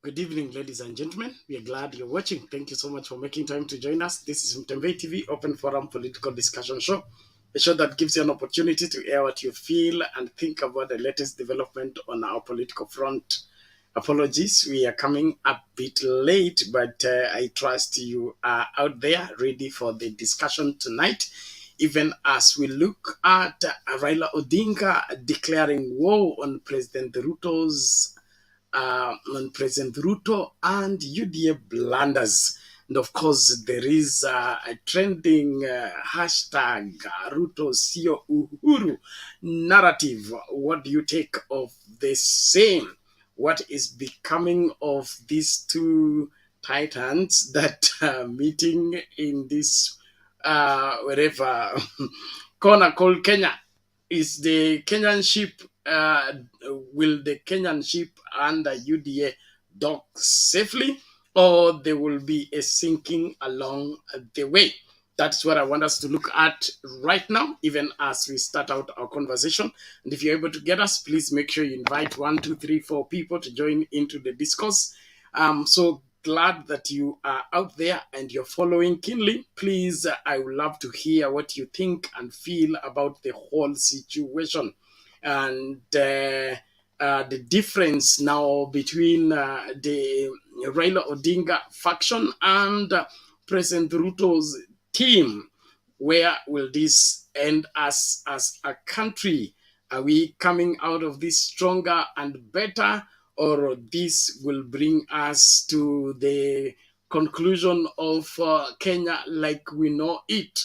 Good evening, ladies and gentlemen. We are glad you're watching. Thank you so much for making time to join us. This is Mtembei TV, Open Forum Political Discussion Show, a show that gives you an opportunity to air what you feel and think about the latest development on our political front. Apologies, we are coming a bit late, but I trust you are out there ready for the discussion tonight, even as we look at Raila Odinga declaring war on President Ruto and Uda Blunders. And of course, there is a trending hashtag Ruto Sio Uhuru narrative. What do you take of the same? What is becoming of these two titans that are meeting in this wherever corner called Kenya? Is the Kenyan ship, will the Kenyan ship under UDA dock safely, or there will be a sinking along the way? That's what I want us to look at right now, even as we start out our conversation. And if you're able to get us, please make sure you invite 1, 2, 3, 4 people to join into the discourse. So glad that you are out there and you're following keenly. Please, I would love to hear what you think and feel about the whole situation and the difference now between the Raila Odinga faction and President Ruto's team. Where will this end us as a country? Are we coming out of this stronger and better, or this will bring us to the conclusion of Kenya like we know it?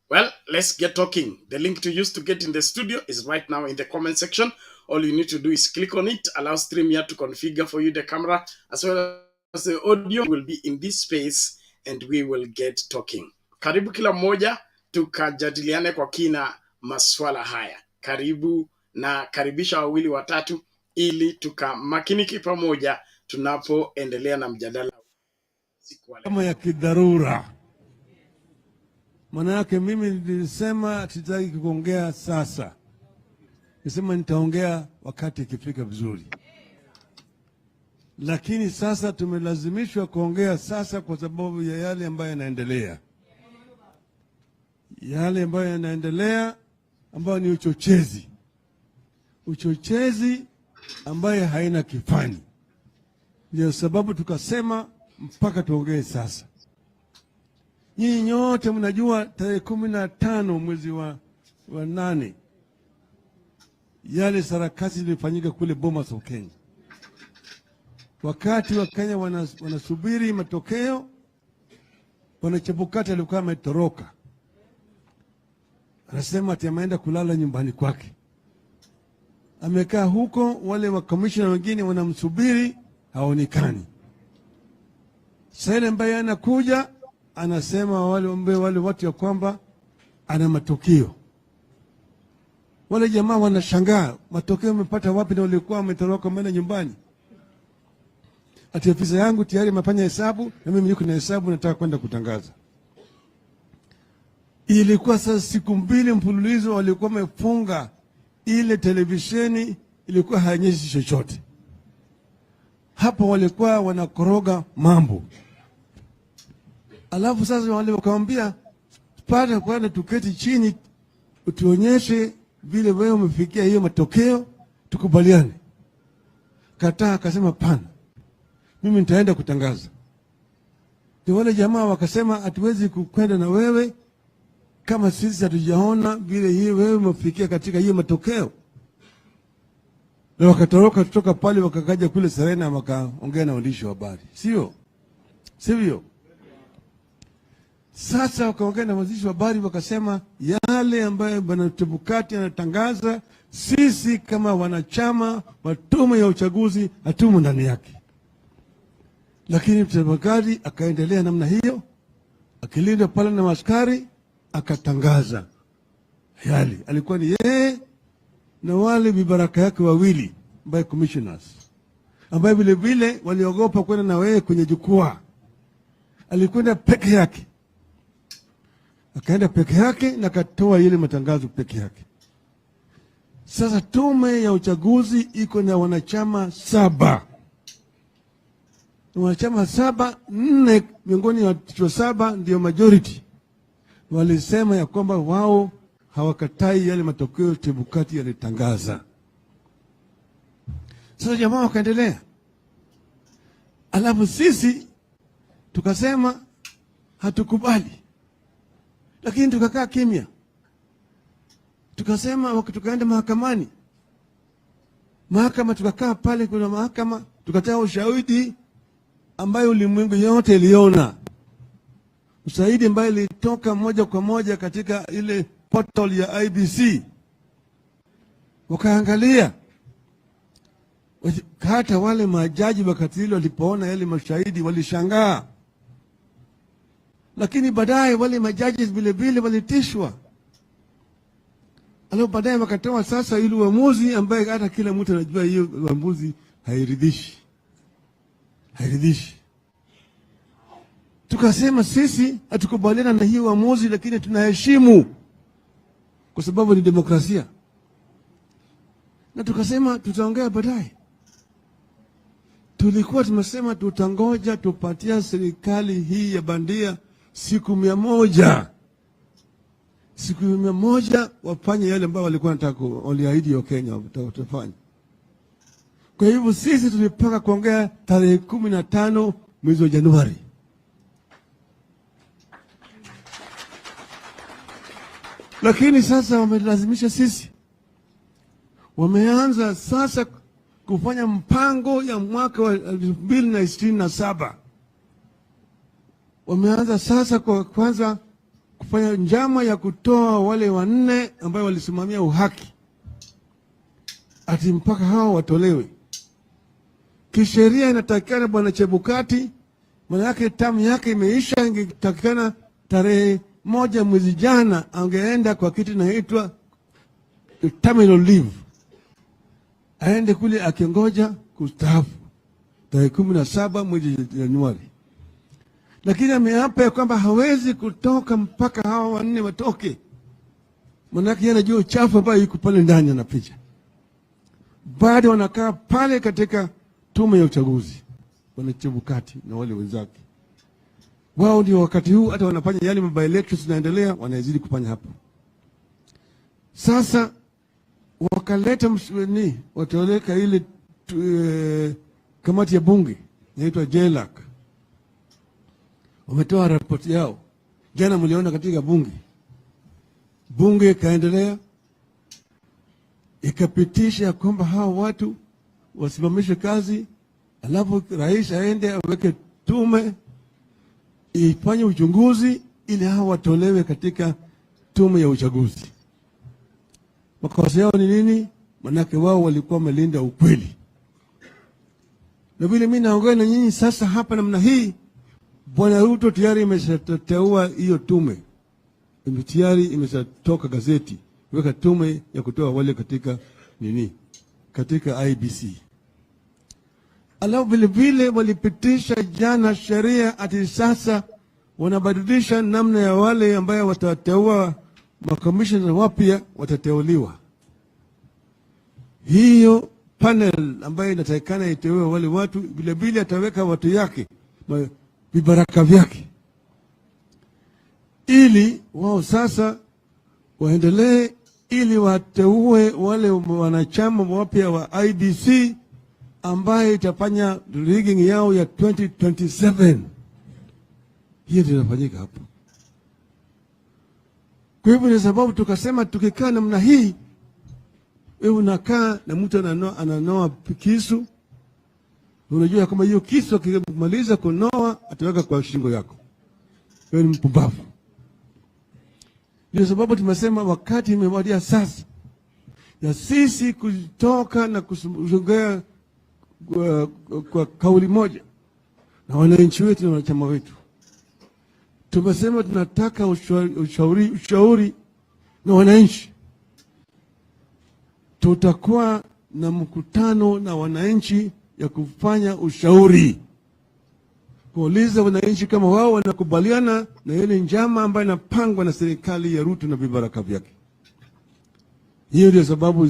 Well, let's get talking. The link to use to get in the studio is right now in the comment section. All you need to do is click on it, allow StreamYard to configure for you the camera, as well as the audio will be in this space, and we will get talking. Karibu kila mmoja, tukajadiliane kwa kina maswala haya. Karibu na karibisha wawili watatu, ili tukamakiniki pamoja tunapoendelea na mjadala kama ya kidharura. Maana yake mimi nilisema sitaki kuongea sasa. Nisema nitaongea wakati ikifika vizuri. Lakini sasa tumelazimishwa kuongea sasa kwa sababu ya yale ambayo yanaendelea. Yale ambayo yanaendelea ambayo ni uchochezi. Uchochezi ambayo haina kifani. Ndio sababu tukasema mpaka tuongee sasa. Nyinyi nyote mnajua tarehe 15 mwezi wa 8 yale sarakasi zilifanyika kule Bomas of Kenya. Wakati wa Kenya wanasubiri matokeo, Bwana Chebukati alikuwa ametoroka. Anasema ati ameenda kulala nyumbani kwake. Amekaa huko, wale wa commissioner wengine wanamsubiri, haonekani. Sasa ambaye anakuja anasema wale watu ya kwamba ana matokeo. Wale jamaa wanashangaa, matokeo umepata wapi na ulikuwa umetoroka mbele nyumbani? Ati afisa yangu tayari amefanya hesabu na mimi niko na hesabu, nataka kwenda kutangaza. Ilikuwa sasa siku 2 mfululizo walikuwa wamefunga ile televisheni, ilikuwa haionyeshi chochote. Hapo walikuwa wanakoroga mambo. Alafu sasa wale wakamwambia pata kwanza tuketi chini utuonyeshe vile wewe umefikia hiyo matokeo tukubaliane. Kataa, akasema pana, mimi nitaenda kutangaza. Ndio wale jamaa wakasema hatuwezi kwenda na wewe kama sisi hatujaona vile hii wewe umefikia katika hiyo matokeo. Na wakatoroka kutoka pale wakakaja kule Serena wakaongea na waandishi wa habari. Sivyo? Sasa wakaongea na waandishi wa habari wakasema yale ambayo Bwana Chebukati anatangaza sisi kama wanachama wa tume ya uchaguzi hatumo ndani yake. Lakini Chebukati akaendelea namna hiyo, akilinda pale na askari, akatangaza yale. Alikuwa ni yeye na wale vibaraka yake wawili by commissioners, ambaye vile vile waliogopa kwenda na wewe kwenye jukwaa. Alikwenda peke yake. Akaenda peke yake na katoa ile matangazo peke yake. Sasa tume ya uchaguzi iko na wanachama 7. Wanachama 7, 4 miongoni ya 7 ndio majority. Walisema ya kwamba wao hawakatai yale matokeo Chebukati yalitangaza. Sasa jamaa wakaendelea. Alafu sisi tukasema hatukubali. Lakini tukakaa kimya. Tukasema tukaenda mahakamani. Mahakama tukakaa pale, kuna mahakama tukatoa ushahidi ambayo ulimwengu yote iliona. Ushahidi ambayo ilitoka moja kwa moja katika ile portal ya IEBC. Wakaangalia. Hata wale majaji wakati ile walipoona yale mashahidi walishangaa. Lakini baadaye wale majaji vile vile walitishwa. Alafu baadaye wakatoa sasa ile uamuzi ambaye hata kila mtu anajua hiyo uamuzi hairidhishi. Hairidhishi. Tukasema sisi hatukubaliana na hiyo uamuzi, lakini tunaheshimu kwa sababu ni demokrasia. Na tukasema tutaongea baadaye. Tulikuwa tumesema tutangoja tupatia serikali hii ya bandia siku 100. Siku 100 wafanye yale ambayo walikuwa wanataka, waliahidi wa Kenya watafanya. Kwa hivyo sisi tulipanga kuongea tarehe 15 mwezi wa Januari. Lakini sasa wamelazimisha sisi. Wameanza sasa kufanya mpango ya mwaka wa 2027. Wameanza sasa kwa kwanza kufanya njama ya kutoa wale 4 ambao walisimamia uhaki. Ati mpaka hao watolewe. Kisheria inatakikana bwana Chebukati, maana yake tamu yake imeisha, ingetakikana tarehe 1 mwezi jana angeenda kwa kitu inaitwa terminal leave. Aende kule akingoja kustaafu tarehe 17 mwezi Januari. Lakini ameapa kwamba hawezi kutoka mpaka hawa 4 watoke. Maana yake anajua uchafu ambao yuko pale ndani na picha. Bado wanakaa pale katika tume ya uchaguzi. Bwana Chebukati na wale wenzake. Wao ndio wakati huu hata wanafanya yale by elections zinaendelea, wanazidi kufanya hapo. Sasa wakaleta mswani, wataweka ile kamati ya bunge inaitwa Jailac. Wametoa ripoti yao. Jana mliona katika bunge. Bunge kaendelea ikapitisha kwamba hao watu wasimamishe kazi, alafu rais aende aweke tume ifanye uchunguzi ili hao watolewe katika tume ya uchaguzi. Makosa yao ni nini? Manake wao walikuwa wamelinda ukweli. Na vile mimi naongea na nyinyi sasa hapa namna hii, Bwana Ruto tayari imeshateua hiyo tume. Tayari imeshatoka gazeti, weka tume ya kutoa wale katika nini? Katika IEBC. Alafu vile vile walipitisha jana sheria ati sasa wanabadilisha namna ya wale ambao watateua makomishona wapya watateuliwa. Hiyo panel ambayo inatakikana iteue wale watu, vile vile ataweka watu yake, vibaraka vyake, ili wao sasa waendelee ili wateue wale wanachama wapya wa IEBC ambaye itafanya rigging yao ya 2027. Hiyo ndio inafanyika hapo. Kwa hivyo ni sababu tukasema tukikaa namna hii, wewe unakaa na mtu ananoa kisu, unajua kama hiyo kisu akimaliza kunoa ataweka kwa shingo yako. Wewe ni mpumbavu. Ndio sababu tumesema wakati imewadia sasa ya sisi kutoka na kusongea kwa kauli moja na wananchi wetu na wanachama wetu. Tumesema tunataka ushauri na wananchi. Tutakuwa na mkutano na wananchi ya kufanya ushauri, kuuliza wananchi kama wao wanakubaliana na ile njama ambayo inapangwa na serikali ya Ruto na vibaraka vyake. Hiyo ndio sababu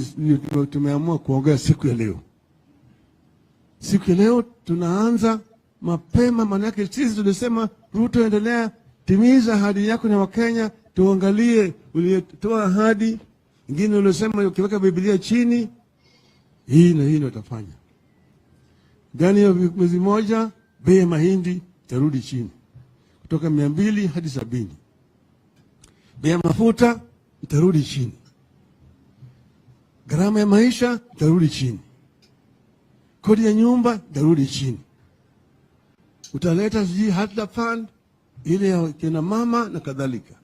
tumeamua kuongea siku ya leo. Siku ya leo tunaanza mapema, maana yake sisi tulisema Ruto, endelea, timiza ahadi yako na Wakenya, tuangalie uliyetoa ahadi. Ingine ulisema ukiweka Biblia chini, hii na hii ndio utafanya. Ndani ya mwezi moja bei ya mahindi itarudi chini kutoka 200 hadi 70. Bei ya mafuta itarudi chini. Gharama ya maisha itarudi chini. Kodi ya nyumba itarudi chini. Utaleta sijui hata fund ile ya kina mama na kadhalika.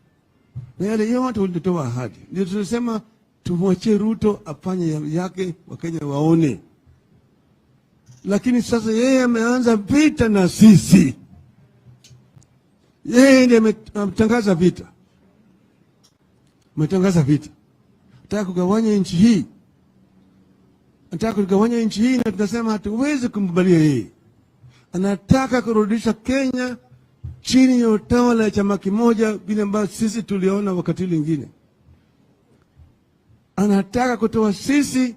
Na yale yote ulitoa ahadi. Ndio tunasema tumwachie Ruto afanye yake, Wakenya waone. Lakini sasa yeye ameanza vita na sisi. Yeye ndiye ametangaza vita. Ametangaza vita. Anataka kugawanya nchi hii. Anataka kugawanya nchi hii, na tunasema hatuwezi kumkubalia yeye. Anataka kurudisha Kenya chini ya utawala ya chama kimoja vile ambavyo sisi tuliona wakati mwingine. Anataka kutoa sisi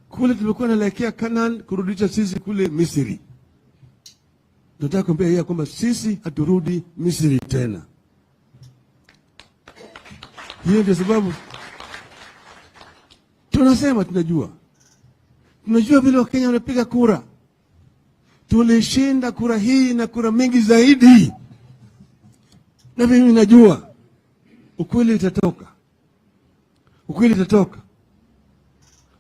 kule tulikuwa naelekea Canaan, kurudisha sisi kule Misri. Nataka kuambia yeye kwamba sisi haturudi Misri tena. Hiyo ndio sababu tunasema tunajua vile Wakenya wanapiga kura. Tulishinda kura hii na kura mingi zaidi. Na mimi najua ukweli utatoka. Ukweli utatoka.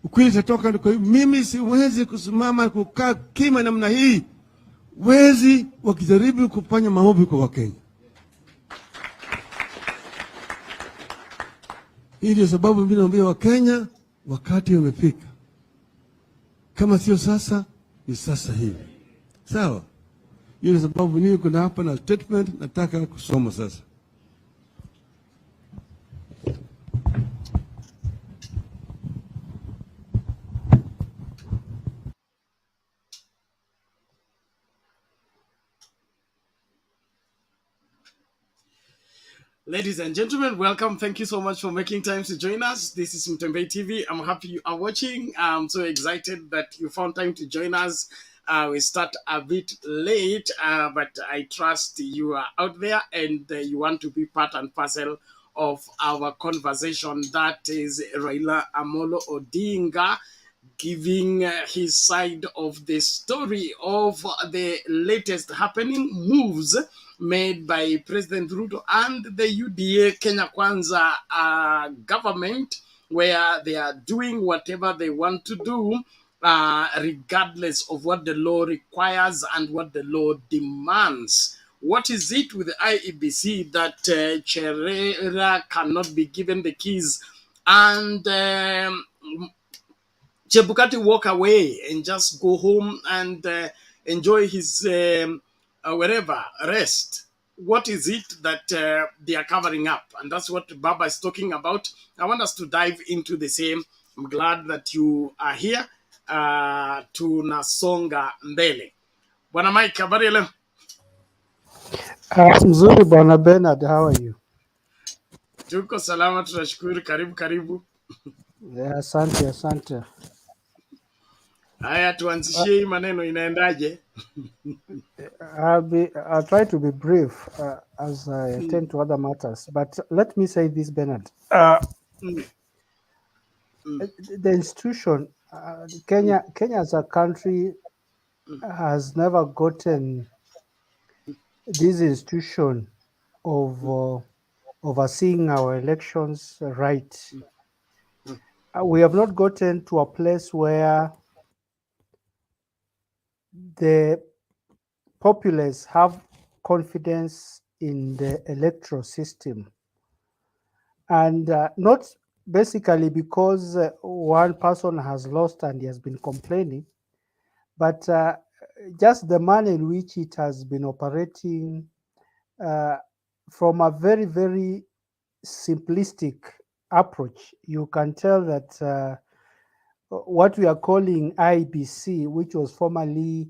Ukweli utatoka. Kwa hiyo mimi siwezi kusimama kukaa kima namna hii. Wezi wakijaribu kufanya maovu kwa Wakenya. Hii ndio sababu mimi naambia Wakenya wakati umefika. Kama sio sasa, ni sasa hivi. Sawa? Hiyo ndio sababu mimi kuna hapa na statement nataka kusoma sasa. Ladies and gentlemen, welcome. Thank you so much for making time to join us. This is Mtembei TV. I'm happy you are watching. I'm so excited that you found time to join us. We start a bit late, but I trust you are out there and you want to be part and parcel of our conversation. That is Raila Odinga giving his side of the story of the latest happening moves made by President Ruto and the UDA Kenya Kwanza government, where they are doing whatever they want to do, regardless of what the law requires and what the law demands. What is it with the IEBC that Cherera cannot be given the keys and Chebukati walk away and just go home and enjoy his wherever, rest? What is it that they are covering up? And that's what Baba is talking about. I want us to dive into the same. I'm glad that you are here. Tunasonga mbele. Bwana Mike, habari leo? Mzuri Bwana Bernard, how are you? Tuko salama, tunashukuru. Karibu. Yeah, asante. Haya, tuanzishie hii maneno, inaendaje? I'll try to be brief as I attend to other matters. But let me say this, Bernard. The institution, Kenya as a country has never gotten this institution of overseeing our elections right. We have not gotten to a place where the populace have confidence in the electoral system, and not basically because one person has lost and he has been complaining, but just the manner in which it has been operating from a very, very simplistic approach. You can tell that what we are calling IEBC, which was formerly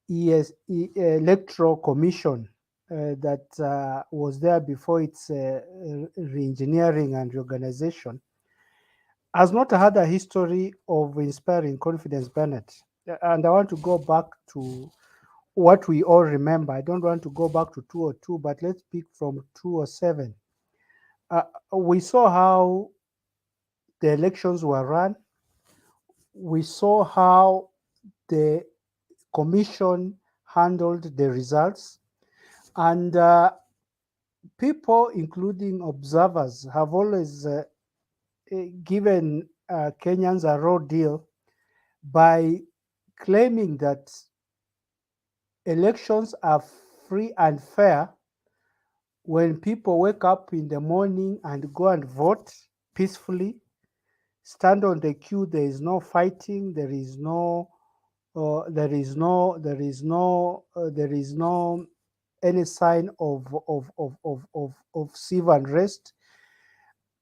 Electoral Commission, that was there before its re-engineering and reorganization, has not had a history of inspiring confidence, Bennett. And I want to go back to what we all remember. I don't want to go back to 202, but let's pick from 207. We saw how the elections were run. We saw how the commission handled the results. And people, including observers, have always given Kenyans a raw deal by claiming that elections are free and fair when people wake up in the morning and go and vote peacefully, stand on the queue. There is no fighting. There is no any sign of civil unrest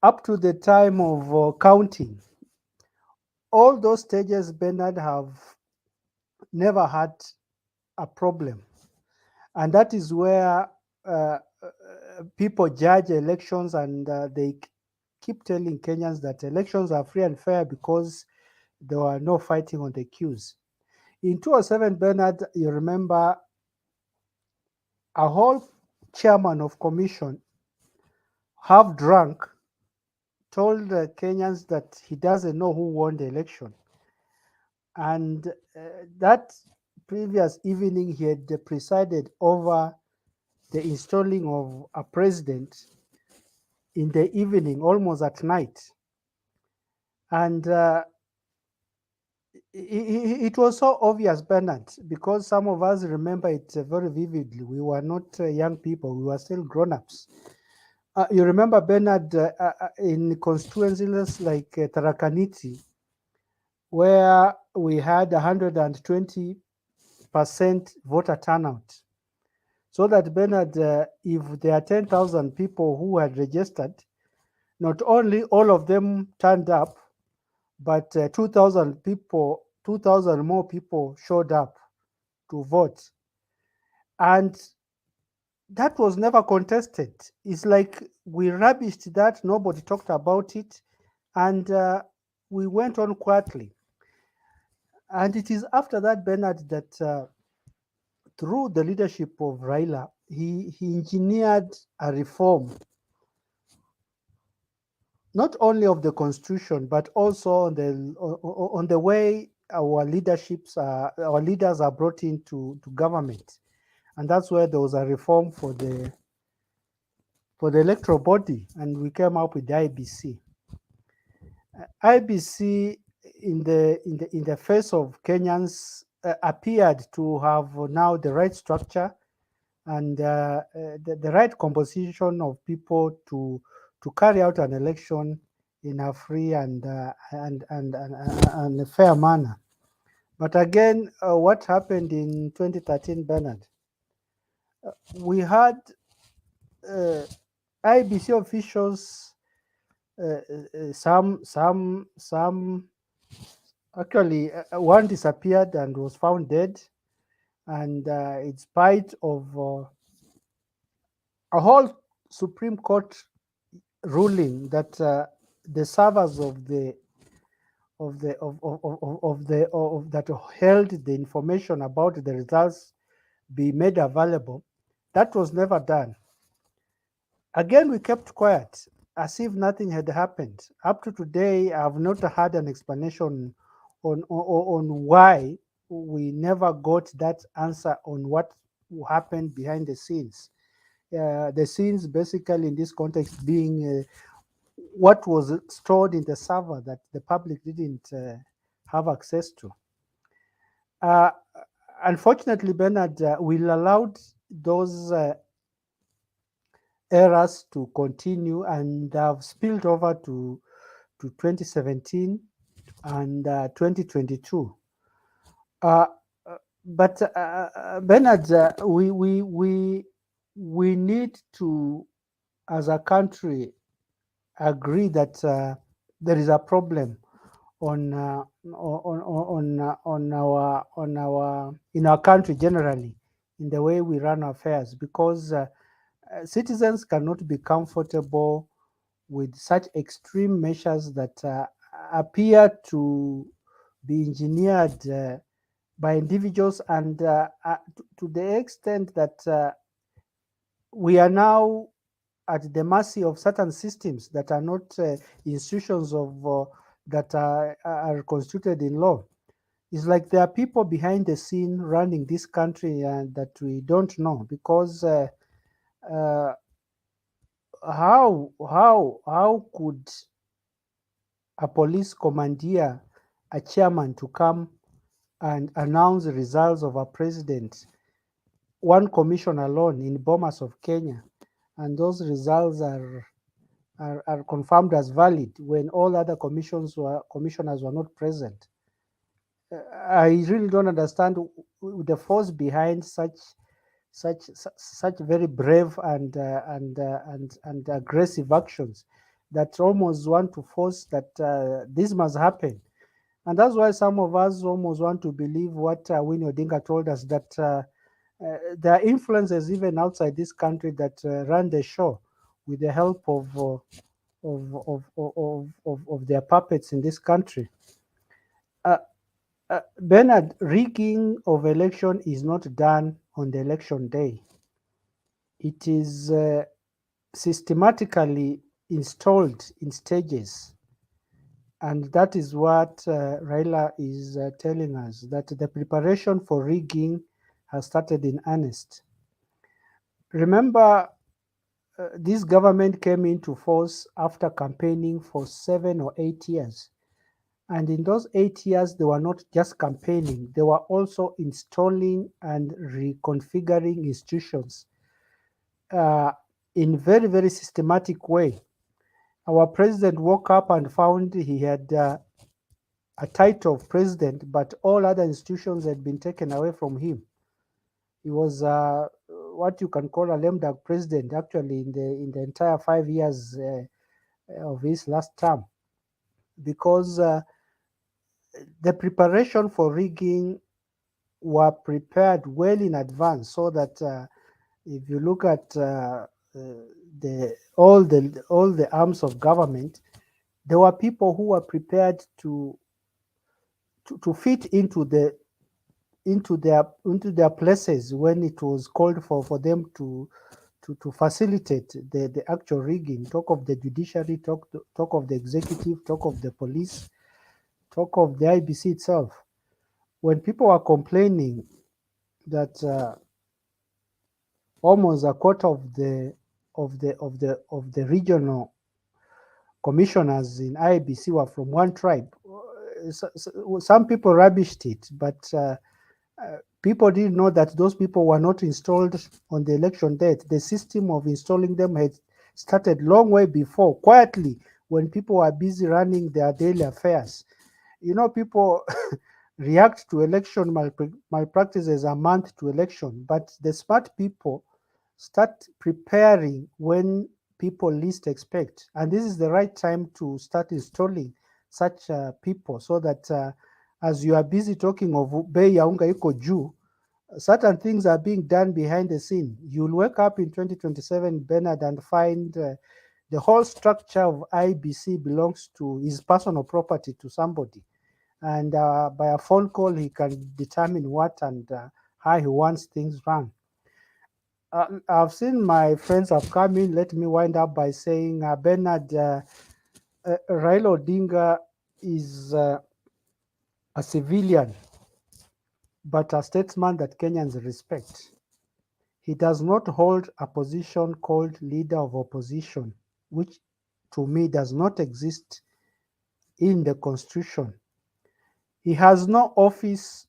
up to the time of counting. All those stages, Bernard, have never had a problem, and that is where people judge elections, and they keep telling Kenyans that elections are free and fair because there were no fighting on the queues. In 2007, Bernard, you remember a whole chairman of commission, half drunk, told the Kenyans that he doesn't know who won the election. And that previous evening, he had presided over the installing of a president in the evening, almost at night. And it was so obvious, Bernard, because some of us remember it very vividly. We were not young people, we were still grown ups. You remember, Bernard, in constituencies like Tarakaniti, where we had 120% voter turnout. So that, Bernard, if there are 10,000 people who had registered, not only all of them turned up, but 2,000 people, 2,000 more people showed up to vote. And that was never contested. It's like we rubbished that, nobody talked about it, and we went on quietly. And it is after that, Bernard, that through the leadership of Raila, he engineered a reform, not only of the constitution, but also on the way our leaders are brought into government. And that's where there was a reform for the electoral body, and we came up with the IEBC. IEBC, in the face of Kenyans, appeared to have now the right structure and the right composition of people to carry out an election in a free and a fair manner. But again, what happened in 2013, Bernard? We had IEBC officials, some actually, one disappeared and was found dead, and in spite of a whole Supreme Court ruling that the servers that held the information about the results be made available, that was never done. Again, we kept quiet as if nothing had happened. Up to today, I have not had an explanation on why we never got that answer on what happened behind the scenes. The scenes basically in this context being what was stored in the server that the public didn't have access to. Unfortunately, Bernard, we allowed those errors to continue and have spilled over to 2017 and 2022. But Bernard, we need to, as a country, agree that there is a problem in our country generally, in the way we run affairs, because citizens cannot be comfortable with such extreme measures that appear to be engineered by individuals, and to the extent that we are now at the mercy of certain systems that are not institutions that are constituted in law. It's like there are people behind the scene running this country that we don't know, because how could a police commandeer a chairman to come and announce the results of a president, one commission alone in Bomas of Kenya, and those results are confirmed as valid when all other commissioners were not present? I really don't understand the force behind such very brave and aggressive actions that almost want to force that this must happen. And that's why some of us almost want to believe what Winnie Odinga told us, that there are influences even outside this country that run the show with the help of their puppets in this country. Bernard, rigging of election is not done on the election day. It is systematically installed in stages. And that is what Raila is telling us, that the preparation for rigging has started in earnest. Remember, this government came into force after campaigning for 7 or 8 years. And in those 8 years, they were not just campaigning, they were also installing and reconfiguring institutions in very, very systematic way. Our president woke up and found he had a title of president, but all other institutions had been taken away from him. He was what you can call a lame duck president, actually, in the entire 5 years of his last term, because the preparation for rigging were prepared well in advance, so that if you look at all the arms of government, there were people who were prepared to fit into their places when it was called for them to facilitate the actual rigging. Talk of the judiciary, talk of the executive, talk of the police, talk of the IEBC itself. When people were complaining that almost a quarter of the regional commissioners in IEBC were from one tribe, some people rubbished it, but people didn't know that those people were not installed on the election date. The system of installing them had started long way before, quietly, when people were busy running their daily affairs. You know, people react to election malpractices a month to election, but the smart people start preparing when people least expect. And this is the right time to start installing such people, so that as you are busy talking of bei ya unga iko juu, certain things are being done behind the scene. You'll wake up in 2027, Bernard, and find the whole structure of IEBC belongs to his personal property, to somebody. And by a phone call, he can determine what and how he wants things run. I've seen my friends have come in. Let me wind up by saying, Bernard, Raila Odinga is a civilian, but a statesman that Kenyans respect. He does not hold a position called leader of opposition, which to me does not exist in the constitution. He has no office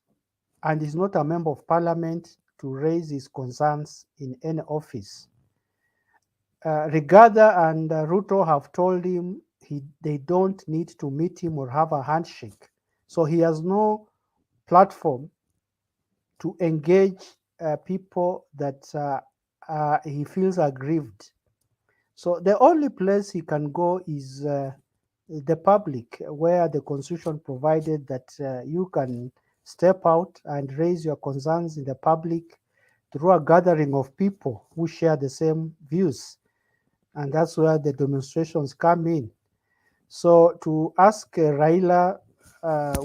and is not a member of parliament to raise his concerns in any office. Rigathi and Ruto have told him they don't need to meet him or have a handshake. So he has no platform to engage people that he feels aggrieved. So the only place he can go is the public, where the constitution provided that you can step out and raise your concerns in the public through a gathering of people who share the same views. And that's where the demonstrations come in. So to ask Raila,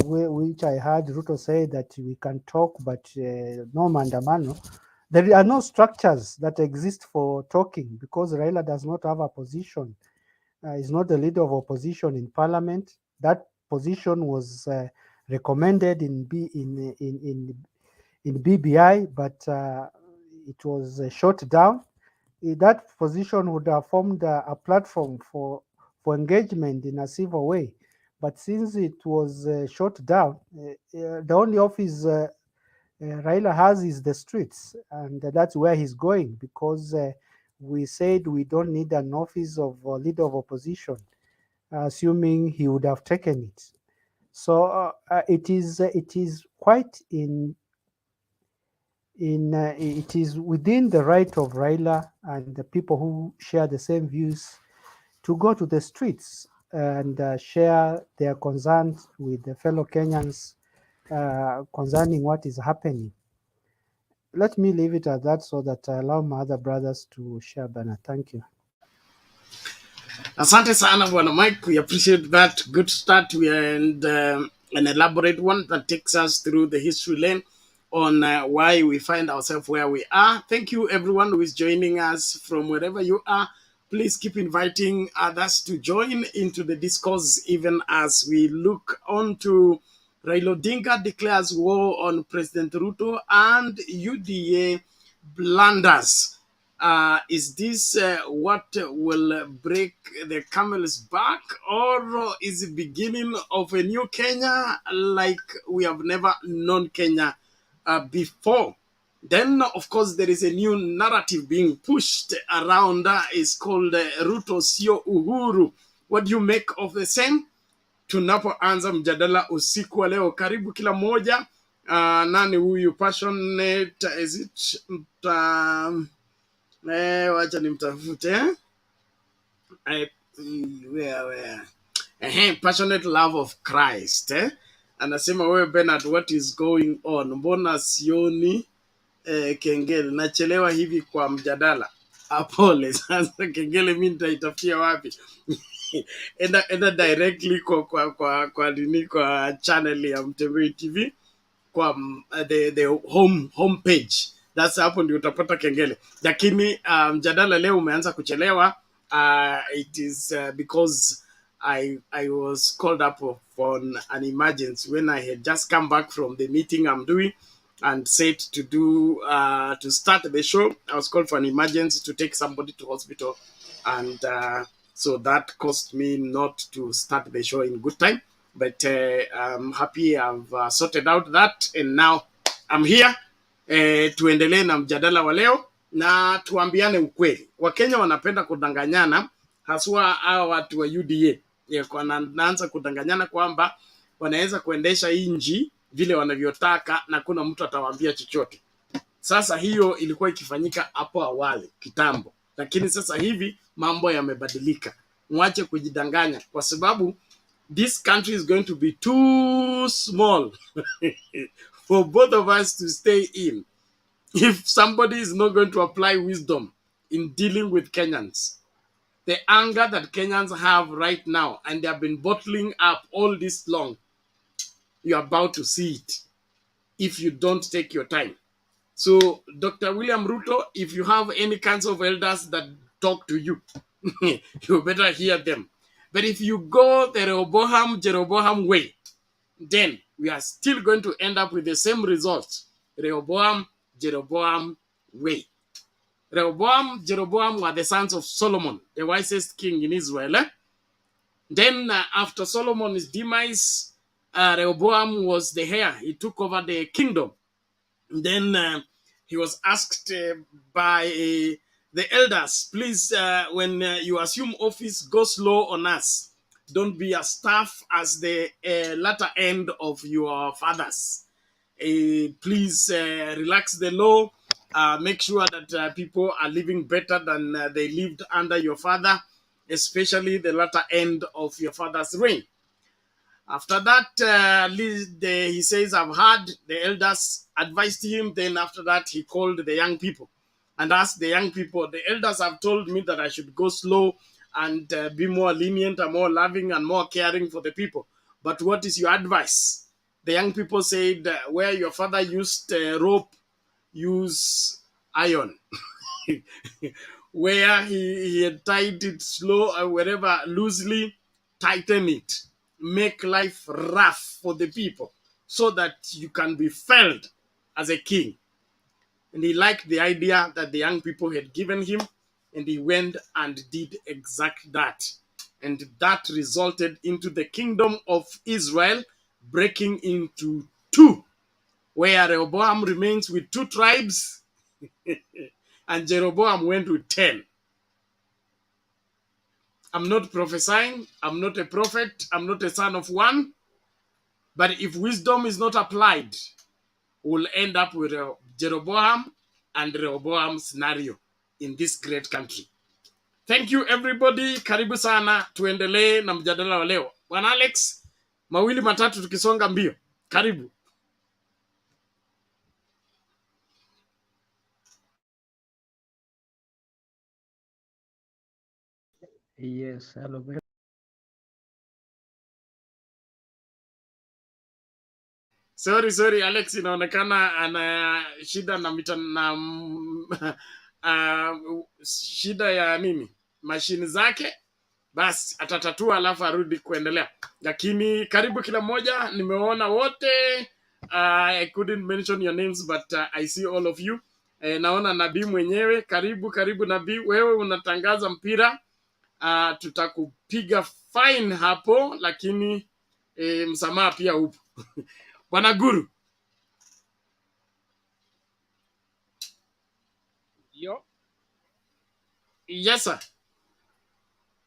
which I heard Ruto say that we can talk, but no mandamano, there are no structures that exist for talking because Raila does not have a position. He's not the leader of opposition in parliament. That position was recommended in BBI, but it was shot down. That position would have formed a platform for engagement in a civil way. But since it was shot down, the only office Raila has is the streets, and that's where he's going because we said we don't need an office of leader of opposition, assuming he would have taken it. So it is quite it is within the right of Raila and the people who share the same views to go to the streets and share their concerns with the fellow Kenyans concerning what is happening. Let me leave it at that so that I allow my other brothers to share, Bernard. Thank you. Asante sana Bwana Mike, we appreciate that. Good start and an elaborate one that takes us through the history lane on why we find ourselves where we are. Thank you everyone who is joining us from wherever you are. Please keep inviting others to join into the discourse even as we look on to Raila Odinga declares war on President Ruto and UDA blunders. Is this what will break the camel's back, or is it beginning of a new Kenya like we have never known Kenya before? Then, of course, there is a new narrative being pushed around. It's called Ruto Sio Uhuru. What do you make of the same? Tunapoanza mjadala usiku wa leo, karibu kila moja. Nani huyu passionate? Is it wacha nimtafute passionate love of Christ anasema wewe Bernard, what is going on? Mbona sioni kengele? Nachelewa hivi kwa mjadala. Apole sasa, kengele mimi nitaitafutia wapi? enda directly kwa nini, kwa channel ya Mtembei TV, kwa the home page. That's hapo ndio utapata kengele. Lakini mjadala leo umeanza kuchelewa. It is because I was called up on an emergency when I had just come back from the meeting I'm doing and said to do to start the show. I was called for an emergency to take somebody to hospital, and so that caused me not to start the show in good time. But I'm happy I've sorted out that, and now I'm here. Tuendelee na mjadala wa leo na tuambiane ukweli. Wakenya wanapenda kudanganyana, haswa hao watu wa UDA. Wanaanza kudanganyana kwamba wanaweza kuendesha nchi vile wanavyotaka na kuna mtu atawaambia chochote. Sasa hiyo ilikuwa ikifanyika hapo awali kitambo, lakini sasa hivi mambo yamebadilika. Mwache kujidanganya, kwa sababu this country is going to be too small for both of us to stay in if somebody is not going to apply wisdom in dealing with Kenyans. The anger that Kenyans have right now, and they have been bottling up all this long, you're about to see it if you don't take your time. So, Dr. William Ruto, if you have any kinds of elders that talk to you, you better hear them. But if you go the Jeroboam way, then we are still going to end up with the same results. Jeroboam way. Jeroboam were the sons of Solomon, the wisest king in Israel. Then after Solomon's demise, Rehoboam was the heir. He took over the kingdom. Then he was asked by the elders, please, when you assume office, go slow on us. Don't be as tough as the latter end of your fathers. Please relax the law. Make sure that people are living better than they lived under your father, especially the latter end of your father's reign. After that, he says, I've heard, the elders advised him. Then after that, he called the young people and asked the young people, the elders have told me that I should go slow and be more lenient and more loving and more caring for the people. But what is your advice? The young people said, where your father used rope, use iron. Where he had tied it slow or wherever loosely, tighten it. Make life rough for the people so that you can be felt as a king. And he liked the idea that the young people had given him, and he went and did exact that. And that resulted into the kingdom of Israel breaking into two, where Rehoboam remains with 2 tribes and Jeroboam went with 10. I'm not prophesying, I'm not a prophet, I'm not a son of one, but if wisdom is not applied, we'll end up with Jeroboam and Rehoboam scenario in this great country. Thank you everybody, karibu sana, tuendelee na mjadala wa leo. Bwana Alex, mawili matatu tukisonga mbio. Karibu. Yes, hello. Sorry Alex, inaonekana ana shida na shida ya nini, mashini zake. Basi atatatua alafu arudi kuendelea, lakini karibu kila mmoja, nimeona wote. I couldn't mention your names but I see all of you. Naona Nabii mwenyewe, karibu Nabii, wewe unatangaza mpira. Tutakupiga fine hapo, lakini msamaha pia upo. Bwana Guru. Yo. Yes, sir.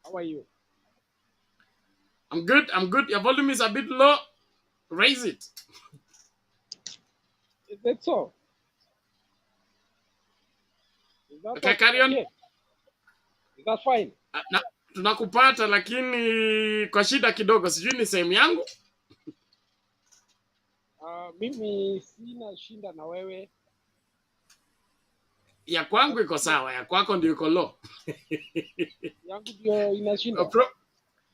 How are you? I'm good. Your volume is a bit low. Raise it. Is that so? Is that Okay, carry on. Okay? Is that fine? Tunakupata lakini kwa shida kidogo, sijui ni sehemu yangu. Mimi sina shinda na wewe. Ya kwangu iko sawa, ya kwako ndio iko low. Yangu ndio inashinda.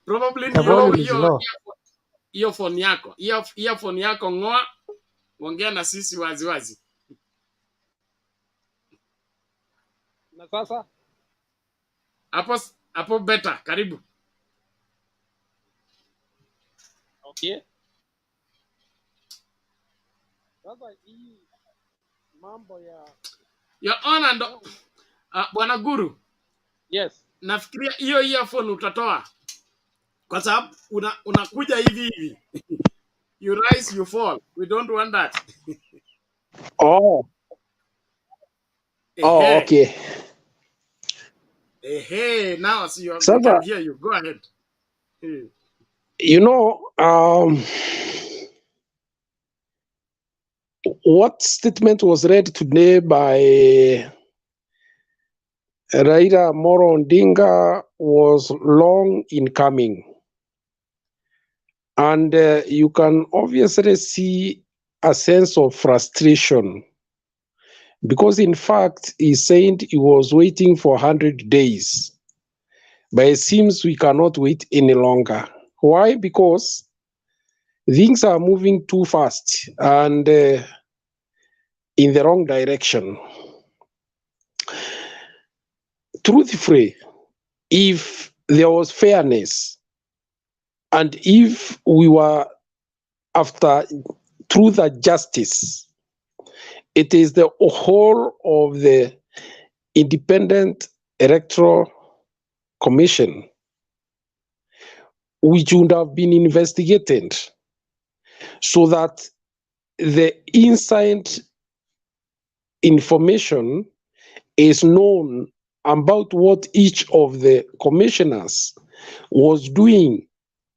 Probably hiyo phone yako. Hiyo phone yako ngoa, ongea na sisi wazi. Na sasa? Hapo better, karibu. Okay. Sasa hii mambo ya Your honor ndo Bwana Guru. Yes. Nafikiria hiyo earphone utatoa. Kwa sababu unakuja hivi. You rise, you fall. We don't want that. Oh, okay. Now so we can hear you. Go ahead. You know, what statement was read today by Raila Odinga was long in coming. And you can obviously see a sense of frustration because, in fact, he said he was waiting for 100 days. But it seems we cannot wait any longer. Why? Because things are moving too fast and in the wrong direction. Truthfully, if there was fairness and if we were after truth and justice, it is the whole of the Independent Electoral Commission which would have been investigated so that the inside information is known about what each of the commissioners was doing,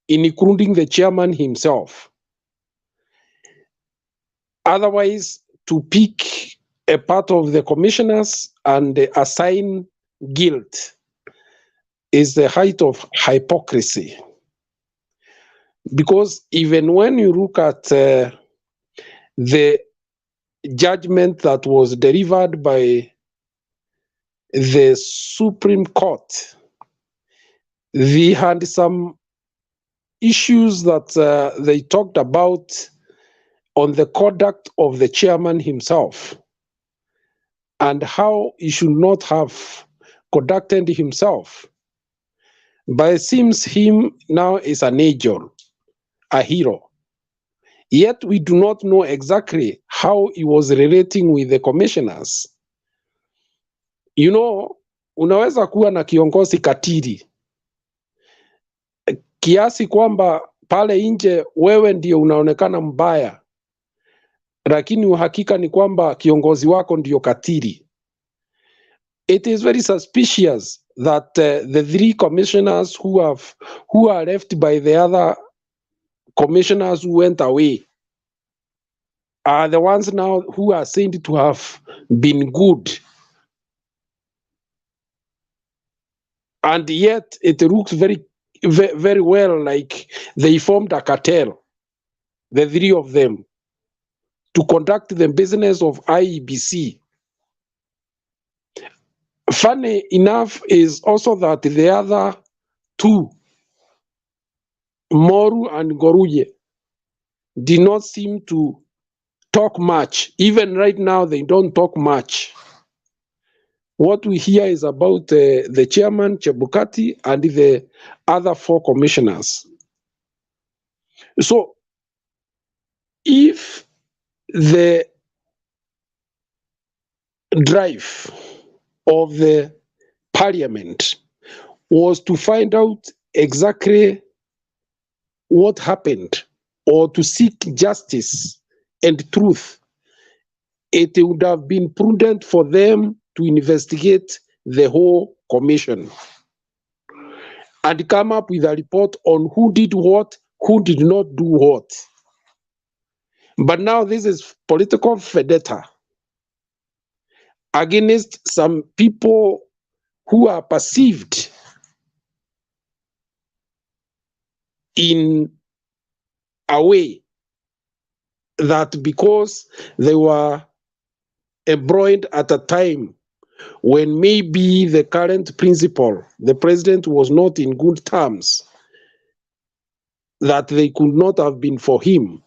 including the chairman himself. Otherwise, to pick a part of the commissioners and assign guilt is the height of hypocrisy. Because even when you look at the judgment that was delivered by the Supreme Court, they had some issues that they talked about on the conduct of the chairman himself and how he should not have conducted himself. But it seems him now is an angel, a hero. Yet we do not know exactly how he was relating with the commissioners. You know, unaweza kuwa na kiongozi katili kiasi kwamba pale nje wewe ndio unaonekana mbaya, lakini uhakika ni kwamba kiongozi wako ndio katili. It is very suspicious that the three commissioners who are left by the other commissioners who went away are the ones now who are said to have been good. And yet it looks very well like they formed a cartel, the three of them, to conduct the business of IEBC. Funny enough is also that the other two, Moru and Goruye, did not seem to talk much. Even right now, they don't talk much. What we hear is about the chairman, Chebukati, and the other four commissioners. So, if the drive of the parliament was to find out exactly what happened or to seek justice and truth, it would have been prudent for them to investigate the whole commission and come up with a report on who did what, who did not do what. But now this is political vendetta against some people who are perceived in a way that because they were embroiled at a time when maybe the current principal, the president, was not in good terms, that they could not have been for him.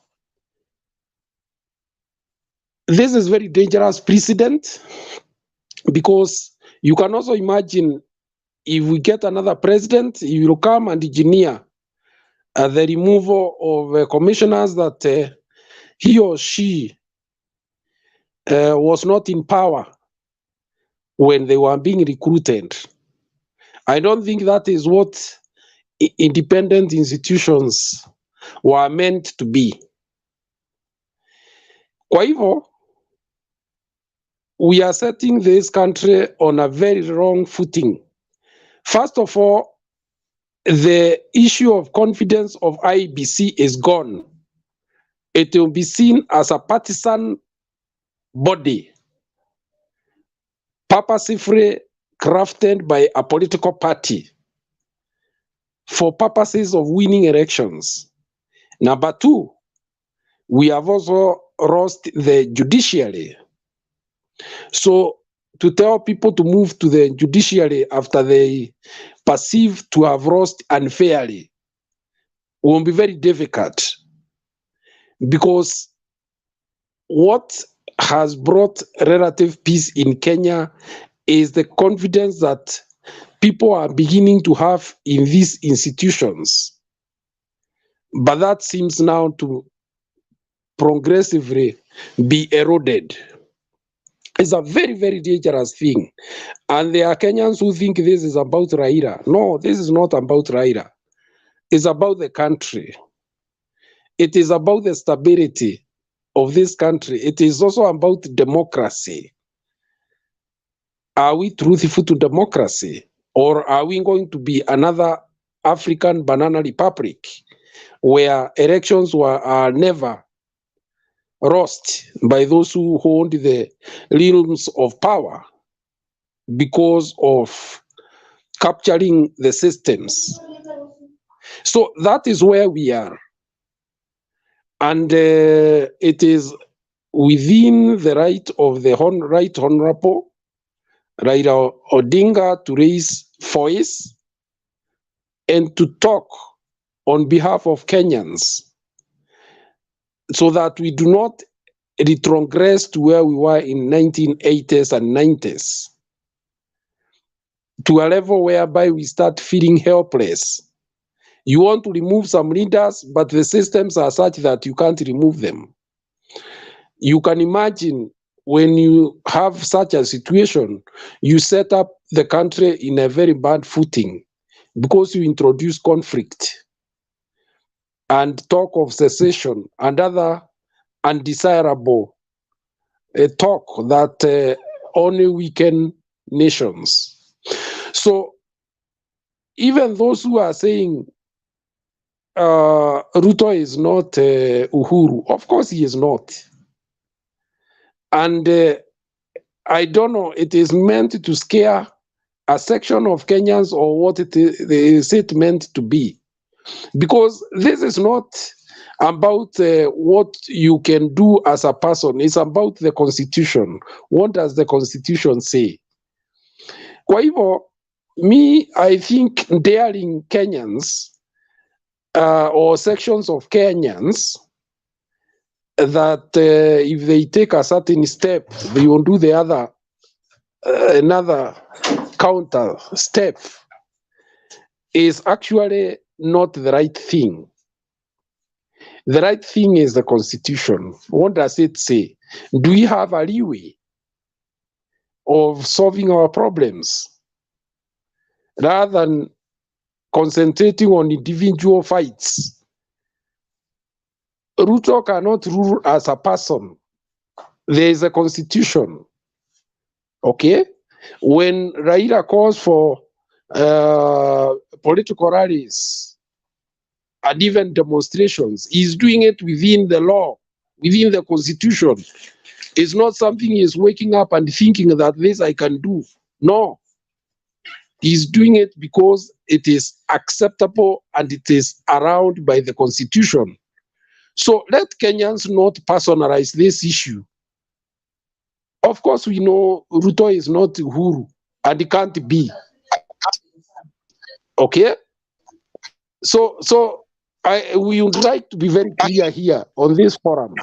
This is very dangerous precedent, because you can also imagine if we get another president, he will come and engineer the removal of commissioners that he or she was not in power when they were being recruited. I don't think that is what independent institutions were meant to be. Kwa hivyo, we are setting this country on a very wrong footing. First of all, the issue of confidence of IEBC is gone. It will be seen as a partisan body, purposefully crafted by a political party for purposes of winning elections. Number two, we have also lost the judiciary. So to tell people to move to the judiciary after they perceive to have lost unfairly will be very difficult, because what has brought relative peace in Kenya is the confidence that people are beginning to have in these institutions. But that seems now to progressively be eroded. It's a very, very dangerous thing. And there are Kenyans who think this is about Raila. No, this is not about Raila. It's about the country. It is about the stability of this country. It is also about democracy. Are we truthful to democracy? Or are we going to be another African banana republic where elections are never lost by those who hold the realms of power because of capturing the systems? So that is where we are. And it is within the right of the Right Honorable Raila Odinga to raise voice and to talk on behalf of Kenyans so that we do not retrogress to where we were in 1980s and 90s, to a level whereby we start feeling helpless. You want to remove some leaders, but the systems are such that you can't remove them. You can imagine when you have such a situation, you set up the country in a very bad footing because you introduce conflict and talk of secession and other undesirable talk that only weaken nations. So even those who are saying Ruto is not Uhuru, of course he is not. And I don't know, it is meant to scare a section of Kenyans, or what is it meant to be? Because this is not about what you can do as a person. It's about the constitution. What does the constitution say? Kwa hivyo, I think daring Kenyans or sections of Kenyans that if they take a certain step, they will do the other, another counter step, is actually not the right thing. The right thing is the constitution. What does it say? Do we have a leeway of solving our problems rather than concentrating on individual fights? Ruto cannot rule as a person. There is a constitution. Okay? When Raila calls for political rallies and even demonstrations, he's doing it within the law, within the constitution. It's not something he's waking up and thinking that this I can do. No. He's doing it because it is acceptable and it is allowed by the constitution. So let Kenyans not personalize this issue. Of course, we know Ruto is not Uhuru and it can't be. Okay? So we would like to be very clear here on this forum.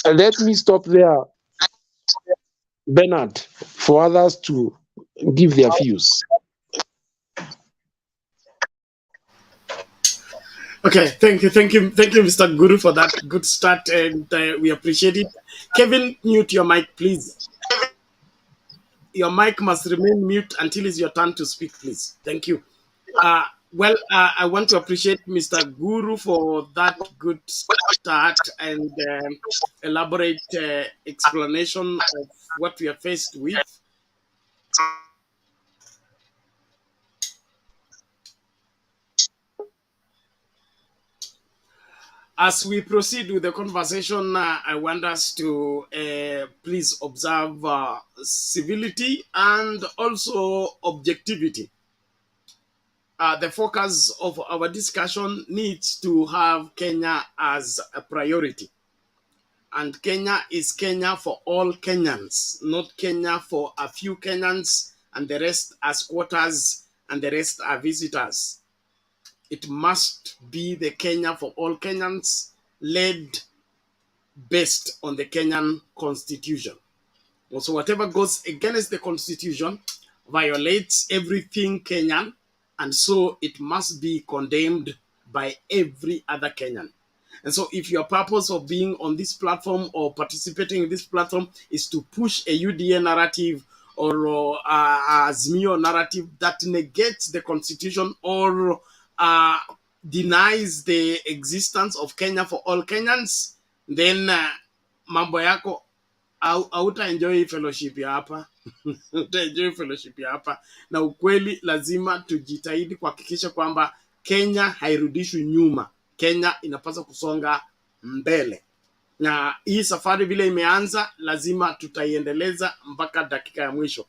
Let me stop there, Bernard, for others to give their views. Okay, thank you, Mr. Guru, for that good start, and we appreciate it. Kevin, mute your mic, please. Your mic must remain mute until it's your turn to speak, please. Thank you. I want to appreciate Mr. Guru for that good start and elaborate explanation of what we are faced with. As we proceed with the conversation, I want us to please observe civility and also objectivity. The focus of our discussion needs to have Kenya as a priority. And Kenya is Kenya for all Kenyans, not Kenya for a few Kenyans and the rest are squatters and the rest are visitors. It must be the Kenya for all Kenyans, led based on the Kenyan constitution. So whatever goes against the constitution violates everything Kenyan, and so it must be condemned by every other Kenyan. And so if your purpose of being on this platform or participating in this platform is to push a UDA narrative or a Zmio narrative that negates the constitution or denies the existence of Kenya for all Kenyans, then mambo yako hauta enjoy fellowship ya hapa. Utaenjoy fellowship ya hapa. Na ukweli lazima tujitahidi kuhakikisha kwamba Kenya hairudishwi nyuma. Kenya inapaswa kusonga mbele. Na hii safari vile imeanza lazima tutaiendeleza mpaka dakika ya mwisho.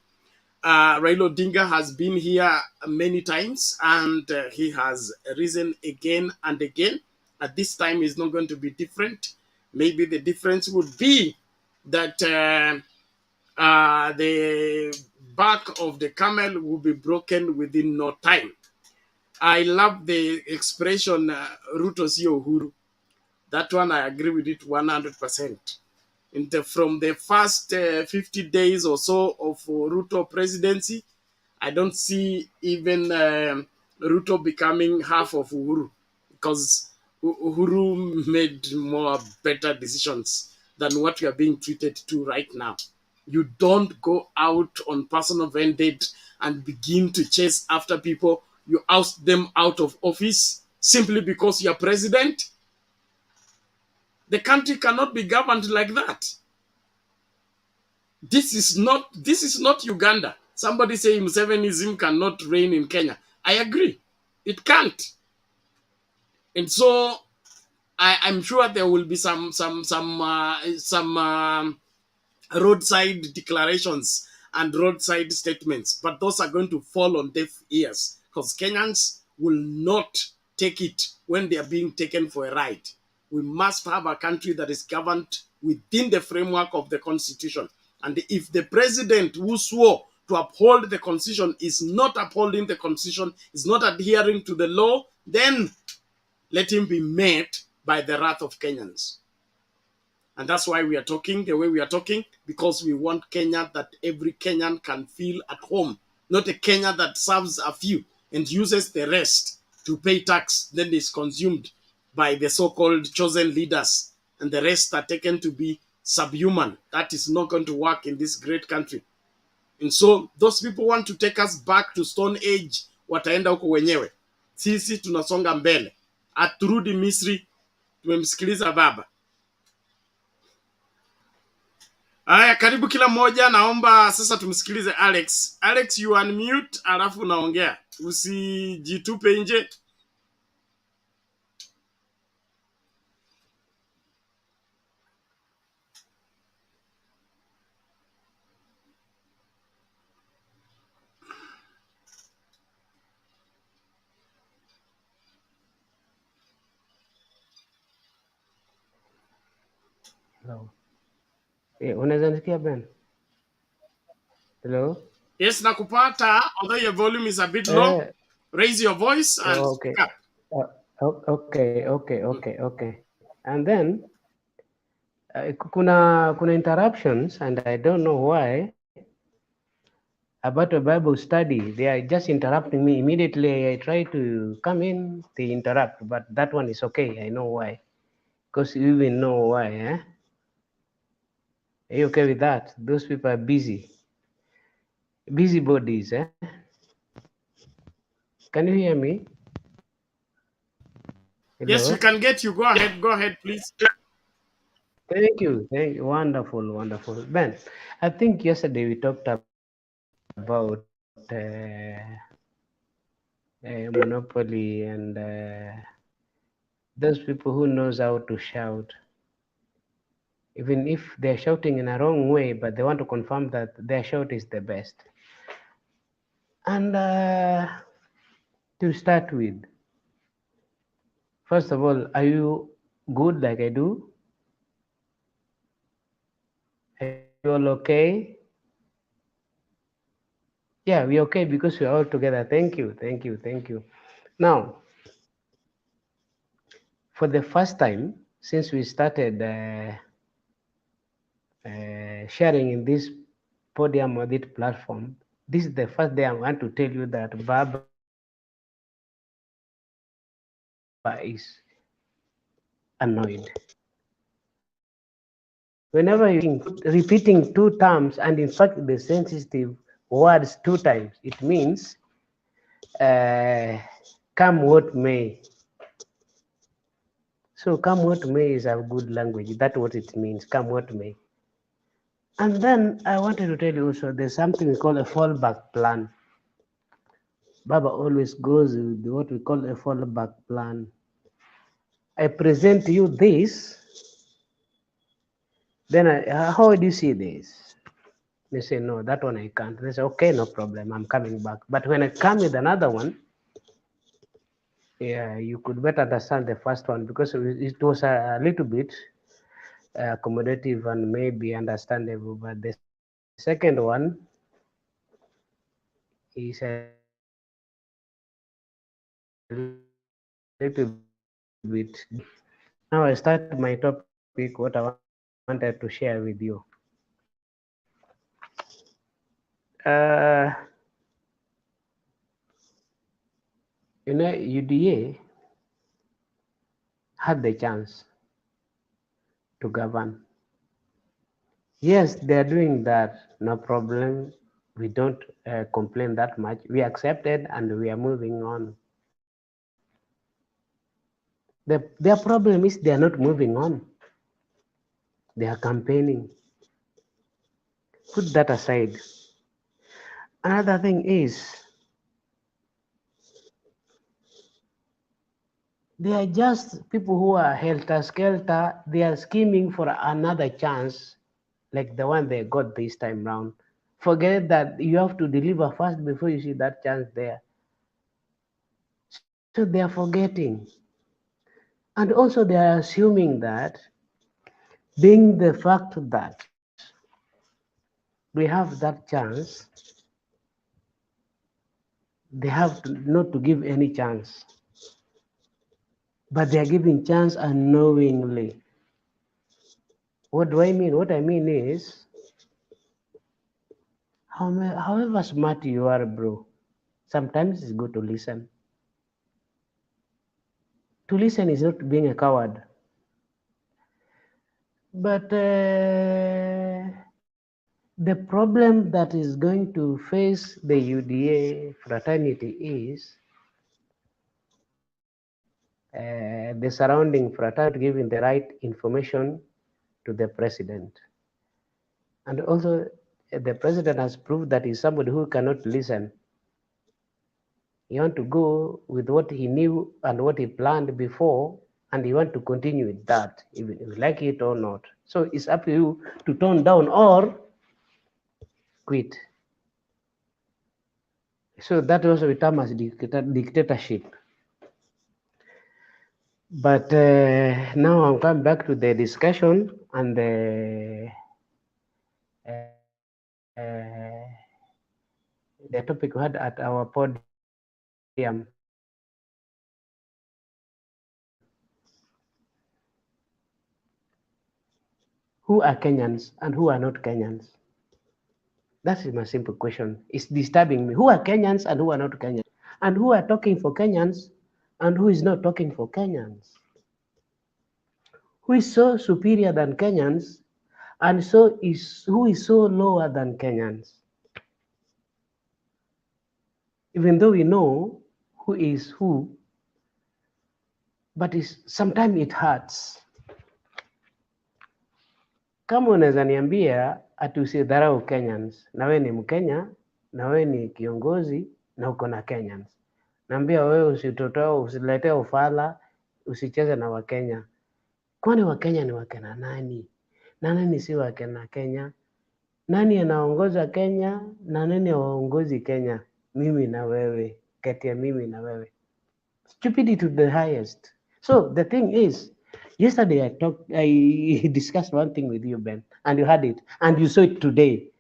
Raila Odinga has been here many times and he has risen again and again. At this time is not going to be different. Maybe the difference would be that the back of the camel will be broken within no time. I love the expression Ruto Sio Uhuru. That one I agree with it 100%. From the first 50 days or so of Ruto presidency, I don't see even Ruto becoming half of Uhuru, because Uhuru made more better decisions than what we are being treated to right now. You don't go out on personal vendetta and begin to chase after people. You oust them out of office simply because you're president. The country cannot be governed like that. This is not Uganda. Somebody saying Museveniism cannot reign in Kenya. I agree. It can't. And so I'm sure there will be some roadside declarations and roadside statements, but those are going to fall on deaf ears because Kenyans will not take it when they are being taken for a ride. We must have a country that is governed within the framework of the Constitution. And if the president who swore to uphold the Constitution is not upholding the Constitution, is not adhering to the law, then let him be met by the wrath of Kenyans. And that's why we are talking the way we are talking, because we want Kenya that every Kenyan can feel at home, not a Kenya that serves a few and uses the rest to pay tax, then is consumed by the so-called chosen leaders, and the rest are taken to be subhuman. That is not going to work in this great country. And so those people want to take us back to Stone Age, wataenda huko wenyewe. Sisi tunasonga mbele. Aturudi Misri, tumemsikiliza baba. Haya, karibu kila mmoja. Naomba sasa tumsikilize Alex. Alex, you unmute alafu unaongea, usijitupe nje. Hello. Unaweza nisikia Ben? Hello? Yes, nakupata, although your volume is a bit low. Eh, Raise your voice and okay. speak up. Okay. And then kuna interruptions and I don't know why. About a Bible study, they are just interrupting me immediately. I try to come in, they interrupt, but that one is okay. I know why, because you even know why. Eh? Are you okay with that? Those people are busy bodies. Eh? Can you hear me? Yes, we Hello. can get you. Go ahead, please. Thank you. Wonderful. Ben, I think yesterday we talked about monopoly and those people who knows how to shout, even if they're shouting in a wrong way, but they want to confirm that their shout is the best. And to start with, first of all, are you good like I do? Are you all okay? Yeah, we're okay because we're all together. Thank you. Now, for the first time since we started sharing in this podium or this platform, this is the first day I want to tell you that Baba is annoyed. Whenever you repeating two terms and in fact the sensitive words two times, it means come what may. So come what may is a good language. That's what it means, come what may. And then I wanted to tell you also there's something we call a fallback plan. Baba always goes with what we call a fallback plan. I present you this, then how do you see this? They say, no, that one I can't. They say, okay, no problem, I'm coming back. But when I come with another one, yeah, you could better understand the first one because it was a little bit accommodative and maybe understandable. But the second one is a little bit little bit. Now I start my topic, what I wanted to share with you. Uh, UDA had the chance to govern. Yes, they are doing that, no problem. We don't complain that much. We accept it and we are moving on. Their problem is they are not moving on. They are campaigning. Put that aside. Another thing is, they are just people who are helter-skelter. They are scheming for another chance, like the one they got this time round. Forget that you have to deliver first before you see that chance there. So they are forgetting. And also they are assuming that, being the fact that we have that chance, they have not to give any chance. But they are giving chance unknowingly. What do I mean? What I mean is, however smart you are, bro, sometimes it's good to listen. To listen is not being a coward. But the problem that is going to face the UDA fraternity is the surrounding fraternity giving the right information to the president. And also, the president has proved that he's somebody who cannot listen. He want to go with what he knew and what he planned before, and he want to continue with that, even if you like it or not. So it's up to you to tone down or quit. So that also we term as dictatorship. But now I'm coming back to the discussion and the topic we had at our podium. Who are Kenyans and who are not Kenyans? That is my simple question. It's disturbing me. Who are Kenyans and who are not Kenyans? And who are talking for Kenyans and who is not talking for Kenyans? Who is so superior than Kenyans and who is so lower than Kenyans? Even though we know who is who, but sometimes it hurts. Kama unaweza niambia ati usidharau Kenyans, na wewe ni Mkenya, na wewe ni kiongozi, na uko na Kenyans. Naambia wewe usiletee ufala, usicheze na Wakenya. Kwani Wakenya ni wakena nani? Na nani si wakena Kenya? Nani anaongoza Kenya na nani hawaongozi Kenya? Mimi na wewe, kati ya mimi na wewe. Stupidity to the highest. So the thing is, yesterday I discussed one thing with you, Ben, and you had it, and you saw it today.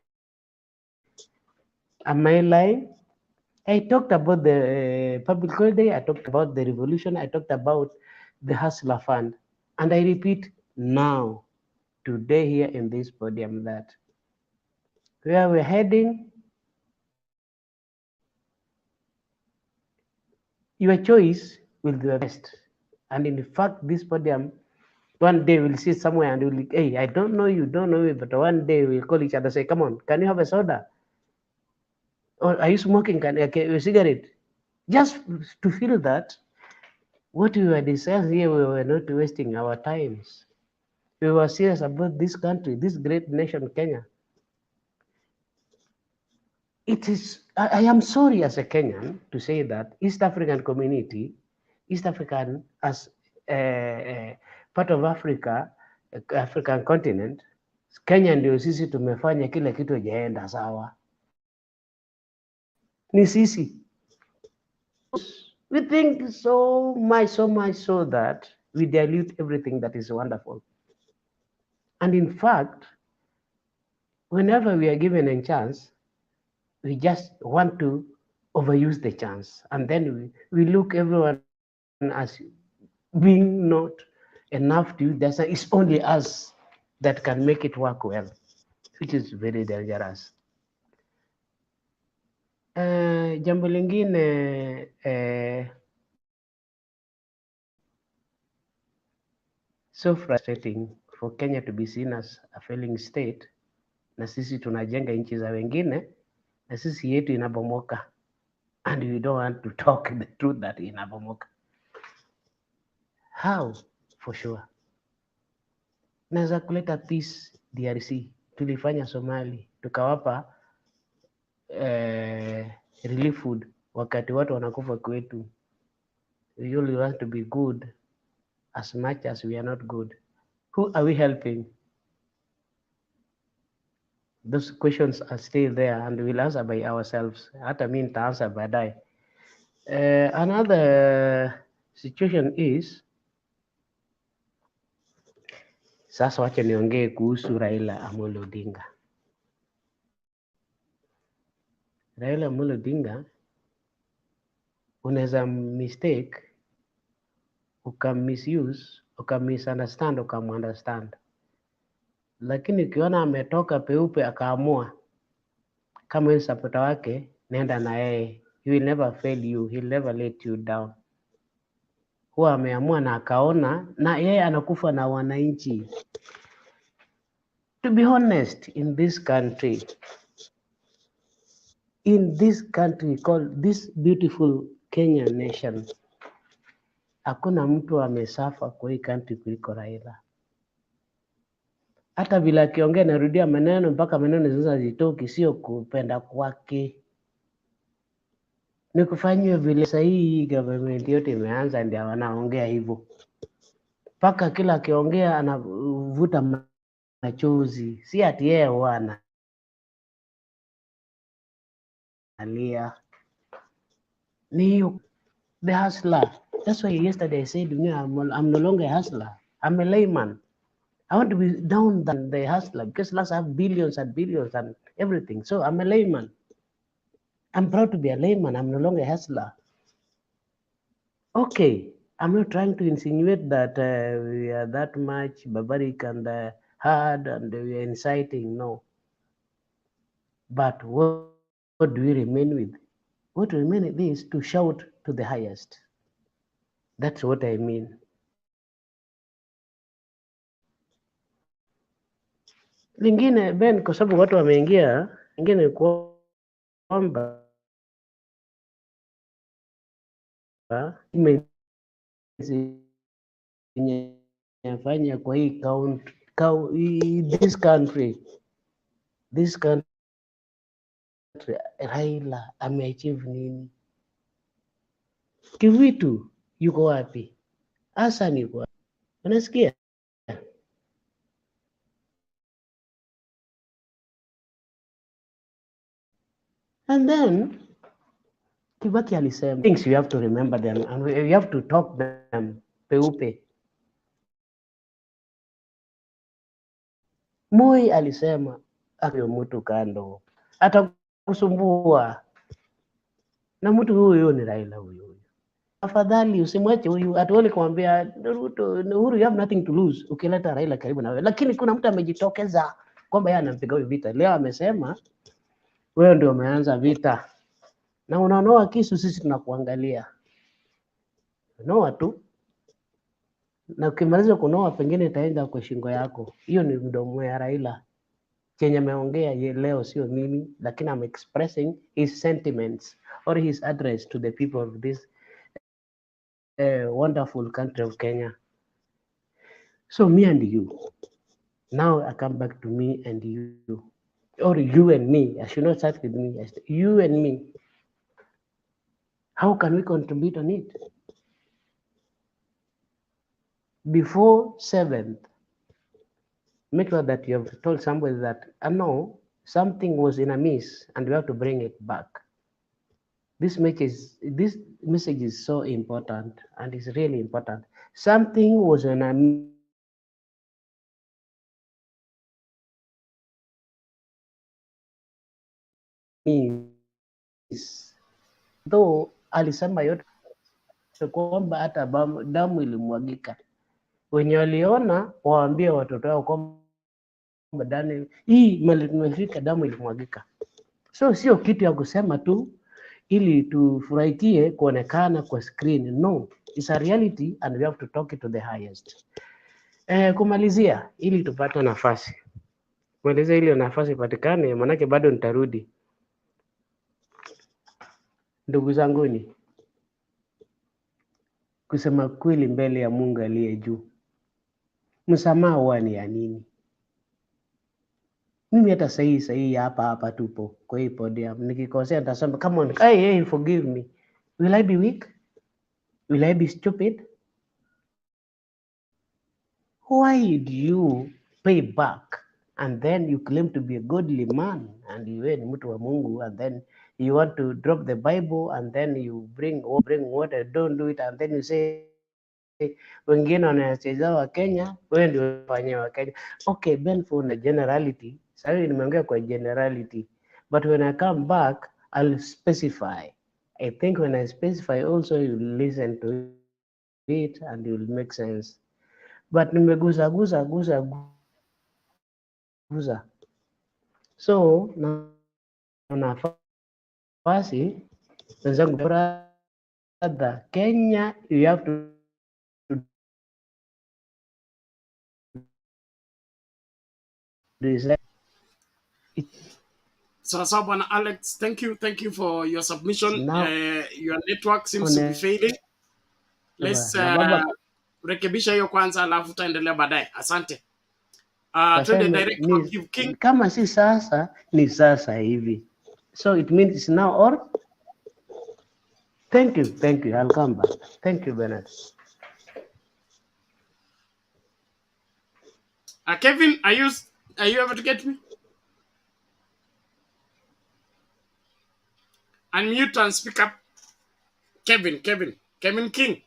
Am I lying? I talked about the public holiday, I talked about the revolution, I talked about the Hustler Fund, and I repeat now, today here in this podium, that where we're heading, your choice will be the best. And in fact, this podium, one day we'll sit somewhere and we'll, hey, I don't know you, don't know me, but one day we'll call each other, say, come on, can you have a soda? Or are you smoking? Can a cigarette? Just to feel that what we were discussing here, we were not wasting our times. We were serious about this country, this great nation, Kenya. It is, I am sorry as a Kenyan to say that East African community, East African as part of Africa, African continent, Kenya ndio sisi tumefanya kila kitu hajaenda sawa. Ni sisi. We think so much so that we dilute everything that is wonderful. And in fact, whenever we are given a chance, we just want to overuse the chance, and then we look everyone as being not enough to use the chance. It's only us that can make it work well, which is very dangerous. Jambo lingine so frustrating for Kenya to be seen as a failing state, na sisi tunajenga nchi za wengine na sisi yetu inabomoka, and we don't want to talk the truth that inabomoka. How? For sure. Naweza kuleta peace DRC, tulifanya Somali, tukawapa relief food wakati watu wanakufa kwetu. We only want to be good as much as we are not good. Who are we helping? Those questions are still there and we'll answer by ourselves. Hata mimi nitaanza baadaye. Another situation is, sasa wacha niongee kuhusu Raila Amolo Odinga. Raila Amolo Odinga unaweza mistake, misuse, misunderstand, understand. Lakini ukiona ametoka peupe akaamua kama wewe supporter wake, nenda na yeye. He will never fail you, he'll never let you down. Huwa ameamua na akaona, na yeye anakufa na wananchi. To be honest, in this country called this beautiful Kenya nation, hakuna mtu amesafa kwa hii country kuliko Raila. Hata vile akiongea narudia maneno mpaka maneno sasa zitoki, sio kupenda kwake, ni kufanywa vile sahihi. Government yote imeanza ndio wanaongea hivyo, mpaka kila akiongea anavuta machozi, si ati yeye wana alia. Ni hiyo the hustler. That's why yesterday I said, I'm no longer a hustler, I'm a layman. I want to be down than the hustler because last I have billions and billions and everything. So I'm a layman. I'm proud to be a layman. I'm no longer a hustler. Okay, I'm not trying to insinuate that we are that much barbaric and hard and we are inciting. No. But what do we remain with? What we remain with is to shout to the highest. That's what I mean. Lingine Ben, kwa sababu watu wameingia, lingine kwamba inafanya kwa hii this country Raila ameachieve nini? Kivitu yuko wapi? Hassan yuko wapi? Unasikia? And then Kibaki alisema things, you have to remember them and we have to talk them peupe. Moi alisema akiyo mtu kando atakusumbua, na mtu huyo ni Raila huyo. Afadhali usimwache huyu, atuone kumwambia Ruto, Uhuru, you have nothing to lose ukileta Raila karibu na wewe. Lakini kuna mtu amejitokeza kwamba yeye anampiga huyu vita. Leo amesema wewe ndio umeanza vita na unaonoa kisu, sisi tunakuangalia. Noa tu, na ukimaliza kunoa pengine itaenda kwa shingo yako. Hiyo ni mdomo ya Raila. Chenye ameongea leo sio mimi, lakini I'm expressing his sentiments or his address to the people of this wonderful country of Kenya. So me and you, now I come back to me and you, or you and me. I should not start with me. You and me. How can we contribute on it? Before 7th, make sure that you have told somebody that, no, something was in a miss and we have to bring it back. This message is so important and it's really important. Something was in a miss though alisema yote kwamba hata damu ilimwagika. Wenye waliona waambie watoto wao kwamba hii mali tumefika, damu ilimwagika. So sio kitu ya kusema tu ili tufurahikie kuonekana kwa screen. No, it's a reality and we have to talk it to the highest. Kumalizia ili tupate nafasi. Kumalizia ili nafasi ipatikane, manake bado nitarudi. Ndugu zanguni, kusema kweli mbele ya Mungu aliye juu, msamaha huwa ni ya nini? Mimi hata sahihi hapa tupo kwa hii podium, nikikosea nitasema come on, hey, forgive me. Will I be weak? Will I be stupid? Why do you pay back and then you claim to be a godly man and you ni mtu wa Mungu and then you want to drop the Bible and then you bring water, don't do it, and then you say wengine wanacheza wa Kenya, wewe ndio unafanyia wa Kenya. Okay, Ben, for a generality, sorry nimeongea kwa generality, but when I come back I'll specify. I think when I specify also you'll listen to it and it will make sense. But nimeguza so na nafasi wenzangu, brother, Kenya you have to decide. Sawa bwana Alex, thank you for your submission. Now Your network seems to be failing. Let's rekebisha hiyo kwanza, alafu tutaendelea baadaye. Asante. Twende direct kwa King. Kama si sasa ni sasa hivi, so it means it's now or. Thank you, I'll come back. Thank you, Bernard. Kevin, are you able to get me? Unmute and speak up. Kevin King.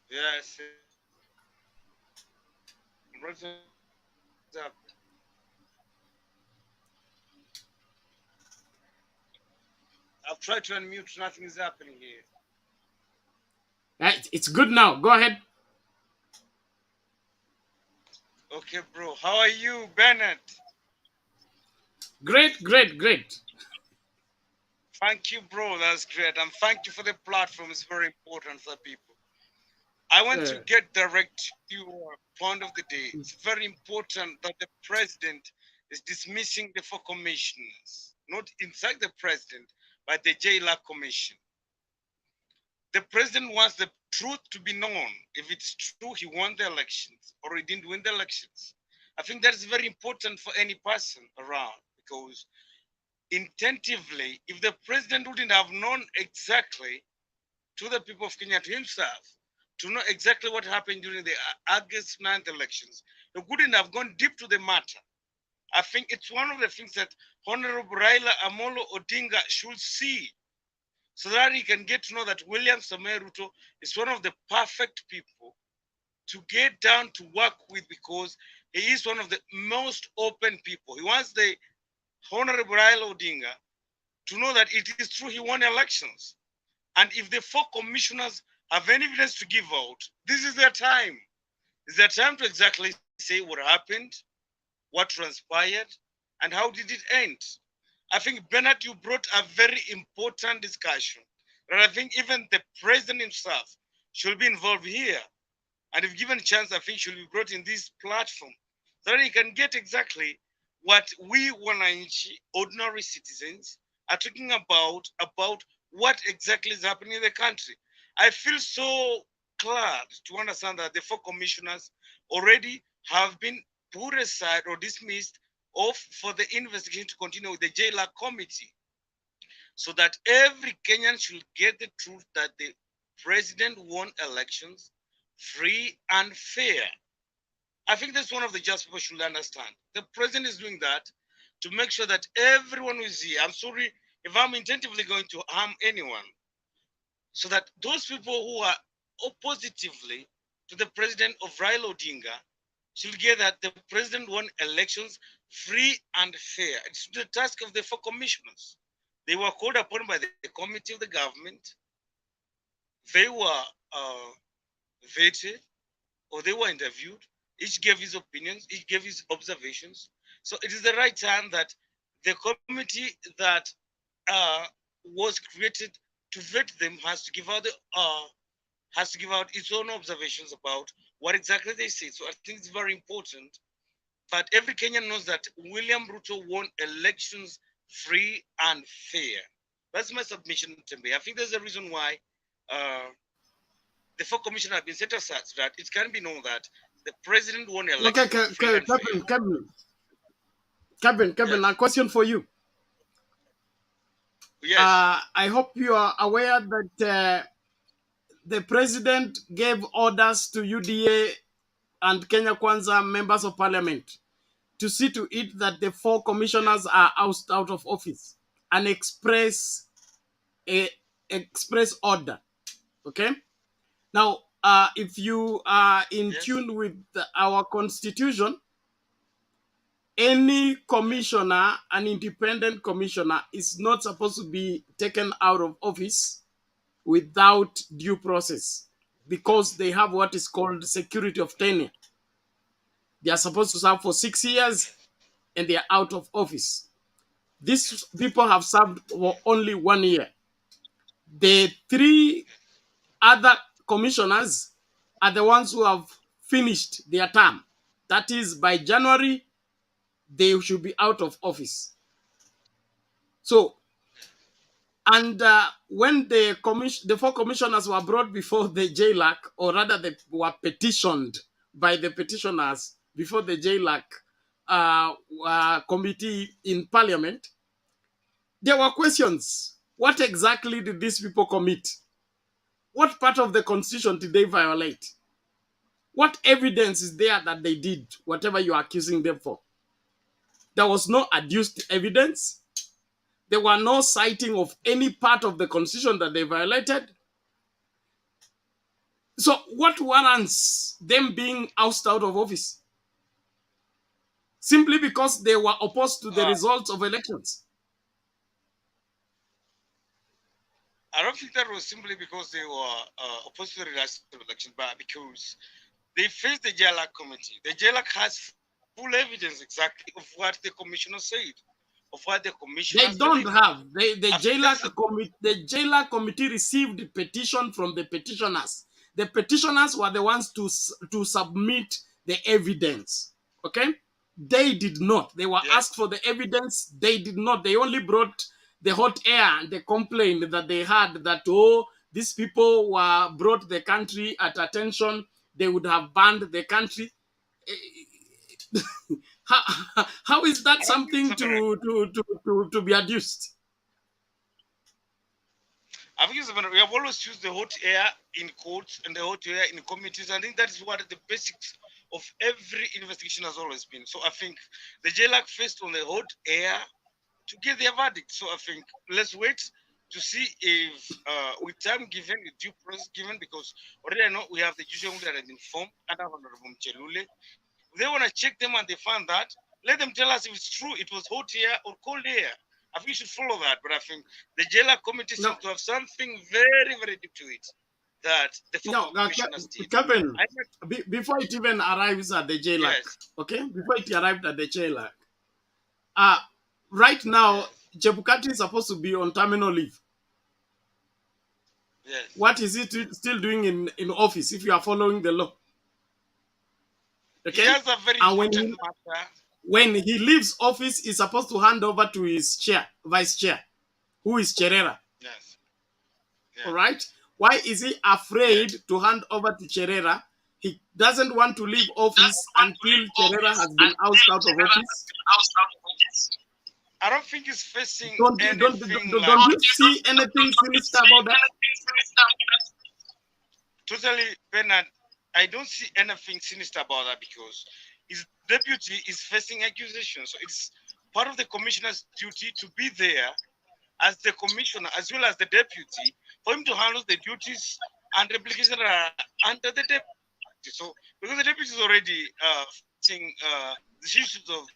Yes. I've tried to unmute, nothing is happening here. It's good now. Go ahead. Okay, bro. How are you, Bernard? Great. Thank you, bro. That's great. And thank you for the platform. It's very important for people. I want to get direct to your point of the day. It's very important that the president is dismissing the 4 commissioners, not inside the president, but the Jailac commission. The president wants the truth to be known. If it's true he won the elections or he didn't win the elections. I think that is very important for any person around, because intentively, if the president wouldn't have known exactly to the people of Kenya, to himself, to know exactly what happened during the August 9th elections, he wouldn't have gone deep to the matter. I think it's one of the things that Honorable Raila Odinga should see, so that he can get to know that William Samoei Ruto is one of the perfect people to get down to work with, because he is one of the most open people. He wants the Honorable Raila Odinga to know that it is true he won elections. And if the 4 commissioners have any evidence to give out, this is their time. It's their time to exactly say what happened, what transpired, and how did it end. I think, Bernard, you brought a very important discussion. And I think even the president himself should be involved here. And if given a chance, I think should be brought in this platform, so that he can get exactly what we wananchi, ordinary citizens, are talking about what exactly is happening in the country. I feel so glad to understand that the 4 commissioners already have been put aside or dismissed for the investigation to continue with the Jailac committee, so that every Kenyan should get the truth that the president won elections free and fair. I think that's one of the just people should understand. The president is doing that to make sure that everyone who is here, I'm sorry if I'm intentionally going to harm anyone, so that those people who are oppositively to the president of Raila Odinga should get that the president won elections free and fair. It's the task of the 4 commissioners. They were called upon by the committee of the government. They were vetted, or they were interviewed. Each gave his opinions, each gave his observations. So it is the right time that the committee that was created to vet them has to give out its own observations about what exactly they say. So I think it's very important. But every Kenyan knows that William Ruto won elections free and fair. That's my submission to me. I think there's a reason why the four commissioners have been set aside so that it can be known that the president won elections free and fair. Kevin, Yes. a question for you. Yes. I hope you are aware that the president gave orders to UDA and Kenya Kwanza members of parliament to see to it that the four commissioners are ousted out of office. An express order. Okay. Now, if you are in tune with our constitution, any commissioner, an independent commissioner, is not supposed to be taken out of office without due process, because they have what is called security of tenure. They are supposed to serve for 6 years and they are out of office. These people have served for only 1 year. The three other commissioners are the ones who have finished their term. That is, by January, they should be out of office. So, and when the four commissioners were brought before the Jailac, or rather they were petitioned by the petitioners before the Jailac committee in Parliament, there were questions. What exactly did these people commit? What part of the constitution did they violate? What evidence is there that they did whatever you are accusing them for? There was no adduced evidence. There were no citing of any part of the constitution that they violated. So what warrants them being ousted out of office? Simply because they were opposed to the results of elections. I don't think that was simply because they were opposed to the results of election, but because they faced the Jailac committee. The Jailac has full evidence exactly of what the commissioner said, of what the commissioner. They don't have. The Jailac committee received petition from the petitioners. The petitioners were the ones to submit the evidence. Okay? They did not. They were asked for the evidence. They did not. They only brought the hot air and the complaint that they had that, oh, these people were brought the country at attention. They would have banned the country. How is that something to be adduced? I think we have always used the hot air in courts and the hot air in committees. I think that is what the basics of every investigation has always been. So I think the Jailac faced on the hot air to get their verdict. So I think let's wait to see if with time given, with due process given, because already I know we have the judicial that have been formed under Honorable Mchelule. If they want to check them and they find that, let them tell us if it's true, it was hot air or cold air. I think we should follow that. But I think the Jailac committee seems to have something very, very deep to it that the commissioners did. Kevin, before it even arrives at the Jailac, okay? Before it arrived at the Jailac, right now, Chebukati is supposed to be on terminal leave. Yes. What is he still doing in office if you are following the law? Okay? He has a very important matter. When he leaves office, he's supposed to hand over to his vice chair, who is Cherera. Yes. All right? Why is he afraid to hand over to Cherera? He doesn't want to leave office until Cherera has been ousted out of office. I don't think he's facing don't you see anything sinister about that? Totally, Bernard. I don't see anything sinister about that because his deputy is facing accusations. So it's part of the commissioner's duty to be there as the commissioner, as well as the deputy, for him to handle the duties and obligations that are under the deputy. So because the deputy is already facing the issues of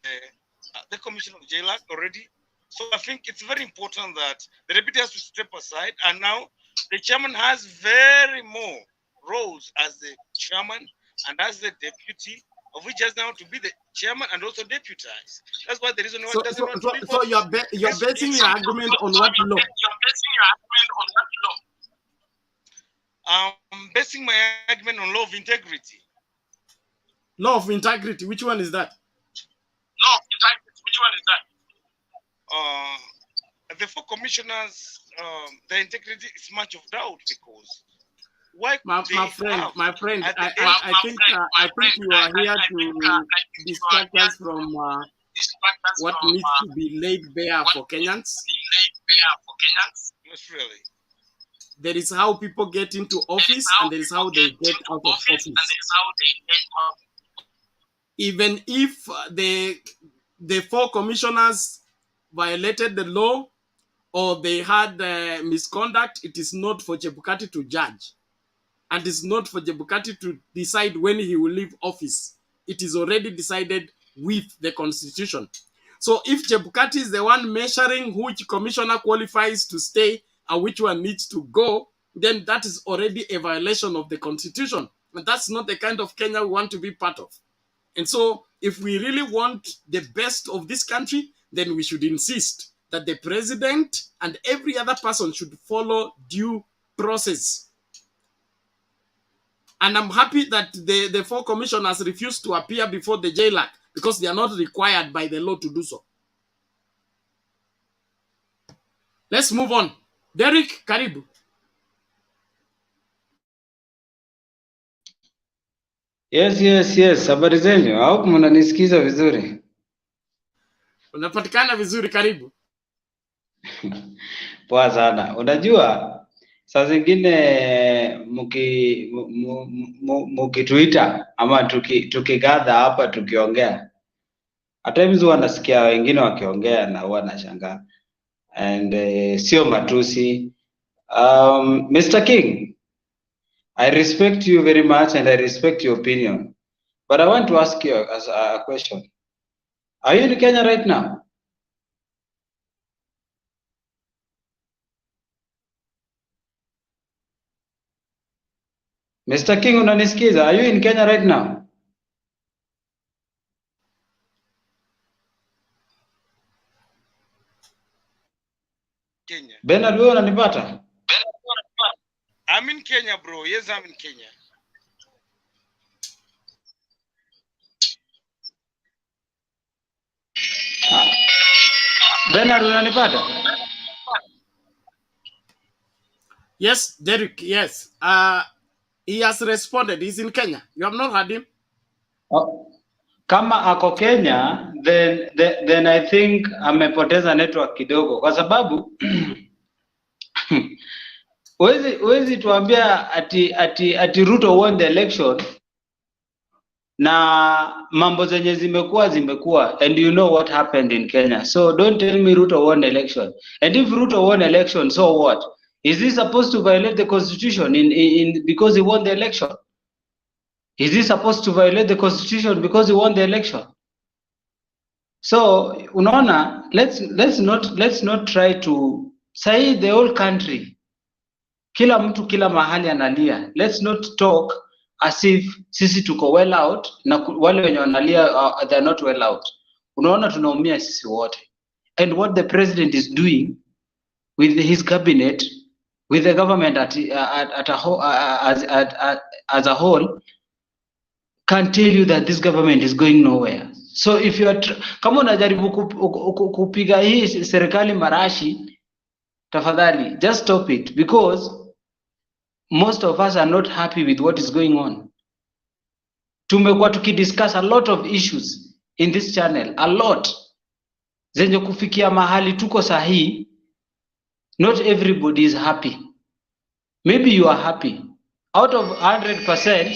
the commission of Jailac already, So I think it's very important that the deputy has to step aside, and now the chairman has very more roles as the chairman and as the deputy, of which has now to be the chairman and also deputize. That's why the reason why it doesn't want to leave So office. you're basing your argument on what law? I'm basing my argument on law of integrity. Law of integrity. Which one is that? Law of integrity. Which one is that? The 4 commissioners, the integrity is much of doubt, because why my friend, I think you are here to distract us from what needs to be laid bare for Kenyans. Yes, really. There is how people get into office, and there is how they get out of office. Even if the 4 commissioners violated the law or they had misconduct, it is not for Chebukati to judge. And it's not for Chebukati to decide when he will leave office. It is already decided with the constitution. So if Chebukati is the one measuring which commissioner qualifies to stay and which one needs to go, then that is already a violation of the constitution. And that's not the kind of Kenya we want to be part of. And so if we really want the best of this country, then we should insist that the president and every other person should follow due process. And I'm happy that the 4 commissioners refused to appear before the Jailac, because they are not required by the law to do so. Let's move on. Derek, karibu. Yes. Habari zenyu? Au mnanisikiza vizuri? Unapatikana vizuri, karibu. Poa sana. Unajua saa zingine mkituita ama tukigadha hapa tukiongea, at times huwa nasikia wengine wakiongea na huwa nashangaa, and sio matusi. Mr. King, I respect you very much and I respect your opinion, but I want to ask you a question. Are you in Kenya right now? Mr. King, unanisikiza? Are you in Kenya right now? Kenya. Bernard, wewe unanipata? I'm in Kenya, bro. Yes, I'm in Kenya. Bernard, unanipata? Yes, Derek, yes. He has responded. He's in Kenya. You have not heard him? Oh. Kama ako Kenya, then I think amepoteza network kidogo, kwa sababu Wezi tuambia ati Ruto won the election na mambo zenye zimekuwa, and you know what happened in Kenya. So don't tell me Ruto won election. And if Ruto won election, so what? Is he supposed to violate the constitution because he won the election? Is he supposed to violate the constitution because he won the election? So unaona, let's not try to say the whole country, kila mtu kila mahali analia. Let's not talk as if sisi tuko well out na wale wenye wanalia they are not well out. Unaona tunaumia sisi wote. And what the president is doing with his cabinet, with the government as a whole, can tell you that this government is going nowhere. So if you are kama unajaribu kupiga hii serikali marashi, tafadhali just stop it, because most of us are not happy with what is going on. Tumekuwa tukidiscuss a lot of issues in this channel, a lot zenye kufikia mahali tuko sahi. Not everybody is happy. Maybe you are happy. Out of 100%,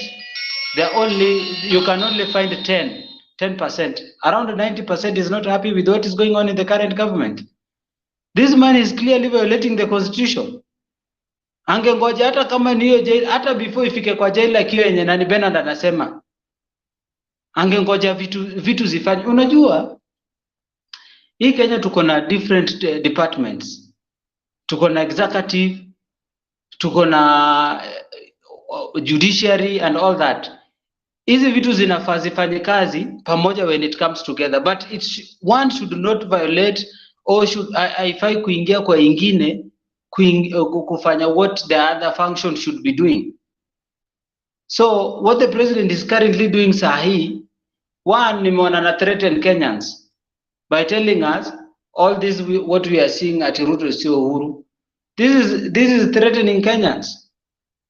you can only find 10%. Around 90% is not happy with what is going on in the current government. This man is clearly violating the constitution. Angengoja hata kama niyo jail, hata before ifike kwa Jailac hiyo yenye nani Bernard anasema, angengoja vitu zifanye. Unajua Hii Kenya tuko na different departments. Tuko na executive, tuko na judiciary and all that. Hizi vitu zinafaa zifanye kazi pamoja when it comes together, but one should not violate or should haifai kuingia kwa ingine kufanya what the other function should be doing. So what the president is currently doing sahi, one, nimeona na threaten Kenyans by telling us all this what we are seeing at Ruto Sio Uhuru. This is threatening Kenyans.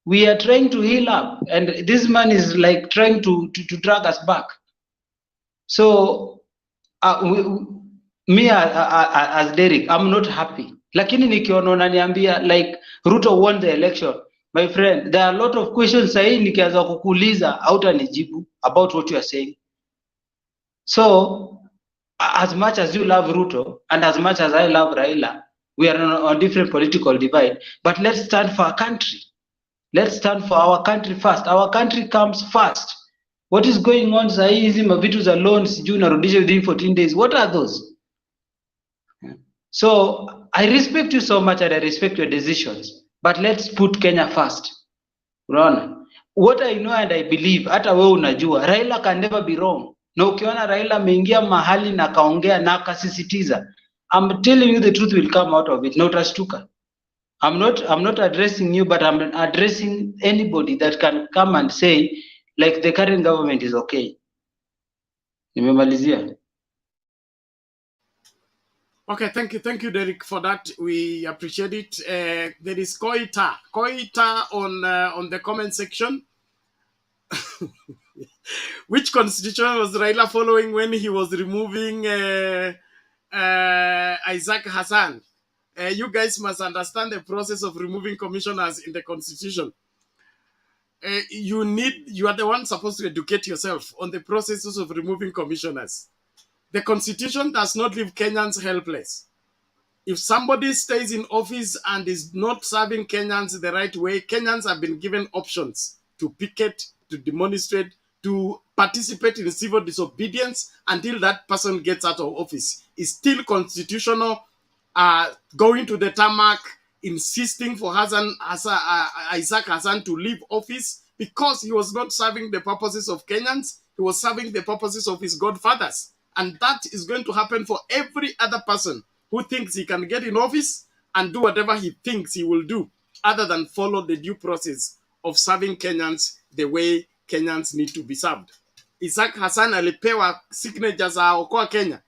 We are trying to heal up, and this man is like trying to drag us back. So me as Derek, I'm not happy. Lakini nikiona unaniambia like Ruto won the election, my friend, there are a lot of questions sahi nikianza kukuuliza hautanijibu about what you are saying. So as much as you love Ruto and as much as I love Raila, we are on a different political divide, but let's stand for our country. Let's stand for our country first. Our country comes first. What is going on saa hizi mavitu za loans sijui narudisha within 14 days? What are those? So I respect you so much and I respect your decisions, but let's put Kenya first. Unaona? What I know and I believe, hata wewe unajua, Raila can never be wrong. Na ukiona Raila ameingia mahali na kaongea na akasisitiza, I'm telling you the truth will come out of it. Na utashtuka. I'm not addressing you, but I'm addressing anybody that can come and say like the current government is okay. Nimemalizia. Okay, thank you, Derek, for that. We appreciate it. There is Koita on the comment section. Which constitution was Raila following when he was removing Isaac Hassan? You guys must understand the process of removing commissioners in the constitution. You are the one supposed to educate yourself on the processes of removing commissioners. The constitution does not leave Kenyans helpless. If somebody stays in office and is not serving Kenyans the right way, Kenyans have been given options to picket, to demonstrate, to participate in civil disobedience until that person gets out of office. It's still constitutional. Going to the tarmac, insisting for Isaac Hassan to leave office because he was not serving the purposes of Kenyans. He was serving the purposes of his godfathers. And that is going to happen for every other person who thinks he can get in office and do whatever he thinks he will do other than follow the due process of serving Kenyans the way Kenyans need to be served. Isaac Hassan alipewa signature za Okoa Kenya.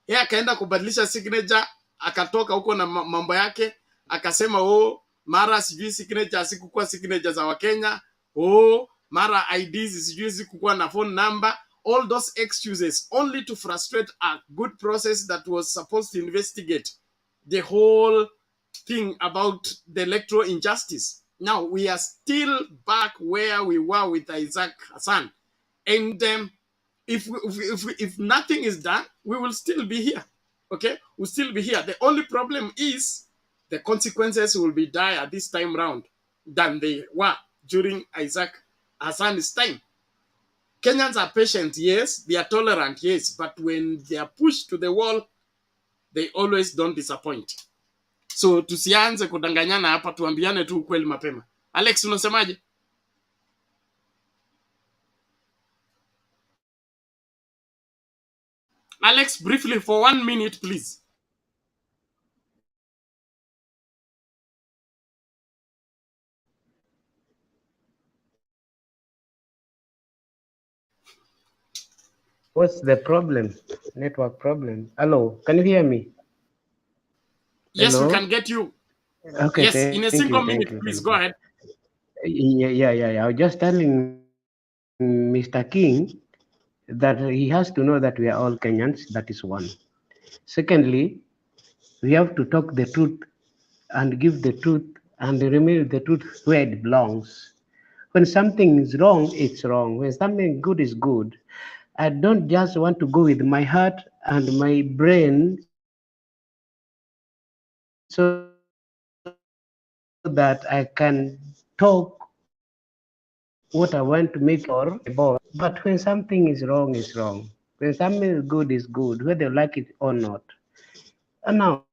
Yeye akaenda kubadilisha signature, akatoka huko na mambo yake, akasema mara sijui signature sikukuwa signature za Wakenya, mara IDs sijui sikukuwa na phone number. All those excuses only to frustrate a good process that was supposed to investigate the whole thing about the electoral injustice. Now we are still back where we were with Isaac Hassan. And if nothing is done, we will still be here. Okay? We'll still be here. The only problem is the consequences will be dire this time round than they were during Isaac Hassan's time. Kenyans are patient, yes. They are tolerant, yes. But when they are pushed to the wall, they always don't disappoint. So tusianze kudanganyana hapa, tuambiane tu ukweli mapema. Alex, unasemaje? Alex, briefly for 1 minute, please. What's the problem? Network problem. Hello, can you hear me? Yes, Hello? we can get you. Okay, yes, in a single minute, please go ahead. Yeah. I was just telling Mr. King that he has to know that we are all Kenyans. That is one. Secondly, we have to talk the truth and give the truth and remove the truth where it belongs. When something is wrong, it's wrong. When something good is good. I don't just want to go with my heart and my brain so that I can talk what I want to make or about. But when something is wrong, it's wrong. When something is good, whether you like it or not. And now,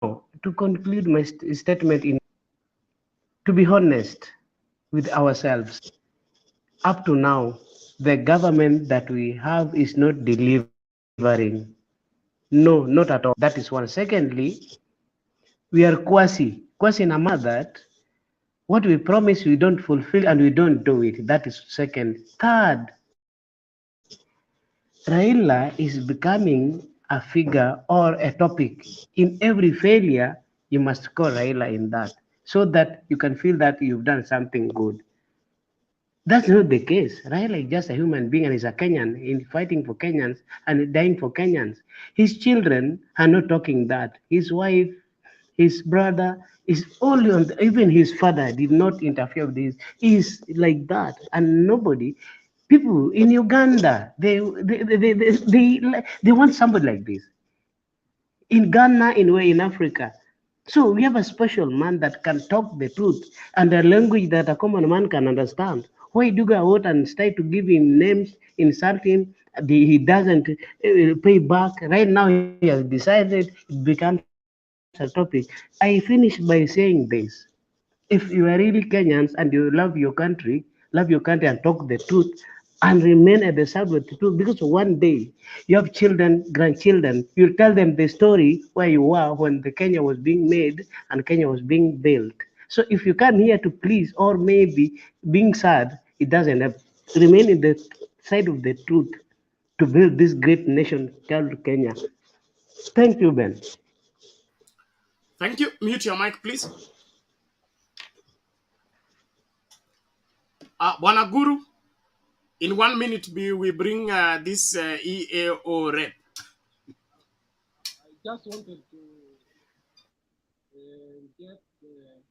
to conclude my statement, to be honest with ourselves, up to now, the government that we have is not delivering. No, not at all. That is one. Secondly, we are quasi in a manner that what we promise we don't fulfill and we don't do it. That is second. Third, Raila is becoming a figure or a topic. In every failure, you must call Raila in that so that you can feel that you've done something good. That's not the case. Raila is just a human being and is a Kenyan in fighting for Kenyans and dying for Kenyans. His children are not talking that. His wife, his brother is only on even his father did not interfere with this. He's like that. And nobody, people in Uganda, they want somebody like this. In Ghana, in Africa. So we have a special man that can talk the truth and a language that a common man can understand. Why do you go out and start to give him names, insult him? He doesn't pay back. Right now, he has decided it becomes a topic. I finish by saying this. If you are really Kenyans and you love your country and talk the truth and remain at the side with the truth, because one day you have children, grandchildren, you'll tell them the story where you were when the Kenya was being made and Kenya was being built. So if you come here to please or maybe being sad, it doesn't help. Remain in the side of the truth to build this great nation called Kenya. Thank you, Ben. Thank you. Mute your mic, please. Bwana Guru, in 1 minute, we bring this EAO rep. I just wanted to get the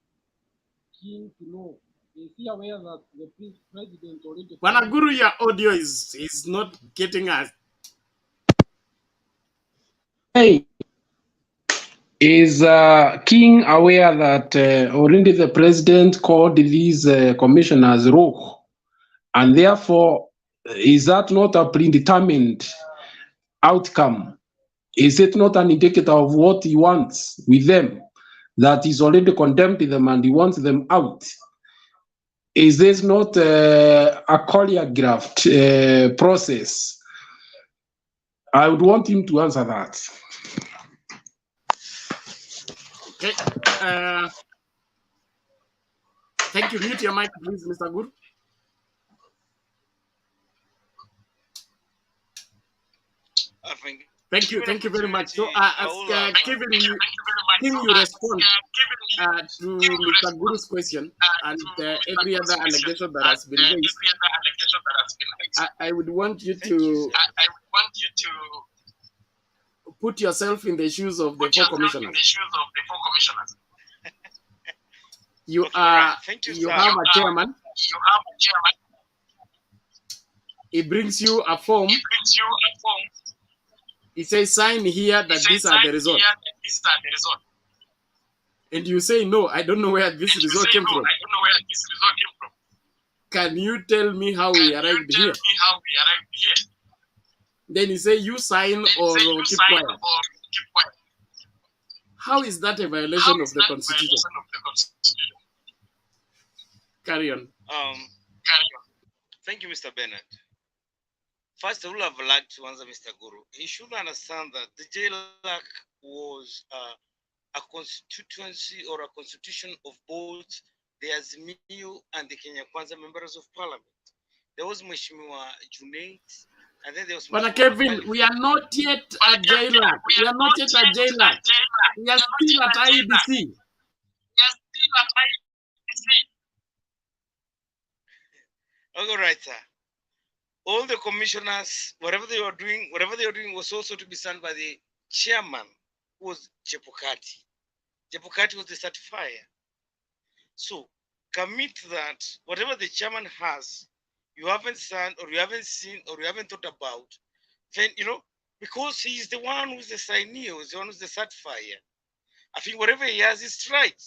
king to know. Is he aware that the president already... Bwana Guru, your audio is not getting us. Hey, is King aware that already the president called these commissioners rogue, and therefore is that not a predetermined outcome? Is it not an indicator of what he wants with them, that he's already condemned them and he wants them out? Is this not a choreographed process? I would want him to answer that. Okay. Thank you. Mute your mic, please, Mr. Guru. Thank you very much. So, as Kevin, you respond to Mr. Guru's question and every other allegation that has been raised. I would want you to put yourself in the shoes of the four commissioners. You have a chairman. He brings you a form. He says, sign here that these are the results. And you say, no, I don't know where this result came from. Can you tell me how we arrived here? Then you say, you sign or keep quiet. How is that a violation of the Constitution? Carry on. Thank you, Mr. Bennett. First, I would have liked to answer Mr. Guru. He should understand that the Jailac was a constituency or a constitution of both the Azimio and the Kenya Kwanza members of parliament. There was Mheshimiwa Junaid, and then there was But Kevin, we are not yet at Jailac. We are not yet at Jailac. We are still at IEBC. All right, sir. All the commissioners, whatever they were doing was also to be signed by the chairman, who was Chebukati. Chebukati was the certifier. So commit that whatever the chairman has, you haven't signed or you haven't seen or you haven't thought about, then, because he's the one who's the signee, who's the one who's the certifier. I think whatever he has is right.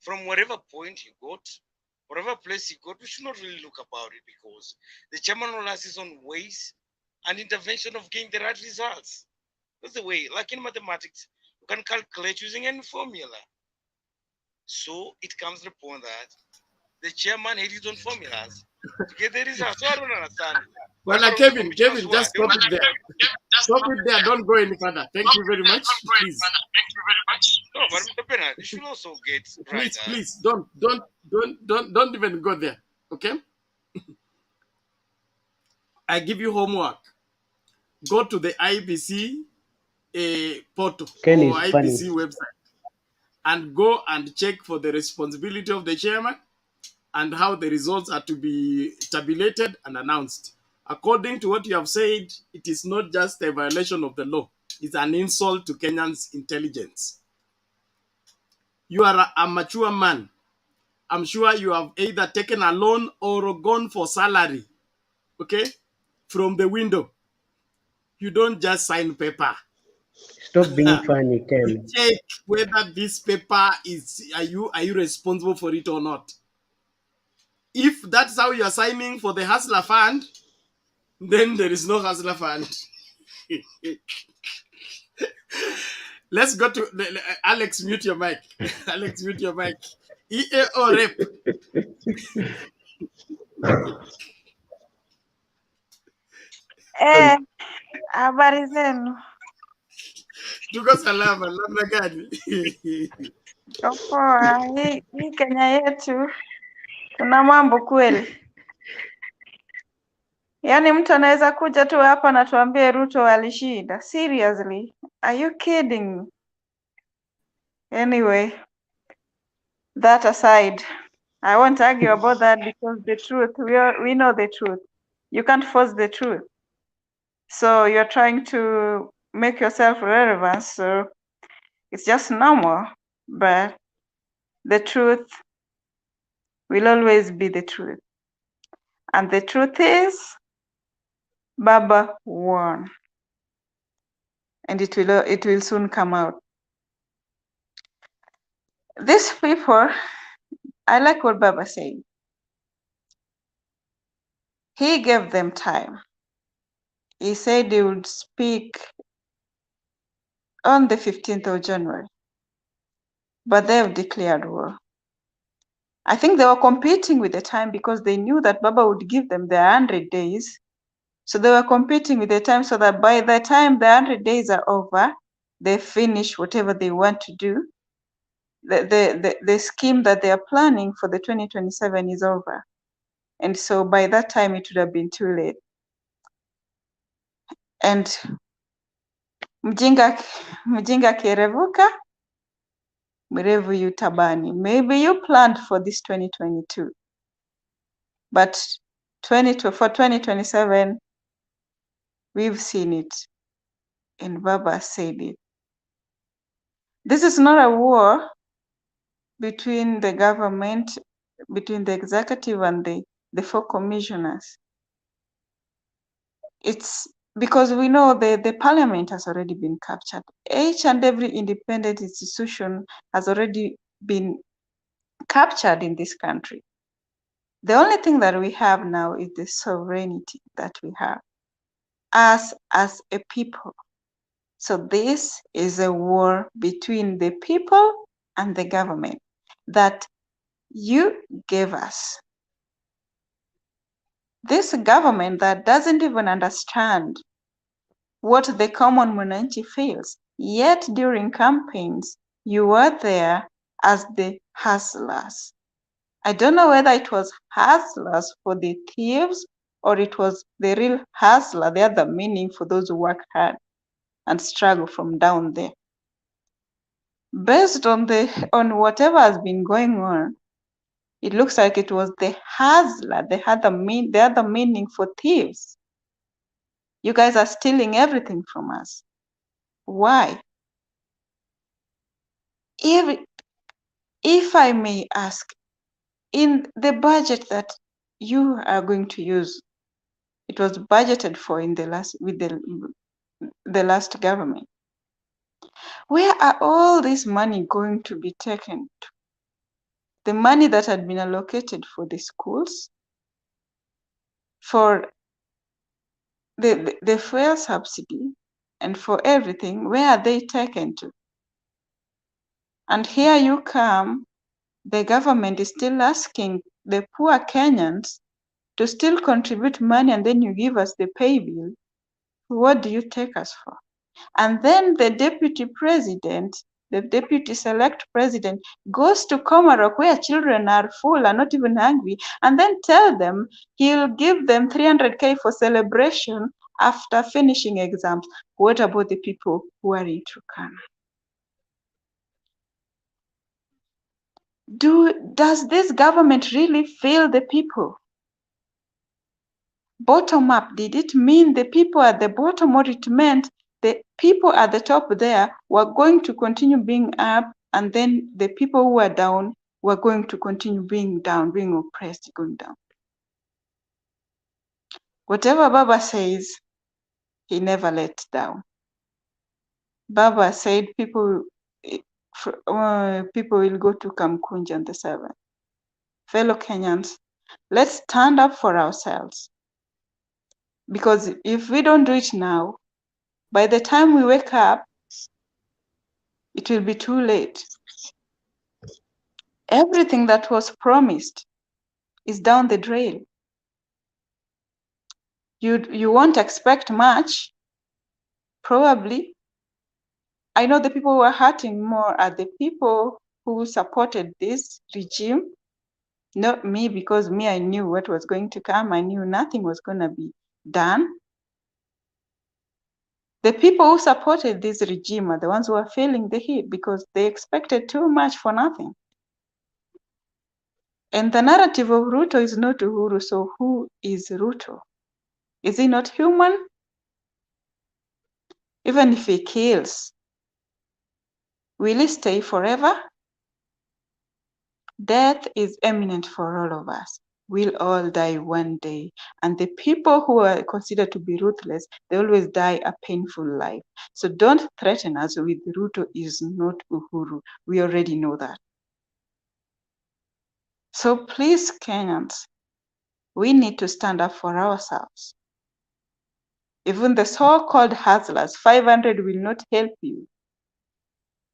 From whatever point he got, whatever place he got, we should not really look about it, because the chairman has his own ways and intervention of getting the right results. That's the way, like in mathematics, you can calculate using any formula. So it comes to the point that the chairman had his own formulas to get the results. So I don't understand. What Well, about the Kevin, commissioners who are? just stop it there. Stop it there. Don't go any further. Thank you very much. Please. No, but Mr. Bernard, you should also get right. Please, don't even go there. Okay? I give you homework. Go to the IEBC portal Ken or is funny. IEBC website and go and check for the responsibility of the chairman and how the results are to be tabulated and announced. According to what you have said, it is not just a violation of the law, it's an insult to Kenyans' intelligence. You are a mature man. I'm sure you have either taken a loan or gone for salary, okay, from the window. You don't just sign paper. Stop being funny, You Ken. check whether this paper is, are you responsible for it or not. If that's how you are signing for the Hustler Fund, then there is no Hustler Fund. Let's go to Alex, mute your mic. Alex, mute your mic. EAO rep. Habari zenu? Tuko salama, namna gani? Poa. Hii Kenya yetu kuna mambo kweli. Yaani mtu anaweza kuja tu hapa na tuambie Ruto alishinda. Seriously? Are you kidding me? Anyway, that aside, I won't argue about that because the truth, we know the truth. You can't force the truth. So you're trying to make yourself relevant, so it's just normal. But the truth will always be the truth. And the truth is, Baba won. And it will soon come out. These people, I like what Baba said. He gave them time. He said he would speak on the 15th of January. But they have declared war. I think they were competing with the time because they knew that Baba would give them their 100 days. So they were competing with the time so that by the time the 100 days are over, they finish whatever they want to do. The scheme that they are planning for the 2027 is over. And so by that time, it would have been too late. And mjinga kirevuka, mrevu yutabani. Maybe you planned for this 2022. But for 2027, we've seen it. And Baba said it. This is not a war between the government, between the executive and the four commissioners. It's because we know the parliament has already been captured. Each and every independent institution has already been captured in this country. The only thing that we have now is the sovereignty that we have as a people. So this is a war between the people and the government that you gave us. This government that doesn't even understand what the common mwananchi feels, yet during campaigns, you were there as the hustlers. I don't know whether it was hustlers for the thieves or it was the real hustler, the other meaning for those who work hard and struggle from down there. Based on whatever has been going on, it looks like it was the hustler, the other meaning for thieves. You guys are stealing everything from us. Why? If I may ask, in the budget that you are going to use, it was budgeted for in the last government. Where are all this money going to be taken to? The money that had been allocated for the schools, for the fuel subsidy, and for everything, where are they taken to? And here you come, the government is still asking the poor Kenyans to still contribute money, and then you give us the pay bill. What do you take us for? And then the deputy president, the deputy select president, goes to Komarok where children are full and not even hungry, and then tell them he'll give them 300K for celebration after finishing exams. What about the people who are in Turkana? Does this government really feel the people? Bottom up, did it mean the people at the bottom, or it meant the people at the top there were going to continue being up, and then the people who are down were going to continue being down, being oppressed, going down? Whatever Baba says, he never let down. Baba said people will go to Kamkunji on the 7th. Fellow Kenyans, let's stand up for ourselves. Because if we don't do it now, by the time we wake up, it will be too late. Everything that was promised is down the drain. You won't expect much, probably. I know the people who are hurting more are the people who supported this regime, not me, because me, I knew what was going to come. I knew nothing was going to be done. The people who supported this regime are the ones who are feeling the heat because they expected too much for nothing. And the narrative of Ruto is not Uhuru, so who is Ruto? Is he not human? Even if he kills, will he stay forever? Death is imminent for all of us. We'll all die one day. And the people who are considered to be ruthless, they always die a painful life. So don't threaten us with Ruto is not Uhuru. We already know that. So please, Kenyans, we need to stand up for ourselves. Even the so-called hustlers, 500 will not help you.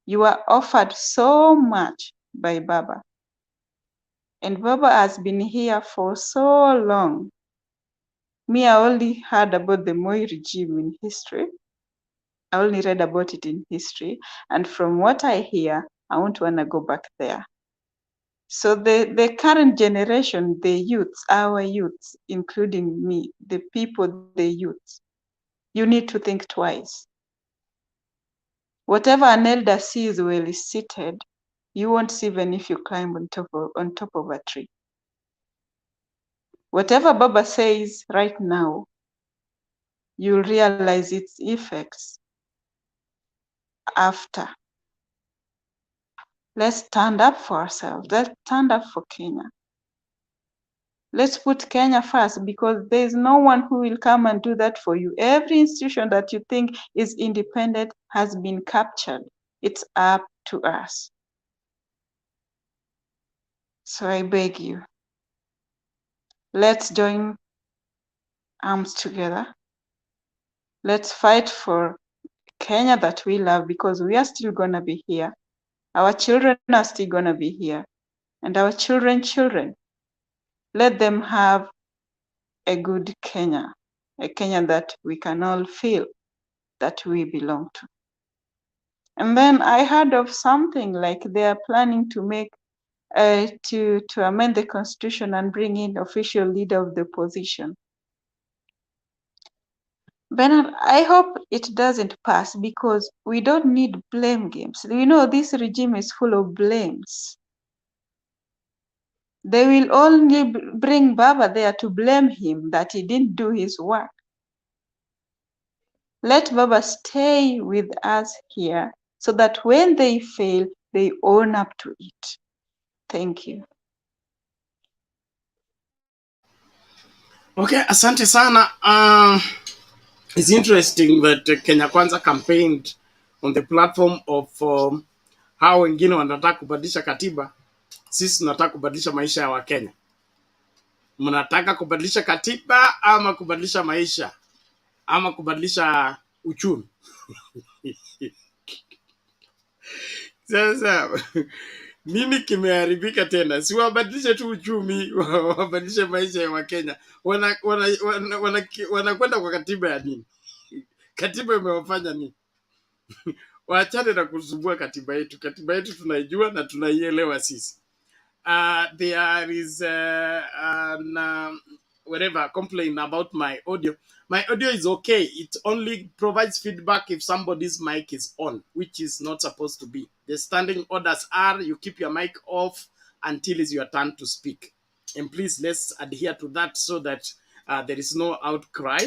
You are offered so much by Baba. And Baba has been here for so long. Me, I only heard about the Moi regime in history. I only read about it in history. And from what I hear, I won't want to go back there. So the current generation, the youths, our youths, including me, the people, the youths, you need to think twice. Whatever an elder sees well is seated, you won't see even if you climb on top of a tree. Whatever Baba says right now, you'll realize its effects after. Let's stand up for ourselves. Let's stand up for Kenya. Let's put Kenya first, because there's no one who will come and do that for you. Every institution that you think is independent has been captured. It's up to us. So I beg you, let's join arms together. Let's fight for Kenya that we love, because we are still going to be here. Our children are still going to be here. And our children's children, let them have a good Kenya, a Kenya that we can all feel that we belong to. And then I heard of something like they are planning to make to amend the constitution and bring in official leader of the opposition. Bernard, I hope it doesn't pass, because we don't need blame games. We know this regime is full of blames. They will only bring Baba there to blame him that he didn't do his work. Let Baba stay with us here so that when they fail, they own up to it. Thank you. Okay, asante sana. It's interesting that Kenya Kwanza campaigned on the platform of hao wengine wanataka kubadilisha katiba. Sisi tunataka kubadilisha maisha ya Wakenya. Mnataka kubadilisha katiba ama kubadilisha maisha ama kubadilisha uchumi. Sasa nini kimeharibika tena? Si wabadilishe tu uchumi, wabadilishe maisha ya Wakenya. Wanakwenda kwa katiba ya nini? Katiba imewafanya nini? Waachane na kusumbua katiba yetu. Katiba yetu tunaijua na tunaielewa sisi. There is whatever complain about my audio. My audio is okay. It only provides feedback if somebody's mic is on, which is not supposed to be. The standing orders are you keep your mic off until it's your turn to speak. And please, let's adhere to that so that there is no outcry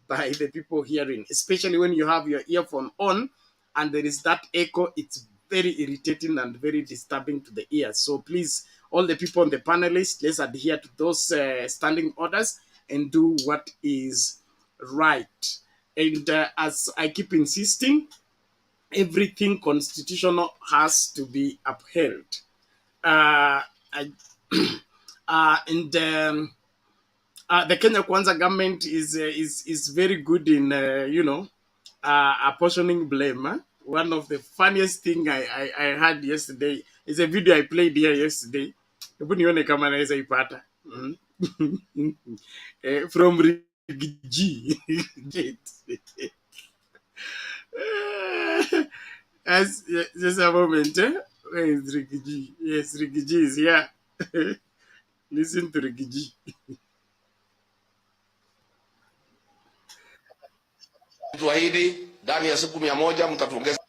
by the people hearing, especially when you have your earphone on and there is that echo. It's very irritating and very disturbing to the ears. So please, all the people on the panelists, let's adhere to those standing orders and do what is right. And as I keep insisting, everything constitutional has to be upheld. The Kenya Kwanza government is very good in apportioning blame. Huh? One of the funniest thing I heard yesterday is a video I played here yesterday. From Rigiji. As just a moment, where is Rigiji? Yes, Rigiji is here. Listen to Rigiji. Tuahidi ndani ya siku 100 mtatuongeza.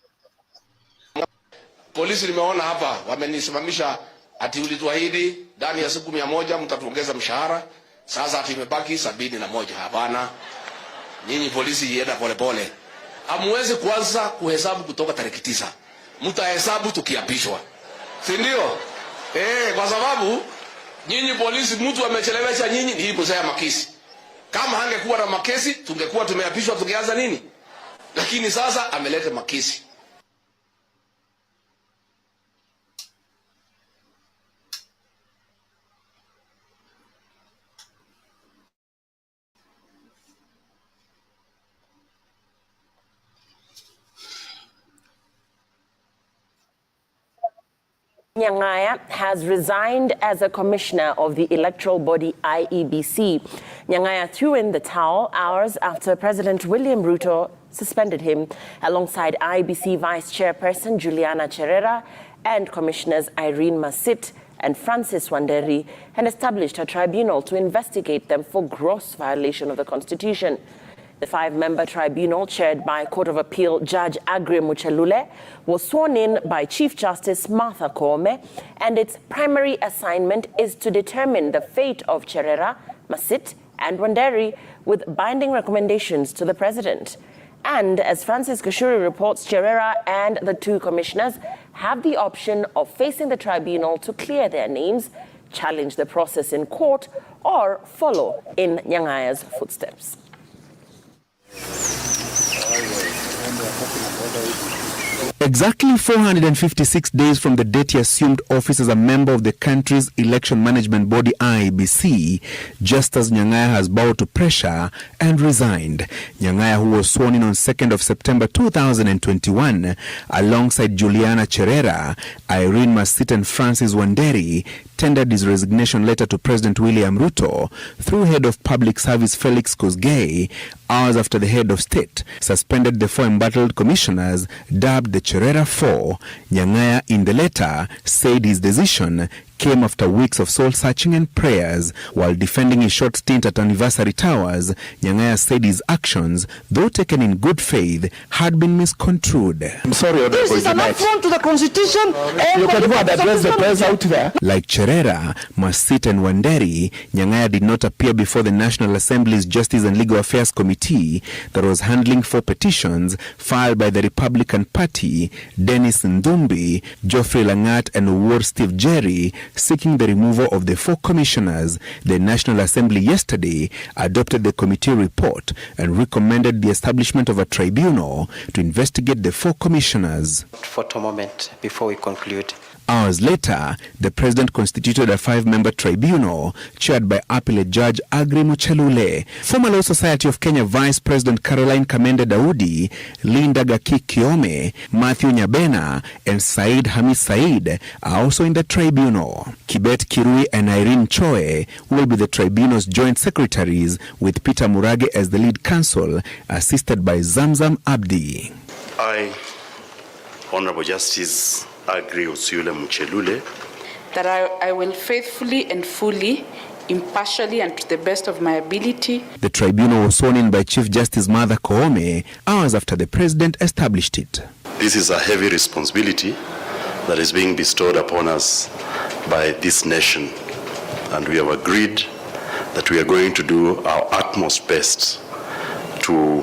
Polisi nimeona hapa wamenisimamisha ati ulituahidi ndani ya siku 100 mtatuongeza mshahara. Sasa ati imebaki 71. Hapana. Nyinyi polisi yenda polepole. Hamwezi kuanza kuhesabu kutoka tarehe 9. Mtahesabu tukiapishwa. Si ndio? Kwa sababu nyinyi polisi mtu amechelewesha nyinyi ni hii pesa ya makesi. Kama hangekuwa na makesi tungekuwa tumeapishwa tungeanza nini? Lakini sasa ameleta makesi. Nyang'aya has resigned as a commissioner of the electoral body IEBC. Nyang'aya threw in the towel hours after President William Ruto suspended him, alongside IEBC Vice Chairperson Juliana Cherera and Commissioners Irene Masit and Francis Wanderi, and established a tribunal to investigate them for gross violation of the Constitution. The 5-member tribunal, chaired by Court of Appeal Judge Aggrey Muchelule, was sworn in by Chief Justice Martha Koome, and its primary assignment is to determine the fate of Cherera, Masit, and Wanderi, with binding recommendations to the President. And as Francis Kashuri reports, Cherera and the 2 commissioners have the option of facing the tribunal to clear their names, challenge the process in court, or follow in Nyang'aya's footsteps. Exactly 456 days from the date he assumed office as a member of the country's election management body IEBC, Justice Nyang'aya has bowed to pressure and resigned. Nyang'aya, who was sworn in on 2nd of September 2021, alongside Juliana Cherera, Irene Masit and Francis Wanderi, tendered his resignation letter to President William Ruto through Head of Public Service Felix Kosgei, hours after the Head of State suspended the 4 embattled commissioners dubbed the Cherera 4. Nyang'aya in the letter said his decision came after weeks of soul-searching and prayers. While defending his short stint at Anniversary Towers, Nyang'aya said his actions, though taken in good faith, had been misconstrued. I'm sorry, this is an affront to the Constitution. You can address the press out there. Like Cherera, Masit and Wanderi, Nyang'aya did not appear before the National Assembly's Justice and Legal Affairs Committee that was handling 4 petitions filed by the Republican Party, Dennis Ndumbi, Geoffrey Langat and Owuor Steve Jerry, seeking the removal of the 4 commissioners. The National Assembly yesterday adopted the committee report and recommended the establishment of a tribunal to investigate the 4 commissioners. For a moment before we conclude. Hours later, the president constituted a 5-member tribunal chaired by appellate judge Agri Muchelule, former Law Society of Kenya Vice President Caroline Kamende Daudi, Linda Gaki Kiome, Matthew Nyabena, and Said Hamis Said are also in the tribunal. Kibet Kirui and Irene Choe will be the tribunal's joint secretaries, with Peter Murage as the lead counsel, assisted by Zamzam Abdi. I, Honorable Justice Agri Usiule Muchelule, that I will faithfully and fully, impartially and to the best of my ability. The tribunal was sworn in by Chief Justice Martha Koome hours after the president established it. This is a heavy responsibility that is being bestowed upon us by this nation, and we have agreed that we are going to do our utmost best to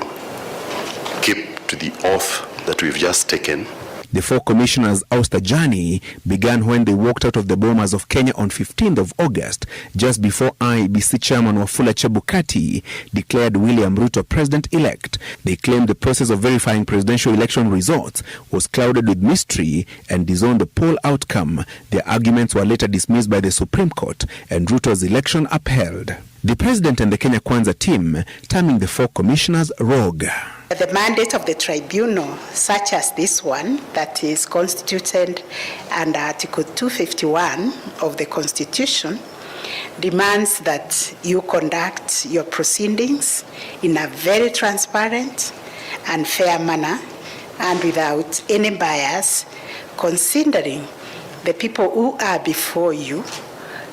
keep to the oath that we've just taken. The 4 commissioners' ouster journey began when they walked out of the Bomas of Kenya on 15th of August, just before IEBC chairman Wafula Chebukati declared William Ruto president-elect. They claimed the process of verifying presidential election results was clouded with mystery and disowned the poll outcome. Their arguments were later dismissed by the Supreme Court and Ruto's election upheld. The president and the Kenya Kwanza team terming the 4 commissioners rogue. The mandate of the tribunal, such as this one, that is constituted under Article 251 of the Constitution, demands that you conduct your proceedings in a very transparent and fair manner and without any bias, considering the people who are before you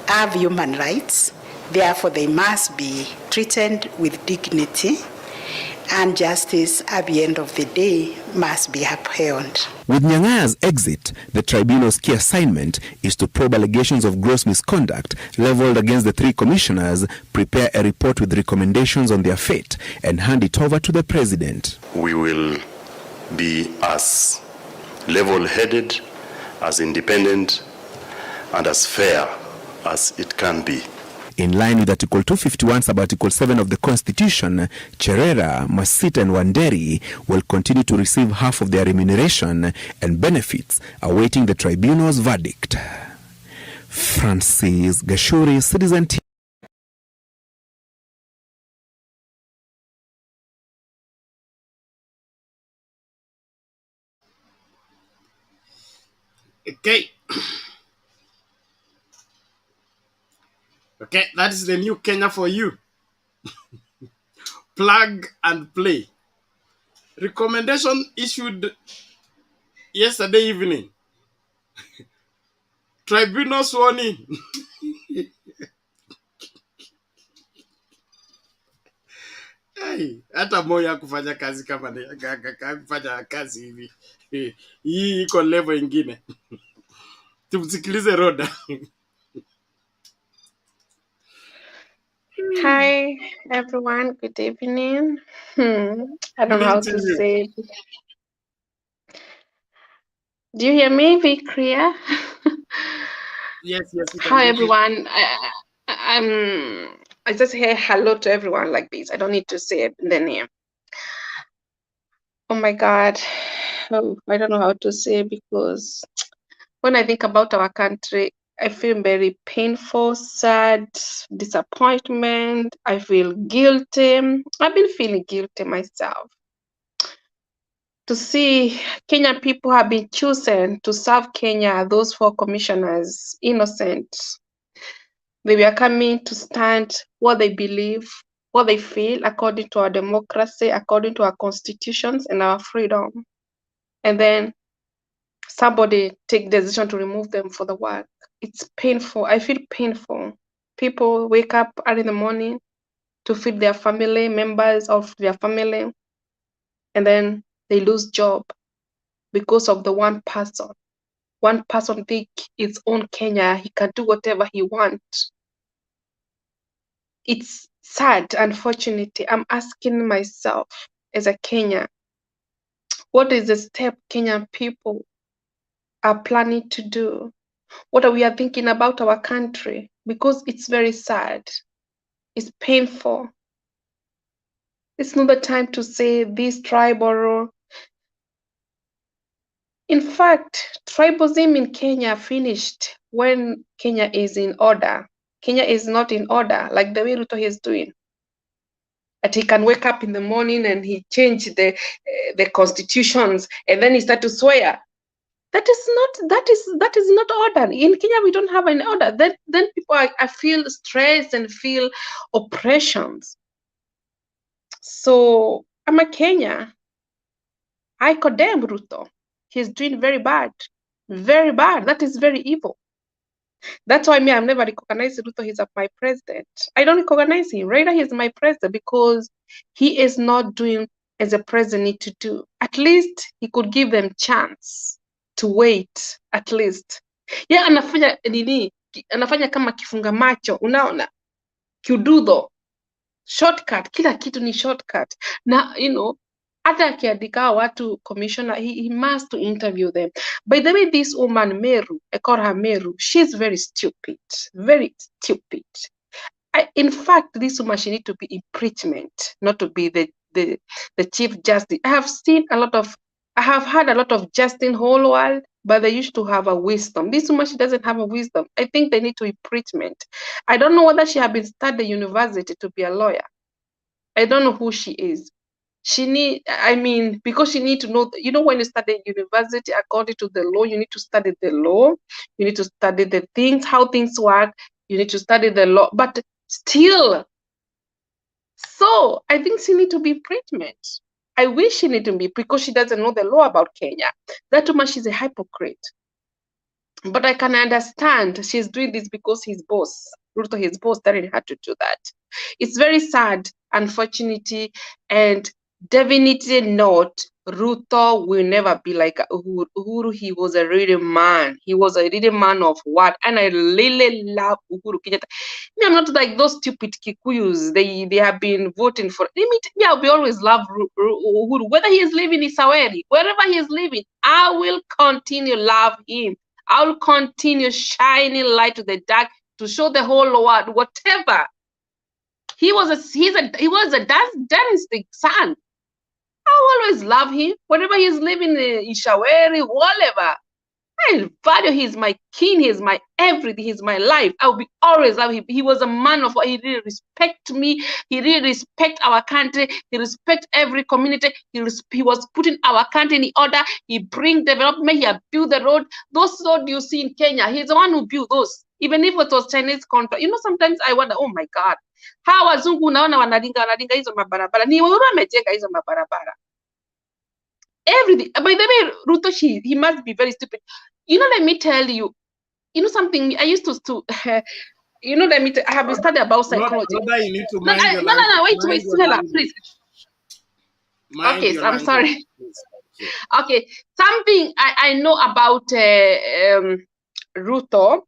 have human rights. Therefore, they must be treated with dignity, and justice at the end of the day must be upheld. With Nyangaya's exit, the tribunal's key assignment is to probe allegations of gross misconduct leveled against the 3 commissioners, prepare a report with recommendations on their fate, and hand it over to the president. We will be as level-headed, as independent, and as fair as it can be. In line with Article 251 sub-Article 7 of the Constitution, Cherera, Masita and Wanderi will continue to receive half of their remuneration and benefits, awaiting the tribunal's verdict. Francis Gashuri, Citizen TV. Okay. Okay, that is the new Kenya for you. Plug and play. Recommendation issued yesterday evening. Tribunal sworn in. Hey, hata moyo kufanya kazi kama kufanya kazi hivi. Hii iko level ingine. Tumsikilize Roda. Hi, everyone. Good evening. I don't know how to say it. Do you hear me, Vicria? Yes. Hi, everyone. I just say hello to everyone like this. I don't need to say the name. Oh my God. Oh, I don't know how to say, because when I think about our country, I feel very painful, sad, disappointment. I feel guilty. I've been feeling guilty myself. To see Kenyan people have been chosen to serve Kenya, those 4 commissioners, innocent. They were coming to stand what they believe, what they feel, according to our democracy, according to our constitutions and our freedom. And then somebody take the decision to remove them for the work. It's painful. I feel painful. People wake up early in the morning to feed their family, members of their family, and then they lose job because of the one person. One person think it's own Kenya. He can do whatever he wants. It's sad, unfortunately. I'm asking myself as a Kenyan, what is the step Kenyan people are planning to do? What are we thinking about our country? Because it's very sad. It's painful. It's not the time to say this tribe or In fact, tribalism in Kenya finished when Kenya is in order. Kenya is not in order like the way Ruto is doing. That he can wake up in the morning and he change the constitutions and then he start to swear. That is not order. In Kenya, we don't have an order. Then people I feel stressed and feel oppressions. So I'm a Kenya. I condemn Ruto. He's doing very bad. Very bad. That is very evil. That's why me, I'm never recognized Ruto. He's my president. I don't recognize him. Rather, he's my president because he is not doing as a president need to do. At least he could give them chance to wait. At least. Yeah, anafanya nini? Anafanya kama kifunga macho. Unaona? Kiududo. Shortcut. Kila kitu ni shortcut. Na, hata akiandika watu commissioner, he must to interview them. By the way, this woman Meru, I call her Meru, she's very stupid. Very stupid. In fact, this woman, she need to be impeachment, not to be the chief justice. I have had a lot of justice in whole world, but they used to have a wisdom. This woman, she doesn't have a wisdom. I think they need to impeachment. I don't know whether she has been studied university to be a lawyer. I don't know who she is. Because she need to know, when you study university, according to the law, you need to study the law, you need to study the things, how things work, you need to study the law, but still. So I think she need to be impeachment. I wish she need to be, because she doesn't know the law about Kenya. That woman, she's a hypocrite. But I can understand she's doing this because his boss, Ruto, his boss, telling her to do that. It's very sad, unfortunately, and definitely not. Ruto will never be like Uhuru. Uhuru, he was a really man. He was a really man of what? And I really love Uhuru Kenyatta. Me, I'm not like those stupid Kikuyus. They have been voting for. Me, I'll be always love Uhuru. Whether he is living in Saweri, wherever he is living, I will continue love him. I will continue shining light to the dark to show the whole world whatever. He was a dynastic son. I always love him. Whenever he's living in Shaweri, whatever. I value. He's my king. He's my everything. He's my life. I will be always love him. He was a man of what. He really respect me. He really respect our country. He respect every community. He was putting our country in order. He bring development. He built the road. Those roads you see in Kenya, he's the one who built those. Even if it was Chinese contract. Sometimes I wonder, oh my God, how wazungu unaona wanaringa hizo mabarabara. Ni Uhuru amejenga hizo mabarabara. Everything. By the way, Ruto, he must be very stupid. Let me tell you, something I used to I have studied about psychology. You need to mind your language. Wait, Stella, please. Okay, so I'm sorry. Okay, something I know about Ruto.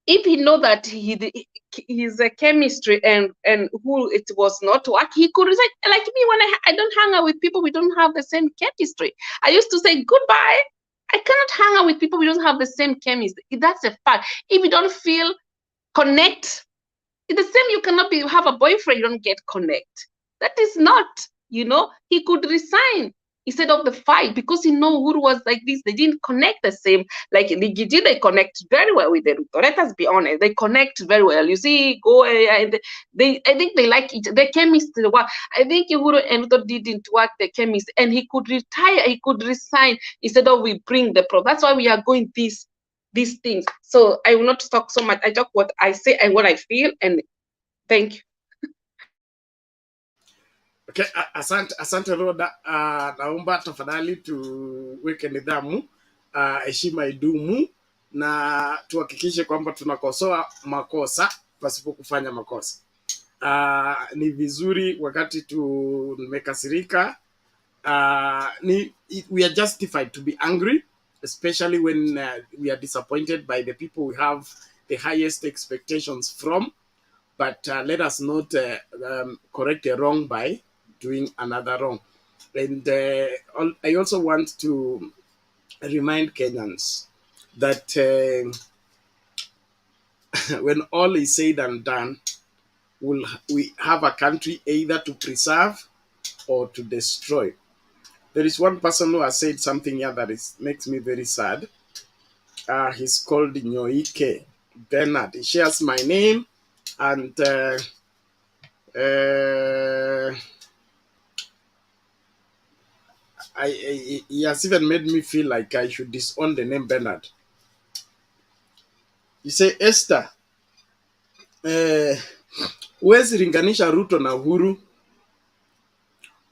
If he know that he's a chemistry and who it was not work, he could resign. Like me, when I don't hang out with people, we don't have the same chemistry. I used to say goodbye. I cannot hang out with people we don't have the same chemistry. That's a fact. If you don't feel connect, it's the same. You cannot have a boyfriend, you don't get connect. That is not, he could resign instead of the fight, because Uhuru was like this. They didn't connect the same. Like Ligiji, they connect very well with the Ruto. Let us be honest. They connect very well. You see, and I think they like each. The chemistry. I think Uhuru and Ruto didn't work the chemistry, and he could retire. He could resign instead of we bring the problem. That's why we are going these things. So I will not talk so much. I talk what I say and what I feel, and thank you. Okay, asante Roda. Naomba tafadhali tuweke nidhamu, heshima idumu, na tuhakikishe kwamba tunakosoa makosa pasipo kufanya makosa. Ni vizuri wakati tumekasirika, we are justified to be angry, especially when we are disappointed by the people we have the highest expectations from. But let us not correct a wrong by doing another wrong. And I also want to remind Kenyans that when all is said and done, we have a country either to preserve or to destroy. There is one person who has said something here that makes me very sad. He's called Nyoike Bernard. He shares my name, and he has even made me feel like I should disown the name Bernard. You say, Esther, huwezi ringanisha Ruto na Uhuru.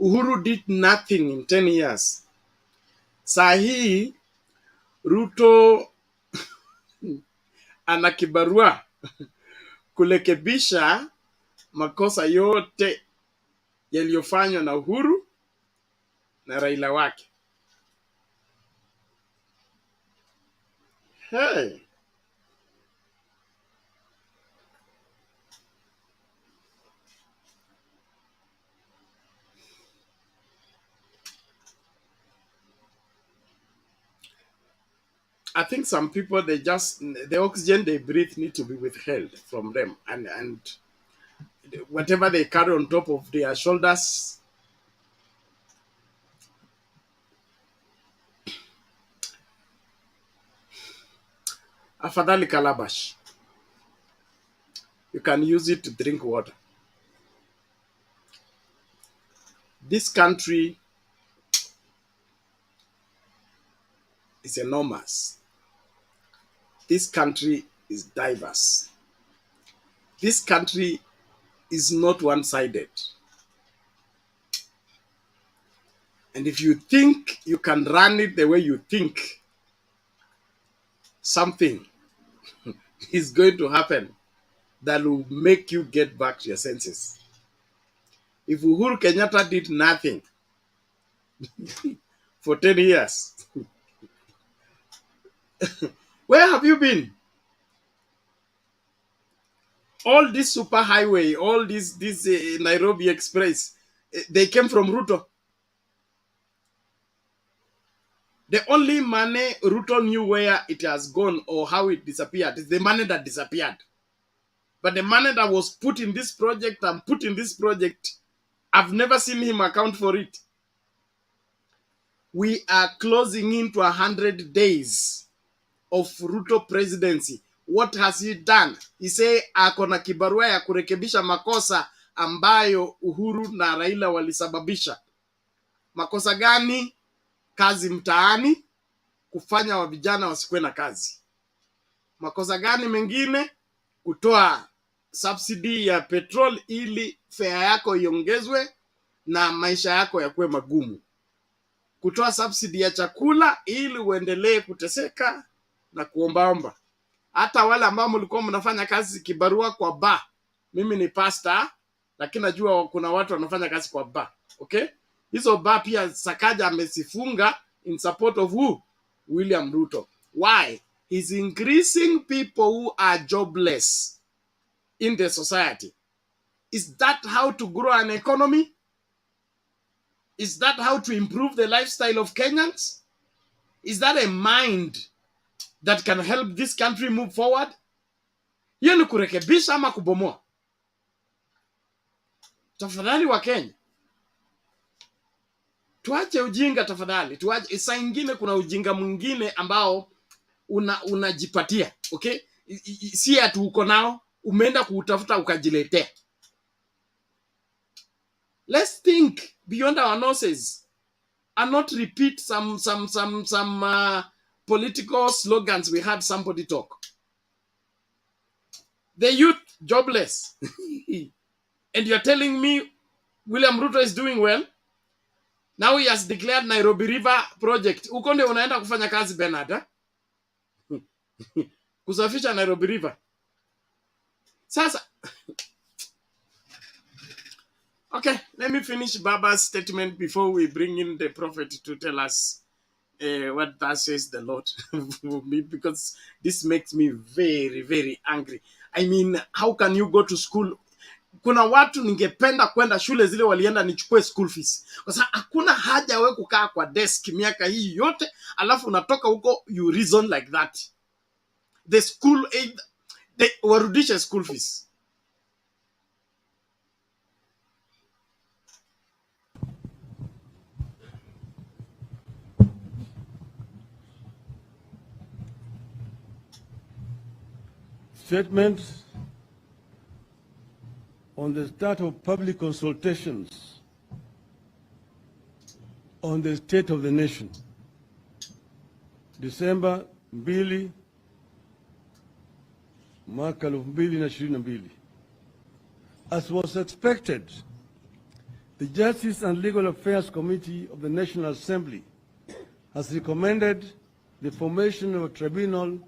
Uhuru did nothing in 10 years. Sahi Ruto ana kibarua kulekebisha makosa yote yaliyofanywa na Uhuru na Raila wake. Hey. I think some people, the oxygen they breathe need to be withheld from them, and whatever they carry on top of their shoulders, afadhali calabash. You can use it to drink water. This country is enormous. This country is diverse. This country is not one-sided. And if you think you can run it the way you think, something is going to happen that will make you get back to your senses. If Uhuru Kenyatta did nothing for 10 years, where have you been? All this super highway, all this Nairobi Express, they came from Ruto. The only money Ruto knew where it has gone or how it disappeared is the money that disappeared. But the money that was put in this project and put in this project, I've never seen him account for it. We are closing into 100 days of Ruto presidency. What has he done? He say akona kibarua ya kurekebisha makosa ambayo Uhuru na Raila walisababisha. Makosa gani? Kazi mtaani, kufanya wa vijana wasikuwe na kazi. Makosa gani mengine? Kutoa subsidy ya petrol ili fare yako iongezwe na maisha yako yakuwe magumu. Kutoa subsidy ya chakula ili uendelee kuteseka na kuombaomba. Hata wale ambao mlikuwa mnafanya kazi kibarua kwa bar. Mimi ni pastor, lakini najua kuna watu wanafanya kazi kwa bar. Okay? Hizo bar pia Sakaja amesifunga in support of who? William Ruto. Why? He's increasing people who are jobless in the society. Is that how to grow an economy? Is that how to improve the lifestyle of Kenyans? Is that a mind that can help this country move forward? Hiyo ni kurekebisha ama kubomoa? Tafadhali wa Kenya, tuache ujinga tafadhali. Tuache. Saa ingine kuna ujinga mwingine ambao unajipatia, okay? Si ati uko nao, umeenda kuutafuta ukajiletea. Let's think beyond our noses and not repeat some political slogans we had somebody talk. The youth jobless. And you're telling me William Ruto is doing well? Now he has declared Nairobi River project. Uko ndio unaenda kufanya kazi Bernard, eh? Kusafisha Nairobi River. Sasa okay, let me finish Baba's statement before we bring in the prophet to tell us what thus says the Lord. Because this makes me very, very angry. I mean, how can you go to school? Kuna watu ningependa kwenda shule zile walienda nichukue school fees. Kwa sababu hakuna haja wewe kukaa kwa desk miaka hii yote, alafu unatoka huko you reason like that. The school aid, they warudishe school fees. statement on the start of public consultations on the state of the nation, December 2 mwaka 2022. As was expected, the Justice and Legal Affairs Committee of the National Assembly has recommended the formation of a tribunal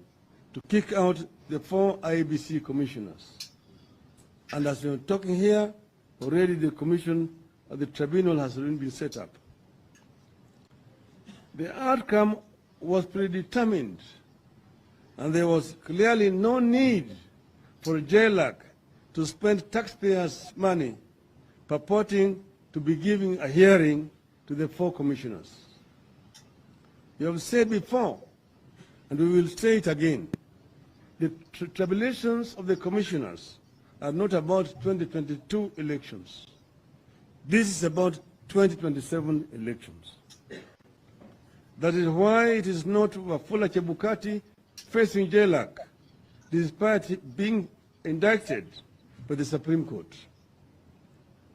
to kick out the 4 IEBC commissioners. And as we're talking here, already the commission of the tribunal has already been set up. The outcome was predetermined, and there was clearly no need for Jailac to spend taxpayers' money purporting to be giving a hearing to the 4 commissioners. We have said before, and we will say it again, the tribulations of the commissioners are not about 2022 elections. This is about 2027 elections. That is why it is not Wafula Chebukati facing Jailac, despite being indicted by the Supreme Court.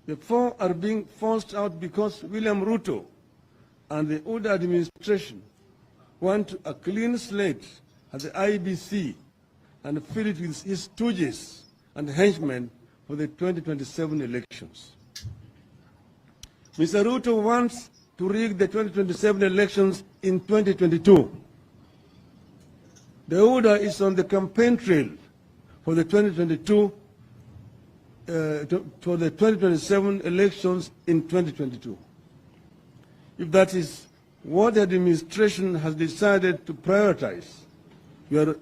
The 4 are being forced out because William Ruto and the Uda administration want a clean slate at the IEBC and fill it with his stooges and henchmen for the 2027 elections. Mr. Ruto wants to rig the 2027 elections in 2022. The Uda is on the campaign trail for the 2027 elections in 2022. If that is what the administration has decided to prioritize, we are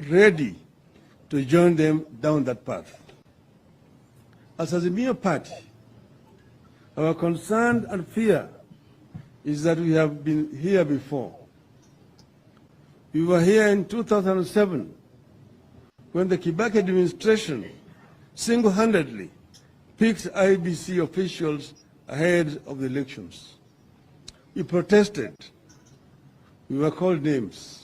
ready to join them down that path. As a mere party, our concern and fear is that we have been here before. We were here in 2007 when the Kibaki administration single-handedly picked IEBC officials ahead of the elections. We protested. We were called names.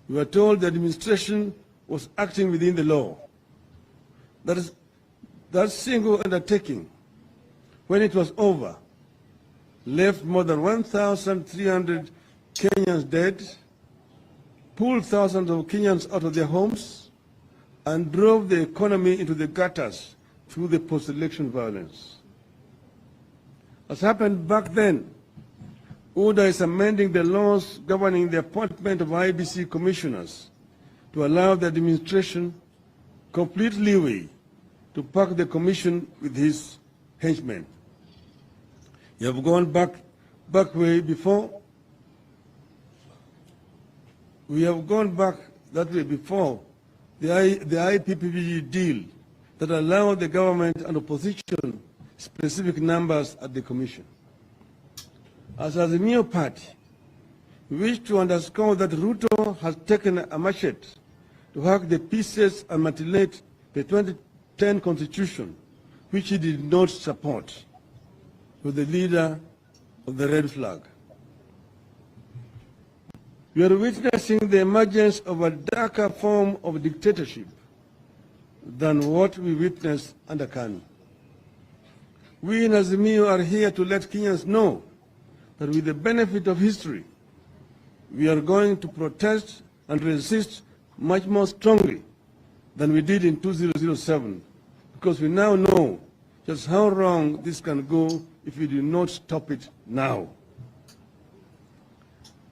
We were told the administration was acting within the law. That single undertaking, when it was over, left more than 1,300 Kenyans dead, pulled thousands of Kenyans out of their homes, and drove the economy into the gutters through the post-election violence. As happened back then, Uda is amending the laws governing the appointment of IEBC commissioners to allow the administration complete leeway to pack the commission with his henchmen. You have gone back way before. We have gone back that way before the IPPG deal that allowed the government and opposition specific numbers at the commission. As a new party, we wish to underscore that Ruto has taken a machete to hack the pieces and mutilate the 2010 constitution, which he did not support, with the leader of the red flag. We are witnessing the emergence of a darker form of dictatorship than what we witnessed under Kanu. We in Azimio are here to let Kenyans know that with the benefit of history, we are going to protest and resist much more strongly than we did in 2007, because we now know just how wrong this can go if we do not stop it now.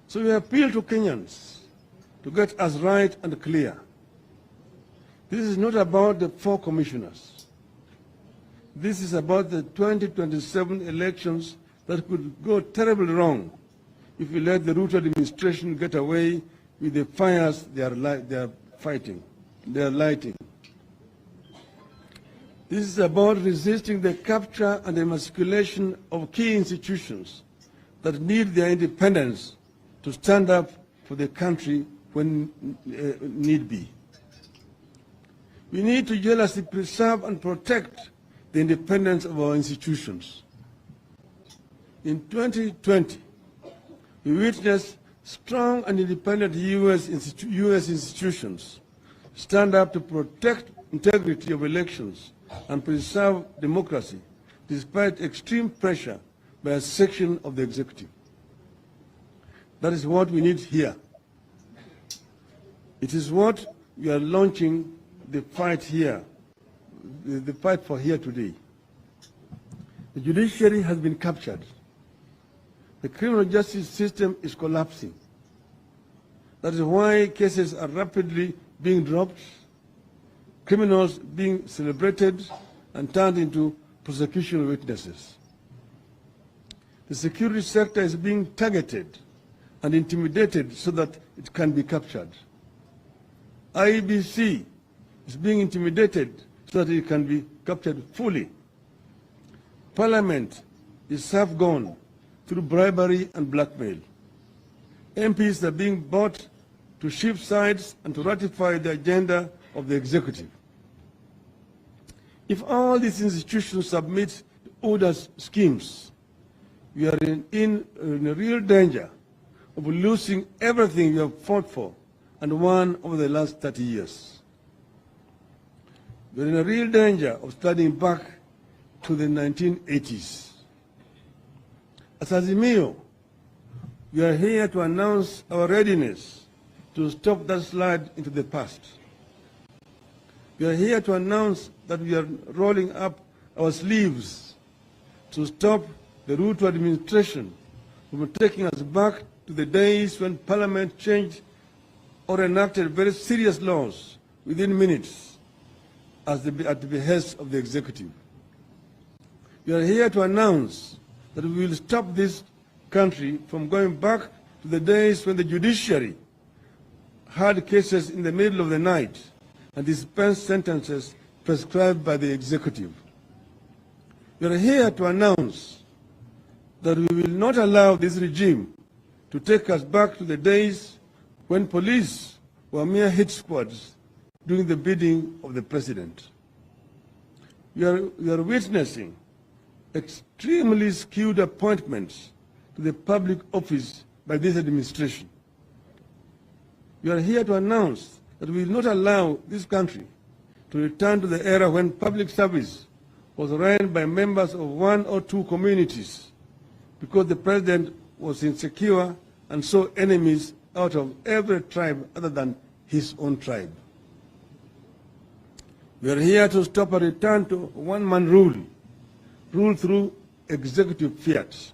So we appeal to Kenyans to get us right and clear. This is not about the 4 commissioners. This is about the 2027 elections that could go terribly wrong if we let the Ruto administration get away with the fires they are lighting. This is about resisting the capture and emasculation of key institutions that need their independence to stand up for the country when need be. We need to jealously preserve and protect the independence of our institutions. In 2020, we witnessed strong and independent U.S. institutions stand up to protect integrity of elections and preserve democracy despite extreme pressure by a section of the executive. That is what we need here. It is what we are launching the fight here, the fight for here today. The judiciary has been captured. The criminal justice system is collapsing. That is why cases are rapidly being dropped, criminals being celebrated and turned into prosecution witnesses. The security sector is being targeted and intimidated so that it can be captured. IEBC is being intimidated so that it can be captured fully. Parliament is half gone through bribery and blackmail. MPs are being bought to shift sides and to ratify the agenda of the executive. If all these institutions submit to Uda's schemes, we are in a real danger of losing everything we have fought for and won over the last 30 years. We are in a real danger of starting back to the 1980s. As Azimio, we are here to announce our readiness to stop that slide into the past. We are here to announce that we are rolling up our sleeves to stop the Ruto administration from taking us back to the days when Parliament changed or enacted very serious laws within minutes at the behest of the executive. We are here to announce that we will stop this country from going back to the days when the judiciary had cases in the middle of the night and dispensed sentences prescribed by the executive. We are here to announce that we will not allow this regime to take us back to the days when police were mere hit squads doing the bidding of the president. We are witnessing extremely skewed appointments to the public office by this administration. We are here to announce that we will not allow this country to return to the era when public service was run by members of one or two communities because the president was insecure and saw enemies out of every tribe other than his own tribe. We are here to stop a return to one-man rule through executive fiat.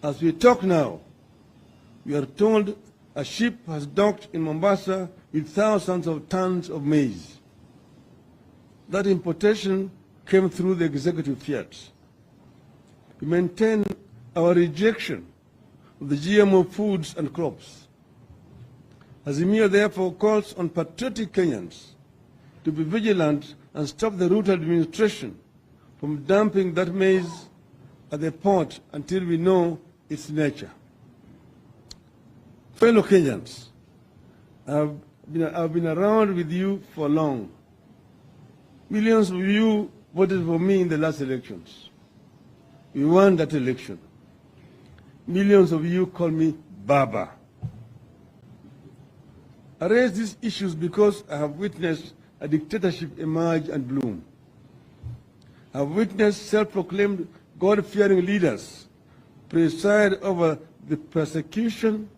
As we talk now, we are told a ship has docked in Mombasa with thousands of tons of maize. That importation came through the executive fiat. We maintain our rejection of the GMO foods and crops. Azimio therefore calls on patriotic Kenyans to be vigilant and stop the Ruto administration from dumping that maize at the port until we know its nature. Fellow Kenyans, I've been around with you for long. Millions of you voted for me in the last elections. We won that election. Millions of you call me Baba. I raise these issues because I have witnessed a dictatorship emerge and bloom. I have witnessed self-proclaimed God-fearing leaders preside over the persecution,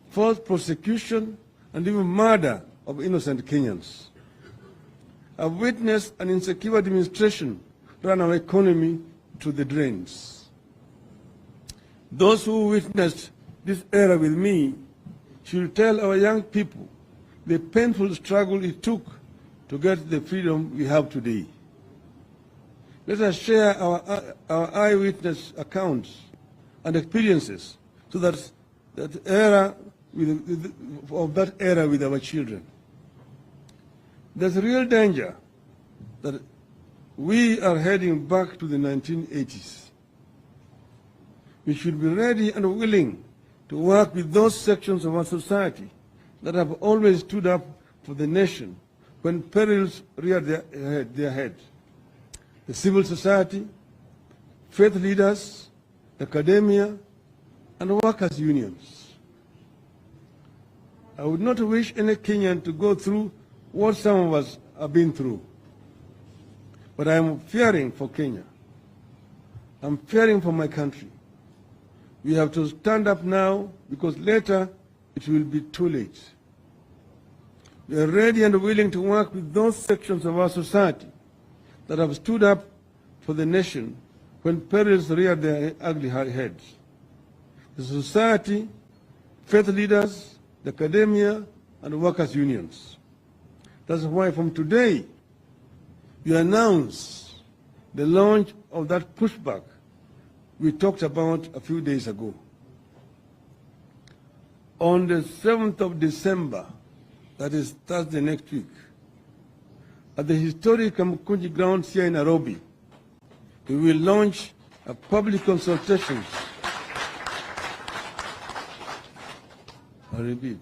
false prosecution, and even murder of innocent Kenyans. I have witnessed an insecure administration run our economy to the drains. Those who witnessed this era with me should tell our young people the painful struggle it took to get the freedom we have today. Let us share our eyewitness accounts and experiences so that that era with our children. There's a real danger that we are heading back to the 1980s. We should be ready and willing to work with those sections of our society that have always stood up for the nation when perils reared their head. The civil society, faith leaders, academia, and workers' unions. I would not wish any Kenyan to go through what some of us have been through. But I'm fearing for Kenya. I'm fearing for my country. We have to stand up now because later it will be too late. We are ready and willing to work with those sections of our society that have stood up for the nation when perils reared their ugly heads. The society, faith leaders, the academia, and workers' unions. That's why from today, we announce the launch of that pushback we talked about a few days ago. On the 7th of December, that is Thursday next week, at the historic Kamukunji grounds here in Nairobi, we will launch a public consultation. I repeat,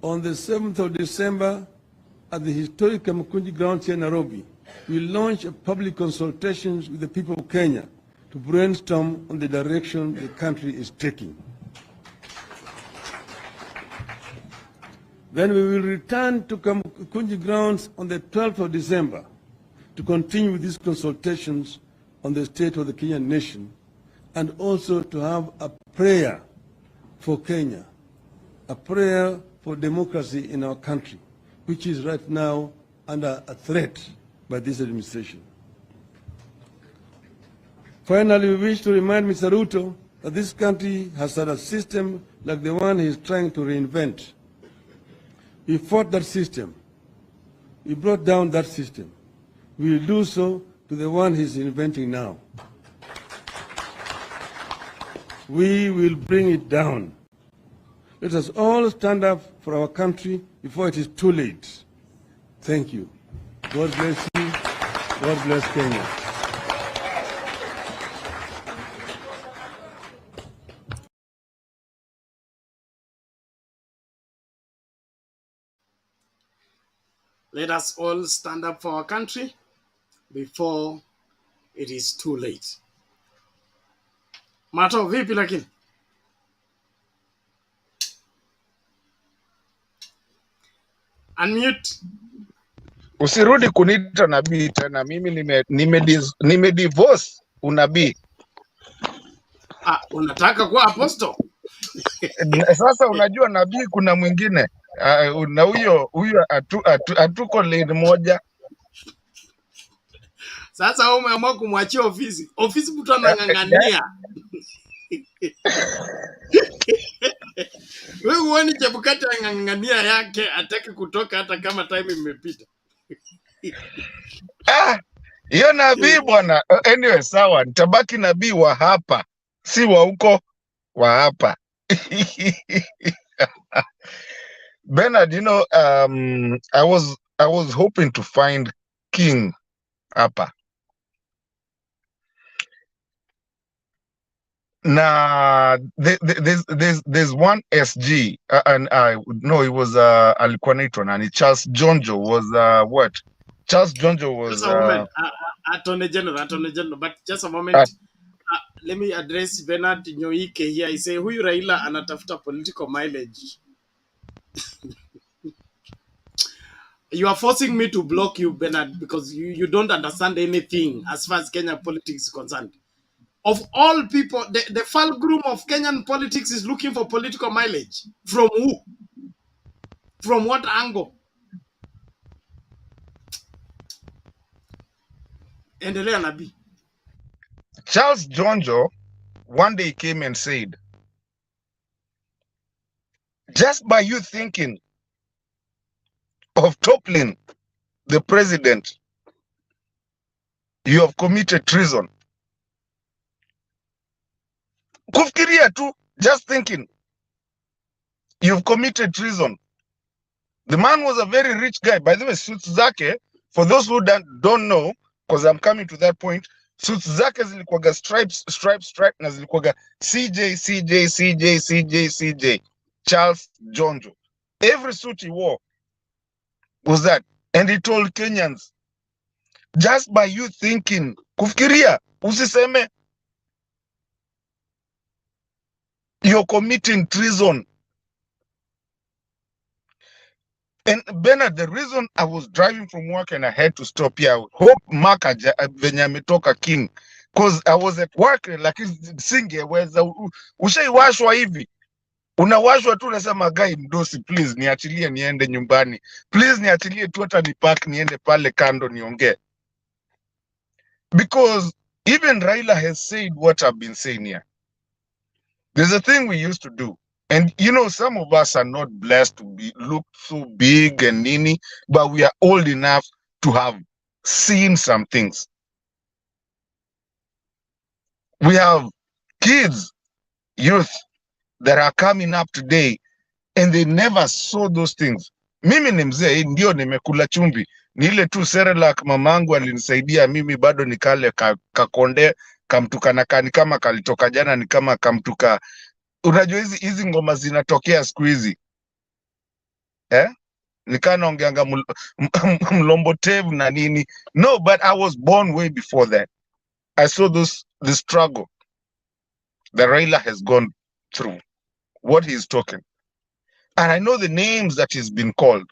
on the 7th of December, at the historic Kamukunji grounds here in Nairobi, we will launch a public consultations with the people of Kenya to brainstorm on the direction the country is taking. Then we will return to Kamukunji grounds on the 12th of December to continue with these consultations on the state of the Kenyan nation and also to have a prayer for Kenya, a prayer for democracy in our country, which is right now under a threat by this administration. Finally, we wish to remind Mr. Ruto that this country has had a system like the one he is trying to reinvent. We fought that system. We brought down that system. We will do so to the one he's inventing now. We will bring it down. Let us all stand up for our country before it is too late. Thank you. God bless you. God bless Kenya. Let us all stand up for our country before it is too late. Mato, vipi lakini? Unmute. Usirudi kuniita nabii tena. Mimi nime divorce unabii. Unataka kuwa apostle? Sasa unajua nabii kuna mwingine. Na huyo hatuko lane moja. Sasa wewe umeamua kumwachia ofisi. Ofisi mtu anang'ang'ania. Wewe uone Chebukati anang'ang'ania yake ataki kutoka hata kama time imepita. Hiyo nabii bwana. Anyway, sawa, nitabaki nabii wa hapa, si wa huko, wa hapa. Bernard, you know, I was hoping to find King hapa. Nah, there's one SG, and no, it was alikuwa naitwa nani? Charles Jonjo was what? Charles Jonjo was just a moment. Attorney General, but just a moment. Let me address Bernard Nyoike here. I say huyu Raila anatafuta political mileage. You are forcing me to block you, Bernard, because you don't understand anything as far as Kenya politics is concerned. Of all people, the fulcrum of Kenyan politics is looking for political mileage. From who? From what angle? Endelea Nabi. Charles Jonjo one day came and said, just by you thinking of toppling the president, you have committed treason. Kufikiria tu, just thinking, you've committed treason. The man was a very rich guy. By the way, suits zake, for those who don't know, because I'm coming to that point, suits zake zilikuwaga stripe, na zilikuwaga CJ. Charles Jonjo. Every suit he wore was that. And he told Kenyans, just by you thinking, kufikiria, usiseme, you're committing treason. And Bernard, the reason I was driving from work and I had to stop here, hope Mark venye ametoka King, because I was at work lakini singeweza. Ushaiwashwa hivi, unawashwa tu, unasema guy mdosi, please niachilie niende nyumbani, please niachilie tu hata ni park niende pale kando niongee. Because even Raila has said what I've been saying here. There's a thing we used to do. And you know, some of us are not blessed to look so big and nini, but we are old enough to have seen some things. We have kids, youth that are coming up today and they never saw those things. Mimi ni mzee, ndio nimekula chumvi. Ni ile tu Cerelac mamangu alinisaidia mimi bado nikale kakonde kamtuka kama kalitoka jana, ni kama kamtuka. Unajua hizi ngoma zinatokea siku hizi. Nikanaongeanga mlombotevu na nini. No, but I was born way before that. I saw the struggle that Raila has gone through, what he's talking. And I know the names that he's been called.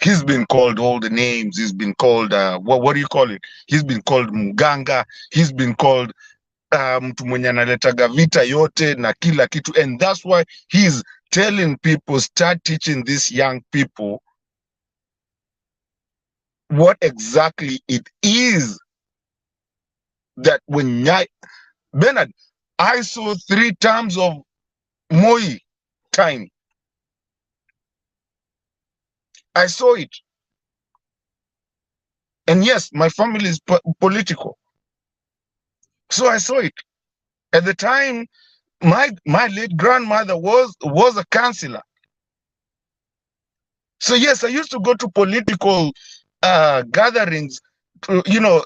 He's been called all the names. He's been called, what do you call it? He's been called Muganga. He's been called mtu mwenye analetaga vita yote na kila kitu. And that's why he's telling people, start teaching these young people what exactly it is that when Bernard, I saw 3 terms of Moi time. I saw it. And yes, my family is political. So I saw it. At the time, my late grandmother was a councillor. So yes, I used to go to political gatherings, you know,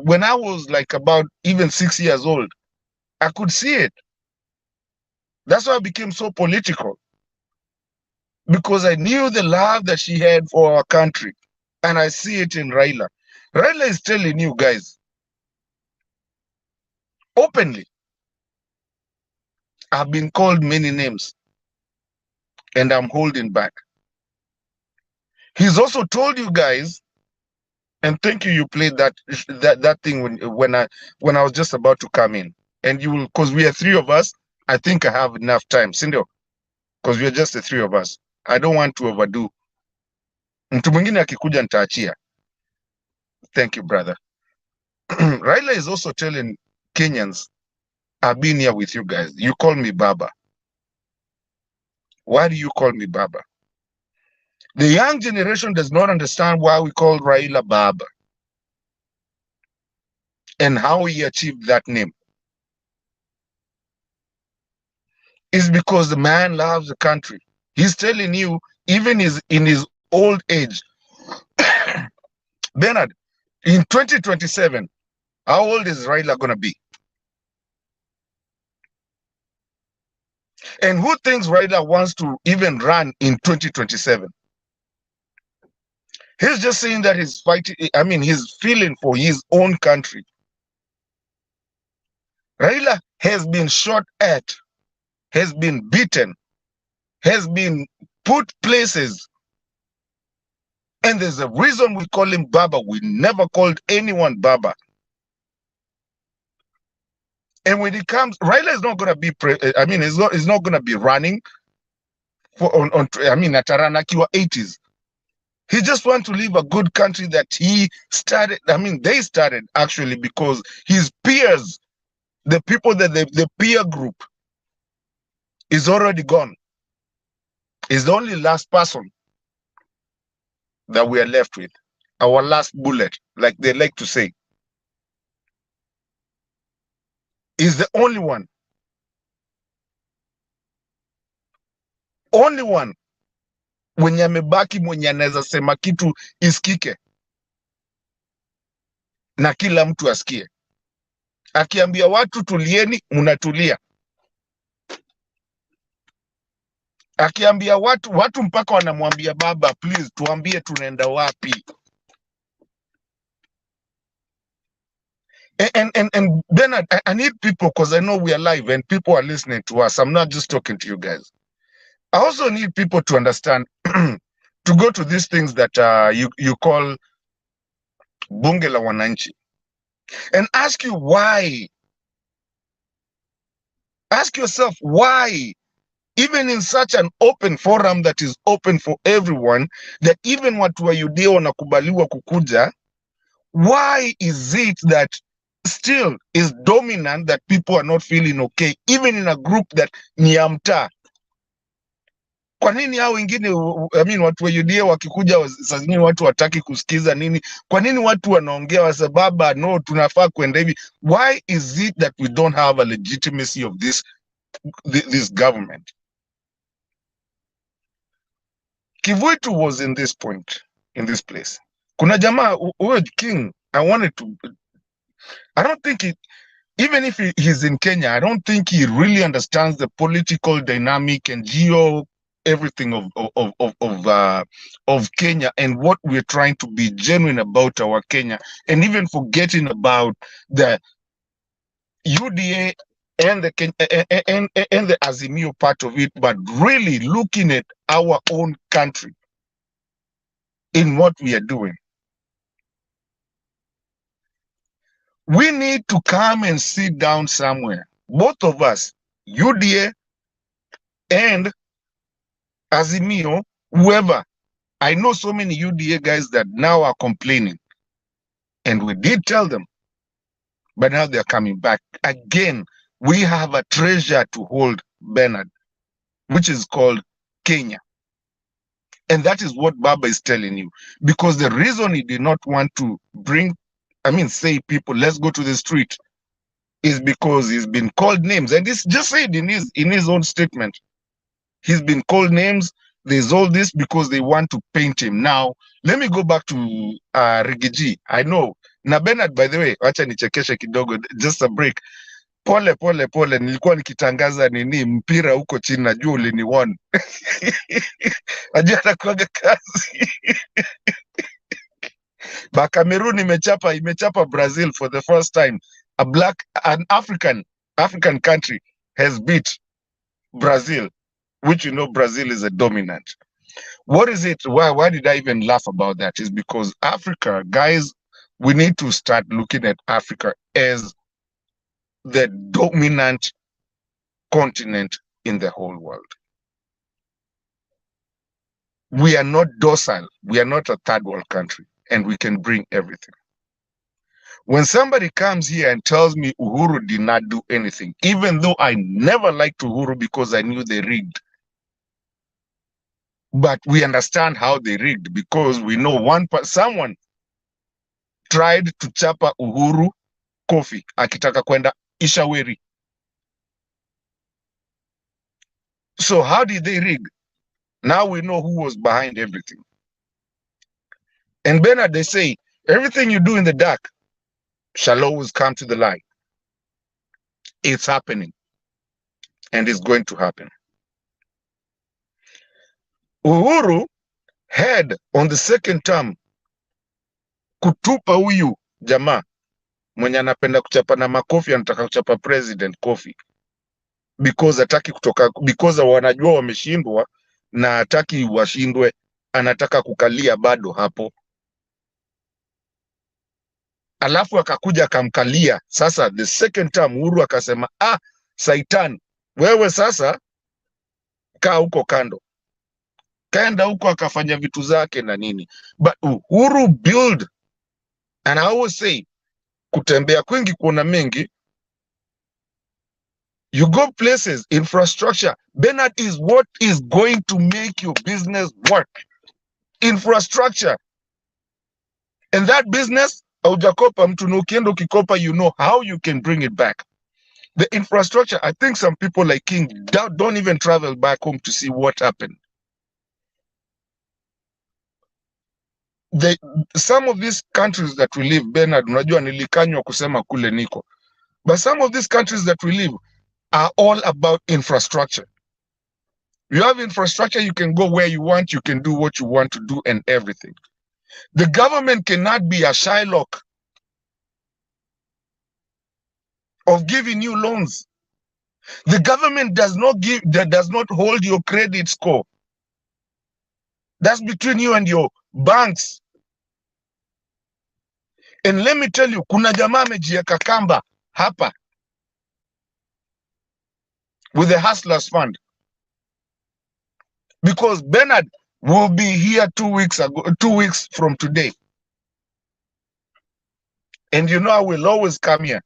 when I was like about even 6 years old. I could see it. That's why I became so political. Because I knew the love that she had for our country. And I see it in Raila. Raila is telling you guys, openly, I've been called many names. And I'm holding back. He's also told you guys, and thank you, you played that thing when I was just about to come in. And you will, because we are 3 of us, I think I have enough time, Sindo, because we are just the 3 of us. I don't want to overdo. Mtu mwingine akikuja nitaachia. Thank you, brother. Raila is also telling Kenyans, I've been here with you guys. You call me Baba. Why do you call me Baba? The young generation does not understand why we call Raila Baba and how he achieved that name. It's because the man loves the country. He's telling you, even in his old age, Bernard, in 2027, how old is Raila going to be? And who thinks Raila wants to even run in 2027? He's just saying that he's fighting, he's feeling for his own country. Raila has been shot at, has been beaten, has been put places. And there's a reason we call him Baba. We never called anyone Baba. And when it comes, Raila is not going to be, he's not going to be running for at Taranaki 80s. He just wants to leave a good country that he started. They started actually because his peers, the people that the peer group is already gone. Is the only last person that we are left with. Our last bullet, like they like to say. Is the only one. Only one. Mwenye amebaki mwenye anaweza sema kitu isikike. Na kila mtu asikie. Akiambia watu tulieni, mnatulia. Akiambia watu mpaka wanamwambia baba, please tuambie tunaenda wapi. And Bernard, I need people, because I know we are live and people are listening to us. I'm not just talking to you guys. I also need people to understand, to go to these things that you call bunge la wananchi, and ask you why. Ask yourself why, even in such an open forum that is open for everyone, that even watu wa UDA wanakubaliwa kukuja, why is it that still is dominant that people are not feeling okay, even in a group that ni ya mtaa? Kwa nini hao wengine, watu wa UDA wakikuja saa zingine watu wataki kusikiza nini? Kwa nini watu wanaongea wasababa no tunafaa kwenda hivi? Why is it that we don't have a legitimacy of this government? Kivuitu was in this point, in this place. Kuna jamaa, King, I don't think even if he's in Kenya, I don't think he really understands the political dynamic and everything of Kenya and what we're trying to be genuine about our Kenya, and even forgetting about the UDA and the Azimio part of it, but really looking at our own country in what we are doing. We need to come and sit down somewhere, both of us, UDA and Azimio, whoever. I know so many UDA guys that now are complaining, and we did tell them, but now they're coming back. Again, we have a treasure to hold, Bernard, which is called Kenya. And that is what Baba is telling you. Because the reason he did not want to say people, let's go to the street, is because he's been called names. And it's just said in his own statement. He's been called names. There's all this because they want to paint him. Now, let me go back to Rigiji. I know. Na Bernard, by the way, acha nichekeshe kidogo, just a break. Pole, nilikuwa nikitangaza nini mpira huko chini, najua uliniona. Najua nakuaga kazi. Ba Cameroon imechapa Brazil for the first time. An African country has beat Brazil, which you know Brazil is a dominant. What is it? Why did I even laugh about that? Is because Africa, guys, we need to start looking at Africa as the dominant continent in the whole world. We are not docile. We are not a third world country, and we can bring everything. When somebody comes here and tells me Uhuru did not do anything, even though I never liked Uhuru because I knew they rigged, but we understand how they rigged because we know someone tried to chapa Uhuru coffee akitaka kwenda Ishaweri. So how did they rig? Now we know who was behind everything. And Bernard, they say, everything you do in the dark shall always come to the light. It's happening. And it's going to happen. Uhuru had on the second term kutupa huyu jamaa mwenye anapenda kuchapa na makofi, anataka kuchapa president kofi because wanajua wameshindwa na hataki washindwe, anataka kukalia bado hapo. Alafu akakuja akamkalia. Sasa the second term Uhuru akasema, Saitan, wewe sasa kaa huko kando. Kaenda huko akafanya vitu zake na nini. But Uhuru build, and I always say, kutembea kwingi kuona mengi. You go places, infrastructure. Bernard, is what is going to make your business work. Infrastructure. And that business, aujakopa mtu na ukienda ukikopa, you know how you can bring it back. The infrastructure, I think some people like King don't even travel back home to see what happened. Some of these countries that we live, Bernard, unajua nilikanywa kusema kule niko. But some of these countries that we live are all about infrastructure. You have infrastructure, you can go where you want, you can do what you want to do and everything. The government cannot be a Shylock of giving you loans. The government does not hold your credit score. That's between you and your banks. And let me tell you, kuna jamaa amejieka kamba hapa with the Hustlers Fund. Because Bernard will be here 2 weeks from today. And you know I will always come here.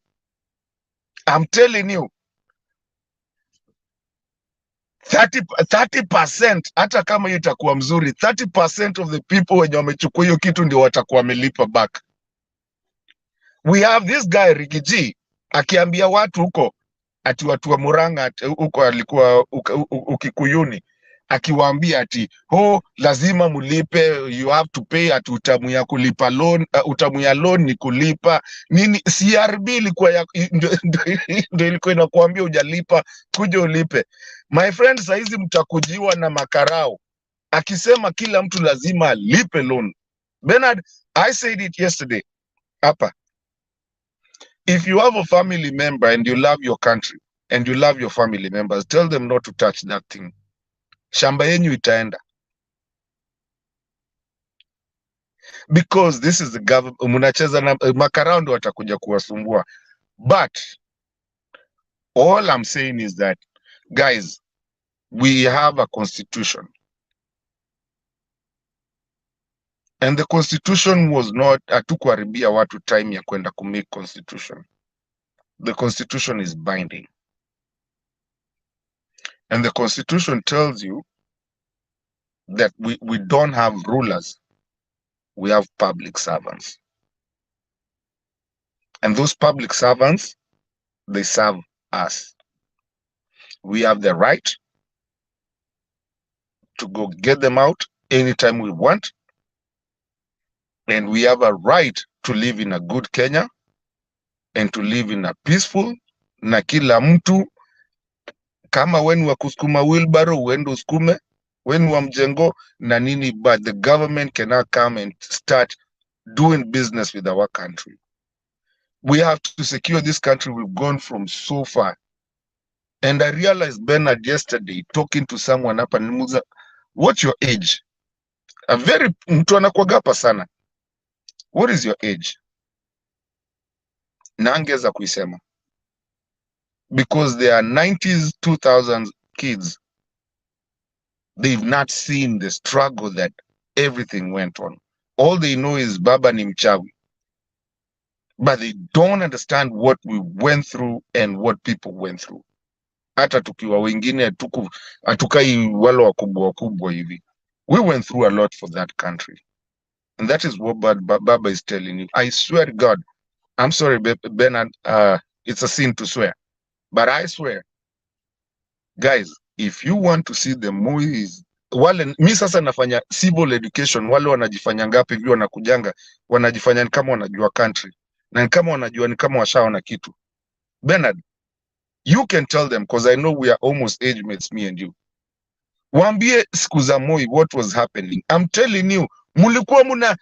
I'm telling you, 30%, hata kama hiyo itakuwa mzuri, 30% of the people wenye wamechukua hiyo kitu ndio watakuwa wamelipa back. We have this guy Rigiji akiambia watu huko ati watu wa Murang'a huko alikuwa Ukikuyuni, akiwaambia ati lazima mulipe, you have to pay, ati utamu ya kulipa loan, utamu ya loan ni kulipa nini. CRB ilikuwa ndio ilikuwa inakuambia hujalipa kuja ulipe. My friend, saizi mtakujiwa na makarao akisema kila mtu lazima alipe loan. Bernard, I said it yesterday hapa. If you have a family member and you love your country and you love your family members, tell them not to touch that thing. Shamba yenyu itaenda. Because this is the government. Munacheza na makarao ndio watakuja kuwasumbua. But all I'm saying is that, guys, we have a constitution. And the constitution was not hatukuharibia watu time ya kwenda kumake constitution. The constitution is binding. And the constitution tells you that we don't have rulers, we have public servants. And those public servants, they serve us. We have the right to go get them out anytime we want. And we have a right to live in a good Kenya and to live in a peaceful, na kila mtu, kama when wa kusukuma wheelbarrow, uende usukume, when wa mjengo na nini, but the government cannot come and start doing business with our country. We have to secure this country. We've gone from so far. And I realized, Bernard, yesterday, talking to someone hapa, nimuza, what's your age? A very mtu anakuagapa sana. What is your age? Naangeza kuisema. Because they are 90s, 2000s kids. They've not seen the struggle that everything went on. All they know is Baba ni mchawi. But they don't understand what we went through and what people went through. Hata tukiwa wengine hatukai wale wakubwa hivi. We went through a lot for that country. And that is what Baba is telling you. I swear to God, I'm sorry, Bernard, it's a sin to swear. But I swear, guys, if you want to see the movies, wale mi sasa nafanya civil education, wale wanajifanya ngapi hivi wanakujanga, wanajifanya ni kama wanajua country. Na ni kama wanajua ni kama washaona kitu. Bernard, you can tell them, because I know we are almost age mates, me and you. Waambie siku za Moi what was happening. I'm telling you, mulikuwa muna,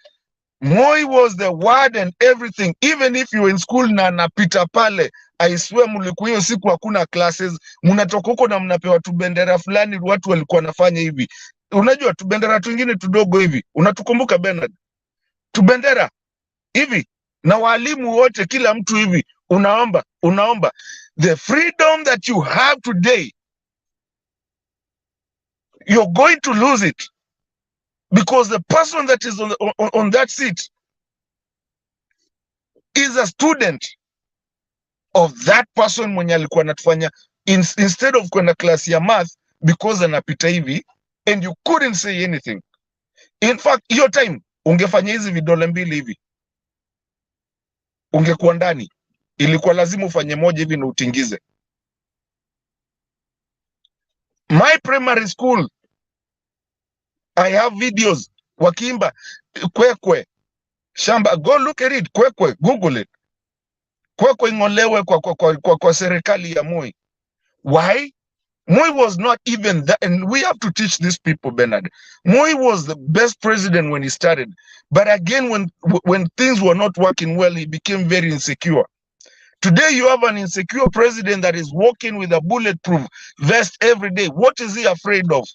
Moi was the word and everything. Even if you were in school na napita pale, I swear mulikuwa hiyo siku hakuna classes, munatoka huko na mnapewa tubendera fulani, watu walikuwa nafanya hivi. Unajua tubendera twingine tudogo hivi. Unatukumbuka Bernard? Tubendera hivi. Na walimu wote, kila mtu hivi, unaomba. The freedom that you have today, you're going to lose it. Because the person that is on that seat is a student of that person mwenye alikuwa anatufanya instead of kwenda class ya math because anapita hivi, and you couldn't say anything. In fact, your time ungefanya hizi vidole mbili hivi, ungekuwa ndani. Ilikuwa lazima ufanye moja hivi na utingize. My primary school, I have videos wakiimba kwekwe shamba. Go look at it. Kwekwe, Google it. Kwekwe ingolewe kwa serikali ya Moi. Why? Moi was not even that, and we have to teach these people, Bernard. Moi was the best president when he started, but again, when things were not working well, he became very insecure. Today you have an insecure president that is walking with a bulletproof vest every day. What is he afraid of?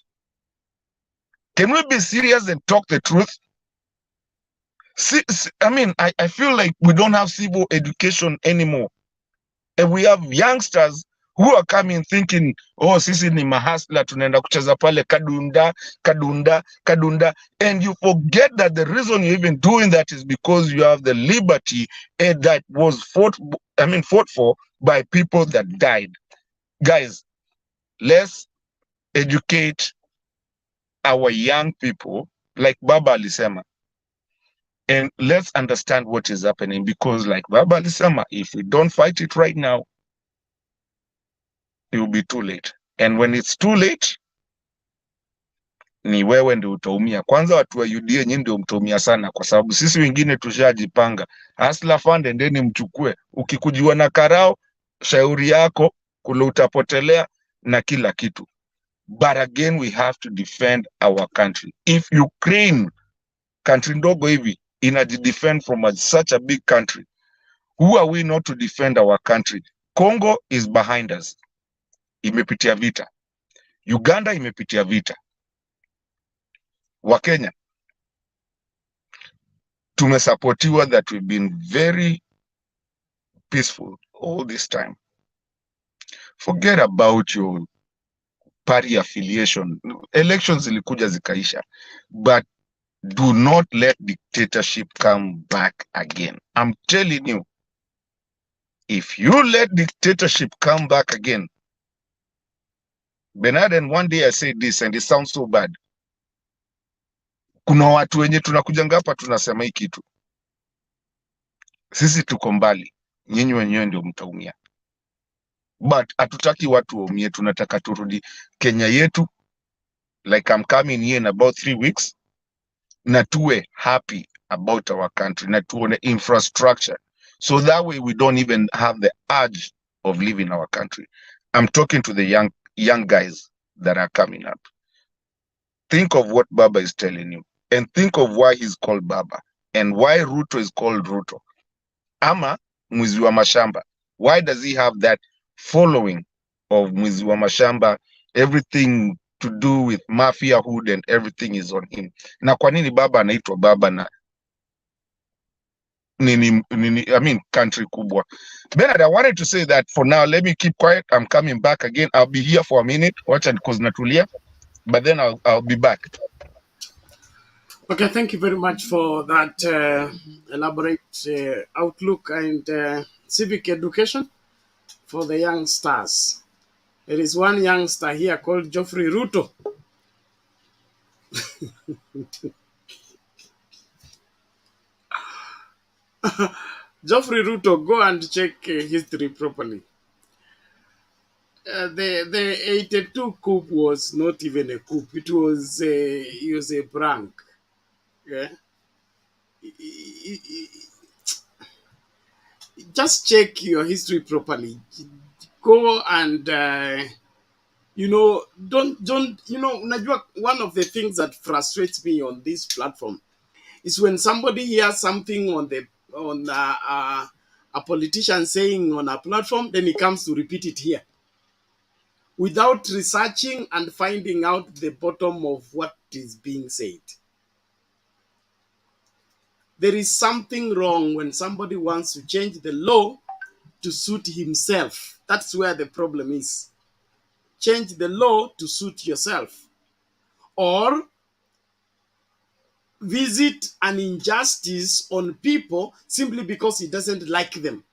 Can we be serious and talk the truth? I feel like we don't have civil education anymore. And we have youngsters who are coming thinking, oh, sisi ni mahasla, tunaenda kucheza pale kadunda, kadunda, kadunda. And you forget that the reason you're even doing that is because you have the liberty that was fought for by people that died. Guys, let's educate our young people, like Baba alisema, and let's understand what is happening, because like Baba alisema, if we don't fight it right now, it will be too late. And when it's too late, ni wewe ndio utaumia. Kwanza watu wa UDA nyinyi ndio mtaumia sana, kwa sababu sisi wengine tushajipanga. Hustler fund endeni mchukue. Ukikujiwa na karao, shauri yako, kule utapotelea na kila kitu. But again, we have to defend our country. If Ukraine, country ndogo hivi, inajidefend from such a big country, who are we not to defend our country? Congo is behind us. Imepitia vita. Uganda imepitia vita. Wakenya tumesapotiwa that we've been very peaceful all this time. Forget about your party affiliation. Elections zilikuja zikaisha, but do not let dictatorship come back again. I'm telling you, if you let dictatorship come back again, Bernard, and one day I said this and it sounds so bad. Kuna watu wenye tunakujanga hapa tunasema hii kitu. Sisi tuko mbali, nyinyi wenyewe ndio mtaumia. But hatutaki watu waumie, tunataka turudi Kenya yetu, like I'm coming here in about 3 weeks, na tuwe happy about our country, na tuone infrastructure, so that way we don't even have the urge of leaving our country. I'm talking to the young guys that are coming up. Think of what Baba is telling you, and think of why he's called Baba, and why Ruto is called Ruto. Ama mwizi wa mashamba. Why does he have that following of mwizi wa mashamba? Everything to do with mafia hood and everything is on him. Na kwa nini Baba anaitwa Baba na country kubwa? Bernard, I wanted to say that for now. Let me keep quiet. I'm coming back again. I'll be here for a minute. Watch it because natulia, but then I'll be back. Okay, thank you very much for that elaborate outlook and civic education for the youngsters. There is one youngster here called Geoffrey Ruto. Geoffrey Ruto, go and check history properly. The 82 coup was not even a coup. It was a prank. Yeah. Just check your history properly. Go and don't one of the things that frustrates me on this platform is when somebody hears something on a politician saying on a platform, then he comes to repeat it here without researching and finding out the bottom of what is being said. There is something wrong when somebody wants to change the law to suit himself. That's where the problem is. Change the law to suit yourself. Or visit an injustice on people simply because he doesn't like them.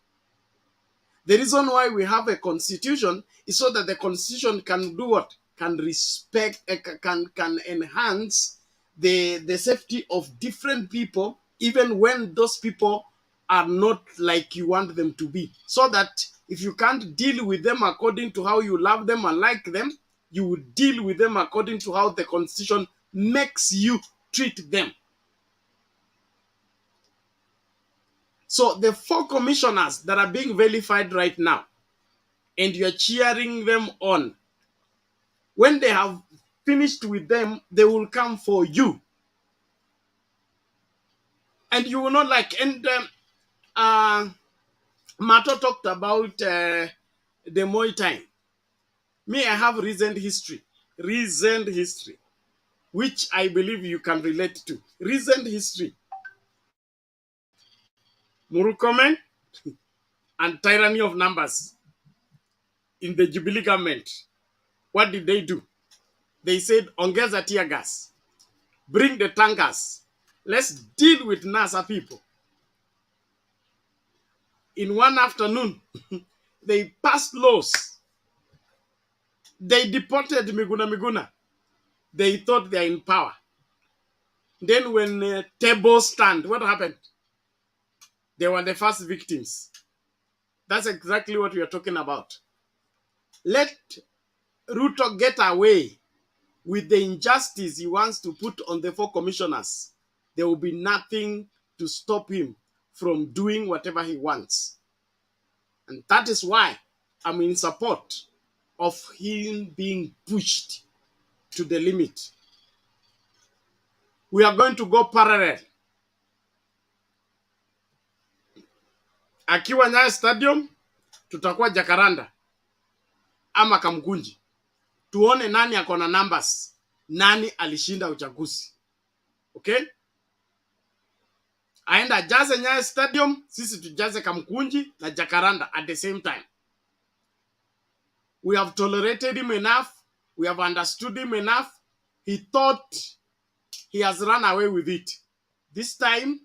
The reason why we have a constitution is so that the constitution can do what? Can respect, can enhance the safety of different people, even when those people are not like you want them to be. So that if you can't deal with them according to how you love them and like them, you would deal with them according to how the constitution makes you treat them. So the 4 commissioners that are being vilified right now, and you're cheering them on, when they have finished with them, they will come for you. And you will not like, and Mato talked about the Moi time. Me, I have recent history, which I believe you can relate to. Recent history. Murukomen and tyranny of numbers in the Jubilee government. What did they do? They said, ongeza tear gas, bring the tankers, let's deal with NASA people. In one afternoon, they passed laws. They deported Miguna. They thought they're in power. Then when tables stand, what happened? They were the first victims. That's exactly what we are talking about. Let Ruto get away with the injustice he wants to put on the 4 commissioners. There will be nothing to stop him from doing whatever he wants. And that is why I'm in support of him being pushed to the limit. We are going to go parallel. Akiwa Nyayo Stadium, tutakuwa Jacaranda ama Kamkunji. Tuone nani akona numbers, nani alishinda uchaguzi. Okay? Aenda jaze Nyayo Stadium, sisi tujaze Kamkunji na Jacaranda at the same time. We have tolerated him enough. We have understood him enough. He thought he has run away with it. This time,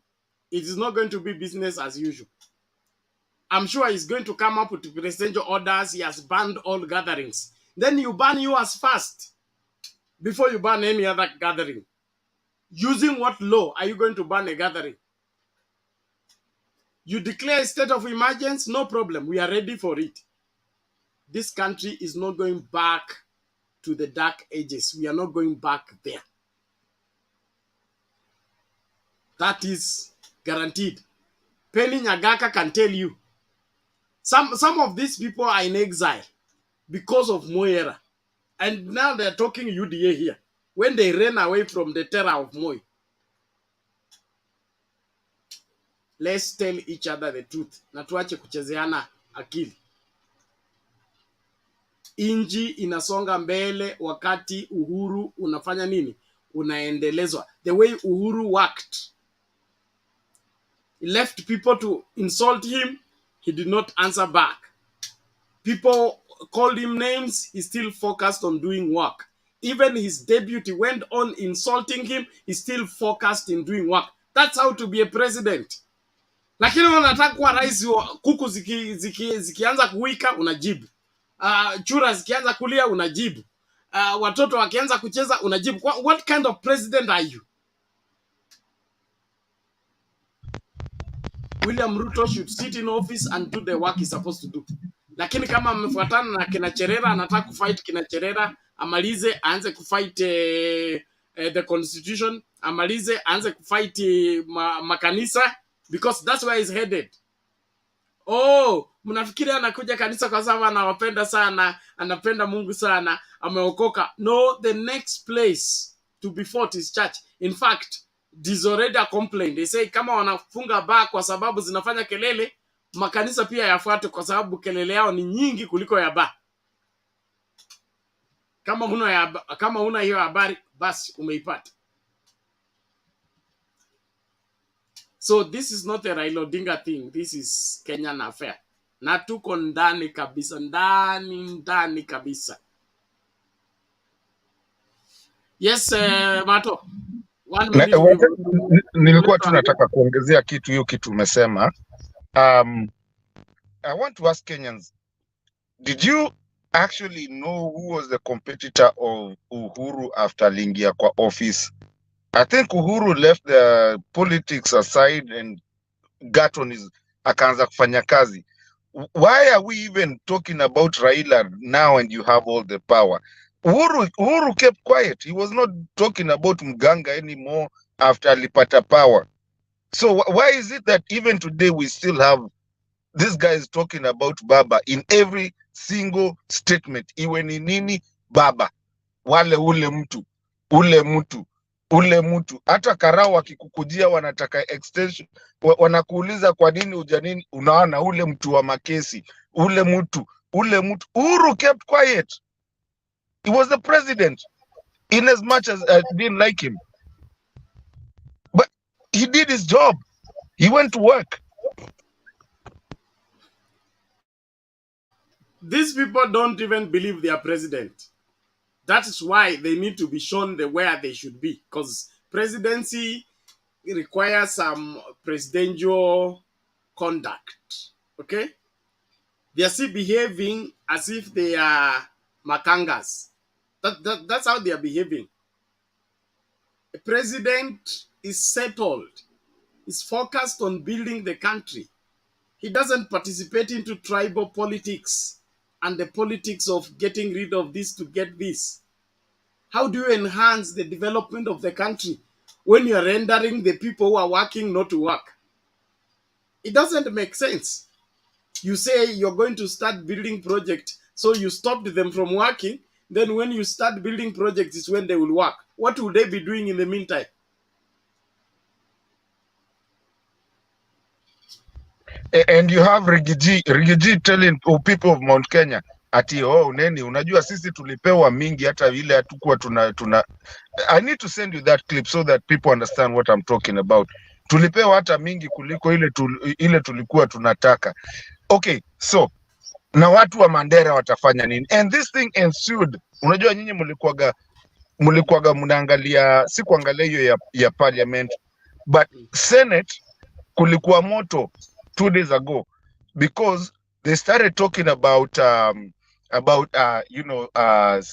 it is not going to be business as usual. I'm sure he's going to come up with presidential orders. He has banned all gatherings. Then you ban yours first before you ban any other gathering. Using what law are you going to ban a gathering? You declare a state of emergency, no problem. We are ready for it. This country is not going back to the dark ages. We are not going back there. That is guaranteed. Penny Nyagaka can tell you. Some of these people are in exile because of Moi era. And now they're talking UDA here. When they ran away from the terror of Moi. Let's tell each other the truth. Na tuache kuchezeana akili. Inji inasonga mbele wakati Uhuru unafanya nini? Unaendelezwa. The way Uhuru worked. He left people to insult him. He did not answer back. People called him names. He still focused on doing work. Even his deputy went on insulting him. He still focused in doing work. That's how to be a president. Lakini wanataka kuwa rais, kuku zikianza kuwika unajibu. Chura zikianza kulia unajibu. Watoto wakianza kucheza unajibu. What kind of president are you? William Ruto should sit in office and do the work he's supposed to do. Lakini kama amefuatana na kina Cherera, anataka kufight kina Cherera, amalize aanze kufight the constitution, amalize aanze kufight makanisa, because that's where he's headed. Oh, mnafikiri anakuja kanisa kwa sababu anawapenda sana, anapenda Mungu sana, ameokoka. No, the next place to be fought is church. In fact, there's already a complaint. They say kama wanafunga bar kwa sababu zinafanya kelele, makanisa pia yafuate kwa sababu kelele yao ni nyingi kuliko ya bar. Kama huna hiyo habari, basi umeipata. So this is not a Raila Odinga thing. This is Kenyan affair. Na tuko ndani kabisa, ndani kabisa. Yes, Mato. Nilikuwa tu nataka kuongezea hiyo kitu umesema. I want to ask Kenyans, did you actually know who was the competitor of Uhuru after aliingia kwa office? I think Uhuru left the politics aside and got on his akaanza kufanya kazi. Why are we even talking about Raila now and you have all the power? Uhuru kept quiet. He was not talking about Mganga anymore after alipata power. So why is it that even today we still have this guy is talking about Baba in every single statement? Iwe ni nini Baba? Wale ule mtu. ule mtu. Hata karao wakikukujia wanataka extension, wanakuuliza kwa nini ujanini, unaona ule mtu wa makesi, ule mtu. Uhuru kept quiet. He was the president, in as much as I didn't like him. But he did his job. He went to work. These people don't even believe they are president. That is why they need to be shown where they should be. Because presidency requires some presidential conduct. Okay? They are still behaving as if they are makangas. That's how they are behaving. A president is settled, is focused on building the country. He doesn't participate into tribal politics and the politics of getting rid of this to get this. How do you enhance the development of the country when you are rendering the people who are working not to work? It doesn't make sense. You say you're going to start building projects, so you stopped them from working. Then when you start building projects is when they will work. What will they be doing in the meantime? And you have Rigiji telling people of Mount Kenya ati neni unajua sisi tulipewa mingi hata vile hatukuwa tuna I need to send you that clip so that people understand what I'm talking about. Tulipewa hata mingi kuliko ile tulikuwa tunataka. Okay, so na watu wa Mandera watafanya nini? And this thing ensued. Unajua nyinyi mlikuwaga mnaangalia, si kuangalia hiyo ya parliament, but Senate kulikuwa moto 2 days ago because they started talking about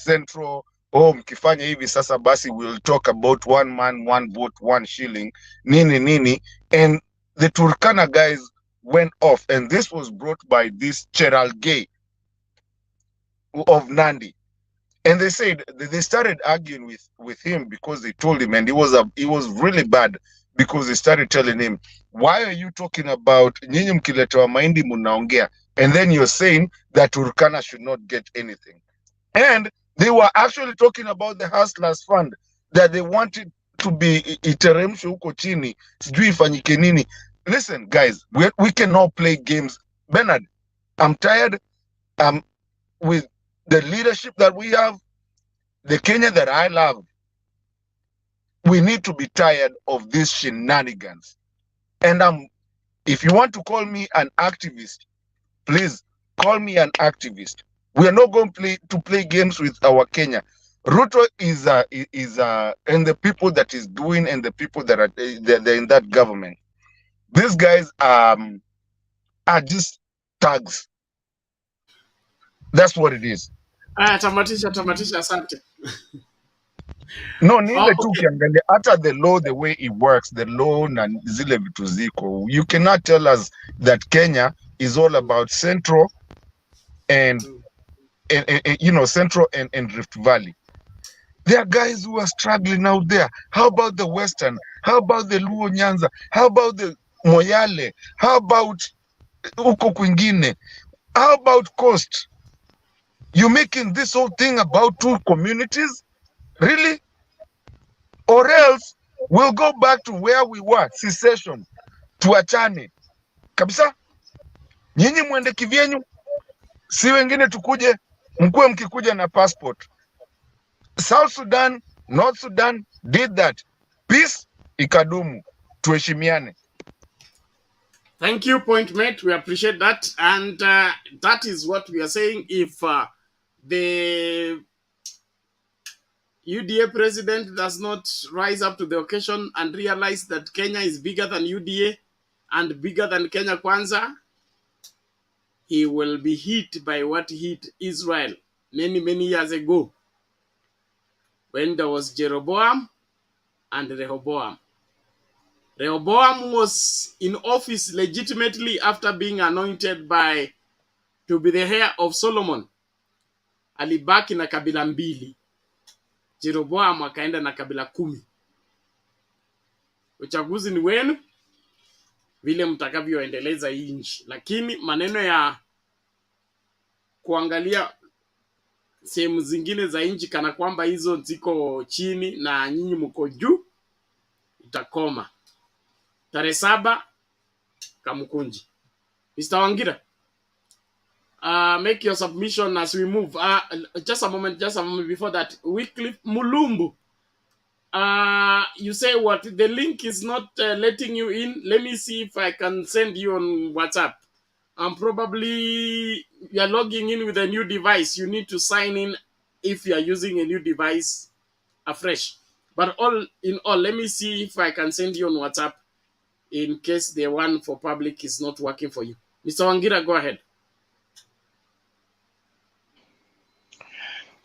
central, mkifanya hivi sasa basi we'll talk about 1 man 1 vote 1 shilling nini, and the Turkana guys went off, and this was brought by this Cheralgei of Nandi. And they said they started arguing with him because they told him, and he was really bad because they started telling him, why are you talking about nyinyi mkiletewa mahindi munaongea, and then you're saying that Turkana should not get anything. And they were actually talking about the Hustlers Fund that they wanted to be iteremsho huko chini, sijui ifanyike nini. Listen guys, we cannot play games. Bernard, I'm tired with the leadership that we have, the Kenya that I love. We need to be tired of these shenanigans. And if you want to call me an activist, please call me an activist. We are not going to play games with our Kenya. Ruto is and the people that is doing, and the people that are they're in that government. These guys are just thugs. That's what it is. Tamatisha, asante. No, neither tu ukiangalia hata the law, the way it works, the law na zile vitu ziko. You cannot tell us that Kenya is all about Central and Central and Rift Valley. There are guys who are struggling out there. How about the Western? How about the Luo Nyanza? How about the Moyale? How about uko kwingine? How about Coast? You making this whole thing about 2 communities? Really? Or else we'll go back to where we were, secession. Tuachane kabisa, nyinyi mwende kivyenyu, si wengine tukuje, mkuwe mkikuja na passport. South Sudan, North Sudan did that. Peace ikadumu, tuheshimiane. Thank you, point mate. We appreciate that. And that is what we are saying. If the UDA president does not rise up to the occasion and realize that Kenya is bigger than UDA and bigger than Kenya Kwanza, he will be hit by what hit Israel many years ago when there was Jeroboam and Rehoboam. Rehoboam was in office legitimately after being anointed to be the heir of Solomon. Alibaki na kabila mbili. Jeroboam akaenda na kabila 10. Uchaguzi ni wenu, vile mtakavyoendeleza nchi. Lakini maneno ya kuangalia sehemu zingine za nchi kana kwamba hizo ziko chini na nyinyi mko juu, itakoma. Tarehe 7 Kamukunji. Mr. Wangira, make your submission as we move. Just a moment before that. Wycliffe Mulumbu, you say what? The link is not letting you in. Let me see if I can send you on WhatsApp. Probably you are logging in with a new device. You need to sign in if you are using a new device afresh. But all in all, let me see if I can send you on WhatsApp in case the one for public is not working for you. Mr. Wangira, go ahead.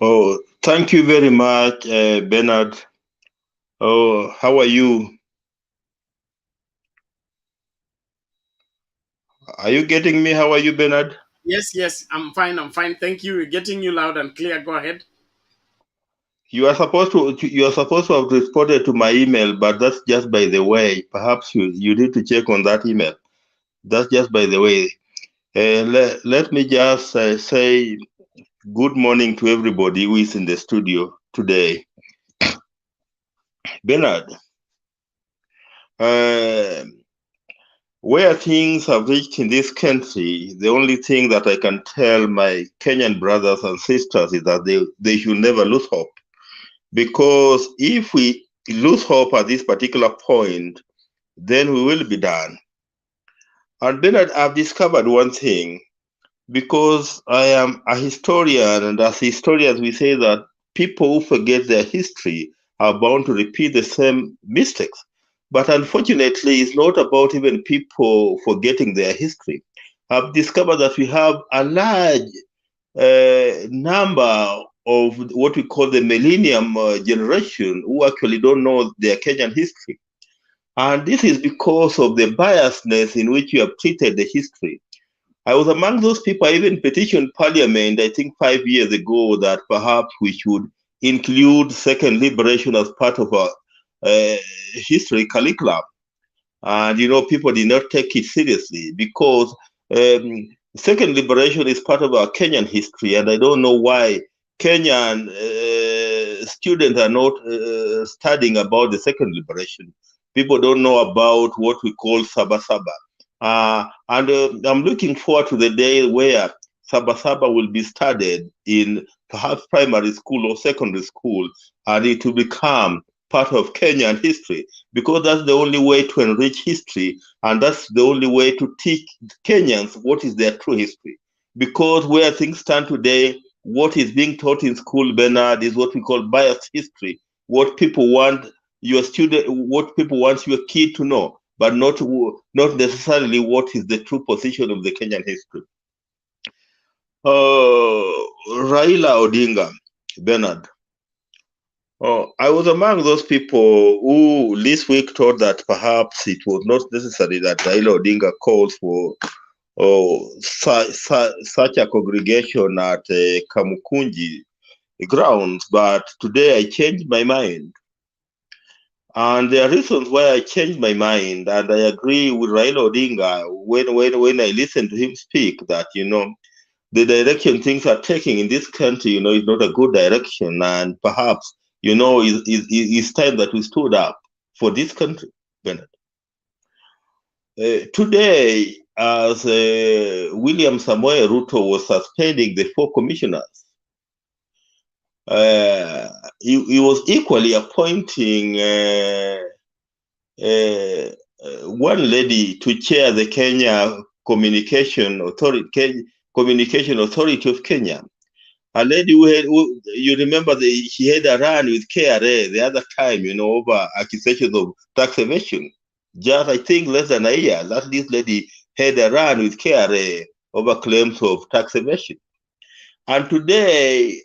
Oh, thank you very much, Bernard. Oh, how are you? Are you getting me? How are you, Bernard? Yes, I'm fine. Thank you. We're getting you loud and clear. Go ahead. You are supposed to have responded to my email, but that's just by the way. Perhaps you need to check on that email. That's just by the way. Let me just say good morning to everybody who is in the studio today. Bernard, where things have reached in this country, the only thing that I can tell my Kenyan brothers and sisters is that they should never lose hope. Because if we lose hope at this particular point, then we will be done. And then I've discovered one thing, because I am a historian, and as historians we say that people who forget their history are bound to repeat the same mistakes. But unfortunately, it's not about even people forgetting their history. I've discovered that we have a large number of what we call the millennium generation who actually don't know their Kenyan history. And this is because of the biasness in which you have treated the history. I was among those people. I even petitioned Parliament, I think 5 years ago, that perhaps we should include second liberation as part of our history curriculum. And, people did not take it seriously because second liberation is part of our Kenyan history. And I don't know why Kenyan students are not studying about the second liberation. People don't know about what we call Saba Saba. And I'm looking forward to the day where Saba Saba will be studied in perhaps primary school or secondary school, and it will become part of Kenyan history, because that's the only way to enrich history, and that's the only way to teach Kenyans what is their true history. Because where things stand today, what is being taught in school, Bernard, is what we call biased history. What people want your kid to know, but not necessarily what is the true position of the Kenyan history. Raila Odinga, Bernard. I was among those people who this week thought that perhaps it was not necessary that Raila Odinga calls for such a congregation at Kamukunji grounds, but today I changed my mind. And there are reasons why I changed my mind, and I agree with Raila Odinga when I listen to him speak that, the direction things are taking in this country, is not a good direction, and perhaps, it's time that we stood up for this country, Bernard. Today, as William Samoei Ruto was suspending the 4 commissioners, he was equally appointing one lady to chair the Kenya Communication Authority of Kenya. A lady who you remember, she had a run with KRA the other time, over accusations of tax evasion. Just, I think, less than a year, that this lady had a run with KRA over claims of tax evasion. And today,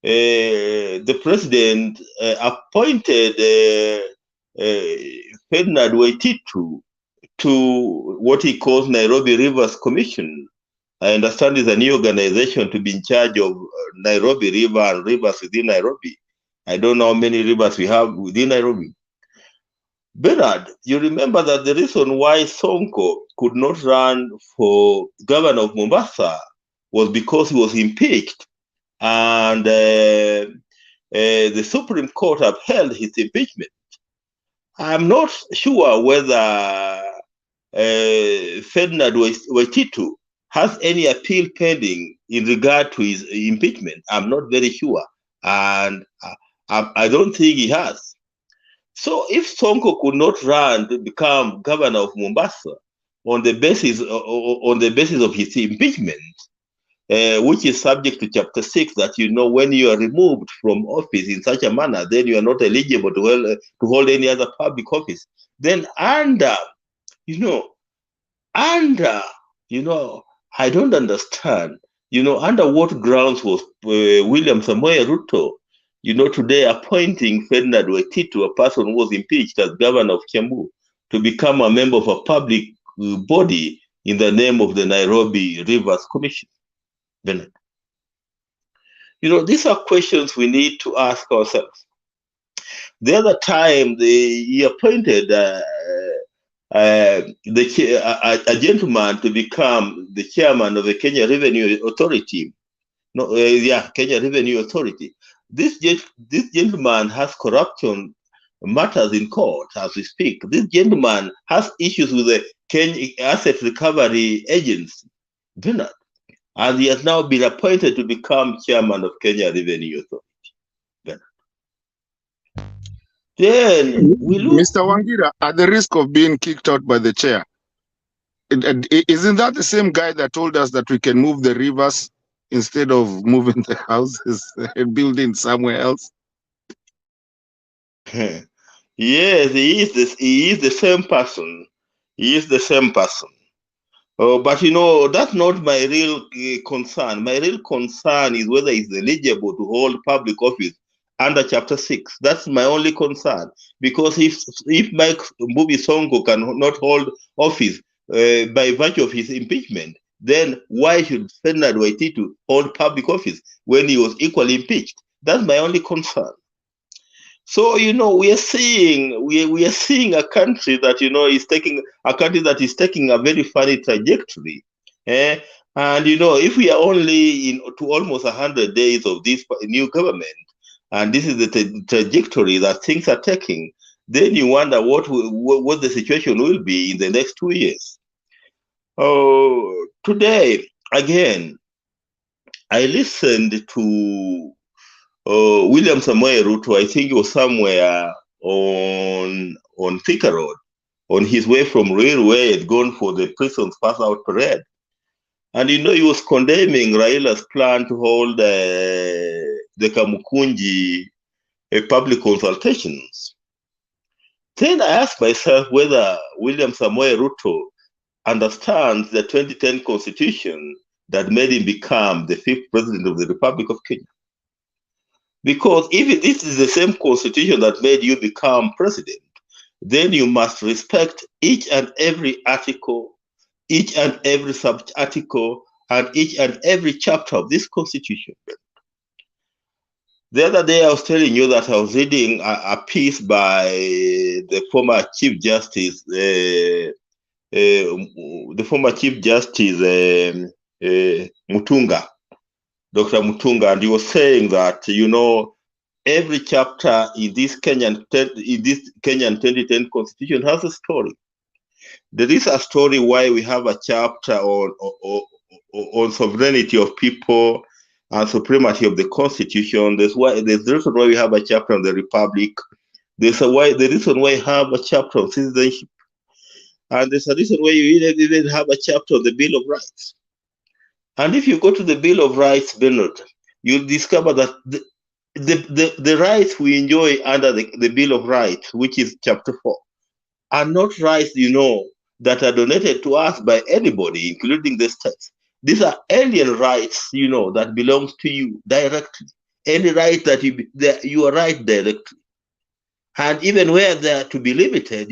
the president appointed Ferdinand Waititu to what he calls Nairobi Rivers Commission. I understand it's a new organization to be in charge of Nairobi River and rivers within Nairobi. I don't know how many rivers we have within Nairobi. Bernard, you remember that the reason why Sonko could not run for governor of Mombasa was because he was impeached, and the Supreme Court upheld his impeachment. I'm not sure whether Ferdinand Waititu has any appeal pending in regard to his impeachment. I'm not very sure, and I don't think he has. So if Sonko could not run to become governor of Mombasa on the basis of his impeachment, which is subject to Chapter 6, that when you are removed from office in such a manner, then you are not eligible to hold any other public office. Then I don't understand, under what grounds was William Samoei Ruto, today appointing Ferdinand Waititu, a person who was impeached as governor of Kiambu, to become a member of a public body in the name of the Nairobi Rivers Commission. Bernard. These are questions we need to ask ourselves. The other time, he appointed a gentleman to become the chairman of the Kenya Revenue Authority. Kenya Revenue Authority. This gentleman has corruption matters in court as we speak. This gentleman has issues with the Kenya Asset Recovery Agency, Bernard. And he has now been appointed to become chairman of Kenya Revenue Authority. Then we look. Mr. Wangira, at the risk of being kicked out by the chair, isn't that the same guy that told us that we can move the rivers instead of moving the houses and building somewhere else? Yes, he is the same person. He is the same person. But that's not my real concern. My real concern is whether he's eligible to hold public office under Chapter 6. That's my only concern. Because if Mike Mbuvi Sonko cannot hold office by virtue of his impeachment, then why should Ferdinand Waititu hold public office when he was equally impeached? That's my only concern. So we are seeing a country that is taking a very funny trajectory, and if we are only to almost 100 days of this new government, and this is the trajectory that things are taking, then you wonder what the situation will be in the next 2 years. Today again, I listened to William Samoei Ruto. I think he was somewhere on Thika Road, on his way from Railway, had gone for the Prisons Pass Out Parade. And he was condemning Raila's plan to hold the Kamukunji public consultations. Then I asked myself whether William Samoei Ruto understands the 2010 constitution that made him become the 5th president of the Republic of Kenya. Because if this is the same constitution that made you become president, then you must respect each and every article, each and every sub-article, and each and every chapter of this constitution. The other day I was telling you that I was reading a piece by the former Chief Justice, Mutunga, Dr. Mutunga, and he was saying that, every chapter in this Kenyan 2010 constitution has a story. There is a story why we have a chapter on sovereignty of people and supremacy of the constitution. There's the reason why we have a chapter on the republic. There's the reason why we have a chapter on citizenship. And there's a reason why you even have a chapter on the Bill of Rights. And if you go to the Bill of Rights, Bernard, you'll discover that the rights we enjoy under the Bill of Rights, which is Chapter 4, are not rights, that are donated to us by anybody, including the states. These are alien rights, that belongs to you directly. Any right that you are right directly. And even where they are to be limited,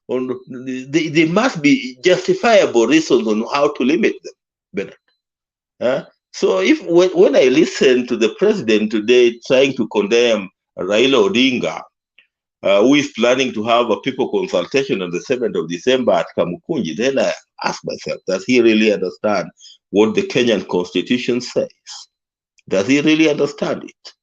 there must be justifiable reasons on how to limit them. So when I listen to the president today trying to condemn Raila Odinga, who is planning to have a people consultation on the 7th of December at Kamukunji, then ask myself, does he really understand what the Kenyan constitution says? Does he really understand it?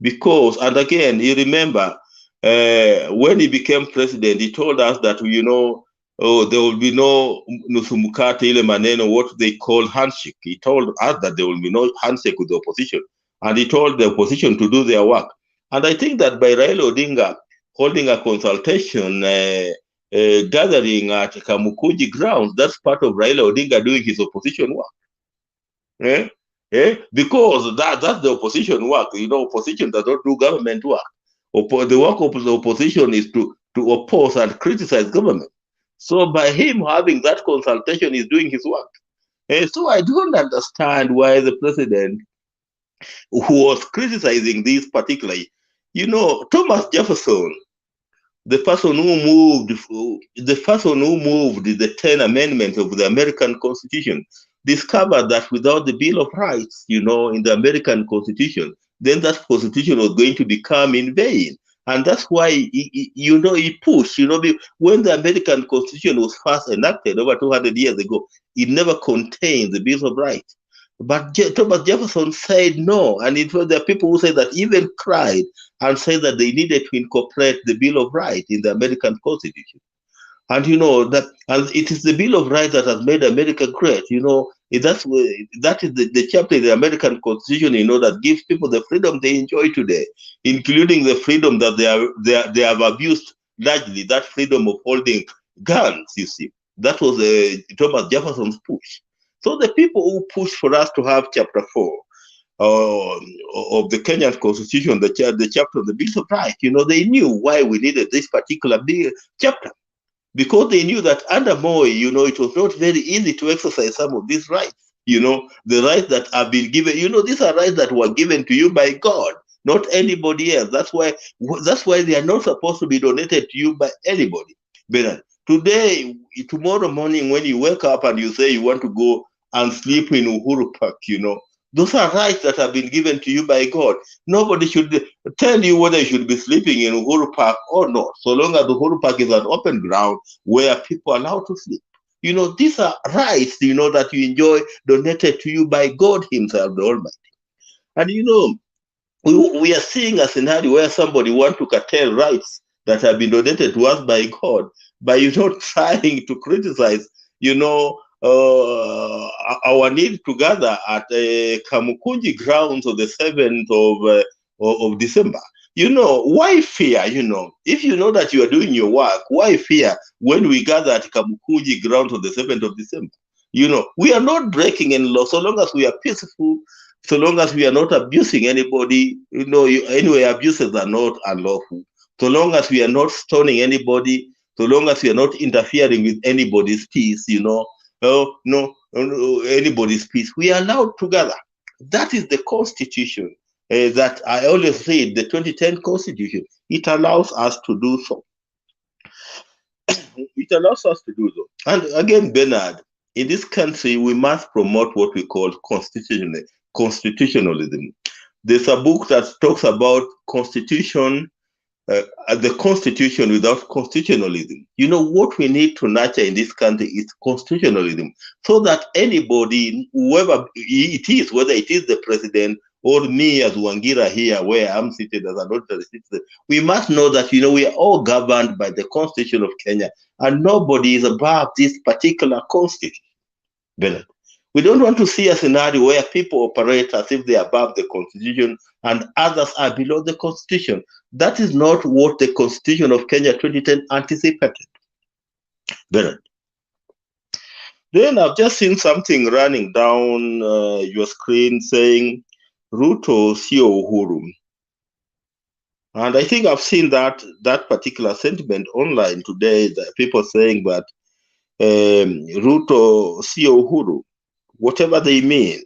Because, and again, you remember, when he became president, he told us that, you know, oh, there will be no nusumukate ile maneno, what they call handshake. He told us that there will be no handshake with the opposition. And he told the opposition to do their work. And I think that by Raila Odinga holding a consultation, gathering at Kamukunji grounds, that's part of Raila Odinga doing his opposition work. Because that's the opposition work. You know, opposition does not do government work. The work of the opposition is to oppose and criticize government. So by him having that consultation, he's doing his work. So I don't understand why the president, who was criticizing this particularly, you know, Thomas Jefferson, the person who moved the 10 amendments of the American Constitution, discovered that without the Bill of Rights, you know, in the American Constitution, then that Constitution was going to become in vain. And that's why, he pushed, when the American Constitution was first enacted over 200 years ago, it never contained the Bill of Rights. But Thomas Jefferson said no, and it was the people who said that, even cried and said that they needed to incorporate the Bill of Rights in the American Constitution. And and it is the Bill of Rights that has made America great. That is the chapter in the American Constitution, that gives people the freedom they enjoy today, including the freedom that they have abused largely, that freedom of holding guns, you see. That was Thomas Jefferson's push. So the people who pushed for us to have Chapter 4 of the Kenyan Constitution, the chapter of the Bill of Rights, they knew why we needed this particular chapter. Because they knew that under Moi, it was not very easy to exercise some of these rights. The rights that have been given, these are rights that were given to you by God, not anybody else. That's why they are not supposed to be donated to you by anybody. Bernard, tomorrow morning, when you wake up and you say you want to go and sleep in Uhuru Park, those are rights that have been given to you by God. Nobody should tell you whether you should be sleeping in Uhuru Park or not, so long as Uhuru Park is an open ground where people are allowed to sleep. These are rights, that you enjoy, donated to you by God himself, the Almighty. And, we are seeing a scenario where somebody wants to curtail rights that have been donated to us by God by, trying to criticize, our need to gather at Kamukunji grounds on the 7th of December. Why fear? If you know that you are doing your work, why fear when we gather at Kamukunji grounds on the 7th of December? We are not breaking any law so long as we are peaceful, so long as we are not abusing anybody. Anyway, abuses are not unlawful. So long as we are not stoning anybody, so long as we are not interfering with anybody's peace, anybody's peace, we are allowed to gather. That is the Constitution that I always read, the 2010 Constitution. It allows us to do so. It allows us to do so. And again, Bernard, in this country, we must promote what we call constitutionalism. There's a book that talks about constitution, the constitution without constitutionalism. What we need to nurture in this country is constitutionalism, so that anybody, whoever it is, whether it is the president or me as Wangira here, where I'm seated as an ordinary citizen, we must know that, we are all governed by the Constitution of Kenya, and nobody is above this particular constitution. Bernard, we don't want to see a scenario where people operate as if they are above the Constitution and others are below the Constitution. That is not what the Constitution of Kenya 2010 anticipated. Bernard. Then I've just seen something running down your screen saying, Ruto Sio Uhuru. And I think I've seen that particular sentiment online today, that people saying that Ruto Sio Uhuru, whatever they mean,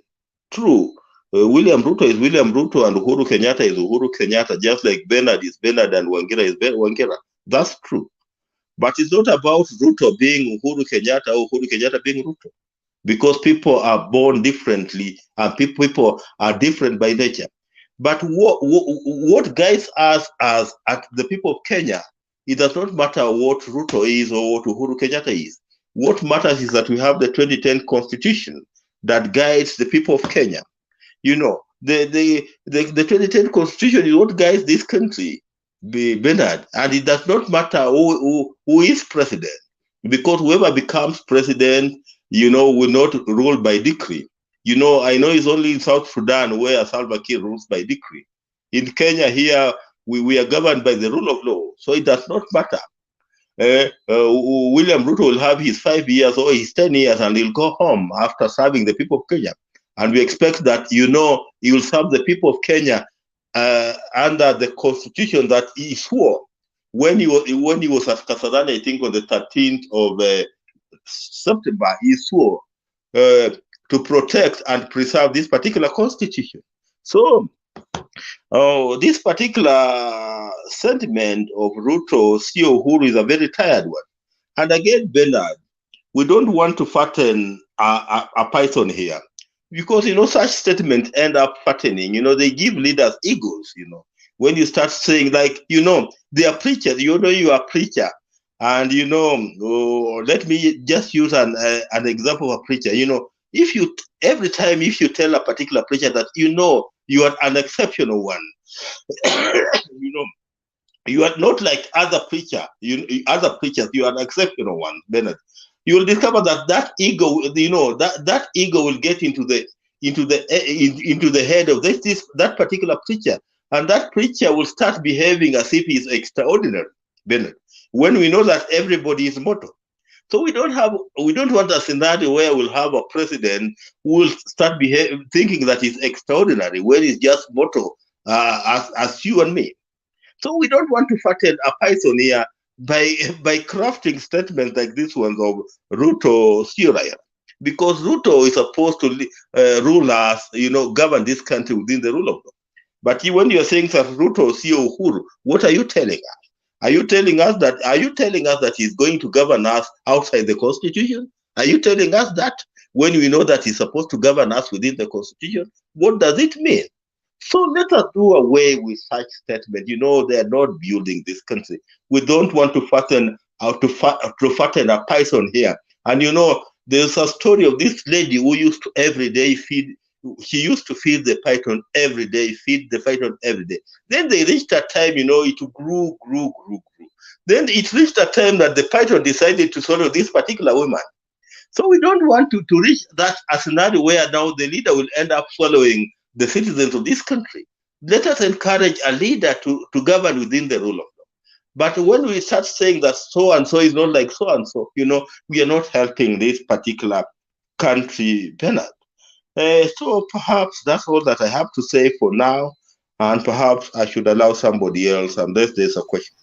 true. William Ruto is William Ruto and Uhuru Kenyatta is Uhuru Kenyatta, just like Bernard is Bernard and Wangira is Wangira. That's true. But it's not about Ruto being Uhuru Kenyatta or Uhuru Kenyatta being Ruto, because people are born differently and people are different by nature. But what guides us as the people of Kenya, it does not matter what Ruto is or what Uhuru Kenyatta is. What matters is that we have the 2010 Constitution that guides the people of Kenya. You know, the 2010 Constitution is what guides this country, Bernard, and it does not matter who is president, because whoever becomes president, you know, will not rule by decree. You know, I know it's only in South Sudan where Salva Kiir rules by decree. In Kenya here, we are governed by the rule of law, so it does not matter. William Ruto will have his 5 years or his 10 years and he'll go home after serving the people of Kenya. And we expect that, you know, he will serve the people of Kenya under the constitution that he swore when he was at Kasarani, I think on the 13th of September, he swore to protect and preserve this particular constitution. So this particular sentiment of Ruto Sio Uhuru is a very tired one. And again, Bernard, we don't want to fatten a python here, because, you know, such statements end up fattening. You know, they give leaders egos, you know. When you start saying, like, you know, they are preachers, you know, you are a preacher. And, you know, let me just use an example of a preacher. You know, if you, every time if you tell a particular preacher that, you know, you are an exceptional one, you know, you are not like other preachers, you are an exceptional one, Bernard. You will discover that ego, you know, that ego will get into the head of that particular preacher, and that preacher will start behaving as if he's extraordinary, Bernard, when we know that everybody is mortal. So we don't want a scenario where we'll have a president who will start thinking that he's extraordinary when he's just mortal, as you and me. So we don't want to fatten a python here by crafting statements like this one of Ruto Sio Uhuru, because Ruto is supposed to rule us, you know, govern this country within the rule of law. But when you're saying that Ruto Sio Uhuru, what are you telling us? Are you telling us that he's going to govern us outside the Constitution? Are you telling us that when we know that he's supposed to govern us within the Constitution? What does it mean? So let us do away with such statements. You know, they are not building this country. We don't want to fatten a python here. And you know, there's a story of this lady who used to every day feed. She used to feed the python every day, feed the python every day. Then they reached a time, you know, it grew. Then it reached a time that the python decided to swallow this particular woman. So we don't want to reach that a scenario where now the leader will end up swallowing the citizens of this country. Let us encourage a leader to govern within the rule of law. But when we start saying that so and so is not like so and so, you know, we are not helping this particular country, Bernard. So perhaps that's all that I have to say for now, and perhaps I should allow somebody else unless there's a question.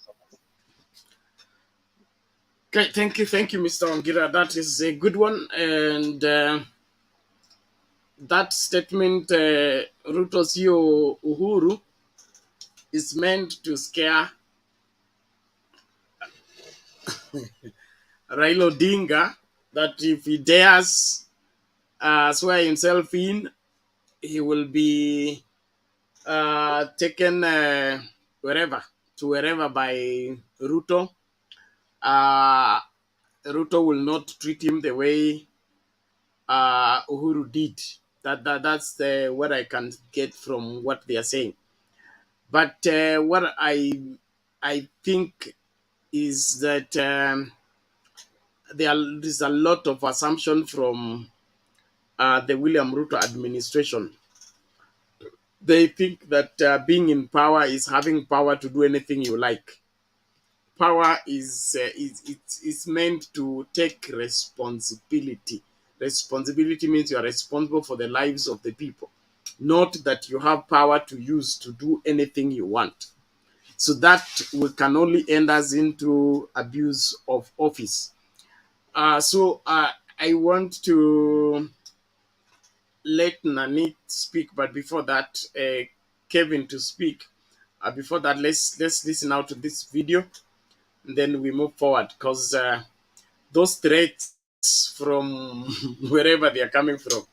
Okay, thank you, Mr. Wangira. That is a good one, and that statement, Ruto Sio Uhuru, is meant to scare Raila Odinga, that if he dares swear himself in, he will be taken wherever by Ruto. Ruto will not treat him the way Uhuru did. That's what I can get from what they are saying. But what I think is that there is a lot of assumption from the William Ruto administration. They think that being in power is having power to do anything you like. Power is meant to take responsibility. Responsibility means you are responsible for the lives of the people, not that you have power to use to do anything you want. So that can only end us into abuse of office. So I want to let Nanit speak, but before that, Kevin to speak. Before that, let's listen out to this video, and then we move forward, because those threats from wherever they are coming from,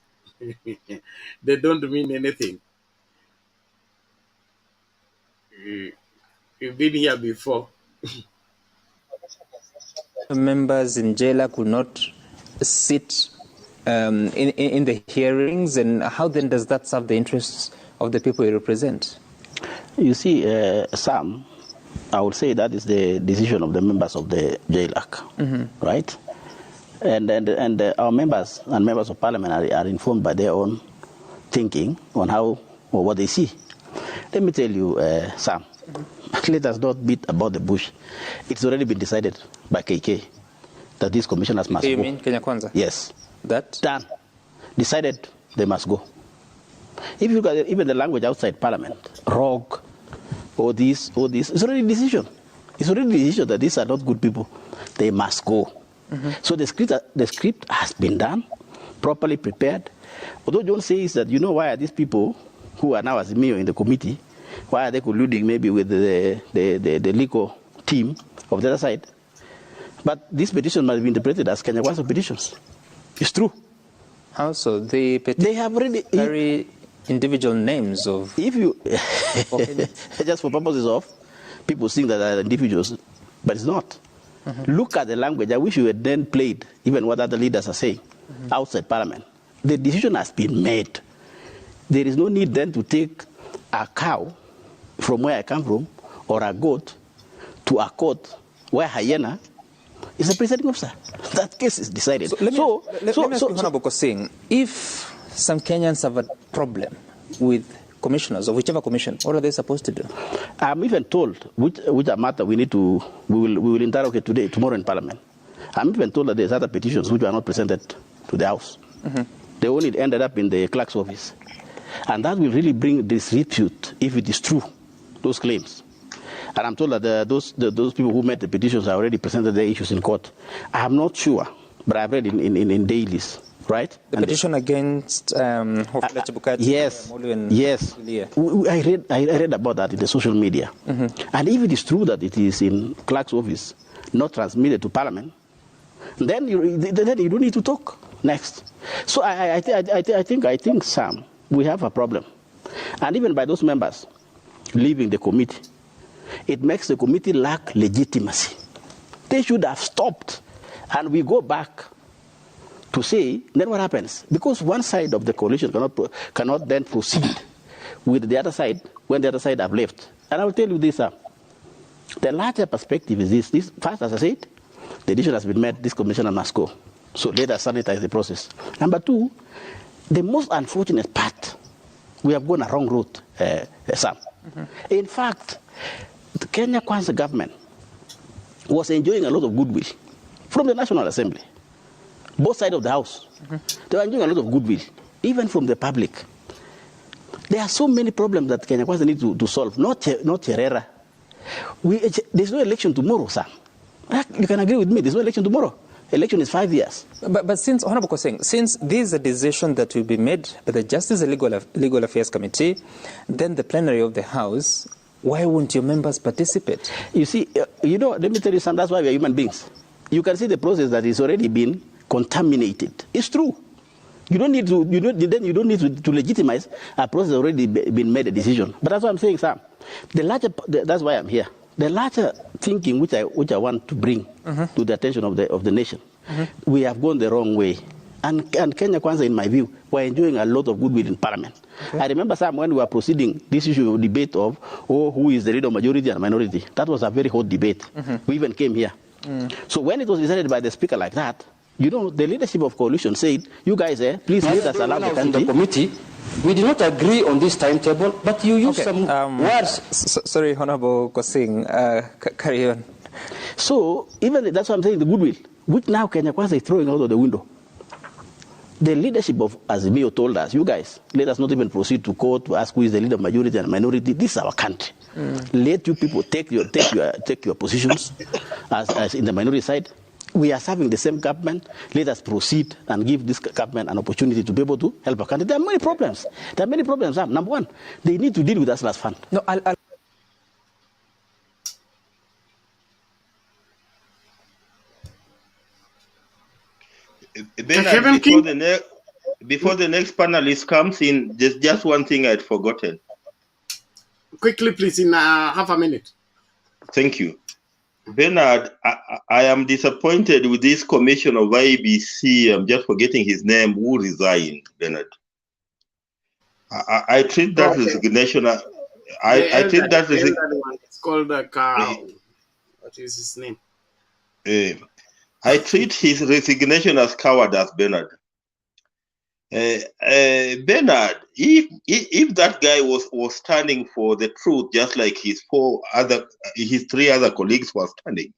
they don't mean anything. You've been here before. members in Jailac could not sit in the hearings, and how then does that serve the interests of the people you represent? You see, Sam, I would say that is the decision of the members of the Jailac, right? And our members and members of parliament are informed by their own thinking on how or what they see. Let me tell you, Sam, let us not beat about the bush. It's already been decided by KK that these commissioners must go. You mean Kenya Kwanza? Yes. That? Done. Decided they must go. If you look at even the language outside parliament, rogue, or this, it's already a decision. It's already a decision that these are not good people. They must go. So the script has been done, properly prepared. Although John says that, you know, why are these people who are now as mayor in the committee, why are they colluding maybe with the legal team of the other side? But this petition must be interpreted as Kenya Kwanza petitions. It's true. How so? They have already very individual names of. If you just for purposes of people think that are individuals, but it's not. Look at the language. I wish you had then played even what other leaders are saying outside parliament. The decision has been made. There is no need then to take a cow from where I come from or a goat to a court where hyena is a presiding officer. That case is decided. So let me ask you, Honorable Kosing, if some Kenyans have a problem with commissioners of whichever commission, what are they supposed to do? I'm even told which a matter we will interrogate tomorrow in Parliament. I'm even told that there's other petitions which were not presented to the House. They only ended up in the clerk's office. And that will really bring disrepute if it is true, those claims. And I'm told that those people who made the petitions have already presented their issues in court. I'm not sure, but I've read in dailies, right? The petition against Hofla Chebukati. Yes, yes. I read about that in the social media. And if it is true that it is in clerk's office, not transmitted to Parliament, then you don't need to talk next. So I think, Sam, we have a problem. And even by those members leaving the committee, it makes the committee lack legitimacy. They should have stopped. And we go back to say, then what happens? Because one side of the coalition cannot then proceed with the other side when the other side have left. And I will tell you this, the larger perspective is this. First, as I said, the decision has been made, this commissioner must go. So let us sanitize the process. Number two, the most unfortunate part, we have gone a wrong route, Sam. In fact, the Kenya Kwanza government was enjoying a lot of goodwill from the National Assembly, both sides of the House. They were enjoying a lot of goodwill, even from the public. There are so many problems that Kenya Kwanza needs to solve, not Herrera. There's no election tomorrow, Sam. You can agree with me, there's no election tomorrow. Election is 5 years. But since, Honorable Kosing, since this is a decision that will be made by the Justice and Legal Affairs Committee, then the plenary of the House, why won't your members participate? You see, let me tell you something, that's why we are human beings. You can see the process that is already been contaminated. It's true. You don't need to legitimize a process already been made a decision. But that's what I'm saying, Sam. That's why I'm here. The larger thinking which I want to bring to the attention of the nation, we have gone the wrong way. And Kenya Kwanza, in my view, were enjoying a lot of goodwill in Parliament. I remember, Sam, when we were proceeding this issue of debate of who is the leader of majority and minority. That was a very hot debate. We even came here. So when it was decided by the speaker like that, the leadership of coalition said, you guys, please let us allow the country. The committee, we did not agree on this timetable, but you used some words. Sorry, Honorable Kosing, carry on. So even that's what I'm saying, the goodwill, which now Kenya Kwanza is throwing out of the window. The leadership of Azimio told us, you guys, let us not even proceed to court to ask who is the leader of majority and minority. This is our country. Let you people take your positions as in the minority side. We are serving the same government. Let us proceed and give this government an opportunity to be able to help our country. There are many problems. Number one, they need to deal with us last fund. No, Before the next panelist comes in, there's just one thing I'd forgotten. Quickly, please, in half a minute. Thank you. Bernard, I am disappointed with this commission of IEBC. I'm just forgetting his name. Who resigned, Bernard? I treat that resignation. I treat that elder one. It's called a cow. What is his name? I treat his resignation as cowardice, Bernard. Bernard, if that guy was standing for the truth, just like his three other colleagues were standing,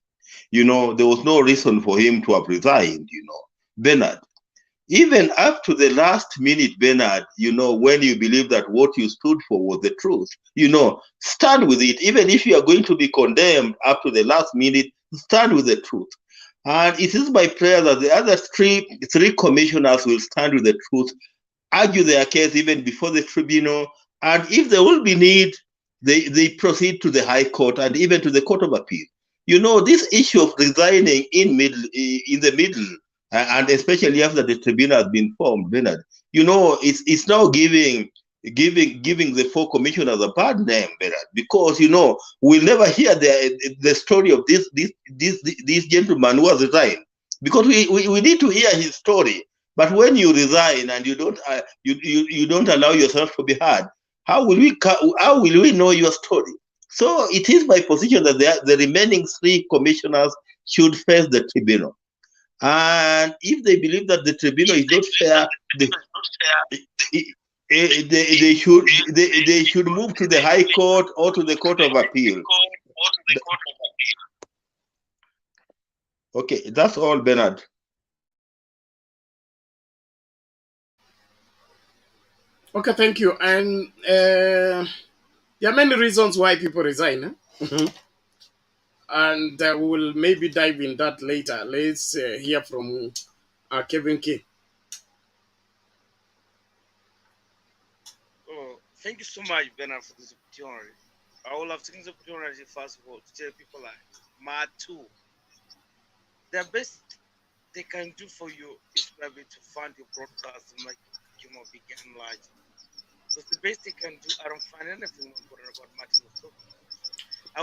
there was no reason for him to have resigned. Bernard. Even up to the last minute, Bernard, when you believe that what you stood for was the truth, stand with it. Even if you are going to be condemned up to the last minute, stand with the truth. And it is my prayer that the other three commissioners will stand with the truth, argue their case even before the tribunal, and if there will be need, they proceed to the High Court and even to the Court of Appeal. This issue of resigning in the middle, and especially after the tribunal has been formed, Bernard, it's now giving the four commissioners a bad name, Bernard, because we'll never hear the story of this gentleman who has resigned, because we need to hear his story. But when you resign and you don't allow yourself to be heard, how will we know your story? So it is my position that the remaining three commissioners should face the tribunal. And if they believe that the tribunal is not fair, they should move to the High Court or to the Court of Appeal. Okay, that's all, Bernard. Okay, thank you. And there are many reasons why people resign. And we will maybe dive in that later. Let's hear from Kevin K. Oh, thank you so much, Bernard, for this opportunity. I will have taken this opportunity, first of all, to tell people like Matu, the best they can do for you is maybe to fund your broadcast and make you more big and large. Because the best they can do, I don't find anything important about Martin Luther.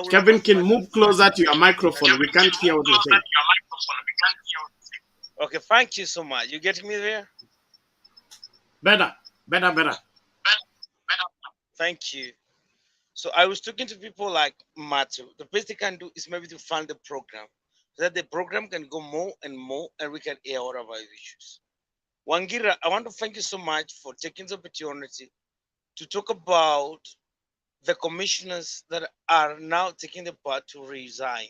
Kevin, can move closer to your microphone. We can't hear what you're saying. Okay, thank you so much. You getting me there? Better. Thank you. So I was talking to people like Matu. The best they can do is maybe to fund the program, so that the program can go more and more, and we can air all of our issues. Wangira, I want to thank you so much for taking the opportunity to talk about the commissioners that are now taking the part to resign,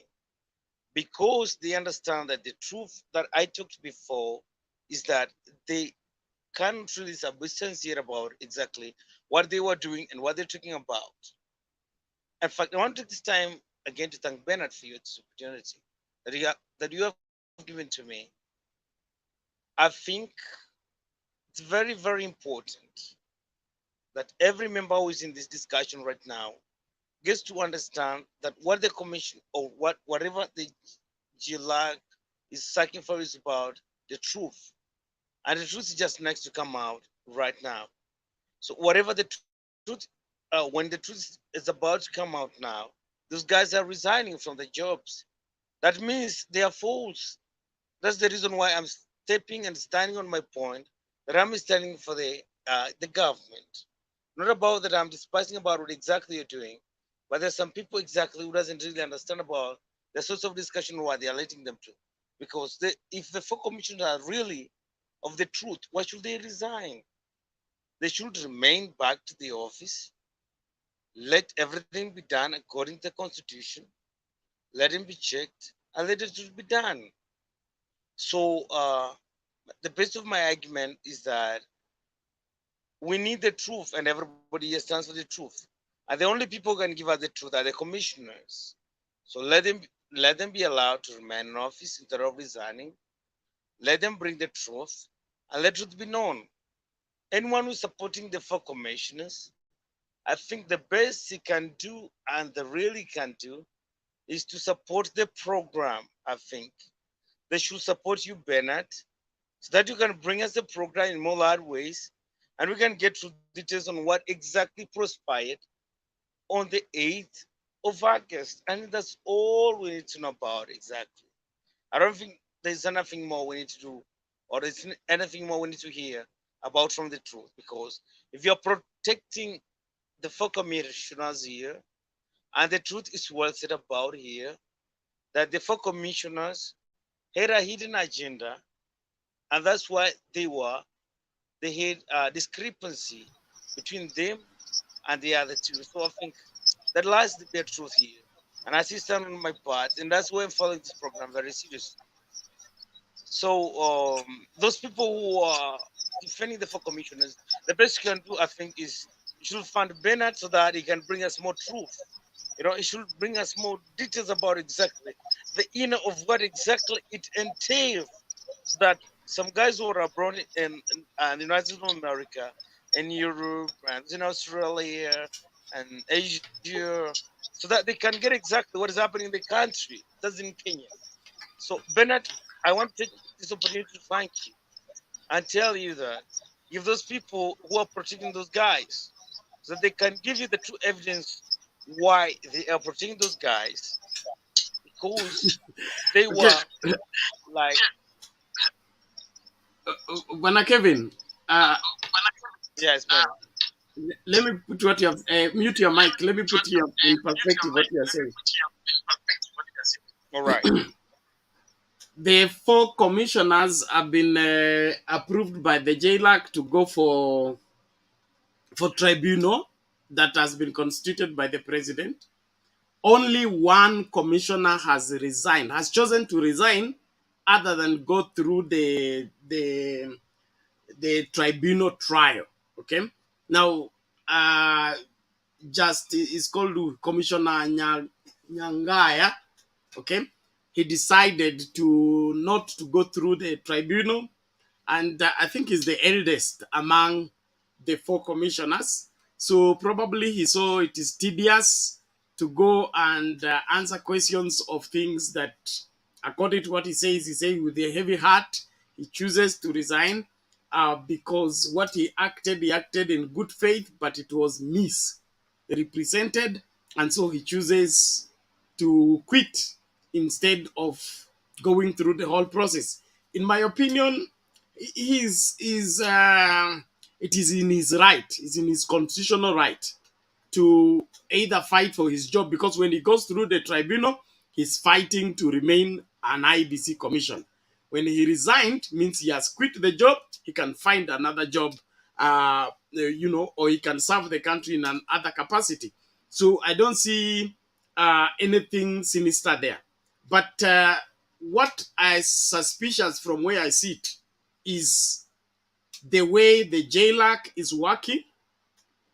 because they understand that the truth that I talked before is that they can't really be sincere about exactly what they were doing and what they're talking about. In fact, I want to take this time again to thank Bernard for this opportunity that you have given to me. I think it's very, very important that every member who is in this discussion right now gets to understand that what the commission or whatever the Jailac is searching for is about the truth. And the truth is just next to come out right now. So whatever the truth, when the truth is about to come out now, those guys are resigning from the jobs. That means they are fools. That's the reason why I'm stepping and standing on my point, that I'm standing for the government. Not about that I'm despising about what exactly you're doing, but there's some people exactly who doesn't really understand about the source of discussion why they are letting them to. Because if the four commissioners are really of the truth, why should they resign? They should remain back to the office, let everything be done according to the constitution, let him be checked, and let it be done. So the base of my argument is that we need the truth, and everybody here stands for the truth. And the only people who can give us the truth are the commissioners. So let them be allowed to remain in office instead of resigning. Let them bring the truth, and let truth be known. Anyone who's supporting the four commissioners, I think the best he can do and they really can do is to support the program. I think they should support you, Bernard, so that you can bring us the program in more large ways, and we can get to details on what exactly transpired on the 8th of August, and that's all we need to know about exactly. I don't think there's anything more we need to do, or there's anything more we need to hear about from the truth, because if you're protecting the four commissioners here, and the truth is well said about here, that the four commissioners had a hidden agenda, and that's why they had a discrepancy between them and the other two. So I think that lies the bare truth here. And I see stand on my part, and that's why I'm following this program very seriously. So those people who are defending the four commissioners, the best you can do, I think, is you should fund Bernard so that he can bring us more truth. You know, he should bring us more details about exactly the inner of what exactly it entails, so that some guys who are abroad in the United States of America, in Europe, and in Australia, and Asia, so that they can get exactly what is happening in the country. That's in Kenya. So, Bernard, I want to take this opportunity to thank you and tell you that if those people who are protecting those guys, so that they can give you the true evidence why they are protecting those guys, because they were like. Bwana Kevin, Yes, man. Let me put what you have, mute your mic. Let me put you in perspective what you are saying. All right. The four commissioners have been approved by the Jailac to go for tribunal that has been constituted by the president. Only one commissioner has resigned, has chosen to resign, other than go through the tribunal trial. Okay. Now, just is called Commissioner Nyangaya. Okay, he decided to not to go through the tribunal, and I think he's the eldest among the four commissioners. So probably he saw it is tedious to go and answer questions of things that, according to what he says with a heavy heart, he chooses to resign because what he acted in good faith, but it was misrepresented, and so he chooses to quit instead of going through the whole process. In my opinion, it is in his right, it's in his constitutional right to either fight for his job, because when he goes through the tribunal, he's fighting to remain an IEBC commission. When he resigned, means he has quit the job, he can find another job, or he can serve the country in another capacity. So I don't see anything sinister there. But what I suspicious from where I sit is the way the Jailac is working.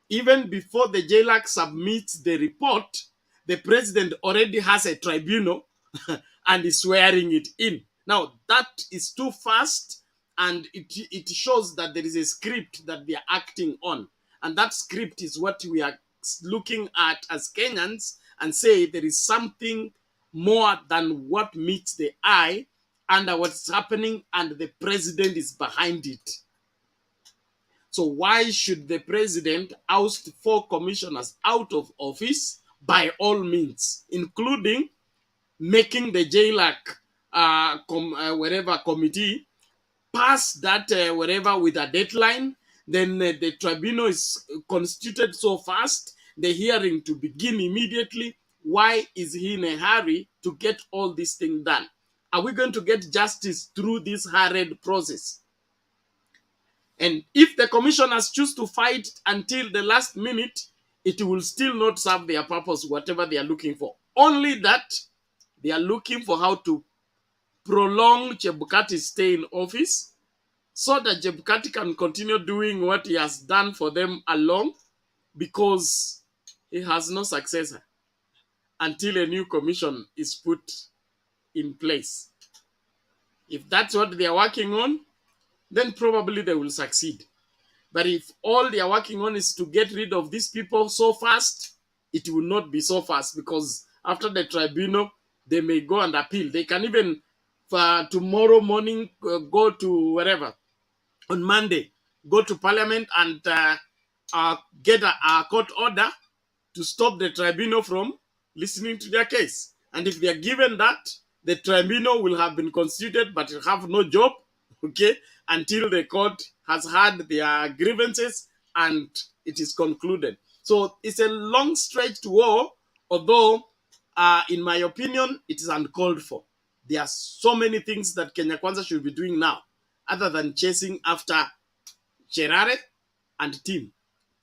Even before the Jailac submits the report, the president already has a tribunal and is swearing it in. Now, that is too fast, and it shows that there is a script that they are acting on. And that script is what we are looking at as Kenyans and say there is something more than what meets the eye under what's happening, and the president is behind it. So why should the president oust four commissioners out of office? By all means, including making the Jailac whatever committee pass that whatever with a deadline. Then the tribunal is constituted so fast, the hearing to begin immediately. Why is he in a hurry to get all this thing done? Are we going to get justice through this hurried process? And if the commissioners choose to fight until the last minute, it will still not serve their purpose, whatever they are looking for. Only that they are looking for how to prolong Chebukati's stay in office so that Chebukati can continue doing what he has done for them along, because he has no successor until a new commission is put in place. If that's what they are working on, then probably they will succeed. But if all they are working on is to get rid of these people so fast, it will not be so fast, because after the tribunal, they may go and appeal. They can even, tomorrow morning, go to wherever, on Monday, go to Parliament and get a court order to stop the tribunal from, listening to their case. And if they are given that, the tribunal will have been constituted, but will have no job, okay, until the court has had their grievances and it is concluded. So it's a long stretch to war, although, in my opinion, it is uncalled for. There are so many things that Kenya Kwanza should be doing now, other than chasing after Cherare and team.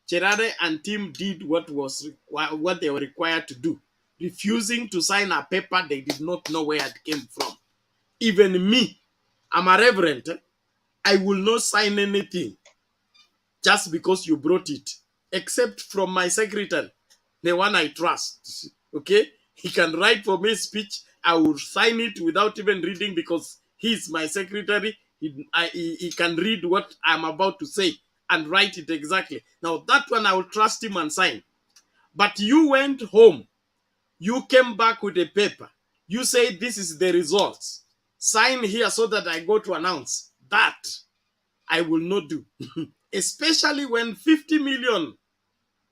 Cherare and team did what they were required to do, refusing to sign a paper they did not know where it came from. Even me, I'm a reverend, I will not sign anything just because you brought it, except from my secretary, the one I trust. Okay? He can write for me speech. I will sign it without even reading because he's my secretary. He can read what I'm about to say and write it exactly. Now, that one I will trust him and sign. But you went home. You came back with a paper. You say this is the results. Sign here so that I go to announce. That I will not do. Especially when 50 million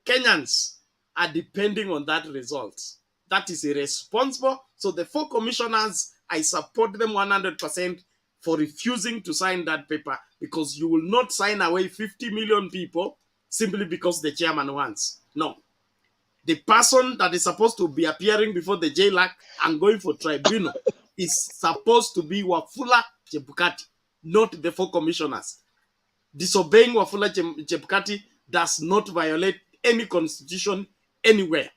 Kenyans are depending on that result. That is irresponsible. So the 4 commissioners, I support them 100% for refusing to sign that paper, because you will not sign away 50 million people simply because the chairman wants. No. The person that is supposed to be appearing before the Jailac and going for tribunal is supposed to be Wafula Chebukati, not the 4 commissioners. Disobeying Wafula Chebukati does not violate any constitution anywhere.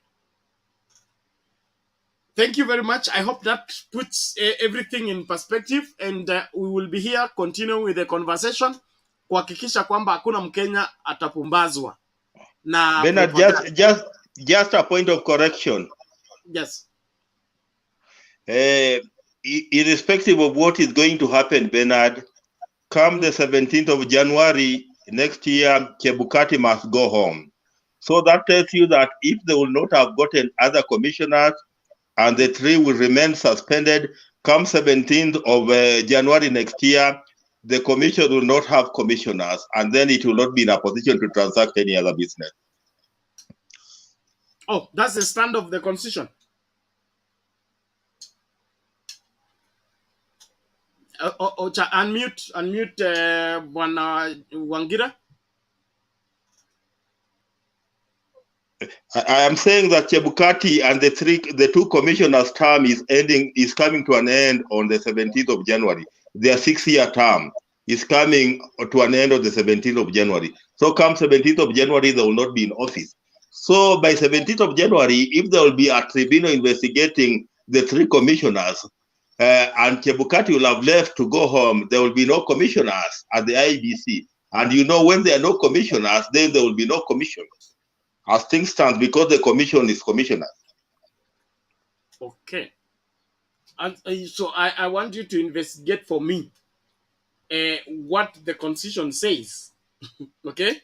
Thank you very much. I hope that puts everything in perspective, and we will be here continuing with the conversation kuhakikisha kwamba hakuna Mkenya atapumbazwa. Na Bernard, just a point of correction. Yes. Irrespective of what is going to happen, Bernard, come the 17th of January next year, Chebukati must go home. So that tells you that if they will not have gotten other commissioners and the 3 will remain suspended, come 17th of January next year, the commission will not have commissioners, and then it will not be in a position to transact any other business. Oh, that's the stand of the constitution. Unmute, Bwana Wangira. I am saying that Chebukati and the 2 commissioners' term is coming to an end on the 17th of January. Their 6-year term is coming to an end on the 17th of January. So come 17th of January, they will not be in office. So by 17th of January, if there will be a tribunal investigating the 3 commissioners, and Chebukati will have left to go home, there will be no commissioners at the IEBC. And you know, when there are no commissioners, then there will be no commission. As things stand, because the commission is commissioners. Okay. And so I want you to investigate for me what the constitution says. Okay?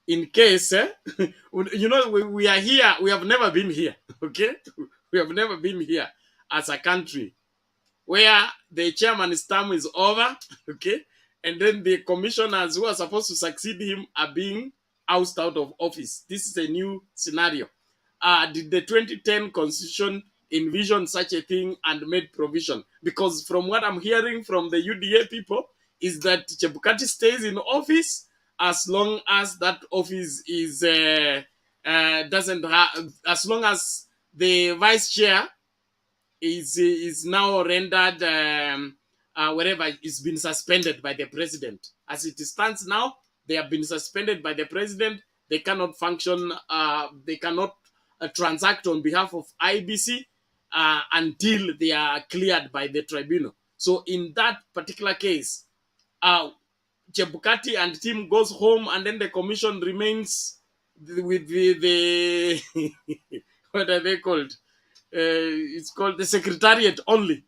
In case, you know, we are here, we have never been here. Okay? We have never been here as a country where the chairman's term is over. Okay? And then the commissioners who are supposed to succeed him are being ousted out of office. This is a new scenario. Did the 2010 constitution envision such a thing and made provision? Because from what I'm hearing from the UDA people is that Chebukati stays in office as long as that office is doesn't have, as long as the vice chair is now rendered wherever it's been suspended by the president. As it stands now, they have been suspended by the president. They cannot function. They cannot transact on behalf of IEBC until they are cleared by the tribunal. So in that particular case, Chebukati and team goes home, and then the commission remains with the what are they called? It's called the secretariat only.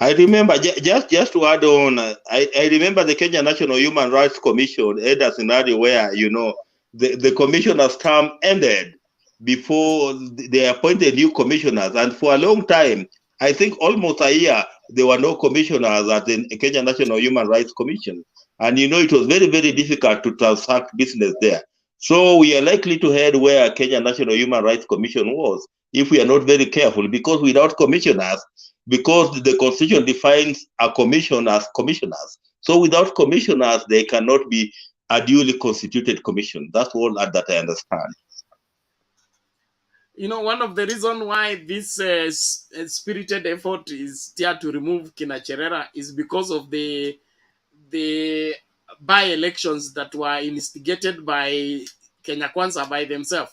I remember, just to add on, I remember the Kenya National Human Rights Commission had a scenario where, you know, the commissioner's term ended before they appointed new commissioners. And for a long time, I think almost a year, there were no commissioners at the Kenya National Human Rights Commission. And, you know, it was very, very difficult to transact business there. So we are likely to head where Kenya National Human Rights Commission was. if we are not very careful, because without commissioners, because the constitution defines a commission as commissioners. So without commissioners, they cannot be a duly constituted commission. That's all that I understand. You know, one of the reasons why this spirited effort is there to remove Kinacherera is because of the by-elections that were instigated by Kenya Kwanza by themselves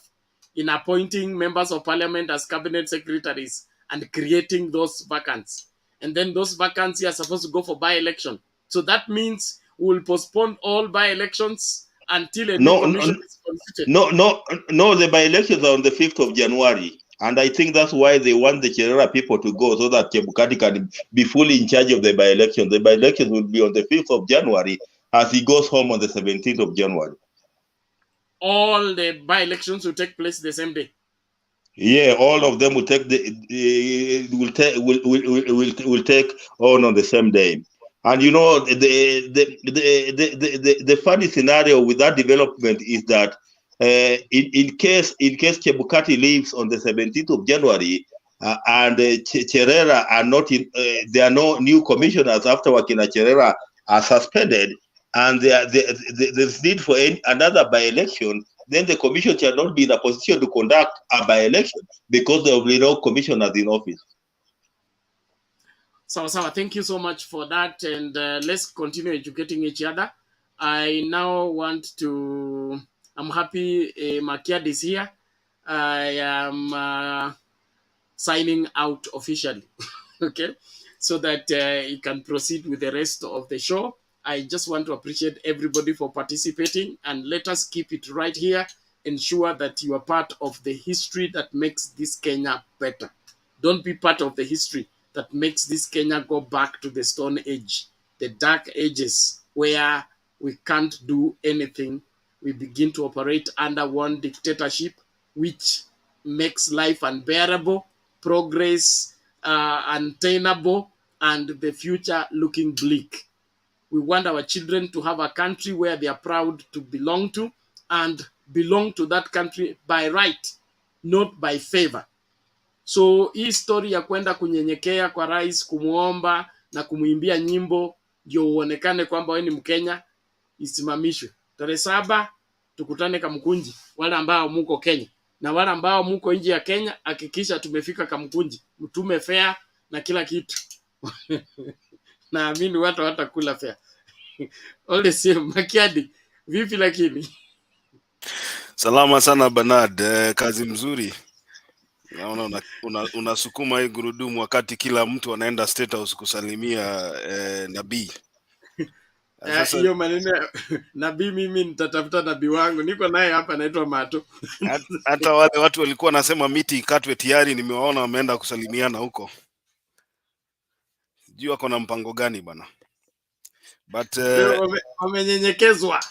in appointing members of parliament as cabinet secretaries and creating those vacancies. And then those vacancies are supposed to go for by-election. So that means we will postpone all by-elections until a new commission is constituted. No, the by-elections are on the 5th of January. And I think that's why they want the Cherera people to go, so that Chebukati can be fully in charge of the by-elections. The by-elections will be on the 5th of January as he goes home on the 17th of January. All the by-elections will take place the same day. Yeah, all of them will take will take on the same day. And you know, the funny scenario with that development is that in case Chebukati leaves on the 17th of January and Cherera are not in, there are no new commissioners after Wakina Cherera are suspended, and there's need for another by-election, then the commission shall not be in a position to conduct a by-election because there will be no commissioners in office. So, thank you so much for that, and let's continue educating each other. I now want to, I'm happy Makiad is here. I am signing out officially, okay, so that he can proceed with the rest of the show. I just want to appreciate everybody for participating, and let us keep it right here. Ensure that you are part of the history that makes this Kenya better. Don't be part of the history that makes this Kenya go back to the Stone Age, the dark ages where we can't do anything. We begin to operate under one dictatorship, which makes life unbearable, progress untenable, and the future looking bleak. We want our children to have a country where they are proud to belong to, and belong to that country by right, not by favor. So hii story ya kwenda kunyenyekea kwa rais, kumuomba na kumuimbia nyimbo ndio uonekane kwamba wewe ni Mkenya isimamishwe. Tarehe 7 tukutane Kamkunji, wale ambao muko Kenya, na wale ambao muko nje ya Kenya, hakikisha tumefika Kamkunji, mtume fare na kila kitu. Naamini watu watakula fare. Ole sio Makiadi, vipi lakini? Salama sana Bernard, kazi mzuri. Naona unasukuma hii gurudumu wakati kila mtu anaenda State House kusalimia nabii. Sasa hiyo maneno nabii, mimi nitatafuta nabii wangu, niko naye hapa anaitwa Mato. Hata wale watu walikuwa nasema miti ikatwe tayari, nimewaona wameenda kusalimiana huko. Sijui wako na mpango gani bana. But wamenyenyekezwa.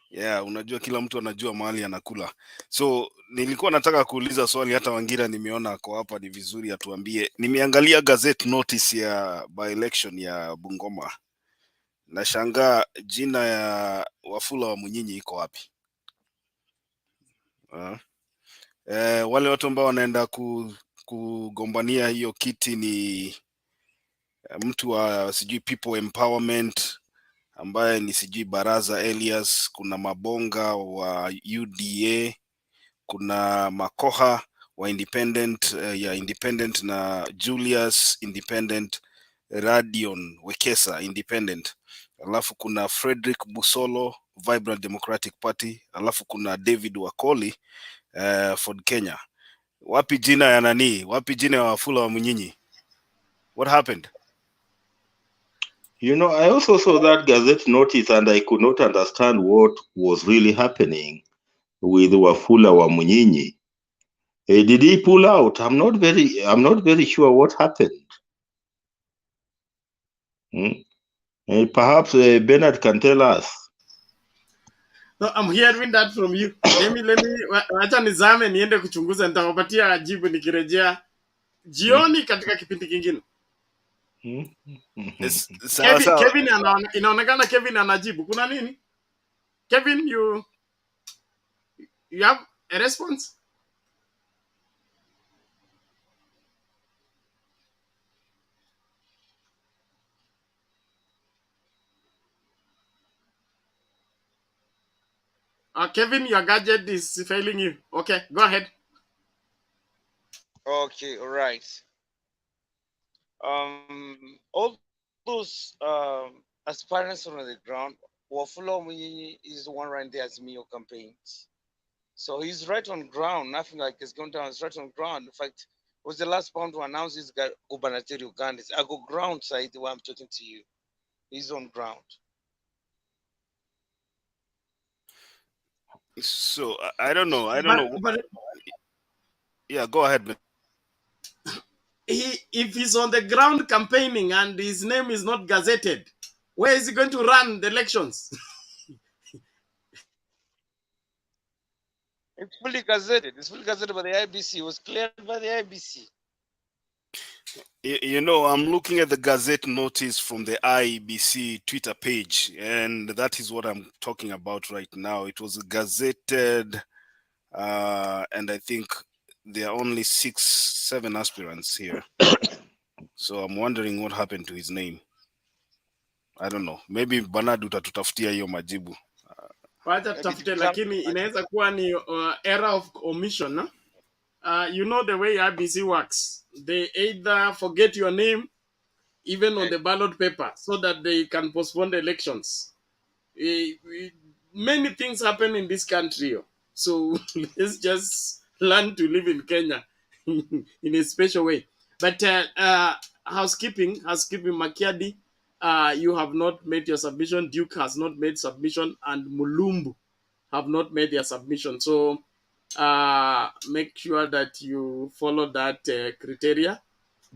Yeah, unajua kila mtu anajua mahali anakula. So nilikuwa nataka kuuliza swali, hata Wangira nimeona kwa hapa, ni vizuri atuambie. Nimeangalia gazette notice ya by election ya Bungoma. Nashangaa jina ya Wafula wa Munyinyi iko wapi? Wale watu ambao wanaenda kugombania hiyo kiti ni mtu wa sijui People Empowerment ambaye ni sijui Baraza Elias, kuna Mabonga wa UDA, kuna Makoha wa Independent ya Independent, na Julius Independent, Radion Wekesa Independent, alafu kuna Frederick Busolo Vibrant Democratic Party, alafu kuna David Wakoli Ford Kenya. Wapi jina ya nani? Wapi jina ya Wafula wa Munyinyi? What happened? You know, I also saw that gazette notice and I could not understand what was really happening with Wafula wa Munyinyi. Did he pull out? I'm not very sure what happened. Perhaps Bernard can tell us. No, I'm hearing that from you. Let me acha nizame niende kuchunguza, nitawapatia jibu nikirejea jioni katika kipindi kingine. Kevin inaonekana Kevin anajibu. Kuna nini? Kevin, you have a response? Kevin, your gadget is failing you. Okay, go ahead. Okay, all right. All those aspirants on the ground, Wafula is the one right there as Mio campaigns. So he's right on ground. Nothing like it's going down. He's right on ground. In fact, it was the last one to announce his gubernatorial Uganda. I go ground side while I'm talking to you. He's on ground. So I don't know. But yeah, go ahead, man. If he's on the ground campaigning and his name is not gazetted, where is he going to run the elections? It's fully gazetted. It's fully gazetted by the IEBC. It was cleared by the IEBC. You know, I'm looking at the Gazette notice from the IEBC Twitter page, and that is what I'm talking about right now. It was gazetted, and I think there are only 6-7 aspirants here. So I'm wondering what happened to his name. I don't know. Maybe Bernard utatutafutia hiyo majibu. Wacha tutafute, lakini inaweza kuwa ni error of omission, no? You know the way IBC works. They either forget your name, even on the ballot paper, so that they can postpone the elections. Many things happen in this country. So let's just learn to live in Kenya in a special way. But housekeeping, Makiadi, you have not made your submission. Duke has not made submission, and Mulumbu have not made their submission. So make sure that you follow that criteria.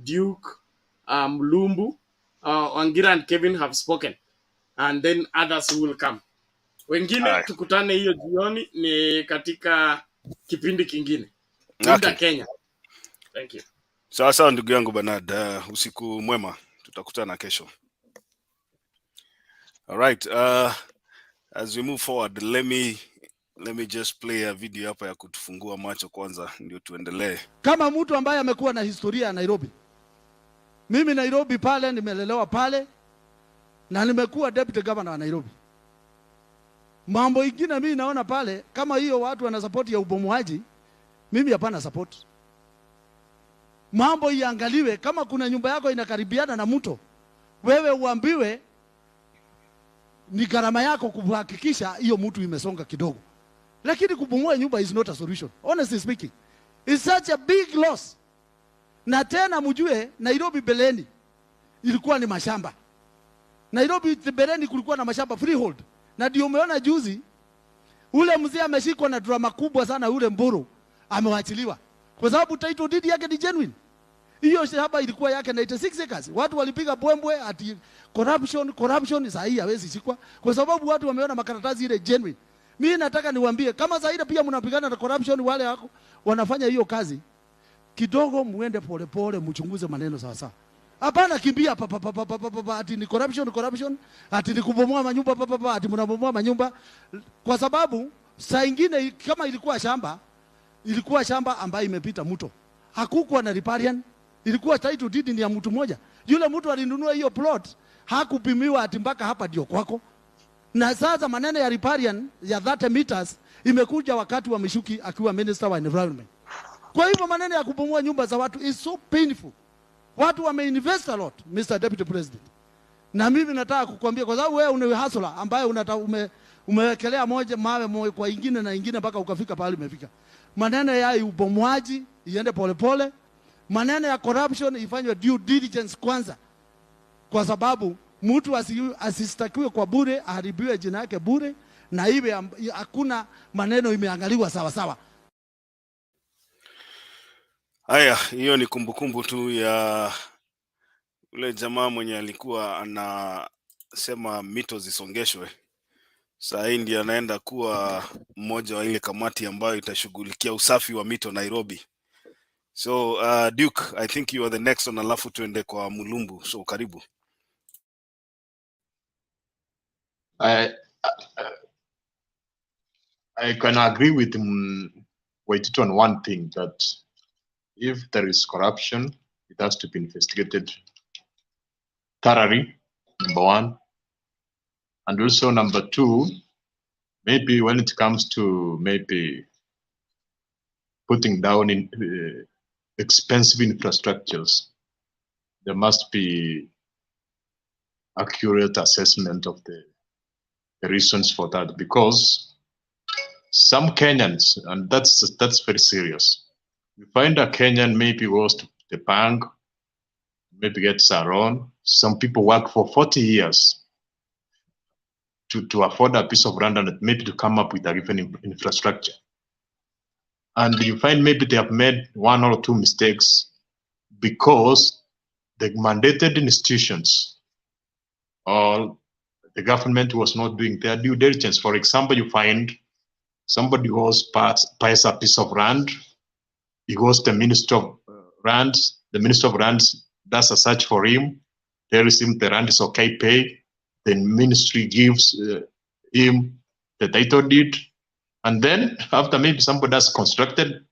Duke, Mulumbu, Wangira and Kevin have spoken, and then others will come. Wengine tukutane hiyo jioni ni katika kipindi kingine. Uda Kenya. Thank you. Sawa ndugu yangu Bernard, usiku mwema. Tutakutana kesho. All right, as we move forward, let me just play a video hapa ya kutufungua macho kwanza ndio tuendelee. Kama mtu ambaye amekuwa na historia ya Nairobi. Mimi Nairobi pale nimelelewa pale na nimekuwa deputy governor wa Nairobi. Mambo ingine mimi naona pale kama hiyo watu wana support ya ubomoaji, mimi hapana support. Mambo iangaliwe, kama kuna nyumba yako inakaribiana na mto, wewe uambiwe ni gharama yako kuhakikisha hiyo mtu imesonga kidogo. Lakini kubomoa nyumba is not a solution. Honestly speaking, it's such a big loss. Na tena mjue Nairobi beleni ilikuwa ni mashamba. Nairobi beleni kulikuwa na mashamba freehold. Na ndio umeona juzi ule mzee ameshikwa na drama kubwa sana, ule Mburu amewachiliwa kwa sababu title deed yake ni genuine. Hiyo shamba ilikuwa yake 96 acres. Watu walipiga bwembwe ati corruption sahi hawezi shikwa kwa sababu watu wameona makaratasi ile genuine. Mimi nataka niwaambie kama zaidi pia mnapigana na corruption, wale wako wanafanya hiyo kazi kidogo, muende polepole, mchunguze maneno sawa sawa. Hapana kimbia ati ni corruption, ati ni kubomoa manyumba ati mnabomoa manyumba, kwa sababu saa nyingine kama ilikuwa shamba ambayo imepita mto, hakukuwa na riparian, ilikuwa title deed ni ya mtu mmoja. Yule mtu alinunua hiyo plot hakupimiwa ati mpaka hapa ndio kwako. Na sasa maneno ya riparian ya 30 meters imekuja wakati wa Mishuki akiwa minister wa environment. Kwa hivyo maneno ya kubomoa nyumba za watu is so painful. Watu wameinvest a lot, Mr. Deputy President. Na mimi nataka kukuambia kwa sababu wewe ni hustler ambaye umewekelea mawe kwa ingine na ingine mpaka ukafika pale umefika. Maneno ya ubomoaji iende polepole. Maneno ya corruption ifanywe due diligence kwanza. Kwa sababu mtu asistakiwe kwa bure, aharibiwe jina yake bure, na iwe hakuna maneno imeangaliwa sawa sawa. Haya, hiyo ni kumbukumbu tu ya ule jamaa mwenye alikuwa anasema mito zisongeshwe. Sasa hii ndiye anaenda kuwa mmoja wa ile kamati ambayo itashughulikia usafi wa mito Nairobi. So Duke, I think you are the next one, alafu tuende kwa Mulumbu. So karibu. I can agree with Waitito on one thing, that if there is corruption, it has to be investigated thoroughly, number one. And also number two, maybe when it comes to maybe putting down in expensive infrastructures, there must be accurate assessment of the reasons for that, because some Kenyans, and that's very serious. You find a Kenyan maybe goes to the bank, maybe gets a loan. Some people work for 40 years to afford a piece of land and maybe to come up with a given infrastructure. And you find maybe they have made one or two mistakes because the mandated institutions or the government was not doing their due diligence. For example, you find somebody goes buys a piece of land, he goes to the Minister of Lands, the Minister of Lands does a search for him, tells him the land is okay, pay, then ministry gives him the title deed, and then after maybe somebody has constructed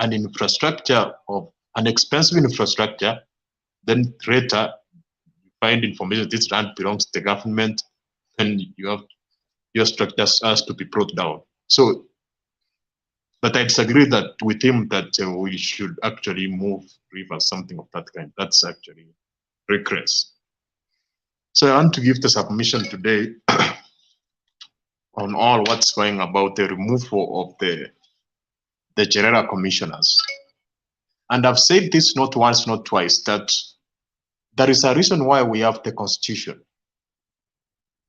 an infrastructure of an expensive infrastructure, then later you find information this land belongs to the government, and you have your structure has to be brought down. So, but I disagree that with him that we should actually move rivers, something of that kind. That's actually regress. So I want to give the submission today on all what's going about the removal of the general commissioners. And I've said this not once, not twice, that there is a reason why we have the constitution.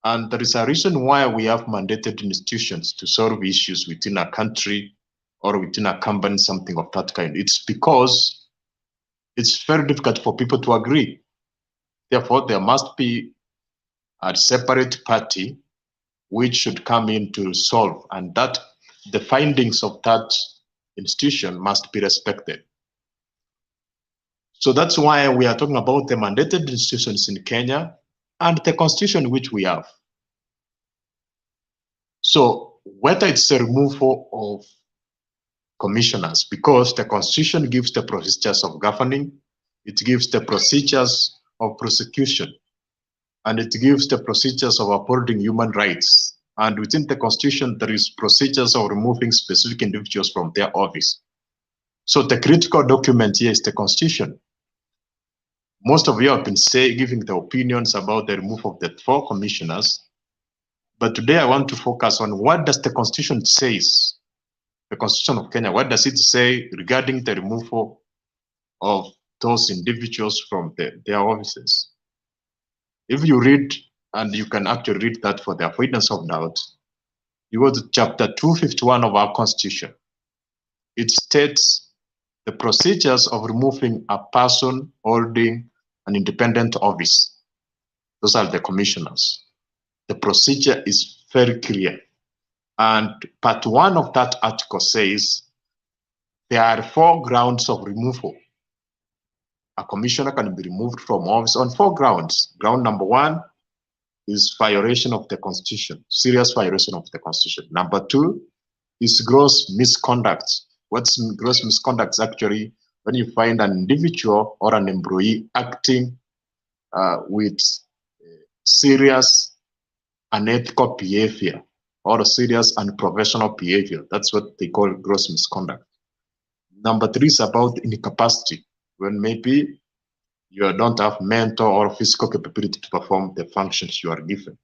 And there is a reason why we have mandated institutions to solve issues within a country or within a company, something of that kind. It's because it's very difficult for people to agree. Therefore, there must be a separate party which should come in to solve, and that the findings of that institution must be respected. So that's why we are talking about the mandated institutions in Kenya and the constitution which we have. So whether it's a removal of commissioners, because the constitution gives the procedures of governing, it gives the procedures of prosecution, and it gives the procedures of upholding human rights. And within the constitution, there is procedures of removing specific individuals from their office. So the critical document here is the constitution. Most of you have been giving the opinions about the removal of the 4 commissioners, but today I want to focus on what does the constitution says. The constitution of Kenya, what does it say regarding the removal of those individuals from their offices? If you read, and you can actually read that for the avoidance of doubt, you go to chapter 251 of our constitution. It states the procedures of removing a person holding an independent office. Those are the commissioners. The procedure is very clear. And part 1 of that article says there are 4 grounds of removal. A commissioner can be removed from office on 4 grounds. Ground number 1 is violation of the constitution, serious violation of the constitution. Number 2 is gross misconduct. What's gross misconduct? Actually when you find an individual or an employee acting with serious unethical behavior or serious unprofessional behavior. That's what they call gross misconduct. Number 3 is about incapacity, when maybe you don't have mental or physical capability to perform the functions you are given.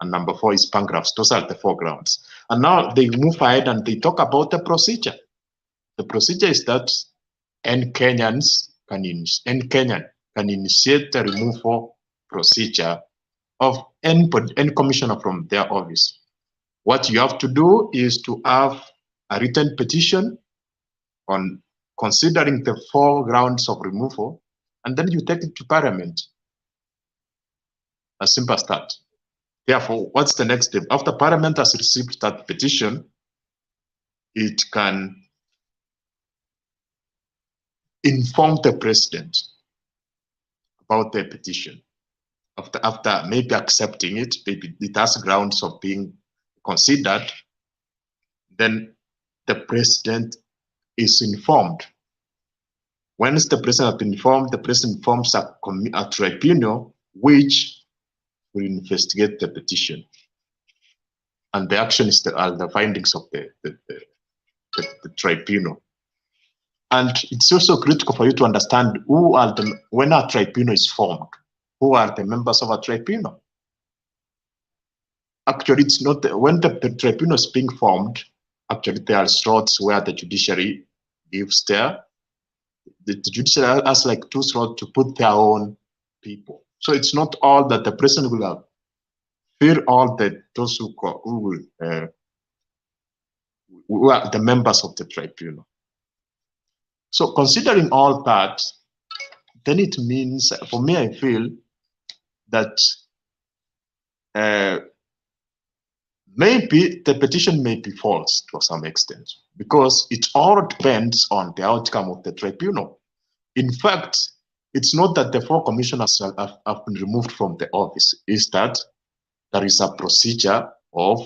And number 4 is bankruptcy. Those are the 4 grounds. And now they move ahead and they talk about the procedure. The procedure is that any Kenyan can initiate the removal procedure of any commissioner from their office. What you have to do is to have a written petition on considering the 4 grounds of removal, and then you take it to Parliament. A simple start. Therefore, what's the next step? After Parliament has received that petition, it can inform the president about the petition. After maybe accepting it, maybe it has grounds of being considered, then the president is informed. Once the president has been informed, the president forms a tribunal which will investigate the petition. and the actions are the findings of the tribunal. And it's also critical for you to understand who are when a tribunal is formed, who are the members of a tribunal. Actually, it's not when the tribunal is being formed. Actually, there are slots where the judiciary gives the judiciary has like 2 slots to put their own people. So it's not all that the president will have. Fill all those who are the members of the tribunal. So considering all that, then it means, for me, I feel that maybe the petition may be false to some extent, because it all depends on the outcome of the tribunal. In fact, it's not that the 4 commissioners have been removed from the office, it's that there is a procedure of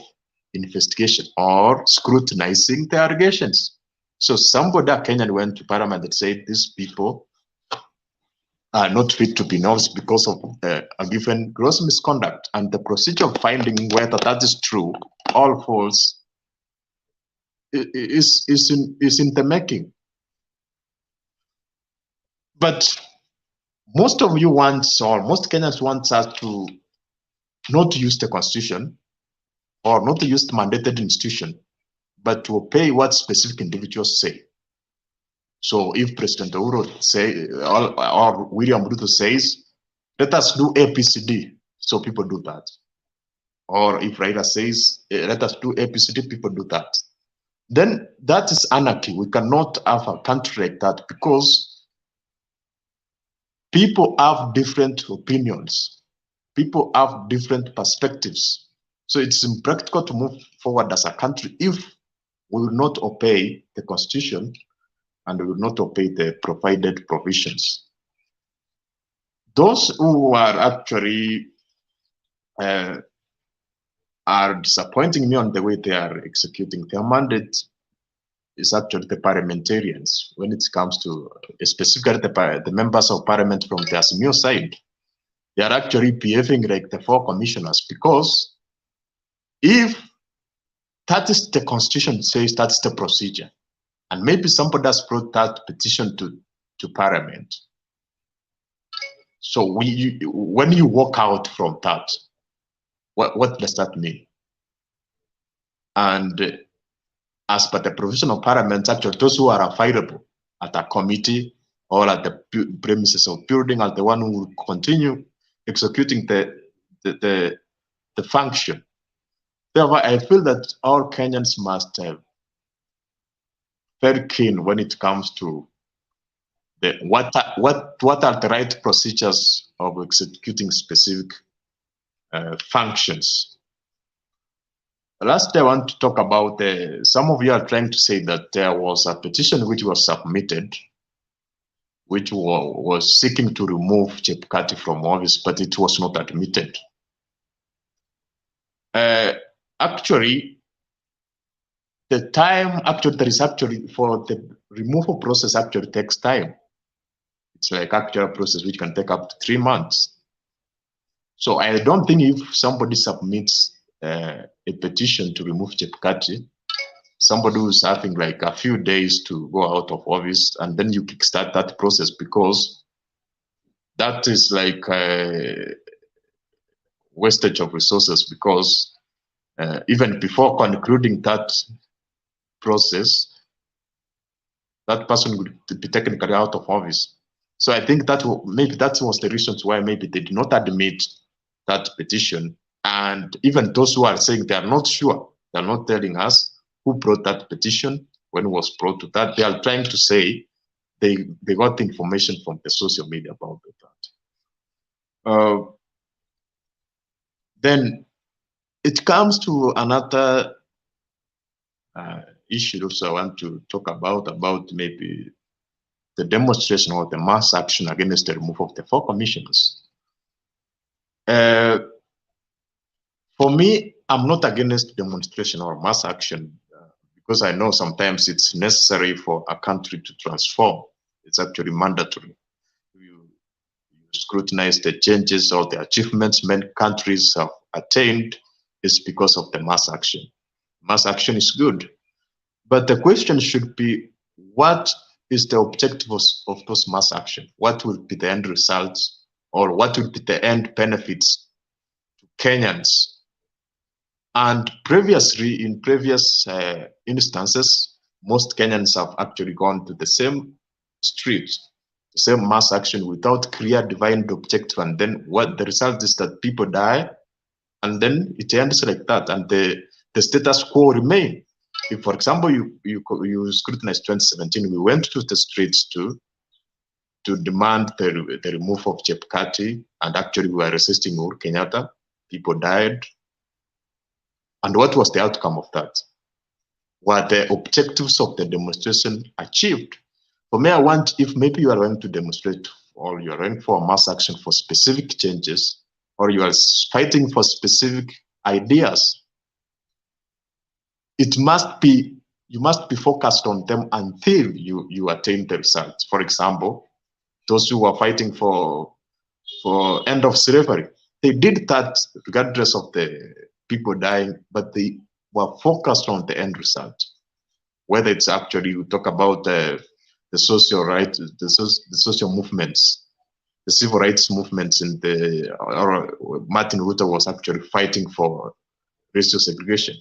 investigation or scrutinizing the allegations. So somebody, a Kenyan, went to Parliament and said these people are not fit to be in office because of a given gross misconduct, and the procedure of finding whether that is true or false is in the making. But most of you want, or most Kenyans want us to not use the constitution or not to use the mandated institution, but to obey what specific individuals say. So if President Uhuru say or William Ruto says, let us do ABCD, so people do that. Or if Raila says, let us do ABCD, people do that. Then that is anarchy. We cannot have a country like that, because people have different opinions. People have different perspectives. So it's impractical to move forward as a country if we will not obey the constitution and we will not obey the provided provisions. Those who are actually are disappointing me on the way they are executing their mandate is actually the parliamentarians. When it comes to specifically the members of parliament from the Azimio side, they are actually behaving like the 4 commissioners, because if that is the constitution says that's the procedure, and maybe somebody has brought that petition to Parliament. So when you walk out from that, what does that mean? And as per the provision of Parliament, actually those who are available at a committee or at the premises of building are the one who will continue executing the function. Therefore, I feel that all Kenyans must have very keen when it comes to what are the right procedures of executing specific functions. Lastly, I want to talk about some of you are trying to say that there was a petition which was submitted, which was seeking to remove Chebukati from office, but it was not admitted. Actually, the time there is actually for the removal process actually takes time. It's like actual process which can take up to 3 months. So I don't think if somebody submits a petition to remove Chebukati, somebody who's having like a few days to go out of office, and then you kickstart that process, because that is like a wastage of resources, because even before concluding that process, that person would be technically out of office. So I think that maybe that was the reasons why maybe they did not admit that petition. And even those who are saying they are not sure, they are not telling us who brought that petition, when it was brought to that. They are trying to say they got the information from the social media about that. Then it comes to another issue also I want to talk about maybe the demonstration or the mass action against the removal of the 4 commissioners. For me, I'm not against demonstration or mass action, because I know sometimes it's necessary for a country to transform. It's actually mandatory. You scrutinize the changes or the achievements many countries have attained, is because of the mass action. Mass action is good, but the question should be, what is the objective of those mass action? What will be the end results, or what will be the end benefits to Kenyans? And previously, in previous instances, most Kenyans have actually gone to the same streets, the same mass action without clear defined objective, and then what the result is that people die, and then it ends like that, and the status quo remain. If, for example, you scrutinize 2017, we went to the streets to demand the removal of Chepkati, and actually we were resisting Uhuru Kenyatta. People died. And what was the outcome of that? Were the objectives of the demonstration achieved? For me, I want, if maybe you are going to demonstrate, or you are going for a mass action for specific changes, or you are fighting for specific ideas, it must be, you must be focused on them until you attain the results. For example, those who are fighting for end of slavery, they did that regardless of the people dying, but they were focused on the end result. Whether it's actually, you talk about the social rights, the social movements, the civil rights movements in the, or Martin Luther was actually fighting for racial segregation.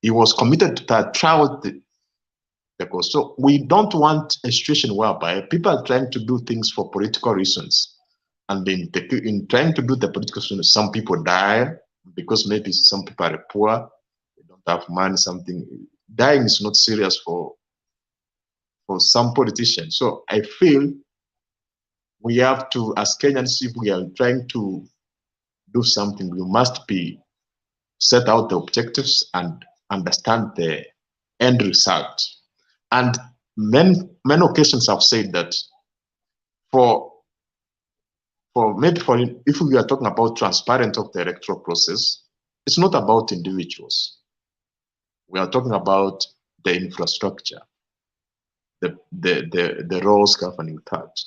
He was committed to that throughout the course. So we don't want a situation whereby people are trying to do things for political reasons. And in trying to do the political reasons, some people die because maybe some people are poor, they don't have money, something. Dying is not serious for some politicians. So I feel we have to, as Kenyans, if we are trying to do something, we must be set out the objectives and understand the end result. And many occasions I've said that if we are talking about transparent of the electoral process, it's not about individuals. We are talking about the infrastructure, the roles governing that.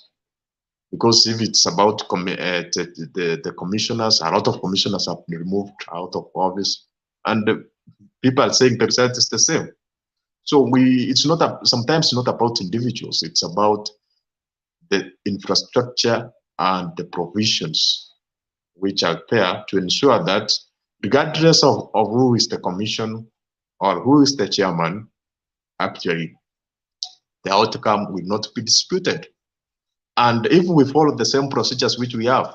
Because if it's about the commissioners, a lot of commissioners have been removed out of office, and people are saying the result is the same. So it's not sometimes not about individuals. It's about the infrastructure and the provisions which are there to ensure that regardless of who is the commission or who is the chairman, actually the outcome will not be disputed. And if we follow the same procedures which we have,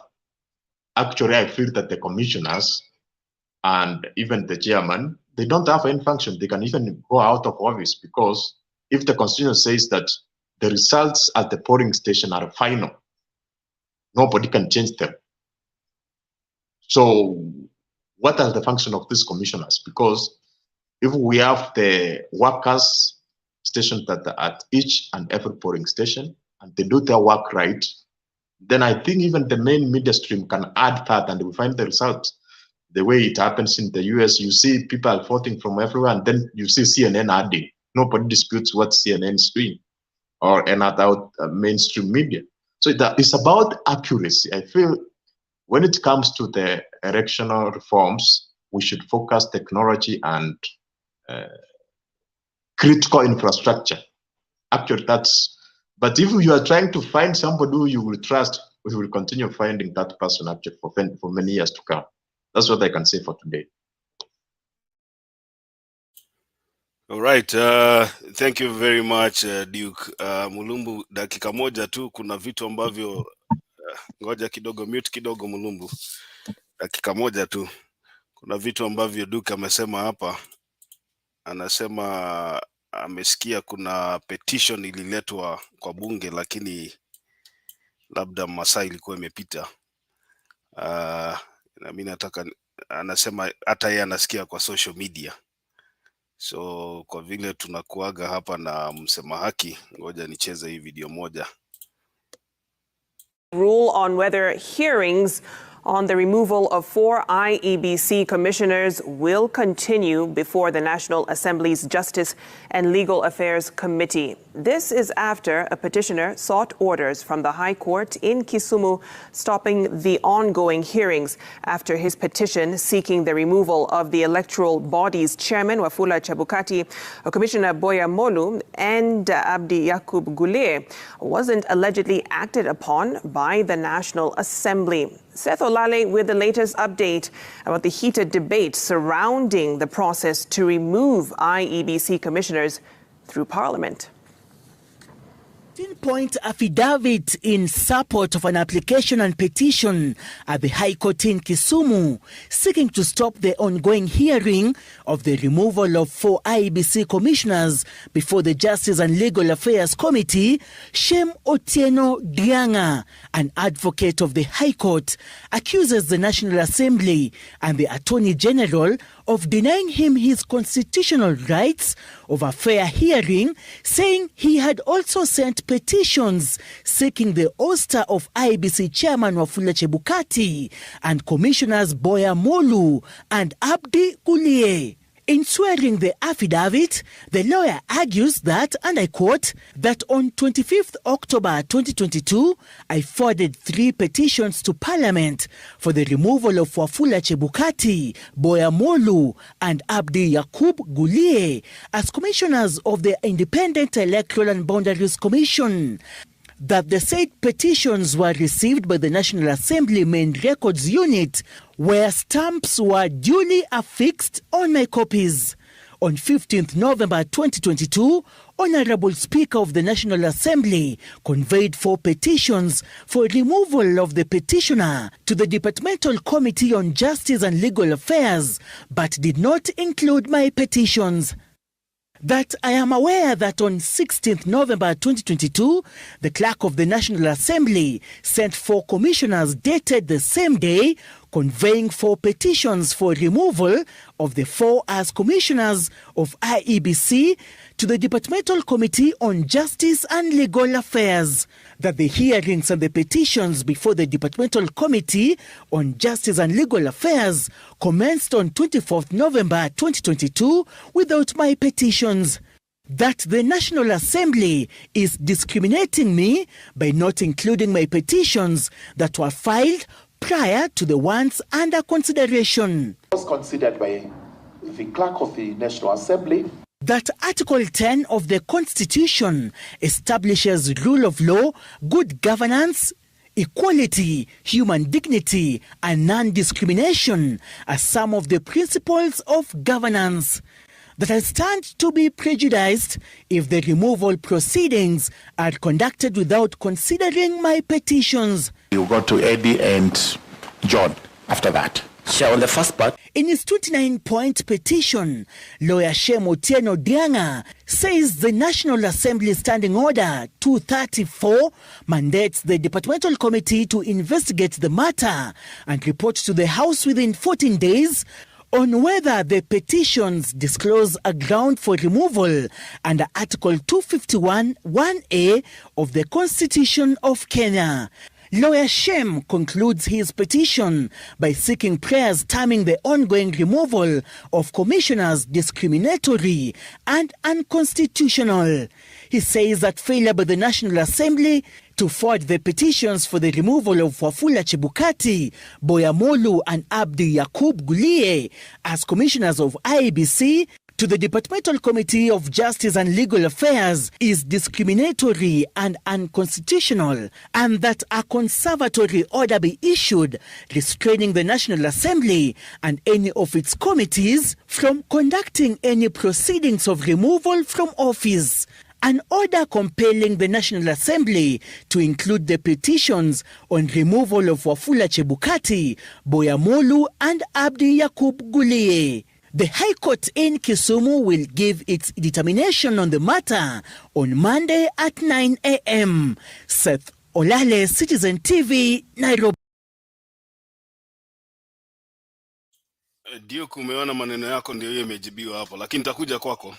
actually I feel that the commissioners and even the chairman, they don't have any function. They can even go out of office, because if the constitution says that the results at the polling station are final, nobody can change them. So what are the function of these commissioners? Because if we have the workers stationed at each and every polling station, and they do their work right, then I think even the main media stream can add that, and we find the result. The way it happens in the US, you see people voting from everywhere, and then you see CNN adding. Nobody disputes what CNN is doing, or another mainstream media. So it's about accuracy. I feel when it comes to the electoral reforms, we should focus technology and critical infrastructure. Actually, but if you are trying to find somebody who you will trust, we will continue finding that person actually for many years to come. That's what I can say for today. All right. Thank you very much, Duke. Mulumbu, dakika moja tu, kuna vitu ambavyo ngoja kidogo, mute kidogo Mulumbu. Dakika moja tu. Kuna vitu ambavyo Duke amesema hapa. Anasema amesikia kuna petition ililetwa kwa bunge, lakini labda masaa ilikuwa imepita. Na mimi nataka, anasema hata yeye anasikia kwa social media. So kwa vile tunakuaga hapa na msema haki, ngoja nicheze hii video moja. Rule on whether hearings on the removal of 4 IEBC commissioners will continue before the National Assembly's Justice and Legal Affairs Committee. This is after a petitioner sought orders from the High Court in Kisumu stopping the ongoing hearings after his petition seeking the removal of the electoral body's chairman, Wafula Chebukati, Commissioner Boya Molu, and Abdi Yakub Gule wasn't allegedly acted upon by the National Assembly. Seth Olale with the latest update about the heated debate surrounding the process to remove IEBC commissioners through Parliament. 10-point affidavit in support of an application and petition at the High Court in Kisumu, seeking to stop the ongoing hearing of the removal of 4 IEBC commissioners before the Justice and Legal Affairs Committee. Shem Otieno Dianga, an advocate of the High Court, accuses the National Assembly and the Attorney General of denying him his constitutional rights of a fair hearing, saying he had also sent petitions seeking the ouster of IEBC Chairman Wafula Chebukati and Commissioners Boya Molu and Abdi Gule. In swearing the affidavit, the lawyer argues that, and I quote, that on 25th October 2022, I forwarded 3 petitions to Parliament for the removal of Wafula Chebukati, Boya Molu, and Abdi Yakub Gule as commissioners of the Independent Electoral and Boundaries Commission. That the said petitions were received by the National Assembly Main Records Unit, where stamps were duly affixed on my copies. On 15th November 2022, Honorable Speaker of the National Assembly conveyed 4 petitions for removal of the petitioner to the Departmental Committee on Justice and Legal Affairs, but did not include my petitions. That I am aware that on 16th November 2022, the Clerk of the National Assembly sent 4 commissioners dated the same day, conveying 4 petitions for removal of the 4 as commissioners of IEBC to the Departmental Committee on Justice and Legal Affairs. That the hearings and the petitions before the Departmental Committee on Justice and Legal Affairs commenced on 24th November 2022 without my petitions. That the National Assembly is discriminating me by not including my petitions that were filed prior to the ones under consideration. Was considered by the Clerk of the National Assembly. That Article 10 of the Constitution establishes rule of law, good governance, equality, human dignity, and non-discrimination as some of the principles of governance. That I stand to be prejudiced if the removal proceedings are conducted without considering my petitions. You go to Eddie and John after that. So on the first part, in his 29-point petition, lawyer Shem Otieno Dianga says the National Assembly Standing Order 234 mandates the Departmental Committee to investigate the matter and report to the House within 14 days on whether the petitions disclose a ground for removal under Article 251 1A of the Constitution of Kenya. Lawyer Shem concludes his petition by seeking prayers terming the ongoing removal of commissioners discriminatory and unconstitutional. He says that failure by the National Assembly to forward the petitions for the removal of Wafula Chebukati, Boya Molu, and Abdi Yakub Gule as commissioners of IEBC to the Departmental Committee of Justice and Legal Affairs is discriminatory and unconstitutional, and that a conservatory order be issued restraining the National Assembly and any of its committees from conducting any proceedings of removal from office. An order compelling the National Assembly to include the petitions on removal of Wafula Chebukati, Boya Molu, and Abdi Yakub Gule. The High Court in Kisumu will give its determination on the matter on Monday at 9 a.m. Seth Olale, Citizen TV, Nairobi. Duke, umeona maneno yako ndio hiyo imejibiwa hapo, lakini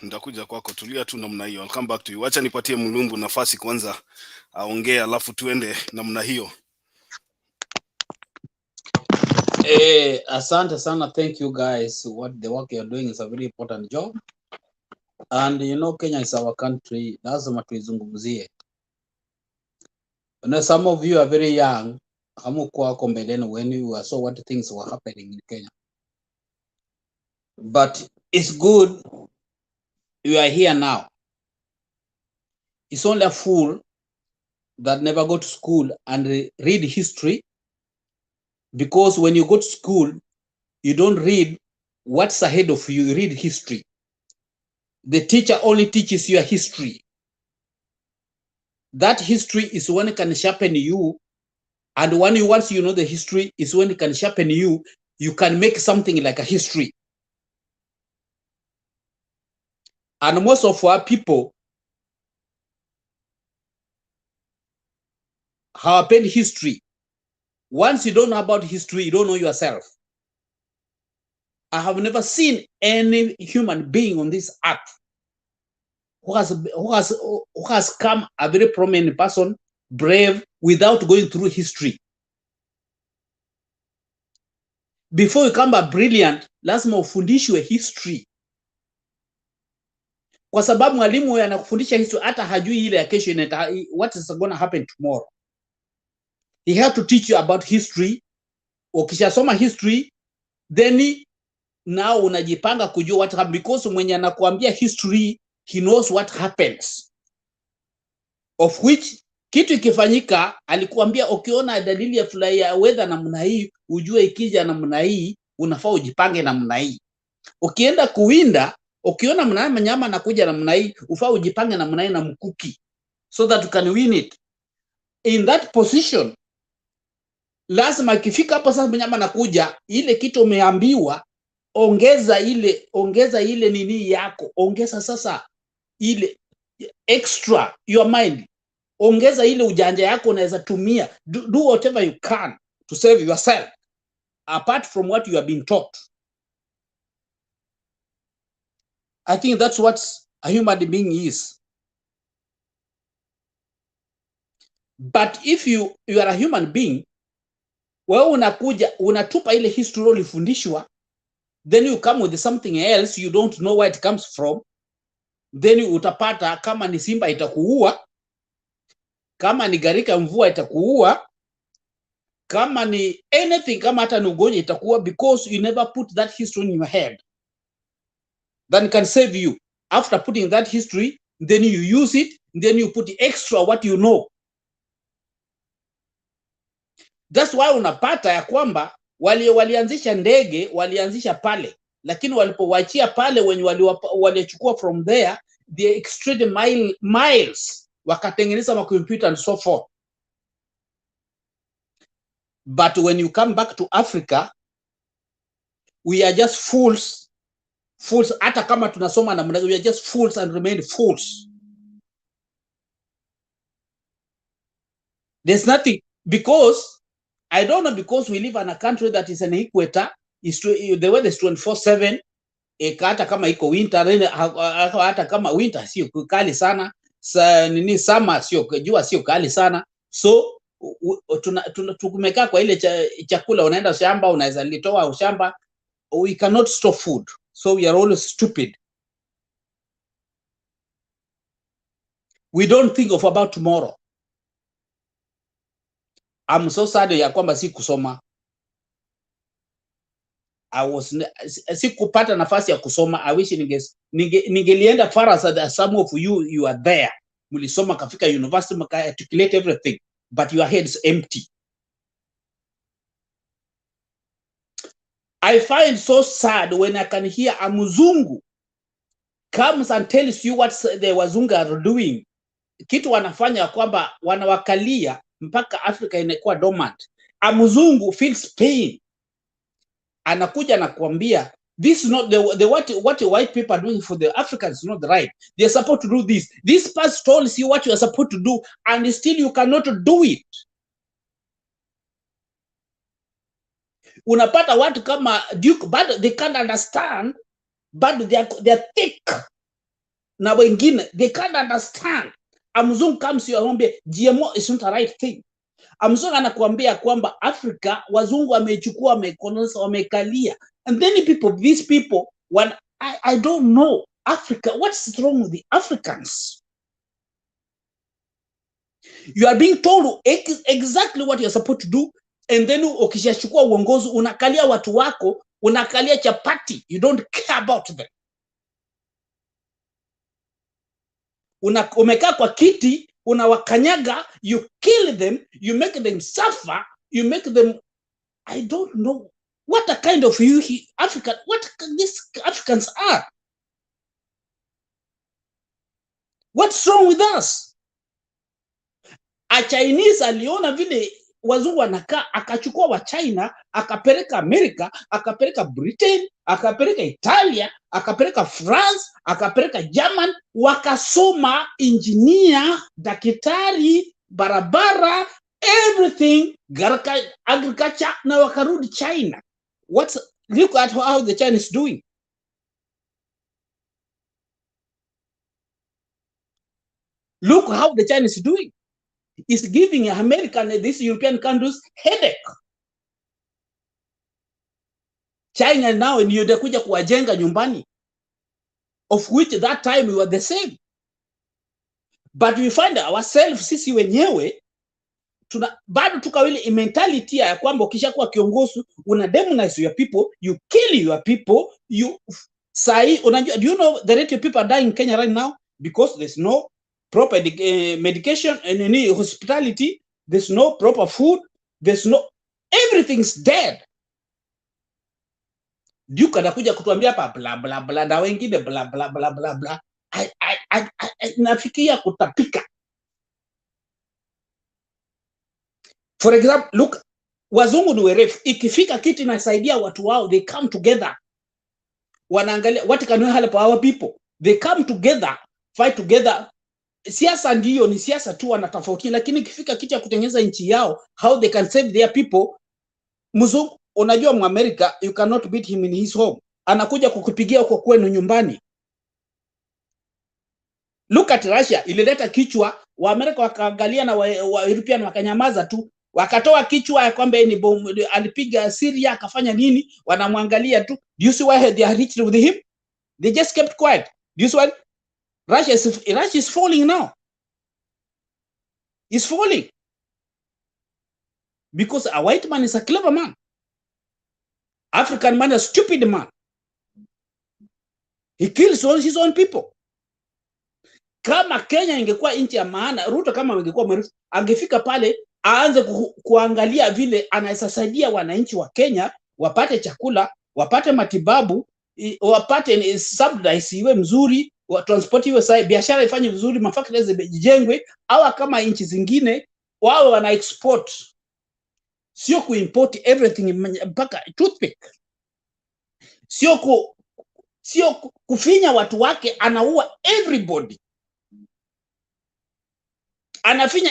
nitakuja kwako, tulia tu namna hiyo. I'll come back to you. Acha nipatie Mulumbu nafasi kwanza aongee, alafu tuende namna hiyo. Asante sana, thank you guys. What the work you're doing is a very important job. And you know, Kenya is our country. Lazima tuizungumzie. You know, some of you are very young. Hamukuwa hapo mbeleni when you saw what things were happening in Kenya. But it's good you are here now. It's only a fool that never go to school and read history, because when you go to school, you don't read what's ahead of you, you read history. The teacher only teaches you a history. That history is when it can sharpen you, and when once you know the history is when it can sharpen you, you can make something like a history. And most of our people have paid history. Once you don't know about history, you don't know yourself. I have never seen any human being on this earth who has come a very prominent person, brave, without going through history. Before you come back brilliant, lazima ufundishwe history. Kwa sababu mwalimu anakufundisha history hata hajui ile ya kesho what is going to happen tomorrow. He has to teach you about history. Ukishasoma history, then now unajipanga kujua what happens, because mwenye anakuambia history, he knows what happens. Of which kitu ikifanyika alikuambia ukiona dalili ya fulani ya weather namna hii, ujue ikija namna hii, unafaa ujipange namna hii. Ukienda kuwinda, ukiona mnyama anakuja namna hii, ufaa ujipange namna hii na mkuki, so that you can win it. In that position, lazima ikifika hapo sasa mnyama anakuja, ile kitu umeambiwa, ongeza ile nini yako, ongeza sasa ile extra your mind, ongeza ile ujanja yako unaweza tumia, do whatever you can to save yourself apart from what you have been taught. I think that's what a human being is. But if you are a human being, wewe unakuja unatupa ile history ulifundishwa, then you come with something else you don't know where it comes from, then utapata kama ni simba itakuua, kama ni garika mvua itakuua, kama ni anything, kama hata ni ugonjwa itakuua, because you never put that history in your head. Then can save you. After putting that history, then you use it, then you put extra what you know. That's why unapata ya kwamba walianzisha ndege, walianzisha pale, lakini walipowachia pale wenye walichukua from there, they extended miles, wakatengeneza makompyuta and so forth. But when you come back to Africa, we are just fools. Hata kama tunasoma na we are just fools and remain fools. There's nothing, because I don't know, because we live in a country that is an equator, the weather is 24/7. Hata kama iko winter, hata kama winter sio kali sana, nini summer sio jua sio kali sana. So tumekaa kwa ile chakula, unaenda shamba unaweza litoa shamba, we cannot store food, so we are always stupid. We don't think of about tomorrow. I'm so sad ya kwamba si kusoma. Sikupata nafasi ya kusoma. I wish ningelienda far as some of you are there. Mulisoma kafika university, maka articulate everything, but your head is empty. I find so sad when I can hear a mzungu comes and tells you what the wazungu are doing. Kitu wanafanya kwamba wanawakalia mpaka Africa inakuwa dormant. A mzungu feels pain. Anakuja na kuambia, this is not what white people are doing for the Africans is not the right. They are supposed to do this. This past tells you what you are supposed to do, and still you cannot do it. Unapata watu kama Duke, but they can't understand, but they are thick. Na wengine they can't understand. A mzungu comes to you and GMO is not the right thing. Amsonga anakuambia kwamba Afrika wazungu wamechukua, wamekoloniza, wamekalia. And then these people, when I don't know Africa, what's wrong with the Africans? You are being told exactly what you're supposed to do, and then ukishachukua uongozi unakalia watu wako, unakalia chapati, you don't care about them. Umekaa kwa kiti, unawakanyaga, you kill them, you make them suffer, you make them, I don't know what a kind of African, what these Africans are. What's wrong with us? A Chinese aliona vile wazungu wanakaa, akachukua wa China, akapeleka America, akapeleka Britain, akapeleka Italia, akapeleka France, akapeleka German, wakasoma engineer, daktari, barabara, everything, agriculture, na wakarudi China. Look at how the Chinese doing. Look how the Chinese doing. Is giving America and these European countries headache. China now ndio inakuja kuwajenga nyumbani, of which that time we were the same. But we find ourselves, sisi wenyewe bado tuka ile mentality ya kwamba ukishakuwa kiongozi una demonize your people, you kill your people, you say, unajua, do you know the rate of people are dying in Kenya right now because there's no proper medication and any hospitality, there's no proper food, there's no, everything's dead. Duke anakuja kutuambia hapa bla bla bla na wengine bla bla bla bla bla. Nafikia kutapika. For example, look, wazungu ni werefu, ikifika kiti nasaidia watu wao, they come together. Wanaangalia what can we help our people, they come together, fight together. Siasa ndio ni siasa tu, wanatofauti, lakini ikifika kitu ya kutengeneza nchi yao, how they can save their people. Mzungu, unajua America, you cannot beat him in his home. Anakuja kukupigia kwa kwenu nyumbani. Look at Russia, ilileta kichwa, wa America wakaangalia na wa European wakanyamaza tu. Wakatoa kichwa ya kwamba ni bomu alipiga Syria, akafanya nini, wanamwangalia tu. Do you see why they are reached with him? They just kept quiet. Do you see why? Russia is falling now. It's falling. Because a white man is a clever man. African man is a stupid man. He kills all his own people. Kama Kenya ingekuwa nchi ya maana, Ruto kama ingekuwa mrefu, angefika pale, aanze kuangalia vile anasaidia wananchi wa Kenya, wapate chakula, wapate matibabu, wapate subsidies iwe mzuri, wa transport iwe sawa, biashara ifanye vizuri, mafactories zijengwe, au kama nchi zingine wao wana export, sio kuimport everything mpaka toothpick. Sio kufinya watu wake, anaua everybody. Anafinya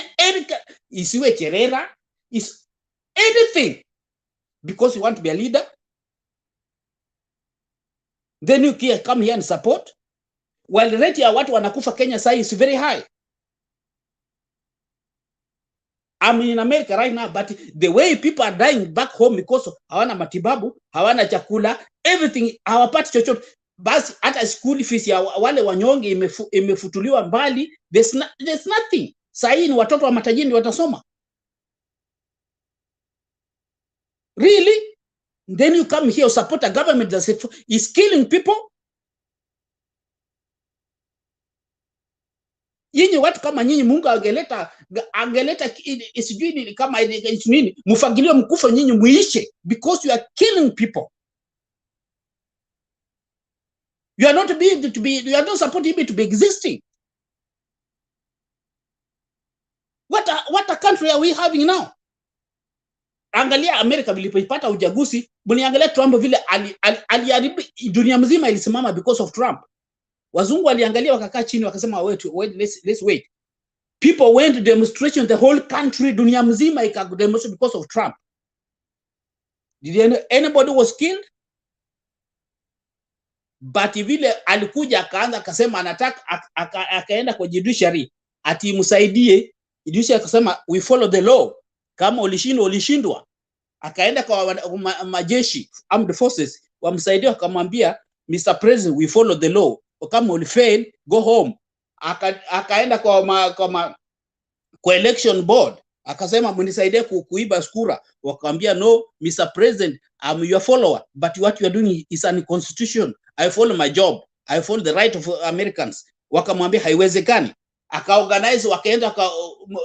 isiwe Cherera, is anything, because you want to be a leader. Then you can come here and support. While the rate ya watu wanakufa Kenya sai is very high. I'm in America right now, but the way people are dying back home because hawana matibabu, hawana chakula, everything, hawapati chochote. Basi hata school fees ya wale wanyonge imefutuliwa mbali, there's nothing. Sai ni watoto wa matajiri watasoma. Really? Then you come here support a government that is killing people. Yinyi watu kama nyinyi, Mungu angeleta isijui kama nini, mfagilio mkufa nyinyi muishe, because you are killing people. You are not you are not supporting me to be existing. What a country are we having now? Angalia America vilipopata uchaguzi, mniangalia Trump vile aliharibu dunia mzima, ilisimama because of Trump. Wazungu waliangalia wakakaa chini wakasema wait, let's wait. People went to demonstration, the whole country, dunia mzima ikademonstrate because of Trump. Did anybody was killed? But vile alikuja akaanza akasema anataka akaenda kwa judiciary ati msaidie, judiciary akasema we follow the law. Kama ulishindwa ulishindwa. Akaenda kwa majeshi, armed forces, wamsaidia, akamwambia Mr. President, we follow the law. Kama ulifail, go home. Akaenda kwa election board, akasema mnisaidie kuiba kura. Wakamwambia no, Mr. President, I'm your follower, but what you are doing is unconstitutional. I follow my job. I follow the right of Americans. Wakamwambia haiwezekani. Akaorganize, wakaenda kwa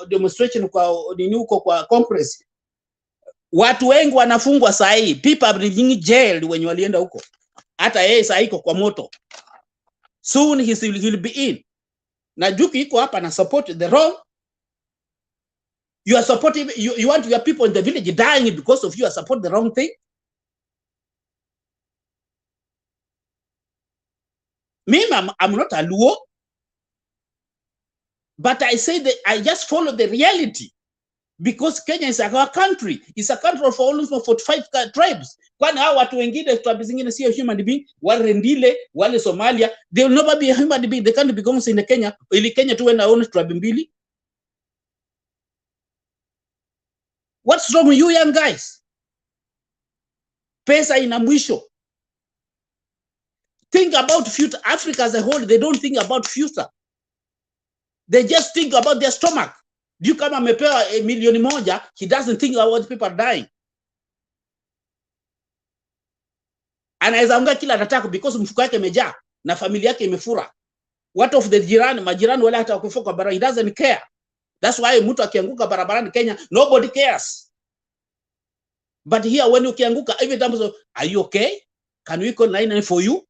demonstration kwa nini huko kwa Congress. Watu wengi wanafungwa saa hii. People are living jail wenye walienda huko. Hata yeye saa iko kwa moto. Soon he'll be in. Na Juki iko hapa na support the wrong. You are supporting, you want your people in the village dying because of you are support the wrong thing. Me, I'm not a Luo, but I say that I just follow the reality. Because Kenya is our country. It's a country of almost 45 tribes. Kwani hao watu wengine tribes zingine sio human being, wale Rendile, wale Somalia, they will never be a human being. They can't become in Kenya. Ili Kenya tuwe na own tribe mbili. What's wrong with you young guys? Pesa ina mwisho. Think about future. Africa as a whole, they don't think about future. They just think about their stomach. You kama amepewa milioni moja, he doesn't think about people are dying. Anaweza ongea kila anataka because mfuko yake imejaa na familia yake imefura. What of the majirani wale hata kufa kwa barabara, he doesn't care. That's why mtu akianguka barabarani Kenya, nobody cares. But here when you kianguka, every time so, are you okay? Can we call 999 for you?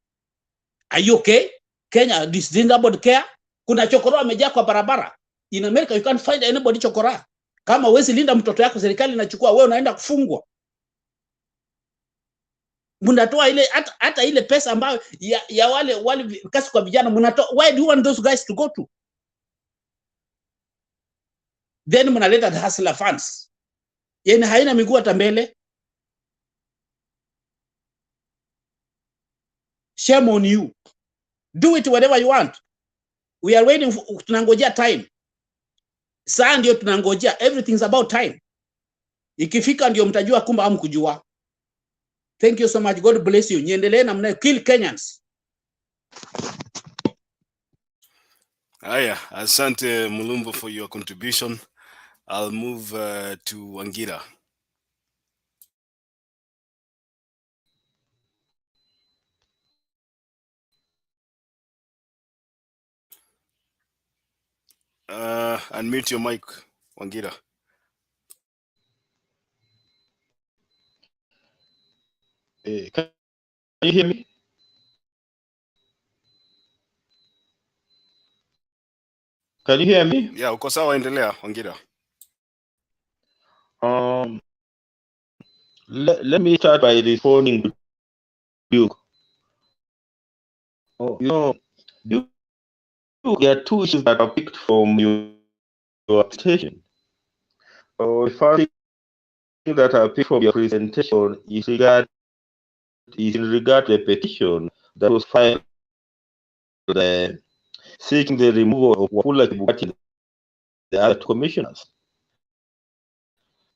Are you okay? Kenya, does nobody care? Kuna chokora amejaa kwa barabara. In America you can't find anybody chokora. Kama huwezi linda mtoto yako, serikali inachukua, wewe unaenda kufungwa. Mnatoa ile hata ile pesa ambayo ya wale kasi kwa vijana mnatoa. Why do you want those guys to go to? Then mnaleta the hustler funds. Yeye haina miguu hata mbele. Shame on you. Do it whatever you want. We are waiting for, tunangojea time. Saa ndio tunangojea. Everything's about time. Ikifika ndio mtajua kumba hamkujua. Thank you so much. God bless you. Niendelee na mnayo kill Kenyans. Aya, asante Mulumbo for your contribution. I'll move to Wangira. Unmute your mic, Wangira. Can you hear me? Can you hear me? Yeah, uko sawa, endelea, Wangira. Let me start by responding to Duke. You know, Duke, there are two issues that are picked from your presentation. The first thing that I picked from your presentation is in regard to the petition that was filed seeking the removal of Wafula Chebukati and the other commissioners.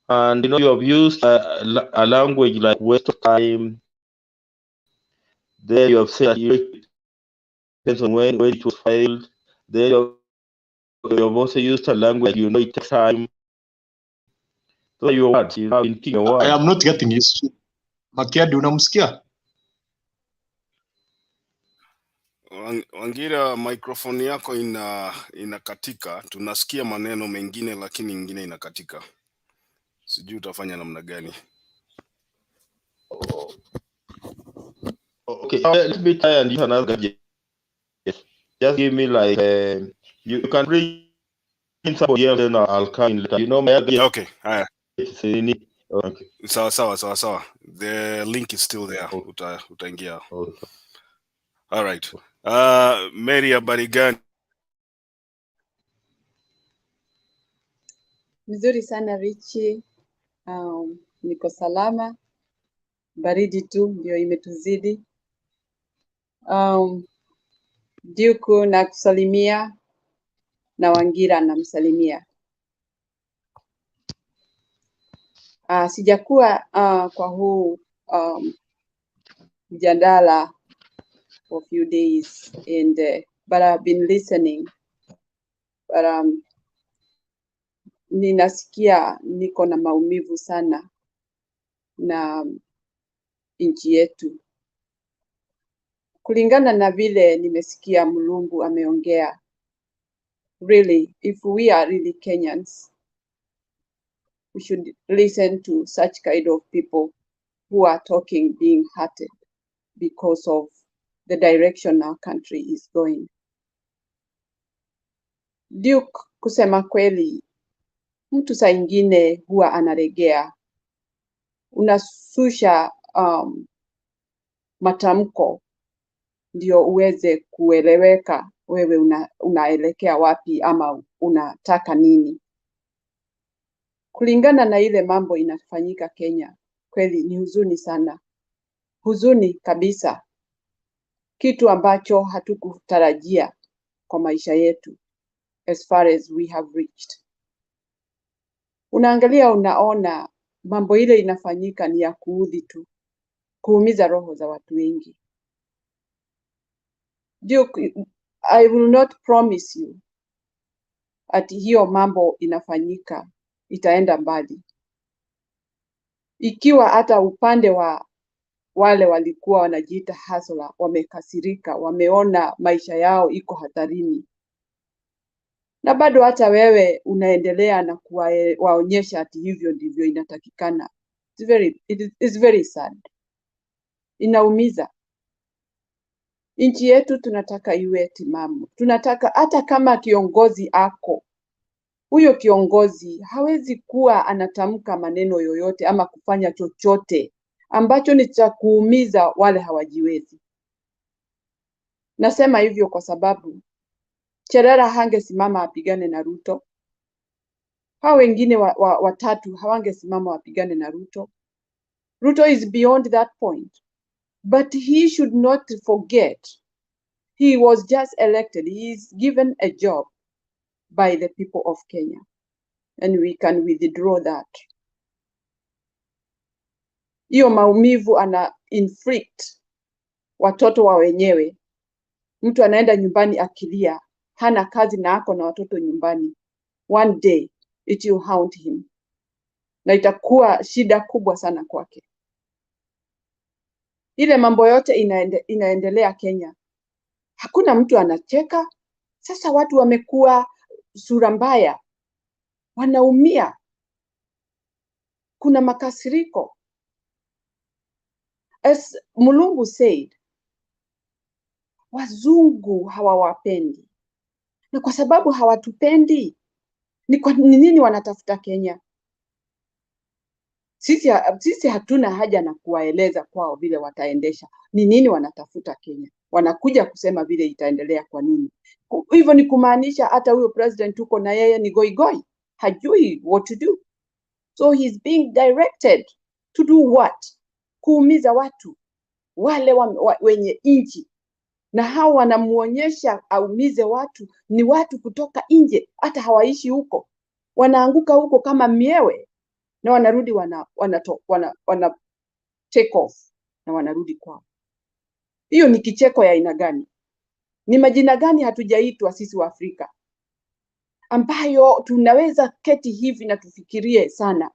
And you know, you have used a language like waste of time. There you have said it depends on when it was filed. There you have also used a language, you know, it takes time. So your words, you have been your words. I am not getting used. Makiadi, unamsikia? Wangira, microphone yako inakatika. Tunasikia maneno mengine lakini ingine inakatika. Sijui utafanya namna gani. Okay, let me try and use another gadget. Just give me like you can bring in somebody else and I'll come in later. You know my gadget. Okay, alright. Okay. Sawa. The link is still there. Utaingia. Okay. All right. Mary, habari gani? Vizuri sana Richi. Niko salama. Baridi tu ndio imetuzidi. Duku na kusalimia na Wangira na msalimia. Sijakuwa kwa huu mjadala for a few days and but I've been listening. But ninasikia niko na maumivu sana na nchi yetu. Kulingana na vile nimesikia Mulungu ameongea, really, if we are really Kenyans, we should listen to such kind of people who are talking being hurted because of the direction our country is going. Duke, kusema kweli, mtu saa ingine huwa anaregea. Unasusha matamko ndio uweze kueleweka wewe unaelekea wapi ama unataka nini. Kulingana na ile mambo inafanyika Kenya, kweli ni huzuni sana. Huzuni kabisa. Kitu ambacho hatukutarajia kwa maisha yetu as far as we have reached. Unaangalia unaona mambo ile inafanyika ni ya kuudhi tu, kuumiza roho za watu wengi. Duke, I will not promise you ati hiyo mambo inafanyika itaenda mbali. Ikiwa hata upande wa wale walikuwa wanajiita hustler wamekasirika, wameona maisha yao iko hatarini, na bado hata wewe unaendelea na kuwaonyesha ati hivyo ndivyo inatakikana. It's very sad. Inaumiza. Nchi yetu tunataka iwe timamu. Tunataka hata kama kiongozi ako, huyo kiongozi hawezi kuwa anatamka maneno yoyote ama kufanya chochote ambacho ni cha kuumiza wale hawajiwezi. Nasema hivyo kwa sababu Cherera hangesimama apigane na Ruto. Hao wengine watatu hawangesimama wapigane na Ruto. Ruto is beyond that point. But he should not forget he was just elected. He is given a job by the people of Kenya. And we can withdraw that. Hiyo maumivu ana inflict watoto wa wenyewe. Mtu anaenda nyumbani akilia, hana kazi na ako na watoto nyumbani. One day it will haunt him. Na itakuwa shida kubwa sana kwake. Ile mambo yote inaendelea Kenya. Hakuna mtu anacheka. Sasa watu wamekuwa sura mbaya. Wanaumia. Kuna makasiriko. As Mulungu said, wazungu hawawapendi. Na kwa sababu hawatupendi, ni nini wanatafuta Kenya? Sisi hatuna haja na kuwaeleza kwao vile wataendesha. Ni nini wanatafuta Kenya? Wanakuja kusema vile itaendelea kwa nini. Hivyo ni kumaanisha hata huyo president tuko na yeye ni goigoi. Hajui what to do. So he's being directed to do what? Kuumiza watu. Wale wenye nchi. Na hao wanamuonyesha aumize watu ni watu kutoka nje. Hata hawaishi huko. Wanaanguka huko kama miewe. Na wanarudi wana take off. Na wanarudi kwao. Hiyo ni kicheko ya aina gani? Ni majina gani hatujaitwa sisi wa Afrika? Ambayo tunaweza keti hivi na tufikirie sana.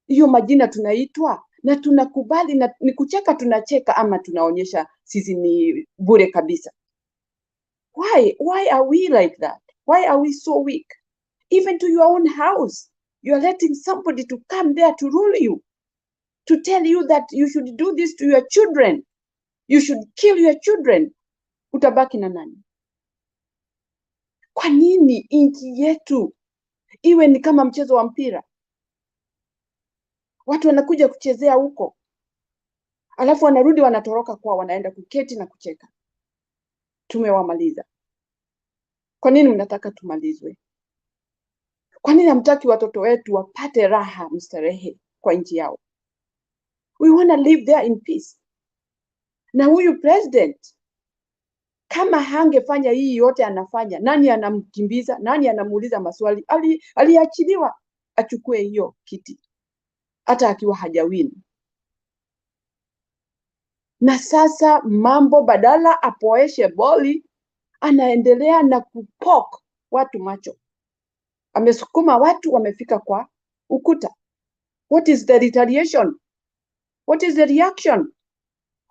Hiyo majina tunaitwa na tunakubali na ni kucheka tunacheka ama tunaonyesha sisi ni bure kabisa. Why are we like that? Why are we so weak? Even to your own house, you are letting somebody to come there to rule you. To tell you that you should do this to your children. You should kill your children. Utabaki na nani? Kwa nini nchi yetu iwe ni kama mchezo wa mpira? Watu wanakuja kuchezea huko. Alafu wanarudi wanatoroka kwa wanaenda kuketi na kucheka. Tumewamaliza. Kwa nini mnataka tumalizwe? Kwa nini hamtaki watoto wetu wapate raha mstarehe kwa nchi yao? We want to live there in peace. Na huyu president kama hangefanya hii yote anafanya, nani anamkimbiza? Nani anamuuliza maswali? Aliachiliwa achukue hiyo kiti hata akiwa hajawin. Na sasa mambo badala apoeshe boli, anaendelea na kupok watu macho. Amesukuma watu wamefika kwa ukuta. What is the retaliation? What is the reaction?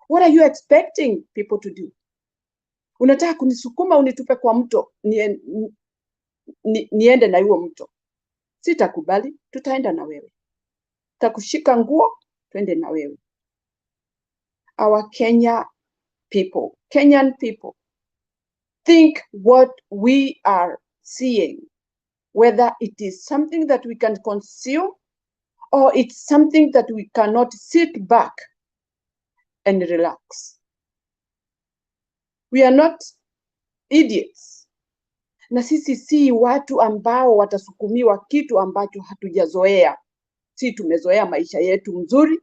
What are you expecting people to do? Unataka kunisukuma unitupe kwa mto, niende na huo mto. Sitakubali, tutaenda na wewe. Takushika nguo, twende na wewe. Our Kenyan people, think what we are seeing, whether it is something that we can consume or it's something that we cannot sit back and relax. We are not idiots. Na sisi si watu ambao watasukumiwa kitu ambacho hatujazoea. Si tumezoea maisha yetu mzuri.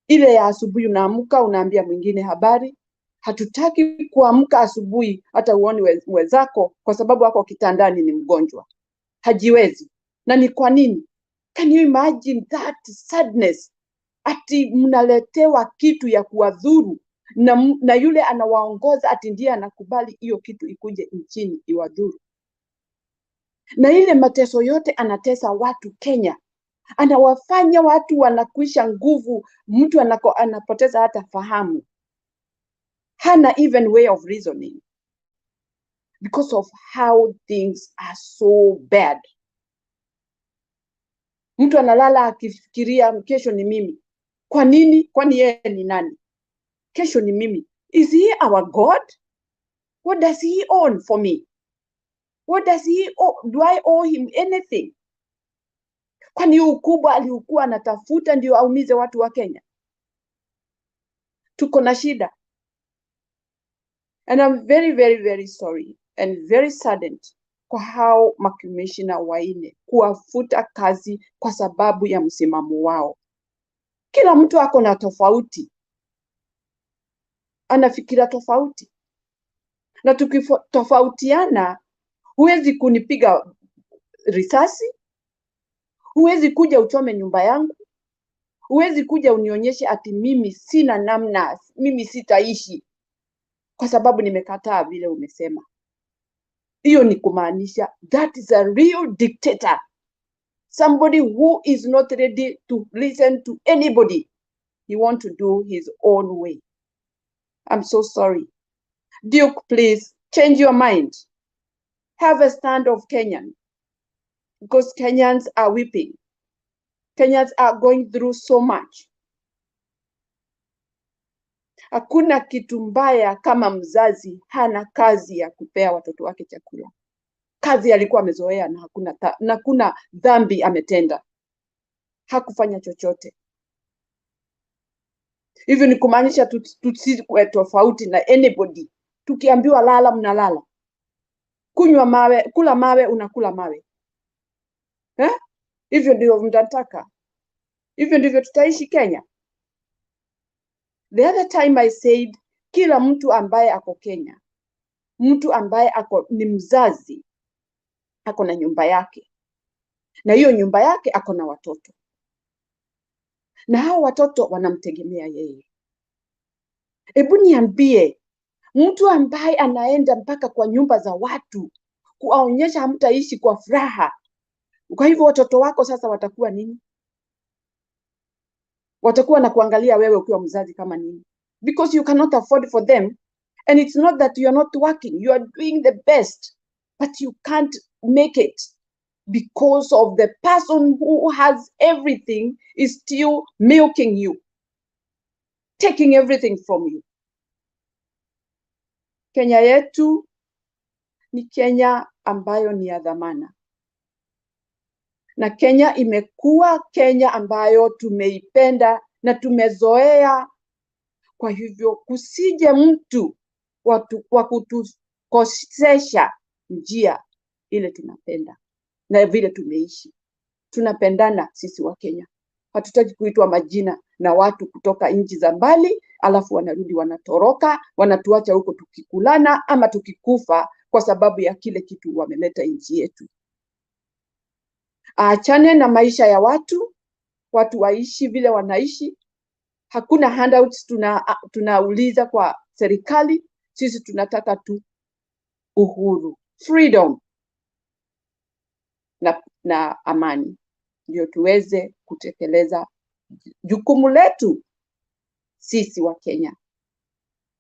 Ile ya asubuhi unaamka unaambia mwingine habari. Hatutaki kuamka asubuhi hata uone wenzako kwa sababu wako kitandani ni mgonjwa. Hajiwezi. Na ni kwa nini? Can you imagine that sadness? Ati mnaletewa kitu ya kuwadhuru na yule anawaongoza ati ndiye anakubali hiyo kitu ikuje nchini iwadhuru. Na ile mateso yote anatesa watu Kenya. Anawafanya watu wanakwisha nguvu, mtu anapoteza hata fahamu. Hana even way of reasoning. Because of how things are so bad. Mtu analala akifikiria kesho ni mimi. Kwa nini? Kwani yeye ni nani? Kesho ni mimi. Is he our God? What does he own for me? What does he owe? Do I owe him anything? Kwani ukubwa aliokuwa anatafuta ndio aumize watu wa Kenya? Tuko na shida. And I'm very, very, very sorry and very saddened kwa how makomishina waine kuwafuta kazi kwa sababu ya msimamo wao. Kila mtu ako na tofauti. Anafikira tofauti. Na tukitofautiana, huwezi kunipiga risasi, huwezi kuja uchome nyumba yangu, huwezi kuja unionyeshe ati mimi sina namna, mimi sitaishi kwa sababu nimekataa vile umesema. Hiyo ni kumaanisha that is a real dictator. Somebody who is not ready to listen to anybody. He wants to do his own way. I'm so sorry. Duke, please change your mind. Have a stand of Kenyan. Because Kenyans are weeping. Kenyans are going through so much. Hakuna kitu mbaya kama mzazi hana kazi ya kupea watoto wake chakula. Kazi alikuwa amezoea na hakuna dhambi ametenda. Hakufanya chochote. Hivyo ni kumaanisha tusikwe tofauti na anybody. Tukiambiwa lala mnalala. Kunywa mawe, kula mawe unakula mawe. Hivyo ndivyo mtataka. Hivyo ndivyo tutaishi Kenya. The other time I said, kila mtu ambaye ako Kenya, mtu ambaye ni mzazi, ako na nyumba yake. Na hiyo nyumba yake ako na watoto. Na hao watoto wanamtegemea yeye. Hebu niambie, mtu ambaye anaenda mpaka kwa nyumba za watu, kuwaonyesha hamtaishi kwa furaha. Kwa hivyo watoto wako sasa watakuwa nini? Watakuwa na kuangalia wewe ukiwa mzazi kama nini? Because you cannot afford for them. And it's not that you are not working. You are doing the best. But you can't make it. Because of the person who has everything is still milking you. Taking everything from you. Kenya yetu ni Kenya ambayo ni ya dhamana. Na Kenya imekuwa Kenya ambayo tumeipenda na tumezoea. Kwa hivyo kusije mtu wa kutukosesha njia ile tunapenda na vile tumeishi. Tunapendana sisi wa Kenya. Hatutaki kuitwa majina na watu kutoka nchi za mbali, alafu wanarudi wanatoroka, wanatuacha huko tukikulana ama tukikufa kwa sababu ya kile kitu wameleta nchi yetu. Aachane na maisha ya watu waishi vile wanaishi. Hakuna handouts tunauliza kwa serikali. Sisi tunataka tu uhuru, freedom na amani, ndio tuweze kutekeleza jukumu letu. Sisi wa Kenya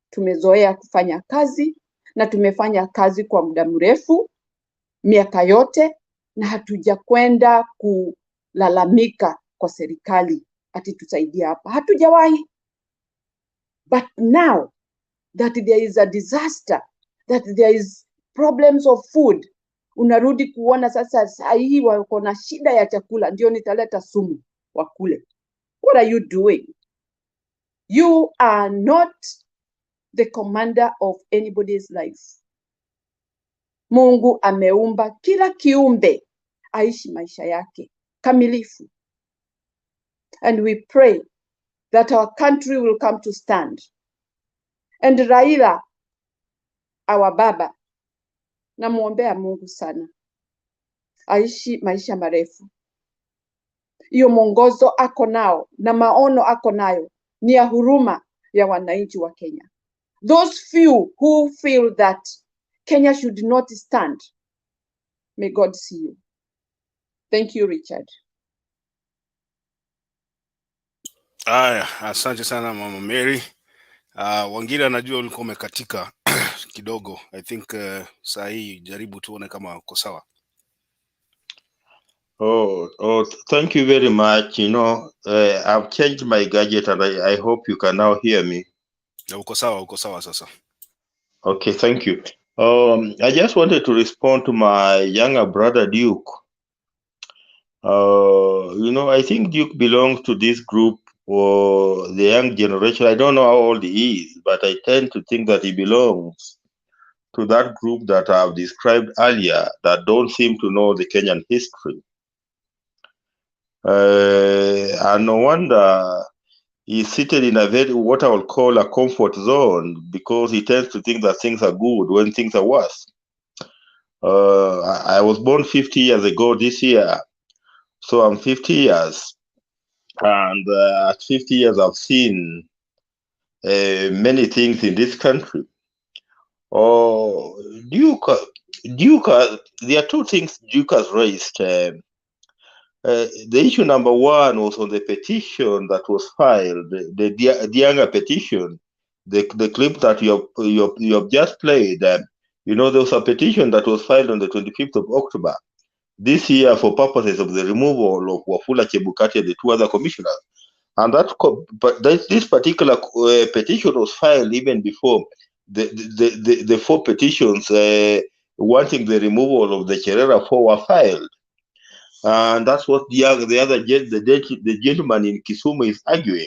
tumezoea kufanya kazi na tumefanya kazi kwa muda mrefu, miaka yote, na hatujakwenda kulalamika kwa serikali ati tusaidie hapa. Hatujawahi. But now that there is a disaster, that there is problems of food, unarudi kuona sasa sahihi wako na shida ya chakula, ndio nitaleta sumu wakule. What are you doing? You are not the commander of anybody's life. Mungu ameumba kila kiumbe aishi maisha yake kamilifu. And we pray that our country will come to stand. And Raila, our baba, namuombea Mungu sana, aishi maisha marefu. Iyo mwongozo ako nao na maono ako nayo ni ya huruma ya wananchi wa Kenya. Those few who feel that Kenya should not stand, may God see you. Thank you, Richard. Aya, asante sana Mama Mary. Wangila, najua ulikuwa umekatika kidogo. I think saa hii jaribu tuone kama uko sawa. Thank you very much. You know, I've changed my gadget and I hope you can now hear me. Uko sawa sasa. Okay, thank you. I just wanted to respond to my younger brother Duke. You know, I think Duke belongs to this group or the young generation. I don't know how old he is, but I tend to think that he belongs to that group that I've described earlier that don't seem to know the Kenyan history. And no wonder he's seated in a very, what I would call a comfort zone, because he tends to think that things are good when things are worse. I was born 50 years ago this year, so I'm 50 years. And at 50 years, I've seen many things in this country. Duke, there are two things Duke has raised. The issue number one was on the petition that was filed, the younger petition, the clip that you have just played. You know, there was a petition that was filed on the 25th of October this year for purposes of the removal of Wafula Chebukati and the two other commissioners. And this particular petition was filed even before the four petitions wanting the removal of the Cherera 4 were filed. And that's what the gentleman in Kisumu is arguing.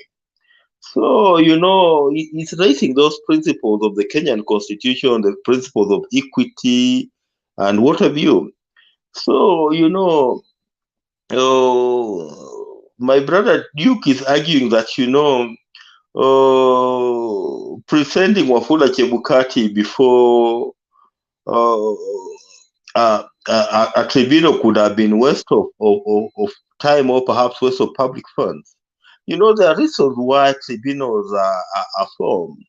So, you know, it's raising those principles of the Kenyan Constitution, the principles of equity, and what have you. So, you know, my brother Duke is arguing that, you know, presenting Wafula Chebukati before a tribunal could have been waste of time or perhaps waste of public funds. You know, there are reasons why tribunals are formed.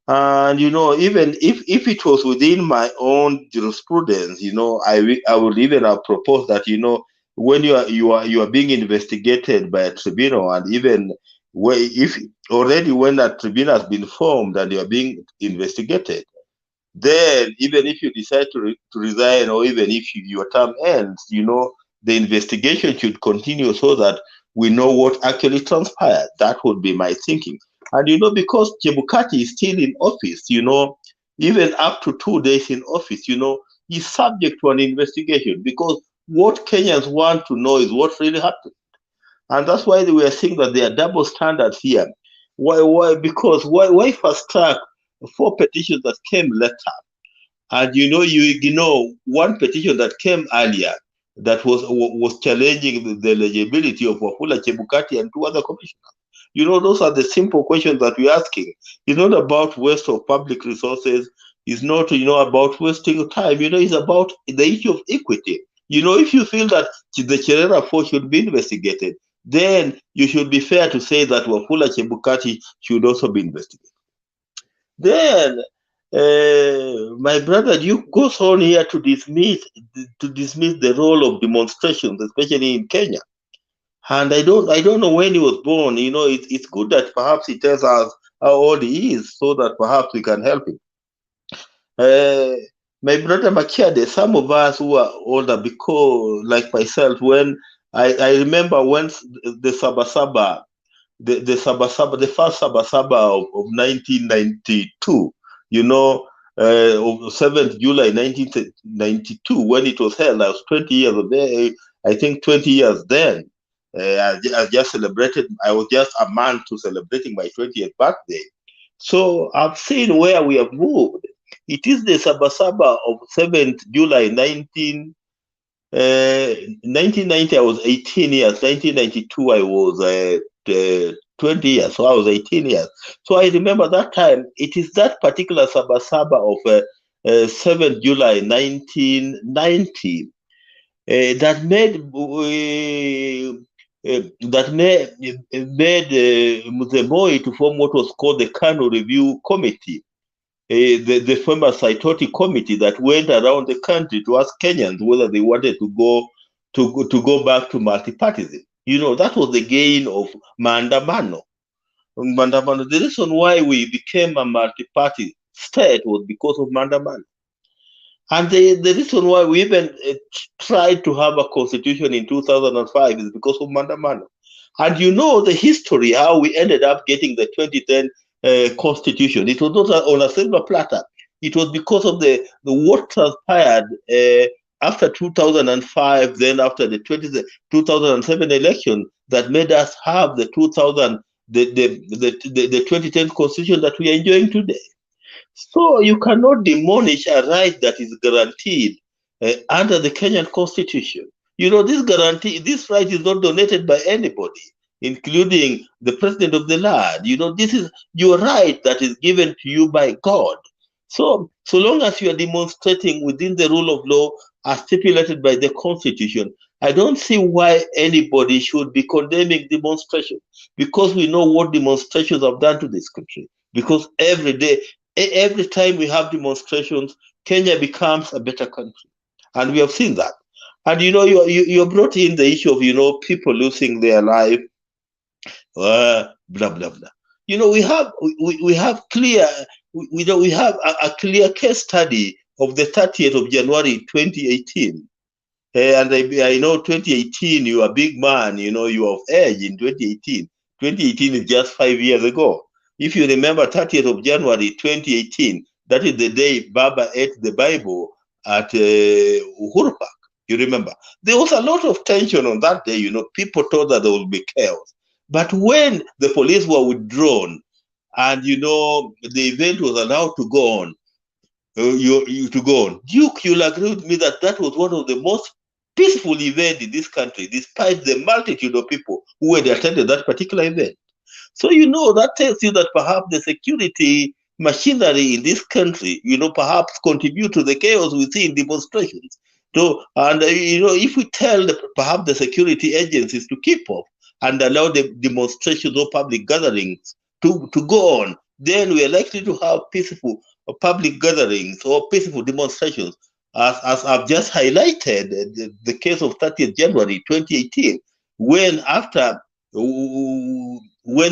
And, you know, even if it was within my own jurisprudence, you know, I would even have proposed that, you know, when you are being investigated by a tribunal, and even if already when a tribunal has been formed and you are being investigated, then even if you decide to resign, or even if your term ends, you know, the investigation should continue so that we know what actually transpired. That would be my thinking. And, you know, because Chebukati is still in office, you know, even up to 2 days in office, you know, he's subject to an investigation, because what Kenyans want to know is what really happened. And that's why we are saying that there are double standards here. Why? Because why fast track 4 petitions that came later? And, you know, you ignore one petition that came earlier that was challenging the eligibility of Wafula Chebukati and 2 other commissioners. You know, those are the simple questions that we're asking. It's not about waste of public resources. It's not, you know, about wasting time. You know, it's about the issue of equity. You know, if you feel that the Cherera 4 should be investigated, then you should be fair to say that Wafula Chebukati should also be investigated. Then my brother Duke goes on here to dismiss the role of demonstrations, especially in Kenya. And I don't know when he was born. You know, it's good that perhaps he tells us how old he is, so that perhaps we can help him. My brother Makiade, some of us who are older, because like myself, when I remember when the Sabasaba, the first Sabasaba of 1992, you know, 7th July 1992, when it was held. I was 20 years old. I think 20 years then. I just celebrated. I was just a month to celebrating my 20th birthday. So I've seen where we have moved. It is the Sabasaba of 7th July 1990. I was 18 years. 1992, I was 20 years. So I was 18 years. So I remember that time. It is that particular Sabasaba of 7th July 1990 that made Mzemoi to form what was called the Kano Review Committee, the famous Saitoti committee that went around the country to ask Kenyans whether they wanted to go back to multipartyism. You know, that was the gain of Maandamano. The reason why we became a multi-party state was because of Maandamano. And the reason why we even tried to have a constitution in 2005 is because of Maandamano. And you know the history, how we ended up getting the 2010 constitution. It was not on a silver platter. It was because of the what transpired after 2005, then after the 2007 election, that made us have the 2010 constitution that we are enjoying today. So you cannot demolish a right that is guaranteed under the Kenyan constitution. You know, this right is not donated by anybody, including the president of the land. You know, this is your right that is given to you by God. So long as you are demonstrating within the rule of law as stipulated by the constitution, I don't see why anybody should be condemning demonstrations, because we know what demonstrations have done to this country. Because every time we have demonstrations, Kenya becomes a better country. And we have seen that. And you know, you brought in the issue of, you know, people losing their life, blah, blah, blah. You know, we have a clear case study of the 30th of January 2018. And I know 2018, you are a big man, you know, you are of age in 2018. 2018 is just 5 years ago. If you remember 30th of January 2018, that is the day Baba ate the Bible at Uhuru Park. You remember? There was a lot of tension on that day. You know, people thought that there would be chaos. But when the police were withdrawn and, you know, the event was allowed to go on, Duke, you'll agree with me that that was one of the most peaceful events in this country, despite the multitude of people who had attended that particular event. So, you know, that tells you that perhaps the security machinery in this country, you know, perhaps contribute to the chaos we see in demonstrations. So, and, you know, if we tell perhaps the security agencies to keep off and allow the demonstrations or public gatherings to go on, then we are likely to have peaceful public gatherings or peaceful demonstrations, as I've just highlighted the case of 30th January 2018, when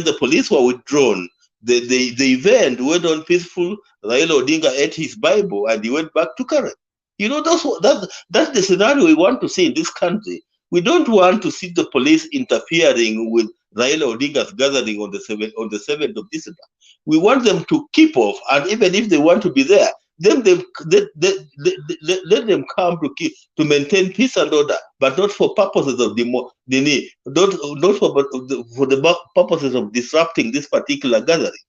the police were withdrawn, the event went on peaceful. Raila Odinga ate his Bible and he went back to Karen. You know, that's the scenario we want to see in this country. We don't want to see the police interfering with Raila Odinga's gathering on the 7th of December. We want them to keep off, and even if they want to be there, then let them come to maintain peace and order, but not for purposes of not for the purposes of disrupting this particular gathering.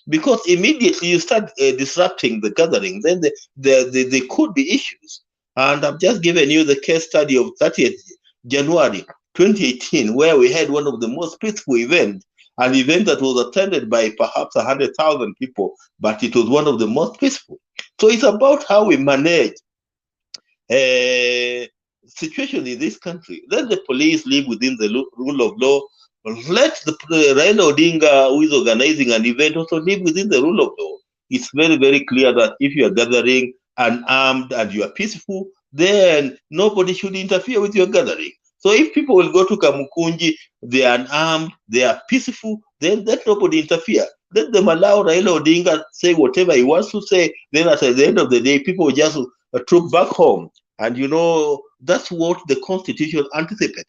Because immediately you start disrupting the gathering, then there could be issues. And I've just given you the case study of 30th January 2018, where we had one of the most peaceful events, an event that was attended by perhaps 100,000 people, but it was one of the most peaceful. So it's about how we manage situation in this country. Let the police live within the rule of law. Let the Raila Odinga, who is organizing an event, also live within the rule of law. It's very, very clear that if you are gathering unarmed and you are peaceful, then nobody should interfere with your gathering. So if people will go to Kamukunji, they are unarmed, they are peaceful, then let nobody interfere. Let them allow Raila Odinga say whatever he wants to say. Then at the end of the day, people will just troop back home. And that's what the Constitution anticipated.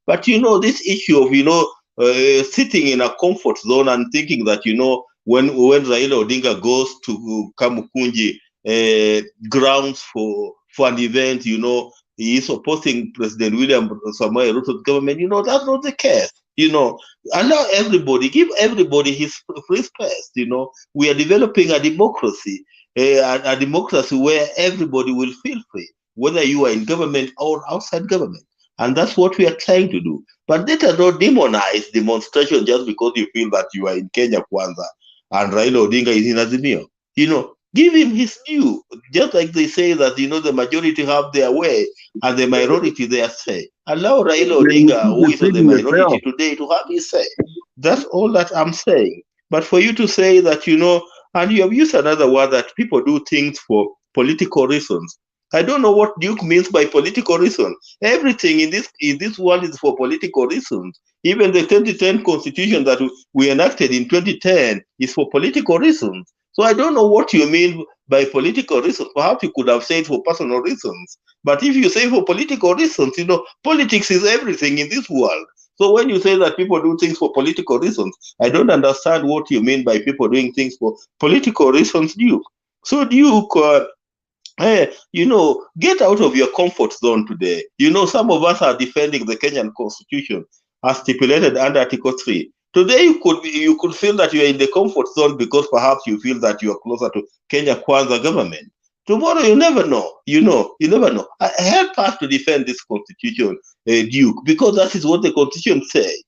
But this issue of sitting in a comfort zone and thinking that when Raila Odinga goes to Kamukunji grounds for an event, he is opposing President William Samoei Ruto's government. That's not the case. Allow everybody, give everybody his free space. We are developing a democracy, a democracy where everybody will feel free, whether you are in government or outside government. And that's what we are trying to do. But let us not demonize demonstration just because you feel that you are in Kenya Kwanza and Raila Odinga is in Azimio. Give him his due. Just like they say that, the majority have their way and the minority their say. Allow Raila Odinga, who is in the minority today, to have his say. That's all that I'm saying. But for you to say that, and you have used another word that people do things for political reasons. I don't know what Duke means by political reason. Everything in this world is for political reasons. Even the 2010 constitution that we enacted in 2010 is for political reasons. So I don't know what you mean by political reasons. Perhaps you could have said for personal reasons. But if you say for political reasons, politics is everything in this world. So when you say that people do things for political reasons, I don't understand what you mean by people doing things for political reasons, Duke. So Duke, get out of your comfort zone today. Some of us are defending the Kenyan Constitution as stipulated under Article 3. Today, you could feel that you are in the comfort zone because perhaps you feel that you are closer to Kenya Kwanza government. Tomorrow, you never know. You never know. Help us to defend this Constitution, Duke, because that is what the Constitution says.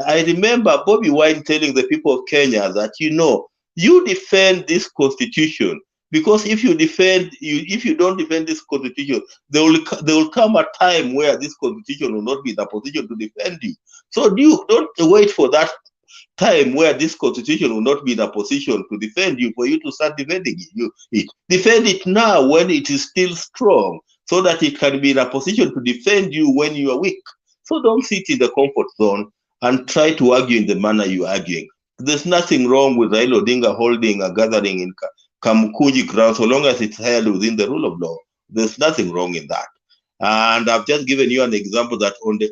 I remember Bobby Wine telling the people of Kenya that, you defend this Constitution. Because if you don't defend this Constitution, there will come a time where this Constitution will not be in a position to defend you. So Duke, don't wait for that time where this Constitution will not be in a position to defend you for you to start defending it. Defend it now when it is still strong, so that it can be in a position to defend you when you are weak. So don't sit in the comfort zone and try to argue in the manner you are arguing. There's nothing wrong with Raila Odinga holding a gathering in Kamukunji ground, so long as it's held within the rule of law. There's nothing wrong in that. And I've just given you an example that on the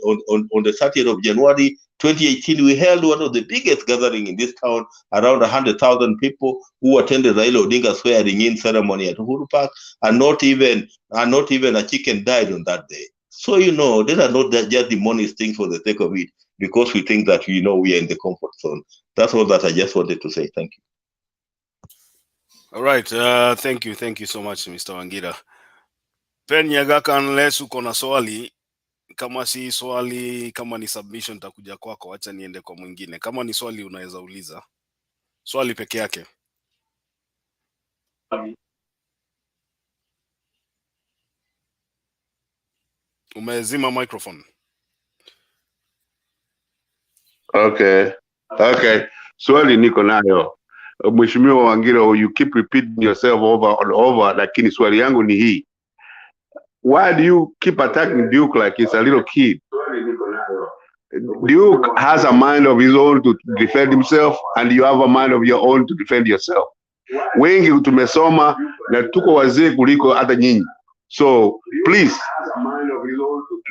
30th of January 2018, we held one of the biggest gatherings in this town, around 100,000 people who attended Raila Odinga's swearing-in ceremony at Uhuru Park, and not even a chicken died on that day. So these are not just demonist things for the sake of it, because we think that we are in the comfort zone. That's all that I just wanted to say. Thank you. All right. Thank you so much, Mr. Wangira. Pen Nyagaka, unless uko na swali, kama si swali, kama ni submission takuja kwako, acha niende kwa mwingine. Kama ni swali unaweza uliza. Swali peke yake. Umezima microphone. Okay. Swali niko nayo. Mheshimiwa Wangira, you keep repeating yourself over and over, lakini swali yangu ni hii. Why do you keep attacking Duke like he's a little kid? Duke has a mind of his own to defend himself, and you have a mind of your own to defend yourself. Wengi tumesoma na tuko wazee kuliko hata nyinyi. So please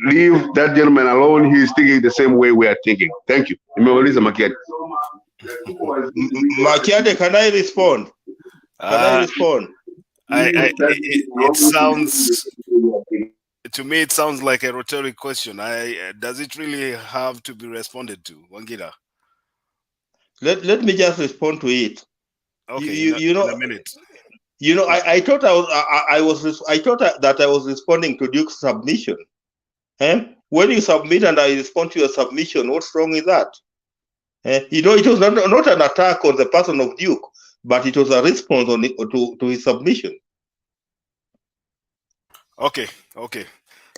leave that gentleman alone. He is thinking the same way we are thinking. Thank you. Nimeuliza Makiadi. Makiadi, can I respond? It sounds to me, it sounds like a rhetoric question. Does it really have to be responded to, Wangira? Let me just respond to it. Okay, in a minute. I thought that I was responding to Duke's submission. When you submit and I respond to your submission, what's wrong with that? It was not an attack on the person of Duke, but it was a response to his submission. Okay.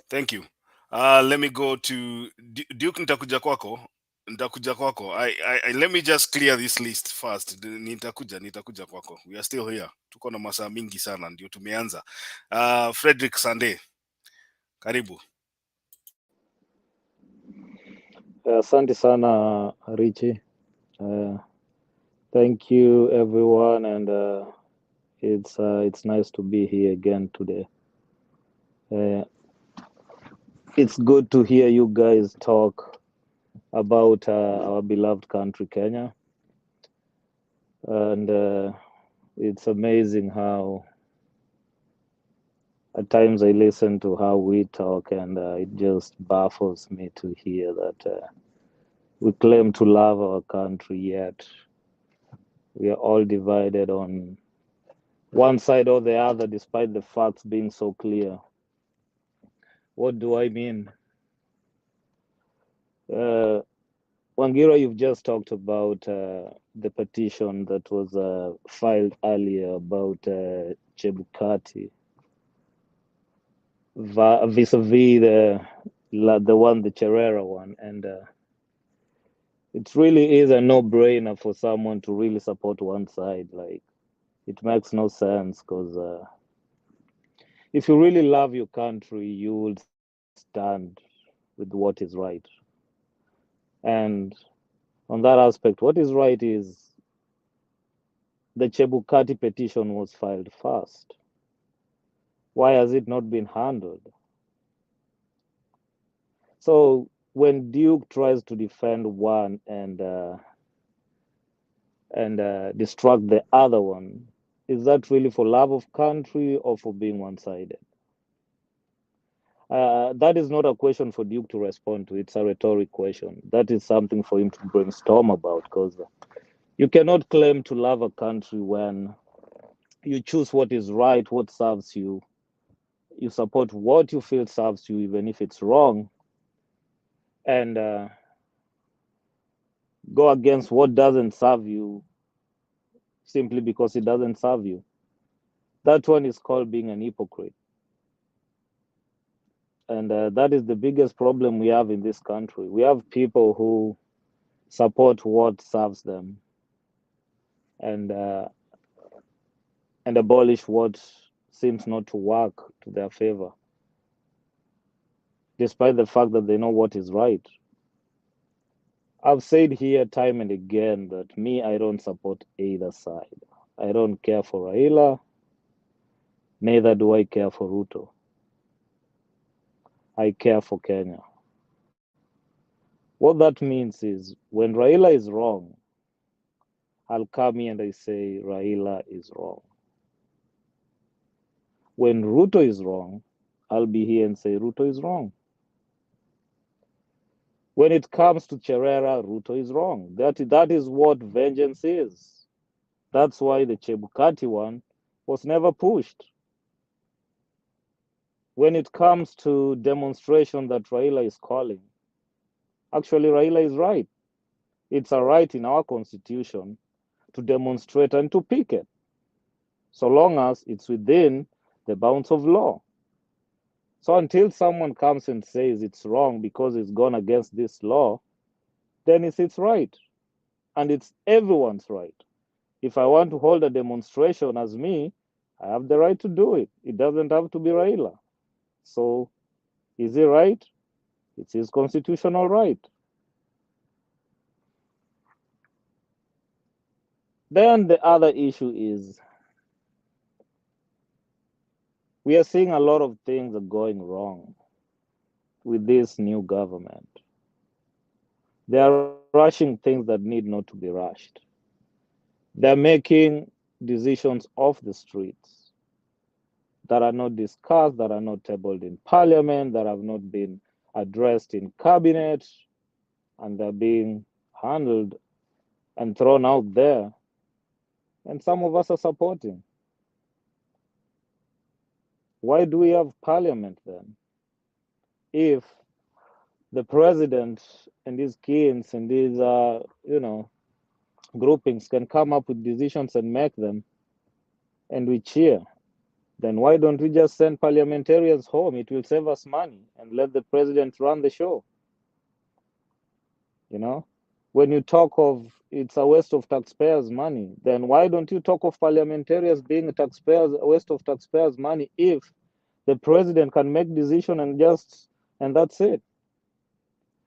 Thank you. Let me go to Duke. Nitakuja kwako. Let me just clear this list first. Nitakuja kwako. We are still here. Tuko na masaa mingi sana ndio tumeanza. Frederick Sande, karibu. Asante sana Richie. Thank you everyone, and it's nice to be here again today. It's good to hear you guys talk about our beloved country Kenya, and it's amazing how at times I listen to how we talk, and it just baffles me to hear that we claim to love our country, yet we are all divided on one side or the other, despite the facts being so clear. What do I mean? Wangira, you've just talked about the petition that was filed earlier about Chebukati vis-a-vis the Cherera one, and it really is a no-brainer for someone to really support one side. Like, it makes no sense, because if you really love your country, you will stand with what is right. And on that aspect, what is right is the Chebukati petition was filed first. Why has it not been handled? So when Duke tries to defend one and destruct the other one, is that really for love of country or for being one-sided? That is not a question for Duke to respond to. It's a rhetoric question. That is something for him to brainstorm about, because you cannot claim to love a country when you choose what is right, what serves you. You support what you feel serves you, even if it's wrong, and go against what doesn't serve you simply because it doesn't serve you. That one is called being an hypocrite. And that is the biggest problem we have in this country. We have people who support what serves them and abolish what seems not to work to their favor, despite the fact that they know what is right. I've said here time and again that I don't support either side. I don't care for Raila, neither do I care for Ruto. I care for Kenya. What that means is when Raila is wrong, I'll come here and I say Raila is wrong. When Ruto is wrong, I'll be here and say Ruto is wrong. When it comes to Cherera, Ruto is wrong. That is what vengeance is. That's why the Chebukati one was never pushed. When it comes to demonstration that Raila is calling, actually Raila is right. It's a right in our constitution to demonstrate and to picket, so long as it's within the bounds of law. So until someone comes and says it's wrong because it's gone against this law, then it's right. And it's everyone's right. If I want to hold a demonstration as me, I have the right to do it. It doesn't have to be Raila. So is he right? It's his constitutional right. Then the other issue is we are seeing a lot of things are going wrong with this new government. They are rushing things that need not to be rushed. They're making decisions off the streets that are not discussed, that are not tabled in parliament, that have not been addressed in cabinet, and they're being handled and thrown out there. And some of us are supporting. Why do we have parliament then? If the president and his kins and his, groupings can come up with decisions and make them, and we cheer. Then why don't we just send parliamentarians home? It will save us money and let the president run the show. You know, when you talk of it's a waste of taxpayers' money, then why don't you talk of parliamentarians being a waste of taxpayers' money if the president can make decision and that's it.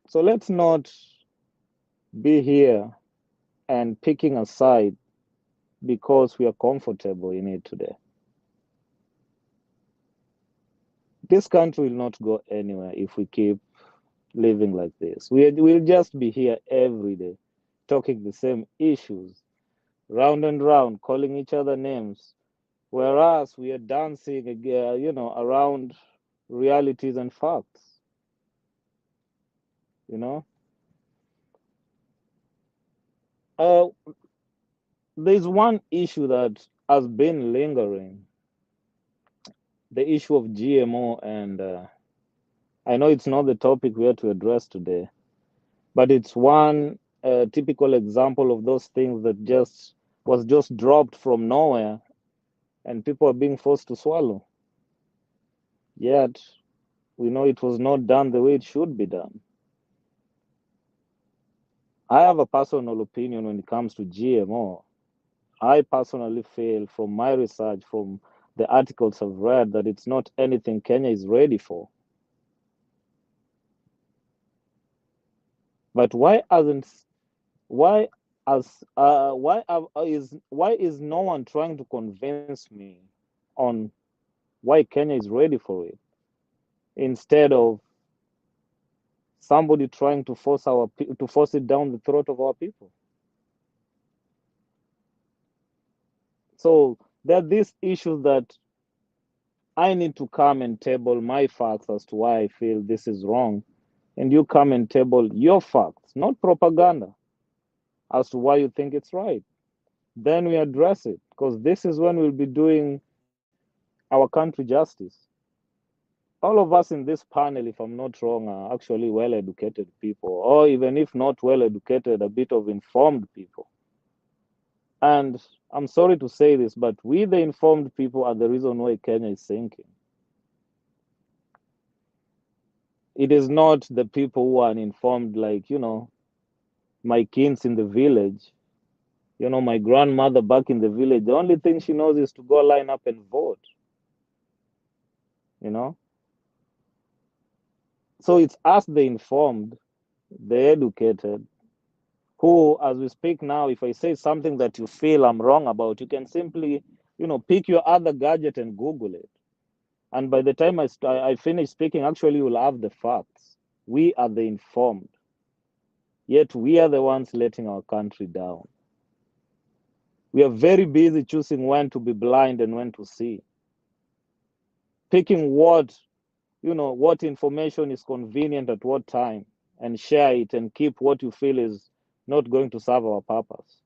So let's not be here and picking a side because we are comfortable in it today. This country will not go anywhere if we keep living like this. We'll just be here every day talking the same issues, round and round, calling each other names, whereas we are dancing, around realities and facts. You know, there's one issue that has been lingering, the issue of GMO, and I know it's not the topic we are to address today, but it's one typical example of those things that was just dropped from nowhere and people are being forced to swallow. Yet, we know it was not done the way it should be done. I have a personal opinion when it comes to GMO. I personally feel from my research, from the articles I've read, that it's not anything Kenya is ready for. But why is no one trying to convince me on why Kenya is ready for it, instead of somebody trying to force it down the throat of our people? So there are these issues that I need to come and table my facts as to why I feel this is wrong, and you come and table your facts, not propaganda, as to why you think it's right. Then we address it, because this is when we'll be doing our country justice. All of us in this panel, if I'm not wrong, are actually well-educated people, or even if not well-educated, a bit of informed people. And I'm sorry to say this, but we, the informed people, are the reason why Kenya is sinking. It is not the people who are uninformed, like, my kids in the village, my grandmother back in the village. The only thing she knows is to go line up and vote. So it's us, the informed, the educated, who, as we speak now, if I say something that you feel I'm wrong about, you can simply, pick your other gadget and Google it. And by the time I finish speaking, actually, you'll have the facts. We are the informed. Yet we are the ones letting our country down. We are very busy choosing when to be blind and when to see. Picking what information is convenient at what time, and share it and keep what you feel is not going to serve our purpose.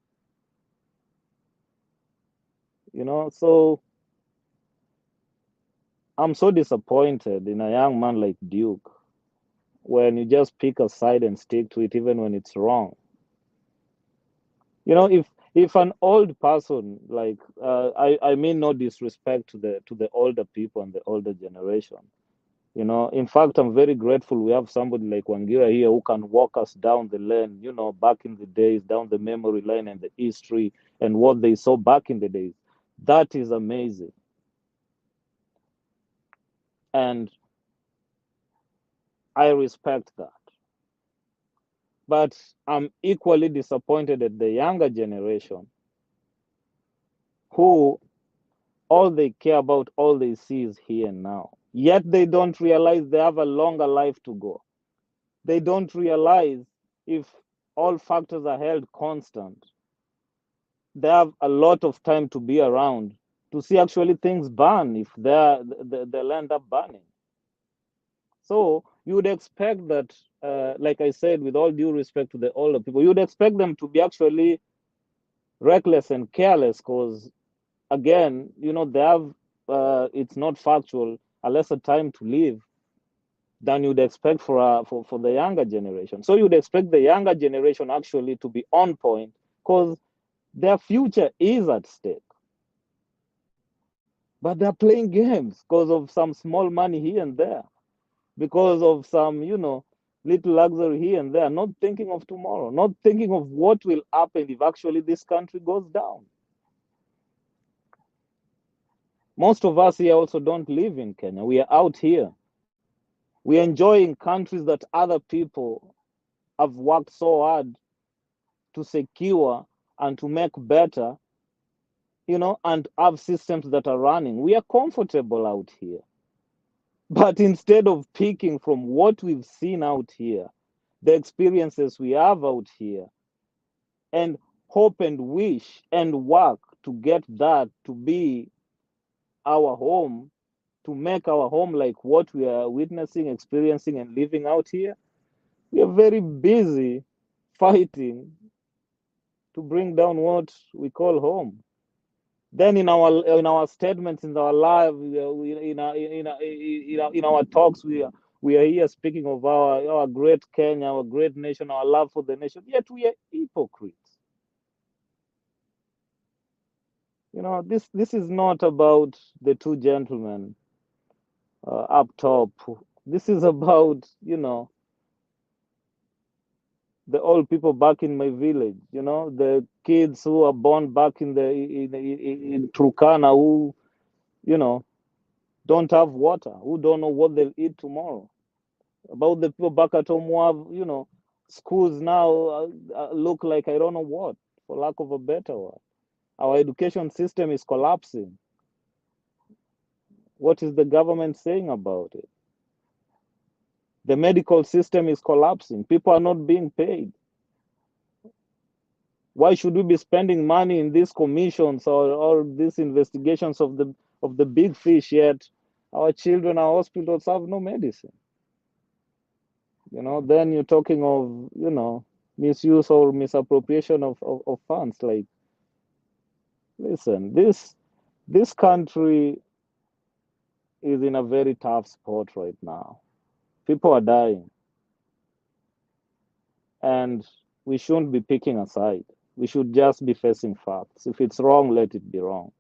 So I'm so disappointed in a young man like Duke when you just pick a side and stick to it even when it's wrong. If an old person, like I mean no disrespect to the older people and the older generation, in fact, I'm very grateful we have somebody like Wangira here who can walk us down the lane, back in the days, down the memory lane and the history and what they saw back in the days. That is amazing. And I respect that. But I'm equally disappointed at the younger generation who all they care about, all they see is here and now. Yet they don't realize they have a longer life to go. They don't realize if all factors are held constant, they have a lot of time to be around to see actually things burn if they'll end up burning. So you would expect that, like I said, with all due respect to the older people, you would expect them to be actually reckless and careless because, again, they have, it's not factual, a lesser time to live than you'd expect for the younger generation. So you'd expect the younger generation actually to be on point because their future is at stake. but they're playing games because of some small money here and there, because of some, you know, little luxury here and there, not thinking of tomorrow, not thinking of what will happen if actually this country goes down. Most of us here also don't live in Kenya. We are out here. We are enjoying countries that other people have worked so hard to secure and to make better, you know, and have systems that are running. We are comfortable out here. But instead of picking from what we've seen out here, the experiences we have out here, and hope and wish and work to get that to be our home, to make our home like what we are witnessing, experiencing, and living out here, we are very busy fighting to bring down what we call home. Then in our statements, in our live, in our talks, we are here speaking of our great Kenya, our great nation, our love for the nation. Yet we are hypocrites. You know, this is not about the two gentlemen up top. This is about, you know, the old people back in my village, you know, the kids who are born back in Turkana, who, you know, don't have water, who don't know what they'll eat tomorrow. About the people back at home who have, you know, schools now look like I don't know what, for lack of a better word. Our education system is collapsing. What is the government saying about it? The medical system is collapsing. People are not being paid. Why should we be spending money in these commissions or these investigations of the big fish, yet our children, our hospitals have no medicine? You know, then you're talking of, you know, misuse or misappropriation of funds. Like, listen, this country is in a very tough spot right now. People are dying. And we shouldn't be picking a side. We should just be facing facts. If it's wrong, let it be wrong.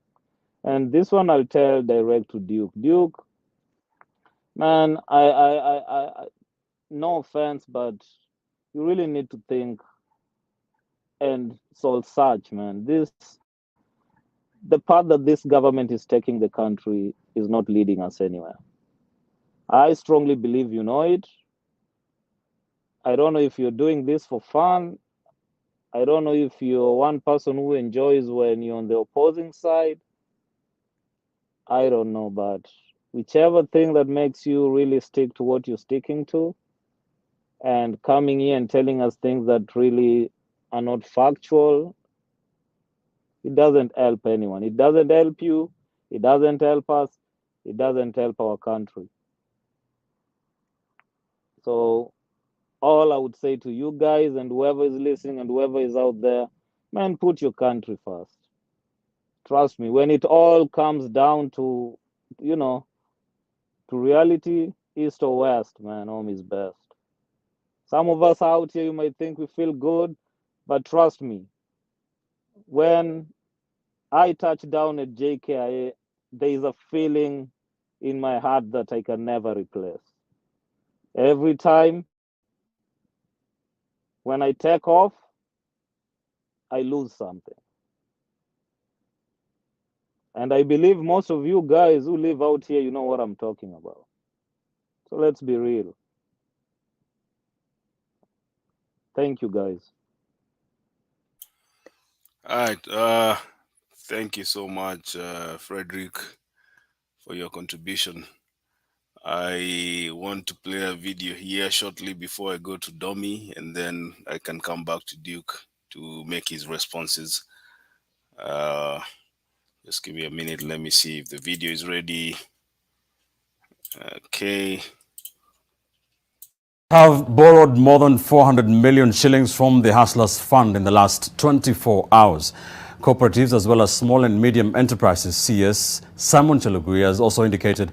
And this one I'll tell direct to Duke. Duke, man, I no offense, but you really need to think and soul search, man. The path that this government is taking the country is not leading us anywhere. I strongly believe you know it. I don't know if you're doing this for fun. I don't know if you're one person who enjoys when you're on the opposing side. I don't know, but whichever thing that makes you really stick to what you're sticking to, and coming here and telling us things that really are not factual, it doesn't help anyone. It doesn't help you. It doesn't help us. It doesn't help our country. So all I would say to you guys and whoever is listening and whoever is out there, man, put your country first. Trust me, when it all comes down to, you know, to reality, east or west, man, home is best. Some of us out here, you might think we feel good, but trust me, when I touch down at JKIA, there is a feeling in my heart that I can never replace. Every time when I take off, I lose something. And I believe most of you guys who live out here, you know what I'm talking about. So let's be real. Thank you, guys. All right. Thank you so much, Frederick, for your contribution. I want to play a video here shortly before I go to Domi, and then I can come back to Duke to make his responses. Just give me a minute. Let me see if the video is ready. Okay. Have borrowed more than 400 million shillings from the Hustlers Fund in the last 24 hours. Cooperatives as well as small and medium enterprises, CS Simon Chelugui has also indicated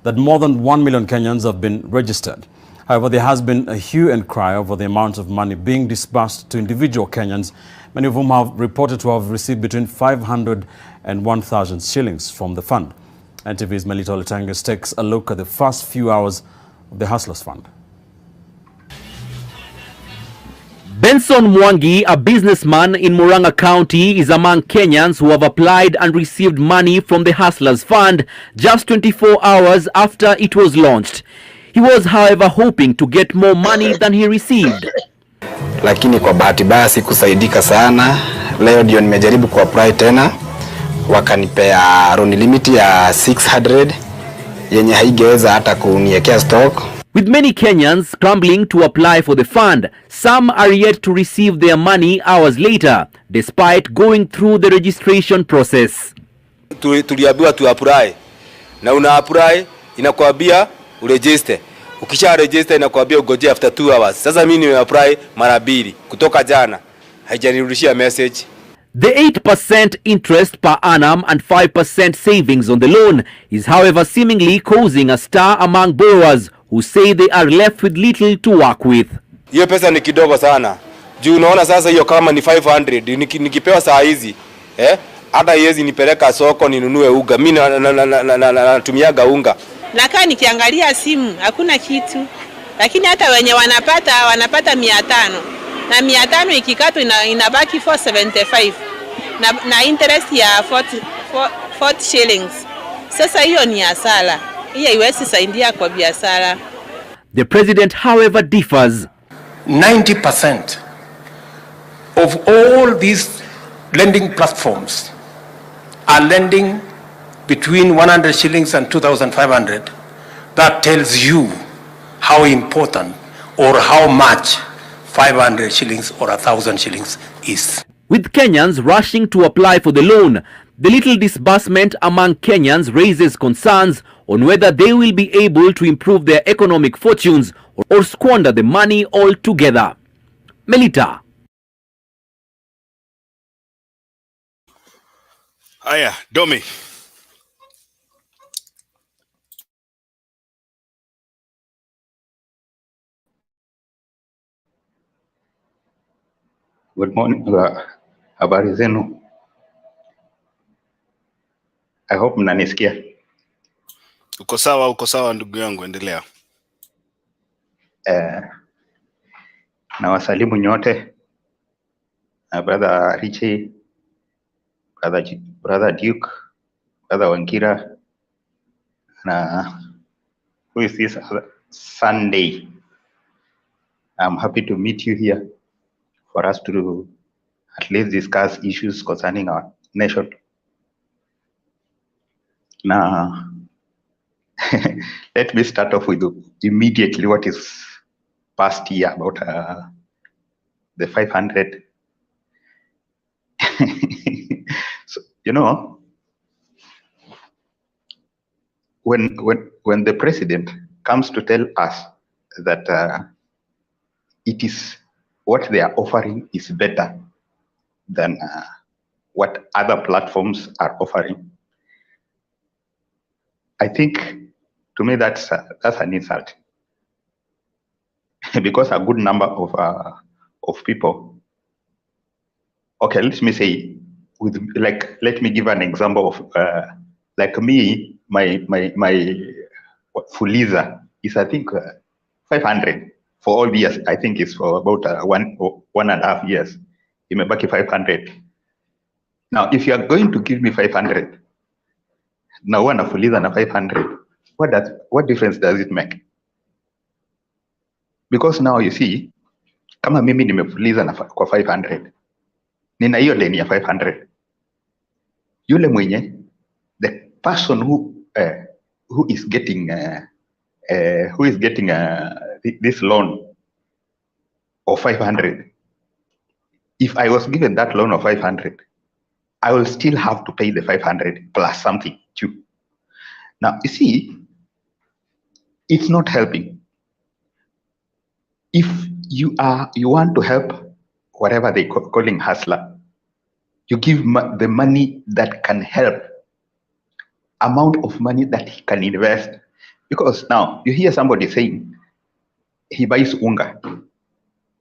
that more than 1 million Kenyans have been registered. However, there has been a hue and cry over the amount of money being disbursed to individual Kenyans, many of whom have reported to have received between 500 and 1,000 shillings from the fund. NTV's Melita Oletangas takes a look at the first few hours of the Hustlers Fund. Benson Mwangi, a businessman in Murang'a County, is among Kenyans who have applied and received money from the Hustlers Fund just 24 hours after it was launched. He was, however, hoping to get more money than he received. Lakini kwa bahati mbaya sikusaidika sana. Leo ndio nimejaribu kuapply tena. Wakanipea loan limit ya 600 yenye haigeweza hata kuniwekea stock. With many Kenyans scrambling to apply for the fund, some are yet to receive their money hours later, despite going through the registration process. Tuliambiwa tu apply. Na una apply inakwambia uregister. Ukisha register inakwambia ugoje after 2 hours. Sasa mimi nime apply mara 2 kutoka jana. Haijanirudishia message. The 8% interest per annum and 5% savings on the loan is, however, seemingly causing a stir among borrowers who say they are left with little to work with. Hiyo pesa ni kidogo sana. Juu unaona sasa hiyo kama ni 500 nikipewa saa hizi hata yezi nipeleka soko ninunue unga. Mimi natumiaga unga. Nakaa nikiangalia simu hakuna kitu. Lakini hata wenye wanapata 500. Na 500 ikikatwa inabaki 475 na interest ya 40 shillings. Sasa hiyo ni hasara. Hiyo haiwezi saidia kwa biashara. The president, however, differs. 90% of all these lending platforms are lending between 100 shillings and 2,500. That tells you how important or how much 500 shillings or 1,000 shillings is. With Kenyans rushing to apply for the loan, the little disbursement among Kenyans raises concerns on whether they will be able to improve their economic fortunes or squander the money altogether. Melita. Aya, Domi. Good morning. Habari zenu. I hope mnanisikia. Uko sawa ndugu yangu, endelea. Na wasalimu nyote. Brother Richie, brother Duke, brother Wankira, na who is this Sunday. I'm happy to meet you here for us to at least discuss issues concerning our nation. Now, let me start off with immediately what is past year about the 500. So, you know, when the president comes to tell us that it is what they are offering is better than what other platforms are offering, I think to me that's an insult. Because a good number of people, okay, let me say, let me give an example of like me, my Fuliza is I think 500 for all years. I think it's for about 1.5 years. Imebaki 500. Now, if you are going to give me 500, now one Fuliza na 500, what difference does it make? Because now you see, kama mimi nimefuliza na kwa 500, nina hiyo deni ya 500. Yule mwenye, the person who is getting this loan of 500, if I was given that loan of 500, I will still have to pay the 500 plus something too. Now you see, it's not helping. If you want to help whatever they calling hustler, you give the money that can help, amount of money that he can invest. Because now you hear somebody saying he buys unga.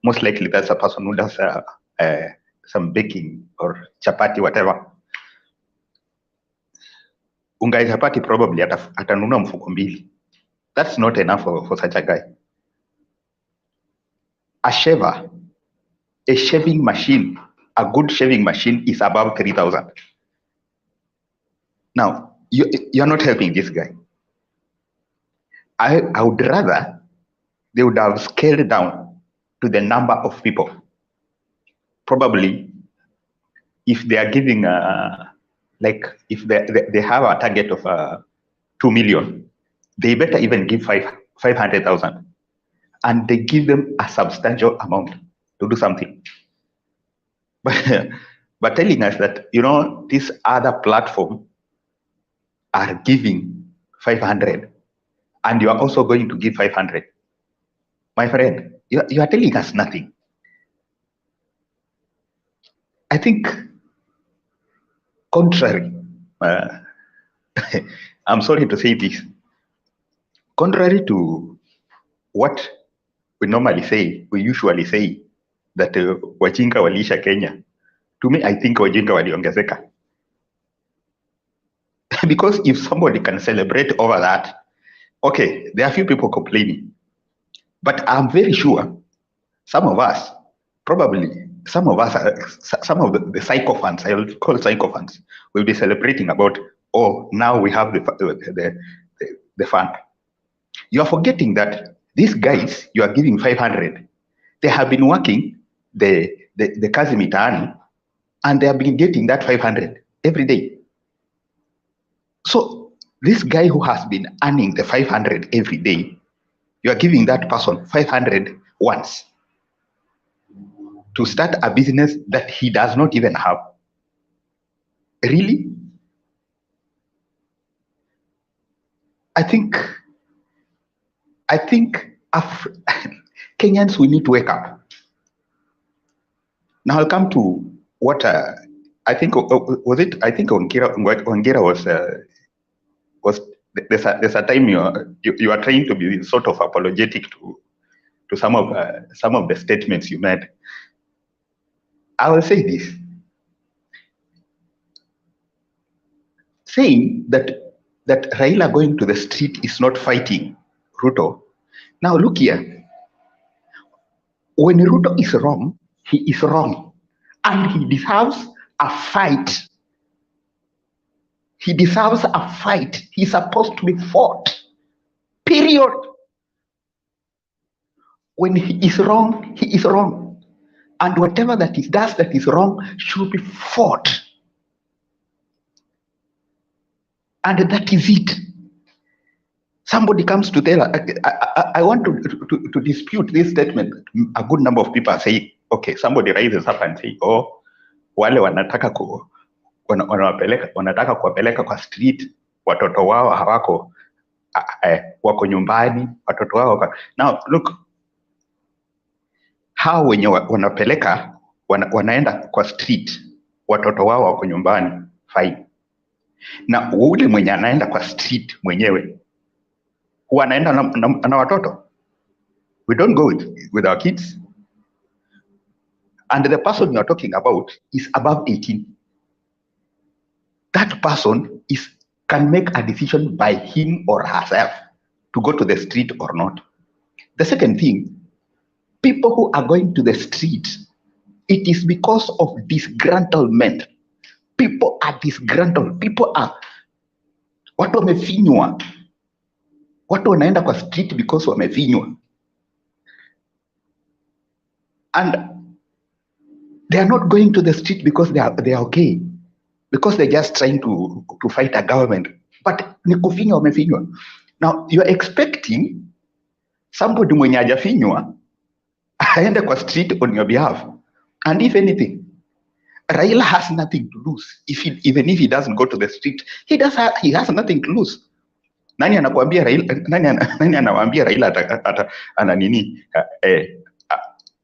Most likely that's a person who does some baking or chapati, whatever. unga chapati probably atanunua mfuko mbili. That's not enough for such a guy. A shaving machine, a good shaving machine is above 3,000. Now, you're not helping this guy. I would rather they would have scaled down to the number of people. Probably, if they are giving, like, if they have a target of 2 million, they better even give 500,000. And they give them a substantial amount to do something. But telling us that, this other platform are giving 500, and you are also going to give 500. My friend, you are telling us nothing. I think, contrary, I'm sorry to say this, contrary to what we usually say, that wajinga walisha Kenya, to me, I think wajinga waliongezeka. Because if somebody can celebrate over that, okay, there are a few people complaining. But I'm very sure some of us, probably some of the sycophants, I will call sycophants, will be celebrating about, oh, now we have the fund. You are forgetting that these guys you are giving 500, they have been working the kazi mitaani, and they have been getting that 500 every day. So this guy who has been earning the 500 every day, you are giving that person 500 once to start a business that he does not even have. Really? I think Kenyans, we need to wake up. Now I'll come to what I think was it. I think Ongera was there's a time you are trying to be sort of apologetic to some of the statements you made. I will say this: saying that Raila going to the street is not fighting Ruto. Now look here. When Ruto is wrong, he is wrong, and he deserves a fight. He deserves a fight. He's supposed to be fought. Period. When he is wrong, he is wrong. And whatever that he does that is wrong should be fought. And that is it. Somebody comes to tell us, I want to dispute this statement. A good number of people are saying, okay, somebody rises up and say, oh, wale wanataka wanataka kuwapeleka kwa street, watoto wao hawako, wako nyumbani, watoto wao. Now look, hao wenye wanapeleka wanaenda kwa street, watoto wao wako nyumbani, fine. Na ule mwenye anaenda kwa street mwenyewe huwa anaenda na watoto. We don't go with our kids. And the person you are talking about is above 18. That person can make a decision by him or herself to go to the street or not. The second thing, people who are going to the street, it is because of disgruntlement. People are disgruntled. People are, watu wamefinywa. Watu wanaenda kwa street because wamefinywa. And they are not going to the street because they are okay. Because they're just trying to fight a government. But ni kufinywa wamefinywa. Now you're expecting somebody mwenye hajafinywa aende kwa street on your behalf. And if anything, Raila has nothing to lose. Even if he doesn't go to the street, he has nothing to lose. Nani anakuambia Raila? Nani anawaambia Raila ana nini?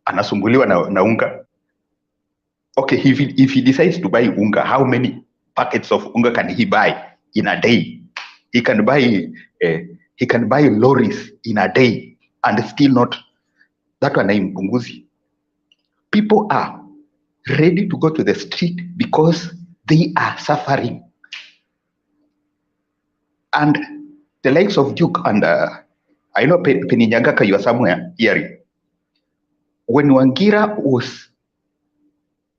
Anasumbuliwa na unga? Okay, if he decides to buy unga, how many packets of unga can he buy in a day? He can buy lorries in a day and still not. That one haimpunguzi. People are ready to go to the street because they are suffering. And the likes of Duke and I know Penny Nyagaka, you are somewhere hearing. When Wangira was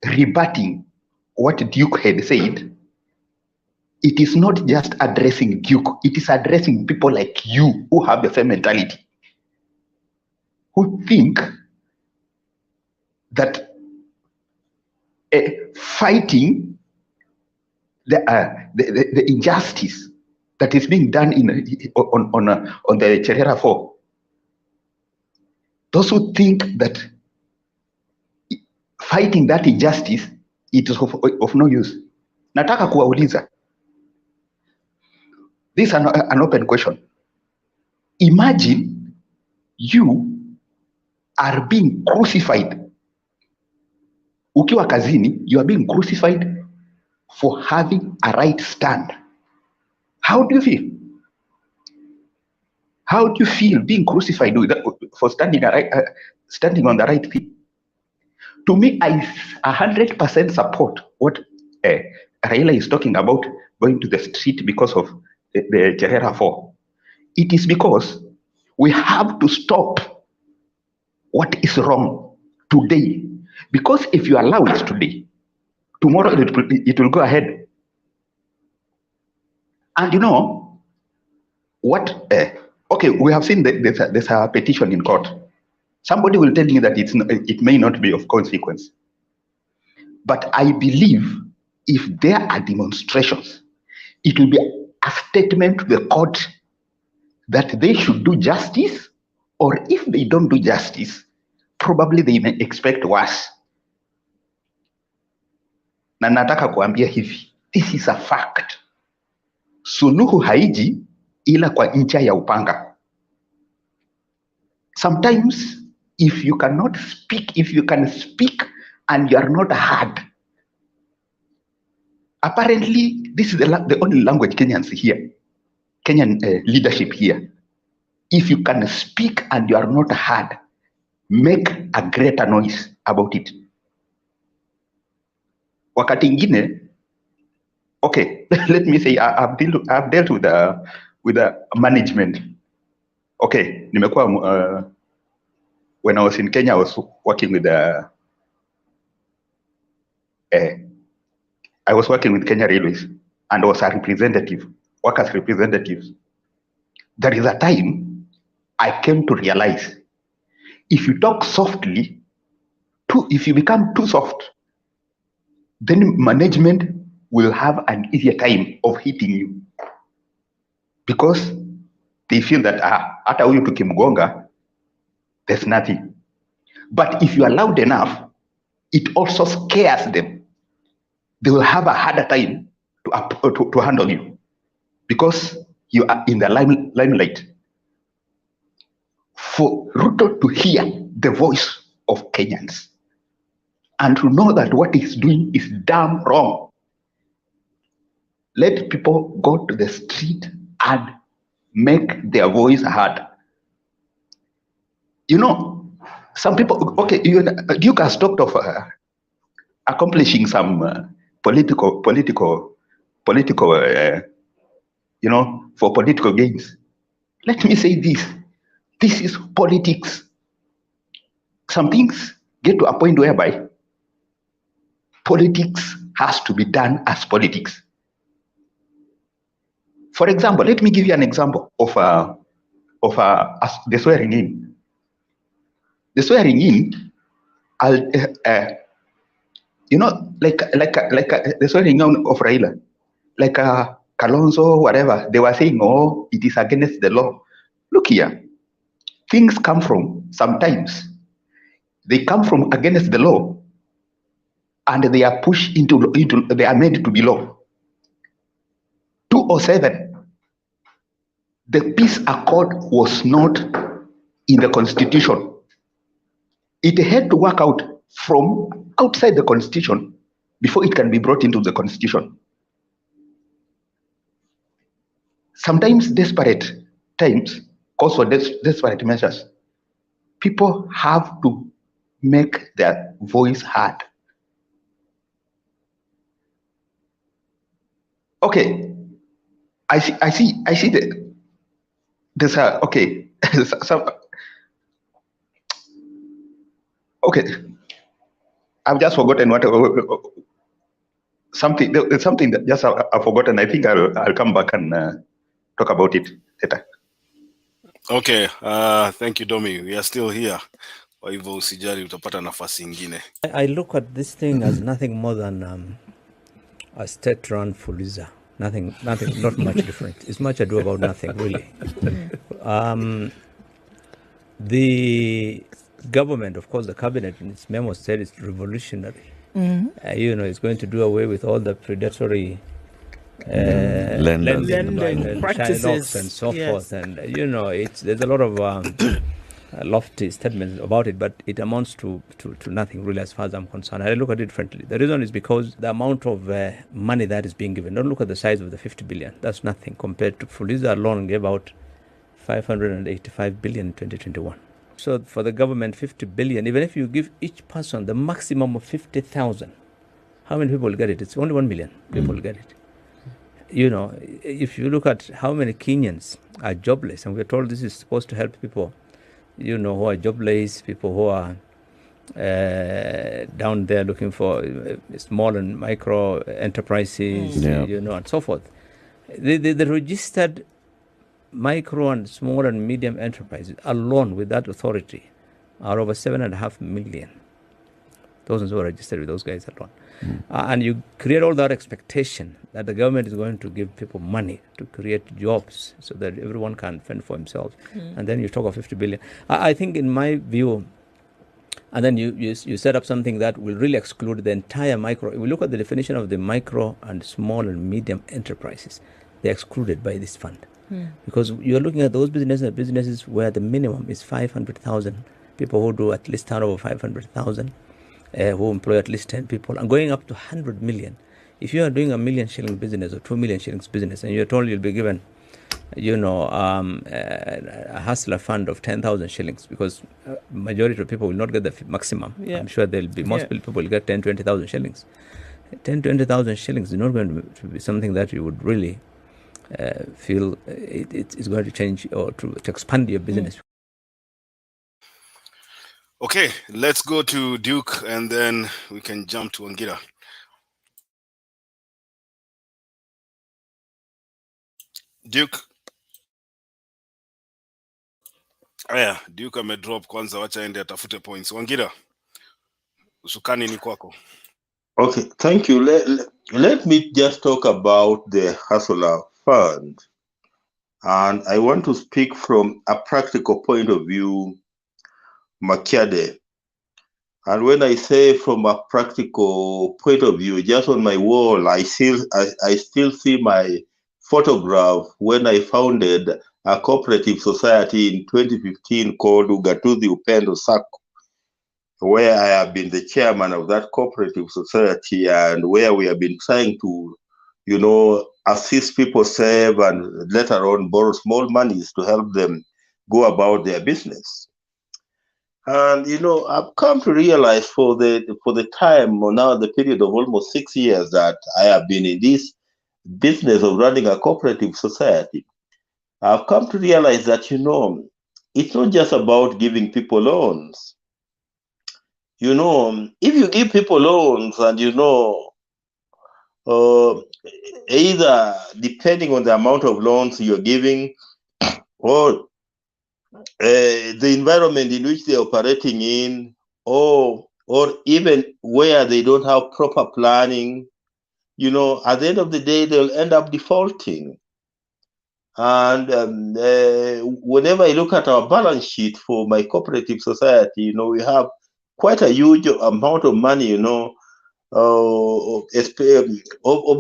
rebutting what Duke had said, it is not just addressing Duke, it is addressing people like you who have the same mentality, who think that fighting the injustice that is being done on the Cherera 4, those who think that fighting that injustice, it is of no use. Nataka kuwauliza, this is an open question. Imagine you are being crucified. Ukiwa kazini, you are being crucified for having a right stand. How do you feel? How do you feel being crucified for standing on the right thing? To me, I 100% support what Raila is talking about, going to the street because of the Cherera 4. It is because we have to stop what is wrong today. Because if you allow it today, tomorrow it will go ahead. And you know what? Okay, we have seen there's a petition in court. Somebody will tell you that it may not be of consequence. But I believe if there are demonstrations, it will be a statement to the court that they should do justice, or if they don't do justice, probably they may expect worse. Na nataka kuambia hivi, this is a fact. Suluhu haiji ila kwa ncha ya upanga. Sometimes if you cannot speak, if you can speak and you are not heard, apparently this is the only language Kenyans hear, Kenyan leadership here. If you can speak and you are not heard, make a greater noise about it. Wakati ingine, okay, let me say I've dealt with the management. Okay, nimekuwa when I was in Kenya, I was working with I was working with Kenya Railways and was a representative, workers representative. There is a time I came to realize if you talk softly, if you become too soft, then management will have an easier time of hitting you because they feel that hata huyu tukimgonga, there's nothing. But if you are loud enough, it also scares them. They will have a harder time to handle you because you are in the limelight. For Ruto to hear the voice of Kenyans and to know that what he's doing is damn wrong, let people go to the street and make their voice heard. You know, some people, okay, Duke has talked of accomplishing some political, you know, for political gains. Let me say this. This is politics. Some things get to a point whereby politics has to be done as politics. For example, let me give you an example of the swearing in. The swearing in, you know, like the swearing in of Raila, like Kalonzo, whatever, they were saying, oh, it is against the law. Look here, things come from, sometimes, they come from against the law, and they are pushed into they are made to be law. 207, the peace accord was not in the constitution. It had to work out from outside the constitution before it can be brought into the constitution. Sometimes desperate times cause for desperate measures. People have to make their voice heard. Okay, I see that there's a, okay, some, okay, I've just forgotten what, there's something that just I've forgotten. I think I'll come back and talk about it later. Okay, thank you Domi. We are still here. Kwa hivyo usijali, utapata nafasi ingine. I look at this thing as nothing more than a state-run Fuliza. Nothing, not much different. It's much ado about nothing, really. The government, of course, the cabinet in its memo said it's revolutionary. You know, it's going to do away with all the predatory lending practices and so forth. And, you know, there's a lot of lofty statements about it, but it amounts to nothing really as far as I'm concerned. I look at it differently. The reason is because the amount of money that is being given, don't look at the size of the 50 billion. That's nothing compared to Fuliza alone gave out 585 billion in 2021. So for the government, 50 billion, even if you give each person the maximum of 50,000, how many people get it? It's only 1 million people get it. You know, if you look at how many Kenyans are jobless, and we're told this is supposed to help people, you know, who are jobless, people who are down there looking for small and micro enterprises, you know, and so forth. The registered micro and small and medium enterprises alone with that authority are over 7.5 million. Those who are registered with those guys alone. And you create all that expectation that the government is going to give people money to create jobs so that everyone can fend for himself. And then you talk of 50 billion. I think in my view, and then you set up something that will really exclude the entire micro. If we look at the definition of the micro and small and medium enterprises, they're excluded by this fund. Because you're looking at those businesses where the minimum is 500,000, people who do at least turnover 500,000. Who employ at least 10 people, and going up to 100 million. If you are doing a 1 million shilling business or 2 million shillings business, and you're told you'll be given, you know, a hustler fund of 10,000 shillings, because majority of people will not get the maximum. I'm sure there'll be most people will get 10, 20,000 shillings. 10, 20,000 shillings is not going to be something that you would really feel it's going to change or to expand your business. Okay, let's go to Duke and then we can jump to Wangira. Duke. Aya, Duke amedrop kwanza, wacha ende atafute points. Wangira, usukani ni kwako. Okay, thank you. Let me just talk about the Hustler Fund. And I want to speak from a practical point of view, Makiade. And when I say from a practical point of view, just on my wall, I still see my photograph when I founded a cooperative society in 2015 called Ugatuzi Upendo Sacco, where I have been the chairman of that cooperative society and where we have been trying to, you know, assist people save and later on borrow small monies to help them go about their business. And, you know, I've come to realize for the time, or now the period of almost 6 years that I have been in this business of running a cooperative society, I've come to realize that, you know, it's not just about giving people loans. You know, if you give people loans and, you know, either depending on the amount of loans you're giving or the environment in which they're operating in, or even where they don't have proper planning, you know, at the end of the day, they'll end up defaulting. And whenever I look at our balance sheet for my cooperative society, you know, we have quite a huge amount of money, you know, over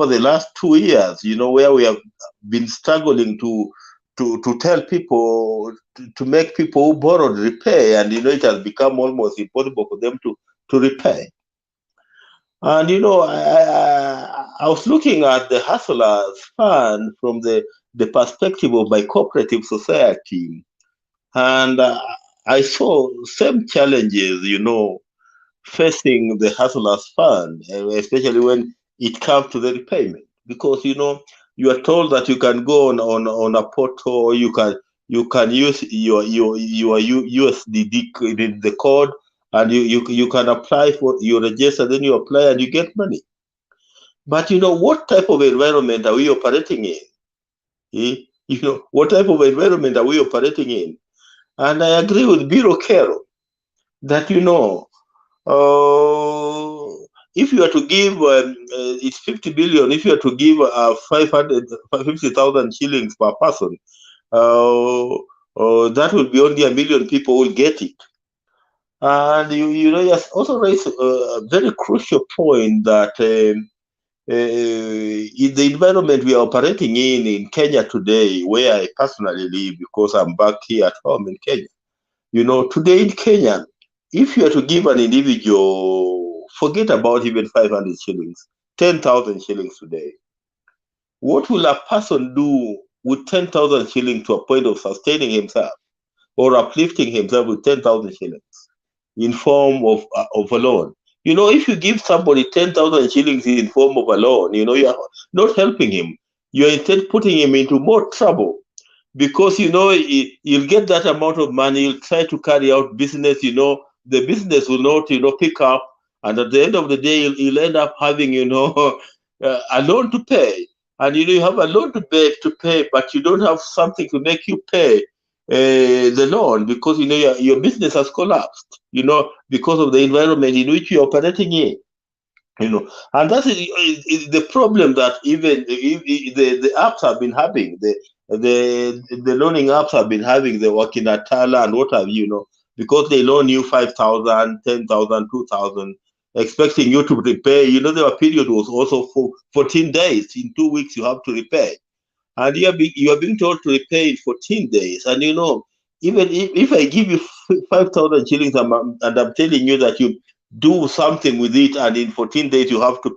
the last 2 years, you know, where we have been struggling to tell people, to make people who borrowed repay, and, you know, it has become almost impossible for them to repay. And, you know, I was looking at the Hustlers Fund from the perspective of my cooperative society, and I saw same challenges, you know, facing the Hustlers Fund, especially when it comes to the repayment. Because, you know, you are told that you can go on a portal, or you can use your USDD the code, and you can apply for, you register, then you apply and you get money. But what type of environment are we operating in? What type of environment are we operating in? And I agree with Biro Kero that if you are to give it's 50 billion, if you are to give 550,000 shillings per person, that will be only 1 million people will get it. And you also raised a very crucial point that in the environment we are operating in Kenya today, where I personally live, because I'm back here at home in Kenya. Today in Kenya, if you are to give an individual, forget about even 500 shillings, 10,000 shillings today, what will a person do with 10,000 shillings to a point of sustaining himself or uplifting himself with 10,000 shillings in form of a loan? If you give somebody 10,000 shillings in form of a loan, you are not helping him. You are instead putting him into more trouble, because you'll get that amount of money, you'll try to carry out business, the business will not pick up, and at the end of the day you'll end up having a loan to pay, and you have a loan to pay, but you don't have something to make you pay the loan, because your business has collapsed, because of the environment in which you're operating in. And that is the problem that even the apps have been having, the loaning apps have been having, the Wakinatala and what have you, because they loan you 5,000, 10,000, 2,000, expecting you to repay. Their period was also for 14 days. In 2 weeks, you have to repay. And you are being told to repay in 14 days. And even if I give you 5,000 shillings and I'm telling you that you do something with it, and in 14 days you have to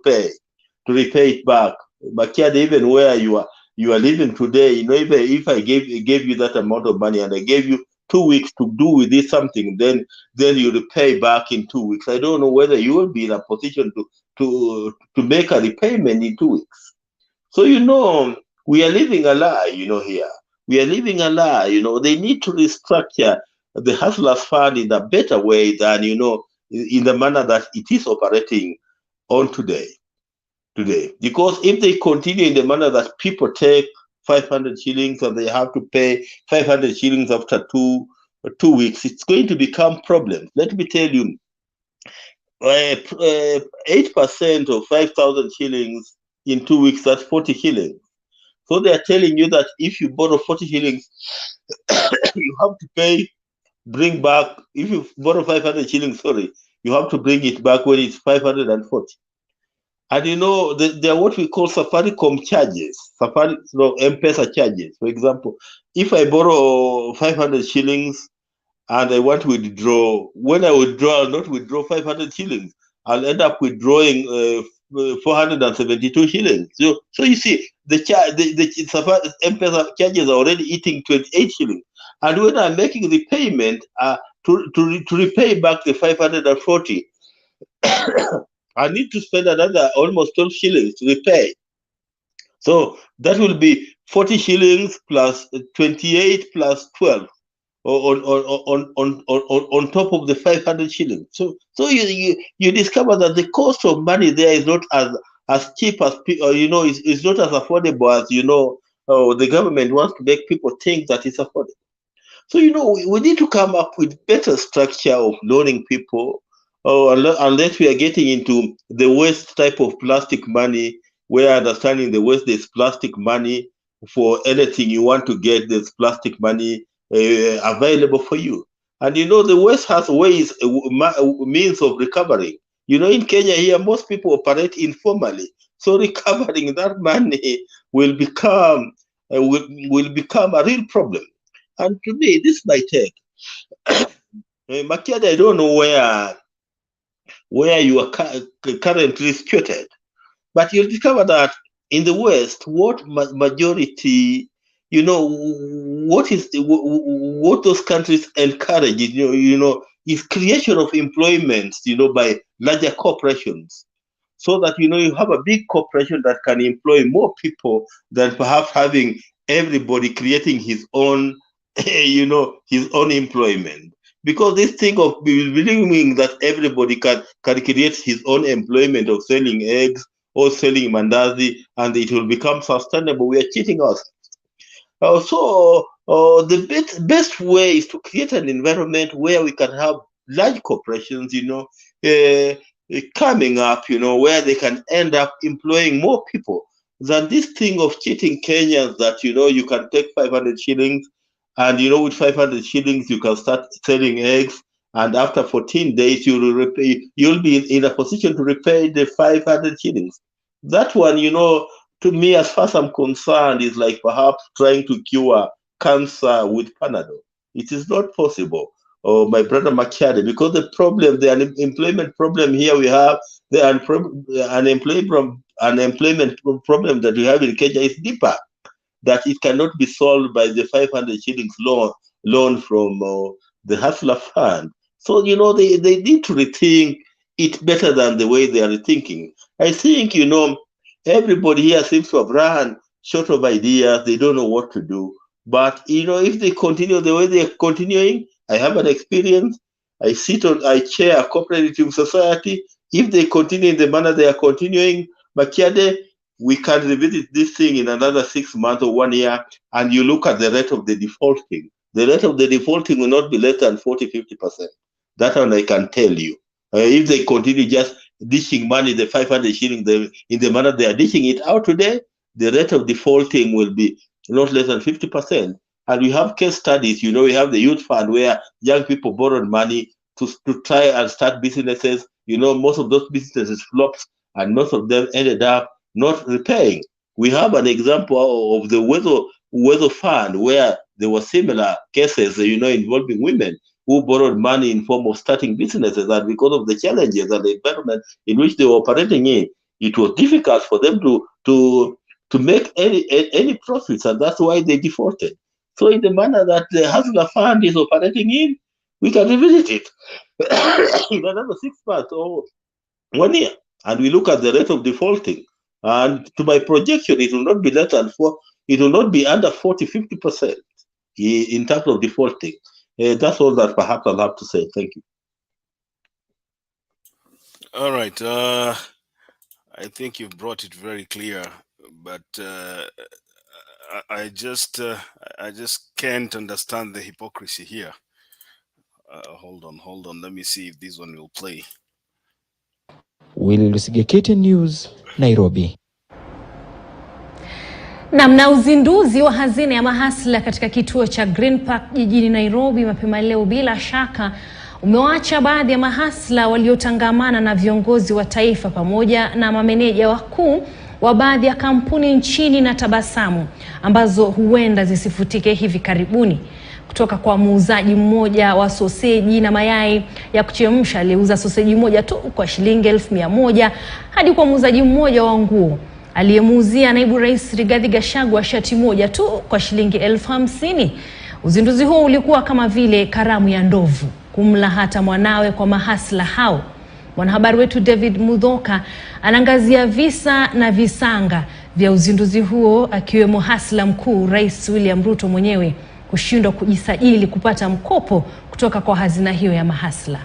repay it back. But even where you are living today, if I gave you that amount of money and I gave you 2 weeks to do with it something, then you repay back in 2 weeks. I don't know whether you will be in a position to make a repayment in 2 weeks. So we are living a lie, here. We are living a lie. They need to restructure the Hustlers Fund in a better way than, in the manner that it is operating on today. Because if they continue in the manner that people take 500 shillings and they have to pay 500 shillings after two weeks, it's going to become problem. Let me tell you, 8% of 5,000 shillings in 2 weeks, that's 40 shillings. So they are telling you that if you borrow 40 shillings, you have to bring back, if you borrow 500 shillings, you have to bring it back when it's 540. And there are what we call Safaricom charges, M-Pesa charges. For example, if I borrow 500 shillings and I want to withdraw, when I withdraw, I'll not withdraw 500 shillings. I'll end up withdrawing 472 shillings. So you see, the M-Pesa charges are already eating 28 shillings. And when I'm making the payment to repay back the 540, I need to spend another almost 12 shillings to repay. So that will be 40 shillings plus 28 plus 12 on top of the 500 shillings. So you discover that the cost of money there is not as cheap as is not as affordable as the government wants to make people think that it's affordable. So we need to come up with better structure of loaning people. Unless we are getting into the waste type of plastic money, where understanding the waste, there's plastic money for anything you want to get, there's plastic money available for you. And the West has ways, means of recovering. In Kenya here, most people operate informally. So recovering that money will become a real problem. And to me, this is my take. Makiadi, I don't know where you are currently situated, but you'll discover that in the West, what majority, what those countries encourage, is creation of employment, by larger corporations. so that, you know, you have a big corporation that can employ more people than perhaps having everybody creating his own, you know, his own employment. Because this thing of believing that everybody can create his own employment of selling eggs or selling mandazi and it will become sustainable, we are cheating ourselves. The best way is to create an environment where we can have large corporations, you know, coming up, you know, where they can end up employing more people than this thing of cheating Kenyans that, you know, you can take 500 shillings and, you know, with 500 shillings, you can start selling eggs. And after 14 days, you'll be in a position to repay the 500 shillings. That one, you know, to me, as far as I'm concerned, is like perhaps trying to cure cancer with Panadol. It is not possible. Oh, my brother Makiade, because the unemployment problem here we have, the unemployment problem that we have in Kenya is deeper, that it cannot be solved by the 500 shillings loan from the Hustler Fund. So, you know, they need to rethink it better than the way they are rethinking. I think, you know, everybody here seems to have run short of ideas. They don't know what to do. But, you know, if they continue the way they're continuing, I have an experience. I chair a cooperative society. If they continue in the manner they are continuing, Makiade, we can revisit this thing in another 6 months or 1 year, and you look at the rate of the defaulting. The rate of the defaulting will not be less than 40-50%. That one I can tell you. If they continue just dishing money, the 500 shillings, in the manner they are dishing it out today, the rate of defaulting will be not less than 50%. And we have case studies, you know, we have the youth fund where young people borrowed money to try and start businesses. You know, most of those businesses flopped and most of them ended up not repaying. We have an example of the weather fund where there were similar cases, you know, involving women who borrowed money in form of starting businesses, and because of the challenges and the environment in which they were operating in, it was difficult for them to make any profits, and that's why they defaulted. So in the manner that the Hustler Fund is operating in, we can revisit it in another 6 months or 1 year, and we look at the rate of defaulting. And to my projection, it will not be less than it will not be under 40-50% in terms of defaulting. That's all that perhaps I'll have to say. Thank you. All right. I think you've brought it very clear, but I just can't understand the hypocrisy here. Hold on. Let me see if this one will play. Will Lusigekete News, Nairobi. Na uzinduzi wa hazina ya mahasla katika kituo cha Green Park jijini Nairobi mapema leo bila shaka umewaacha baadhi ya mahasla waliotangamana na viongozi wa taifa pamoja na mameneja wakuu wa baadhi ya kampuni nchini na tabasamu ambazo huenda zisifutike hivi karibuni. Kutoka kwa muuzaji mmoja wa soseji na mayai ya kuchemsha aliyeuza soseji moja tu kwa shilingi 1,100 hadi kwa muuzaji mmoja wa nguo aliyemuuzia naibu rais Rigathi Gachagua shati moja tu kwa shilingi 50,000. Uzinduzi huo ulikuwa kama vile karamu ya ndovu kumla hata mwanawe kwa mahasla hao. Mwanahabari wetu David Mudhoka anaangazia visa na visanga vya uzinduzi huo, akiwemo hasla mkuu Rais William Ruto mwenyewe kushindwa kujisajili kupata mkopo kutoka kwa hazina hiyo ya mahasla.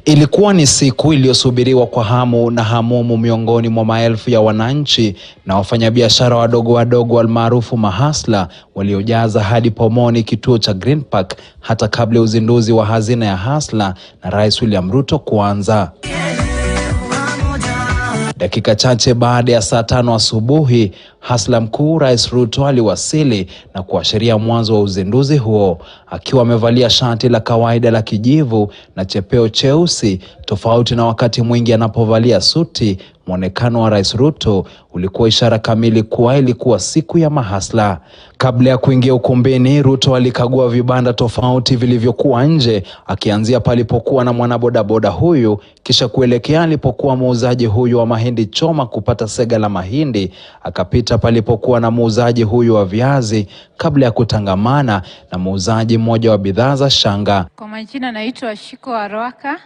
Ilikuwa ni siku iliyosubiriwa kwa hamu na hamumu miongoni mwa maelfu ya wananchi na wafanyabiashara wadogo almaarufu mahasla waliojaza hadi pomoni kituo cha Green Park hata kabla uzinduzi wa hazina ya hasla na Rais William Ruto kuanza. Dakika chache baada ya saa 5 asubuhi, hasla mkuu Rais Ruto aliwasili na kuashiria mwanzo wa uzinduzi huo, akiwa amevalia shati la kawaida la kijivu na chepeo cheusi, tofauti na wakati mwingi anapovalia suti. Mwonekano wa Rais Ruto ulikuwa ishara kamili kuwa ilikuwa siku ya mahasla. Kabla ya kuingia ukumbini, Ruto alikagua vibanda tofauti vilivyokuwa nje, akianzia palipokuwa na mwanabodaboda huyu, kisha kuelekea alipokuwa muuzaji huyu wa mahindi choma kupata sega la mahindi, akapita palipokuwa na muuzaji huyu wa viazi kabla ya kutangamana na muuzaji mmoja wa bidhaa za shanga. Kwa majina naitwa Shiko Arwaka,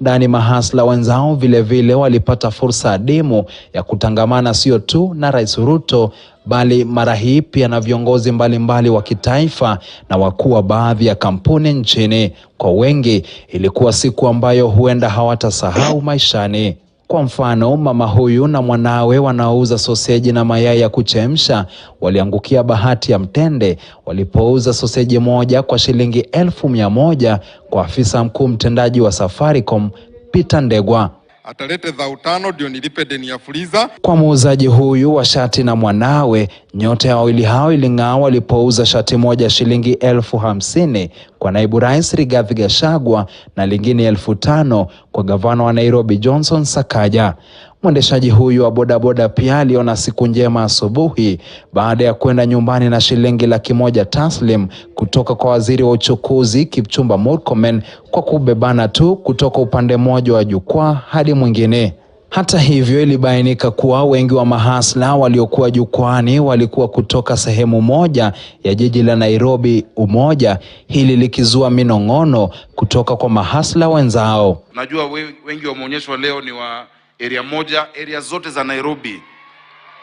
Ndani mahasla wenzao vile walipata fursa adimu ya kutangamana sio tu na Rais Ruto, bali mara hii pia na viongozi mbalimbali wa kitaifa na wakuu wa baadhi ya kampuni nchini. Kwa wengi ilikuwa siku ambayo huenda hawatasahau maishani. Kwa mfano, mama huyu na mwanawe wanaouza soseji na mayai ya kuchemsha waliangukia bahati ya mtende walipouza soseji moja kwa shilingi 1,100 kwa afisa mkuu mtendaji wa Safaricom Peter Ndegwa. Atalete dhao 5 ndio nilipe deni ya fuliza. Kwa muuzaji huyu wa shati na mwanawe, nyote wawili hao iling'aa walipouza shati moja shilingi 50,000 kwa naibu rais Rigathi Gachagua na lingine 5,000 kwa gavana wa Nairobi Johnson Sakaja. Mwendeshaji huyu wa bodaboda pia aliona siku njema asubuhi baada ya kwenda nyumbani na shilingi 100,000 taslim kutoka kwa waziri wa uchukuzi Kipchumba Murkomen kwa kubebana tu kutoka upande mmoja wa jukwaa hadi mwingine. Hata hivyo, ilibainika kuwa wengi wa mahasla waliokuwa jukwani walikuwa kutoka sehemu moja ya jiji la Nairobi, Umoja, hili likizua minong'ono kutoka kwa mahasla wenzao. Najua wengi wameonyeshwa leo ni wa area moja, area zote za Nairobi.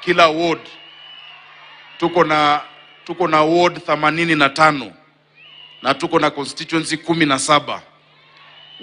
Kila ward tuko na ward 85 na tuko na constituency 17.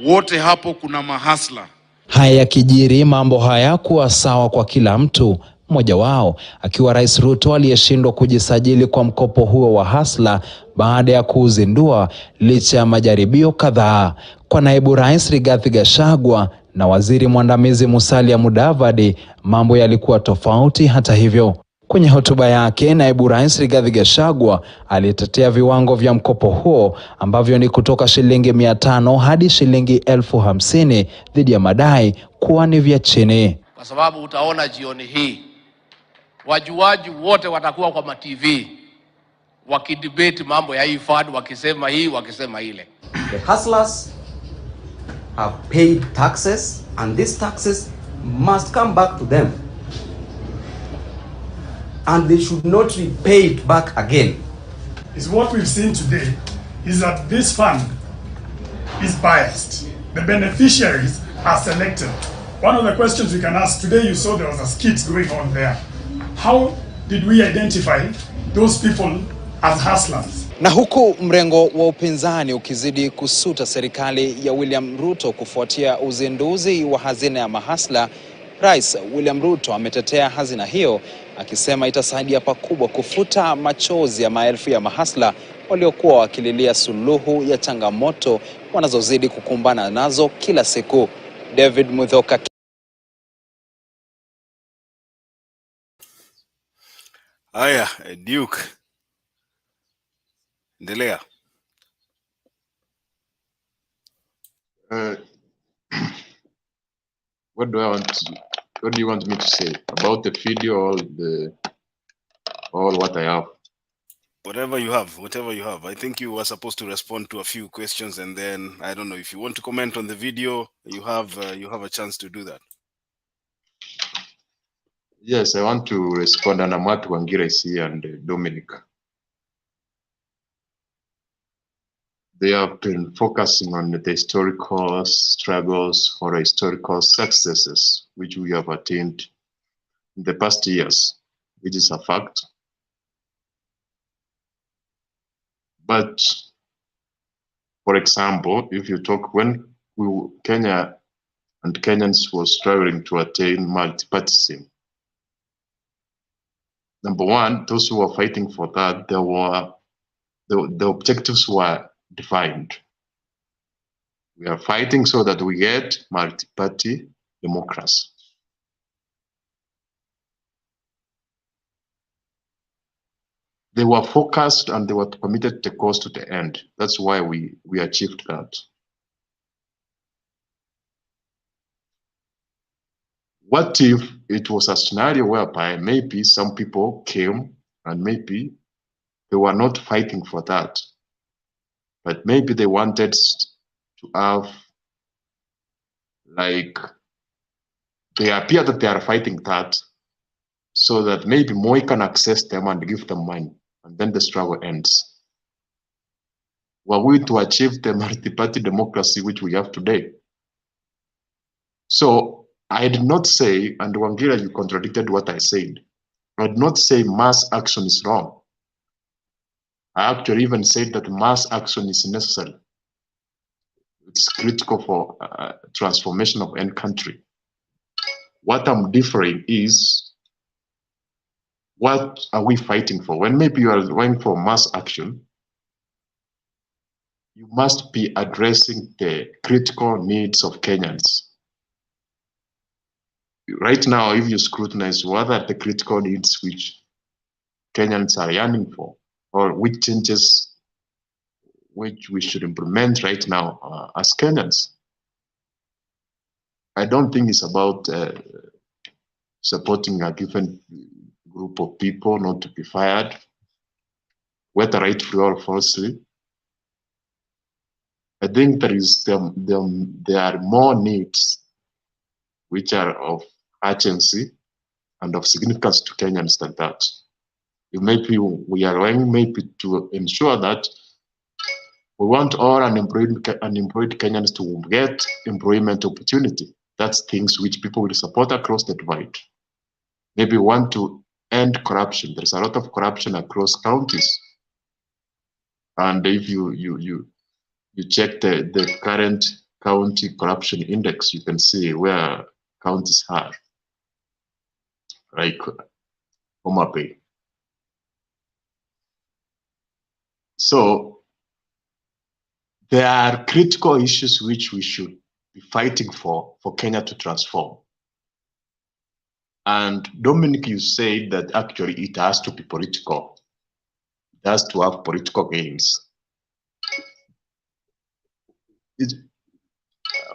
Wote hapo kuna mahasla. Haya yakijiri, mambo haya kuwa sawa kwa kila mtu, mmoja wao akiwa Rais Ruto aliyeshindwa kujisajili kwa mkopo huo wa hasla baada ya kuuzindua licha ya majaribio kadhaa. Kwa naibu rais Rigathi Gachagua na waziri mwandamizi Musalia Mudavadi, mambo yalikuwa tofauti. Hata hivyo, kwenye hotuba yake, naibu rais Rigathi Gachagua alitetea viwango vya mkopo huo ambavyo ni kutoka shilingi 500 hadi shilingi 50,000 dhidi ya madai kuwa ni vya chini. Kwa sababu utaona jioni hii wajuaji wote watakuwa kwa ma-TV wakidebate mambo ya hii fund, wakisema hii, wakisema ile. The hustlers have paid taxes and these taxes must come back to them. And they should not repay it back again. Is what we've seen today is that this fund is biased. The beneficiaries are selected. One of the questions we can ask today, you saw there was a skit going on there. How did we identify those people as hustlers? Na huku mrengo wa upinzani ukizidi kusuta serikali ya William Ruto kufuatia uzinduzi wa hazina ya mahasla, Rais William Ruto ametetea hazina hiyo akisema itasaidia pakubwa kufuta machozi ya maelfu ya mahasla waliokuwa wakililia suluhu ya changamoto wanazozidi kukumbana nazo kila siku. David Muthoka. Aya, Duke. Endelea. What do you want me to say about the video or what I have? Whatever you have. I think you were supposed to respond to a few questions, and then I don't know if you want to comment on the video. You have a chance to do that. Yes, I want to respond, and Amatu Wangira is here and Dominic. They have been focusing on the historical struggles or historical successes which we have attained in the past years, which is a fact. But, for example, if you talk when Kenya and Kenyans were struggling to attain multipartyism, number one, those who were fighting for that, the objectives were defined. We are fighting so that we get multi-party democracy. They were focused and they were committed to the cause to the end. That's why we achieved that. What if it was a scenario whereby maybe some people came and maybe they were not fighting for that, but maybe they wanted to have, like, they appear that they are fighting that so that maybe Moi can access them and give them money, and then the struggle ends. Were we to achieve the multi-party democracy which we have today? So I did not say, and Wangira, you contradicted what I said. I did not say mass action is wrong. I actually even said that mass action is necessary. It's critical for transformation of any country. What I'm differing is, what are we fighting for? When maybe you are going for mass action, you must be addressing the critical needs of Kenyans. Right now, if you scrutinize what are the critical needs which Kenyans are yearning for, or which changes which we should implement right now as Kenyans, I don't think it's about supporting a given group of people not to be fired, whether rightfully or falsely. I think there are more needs which are of urgency and of significance to Kenyans than that. Maybe we are going maybe to ensure that we want all unemployed Kenyans to get employment opportunity. That's things which people will support across the divide. Maybe we want to end corruption. There's a lot of corruption across counties. And if you check the current county corruption index, you can see where counties are, like Homa Bay. So there are critical issues which we should be fighting for Kenya to transform. And Dominic, you said that actually it has to be political. It has to have political gains.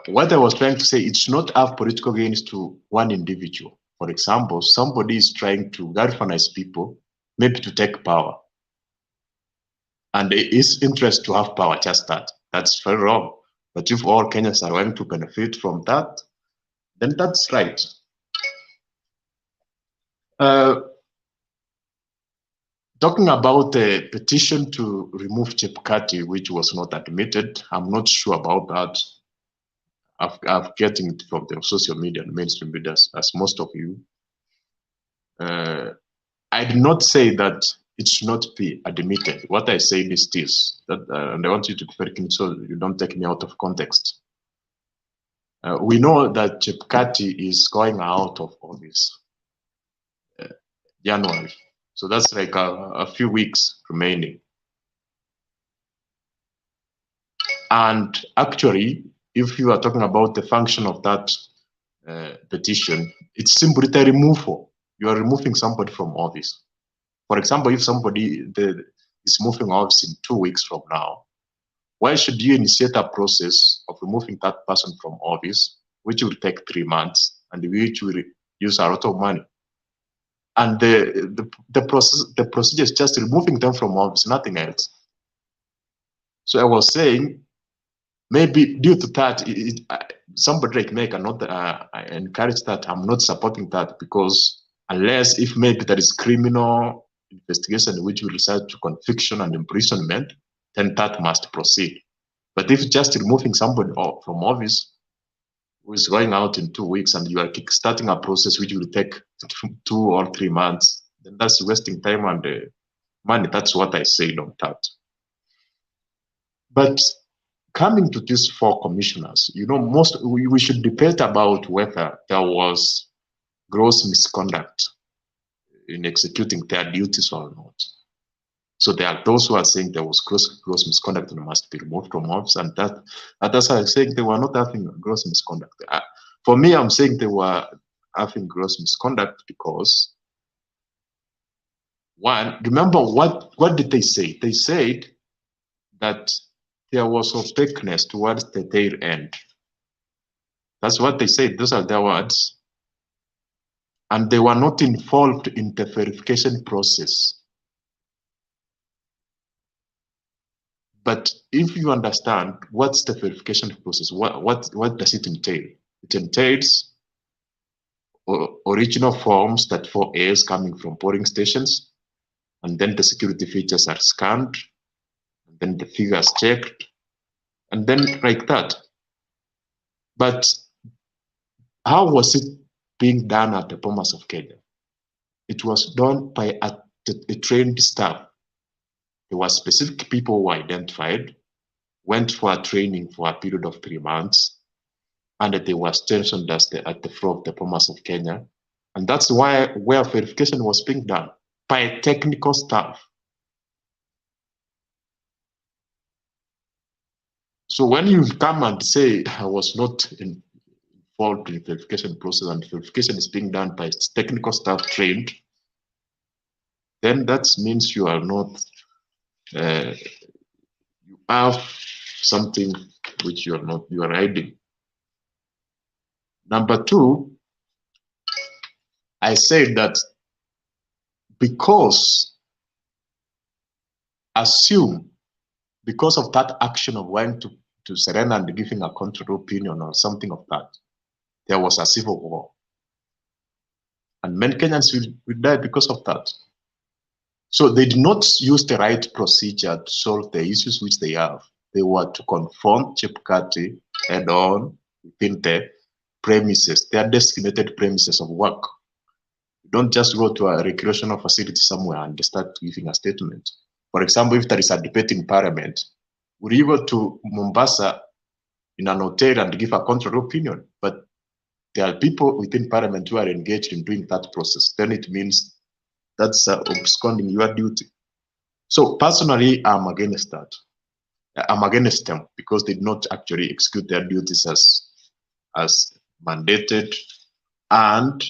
What I was trying to say, it's not have political gains to one individual. For example, somebody is trying to galvanize people, maybe to take power. And it is interest to have power, just that. That's very wrong. But if all Kenyans are going to benefit from that, then that's right. Talking about the petition to remove Chebukati, which was not admitted, I'm not sure about that. I've getting it from the social media and mainstream media, as most of you. I did not say that it should not be admitted. What I said is this, that, and I want you to be very clear so you don't take me out of context. We know that Chebukati is going out of office January. So that's like a few weeks remaining. And actually, if you are talking about the function of that petition, it's simply the removal. You are removing somebody from office. For example, if somebody is moving office in 2 weeks from now, why should you initiate a process of removing that person from office, which will take 3 months and which will use a lot of money? And the procedure is just removing them from office, nothing else. So I was saying, maybe due to that, somebody like me cannot encourage that. I'm not supporting that, because unless if maybe there is criminal investigation which will result to conviction and imprisonment, then that must proceed. But if just removing somebody from office who is going out in 2 weeks and you are starting a process which will take 2 or 3 months, then that's wasting time and money. That's what I said on that. But coming to these 4 commissioners, you know, we should debate about whether there was gross misconduct in executing their duties or not. So there are those who are saying there was gross misconduct and must be removed from office, and others are saying they were not having gross misconduct. For me, I'm saying they were having gross misconduct because, one, remember what did they say? They said that there was opaqueness towards the tail end. That's what they said. Those are their words. And they were not involved in the verification process. But if you understand what's the verification process, what does it entail? It entails original forms that 4As coming from polling stations, and then the security features are scanned, and then the figures checked, and then like that. But How was it being done at the Bomas of Kenya? It was done by a trained staff. There were specific people who were identified, went for a training for a period of 3 months, and they were stationed at the floor of the Bomas of Kenya. And that's where verification was being done by technical staff. So when you come and say I was not involved in the verification process and verification is being done by technical staff trained, then that means you are not, you have something which you are not, you are hiding. Number two, I said that because of that action of wanting to surrender and giving a contrary opinion or something of that, there was a civil war. And many Kenyans will die because of that. So they did not use the right procedure to solve the issues which they have. They were to confront Chebukati head on within the premises, their designated premises of work. You don't just go to a recreational facility somewhere and start giving a statement. For example, if there is a debate in Parliament, would you go to Mombasa in an hotel and give a contrary opinion? But there are people within Parliament who are engaged in doing that process. Then it means that's absconding your duty. So personally, I'm against that. I'm against them because they did not actually execute their duties as mandated. And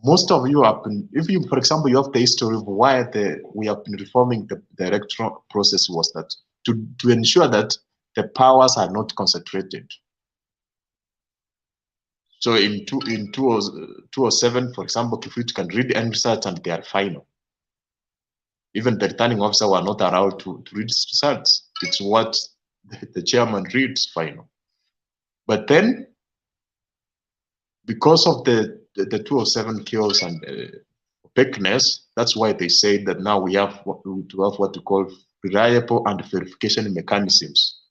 most of you have been, if you, for example, you have the history of why we have been reforming the electoral process was that to ensure that the powers are not concentrated. So in 207, for example, if you can read end results and they are final. Even the returning officer were not allowed to read results. It's what the chairman reads final. But then, because of the 207 chaos and opaqueness, that's why they say that now we have what we call reliable and verification mechanisms.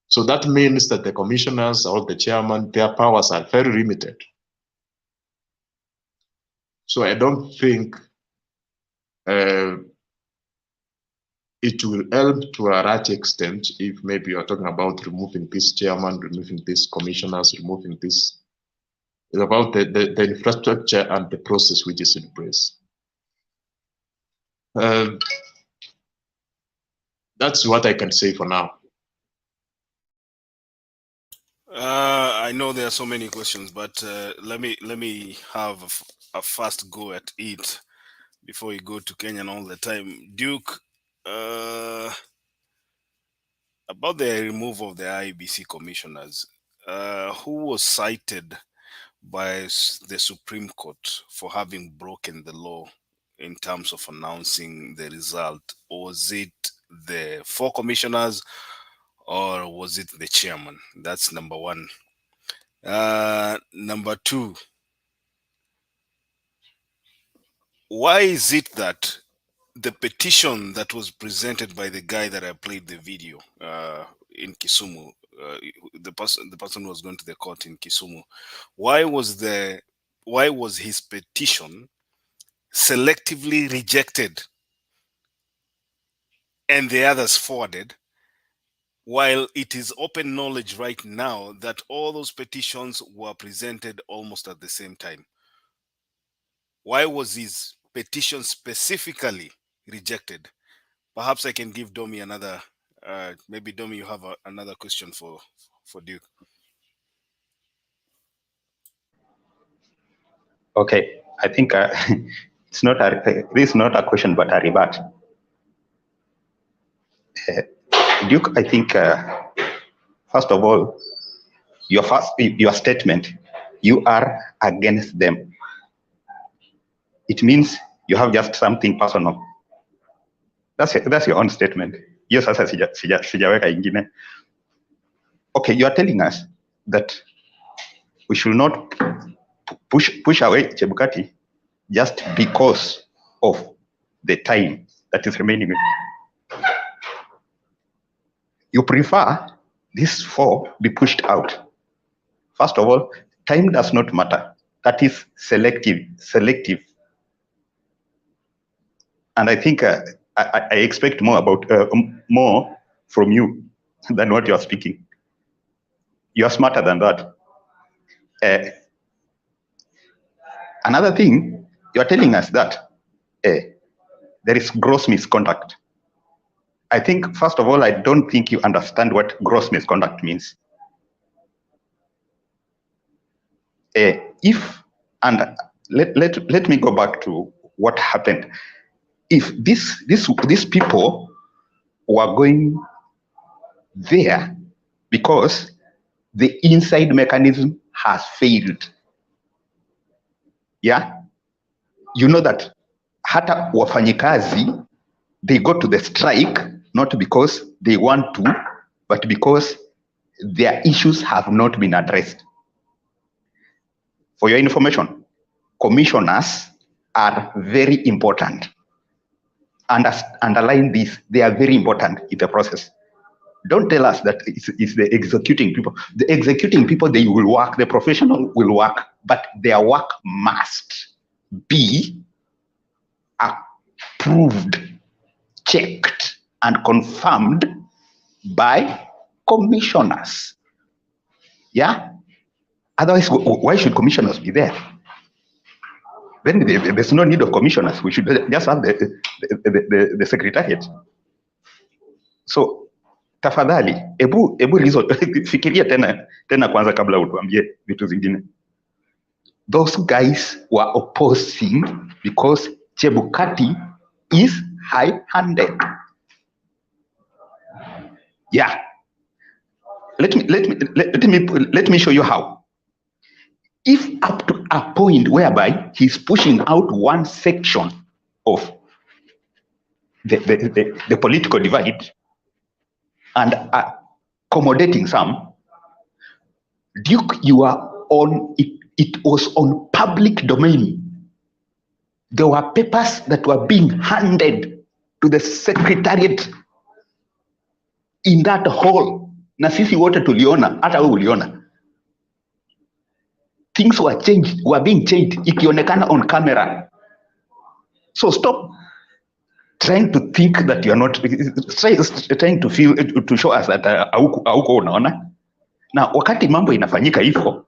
So that means that the commissioners or the chairman, their powers are very limited. So I don't think it will help to a large extent if maybe you're talking about removing this chairman, removing these commissioners, removing this. It's about the infrastructure and the process which is in place. That's what I can say for now. I know there are so many questions, but let me have a fast go at it before we go to Kenyan all the time. Duke, about the removal of the IEBC commissioners, who was cited by the Supreme Court for having broken the law in terms of announcing the result? Was it the 4 commissioners or was it the chairman? That's number one. Number two, why is it that the petition that was presented by the guy that I played the video in Kisumu, the person who was going to the court in Kisumu, why was his petition selectively rejected and the others forwarded, while it is open knowledge right now that all those petitions were presented almost at the same time? Why was his petition specifically rejected? Perhaps I can give Domi another, maybe Domi, you have another question for Duke. Okay, I think it's not this is not a question but a rebut. Duke, I think first of all, your statement, you are against them. It means you have just something personal. That's your own statement. Yes, sijaweka ingine. Okay, you are telling us that we should not push away Chebukati just because of the time that is remaining. You prefer these 4 be pushed out. First of all, time does not matter. That is selective. And I think I expect more from you than what you are speaking. You are smarter than that. Another thing, you are telling us that there is gross misconduct. I think, first of all, I don't think you understand what gross misconduct means. Let me go back to what happened. If these people were going there because the inside mechanism has failed, yeah, you know that hata wafanyikazi, they go to the strike not because they want to, but because their issues have not been addressed. For your information, commissioners are very important. Underline this, they are very important in the process. Don't tell us that it's the executing people. The executing people, they will work, the professional will work, but their work must be approved, checked, and confirmed by commissioners. Yeah? Otherwise, why should commissioners be there? Then there's no need of commissioners. We should just have the secretariat. So, tafadhali, ebu fikiria tena kwanza kabla utuambie vitu zingine. Those guys were opposing because Chebukati is high-handed. Yeah. Let me show you how. If up to a point whereby he's pushing out one section of the political divide and accommodating some, Duke, you are on it. It was on public domain. There were papers that were being handed to the secretariat in that hall. Na sisi wote tuliona, hata wewe uliona. Things were changed, were being changed, ikionekana on camera. So stop trying to think that you are not, trying to feel, to show us that hauko unaona. Na wakati mambo inafanyika hivyo,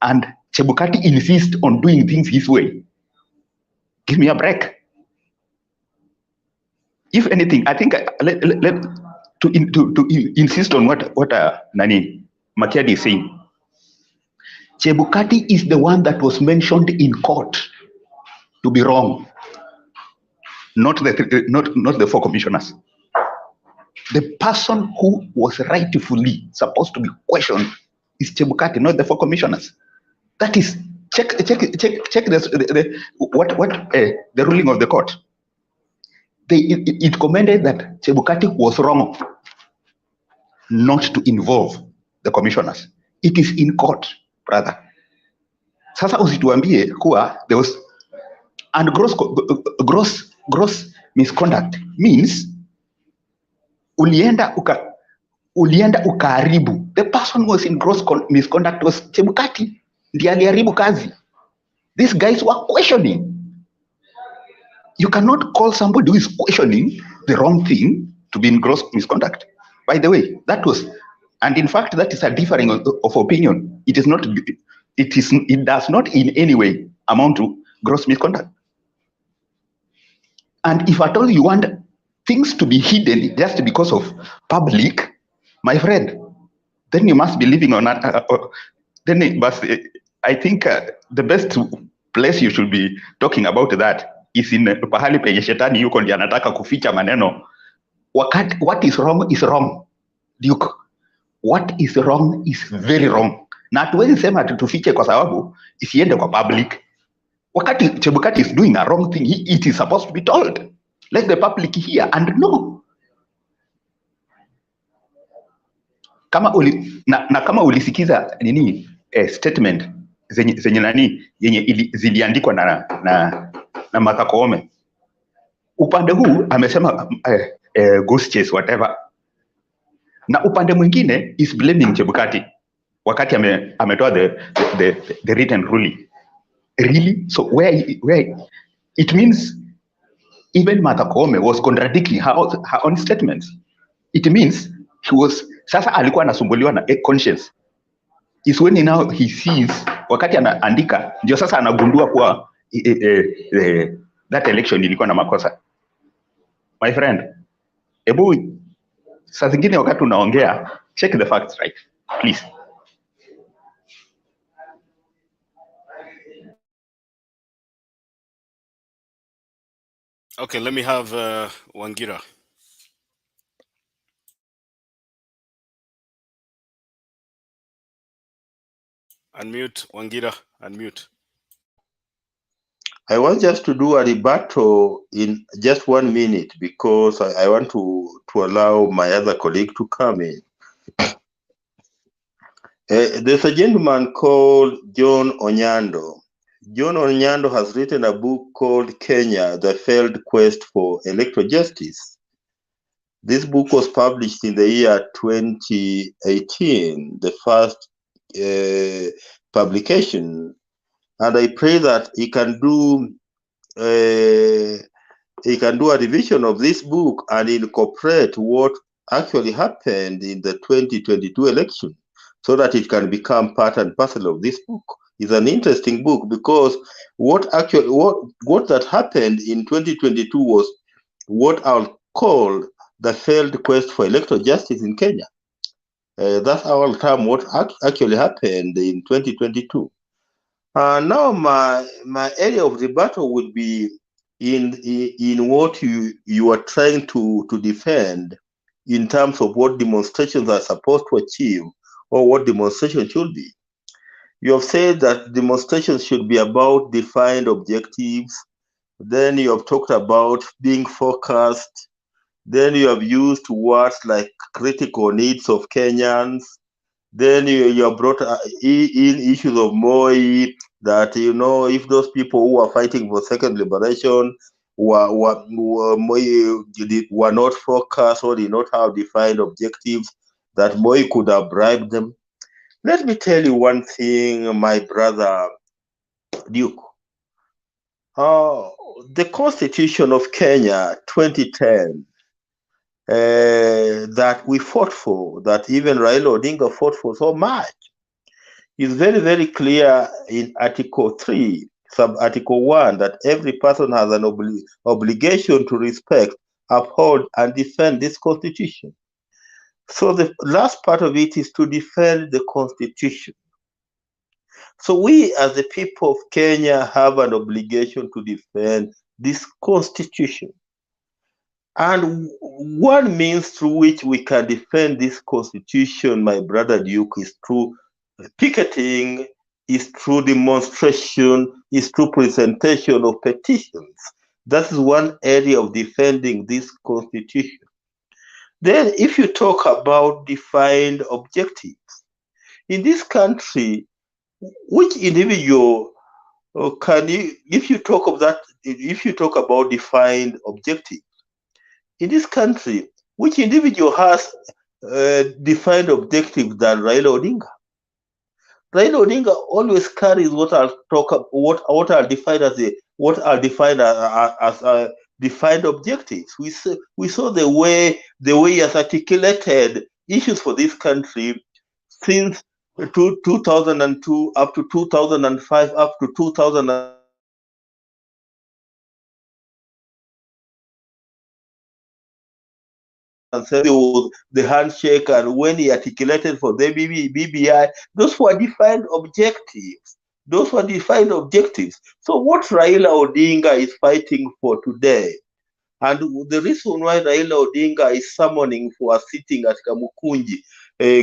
and Chebukati insists on doing things his way, give me a break. If anything, I think to insist on what Nani Makiadi is saying. Chebukati is the one that was mentioned in court to be wrong, not the 4 commissioners. The person who was rightfully supposed to be questioned is Chebukati, not the 4 commissioners. That is, check the ruling of the court. It commended that Chebukati was wrong not to involve the commissioners. It is in court, brother. Sasa usituambie kuwa there was, and gross misconduct means ulienda ukaharibu. The person who was in gross misconduct was Chebukati. Ndiye aliharibu kazi. These guys were questioning. You cannot call somebody who is questioning the wrong thing to be in gross misconduct. By the way, that was, and in fact, that is a differing of opinion. It is not. It does not in any way amount to gross misconduct. And if at all you want things to be hidden just because of public, my friend, then you must be living on that. I think the best place you should be talking about that is in pahali penye shetani yuko ndiye anataka kuficha maneno. What is wrong is wrong. Duke, what is wrong is very wrong. Na hatuwezi sema tufiche kwa sababu isiende kwa public. Wakati Chebukati is doing a wrong thing, it is supposed to be told. Let the public hear and know. Kama ulisikiza nini statement zenye nani yenye ziliandikwa na Martha Koome. Upande huu amesema goose chase whatever. na upande mwingine is blaming Chebukati wakati ametoa the written ruling. Really? So where it means even Martha Koome was contradicting her own statements. It means he was sasa alikuwa anasumbuliwa na conscience. Is when now he sees wakati anaandika ndio sasa anagundua kuwa that election ilikuwa na makosa. My friend, ebu saa zingine wakati unaongea check the facts, right? Please. Okay, let me have Wangira. Unmute, Wangira, unmute. I want just to do a rebuttal in just 1 minute because I want to allow my other colleague to come in. There's a gentleman called John Onyando. John Onyando has written a book called Kenya, The Failed Quest for Electoral Justice. This book was published in the year 2018, the first publication, and I pray that he can do a revision of this book and incorporate what actually happened in the 2022 election, so that it can become part and parcel of this book. It's an interesting book because what that happened in 2022 was what I'll call the failed quest for electoral justice in Kenya. That's our term, what actually happened in 2022. Now my area of rebuttal would be in what you are trying to defend in terms of what demonstrations are supposed to achieve or what demonstration should be. You have said that demonstrations should be about defined objectives. Then you have talked about being focused. Then you have used words like critical needs of Kenyans. Then you have brought in issues of Moi, that, you know, if those people who are fighting for second liberation were not focused or did not have defined objectives, that Moi could have bribed them. Let me tell you one thing, my brother Duke. The Constitution of Kenya 2010 that we fought for, that even Raila Odinga fought for so much, is very, very clear in Article 3, Sub-Article 1, that every person has an obligation to respect, uphold, and defend this Constitution. So the last part of it is to defend the Constitution. So we as the people of Kenya have an obligation to defend this Constitution. And one means through which we can defend this Constitution, my brother Duke, is through picketing, is through demonstration, is through presentation of petitions. That is one area of defending this Constitution. Then if you talk about defined objectives, in this country, which individual can you, if you talk about defined objectives, in this country, which individual has defined objectives than Raila Odinga? Raila Odinga always carries what I'll define as defined objectives. We saw the way he has articulated issues for this country since 2002 up to 2005 up to 2007. The handshake, and when he articulated for the BBI, those were defined objectives. Those were defined objectives. So what Raila Odinga is fighting for today, and the reason why Raila Odinga is summoning for a sitting at Kamukunji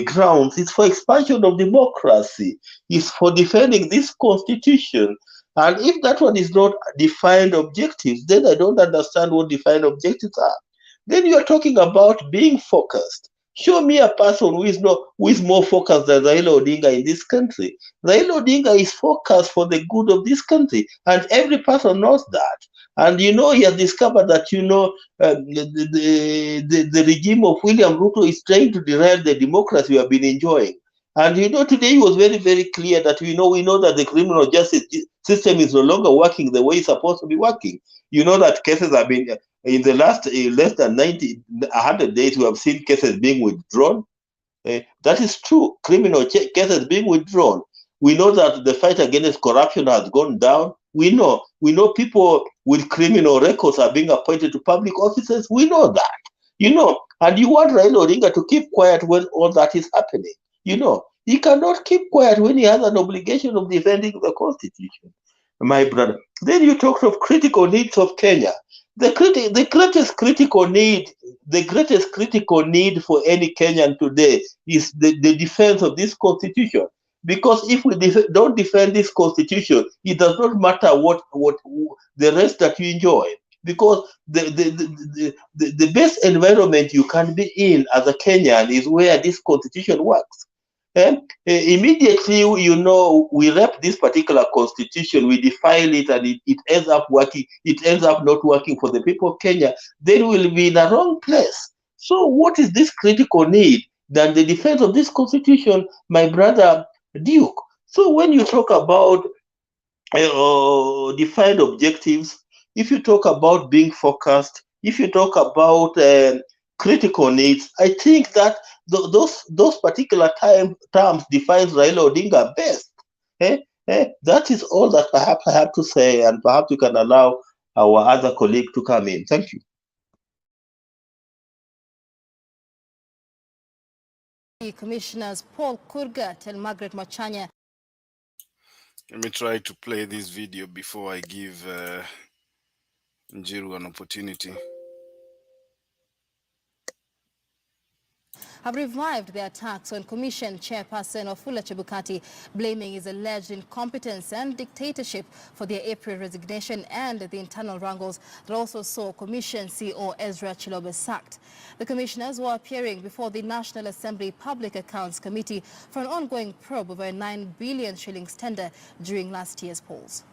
grounds is for expansion of democracy, is for defending this Constitution. And if that one is not defined objectives, then I don't understand what defined objectives are. Then you are talking about being focused. Show me a person who is more focused than Raila Odinga in this country. Raila Odinga is focused for the good of this country, and every person knows that. And he has discovered that the regime of William Ruto is trying to derail the democracy we have been enjoying. And today he was very, very clear that we know that the criminal justice system is no longer working the way it's supposed to be working. That cases have been in the last less than 100 days, we have seen cases being withdrawn. That is true. Criminal cases being withdrawn. We know that the fight against corruption has gone down. We know people with criminal records are being appointed to public offices. We know that. And you want Raila Odinga to keep quiet when all that is happening. He cannot keep quiet when he has an obligation of defending the Constitution, my brother. Then you talked of critical needs of Kenya. The greatest critical need for any Kenyan today is the defense of this Constitution. Because if we don't defend this Constitution, it does not matter what the rest that you enjoy. Because the best environment you can be in as a Kenyan is where this Constitution works. Immediately, we rep this particular Constitution, we defile it, and it ends up working. It ends up not working for the people of Kenya. Then we'll be in the wrong place. So, what is this critical need than the defense of this Constitution, my brother Duke? So, when you talk about defined objectives, if you talk about being focused, if you talk about critical needs, I think that those particular terms defines Raila Odinga best. That is all that perhaps I have to say, and perhaps you can allow our other colleague to come in. Thank you. Commissioners Paul Kurgat and Margaret Mwachanya. Let me try to play this video before I give Njiru an opportunity. Have revived their attacks on Commission Chairperson Wafula Chebukati, blaming his alleged incompetence and dictatorship for their April resignation and the internal wrangles that also saw Commission CEO Ezra Chilobe sacked. The commissioners were appearing before the National Assembly Public Accounts Committee for an ongoing probe over a 9 billion shillings tender during last year's polls.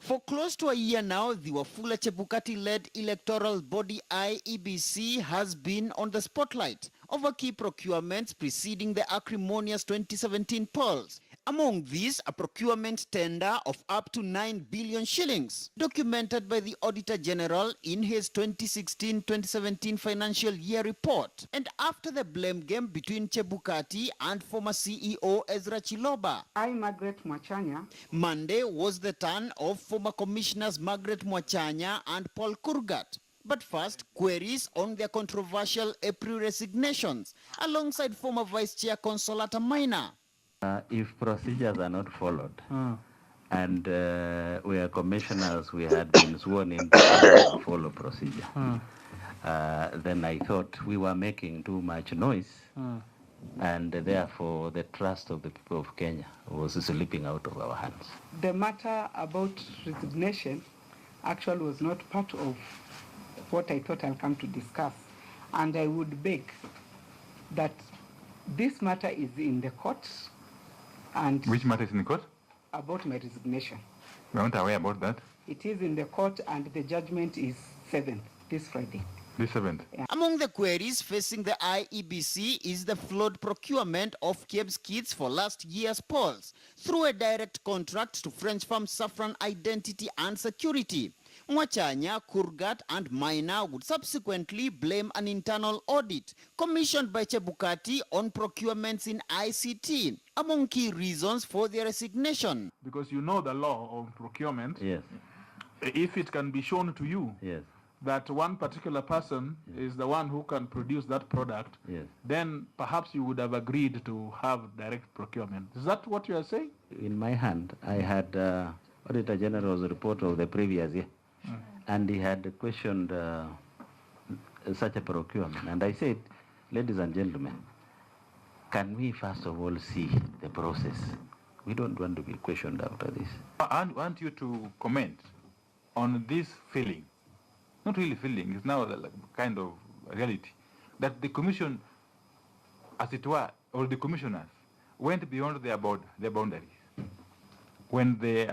For close to a year now, the Wafula Chebukati-led electoral body IEBC has been on the spotlight over key procurements preceding the acrimonious 2017 polls. Among these, a procurement tender of up to 9 billion shillings, documented by the Auditor General in his 2016-2017 financial year report. And after the blame game between Chebukati and former CEO Ezra Chiloba, Margaret Mwachanya. Monday was the turn of former commissioners Margaret Mwachanya and Paul Kurgat. But first, queries on their controversial April resignations, alongside former Vice Chair Consolata Maina. If procedures are not followed, and we are commissioners, we had been sworn in to follow procedure, then I thought we were making too much noise, and therefore the trust of the people of Kenya was slipping out of our hands. The matter about resignation actually was not part of what I thought I'll come to discuss, and I would beg that this matter is in the court. And which matter is in the court? About my resignation. We aren't aware about that. It is in the court, and the judgment is 7th, this Friday. This 7th. Yeah. Among the queries facing the IEBC is the flawed procurement of KEBS kits for last year's polls through a direct contract to French firm Safran Identity and Security. Mwachanya, Kurgat and Maina would subsequently blame an internal audit commissioned by Chebukati on procurements in ICT, among key reasons for their resignation. Because you know the law of procurement. Yes. If it can be shown to you that one particular person is the one who can produce that product, then perhaps you would have agreed to have direct procurement. Is that what you are saying? In my hand, I had Auditor General's report of the previous year. And he had questioned such a procurement. And I said, ladies and gentlemen, can we first of all see the process? We don't want to be questioned after this. I want you to comment on this feeling. Not really feeling, it's now like kind of reality, that the commission, as it were, or the commissioners, went beyond their boundaries when they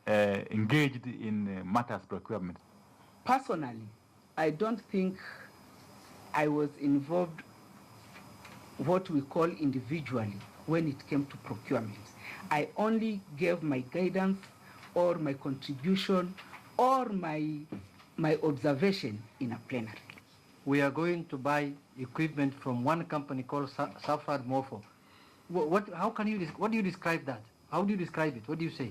engaged in matters procurement. Personally, I don't think I was involved what we call individually when it came to procurement. I only gave my guidance or my contribution or my observation in a plenary. We are going to buy equipment from one company called Safad Mofo. What do you describe that? How do you describe it? What do you say?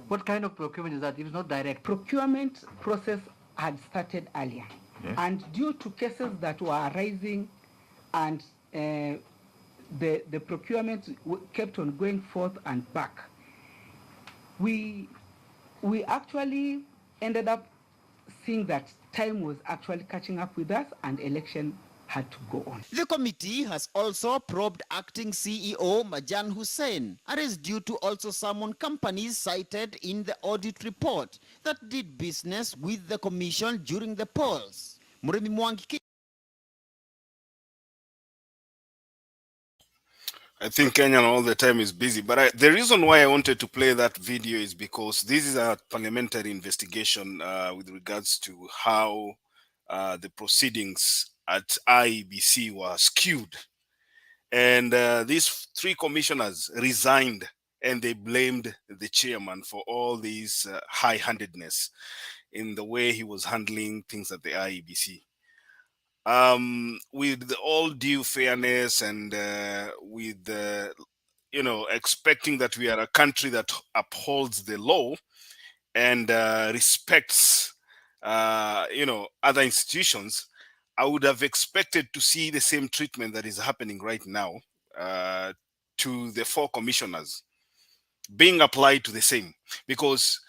What kind of procurement is that? It is not direct. Procurement process had started earlier. Yes. And due to cases that were arising and the procurement kept on going forth and back, we actually ended up seeing that time was actually catching up with us and election had to go on. The committee has also probed acting CEO Majan Hussein and is due to also summon companies cited in the audit report that did business with the commission during the polls. Murimi Mwangi. I think Kenyan all the time is busy, but the reason why I wanted to play that video is because this is a parliamentary investigation with regards to how the proceedings at IEBC were skewed. And these three commissioners resigned and they blamed the chairman for all these high-handedness in the way he was handling things at the IEBC. With all due fairness and with expecting that we are a country that upholds the law and respects other institutions, I would have expected to see the same treatment that is happening right now to the four commissioners being applied to the same, because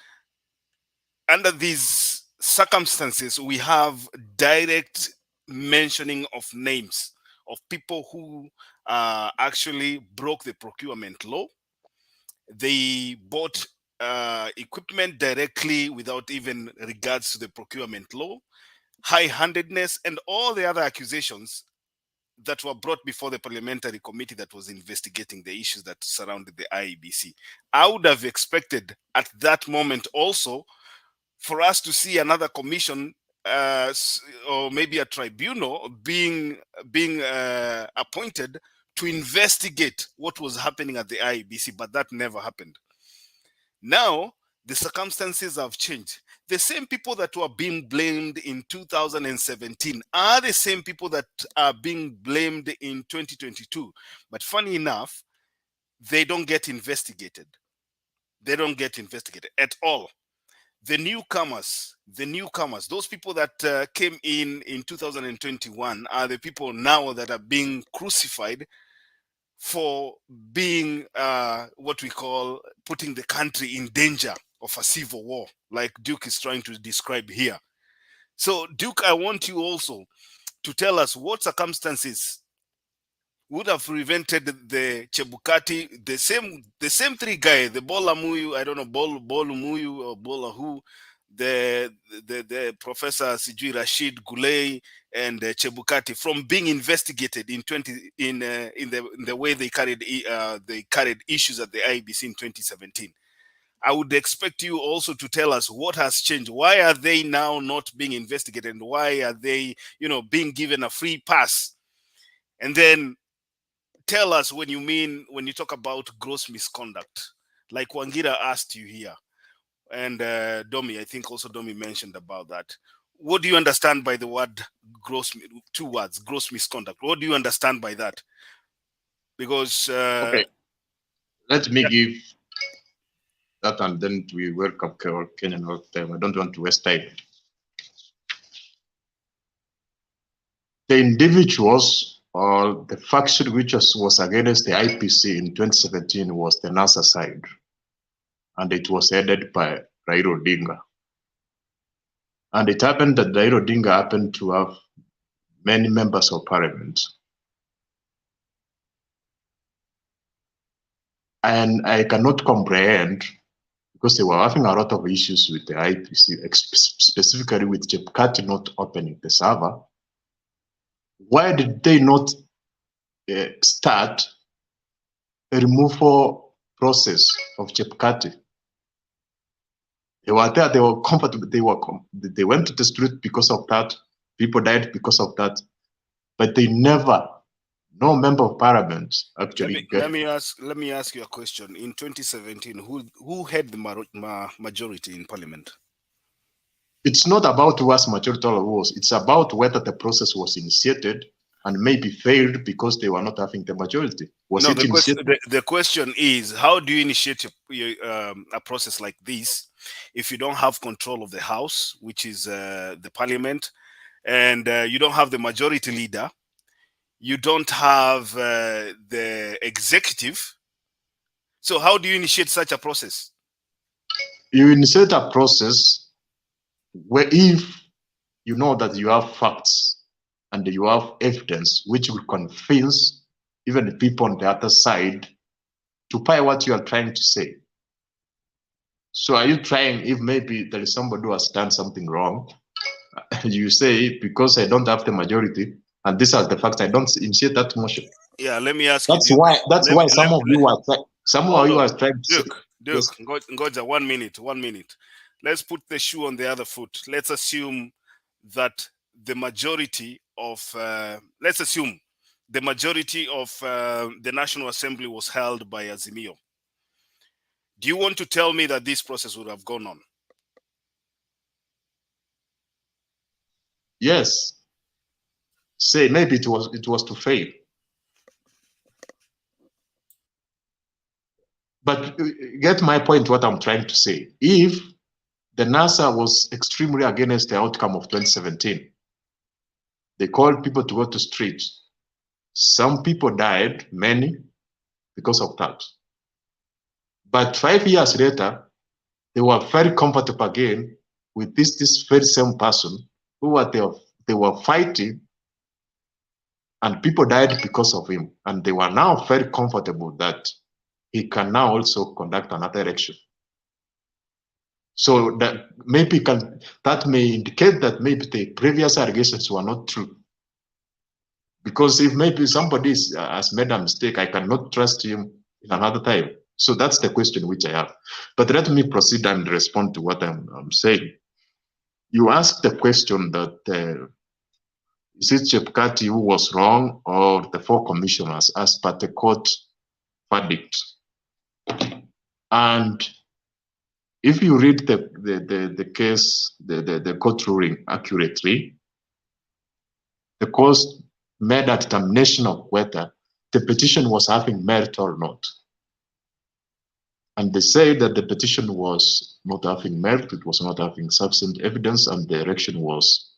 under these circumstances we have direct mentioning of names of people who actually broke the procurement law. They bought equipment directly without even regards to the procurement law, high-handedness, and all the other accusations that were brought before the parliamentary committee that was investigating the issues that surrounded the IEBC. I would have expected at that moment also for us to see another commission or maybe a tribunal being appointed to investigate what was happening at the IEBC, but that never happened. Now, the circumstances have changed. The same people that were being blamed in 2017 are the same people that are being blamed in 2022. But funny enough, they don't get investigated. They don't get investigated at all. The newcomers, those people that came in 2021 are the people now that are being crucified for being what we call putting the country in danger of a civil war, like Duke is trying to describe here. So Duke, I want you also to tell us what circumstances would have prevented the Chebukati, the same three guys, the Bola Muyu, I don't know, Bolu Muyu or Bola who, the Professor Sijui Rashid Gulei and Chebukati from being investigated in the way they carried issues at the IEBC in 2017. I would expect you also to tell us what has changed. Why are they now not being investigated, and why are they, being given a free pass? And then tell us when you talk about gross misconduct, like Wangira asked you here, and Domi, I think also Domi mentioned about that. What do you understand by the word gross? Two words, gross misconduct. What do you understand by that? Because okay, let me give that, and then we welcome Kenyan all the time. I don't want to waste time. The individuals or the faction which was against the IPC in 2017 was the NASA side, and it was headed by Raila Odinga. And it happened that Raila Odinga happened to have many members of parliament. And I cannot comprehend, because they were having a lot of issues with the IPC, specifically with Chebukati not opening the server, Why did they not start a removal process of Chebukati? They were there, they were comfortable, they went to the street because of that, people died because of that, but they never, no member of parliament actually. Let me ask you a question. In 2017, who had the majority in parliament? It's not about who was majority or who was, it's about whether the process was initiated and maybe failed because they were not having the majority. No, the question is, how do you initiate a process like this if you don't have control of the House, which is the parliament, and you don't have the majority leader, you don't have the executive? So how do you initiate such a process? You initiate a process where if you know that you have facts and you have evidence which will convince even the people on the other side to buy what you are trying to say. So are you trying, if maybe there is somebody who has done something wrong, you say, because I don't have the majority, and these are the facts, I don't initiate that motion. Yeah, let me ask that's you. That's why some of you are trying to Dirk, Ngoja, 1 minute. Let's put the shoe on the other foot. Let's assume that the majority of the National Assembly was held by Azimio. Do you want to tell me that this process would have gone on? Yes. Say maybe it was to fail. But get my point, what I'm trying to say. If the NASA was extremely against the outcome of 2017, they called people to go to streets. Some people died, many, because of that. But 5 years later, they were very comfortable again with this very same person who they were fighting, and people died because of him. And they were now very comfortable that he can now also conduct another election. So that maybe that may indicate that maybe the previous allegations were not true. Because if maybe somebody has made a mistake, I cannot trust him in another time. So that's the question which I have. But let me proceed and respond to what I'm saying. You asked the question that is it Chebukati who was wrong or the 4 commissioners as per the court verdict? And if you read the case, the court ruling accurately, the court made a determination of whether the petition was having merit or not. And they say that the petition was not having merit, it was not having sufficient evidence, and the election was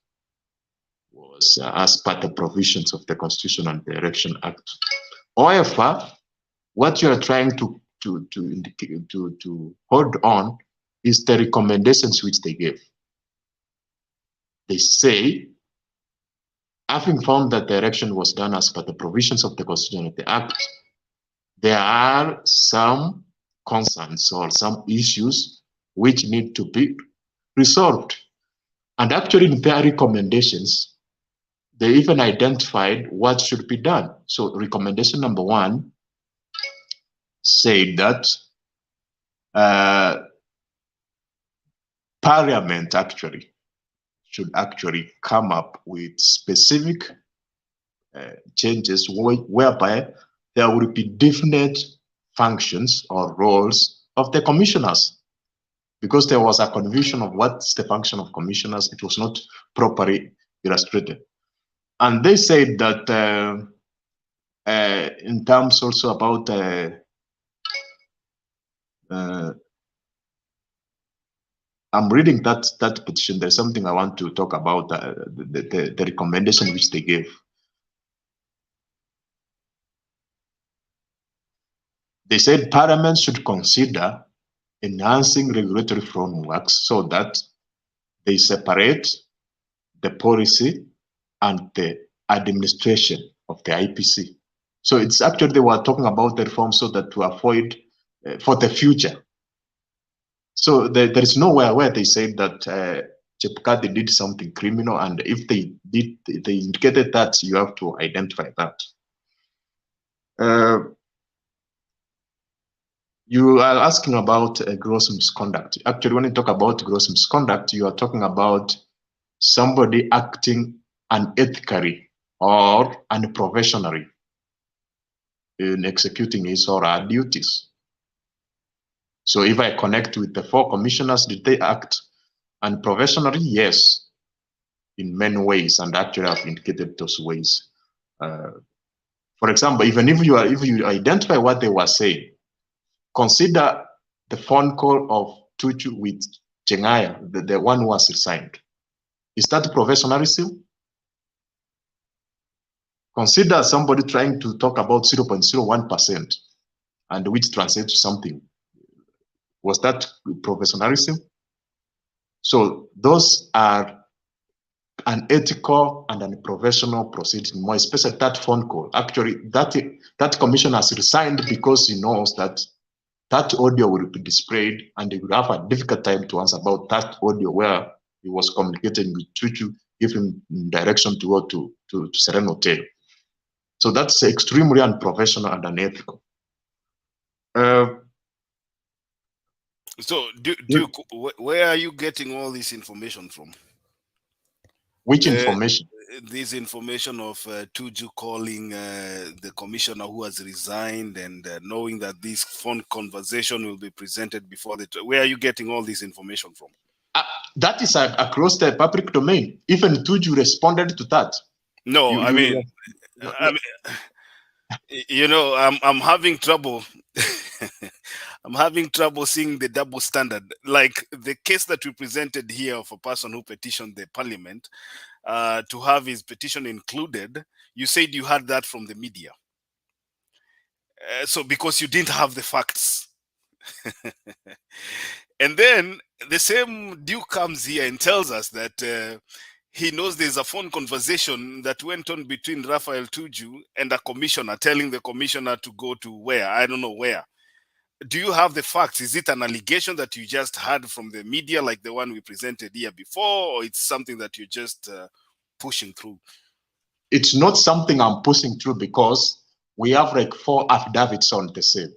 as per the provisions of the Constitution and the Election Act. However, what you are trying to hold on is the recommendations which they gave. They say, having found that the election was done as per the provisions of the Constitution and the Act, there are some concerns or some issues which need to be resolved. And actually in their recommendations, they even identified what should be done. So recommendation number 1 said that Parliament should come up with specific changes whereby there will be definite functions or roles of the commissioners, because there was a confusion of what's the function of commissioners. It was not properly illustrated. And they said that in terms also about I'm reading that petition. There's something I want to talk about, the recommendation which they gave. They said Parliament should consider enhancing regulatory frameworks so that they separate the policy and the administration of the IEBC. So it's actually, they were talking about the reform so that to avoid for the future. So there is nowhere where they say that Chebukati did something criminal, and if they indicated that, you have to identify that. You are asking about gross misconduct. Actually, when you talk about gross misconduct, you are talking about somebody acting unethically or unprofessionally in executing his or her duties. So if I connect with the 4 commissioners, did they act unprofessionally? Yes, in many ways, and actually I've indicated those ways. For example, even if you identify what they were saying, consider the phone call of Tuju with Chengaya, the one who was resigned. Is that professionalism? Consider somebody trying to talk about 0.01% and which translates to something. Was that professionalism? So those are unethical and unprofessional proceeding, more especially that phone call. Actually, that commissioner has resigned because he knows that that audio will be displayed and he will have a difficult time to answer about that audio where he was communicating with Tuju, giving direction to go to Serena Hotel. So that's extremely unprofessional and unethical. So, Duke, where are you getting all this information from? Which information? This information of Tuju calling the commissioner who has resigned and knowing that this phone conversation will be presented before the... Where are you getting all this information from? That is across the public domain. Even Tuju responded to that. No, I mean, you know, I'm having trouble. I'm having trouble seeing the double standard. Like the case that we presented here of a person who petitioned the parliament to have his petition included, you said you had that from the media. So because you didn't have the facts. And then the same Duke comes here and tells us that he knows there's a phone conversation that went on between Raphael Tuju and a commissioner, telling the commissioner to go to where? I don't know where. Do you have the facts? Is it an allegation that you just heard from the media like the one we presented here before, or it's something that you're just pushing through? It's not something I'm pushing through because we have like 4 affidavits on the same.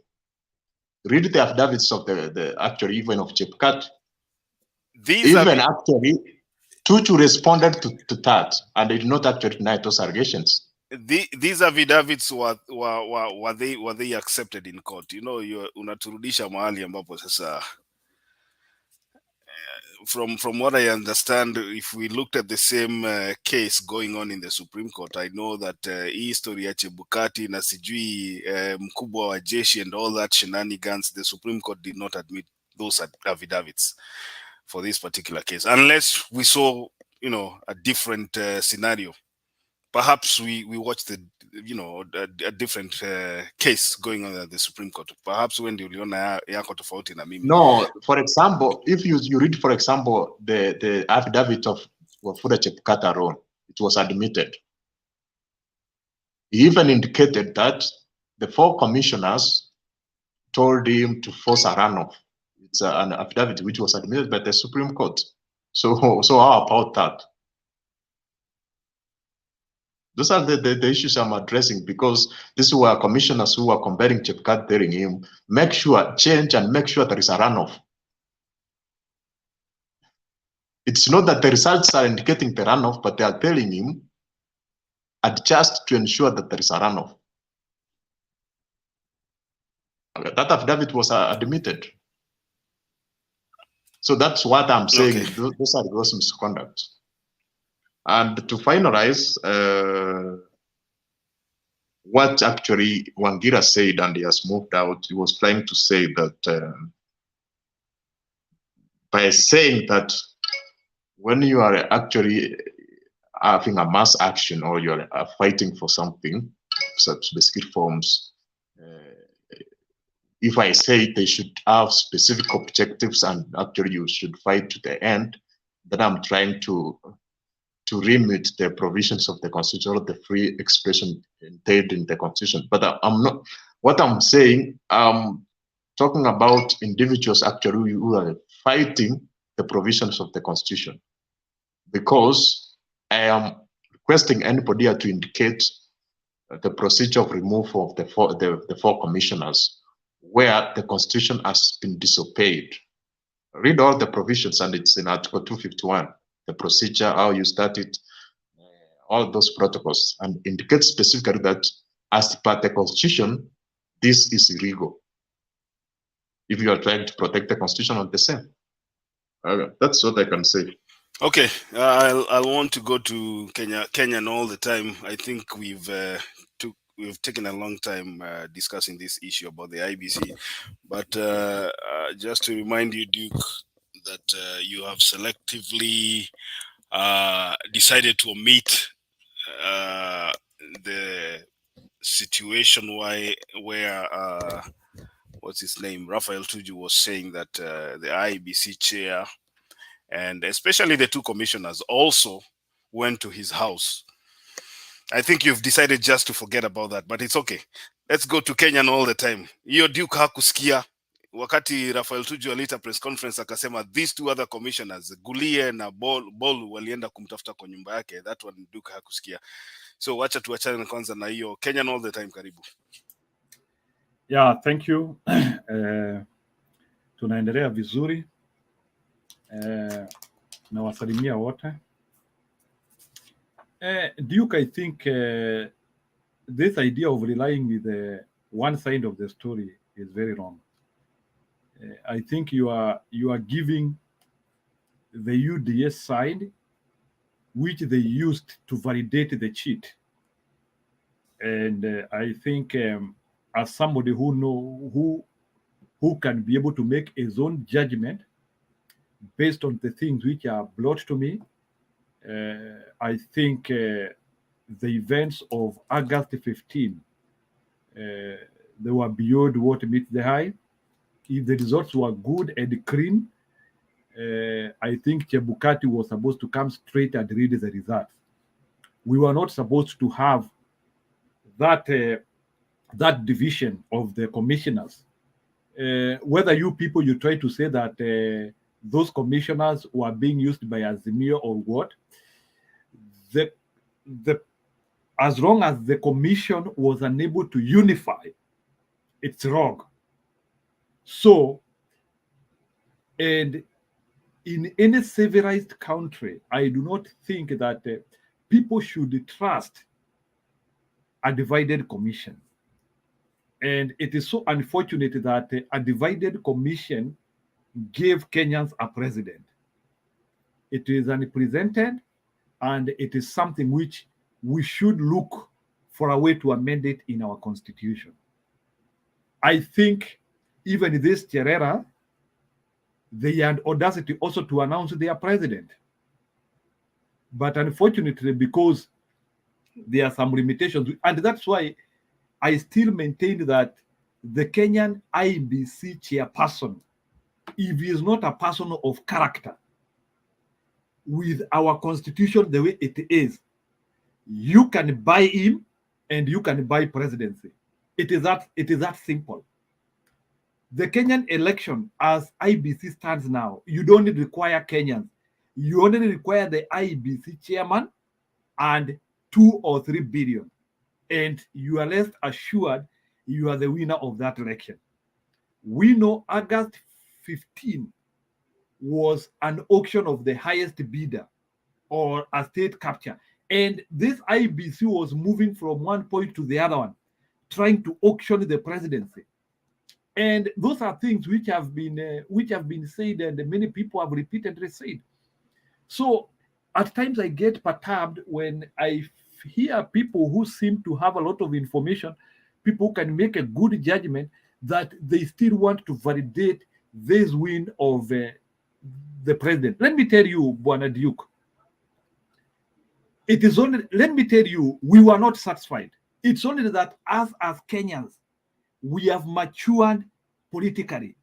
Read the affidavits of the actually even of Chebukati. Even actually, Tuju responded to that and they did not actually deny those allegations. These affidavits were they accepted in court? You know, you unaturudisha mahali ambapo sasa. From what I understand, if we looked at the same case going on in the Supreme Court, I know that history ya Chebukati na sijui mkubwa wa jeshi and all that shenanigans, the Supreme Court did not admit those affidavits for this particular case, unless we saw, you know, a different scenario. Perhaps we watched the, you know, a different case going on at the Supreme Court. Perhaps when the uliona yako tofauti na mimi. No, for example, if you read, for example, the affidavit of Wafula Chebukati alone, it was admitted. He even indicated that the 4 commissioners told him to force a runoff. It's an affidavit which was admitted by the Supreme Court. So how about that? Those are the issues I'm addressing, because these were commissioners who were comparing Chebukati, telling him, make sure, change and make sure there is a runoff. It's not that the results are indicating the runoff, but they are telling him, adjust to ensure that there is a runoff. That affidavit was admitted. So that's what I'm saying. Okay. Those are gross misconduct. And to finalize, what actually Wangira said, and he has moved out, he was trying to say that by saying that when you are actually having a mass action or you are fighting for something, such specific forms, if I say they should have specific objectives and actually you should fight to the end, then I'm trying to remit the provisions of the Constitution, or the free expression entailed in the Constitution. But I'm not, what I'm saying, I'm talking about individuals actually who are fighting the provisions of the Constitution. because I am requesting anybody here to indicate the procedure of removal of the four commissioners where the constitution has been disobeyed. Read all the provisions, and it's in Article 251, the procedure, how you start it, all those protocols, and indicate specifically that as per the constitution, this is illegal. If you are trying to protect the constitution of the same. That's what I can say. Okay, I want to go to Kenyan all the time. I think we've taken a long time discussing this issue about the IEBC, but just to remind you, Duke, that you have selectively decided to omit the situation where what's his name, Raphael Tuju, was saying that the IEBC chair and especially the two commissioners also went to his house. I think you've decided just to forget about that, but it's okay. Let's go to Kenyan all the time. Hiyo Duke hakusikia wakati Raphael Tuju alita press conference akasema these two other commissioners, Gulie na Bol walienda kumtafuta kwa nyumba yake. That one Duke hakusikia. So wacha tuachane kwanza na hiyo. Kenyan all the time, karibu. Yeah, thank you. Tunaendelea vizuri. Na wasalimia wote. Duke, I think this idea of relying with one side of the story is very wrong. I think you are giving the UDS side, which they used to validate the cheat. And I think as somebody who can be able to make his own judgment based on the things which are brought to me, I think the events of August 15, they were beyond what meets the eye. If the results were good and clean, I think Chebukati was supposed to come straight and read the results. We were not supposed to have that division of the commissioners. Whether you try to say that those commissioners were being used by Azimio or what, as long as the commission was unable to unify, it's wrong. So, and in any civilized country, I do not think that people should trust a divided commission. And it is so unfortunate that a divided commission gave Kenyans a president. It is unprecedented, and it is something which we should look for a way to amend it in our constitution. I think even this Cherera, they had audacity also to announce their president. But unfortunately, because there are some limitations, and that's why I still maintain that the Kenyan IEBC chairperson, if he is not a person of character, with our constitution the way it is, you can buy him and you can buy presidency. It is that simple. The Kenyan election, as IEBC stands now, you don't require Kenyans. You only require the IEBC chairman and 2 or 3 billion. And you are less assured you are the winner of that election. We know August 15 was an auction of the highest bidder or a state capture. And this IEBC was moving from one point to the other one, trying to auction the presidency. And those are things which have been said, and many people have repeatedly said. So at times I get perturbed when I hear people who seem to have a lot of information, people who can make a good judgment, that they still want to validate this win of the president. Let me tell you, Bwana Duke, it is only, let me tell you, we were not satisfied. It's only that us as Kenyans, we have matured politically.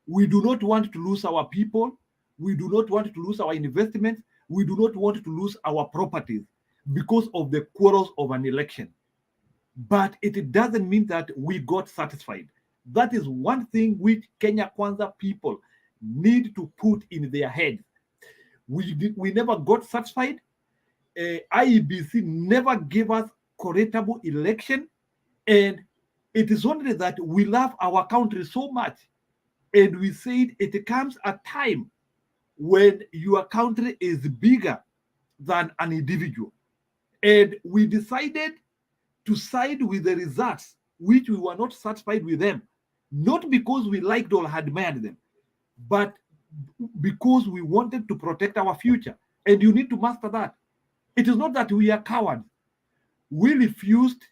We do not want to lose our people. We do not want to lose our investments. We do not want to lose our properties because of the quarrels of an election. But it doesn't mean that we got satisfied. That is one thing which Kenya Kwanza people need to put in their heads. We never got satisfied. IEBC never gave us correctable election, and it is only that we love our country so much, and we said it comes a time when your country is bigger than an individual, and we decided to side with the results, which we were not satisfied with them, not because we liked or admired them, but because we wanted to protect our future. And you need to master that. It is not that we are cowards. We refused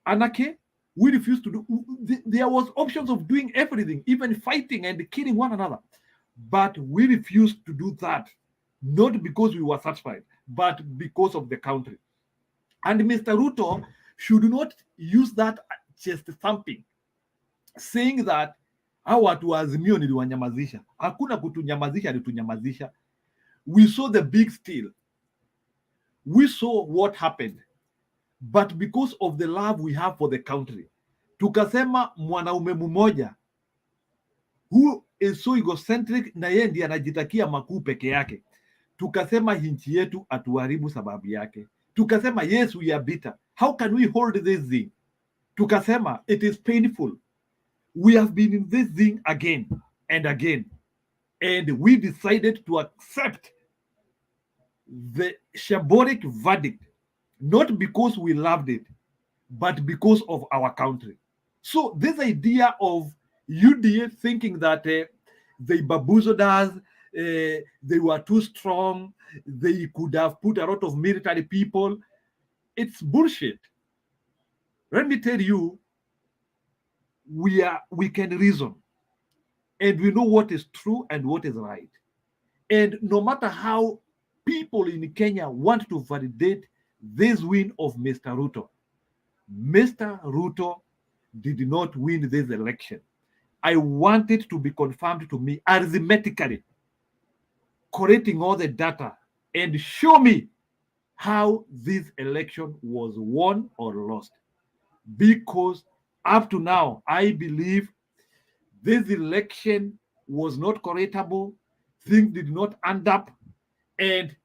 anarchy. We refused to do. There was options of doing everything, even fighting and killing one another. But we refused to do that, not because we were satisfied, but because of the country. And Mr. Ruto should not use that chest thumping, saying that hawa watu wa Azimio niliwanyamazisha. Hakuna kutunyamazisha, alitunyamazisha. We saw the big steal. We saw what happened. But because of the love we have for the country, tukasema mwanaume mmoja who is so egocentric na yeye ndiye anajitakia makuu peke yake, tukasema nchi yetu atuharibu sababu yake. Tukasema yes, we are bitter. How can we hold this thing? Tukasema it is painful. We have been in this thing again and again, and we decided to accept the shambolic verdict, not because we loved it, but because of our country. So this idea of UDA thinking that they bamboozled us, they were too strong, they could have put a lot of military people, it's bullshit. Let me tell you, we can reason, and we know what is true and what is right. And no matter how people in Kenya want to validate this win of Mr. Ruto did not win this election. I want it to be confirmed to me arithmetically, correcting all the data, and show me how this election was won or lost. Because up to now, I believe this election was not correctable, things did not end up, and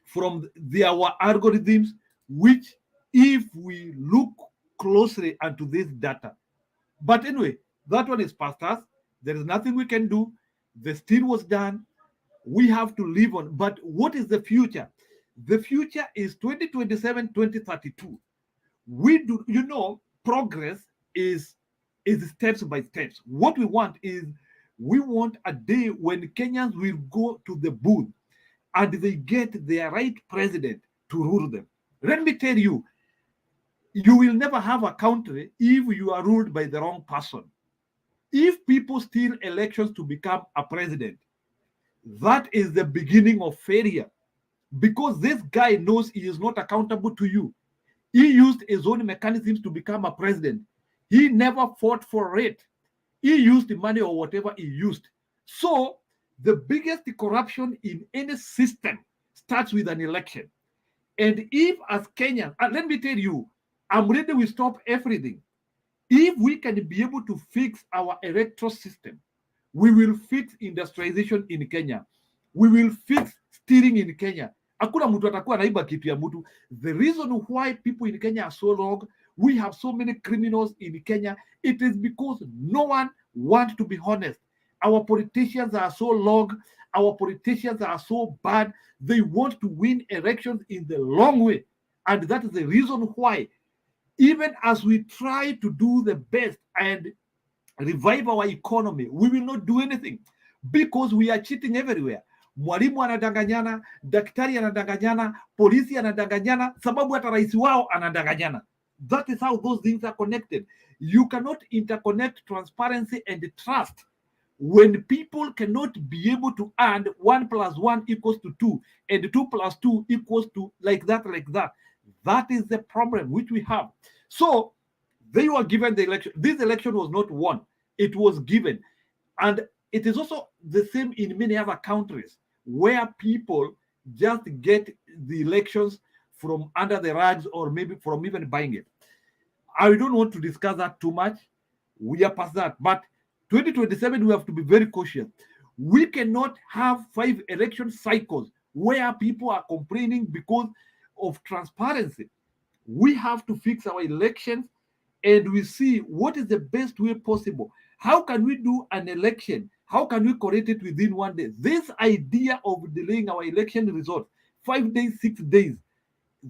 from there were algorithms which, if we look closely into this data, but anyway, that one is past us. There is nothing we can do. The steal was done. We have to live on. But what is the future? The future is 2027, 2032. We do, progress is steps by steps. What we want is, we want a day when Kenyans will go to the booth and they get their right president to rule them. Let me tell you, you will never have a country if you are ruled by the wrong person. If people steal elections to become a president, that is the beginning of failure, because this guy knows he is not accountable to you. He used his own mechanisms to become a president. He never fought for it. He used the money or whatever he used. So the biggest corruption in any system starts with an election. And if as Kenyans, and let me tell you, I'm ready to stop everything. If we can be able to fix our electoral system, we will fix industrialization in Kenya. We will fix stealing in Kenya. Hakuna mtu atakuwa naiba kitu ya mtu. The reason why people in Kenya are so wrong, we have so many criminals in Kenya, it is because no one wants to be honest. Our politicians are so long, our politicians are so bad, they want to win elections in the long way. And that is the reason why, even as we try to do the best and revive our economy, we will not do anything because we are cheating everywhere. Mwalimu anadanganyana, daktari anadanganyana, polisi anadanganyana, sababu hata rais wao anadanganyana. That is how those things are connected. You cannot interconnect transparency and trust when people cannot be able to add 1 + 1 = 2 and 2 + 2 = like that. That is the problem which we have. So they were given the election. This election was not won. It was given. And it is also the same in many other countries where people just get the elections from under the rugs or maybe from even buying it. I don't want to discuss that too much. We are past that. But 2027, we have to be very cautious. We cannot have 5 election cycles where people are complaining because of transparency. We have to fix our elections and we see what is the best way possible. How can we do an election? How can we correct it within 1 day? This idea of delaying our election results 5 days, 6 days,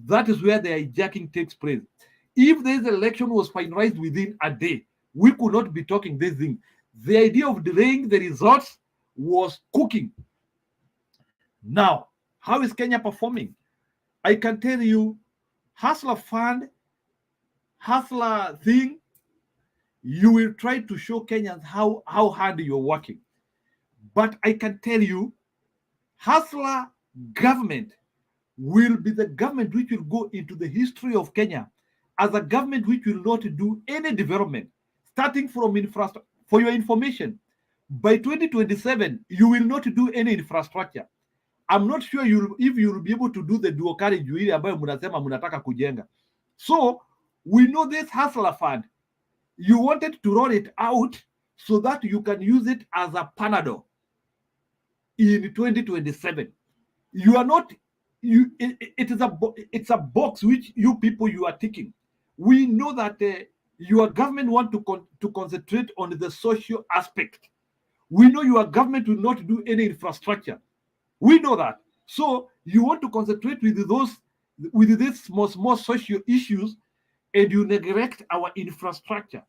that is where the hijacking takes place. If this election was finalized within a day, we could not be talking this thing. The idea of delaying the results was cooking. Now, how is Kenya performing? I can tell you, Hustler Fund, Hustler thing, you will try to show Kenyans how hard you're working. But I can tell you, Hustler government will be the government which will go into the history of Kenya as a government which will not do any development, starting from infrastructure. For your information, by 2027, you will not do any infrastructure. I'm not sure if you will be able to do the dual carriage ile ambayo mnasema mnataka kujenga. So we know this Hustler Fund, you wanted to roll it out so that you can use it as a Panadol in 2027. You are not, it's a box which you people you are ticking. We know that your government want to concentrate on the social aspect. We know your government will not do any infrastructure. We know that. So you want to concentrate with these small social issues, and you neglect our infrastructure.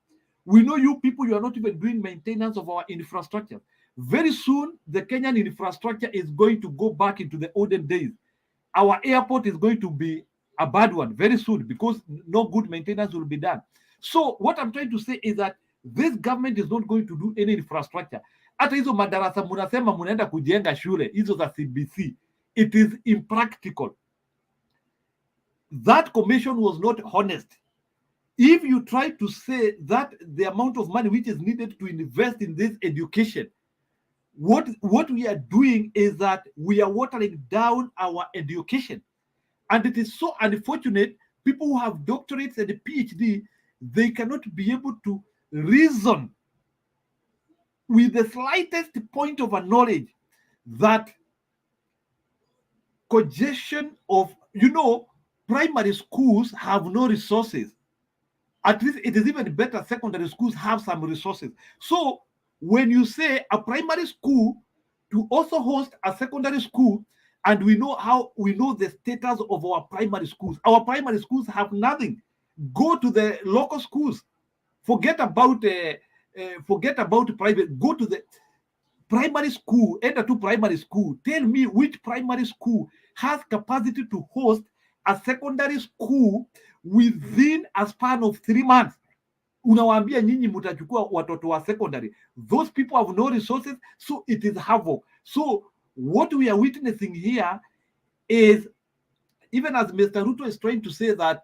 We know you people, you are not even doing maintenance of our infrastructure. Very soon, the Kenyan infrastructure is going to go back into the olden days. Our airport is going to be a bad one very soon because no good maintenance will be done. So what I'm trying to say is that this government is not going to do any infrastructure. Hata hizo madarasa munasema munaenda kujenga shule hizo za CBC, it is impractical. That commission was not honest. If you try to say that the amount of money which is needed to invest in this education, what we are doing is that we are watering down our education. And it is so unfortunate, people who have doctorates and a PhD, they cannot be able to reason with the slightest point of a knowledge that congestion of, primary schools have no resources. At least it is even better secondary schools have some resources. So when you say a primary school to also host a secondary school, and we know the status of our primary schools. Our primary schools have nothing. Go to the local schools. Forget about private. Go to the primary school. Enter to primary school. Tell me which primary school has capacity to host a secondary school within a span of 3 months. Unawaambia nyinyi mutachukua watoto wa secondary. Those people have no resources, so it is havoc. So what we are witnessing here is, even as Mr. Ruto is trying to say that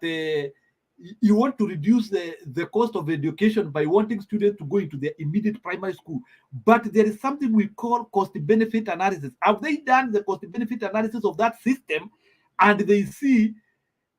you want to reduce the cost of education by wanting students to go into their immediate primary school. But there is something we call cost-benefit analysis. Have they done the cost-benefit analysis of that system, and they see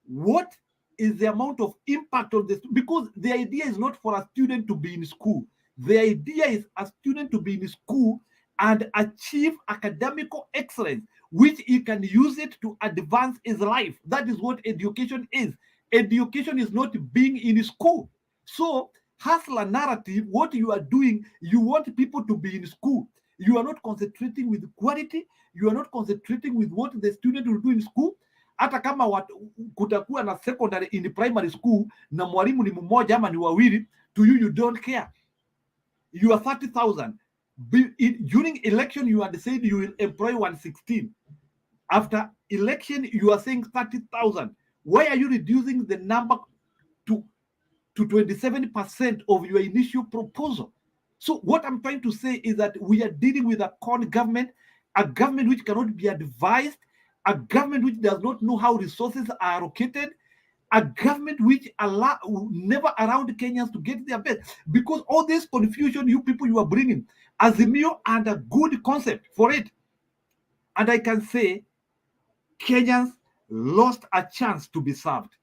what is the amount of impact on this? Because the idea is not for a student to be in school. The idea is a student to be in school and achieve academical excellence, which he can use it to advance his life. That is what education is. Education is not being in school. So, hustler narrative, what you are doing, you want people to be in school. You are not concentrating with quality. You are not concentrating with what the student will do in school. Hata kama kutakuwa na secondary in the primary school na mwalimu ni mmoja ama ni wawili, to you, you don't care. You are 30,000. During election, you are saying you will employ 116. After election, you are saying 30,000. Why are you reducing the number to 27% of your initial proposal? So what I'm trying to say is that we are dealing with a con government, a government which cannot be advised, a government which does not know how resources are allocated, a government which never allowed Kenyans to get their best. Because all this confusion you people you are bringing, Azimio and a good concept for it. And I can say Kenyans lost a chance to be served.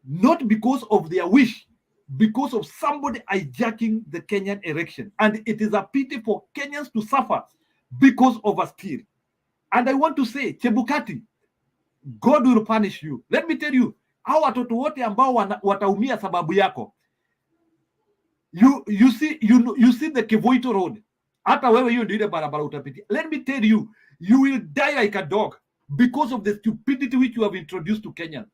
Not because of their wish, because of somebody hijacking the Kenyan election. And it is a pity for Kenyans to suffer because of a steal. And I want to say, Chebukati, God will punish you. Let me tell you, hao watoto wote ambao wataumia sababu yako. You see the Kivoito Road. Hata wewe hiyo ndio ile barabara utapitia. Let me tell you, you will die like a dog because of the stupidity which you have introduced to Kenya.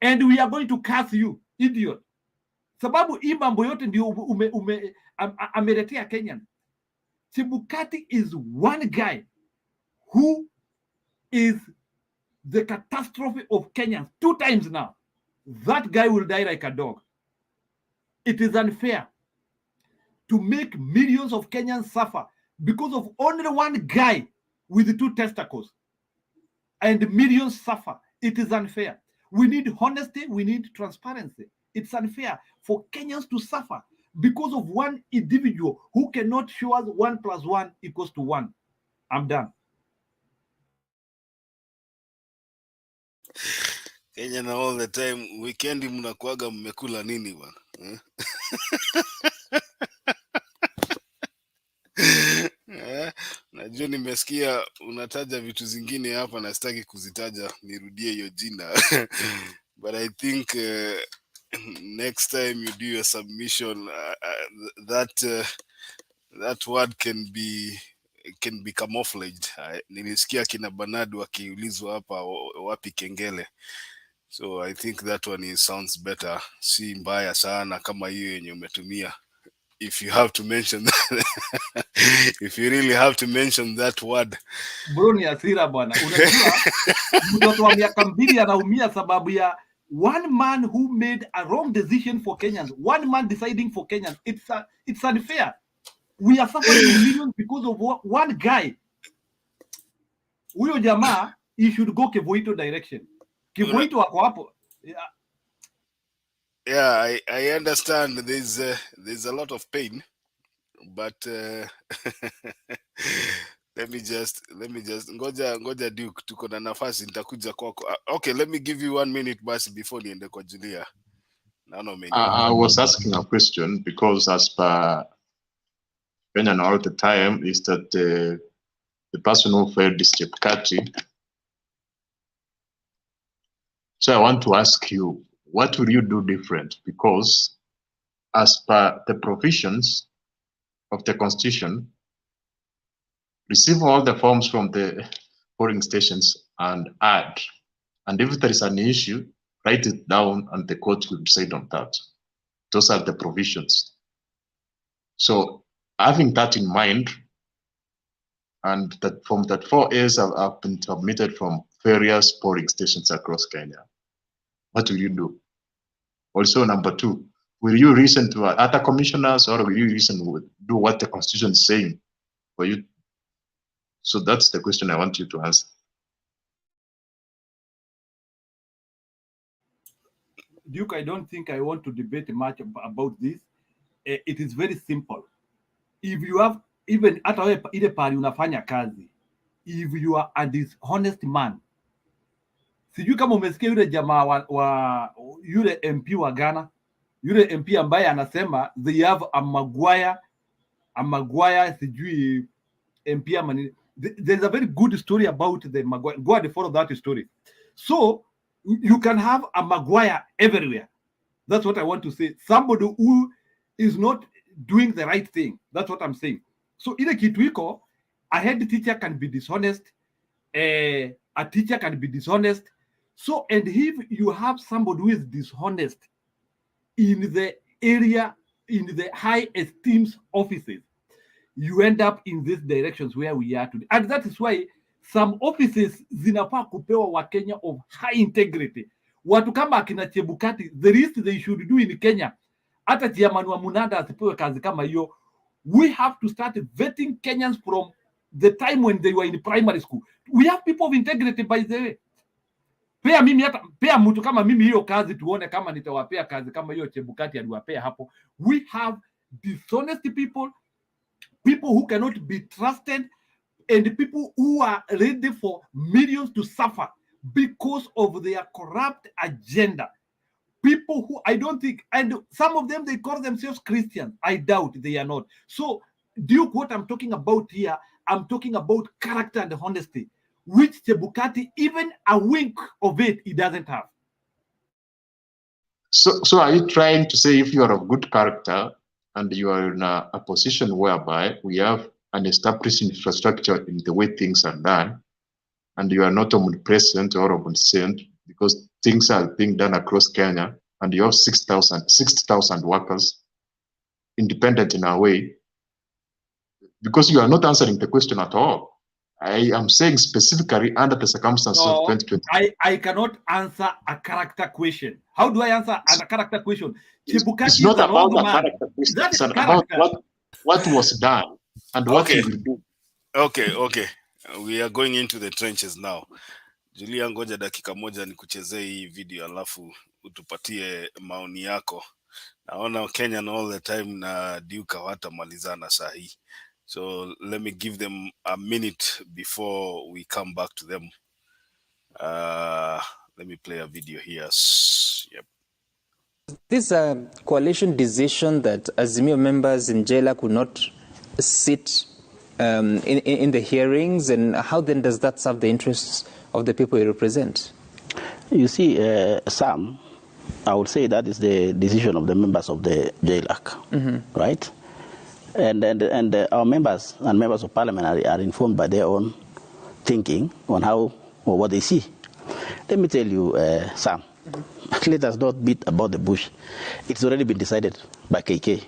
And we are going to curse you, idiot. Sababu hii mambo yote ndio ameletea Kenya. Chebukati is one guy who is the catastrophe of Kenyans 2 times now. That guy will die like a dog. It is unfair to make millions of Kenyans suffer because of only one guy with 2 testicles. And millions suffer. It is unfair. We need honesty. We need transparency. It's unfair for Kenyans to suffer because of one individual who cannot show us 1 + 1 = 1. I'm done. Kenya na all the time weekend mnakuaga mmekula nini bwana? Najua nimesikia unataja vitu zingine hapa na sitaki kuzitaja nirudie hiyo jina. But I think next time you do your submission that word can be camouflaged. Nilisikia kina Banadu wakiulizwa hapa wapi kengele. So I think that one sounds better. Si mbaya sana kama hiyo yenye umetumia. If you have to mention that, if you really have to mention that word. Bro ni asira bwana. Unajua mtoto wa miaka 2 anaumia sababu ya one man who made a wrong decision for Kenyans. One man deciding for Kenyans. It's unfair. We are suffering millions because of one guy. Huyo jamaa, he should go Kivoito direction. Kivoito wako hapo. Yeah, I understand there's a lot of pain, but let me just ngoja Duke, tuko na nafasi nitakuja kwako. Okay, let me give you 1 minute basi before niende kwa Julia. I was asking a question because as per Kenyan all the time is that the person who failed is Chebukati. So I want to ask you, what will you do different? Because as per the provisions of the Constitution, receive all the forms from the polling stations and add. And if there is an issue, write it down and the court will decide on that. Those are the provisions. So having that in mind, and that from that 4 years have been submitted from various polling stations across Kenya, what will you do? Also, number 2, will you listen to other commissioners or will you do what the Constitution is saying for you? So that's the question I want you to answer. Duke, I don't think I want to debate much about this. It is very simple. If you have even hata wewe ile pali unafanya kazi, if you are a dishonest man, sijui kama umesikia yule jamaa wa yule MP wa Ghana, yule MP ambaye anasema they have a Maguire sijui MP amani. There's a very good story about the Maguire. Go and follow that story. So you can have a Maguire everywhere. That's what I want to say. Somebody who is not doing the right thing. That's what I'm saying. So ile kitu iko, a head teacher can be dishonest, a teacher can be dishonest. So, and if you have somebody who is dishonest in the area, in the high esteemed offices, you end up in these directions where we are today. And that is why some offices zinafaa kupewa Wakenya of high integrity. Watu kama akina Chebukati, the least they should do in Kenya, hata chairman wa Munada asipewe kazi kama hiyo. We have to start vetting Kenyans from the time when they were in primary school. We have people of integrity, by the way. Pea mtu kama mimi hiyo kazi tuone kama nitawapea kazi kama hiyo Chebukati aliwapea hapo. We have dishonest people, people who cannot be trusted, and people who are ready for millions to suffer because of their corrupt agenda. people who I don't think, and some of them, they call themselves Christians. I doubt they are not. So, Duke, what I'm talking about here, I'm talking about character and honesty, which Chebukati, even a wink of it, he doesn't have. So are you trying to say if you are of good character and you are in a position whereby we have an established infrastructure in the way things are done, and you are not omnipresent or omniscient because things are being done across Kenya, and you have 60,000 workers, independent in a way, because you are not answering the question at all. I am saying specifically under the circumstances of 2020. I cannot answer a character question. How do I answer a character question? Chebukati It's not is an about old a man. character question. That It's is about character. what was done and what you will do. Okay. We are going into the trenches now. Julia, ngoja dakika moja nikuchezee hii video alafu utupatie maoni yako. Naona Kenya all the time na Duke hawatamalizana saa hii. So let me give them a minute before we come back to them. Let me play a video here. Yep. This coalition decision that Azimio members in Jailac could not sit in the hearings, and how then does that serve the interests of the people you represent? You see, Sam, I would say that is the decision of the members of the Jailac, right? And our members and members of parliament are informed by their own thinking on how or what they see. Let me tell you, Sam, let us not beat about the bush. It's already been decided by KK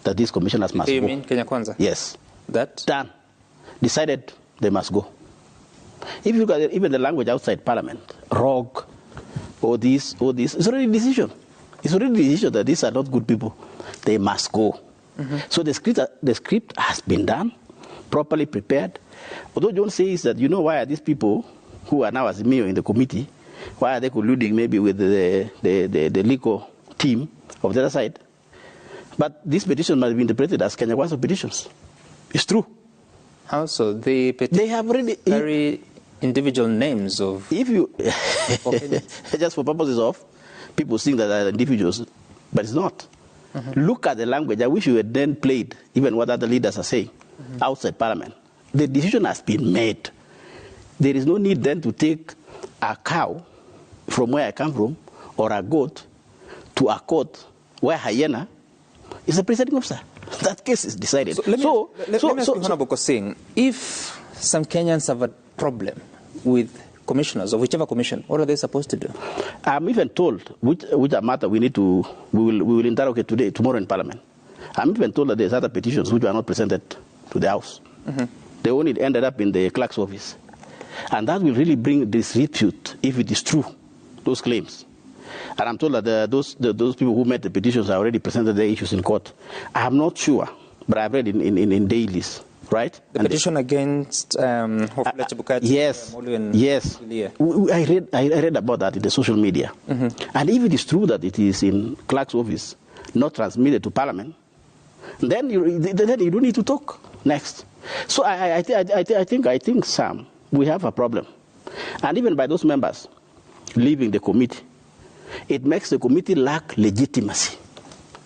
that these commissioners must go. You mean Kenya Kwanza? Yes. That? Done. Decided they must go. If you look at even the language outside parliament, rogue, or this, it's already a decision. It's already a decision that these are not good people. They must go. So the script has been done, properly prepared. Although John says that, why are these people who are now as Mio in the committee, why are they colluding maybe with the legal team of the other side? But this petition must be interpreted as Kenya Kwanza petitions. It's true. How so? They have already very individual names of. If you just for purposes of people seeing that are individuals, but it's not. Look at the language. I wish you had then played even what other leaders are saying outside parliament. The decision has been made. There is no need then to take a cow from where I come from or a goat to a court where hyena is a presiding officer. That case is decided. So let me ask you, Honorable Kosing, if some Kenyans have a problem with commissioners of whichever commission, what are they supposed to do? I'm even told which matter we will interrogate tomorrow in Parliament. I'm even told that there's other petitions which were not presented to the House. They only ended up in the clerk's office. And that will really bring disrepute if it is true, those claims. And I'm told that those people who made the petitions have already presented their issues in court. I'm not sure, but I've read in dailies, right? The petition against Hofla Chebukati. Yes, yes. I read about that in the social media. And if it is true that it is in clerk's office, not transmitted to Parliament, then you don't need to talk next. So I think, Sam, we have a problem. And even by those members leaving the committee, it makes the committee lack legitimacy.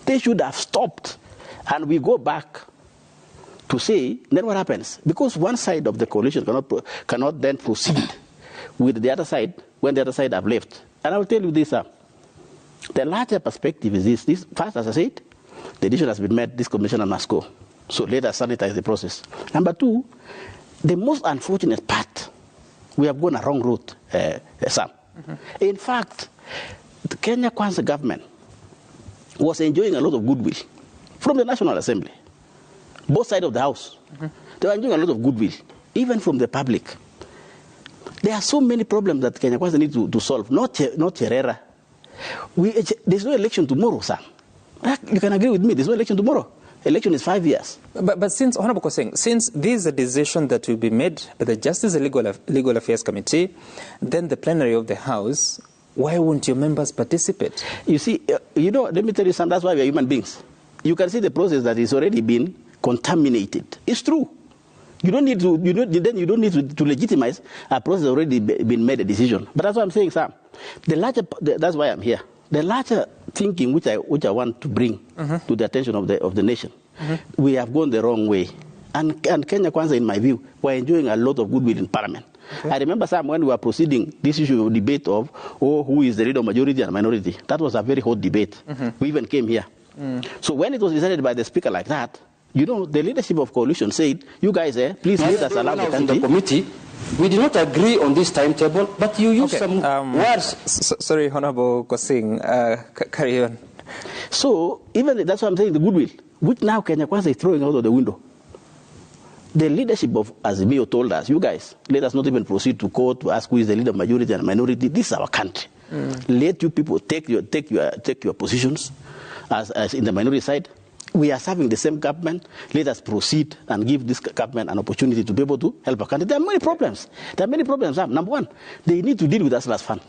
They should have stopped. And we go back to say, then what happens? Because one side of the coalition cannot then proceed with the other side when the other side have left. And I will tell you this, the larger perspective is this. First, as I said, the decision has been made, this commissioner must go. So let us sanitize the process. Number two, the most unfortunate part, we have gone a wrong route, Sam. In fact, the Kenya Kwanza government was enjoying a lot of goodwill from the National Assembly, both sides of the House. They were enjoying a lot of goodwill, even from the public. There are so many problems that Kenya Kwanza needs to solve, not Herrera. There's no election tomorrow, Sam. You can agree with me, there's no election tomorrow. Election is 5 years. But since, Honorable Kosing, since this is a decision that will be made by the Justice and Legal Affairs Committee, then the plenary of the House, why won't your members participate? You see, let me tell you something, that's why we are human beings. You can see the process that is already been contaminated. It's true. You don't need to legitimize a process already been made a decision. But that's what I'm saying, Sam. That's why I'm here, the larger thinking which I want to bring to the attention of the nation, we have gone the wrong way. And Kenya Kwanza, in my view, were enjoying a lot of goodwill in Parliament. Okay. I remember when we were proceeding this issue of debate of who is the leader of majority and minority. That was a very hot debate. We even came here. So when it was decided by the speaker like that, you know, the leadership of coalition said, you guys, please let us allow the country. The committee, we did not agree on this timetable, but you use some words. Sorry, Honorable Kosing, carry on. So even that's what I'm saying, the goodwill, which now Kenya Kwanza is throwing out of the window. The leadership of Azimio told us, you guys, let us not even proceed to court to ask who is the leader of majority and minority. This is our country. Let you people take your positions as in the minority side. We are serving the same government. Let us proceed and give this government an opportunity to be able to help our country. There are many problems. Number one, they need to deal with us last fund.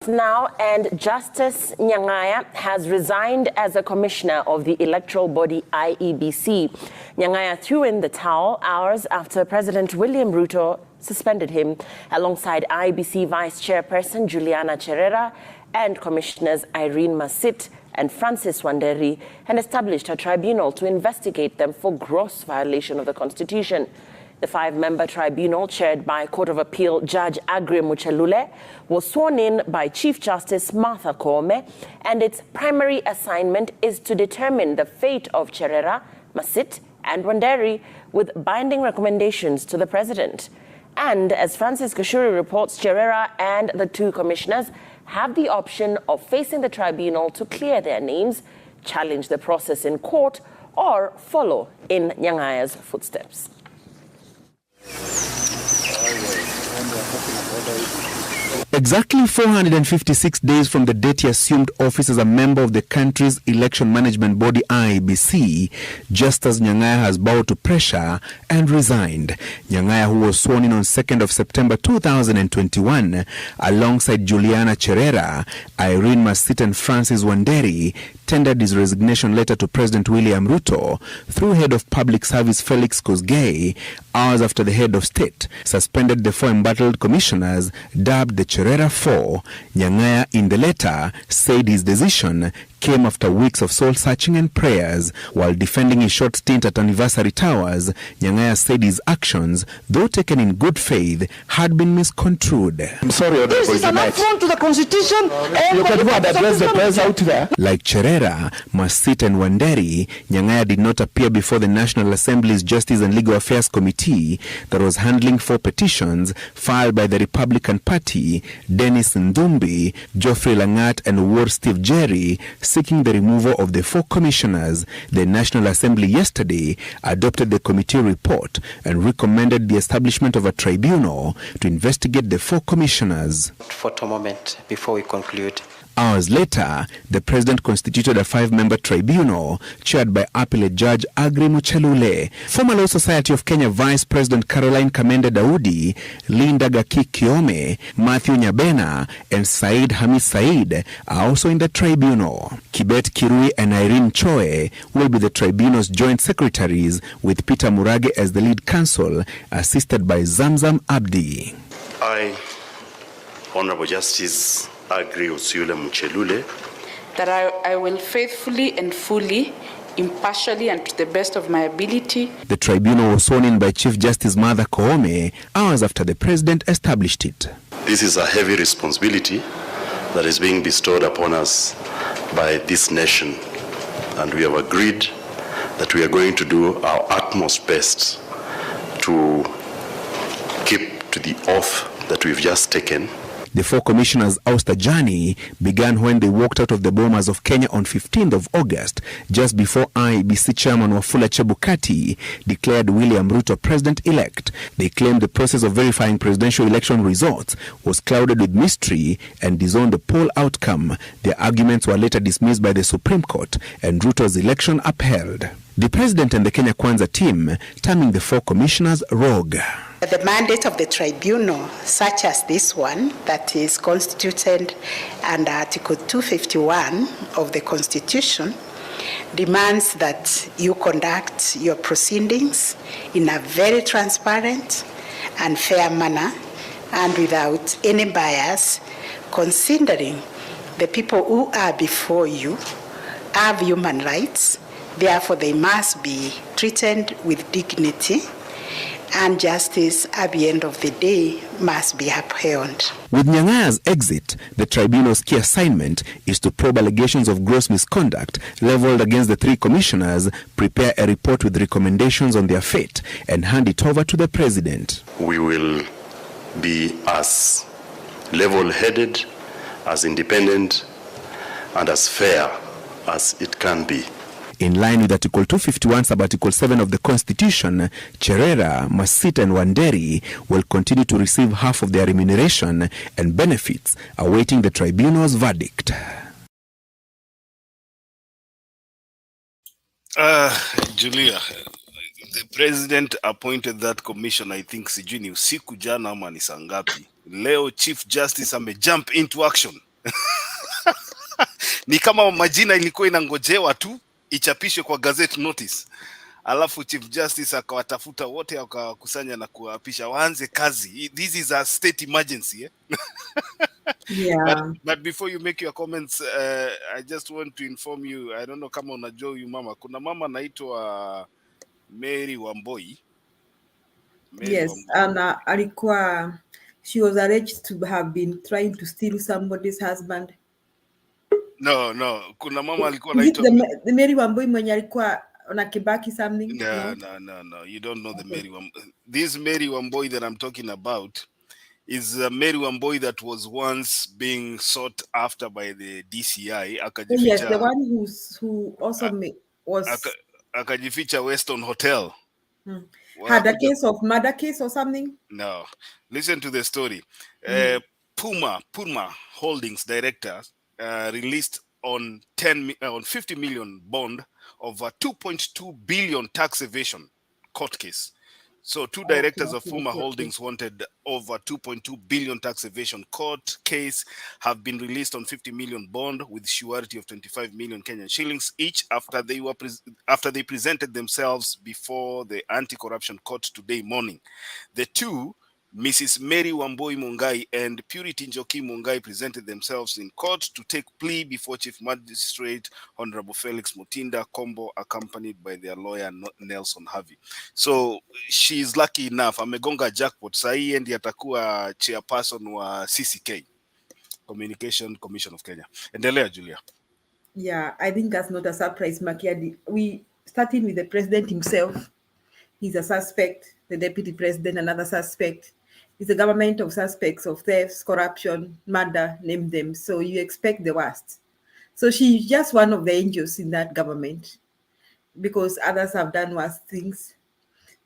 Now, and Justice Nyang'aya has resigned as a commissioner of the electoral body IEBC. Nyang'aya threw in the towel hours after President William Ruto suspended him, alongside IEBC Vice Chairperson Juliana Cherera and Commissioners Irene Masit and Francis Wanderi, and established a tribunal to investigate them for gross violation of the Constitution. The 5-member tribunal, chaired by Court of Appeal Judge Aggrey Muchelule, was sworn in by Chief Justice Martha Koome, and its primary assignment is to determine the fate of Cherera, Masit, and Wanderi, with binding recommendations to the President. And as Francis Kashuri reports, Cherera and the 2 commissioners have the option of facing the tribunal to clear their names, challenge the process in court, or follow in Nyang'aya's footsteps. Exactly 456 days from the date he assumed office as a member of the country's election management body IEBC, Justice Nyang'aya has bowed to pressure and resigned. Nyang'aya, who was sworn in on 2nd of September 2021, alongside Juliana Cherera, Irene Masit and Francis Wanderi, tendered his resignation letter to President William Ruto through Head of Public Service Felix Kosgei, hours after the Head of State suspended the 4 embattled commissioners dubbed the Cherera 4. Nyang'aya, in the letter, said his decision came after weeks of soul-searching and prayers. While defending his short stint at Anniversary Towers, Nyang'aya said his actions, though taken in good faith, had been misconstrued. I'm sorry, this is an affront to the Constitution. You can address the press out there. Like Cherera, Masit and Wanderi, Nyang'aya did not appear before the National Assembly's Justice and Legal Affairs Committee that was handling 4 petitions filed by the Republican Party, Dennis Ndumbi, Geoffrey Langat and Ward Steve Jerry, seeking the removal of the 4 commissioners. The National Assembly yesterday adopted the committee report and recommended the establishment of a tribunal to investigate the 4 commissioners. For a moment before we conclude. Hours later, the President constituted a 5-member tribunal chaired by Appellate Judge Aggrey Muchelule. Former Law Society of Kenya Vice President Caroline Kamende Daudi, Linda Gaki Kiome, Matthew Nyabena, and Said Hamis Said are also in the tribunal. Kibet Kirui and Irene Choe will be the tribunal's joint secretaries, with Peter Murage as the lead counsel, assisted by Zamzam Abdi. I, Honorable Justice Aggrey Muchelule, that I will faithfully and fully, impartially and to the best of my ability. The tribunal was sworn in by Chief Justice Martha Koome hours after the President established it. This is a heavy responsibility that is being bestowed upon us by this nation, and we have agreed that we are going to do our utmost best to keep to the oath that we've just taken. The 4 commissioners' ouster journey began when they walked out of the Bomas of Kenya on 15th of August, just before IEBC Chairman Wafula Chebukati declared William Ruto President-elect. They claimed the process of verifying presidential election results was clouded with mystery and disowned the poll outcome. Their arguments were later dismissed by the Supreme Court and Ruto's election upheld. The President and the Kenya Kwanza team terming the 4 commissioners rogue. The mandate of the tribunal, such as this one, that is constituted under Article 251 of the Constitution, demands that you conduct your proceedings in a very transparent and fair manner and without any bias, considering the people who are before you have human rights, therefore they must be treated with dignity, and justice at the end of the day must be upheld. With Nyangaya's exit, the tribunal's key assignment is to probe allegations of gross misconduct leveled against the three commissioners, prepare a report with recommendations on their fate, and hand it over to the president. We will be as level-headed, as independent, and as fair as it can be. In line with Article 251, Sub-Article 7 of the Constitution, Cherera, Masita and Wanderi will continue to receive half of their remuneration and benefits, awaiting the tribunal's verdict. Julia, the president appointed that commission, I think, sijui ni usiku jana ama ni saa ngapi. Leo Chief Justice jump into action. Ni kama majina ilikuwa inangojewa tu ichapishwe kwa gazette notice, alafu Chief Justice akawatafuta wote akawakusanya na kuapisha waanze kazi. This is a state emergency. Yeah. But before you make your comments, I just want to inform you, I don't know kama unajua huyu mama. Kuna mama anaitwa Mary Wamboi. Yes, and alikuwa, she was alleged to have been trying to steal somebody's husband. No, kuna mama alikuwa anaitwa the Mary Wamboi mwenye alikuwa na Kibaki something. No, you don't know the Mary Wamboi. This Mary Wamboi that I'm talking about is a Mary Wamboi that was once being sought after by the DCI. Yes, the one who also was akajificha Weston Hotel. Had a case of murder case or something? No. Listen to the story. Puma Holdings director released on 50 million bond of a 2.2 billion tax evasion court case. So two directors of Puma Holdings wanted over 2.2 billion tax evasion court case have been released on 50 million bond with surety of 25 million Kenyan shillings each after they presented themselves before the anti-corruption court today morning. The two, Mrs. Mary Wamboi Mungai and Purity Njoki Mungai, presented themselves in court to take plea before Chief Magistrate Honorable Felix Mutinda Kombo, accompanied by their lawyer Nelson Harvey. So she's lucky enough, amegonga jackpot. Sahi endi atakuwa chairperson wa CCK, Communication Commission of Kenya. Endelea, Julia. Yeah, I think that's not a surprise, Makiadi. We starting with the president himself. He's a suspect. The deputy president, another suspect. It's a government of suspects of thefts, corruption, murder, name them. So you expect the worst. So she's just one of the angels in that government because others have done worse things.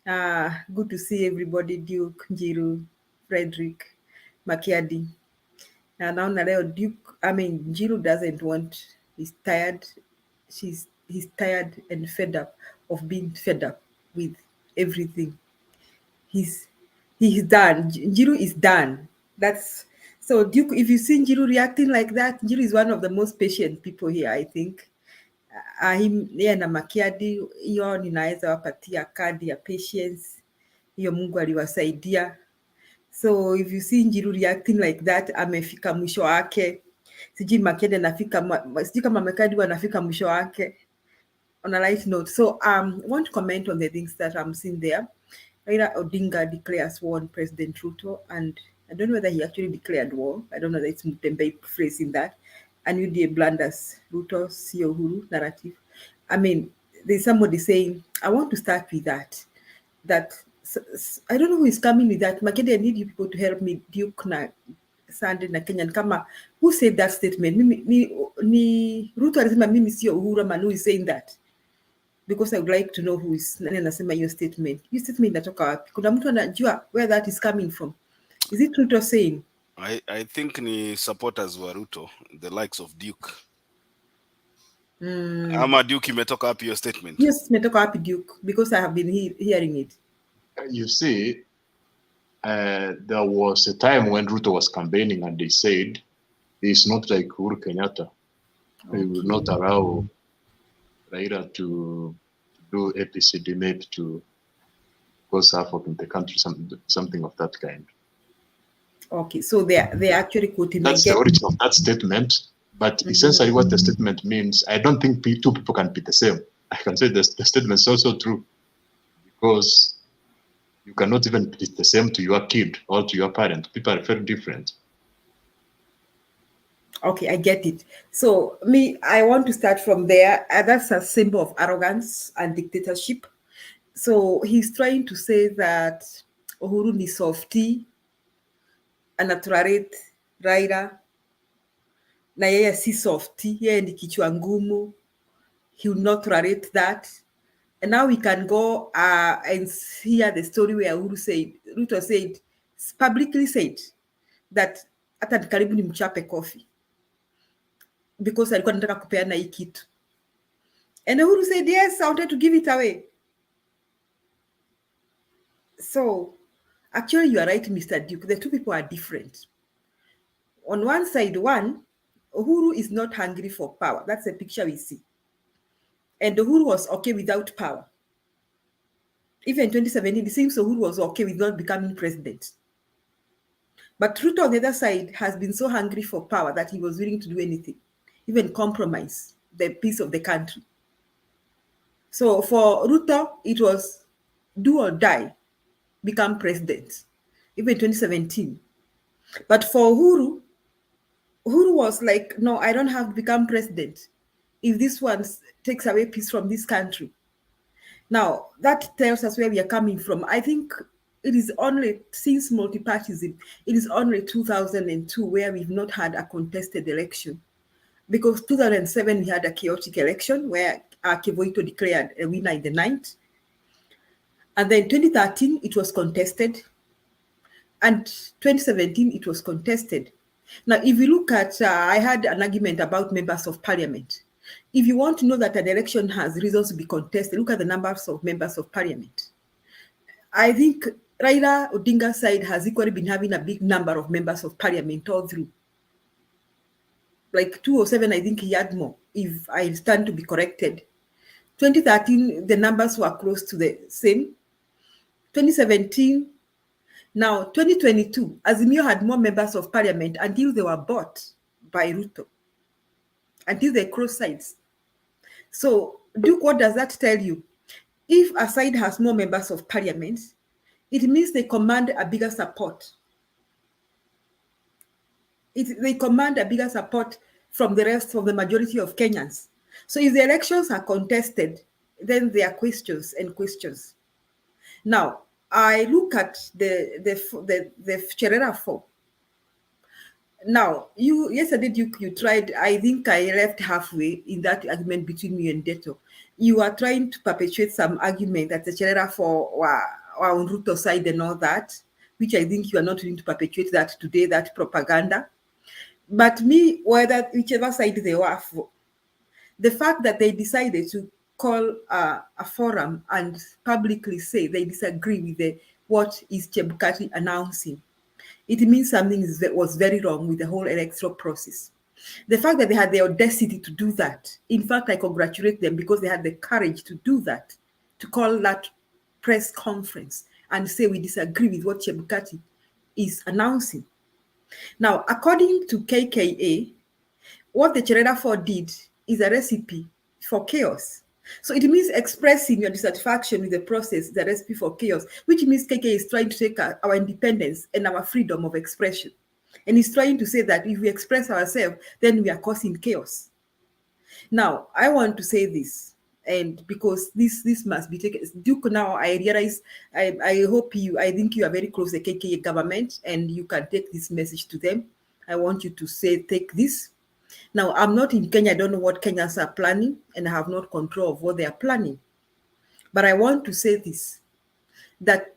Good to see everybody, Duke, Njiru, Frederick, Makiadi. And now Duke, Njiru doesn't want, he's tired. He's tired and fed up of being fed up with everything. He's done. Njiru is done. That's so Duke. If you see Njiru reacting like that, Njiru is one of the most patient people here, I think. Yeye na Makiadi, hiyo ninaweza wapatia kadi ya patience. Hiyo Mungu aliwasaidia. So if you see Njiru reacting like that, amefika mwisho wake. Sijui Makiadi anafika, sijui kama Makiadi wanafika mwisho wake. On a light note, so I want to comment on the things that I'm seeing there. Raila Odinga declares war on President Ruto, and I don't know whether he actually declared war. I don't know that it's Mutembe phrasing that. And Uda Blunders, Ruto Sio Uhuru narrative. There's somebody saying, I want to start with that. I don't know who is coming with that. Makede, I need you people to help me. Duke na Sunday na Kenyan kama, who said that statement? Ni Ruto alisema mimi sio Uhuru, man, who is saying that? Because I would like to know who is nani anasema your statement. Your statement inatoka wapi? Kuna mtu anajua where that is coming from? Is it Ruto saying? I think ni supporters wa Ruto, the likes of Duke. Ama Duke imetoka wapi your statement? Yes, imetoka wapi Duke? Because I have been hearing it. You see, there was a time when Ruto was campaigning and they said, it's not like Uhuru Kenyatta. They will not allow Raila to do APCD maybe to go south in the country, something of that kind. Okay, so they're actually quoting. That's the origin of that statement. But essentially, what the statement means, I don't think two people can be the same. I can say the statement is also true, because you cannot even be the same to your kid or to your parent. People are very different. Okay, I get it. So I want to start from there. That's a symbol of arrogance and dictatorship. So he's trying to say that Uhuru ni softy, anaturarate Raila, na yeye si softy, yeye ni kichwa ngumu. He will not tolerate that. And now we can go and hear the story where Ruto said, publicly said, that hata karibu ni mchape coffee because alikuwa anataka kupeana hii kitu. And Uhuru said, yes, I wanted to give it away. So, actually, you are right, Mr. Duke. The two people are different. On one side, Uhuru is not hungry for power. That's a picture we see. And Uhuru was okay without power. Even in 2017, it seems Uhuru was okay with not becoming president. But Ruto on the other side has been so hungry for power that he was willing to do anything, even compromise the peace of the country. So for Ruto, it was do or die, become president, even 2017. But for Uhuru was like, no, I don't have to become president if this one takes away peace from this country. Now, that tells us where we are coming from. I think it is only since multipartyism, it is only 2002 where we've not had a contested election. Because 2007, we had a chaotic election where Kevoito declared a winner in the ninth. And then 2013, it was contested. And 2017, it was contested. Now, if you look at, I had an argument about members of parliament. If you want to know that an election has reasons to be contested, look at the numbers of members of parliament. I think Raila Odinga's side has equally been having a big number of members of parliament all through. Like 207, I think he had more, if I stand to be corrected. 2013, the numbers were close to the same. 2017, now 2022, Azimio had more members of parliament until they were bought by Ruto, until they crossed sides. So, Duke, what does that tell you? If a side has more members of parliament, it means they command a bigger support. They command a bigger support from the rest of the majority of Kenyans. So if the elections are contested, then there are questions and questions. Now, I look at the Cherera 4. Now, yesterday, Duke, you tried, I think I left halfway in that argument between you and Deto. You are trying to perpetuate some argument that the Cherera 4 were on Ruto's side and all that, which I think you are not willing to perpetuate that today, that propaganda. But whichever side they were for, the fact that they decided to call a forum and publicly say they disagree with what is Chebukati announcing, it means something was very wrong with the whole electoral process. The fact that they had the audacity to do that, in fact, I congratulate them because they had the courage to do that, to call that press conference and say we disagree with what Chebukati is announcing. Now, according to KKA, what the Cherera 4 did is a recipe for chaos. So it means expressing your dissatisfaction with the process is a recipe for chaos, which means KKA is trying to take our independence and our freedom of expression. And he's trying to say that if we express ourselves, then we are causing chaos. Now, I want to say this, and because this must be taken. Duke, now I realize, I think you are very close to the KKA government and you can take this message to them. I want you to take this. Now, I'm not in Kenya. I don't know what Kenyans are planning and I have not control of what they are planning. But I want to say this, that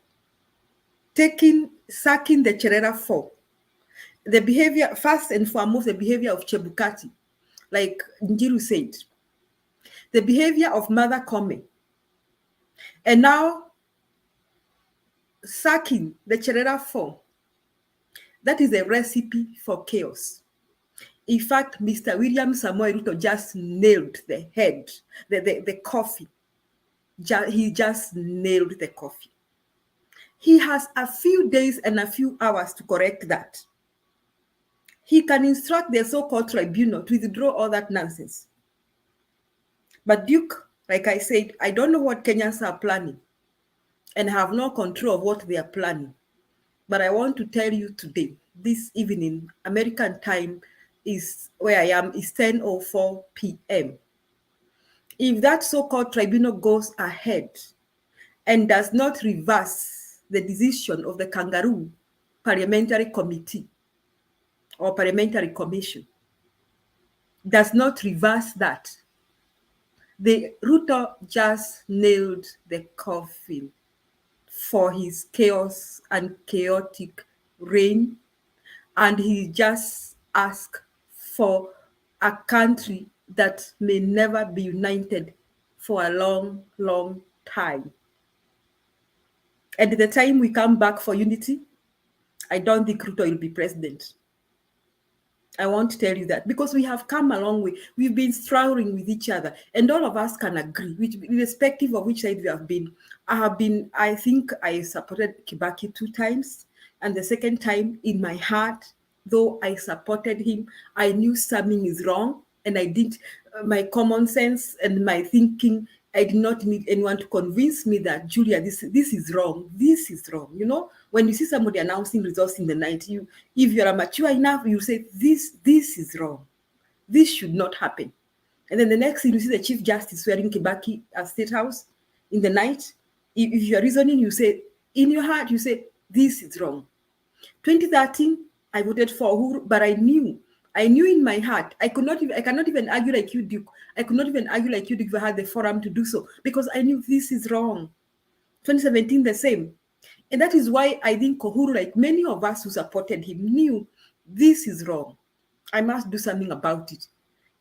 sacking the Cherera 4, the behavior, first and foremost, the behavior of Chebukati, like Njiru said, the behavior of Mother Kome, and now sacking the Cherera 4, that is a recipe for chaos. In fact, Mr. William Samoei Ruto just nailed the head, the coffee. He just nailed the coffee. He has a few days and a few hours to correct that. He can instruct the so-called tribunal to withdraw all that nonsense. But Duke, like I said, I don't know what Kenyans are planning and have no control of what they are planning. But I want to tell you today, this evening, American time is where I am, is 10:04 p.m. If that so-called tribunal goes ahead and does not reverse the decision of the Kangaroo Parliamentary Committee or Parliamentary Commission, does not reverse that, the Ruto just nailed the coffin for his chaos and chaotic reign, and he just asked for a country that may never be united for a long, long time. And the time we come back for unity, I don't think Ruto will be president. I want to tell you that because we have come a long way. We've been struggling with each other, and all of us can agree, irrespective of which side we have been. I think I supported Kibaki 2 times, and the second time in my heart, though I supported him, I knew something is wrong, and I did my common sense and my thinking. I did not need anyone to convince me that, Julia, this is wrong. This is wrong. You know, when you see somebody announcing results in the night, if you're mature enough, you say, this is wrong. This should not happen. And then the next thing, you see the Chief Justice swearing Kibaki at State House in the night. If you're reasoning, you say, in your heart, you say, this is wrong. 2013, I voted for Uhuru, but I knew in my heart, I cannot even argue like you, Duke. I could not even argue like you, Duke, if I had the forum to do so, because I knew this is wrong. 2017, the same. And that is why I think Uhuru, like many of us who supported him, knew this is wrong. I must do something about it.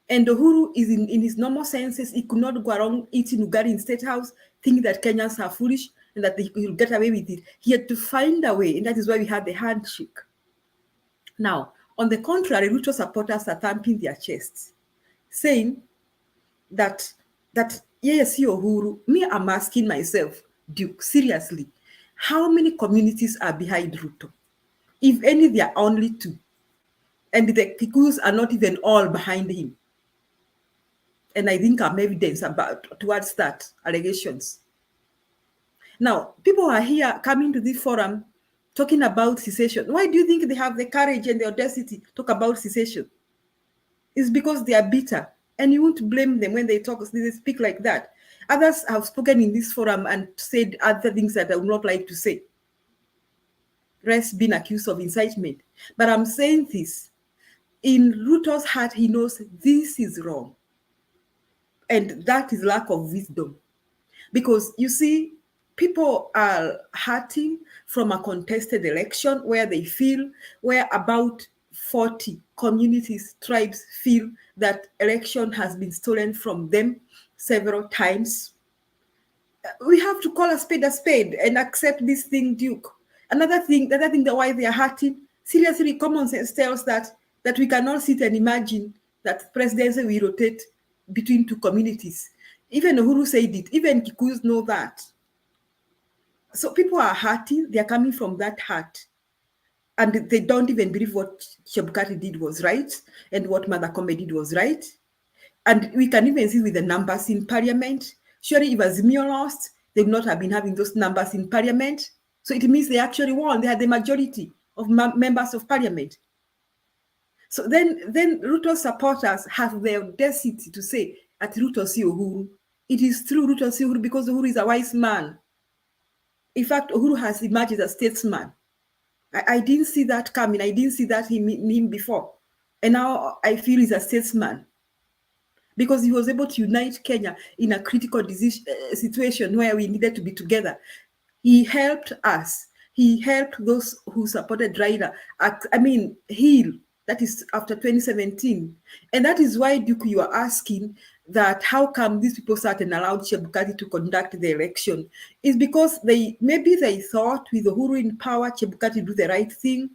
And Uhuru is in his normal senses. He could not go around eating ugali in State House, thinking that Kenyans are foolish and that he'll get away with it. He had to find a way, and that is why we had the handshake. Now, on the contrary, Ruto supporters are thumping their chests, saying that yes, Uhuru. Me, I'm asking myself, Duke, seriously, how many communities are behind Ruto? If any, there are only 2. And the Kikuus are not even all behind him. And I think I'm evidence towards that allegations. Now, people are here coming to this forum talking about secession. Why do you think they have the courage and the audacity to talk about secession? It's because they are bitter, and you won't blame them when they speak like that. Others have spoken in this forum and said other things that I would not like to say. Rest being accused of incitement. But I'm saying this, in Ruto's heart, he knows this is wrong. And that is lack of wisdom. Because you see, people are hurting from a contested election where about 40 communities, tribes feel that election has been stolen from them several times. We have to call a spade and accept this thing, Duke. Another thing that why they are hurting, seriously, common sense tells that we cannot sit and imagine that presidency will rotate between 2 communities. Even Uhuru said it, even Kikuyus know that. So people are hurting, they are coming from that hurt. And they don't even believe what Chebukati did was right and what Mother Kome did was right. And we can even see with the numbers in Parliament. Surely if Azimio lost, they would not have been having those numbers in Parliament. So it means they actually won. They had the majority of members of Parliament. So then Ruto supporters have the audacity to say at Ruto Sio Uhuru. It is true, Ruto Sio Uhuru, because Uhuru is a wise man. In fact, Uhuru has emerged as a statesman. I didn't see that coming. I didn't see that in him before. And now I feel he's a statesman. Because he was able to unite Kenya in a critical situation where we needed to be together. He helped us. He helped those who supported Raila. Heal. That is after 2017. And that is why, Duke, you are asking that how come these people sat and allowed Chebukati to conduct the election? It's because maybe they thought with Uhuru in power, Chebukati do the right thing.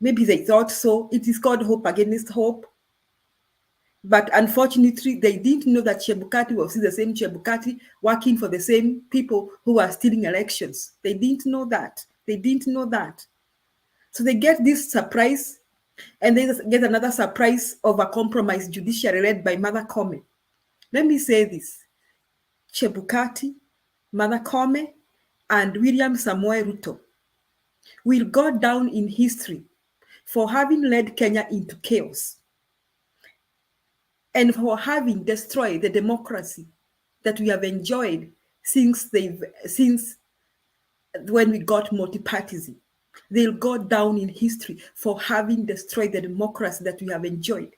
Maybe they thought so. It is called hope against hope. But unfortunately, they didn't know that Chebukati was the same Chebukati working for the same people who are stealing elections. They didn't know that. They didn't know that. So they get this surprise, and they get another surprise of a compromised judiciary led by Mother Kome. Let me say this. Chebukati, Mother Kome, and William Samoei Ruto will go down in history for having led Kenya into chaos and for having destroyed the democracy that we have enjoyed since when we got multipartism. They'll go down in history for having destroyed the democracy that we have enjoyed.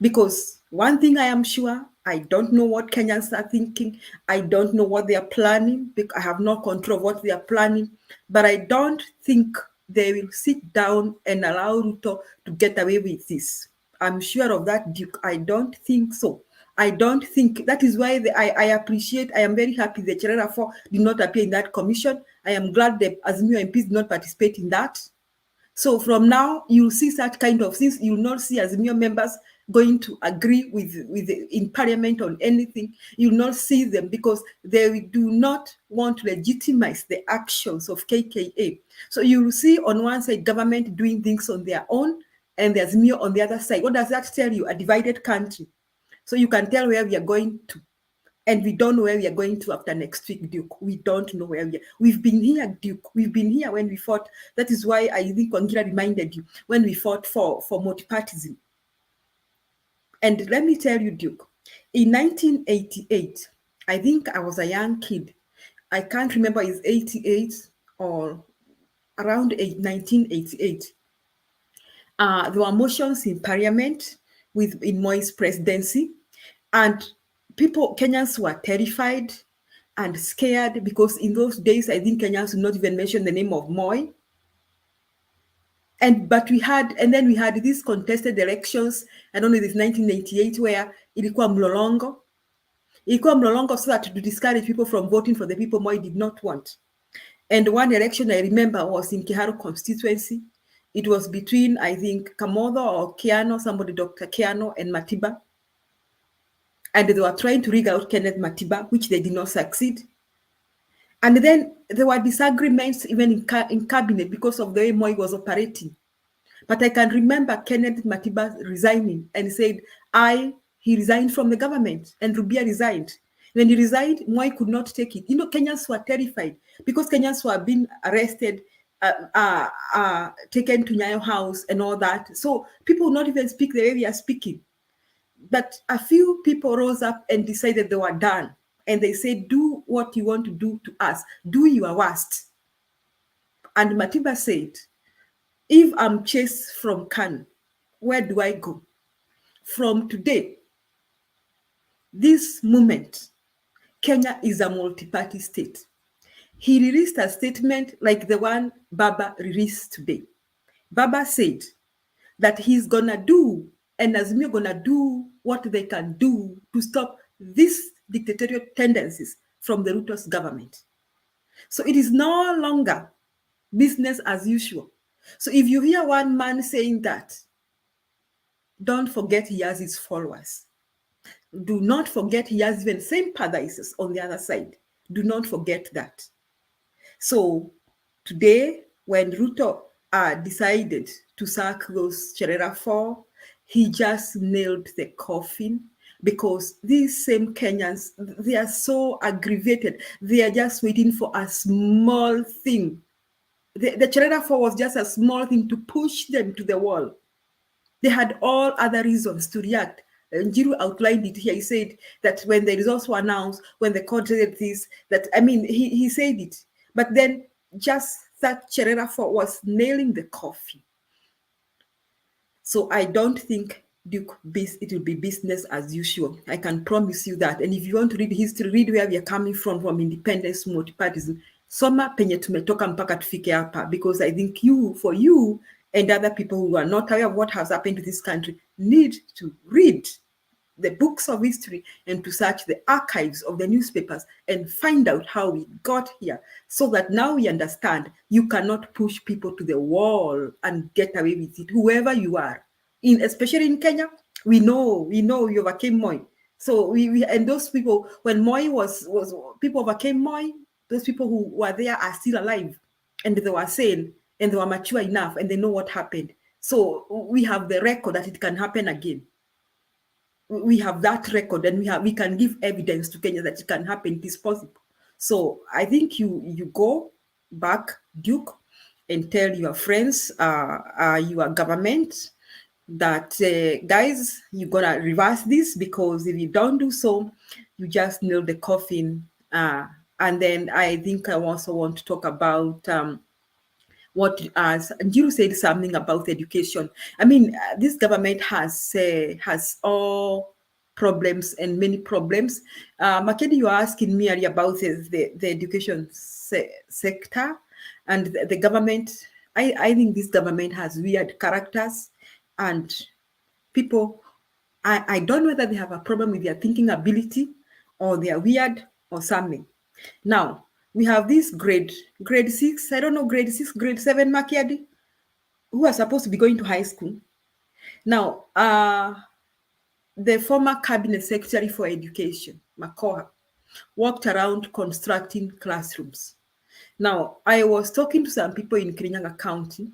Because one thing I am sure, I don't know what Kenyans are thinking. I don't know what they are planning, because I have no control of what they are planning. But I don't think they will sit down and allow Ruto to get away with this. I'm sure of that, Duke. I don't think so. I don't think that is why I appreciate, I am very happy the Cherera 4 did not appear in that commission. I am glad the Azimio MPs did not participate in that. So from now, you'll see such kind of things. You'll not see Azimio members going to agree with in Parliament on anything. You'll not see them because they do not want to legitimize the actions of KKA. So you'll see on one side government doing things on their own and there's Azimio on the other side. What does that tell you? A divided country. So you can tell where we are going to. And we don't know where we are going to after next week, Duke. We don't know where we are. We've been here, Duke. We've been here when we fought. That is why I think Wangira reminded you when we fought for multipartism. And let me tell you, Duke, in 1988, I think I was a young kid. I can't remember it's 88 or around 1988. There were motions in Parliament in Moi's presidency, and Kenyans were terrified and scared because in those days, I think Kenyans would not even mention the name of Moi. And then we had these contested elections. I don't know, this 1988 where ilikuwa mlolongo. Ilikuwa mlolongo so that to discourage people from voting for the people Moi did not want. And one election I remember was in Kiharu constituency. It was between, I think, Kamodho or Kiano, somebody, Dr. Kiano and Matiba. And they were trying to rig out Kenneth Matiba, which they did not succeed. And then there were disagreements even in cabinet because of the way Moi was operating. But I can remember Kenneth Matiba resigning and said, he resigned from the government, and Rubia resigned. When he resigned, Moi could not take it. You know, Kenyans were terrified because Kenyans were being arrested, taken to Nyayo House and all that. So people would not even speak the way we are speaking. But a few people rose up and decided they were done. And they said, do what you want to do to us. Do your worst. And Matiba said, if I'm chased from Kanu, where do I go? From today, this moment, Kenya is a multi-party state. He released a statement like the one Baba released today. Baba said that he's gonna do, and Azimio gonna do what they can do to stop these dictatorial tendencies from the Ruto's government. So it is no longer business as usual. So if you hear one man saying that, don't forget he has his followers. Do not forget he has even sympathizers on the other side. Do not forget that. So today, when Ruto decided to sack those Cherera 4, he just nailed the coffin because these same Kenyans, they are so aggravated. They are just waiting for a small thing. The Cherera 4 was just a small thing to push them to the wall. They had all other reasons to react. Njiru outlined it here. He said that when the results were announced, when the court did this, he said it. But then just that Cherera 4 was nailing the coffin. So I don't think, Duke, it will be business as usual. I can promise you that. And if you want to read history, read where we are coming from independence, multipartism. Soma penye tumetoka mpaka tufike hapa, because I think for you and other people who are not aware of what has happened to this country need to read the books of history and to search the archives of the newspapers and find out how we got here, so that now we understand you cannot push people to the wall and get away with it, whoever you are, especially in Kenya, We know you overcame Moi. So we and those people, when Moi was people overcame Moi, those people who were there are still alive, and they were sane, and they were mature enough, and they know what happened. So we have the record that it can happen again. We have that record, and we can give evidence to Kenya that it can happen. It is possible. So I think you go back, Duke, and tell your friends, your government, that guys, you're gonna reverse this, because if you don't do so, you just nail the coffin. And then I think I also want to talk about what you said something about education. I mean, this government has all problems and many problems. Makedi, you are asking me earlier about the education sector and the government. I think this government has weird characters and people. I don't know whether they have a problem with their thinking ability or they are weird or something. Now, we have this grade 6, I don't know, grade 6, grade 7 Makiadi, who are supposed to be going to high school. Now, the former cabinet secretary for education, Makoha, walked around constructing classrooms. Now, I was talking to some people in Kirinyaga County,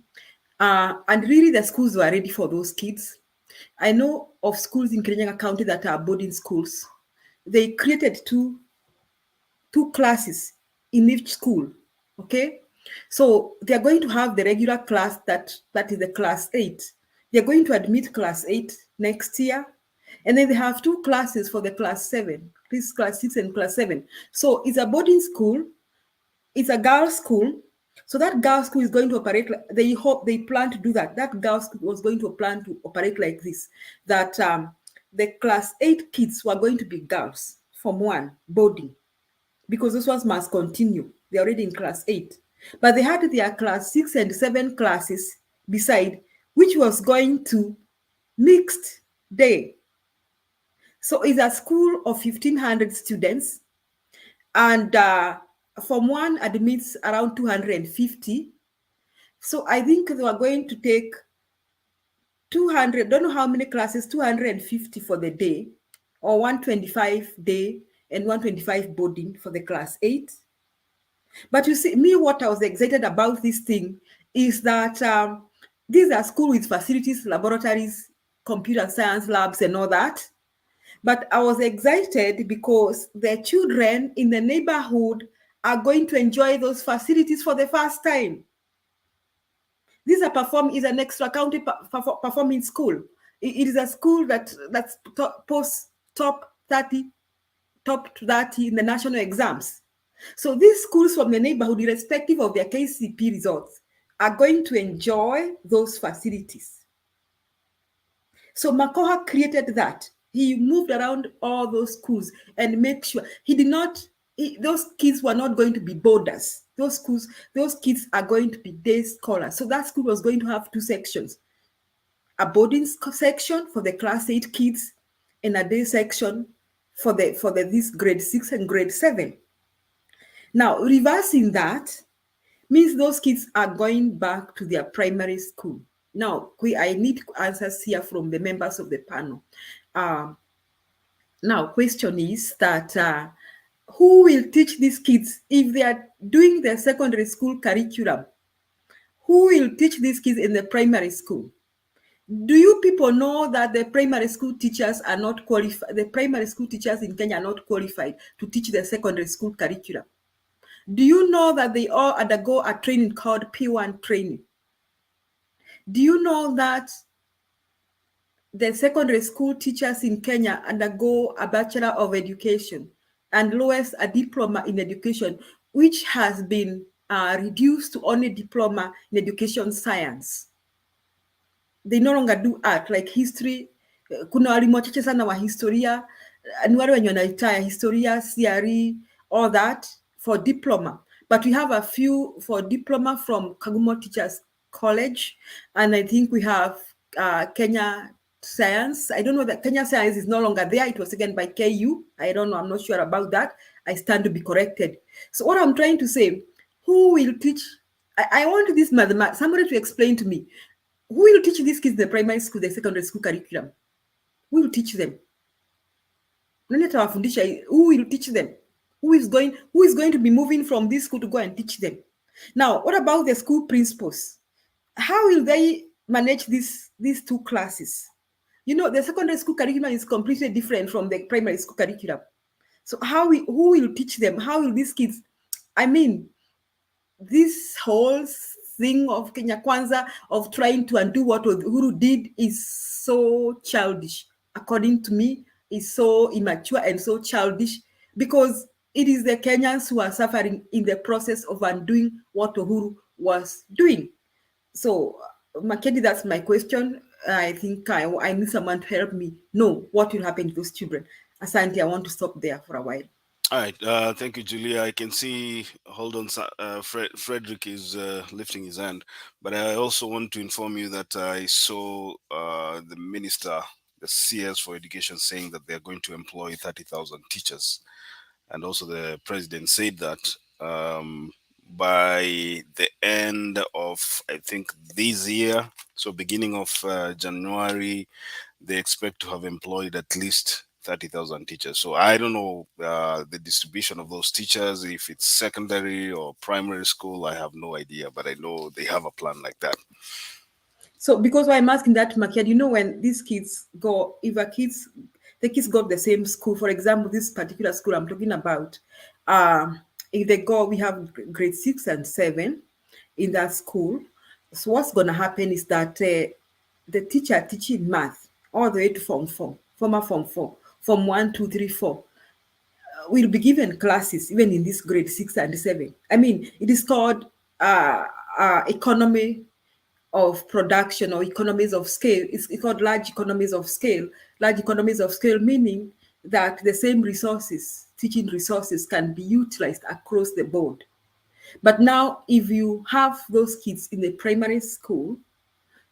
and really the schools were ready for those kids. I know of schools in Kirinyaga County that are boarding schools. They created two classes in each school, okay? So they're going to have the regular class that is the class 8. They're going to admit class 8 next year. And then they have 2 classes for the class 7, this class 6 and class 7. So it's a boarding school. It's a girls' school. So that girls' school is going to operate, they plan to do that. That girls' school was going to plan to operate like this, that the class 8 kids were going to be girls from 1 boarding, because those ones must continue. They're already in class 8. But they had their class 6 and 7 classes beside, which was going to mixed day. So it's a school of 1,500 students, and Form 1 admits around 250. So I think they were going to take 200, don't know how many classes, 250 for the day, or 125 day and 125 boarding for the class 8. But you see, me, what I was excited about this thing is that these are schools with facilities, laboratories, computer science labs, and all that. But I was excited because the children in the neighborhood are going to enjoy those facilities for the first time. This is an extra county performing school. It is a school that's post top 30 in the national exams. So these schools from the neighborhood, irrespective of their KCP results, are going to enjoy those facilities. So Makoha created that. He moved around all those schools and made sure those kids were not going to be boarders. Those kids are going to be day scholars. So that school was going to have 2 sections: a boarding section for the class 8 kids and a day section for this grade 6 and grade 7. Now, reversing that means those kids are going back to their primary school. Now, I need answers here from the members of the panel. Now, question is that who will teach these kids if they are doing their secondary school curriculum? Who will teach these kids in the primary school? Do you people know that the primary school teachers are not qualified? The primary school teachers in Kenya are not qualified to teach the secondary school curriculum. Do you know that they all undergo a training called P1 training? Do you know that the secondary school teachers in Kenya undergo a Bachelor of Education and lowest a diploma in education, which has been reduced to only diploma in education science? They no longer do art like history. Kuna walimu wachache sana wa historia, ni wale wenye wanaitaya historia, CRE, all that for diploma. But we have a few for diploma from Kagumo Teachers College, and I think we have Kenya Science. I don't know that Kenya Science is no longer there. It was taken by KU. I don't know. I'm not sure about that. I stand to be corrected. So what I'm trying to say, who will teach? I want this mathematics, somebody to explain to me, who will teach these kids the primary school, the secondary school curriculum? Who will teach them? Who will teach them? Who is going to be moving from this school to go and teach them? Now, what about the school principals? How will they manage these two classes? You know, the secondary school curriculum is completely different from the primary school curriculum. So who will teach them? How will these kids? I mean, this whole thing of Kenya Kwanza, of trying to undo what Uhuru did, is so childish. According to me, is so immature and so childish, because it is the Kenyans who are suffering in the process of undoing what Uhuru was doing. So, Makedi, that's my question. I think I need someone to help me know what will happen to those children. Asante, I want to stop there for a while. All right, thank you, Julia. I can see, hold on, Frederick is lifting his hand, but I also want to inform you that I saw the minister, the CS for education, saying that they're going to employ 30,000 teachers. And also the president said that by the end of, I think, this year, so beginning of January, they expect to have employed at least 30,000 teachers. So I don't know the distribution of those teachers, if it's secondary or primary school, I have no idea, but I know they have a plan like that. So because I'm asking that, Makiad, you know, when these kids go, if the kids go to the same school, for example, this particular school I'm talking about, if they go, we have grade 6 and 7 in that school. So what's going to happen is that the teacher teaching math all the way to form 4, former form 4, form 1, 2, 3, 4, will be given classes even in this grade 6 and 7. I mean, it is called economy of production or economies of scale. It's called large economies of scale. Large economies of scale meaning that the same resources, teaching resources, can be utilized across the board. But now, if you have those kids in the primary school,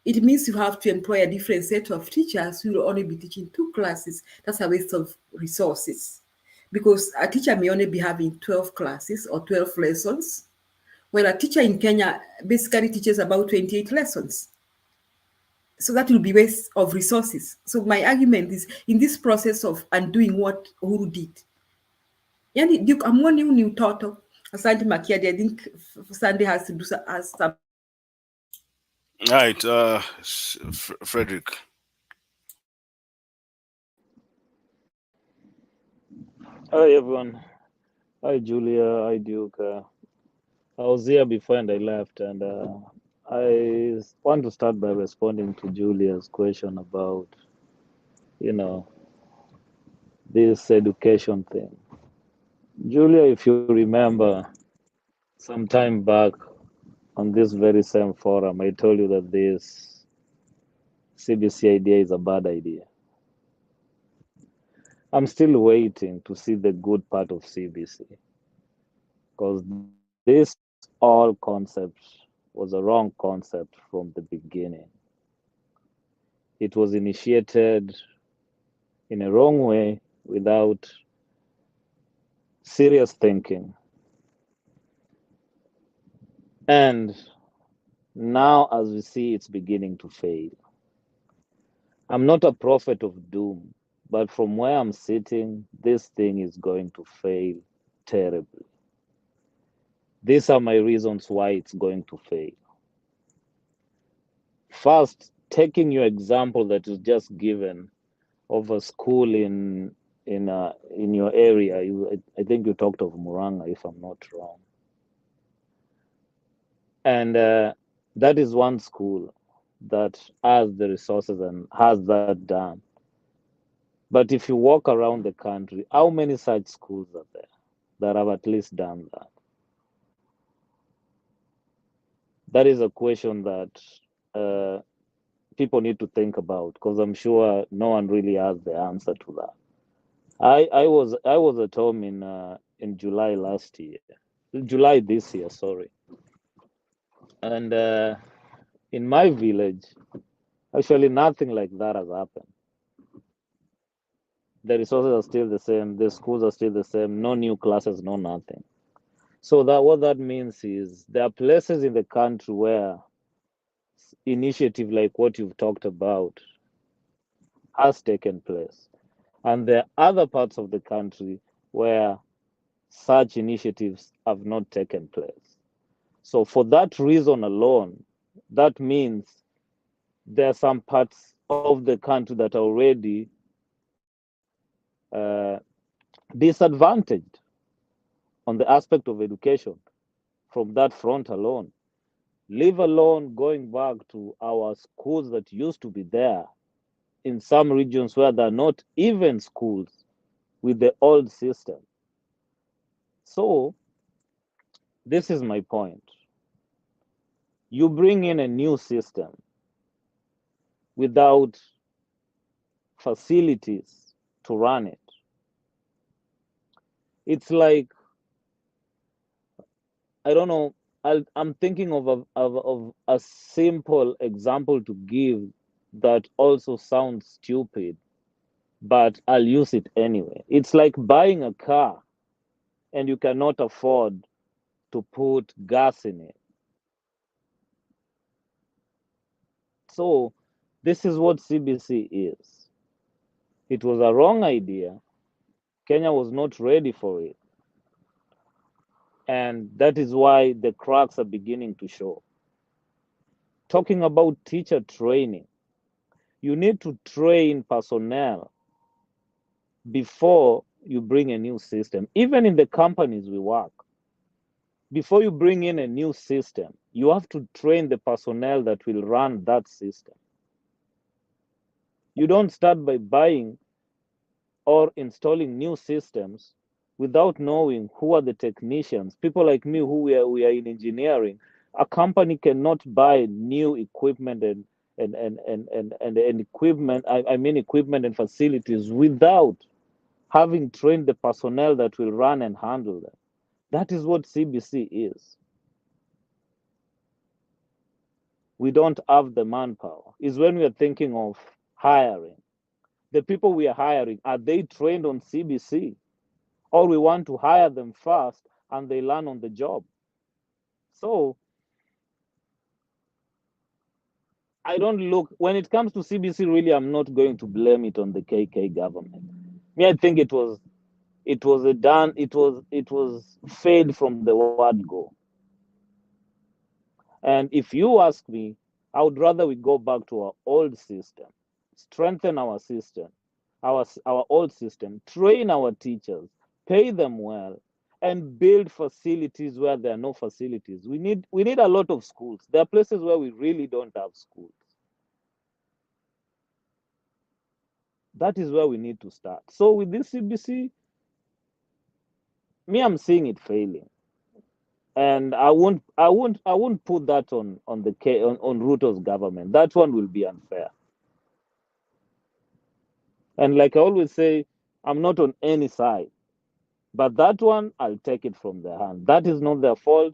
it means you have to employ a different set of teachers who will only be teaching 2 classes. That's a waste of resources, because a teacher may only be having 12 classes or 12 lessons, while a teacher in Kenya basically teaches about 28 lessons. So that will be waste of resources. So my argument is, in this process of undoing what Uhuru did, yani I'm one new total. Asante Makiadi, I think Sunday has to do some. All right, Frederick. Hi everyone. Hi Julia. Hi Duke. I was here before and I left, and I want to start by responding to Julia's question about, you know, this education thing. Julia, if you remember, some time back on this very same forum, I told you that this CBC idea is a bad idea. I'm still waiting to see the good part of CBC, because this all concept was a wrong concept from the beginning. It was initiated in a wrong way, without serious thinking. And now, as we see, it's beginning to fail. I'm not a prophet of doom, but from where I'm sitting, this thing is going to fail terribly. These are my reasons why it's going to fail. First, taking your example that is just given of a school in your area, I think you talked of Muranga, if I'm not wrong. And that is one school that has the resources and has that done. But if you walk around the country, how many such schools are there that have at least done that? That is a question that people need to think about, because I'm sure no one really has the answer to that. I was at home in July this year, sorry. And in my village, actually nothing like that has happened. The resources are still the same, the schools are still the same, no new classes, no nothing. So that what that means is there are places in the country where initiative like what you've talked about has taken place. And there are other parts of the country where such initiatives have not taken place. So for that reason alone, that means there are some parts of the country that are already disadvantaged on the aspect of education from that front alone. Leave alone going back to our schools that used to be there in some regions where there are not even schools with the old system. So, this is my point. You bring in a new system without facilities to run it. It's like, I don't know, I'm thinking of a simple example to give that also sounds stupid, but I'll use it anyway. It's like buying a car and you cannot afford to put gas in it. So, this is what CBC is. It was a wrong idea. Kenya was not ready for it. And that is why the cracks are beginning to show. Talking about teacher training, you need to train personnel before you bring a new system. Even in the companies we work, before you bring in a new system, you have to train the personnel that will run that system. You don't start by buying or installing new systems without knowing who are the technicians. People like me who we are in engineering, a company cannot buy new equipment and equipment, I mean equipment and facilities without having trained the personnel that will run and handle them. That is what CBC is. We don't have the manpower. Is when we are thinking of hiring. The people we are hiring, are they trained on CBC? Or we want to hire them first and they learn on the job? So, I don't look, when it comes to CBC, really, I'm not going to blame it on the KK government. Me, I think it was failed from the word go. And if you ask me, I would rather we go back to our old system, strengthen our system, our old system, train our teachers, pay them well, and build facilities where there are no facilities. We need a lot of schools. There are places where we really don't have schools. That is where we need to start. So with this CBC, me, I'm seeing it failing. And I won't put that on Ruto's government. That one will be unfair. And like I always say, I'm not on any side. But that one, I'll take it from their hand. That is not their fault.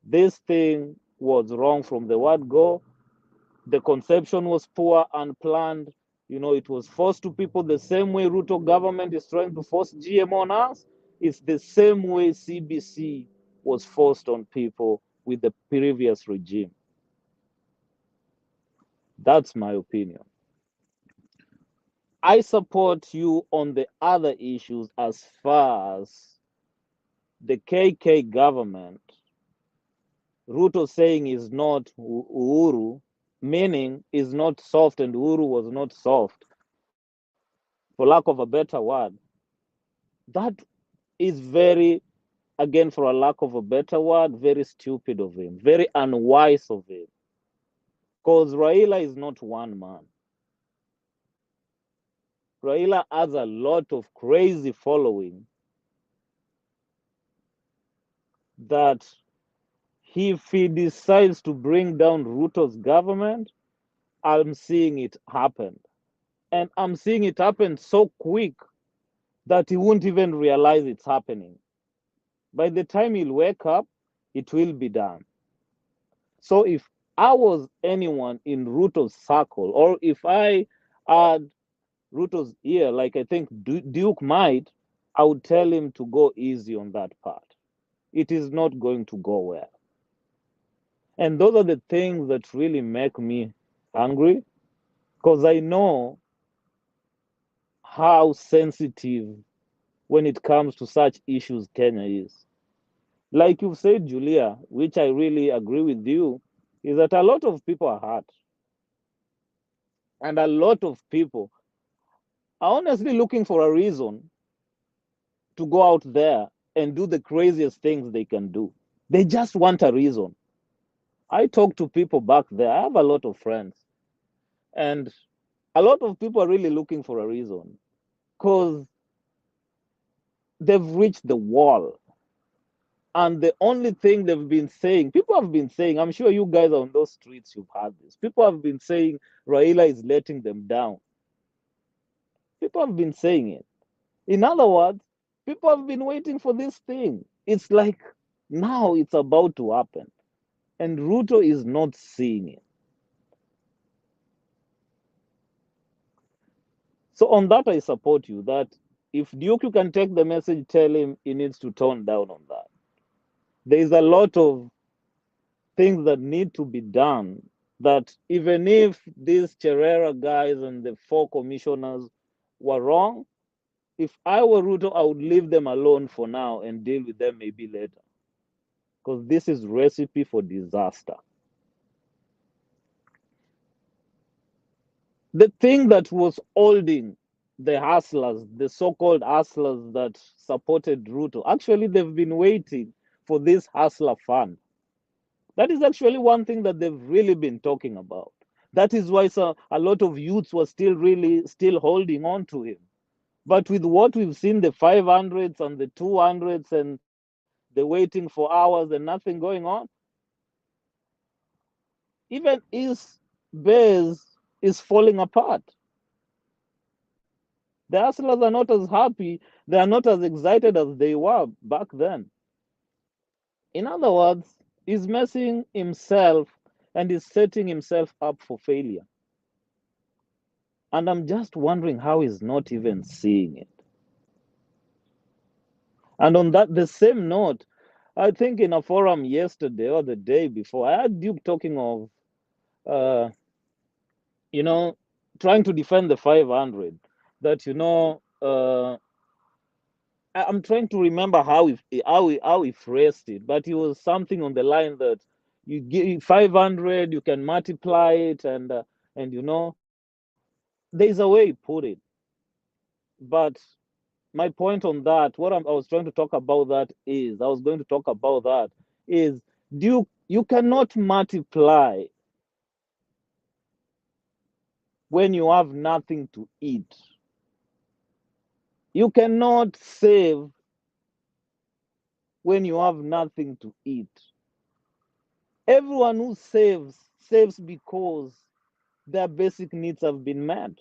This thing was wrong from the word go. The conception was poor, unplanned. You know, it was forced to people the same way Ruto government is trying to force GMO on us. It's the same way CBC was forced on people with the previous regime. That's my opinion. I support you on the other issues as far as the KK government, Ruto saying is not Uhuru, meaning is not soft and Uhuru was not soft, for lack of a better word. That is very, again, for a lack of a better word, very stupid of him, very unwise of him. Because Raila is not one man. Raila has a lot of crazy following that if he decides to bring down Ruto's government, I'm seeing it happen. And I'm seeing it happen so quick that he won't even realize it's happening. By the time he'll wake up, it will be done. So if I was anyone in Ruto's circle, or if I had Ruto's ear, like I think Duke might, I would tell him to go easy on that part. It is not going to go well. And those are the things that really make me angry, because I know how sensitive when it comes to such issues Kenya is. Like you've said, Julia, which I really agree with you, is that a lot of people are hurt. And a lot of people are honestly looking for a reason to go out there and do the craziest things they can do. They just want a reason. I talk to people back there. I have a lot of friends. And a lot of people are really looking for a reason because they've reached the wall. And the only thing they've been saying, people have been saying, I'm sure you guys on those streets, you've heard this. People have been saying Raila is letting them down. People have been saying it. In other words, people have been waiting for this thing. It's like now it's about to happen. And Ruto is not seeing it. So on that, I support you that if Duke, you can take the message, tell him he needs to tone down on that. There is a lot of things that need to be done that even if these Cherera guys and the 4 commissioners were wrong, if I were Ruto, I would leave them alone for now and deal with them maybe later. Because this is recipe for disaster. The thing that was holding the hustlers, the so-called hustlers that supported Ruto, actually they've been waiting for this hustler fund. That is actually one thing that they've really been talking about. That is why a lot of youths were still holding on to him. But with what we've seen, the 500s and the 200s and the waiting for hours and nothing going on, even his base is falling apart. The hustlers are not as happy, they are not as excited as they were back then. In other words, he's messing himself and he's setting himself up for failure. And I'm just wondering how he's not even seeing it. And on the same note, I think in a forum yesterday or the day before, I had Duke talking of, trying to defend the 500. That, I'm trying to remember how he phrased it, but it was something on the line that you give 500, you can multiply it, and there's a way he put it. But my point on that, I was trying to talk about that is, you cannot multiply when you have nothing to eat. You cannot save when you have nothing to eat. Everyone who saves because their basic needs have been met.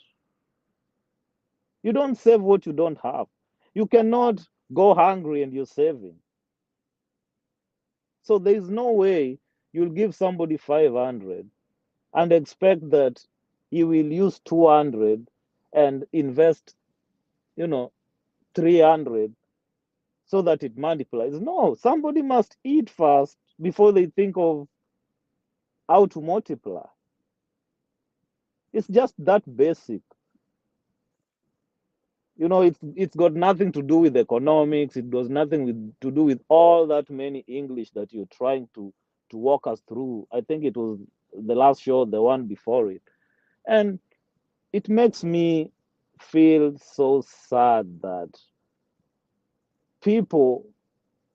You don't save what you don't have. You cannot go hungry and you're saving. So there is no way you'll give somebody 500 and expect that he will use 200 and invest, 300 so that it multiplies. No, somebody must eat first before they think of how to multiply. It's just that basic. It's got nothing to do with economics. It does nothing to do with all that many English that you're trying to walk us through. I think it was the last show, the one before it. And it makes me feel so sad that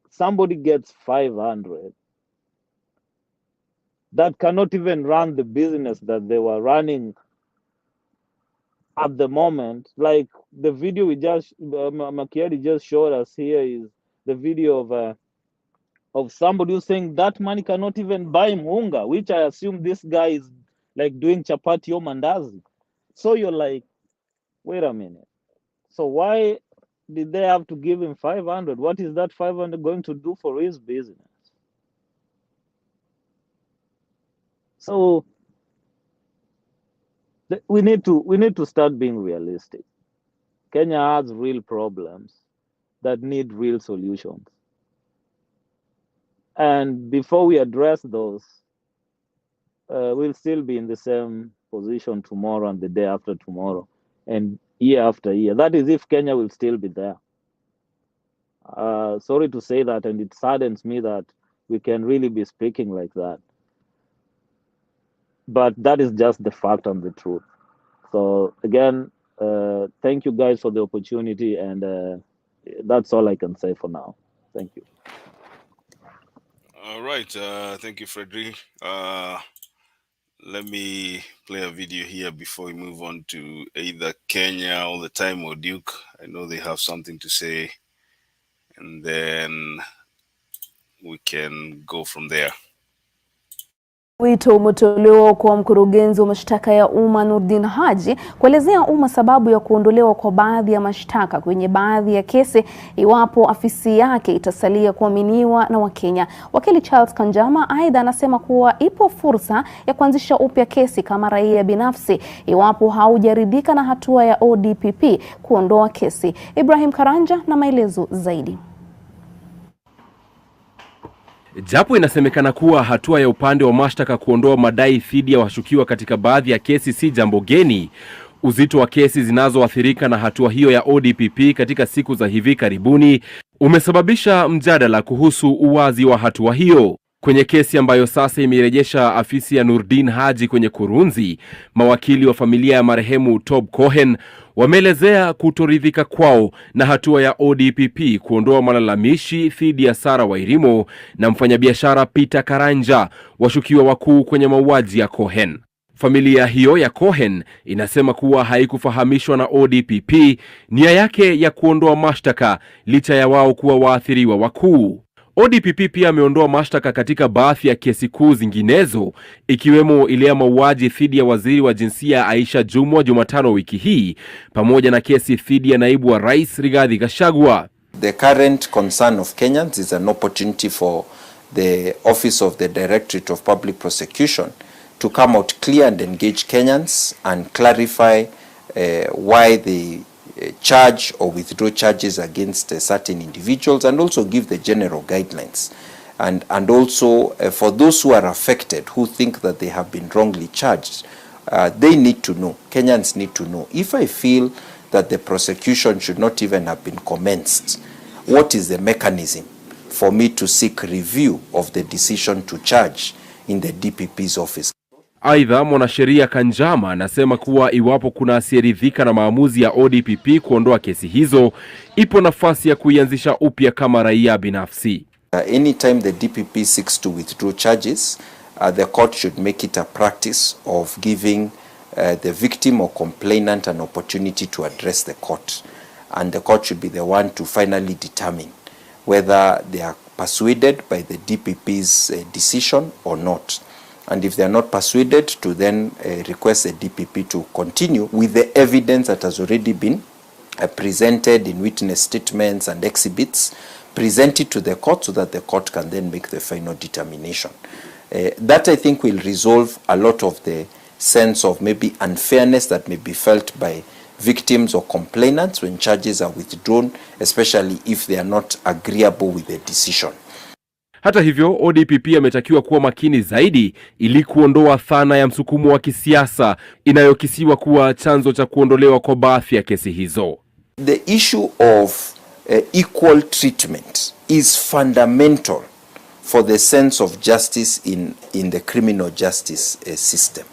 somebody gets 500 that cannot even run the business that they were running at the moment. Like the video Makiadi just showed us here is the video of somebody who's saying that money cannot even buy munga, which I assume this guy is like doing chapati or mandazi. So you're like, wait a minute. So why did they have to give him 500? What is that 500 going to do for his business? So we need to start being realistic. Kenya has real problems that need real solutions. And before we address those, we'll still be in the same position tomorrow and the day after tomorrow. And year after year. That is if Kenya will still be there. Sorry to say that, and it saddens me that we can really be speaking like that. But that is just the fact and the truth. So again, thank you guys for the opportunity, and that's all I can say for now. Thank you. All right. Thank you, Frederick. Let me play a video here before we move on to either Kenya all the time or Duke. I know they have something to say, and then we can go from there. Wito umetolewa kwa mkurugenzi wa mashtaka ya umma Nurdin Haji kuelezea umma sababu ya kuondolewa kwa baadhi ya mashtaka kwenye baadhi ya kesi iwapo afisi yake itasalia kuaminiwa na Wakenya. Wakili Charles Kanjama aidha anasema kuwa ipo fursa ya kuanzisha upya kesi kama raia binafsi iwapo haujaridhika na hatua ya ODPP kuondoa kesi. Ibrahim Karanja na maelezo zaidi. Japo inasemekana kuwa hatua ya upande wa mashtaka kuondoa madai dhidi ya washukiwa katika baadhi ya kesi si jambo geni, uzito wa kesi zinazoathirika na hatua hiyo ya ODPP katika siku za hivi karibuni umesababisha mjadala kuhusu uwazi wa hatua hiyo. Kwenye kesi ambayo sasa imerejesha afisi ya Nurdin Haji kwenye kurunzi, mawakili wa familia ya marehemu Tob Cohen wameelezea kutoridhika kwao na hatua ya ODPP kuondoa malalamishi dhidi ya Sara Wairimo na mfanyabiashara Peter Karanja, washukiwa wakuu kwenye mauaji ya Cohen. Familia hiyo ya Cohen inasema kuwa haikufahamishwa na ODPP nia yake ya kuondoa mashtaka licha ya wao kuwa waathiriwa wakuu. ODPP pia ameondoa mashtaka katika baadhi ya kesi kuu zinginezo, ikiwemo ile ya mauaji dhidi ya waziri wa jinsia Aisha Jumwa Jumatano wiki hii, pamoja na kesi dhidi ya naibu wa rais Rigathi Gachagua. The current concern of Kenyans is an opportunity for the Office of the Directorate of Public Prosecution to come out clear and engage Kenyans and clarify why they charge or withdraw charges against certain individuals, and also give the general guidelines. And also for those who are affected, who think that they have been wrongly charged, they need to know, Kenyans need to know, if I feel that the prosecution should not even have been commenced, what is the mechanism for me to seek review of the decision to charge in the DPP's office? Aidha, mwanasheria Kanjama anasema kuwa iwapo kuna asiyeridhika na maamuzi ya ODPP kuondoa kesi hizo, ipo nafasi ya kuianzisha upya kama raia binafsi. Anytime the DPP seeks to withdraw charges, the court should make it a practice of giving the victim or complainant an opportunity to address the court. And the court should be the one to finally determine whether they are persuaded by the DPP's decision or not. And if they are not persuaded, to then request the DPP to continue with the evidence that has already been presented in witness statements and exhibits, present it to the court so that the court can then make the final determination. That, I think, will resolve a lot of the sense of maybe unfairness that may be felt by victims or complainants when charges are withdrawn, especially if they are not agreeable with the decision. Hata hivyo, ODPP ametakiwa kuwa makini zaidi ili kuondoa dhana ya msukumo wa kisiasa inayokisiwa kuwa chanzo cha kuondolewa kwa baadhi ya kesi hizo. The issue of equal treatment is fundamental for the sense of justice in the criminal justice system.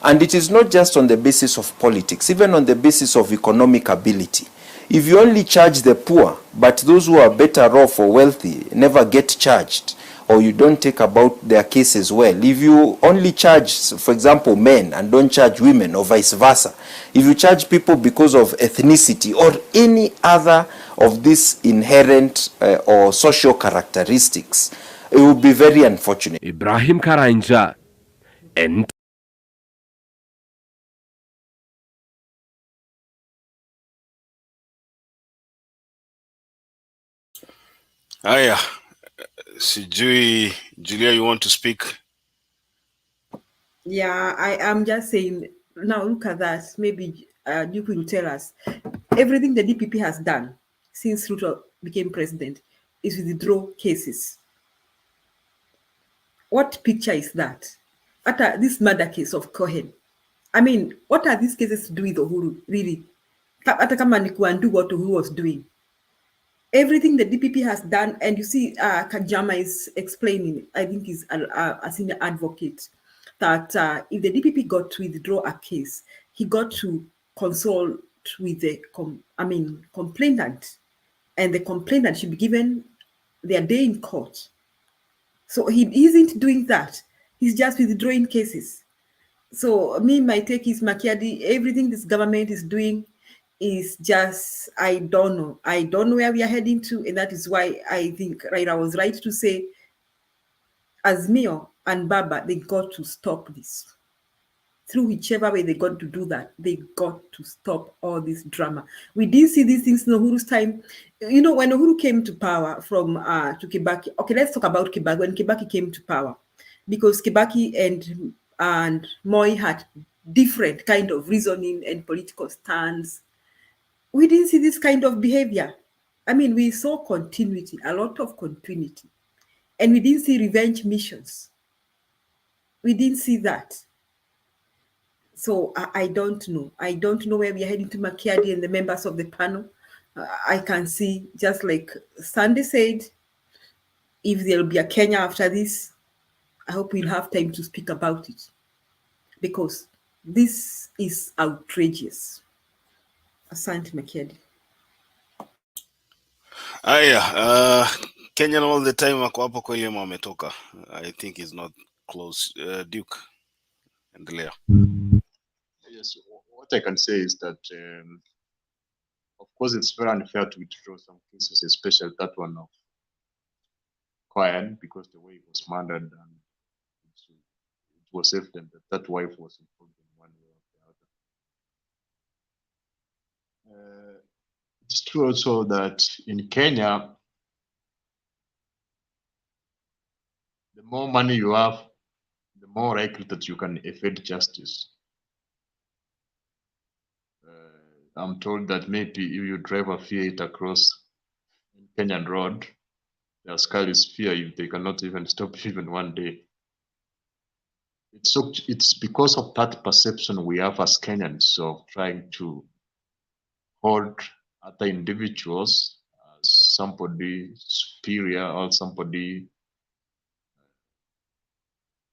And it is not just on the basis of politics, even on the basis of economic ability. If you only charge the poor, but those who are better off or wealthy never get charged, or you don't take about their cases well, if you only charge, for example, men and don't charge women, or vice versa, if you charge people because of ethnicity or any other of these inherent or social characteristics, it would be very unfortunate. Ibrahim Karanja, and Aya, sijui, Julia, you want to speak? Yeah, I am just saying, now look at that. Maybe you could tell us. Everything the DPP has done since Ruto became president is withdraw cases. What picture is that? After this murder case of Cohen, I mean, what are these cases to do with Uhuru, really? hata kama ni undo what Uhuru was doing. Everything the DPP has done, and you see Kajama is explaining, I think he's a senior advocate, that if the DPP got to withdraw a case, he got to consult with the complainant, and the complainant should be given their day in court. So he isn't doing that. He's just withdrawing cases. So my take is, Makiadi, everything this government is doing is just, I don't know. I don't know where we are heading to, and that is why I think Raila was right to say, Azmio and Baba, they got to stop this. Through whichever way they got to do that, they got to stop all this drama. We did see these things in Uhuru's time. You know, when Uhuru came to power from to Kibaki. Okay, let's talk about Kibaki. When Kibaki came to power, because Kibaki and Moi had different kind of reasoning and political stance. We didn't see this kind of behavior. I mean, we saw continuity, a lot of continuity, and we didn't see revenge missions. We didn't see that. So I don't know. I don't know where we are heading to, Makiadi and the members of the panel. I can see, just like Sandy said, if there will be a Kenya after this, I hope we'll have time to speak about it, because this is outrageous. Asante, Makiadi. Aya, Kenyan all the time ako hapo kweli ama ametoka? I think he's not close. Duke, endelea. Yes, what I can say is that, of course, it's very unfair to withdraw some cases, especially that one of Kwayan, because the way he was murdered, and it was evident that that wife was involved in one way or the other. It's true also that in Kenya, the more money you have, the more likely that you can evade justice. I'm told that maybe if you drive a Fiat across Kenyan road, the askaris fear if they cannot even stop even one day. It's because of that perception we have as Kenyans of trying to hold other individuals as somebody superior or somebody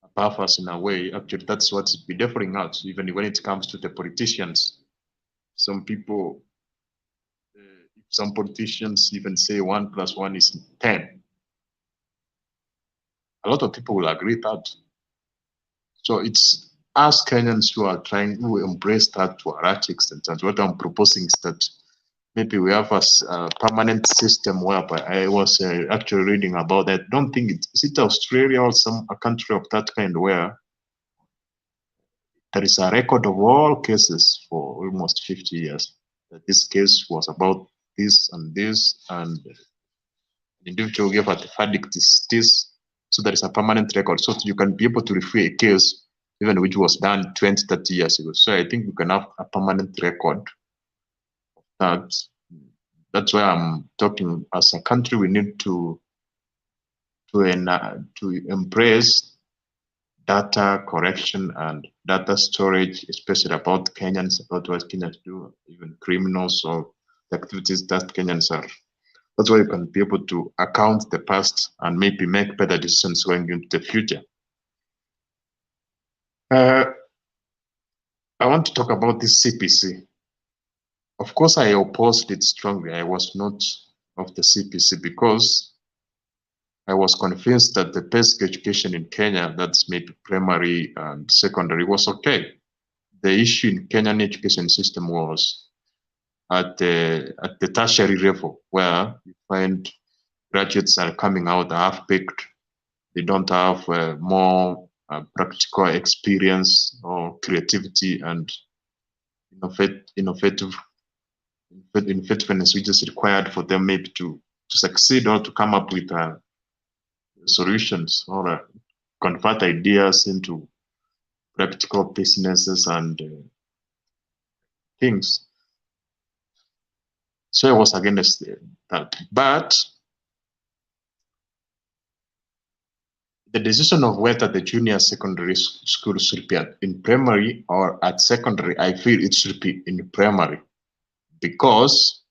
above us in a way. Actually, that's what's bedeviling us, even when it comes to the politicians. Some people, if some politicians even say 1 + 1 is 10, a lot of people will agree that. So it's us Kenyans who are trying to embrace that to a large extent. And what I'm proposing is that maybe we have a permanent system whereby I was actually reading about that. I don't think is it Australia or a country of that kind where there is a record of all cases for almost 50 years. That this case was about this, and the individual gave a verdict is this. So there is a permanent record. So you can be able to refer a case even which was done 20, 30 years ago. So I think we can have a permanent record of that. That's why I'm talking, as a country, we need to embrace data correction and data storage, especially about Kenyans, about what Kenyans do, even criminals or the activities that Kenyans are. That's why you can be able to account the past and maybe make better decisions going into the future. I want to talk about this CPC. Of course, I opposed it strongly. I was not of the CPC because I was convinced that the basic education in Kenya, that's maybe primary and secondary, was okay. The issue in Kenyan education system was at the tertiary level, where you find graduates are coming out half-baked. They don't have more practical experience or creativity and innovativeness which is required for them maybe to succeed or to come up with solutions or convert ideas into practical businesses and things. So I was against that. But the decision of whether the junior secondary school should be in primary or at secondary, I feel it should be in primary. because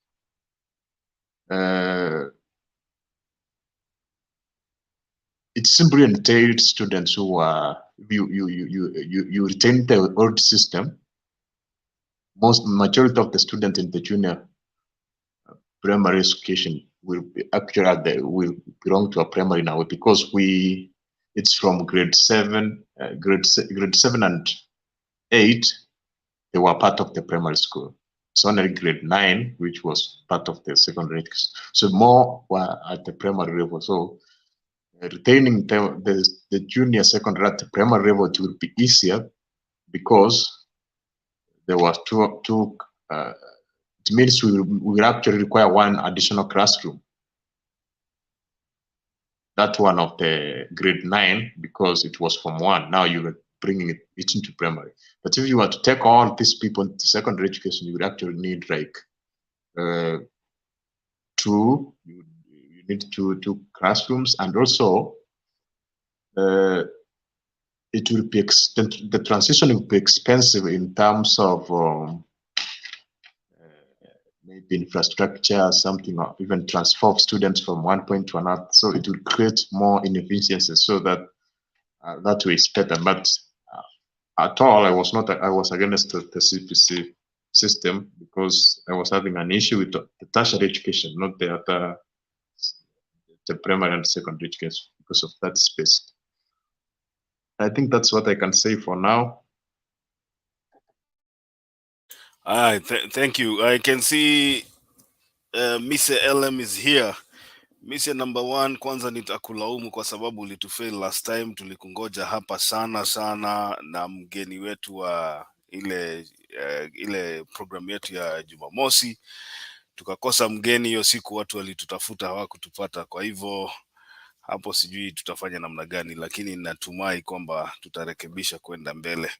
it simply entails students who are you retain the old system. Majority of the students in the junior primary education will be actually will belong to a primary now, because it's from grade 7 and 8 they were part of the primary school. It's only grade 9 which was part of the secondary, so more were at the primary level. So retaining the junior secondary at the primary level, it will be easier, because there was two it means we will actually require one additional classroom. That one of the grade 9, because it was from 1. Now you are bringing it into primary. But if you were to take all these people into secondary education, you would actually need like you need two classrooms, and also it will be the transition will be expensive in terms of maybe infrastructure, something, or even transfer of students from one point to another. So it will create more inefficiencies. So that that way is better. But at all, I was against the CPC system, because I was having an issue with the tertiary education, not the primary and secondary education, because of that space. I think that's what I can say for now. Thank you. I can see Mr. LM is here. Mr. number 1, kwanza nitakulaumu kwa sababu ulitufail last time. Tulikungoja hapa sana na mgeni wetu wa ile program yetu ya Jumamosi, tukakosa mgeni hiyo siku, watu walitutafuta hawakutupata. Kwa hivyo hapo sijui tutafanya namna gani, lakini natumai kwamba tutarekebisha kwenda mbele.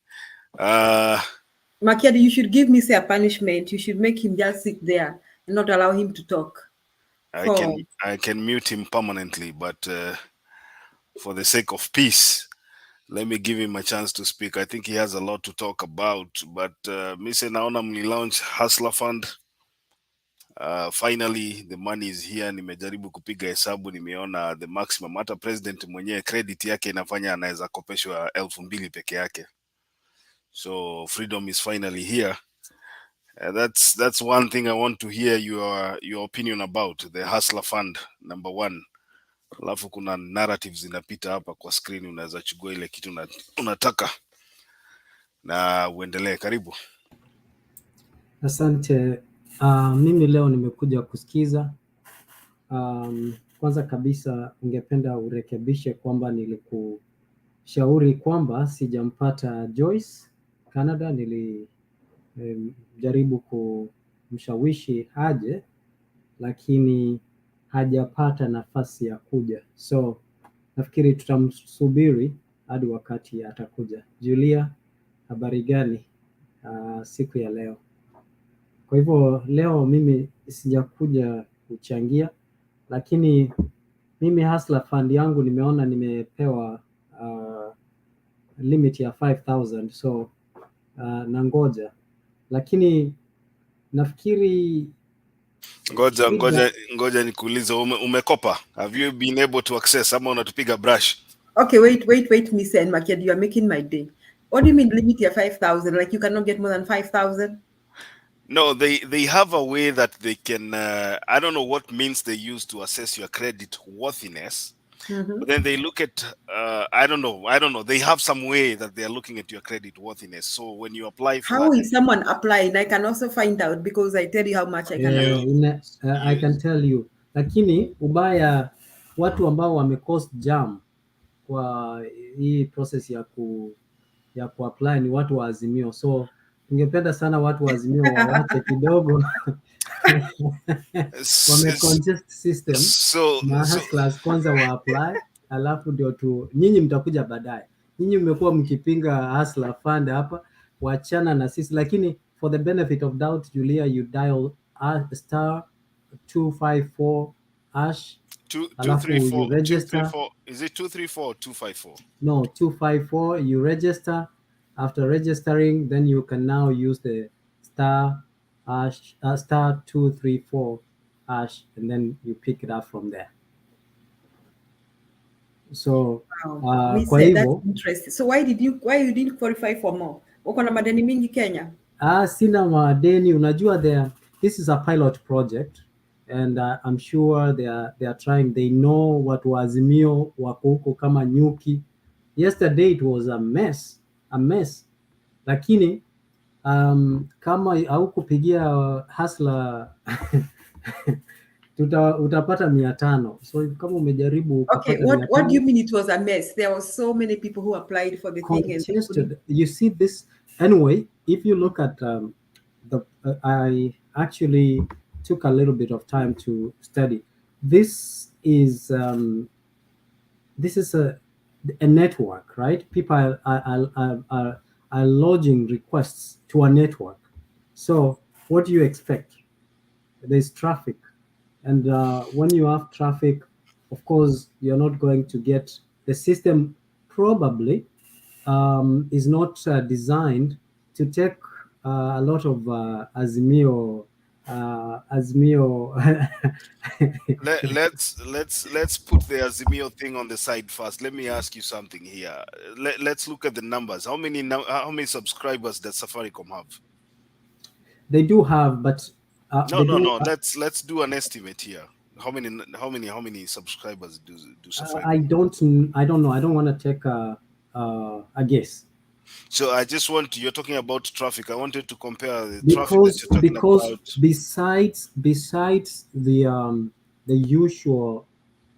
Makiadi, you should give me a punishment. You should make him just sit there and not allow him to talk. I can mute him permanently, but for the sake of peace, let me give him a chance to speak. I think he has a lot to talk about. But Mr. naona mli-launch Hustler Fund. Finally, the money is here. Nimejaribu kupiga hesabu, nimeona the maximum. Hata president mwenyewe credit yake inafanya anaweza kopeshwa 2,000 peke yake. So freedom is finally here. That's one thing I want to hear your opinion about the Hustler Fund, number 1. Alafu kuna narratives zinapita hapa kwa screen, unaweza chukua ile kitu unataka na uendelee. Karibu. Asante. Mimi leo nimekuja kusikiza. Kwanza kabisa ningependa urekebishe kwamba nilikushauri kwamba sijampata Joyce Canada. Nilijaribu kumshawishi aje, lakini hajapata nafasi ya kuja. So nafikiri tutamsubiri hadi wakati atakuja. Julia, habari gani siku ya leo? Kwa hivyo leo mimi sijakuja kuchangia, lakini mimi Hustler Fund yangu nimeona nimepewa limit ya 5,000, so nangoja, lakini nafikiri ngoja nikuulize, umekopa? Have you been able to access, ama unatupiga brush? Okay, wait, Miss and Makiadi, you are making my day. What do you mean limit ya 5,000? Like you cannot get more than 5,000? No, they have a way that they can, I don't know what means they use to assess your credit worthiness. But then they look at, I don't know. They have some way that they are looking at your credit worthiness. So when you apply for how is someone applying? I can also find out, because I tell you how much I can I can tell you. Lakini ubaya watu ambao wamecost jam kwa hii process ya kuapply ni watu wa Azimio. So ningependa sana watu wa Azimio wawache kidogo wamecongest system. Na hustlers kwanza wa apply, alafu ndio nyinyi mtakuja baadaye. Nyinyi mmekuwa mkipinga Hustler Fund hapa, wachana na sisi. Lakini for the benefit of doubt, Julia, you dial star 254 hash. 234. You register. Is it 234 or 254? No, 254. You register. After registering, then you can now use the star star 234 hash, and then you pick it up from there. So kwa hivyo, that's interesting. So why you didn't qualify for more? Uko na madeni mingi Kenya? Sina madeni. Unajua, this is a pilot project, and I'm sure they are trying. They know what Azimio wako huko kama nyuki. Yesterday it was a mess, lakini kama haukupigia hustler utapata 500. So kama umejaribu okay, what do you mean it was a mess? There were so many people who applied for the thing and you see this anyway. If you look at I actually took a little bit of time to study. This is a network, right? People are lodging requests to a network. So what do you expect? There's traffic, and when you have traffic, of course, you're not going to get the system. Probably is not designed to take a lot of Azimio. Let's put the Azimio thing on the side first. Let me ask you something here. Let's look at the numbers. How many subscribers does Safaricom have? They do have, but no. Let's do an estimate here. How many subscribers do Safaricom? I don't know. I don't want to take a guess. So I just you're talking about traffic. I wanted to compare the traffic that you're talking about. Besides the usual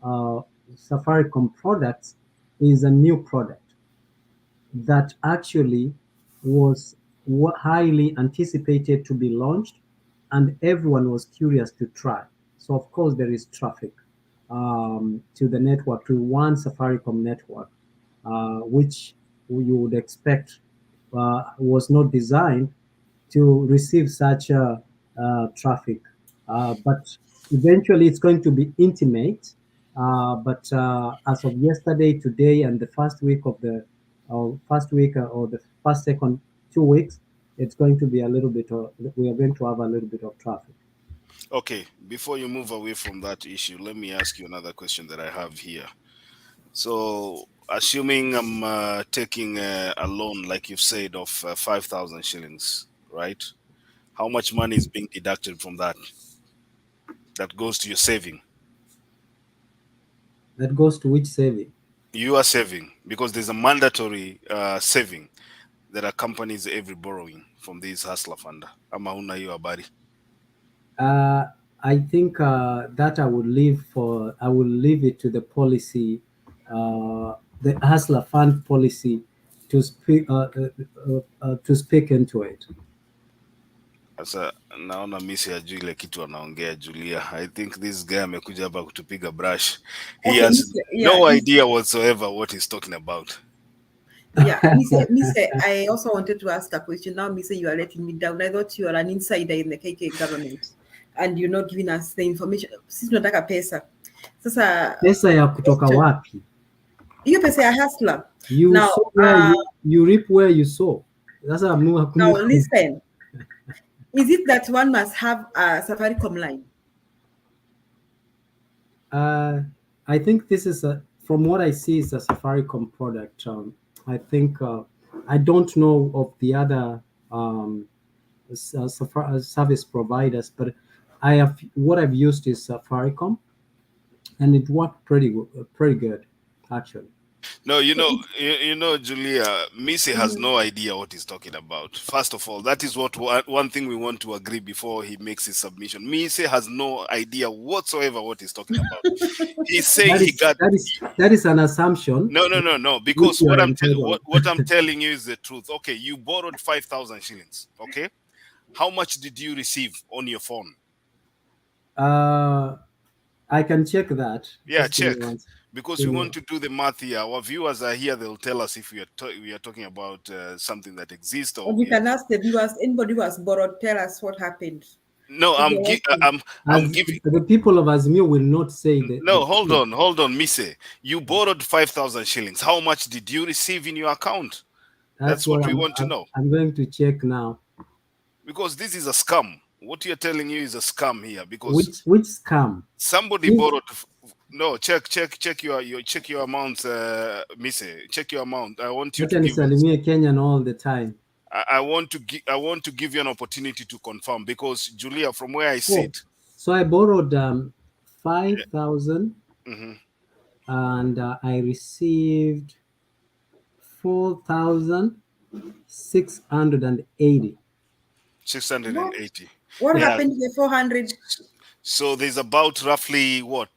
Safaricom products, is a new product that actually was highly anticipated to be launched, and everyone was curious to try. So of course there is traffic to the network, to one Safaricom network, which you would expect was not designed to receive such traffic. But eventually it's going to be intimate. But as of yesterday, today, and the first week or the second 2 weeks, it's going to be a little bit we are going to have a little bit of traffic. Okay, before you move away from that issue, let me ask you another question that I have here. So, assuming I'm taking a loan, like you've said, of 5,000 shillings, right? How much money is being deducted from that? That goes to your saving? That goes to which saving? You are saving, because there's a mandatory saving that accompanies every borrowing from this hustler fund. Ama huna hiyo habari? I think that I will leave it to the policy, the hustler fund policy, to speak into it. Sasa naona misi hajui ile kitu anaongea Julia. I think this guy amekuja hapa kutupiga brush. He has no idea whatsoever what he's talking about. Yeah, Mise, I also wanted to ask a question. Now, Mise, you are letting me down. I thought you are an insider in the KK government, and you're not giving us the information. Sisi tunataka pesa. Sasa pesa ya kutoka wapi? Hiyo pesa ya hustler. You reap where you sow. Sasa now listen. Is it that one must have a Safaricom line? I think this is from what I see, is a Safaricom product. I think I don't know of the other service providers, but what I've used is Safaricom, and it worked pretty good actually. No, you know, Julia, Missy has no idea what he's talking about. First of all, that is one thing we want to agree before he makes his submission. Missy has no idea whatsoever what he's talking about. He's saying that is an assumption. No. Because what I'm telling you is the truth. Okay, you borrowed 5,000 shillings. Okay, how much did you receive on your phone? I can check that. Yeah, check. Because we want to do the math here. Our viewers are here. They'll tell us if we are talking about something that exists. Or we can ask the viewers. Anybody who has borrowed, tell us what happened. No, I'm giving. The people of Azimio will not say that. No, hold on, Mise. You borrowed 5,000 shillings. How much did you receive in your account? That's what we want to know. I'm going to check now. Because this is a scam. What you're telling you is a scam here, because which scam? Somebody borrowed. No, check your amounts, Mise. Check your amount. I want you to give us. Kenyan all the time. I want to give you an opportunity to confirm, because Julia, from where I sit. So I borrowed 5,000, and I received 4,680. 680. What happened to the 400? So there's about roughly what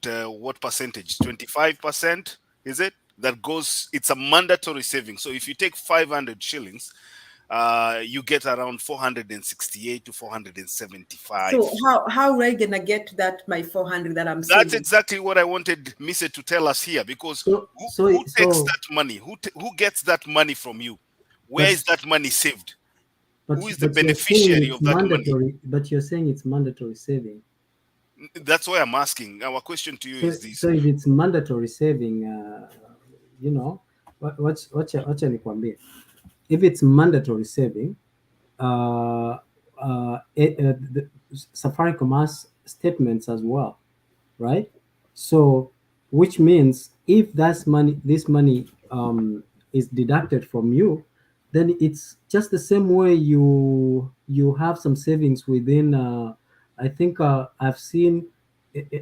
percentage? 25%, is it? That goes. It's a mandatory saving. So if you take 500 shillings, you get around 468 to 475. So how are I gonna get that my 400 that I'm saving? That's exactly what I wanted Mise to tell us here, because who takes that money? Who gets that money from you? Where is that money saved? Who is the beneficiary of that money? But you're saying it's mandatory saving. That's why I'm asking. Our question to you is this. So if it's mandatory saving, you know, if it's mandatory saving, the Safaricom has statements as well, right? So, which means if this money is deducted from you, then it's just the same way you have some savings within. I think I've seen.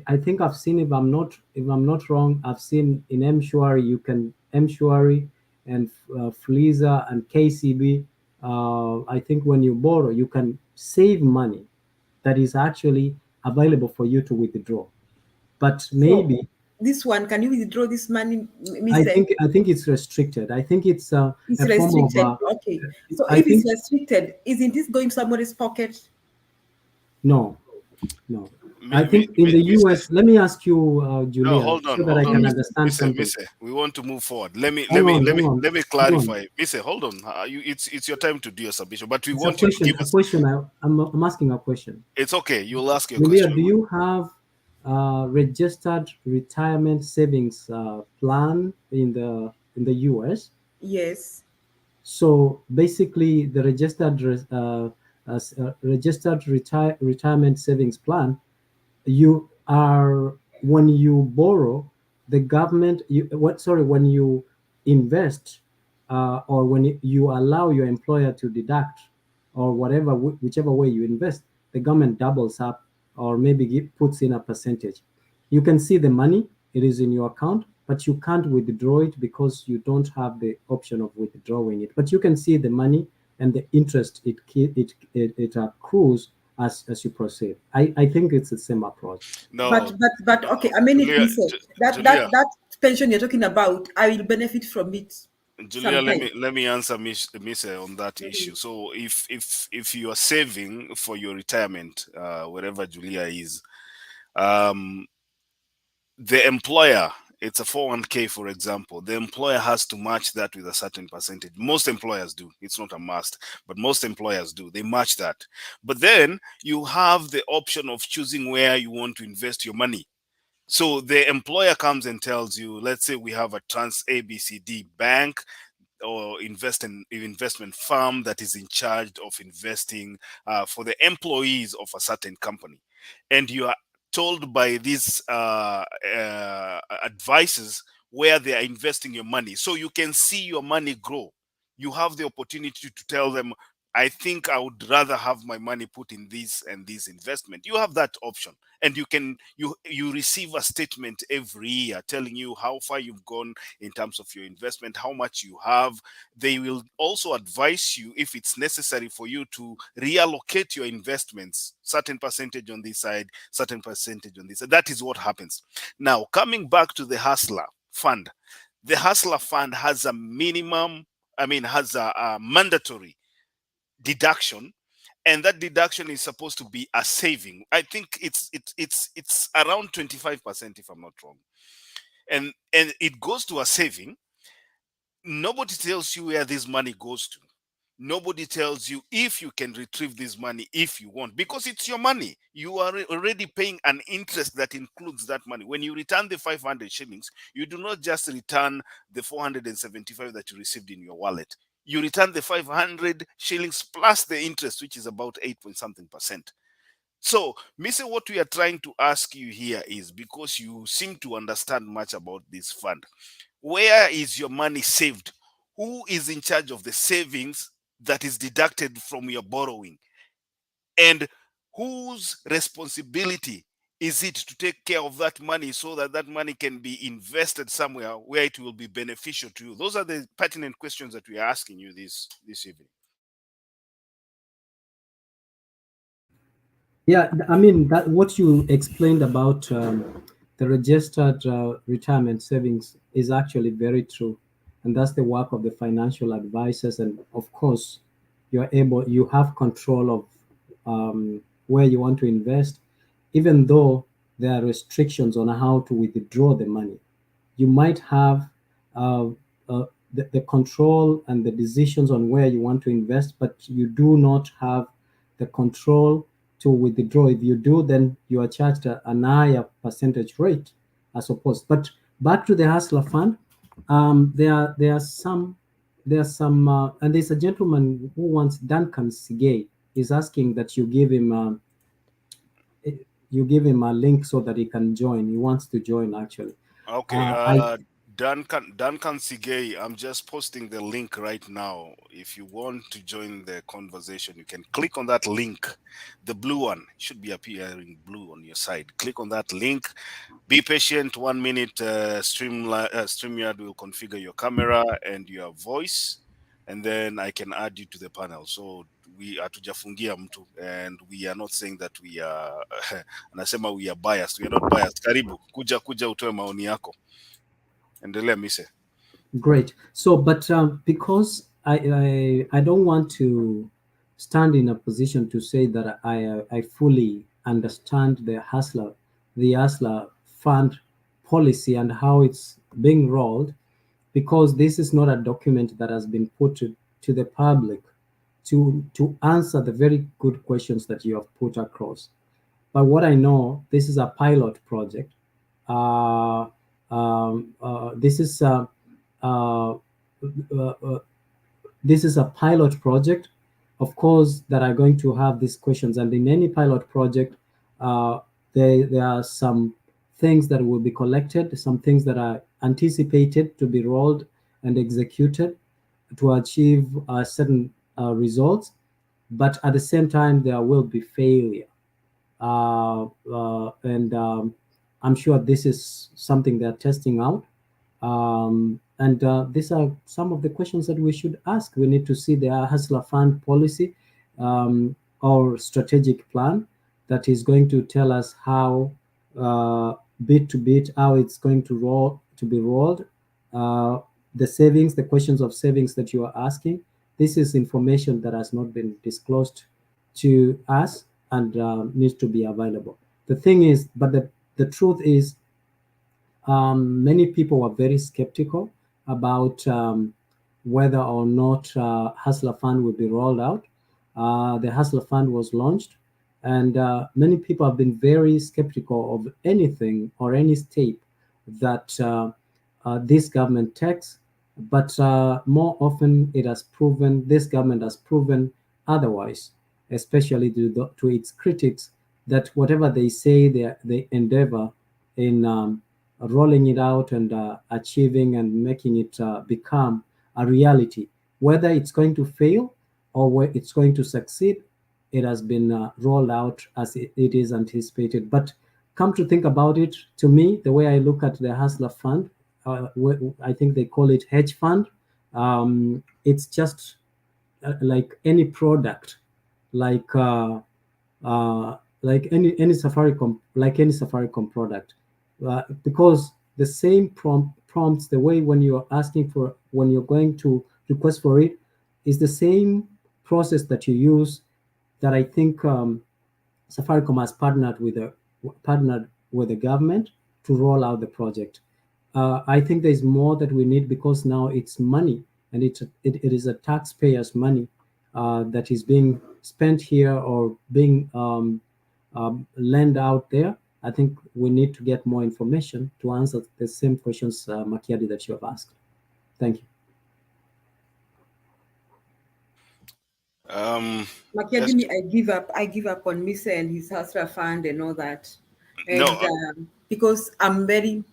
I think I've seen, if I'm not wrong, I've seen in M-Shwari, you can M-Shwari and Fliza and KCB. I think when you borrow, you can save money that is actually available for you to withdraw. But maybe this one, can you withdraw this money? I think it's restricted. I think it's restricted. Form of, okay. So if it's restricted, isn't this going somebody's pocket? No. I think in the US, let me ask you, Julia, no, hold on, so that I can understand something. Mise, we want to move forward. Let me clarify. Mise, hold on. It's your time to do your submission, but you to give us a question. I'm asking a question. It's okay. You'll ask your Julia, question. do you have registered retirement savings plan in the US? Yes. So basically, the registered retirement savings plan, you are, when you borrow, the government, when you invest, or when you allow your employer to deduct, or whichever way you invest, the government doubles up, or maybe puts in a percentage. You can see the money, it is in your account, but you can't withdraw it because you don't have the option of withdrawing it. But you can see the money and the interest it accrues as you proceed. I think it's the same approach. No, but okay. I mean, that pension you're talking about, I will benefit from it. Julia, let me answer Mise on that issue. So if you are saving for your retirement, wherever Julia is, the employer, it's a 401k, for example, the employer has to match that with a certain percentage. Most employers do. It's not a must, but most employers do. They match that. But then you have the option of choosing where you want to invest your money. So the employer comes and tells you, let's say we have a trans ABCD bank or investment firm that is in charge of investing for the employees of a certain company. And you are told by these advisors where they are investing your money, so you can see your money grow. You have the opportunity to tell them, I think I would rather have my money put in this and this investment. You have that option, and you receive a statement every year telling you how far you've gone in terms of your investment, how much you have. They will also advise you if it's necessary for you to reallocate your investments, certain percentage on this side, certain percentage on this side. That is what happens. Now, coming back to the Hustler Fund, the Hustler Fund has a mandatory deduction, and that deduction is supposed to be a saving. I think it's around 25%, if I'm not wrong, and it goes to a saving. Nobody tells you where this money goes to. Nobody tells you if you can retrieve this money if you want, because it's your money. You are already paying an interest that includes that money. When you return the 500 shillings, you do not just return the 475 that you received in your wallet. You return the 500 shillings plus the interest, which is about 8 point something percent. So, Mr. What we are trying to ask you here is, because you seem to understand much about this fund, where is your money saved? Who is in charge of the savings that is deducted from your borrowing? And whose responsibility is it to take care of that money so that that money can be invested somewhere where it will be beneficial to you? Those are the pertinent questions that we are asking you this evening. Yeah, I mean, that what you explained about the registered retirement savings is actually very true, and that's the work of the financial advisors. And of course, you have control of where you want to invest, even though there are restrictions on how to withdraw the money. You might have uh, the control and the decisions on where you want to invest, but you do not have the control to withdraw. If you do, then you are charged an higher percentage rate as opposed. But back to the Hustler Fund, there are some, and there's a gentleman who wants, Duncan Sigay, is asking that you give him a link so that he can join. He wants to join actually. Okay, Duncan Sigay, I'm just posting the link right now. If you want to join the conversation, you can click on that link. The blue one should be appearing blue on your side. Click on that link. Be patient, 1 minute. StreamYard will configure your camera and your voice, and then I can add you to the panel. So we hatujafungia mtu, and we are not saying that we are anasema we are biased. We are not biased. Karibu, kuja utoe maoni yako. Endelea Mise. Great. So, but because I don't want to stand in a position to say that I fully understand the Hustler Fund policy and how it's being rolled, because this is not a document that has been put to the public to answer the very good questions that you have put across. But what I know, this is a pilot project. This is a pilot project, of course, that are going to have these questions. And in any pilot project, there are some things that will be collected, some things that are anticipated to be rolled and executed to achieve certain results. But at the same time, there will be failure. And I'm sure this is something they're testing out. And these are some of the questions that we should ask. We need to see the Hustler Fund policy or strategic plan that is going to tell us how bit to bit, how it's going to be rolled. The savings, the questions of savings that you are asking, this is information that has not been disclosed to us and needs to be available. The thing is, but the truth is, many people were very skeptical about whether or not Hustler Fund will be rolled out. The Hustler Fund was launched, and many people have been very skeptical of anything or any step that this government takes. But more often, this government has proven otherwise, especially to its critics, that whatever they say, they endeavor in rolling it out and achieving and making it become a reality. Whether it's going to fail or where it's going to succeed, it has been rolled out as it is anticipated. But come to think about it, to me, the way I look at the Hustler Fund, I think they call it hedge fund. It's just like any product, like any Safaricom product. Because the same prompts, the way when you're going to request for it, is the same process that you use that I think Safaricom has partnered with the government to roll out the project. I think there's more that we need, because now it's money, and it is a taxpayer's money that is being spent here or being lent out there. I think we need to get more information to answer the same questions, Makiadi, that you have asked. Thank you. Makiadi, I give up on Mise and his hustler fund and all that. And No, because I'm very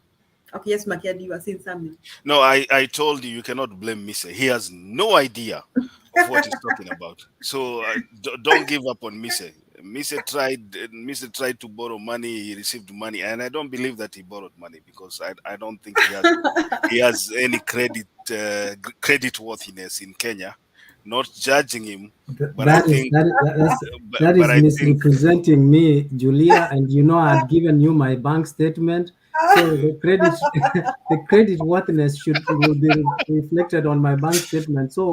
okay. Yes, Makiadi, you were saying something. no, I told you cannot blame Mise. He has no idea of what he's talking about. So don't give up on Mise. Mise tried to borrow money. He received money, and I don't believe that he borrowed money because I don't think he has any credit worthiness in Kenya. Not judging him, but I think that is I think misrepresenting me, Julia, and you know I've given you my bank statement, so the credit worthiness will be reflected on my bank statement. So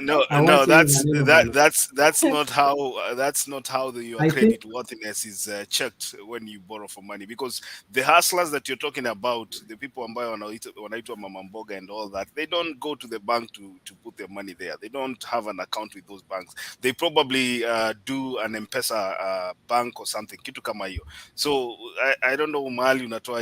no, that's not how your credit worthiness is checked when you borrow for money, because the hustlers that you're talking about, the people ambayo wanaitwa mama mboga and all that, they don't go to the bank to put their money there. They don't have an account with those banks. They probably do an M-Pesa bank or something, kitu kama hiyo. So I don't know mahali unatoa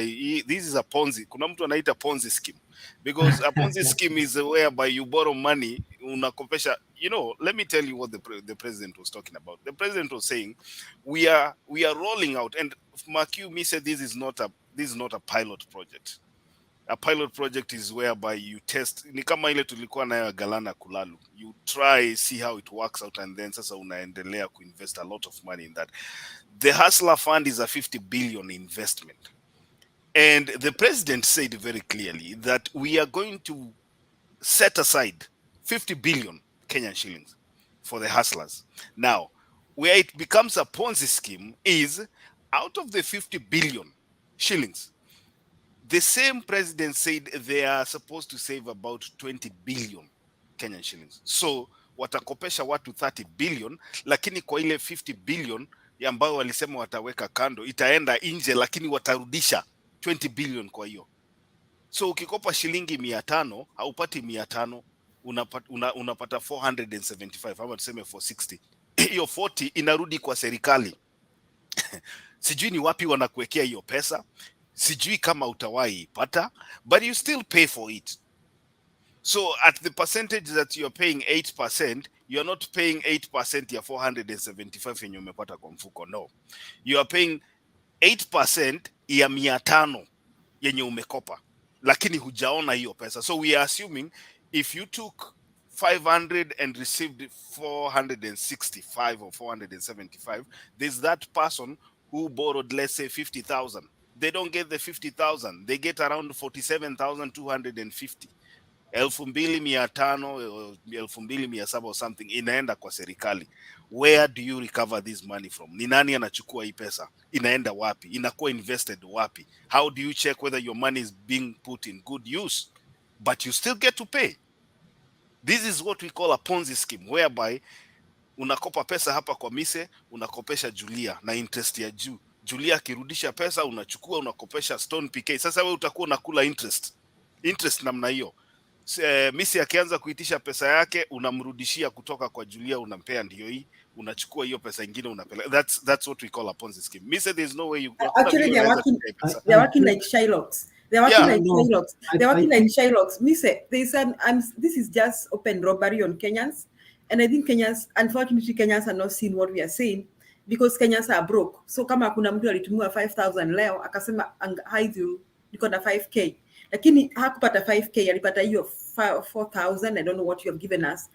this is a Ponzi. Kuna mtu anaita Ponzi scheme, because a Ponzi scheme is whereby you borrow money, unakopesha. You know, let me tell you what the president was talking about. The president was saying we are rolling out, and Makiumi said this is not a pilot project. A pilot project is whereby you test, ni kama ile tulikuwa nayo Galana Kulalu. You try, see how it works out, and then sasa unaendelea invest a lot of money in that. The Hustler Fund is a 50 billion investment. And the president said very clearly that we are going to set aside 50 billion Kenyan shillings for the hustlers. Now, where it becomes a Ponzi scheme is out of the 50 billion shillings, the same president said they are supposed to save about 20 billion Kenyan shillings. So watakopesha watu 30 billion, lakini kwa ile 50 billion ambayo walisema wataweka kando itaenda nje, lakini watarudisha 20 billion kwa hiyo. So ukikopa shilingi 500 haupati 500, unapata 475 ama tuseme 460. Hiyo 40 inarudi kwa serikali. Sijui ni wapi wanakuwekea hiyo pesa. Sijui kama utawahi ipata, but you still pay for it. So at the percentage that you're paying 8%, you're not paying 8% ya 475 yenye umepata kwa mfuko. No. You are paying 8% ya 500 yenye umekopa, lakini hujaona hiyo pesa. So we are assuming if you took 500 and received 465 or 475, there's that person who borrowed, let's say 50,000. They don't get the 50,000. They get around 47,250. 2,500, 2,700 or something inaenda kwa serikali. Where do you recover this money from? Ni nani anachukua hii pesa? Inaenda wapi? Inakuwa invested wapi? How do you check whether your money is being put in good use? But you still get to pay. This is what we call a Ponzi scheme, whereby unakopa pesa hapa kwa Mise, unakopesha Julia na interest ya juu. Julia akirudisha pesa unachukua unakopesha Stone PK. Sasa wewe utakuwa unakula interest namna hiyo. Mise akianza kuitisha pesa yake unamrudishia kutoka kwa Julia, unampea ndio hii, unachukua hiyo pesa nyingine unapeleka. That's what we call a Ponzi scheme. Mise, there's no way you actually they're working like Shylocks. They're working like Shylocks. They're working like Shylocks. Mise, this is just open robbery on Kenyans. And I think unfortunately Kenyans are not seeing what we are saying, because Kenyans are broke. So kama kuna mtu alitumia 5,000 leo akasema haidu niko na 5k, lakini hakupata 5k, alipata hiyo 4,000. I don't know what you have given us.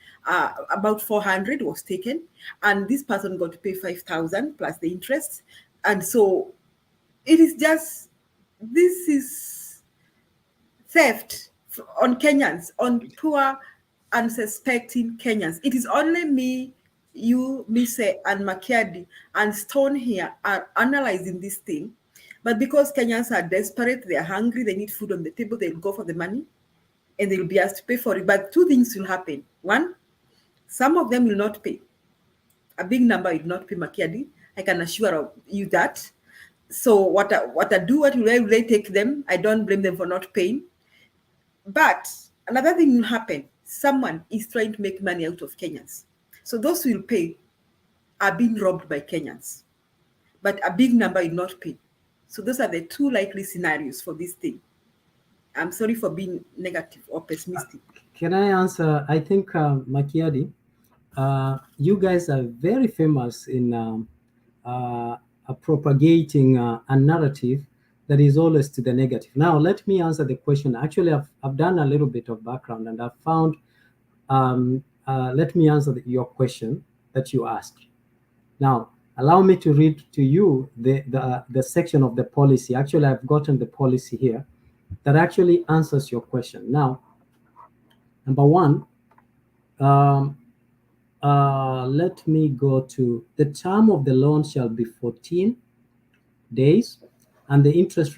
About 400 was taken, and this person got to pay 5,000 plus the interest. And so it is just, this is theft on Kenyans, on poor unsuspecting Kenyans. It is only me, you, Mise, and Makiadi and Stone here are analyzing this thing. But because Kenyans are desperate, they are hungry, they need food on the table, they'll go for the money and they'll be asked to pay for it. But two things will happen. One, some of them will not pay. A big number will not pay, Makiadi. I can assure you that. So what I do, what will they take them? I don't blame them for not paying. But another thing will happen. Someone is trying to make money out of Kenyans. So those who will pay are being robbed by Kenyans. But a big number will not pay. So those are the two likely scenarios for this thing. I'm sorry for being negative or pessimistic. Can I answer? I think, Makiadi, you guys are very famous in propagating a narrative that is always to the negative. Now, let me answer the question. Actually, I've done a little bit of background and I've found, let me answer your question that you asked. Now, allow me to read to you the section of the policy. Actually, I've gotten the policy here that actually answers your question. Now, number one, let me go to the term of the loan shall be 14 days, and the interest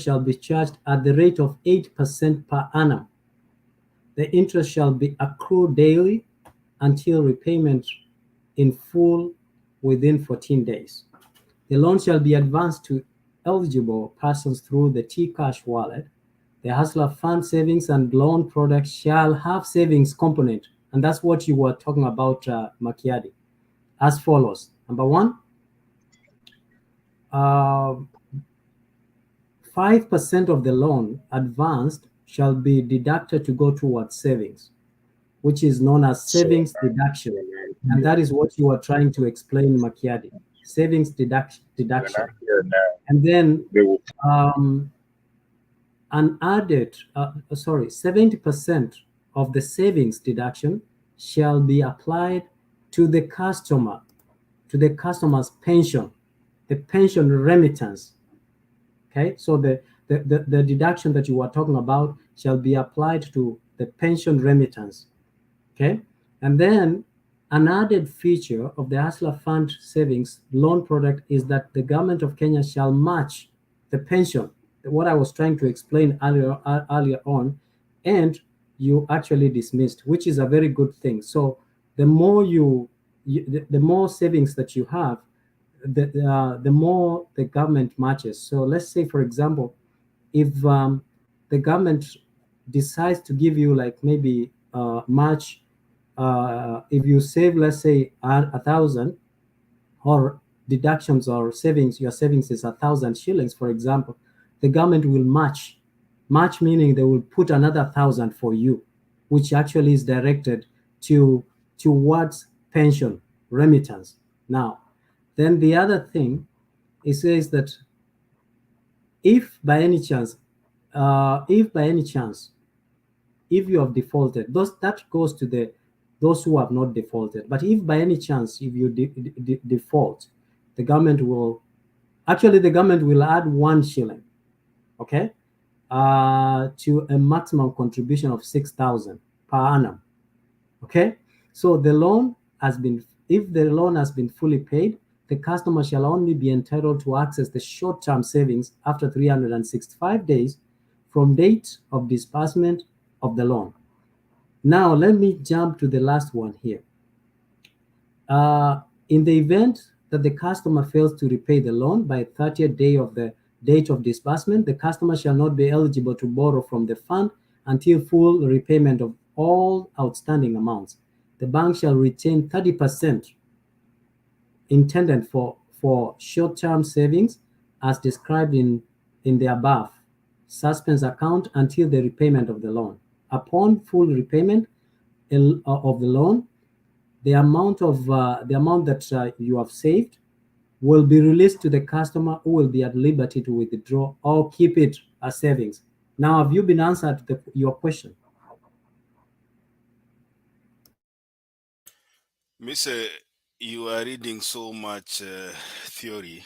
shall be charged at the rate of 8% per annum. The interest shall be accrued daily until repayment in full within 14 days. The loan shall be advanced to eligible persons through the T-Cash wallet. The Hustler Fund savings and loan product shall have savings component. And that's what you were talking about, Makiadi, as follows. Number one, 5% of the loan advanced shall be deducted to go towards savings, which is known as savings deduction. And that is what you are trying to explain, Makiadi, savings deduction. And then an added, 70% of the savings deduction shall be applied to the customer, to the customer's pension, the pension remittance. Okay, so the deduction that you are talking about shall be applied to the pension remittance. Okay, and then an added feature of the Hustler Fund savings loan product is that the government of Kenya shall match the pension, what I was trying to explain earlier on, and you actually dismissed, which is a very good thing. So the more the more savings that you have, the more the government matches. So let's say, for example, if the government decides to give you like maybe match, if you save, let's say 1,000, or deductions or savings, your savings is 1,000 shillings, for example, the government will match meaning they will put another 1,000 for you, which actually is directed towards pension remittance. Now, then the other thing, it says that if by any chance, if you have defaulted, that goes to those who have not defaulted. But if by any chance, if you default, the government will add 1 shilling, okay, to a maximum contribution of 6,000 per annum. Okay, so the loan has been, if the loan has been fully paid, the customer shall only be entitled to access the short-term savings after 365 days from date of disbursement of the loan. Now, let me jump to the last one here. In the event that the customer fails to repay the loan by 30th day of the date of disbursement, the customer shall not be eligible to borrow from the fund until full repayment of all outstanding amounts. The bank shall retain 30% intended for short-term savings as described in the above suspense account until the repayment of the loan. Upon full repayment of the loan, the amount that you have saved will be released to the customer, who will be at liberty to withdraw or keep it as savings. Now, have you been answered your question? Mr. You are reading so much theory.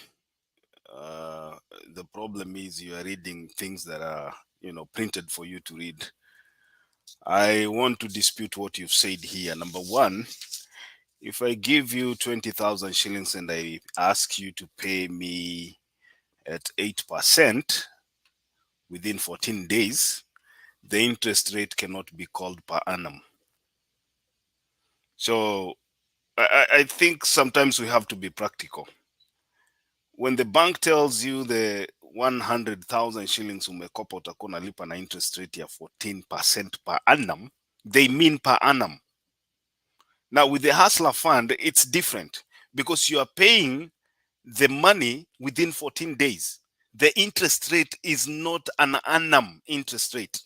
The problem is you are reading things that are, printed for you to read. I want to dispute what you've said here. Number one, if I give you 20,000 shillings and I ask you to pay me at 8% within 14 days, the interest rate cannot be called per annum. So I think sometimes we have to be practical. When the bank tells you the 100,000 shillings umekopa utakuwa unalipa na interest rate ya 14% per annum, they mean per annum. Now with the Hustler Fund, it's different because you are paying the money within 14 days. The interest rate is not an annum interest rate.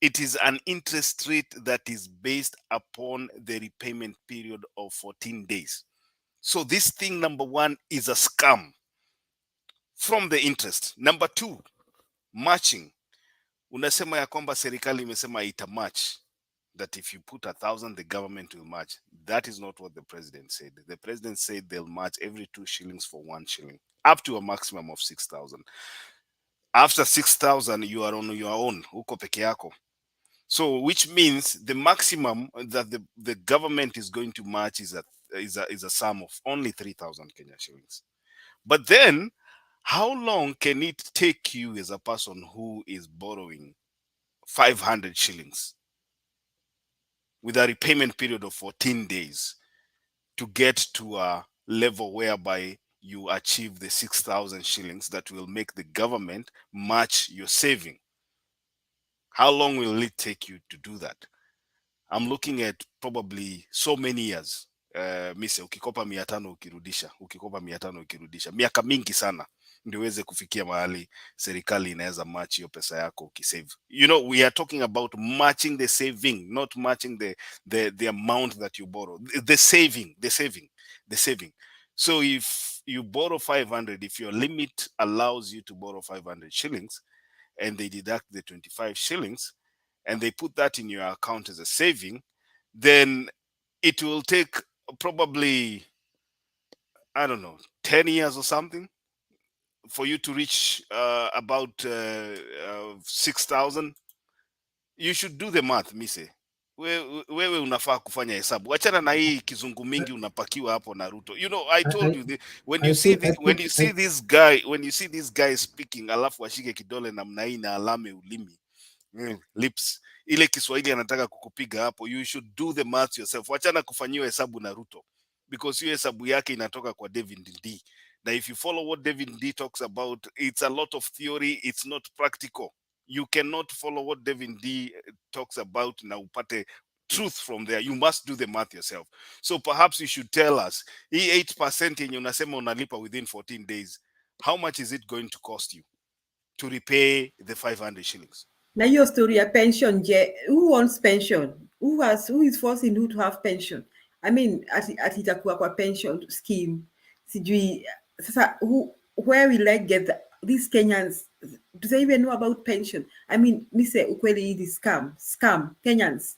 It is an interest rate that is based upon the repayment period of 14 days. So this thing, number one, is a scam from the interest. Number two, matching. Unasema ya kwamba serikali imesema ita match, that if you put 1,000 the government will match. That is not what the president said. The president said they'll match every 2 shillings for 1 shilling, up to a maximum of 6,000. After 6,000 you are on your own, uko peke yako. So which means the maximum that the government is going to match is a sum of only 3,000 Kenya shillings. But then how long can it take you as a person who is borrowing 500 shillings with a repayment period of 14 days to get to a level whereby you achieve the 6,000 shillings that will make the government match your saving? How long will it take you to do that? I'm looking at probably so many years. Mise, ukikopa 500 ukirudisha, ukikopa 500 ukirudisha, miaka mingi sana ndio uweze kufikia mahali serikali inaweza match hiyo pesa yako ukisave. You know, we are talking about matching the saving, not matching the amount that you borrow. The saving. So if you borrow 500, if your limit allows you to borrow 500 shillings and they deduct the 25 shillings and they put that in your account as a saving, then it will take probably, I don't know, 10 years or something for you to reach about 6,000. You should do the math, mise. Wewe unafaa kufanya hesabu. Wachana na hii kizungu mingi unapakiwa hapo na Ruto. You know, I told you, when you see this guy speaking, alafu ashike kidole namna hii na alame ulimi, lips, ile Kiswahili anataka kukupiga hapo, you should do the math yourself. Wachana kufanyiwa hesabu na Ruto, because hiyo hesabu yake inatoka kwa David D. Now if you follow what David D talks about, it's a lot of theory, it's not practical. You cannot follow what David D talks about na upate truth from there. You must do the math yourself. So perhaps you should tell us, hii 8% yenye unasema unalipa within 14 days, how much is it going to cost you to repay the 500 shillings? Na hiyo story ya pension, je, who wants pension? Who is forcing you to have pension? I mean, itakuwa kwa pension scheme. Sijui sasa, where will I get these Kenyans? Do they even know about pension? I mean, mise ukweli hii is scam Kenyans.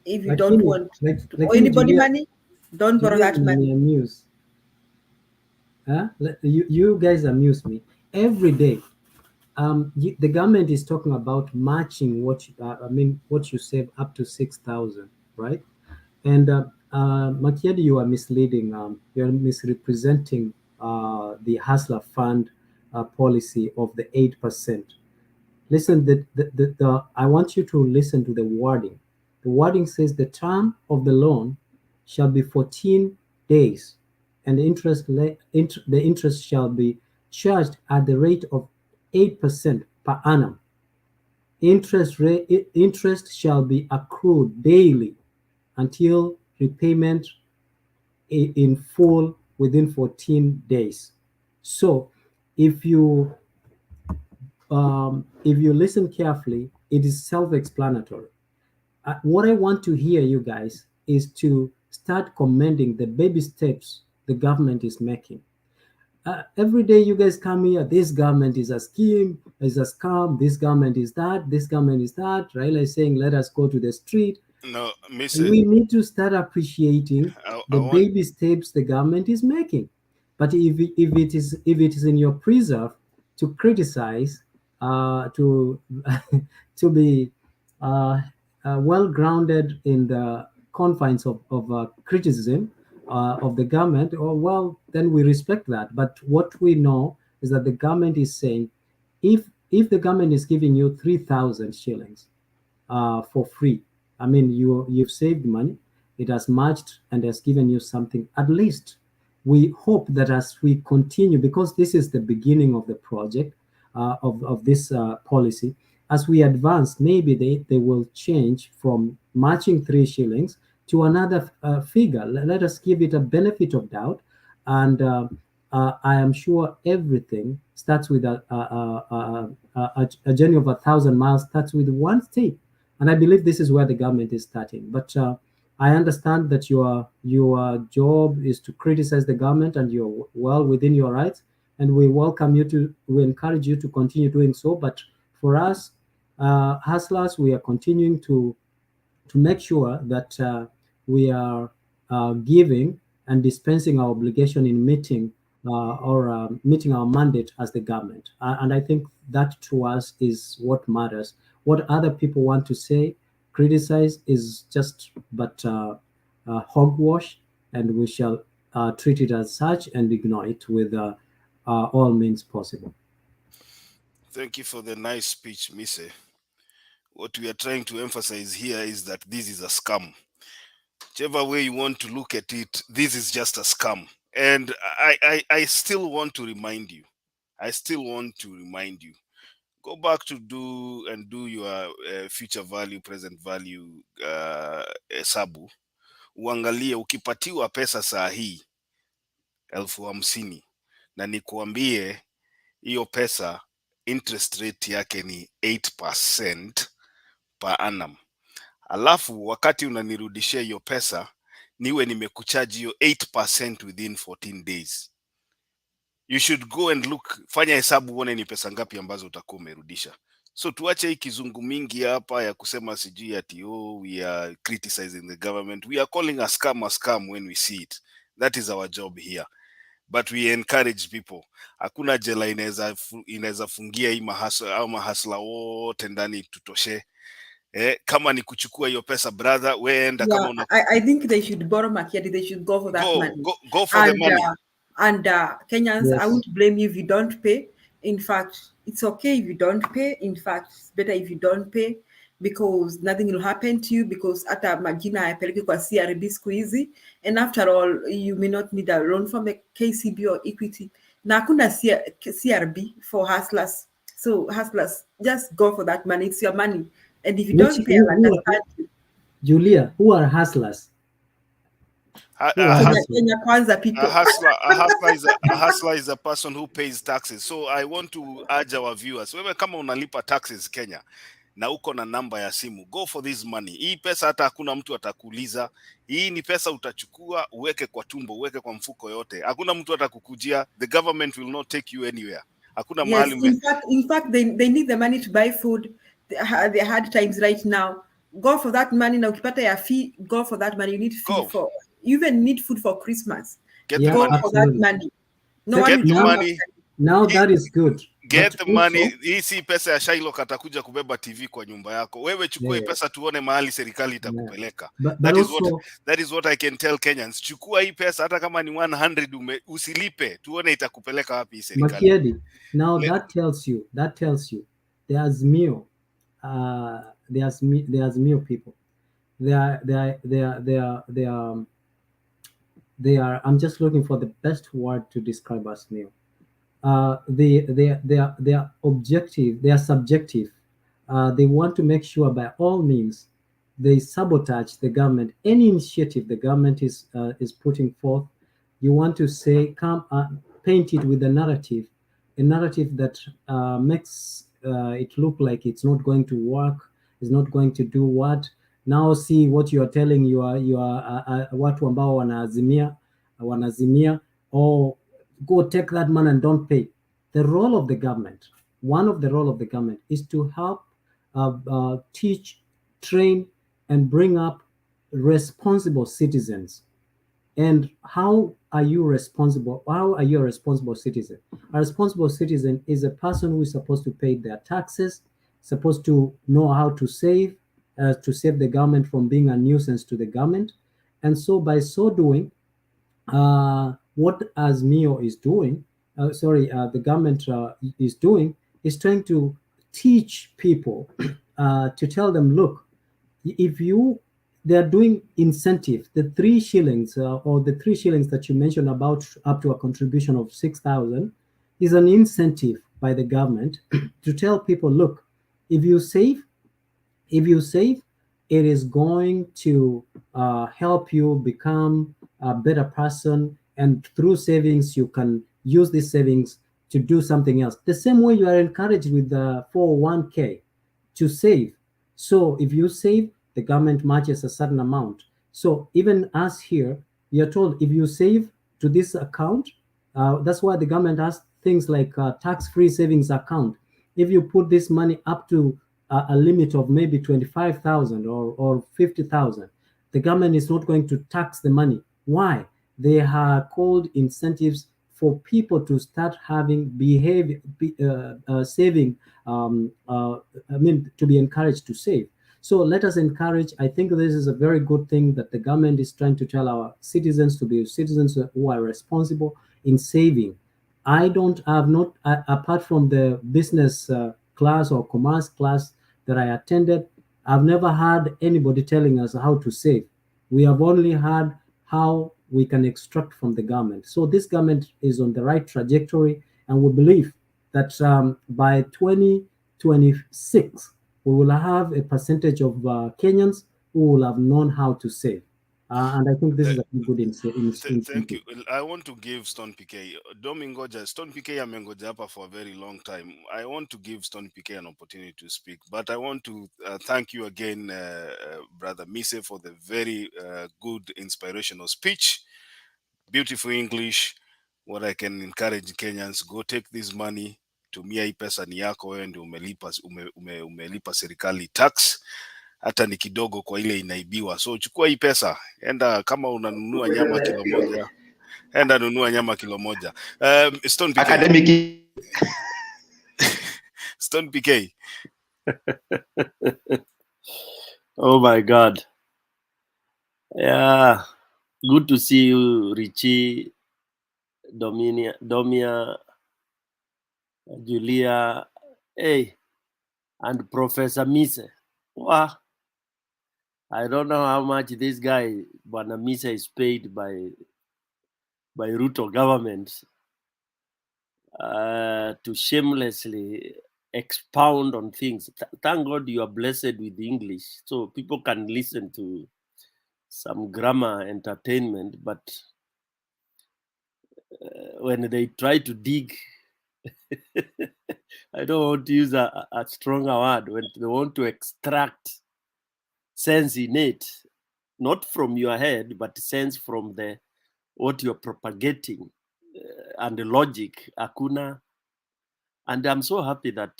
If you don't want to owe anybody money, don't borrow that money. You guys amuse me every day. The government is talking about matching what you save up to 6,000, right? And Makiadi, you are misleading. You are misrepresenting the Hustler Fund policy of the 8%. Listen, I want you to listen to the wording. The wording says the term of the loan shall be 14 days, and the interest shall be charged at the rate of 8% per annum. Interest shall be accrued daily until repayment in full within 14 days. So if you listen carefully, it is self-explanatory. What I want to hear you guys is to start commending the baby steps the government is making. Every day you guys come here, this government is a scheme, is a scam, this government is that, this government is that. Raila is saying, let us go to the street. No, we need to start appreciating the baby steps the government is making. But if it is in your preserve to criticize, to be well grounded in the confines of criticism of the government, well, then we respect that. But what we know is that the government is saying, if the government is giving you 3,000 shillings for free, I mean, you've saved money, it has matched and has given you something. At least we hope that as we continue, because this is the beginning of the project of this policy, as we advance, maybe they will change from matching 3 shillings to another figure. Let us give it a benefit of doubt. And I am sure everything starts with a journey of 1,000 miles starts with one step. And I believe this is where the government is starting. But I understand that your job is to criticize the government, and you're well within your rights. And we encourage you to continue doing so. But for us, hustlers, we are continuing to make sure that we are giving and dispensing our obligation in meeting meeting our mandate as the government. And I think that to us is what matters. What other people want to say, criticize, is just but hogwash, and we shall treat it as such and ignore it with all means possible. Thank you for the nice speech, Mise. What we are trying to emphasize here is that this is a scam. Whichever way you want to look at it, this is just a scam. And I still want to remind you. Go back to do your future value, present value hesabu. Uangalie ukipatiwa pesa saa hii 50,000 na nikuambie hiyo pesa interest rate yake ni 8% per annum. Alafu wakati unanirudishia hiyo pesa niwe nimekucharge hiyo 8% within 14 days. You should go and look, fanya hesabu uone ni pesa ngapi ambazo utakuwa umerudisha. So tuache hii kizungu mingi hapa ya kusema sijui ati we are criticizing the government. We are calling a scam when we see it. That is our job here. But we encourage people. Hakuna jela inaweza fungia hii mahasla wote ndani tutoshe. Kama ni kuchukua hiyo pesa, brother, weenda kama una... I think they should borrow Makiadi. They should go for that money. Go for the money. Kenyans, Yes. I won't blame you if you don't pay. In fact, it's okay if you don't pay. In fact, it's better if you don't pay, because nothing will happen to you, because hata majina hayapeleki kwa CRB siku hizi, and after all, you may not need a loan from a KCB or Equity. Na hakuna CRB for hustlers. So hustlers, just go for that money. It's your money. And if you don't pay, I'll understand you. Julia, who are hustlers? Kenya Kwanza people. A hustler is a person who pays taxes. So I want to urge our viewers, wewe kama unalipa taxes Kenya na uko na namba ya simu, go for this money. Hii pesa hata hakuna mtu atakuuliza. Hii ni pesa utachukua, uweke kwa tumbo, uweke kwa mfuko yote. Hakuna mtu atakukujia. The government will not take you anywhere. Hakuna mahali. In fact, they need the money to buy food. They hard times right now. Go for that money. Now ukipata ya fee, go for that money. You need food you even need food for Christmas. Go for that money. Now that is good. Get the money. Hii si pesa ya Jailac atakuja kubeba TV kwa nyumba yako. Wewe chukua hii pesa tuone mahali serikali itakupeleka. That is what I can tell Kenyans. Chukua hii pesa hata kama ni 100 usilipe, tuone itakupeleka wapi serikali. Makiadi, now that tells you the Azimio people. They are I'm just looking for the best word to describe Azimio. They are objective, they are subjective. They want to make sure by all means they sabotage the government. Any initiative the government is putting forth, you want to say, paint it with a narrative that makes it look like it's not going to work, is not going to do what. Now see what you are telling watu ambao wanazimia, or go take that money and don't pay. The role of the government, one of the role of the government, is to help teach, train, and bring up responsible citizens. And how are you responsible? How are you a responsible citizen? A responsible citizen is a person who is supposed to pay their taxes, supposed to know how to save the government from being a nuisance to the government. And so by so doing, what Azimio is doing, the government is doing, is trying to teach people, to tell them, look, they are doing incentive. The 3 shillings or the 3 shillings that you mentioned about up to a contribution of 6,000 is an incentive by the government to tell people, look, if you save, it is going to help you become a better person, and through savings you can use these savings to do something else. The same way you are encouraged with the 401k to save. So if you save, the government matches a certain amount. So even us here, we are told if you save to this account, that's why the government has things like tax-free savings account. If you put this money up to a limit of maybe 25,000 or 50,000, the government is not going to tax the money. Why? They are called incentives for people to start having saving. To be encouraged to save. So let us encourage. I think this is a very good thing that the government is trying to tell our citizens to be citizens who are responsible in saving. I have not, apart from the business class or commerce class that I attended, I've never had anybody telling us how to save. We have only heard how we can extract from the government. So this government is on the right trajectory, and we believe that by 2026, we will have a percentage of Kenyans who will have known how to save. And I think this is a good incentive. Thank you. I want to give Stone PK. Domingoja, Stone PK amengoja hapa for a very long time. I want to give Stone PK an opportunity to speak, but I want to thank you again, Brother Mise, for the very good, inspirational speech. Beautiful English. What I can encourage Kenyans, go take this money. Tumia hii pesa ni yako, wewe ndio umelipa serikali tax, hata ni kidogo kwa ile inaibiwa. So chukua hii pesa, enda kama unanunua nyama kilo moja, enda nunua nyama kilo moja. Stone PK. Academic. Stone PK. Oh my God. Yeah. Good to see you, Richie, Domia, Julia, hey, and Professor Mise. Wow. I don't know how much this guy, Bwana Mise, is paid by Ruto government to shamelessly expound on things. Thank God you are blessed with English, so people can listen to some grammar entertainment, but when they try to dig, I don't want to use a stronger word, when they want to extract sense in it, not from your head, but sense from what you're propagating and the logic, hakuna. And I'm so happy that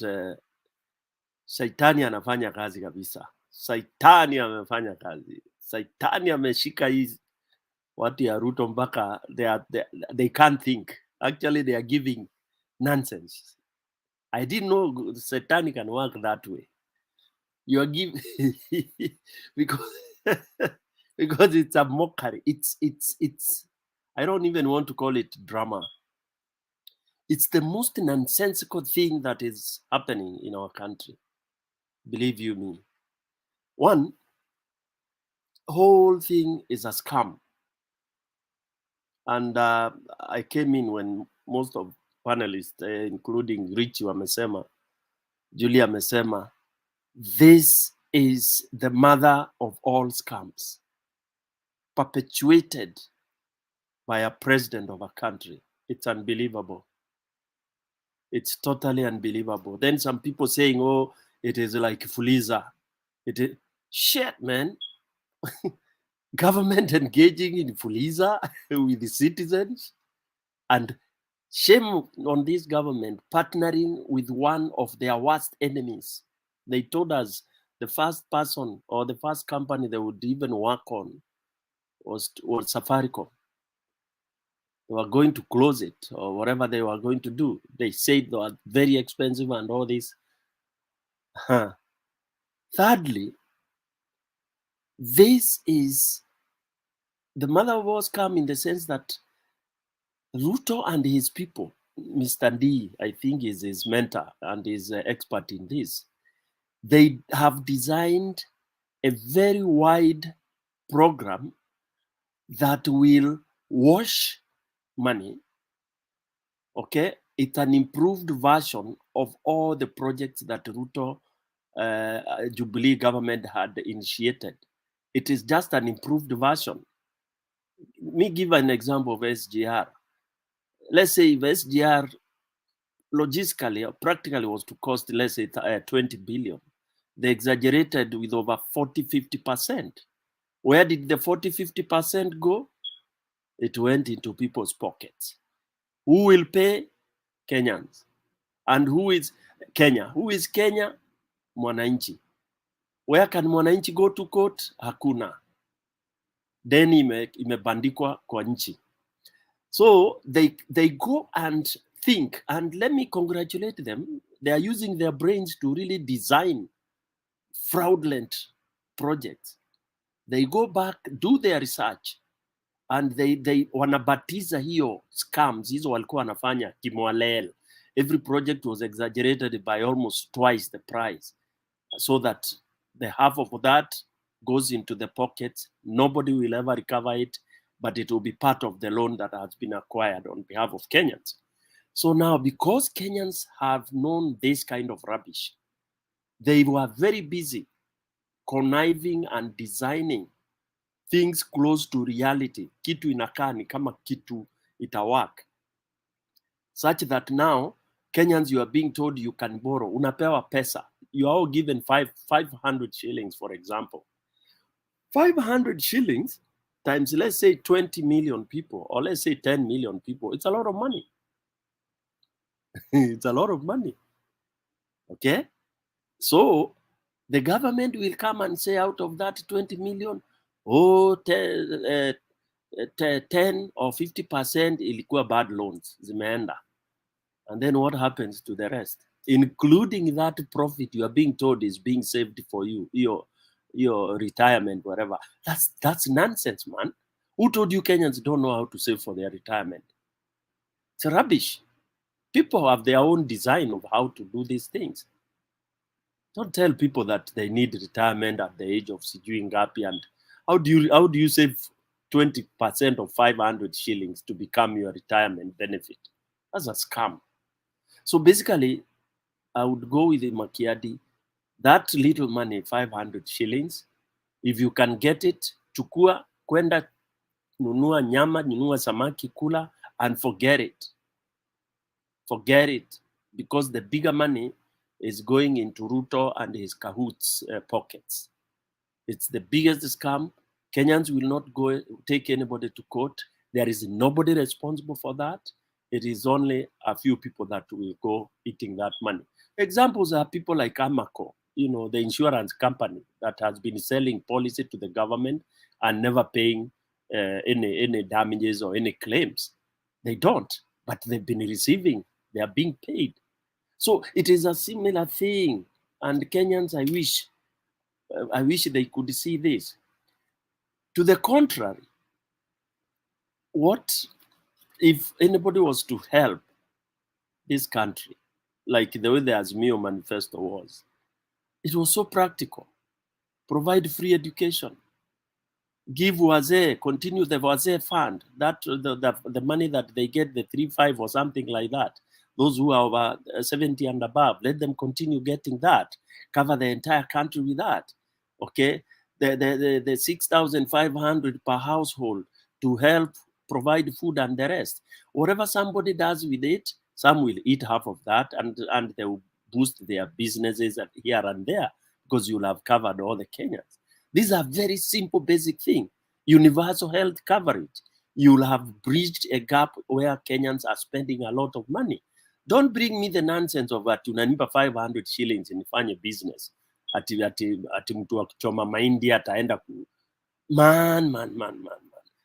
Saitani anafanya kazi kabisa. Saitani amefanya kazi. Saitani ameshika hizi watu ya Ruto mpaka they can't think. Actually, they are giving nonsense. I didn't know Saitani can work that way. You are giving because it's a mockery. It's I don't even want to call it drama. It's the most nonsensical thing that is happening in our country. Believe you me. One, whole thing is a scam. And I came in when most of panelists, including Richie wamesema, Julia amesema, this is the mother of all scams, perpetuated by a president of a country. It's unbelievable. It's totally unbelievable. Then some people saying, oh, it is like Fuliza. It is shit, man. Government engaging in Fuliza with the citizens, and shame on this government partnering with one of their worst enemies. They told us the first person or the first company they would even work on was Safaricom. They were going to close it or whatever they were going to do. They said they were very expensive and all this. Thirdly, this is the mother of all scam in the sense that Ruto and his people, Mr. D, I think is his mentor and is an expert in this. They have designed a very wide program that will wash money. Okay, it's an improved version of all the projects that Ruto Jubilee government had initiated. It is just an improved version. Me give an example of SGR. Let's say if SGR logistically or practically was to cost, let's say 20 billion, They exaggerated with over 40-50%. Where did the 40-50% go? It went into people's pockets. Who will pay? Kenyans. And who is Kenya? Who is Kenya? Mwananchi. Where can mwananchi go to court? Hakuna. Deni imebandikwa kwa nchi. So they go and think, and let me congratulate them. They are using their brains to really design fraudulent projects. They go back, do their research, and they wanabatiza hiyo scams hizo walikuwa wanafanya kimwalel. Every project was exaggerated by almost twice the price, so that the half of that goes into the pockets. Nobody will ever recover it, but it will be part of the loan that has been acquired on behalf of Kenyans. So now, because Kenyans have known this kind of rubbish, they were very busy conniving and designing things close to reality. Kitu inakaa ni kama kitu itawak. Such that now, Kenyans, you are being told you can borrow. Unapewa pesa. You are all given 500 shillings, for example. 500 shillings times, let's say, 20 million people, or let's say 10 million people. It's a lot of money. It's a lot of money. Okay? So, the government will come and say out of that 20 million, 10 or 50% ilikuwa bad loans, zimeenda. And then what happens to the rest? Including that profit you are being told is being saved for you, your retirement, whatever. That's nonsense, man. Who told you Kenyans don't know how to save for their retirement? It's rubbish. People have their own design of how to do these things. Don't tell people that they need retirement at the age of sijui ngapi, and how do you save 20% of 500 shillings to become your retirement benefit? That's a scam. So basically, I would go with the Makiadi. That little money, 500 shillings, if you can get it, chukua, kwenda, nunua nyama, nunua samaki, kula, and forget it. Forget it. Because the bigger money is going into Ruto and his cahoots pockets. It's the biggest scam. Kenyans will not go take anybody to court. There is nobody responsible for that. It is only a few people that will go eating that money. Examples are people like Amaco, the insurance company that has been selling policy to the government and never paying any damages or any claims. They don't, but they've been receiving. They are being paid. So it is a similar thing. And Kenyans, I wish they could see this. To the contrary, what if anybody was to help this country, like the way the Azimio manifesto was? It was so practical. Provide free education. Give Wazee, continue the Wazee fund, that the money that they get, the 3-5 or something like that. Those who are over 70 and above, let them continue getting that. Cover the entire country with that. Okay? The 6,500 per household to help provide food and the rest. Whatever somebody does with it, some will eat half of that and they will boost their businesses here and there because you'll have covered all the Kenyans. These are very simple, basic things. Universal health coverage. You'll have bridged a gap where Kenyans are spending a lot of money. Don't bring me the nonsense of that. Unanipa 500 shillings nifanye business. Ati mtu wa kuchoma mahindi ataenda ku... Man.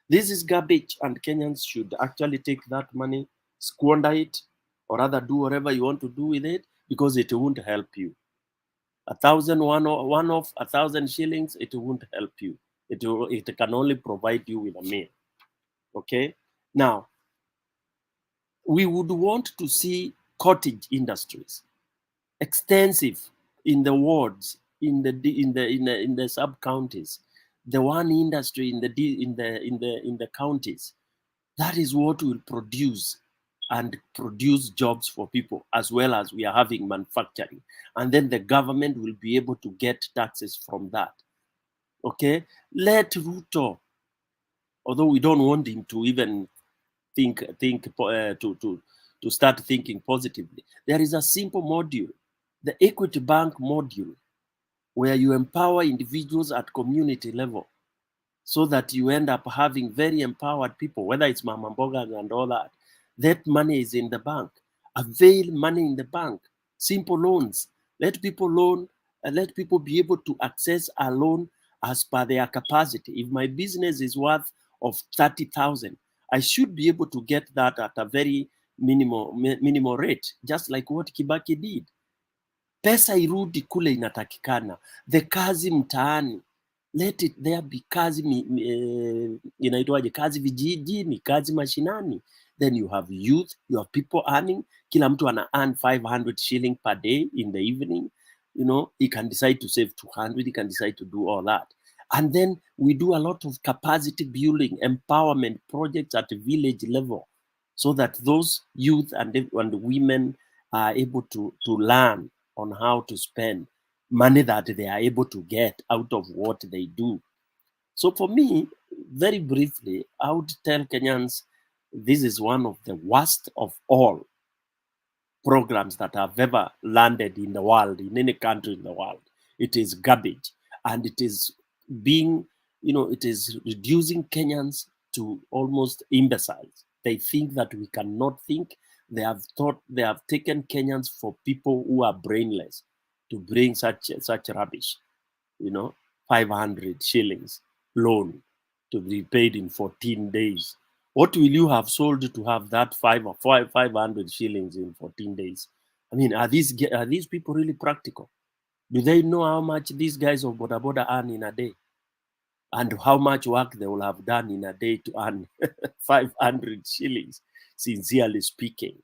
This is garbage, and Kenyans should actually take that money, squander it, or rather do whatever you want to do with it, because it won't help you. 1,000 one-off, 1,000 shillings, it won't help you. It can only provide you with a meal. Okay? Now, we would want to see cottage industries, extensive in the wards, in the sub-counties, the one industry in the counties. That is what will produce jobs for people, as well as we are having manufacturing. And then the government will be able to get taxes from that. Okay? Let Ruto, although we don't want him to even to start thinking positively, there is a simple module, the Equity Bank module. where you empower individuals at community level so that you end up having very empowered people, whether it's Mama Mboga and all that. That money is in the bank. Avail money in the bank. Simple loans. Let people loan and let people be able to access a loan as per their capacity. If my business is worth of 30,000, I should be able to get that at a very minimal rate, just like what Kibaki did. Pesa irudi kule inatakikana. The kazi mtaani. Let it there be kazi inaitwaje, kazi vijijini, kazi mashinani. Then you have youth, you have people earning. Kila mtu ana earn 500 shilling per day in the evening. You know, he can decide to save 200, he can decide to do all that. And then we do a lot of capacity building, empowerment projects at the village level so that those youth and women are able to learn on how to spend money that they are able to get out of what they do. So for me, very briefly, I would tell Kenyans, this is one of the worst of all programs that have ever landed in the world, in any country in the world. It is garbage, and it is being, it is reducing Kenyans to almost imbeciles. They think that we cannot think. They have taken Kenyans for people who are brainless to bring such rubbish, 500 shillings loan to be paid in 14 days. What will you have sold to have that 500 shillings in 14 days? I mean, are these people really practical? Do they know how much these guys of Boda Boda earn in a day? And how much work they will have done in a day to earn 500 shillings, sincerely speaking.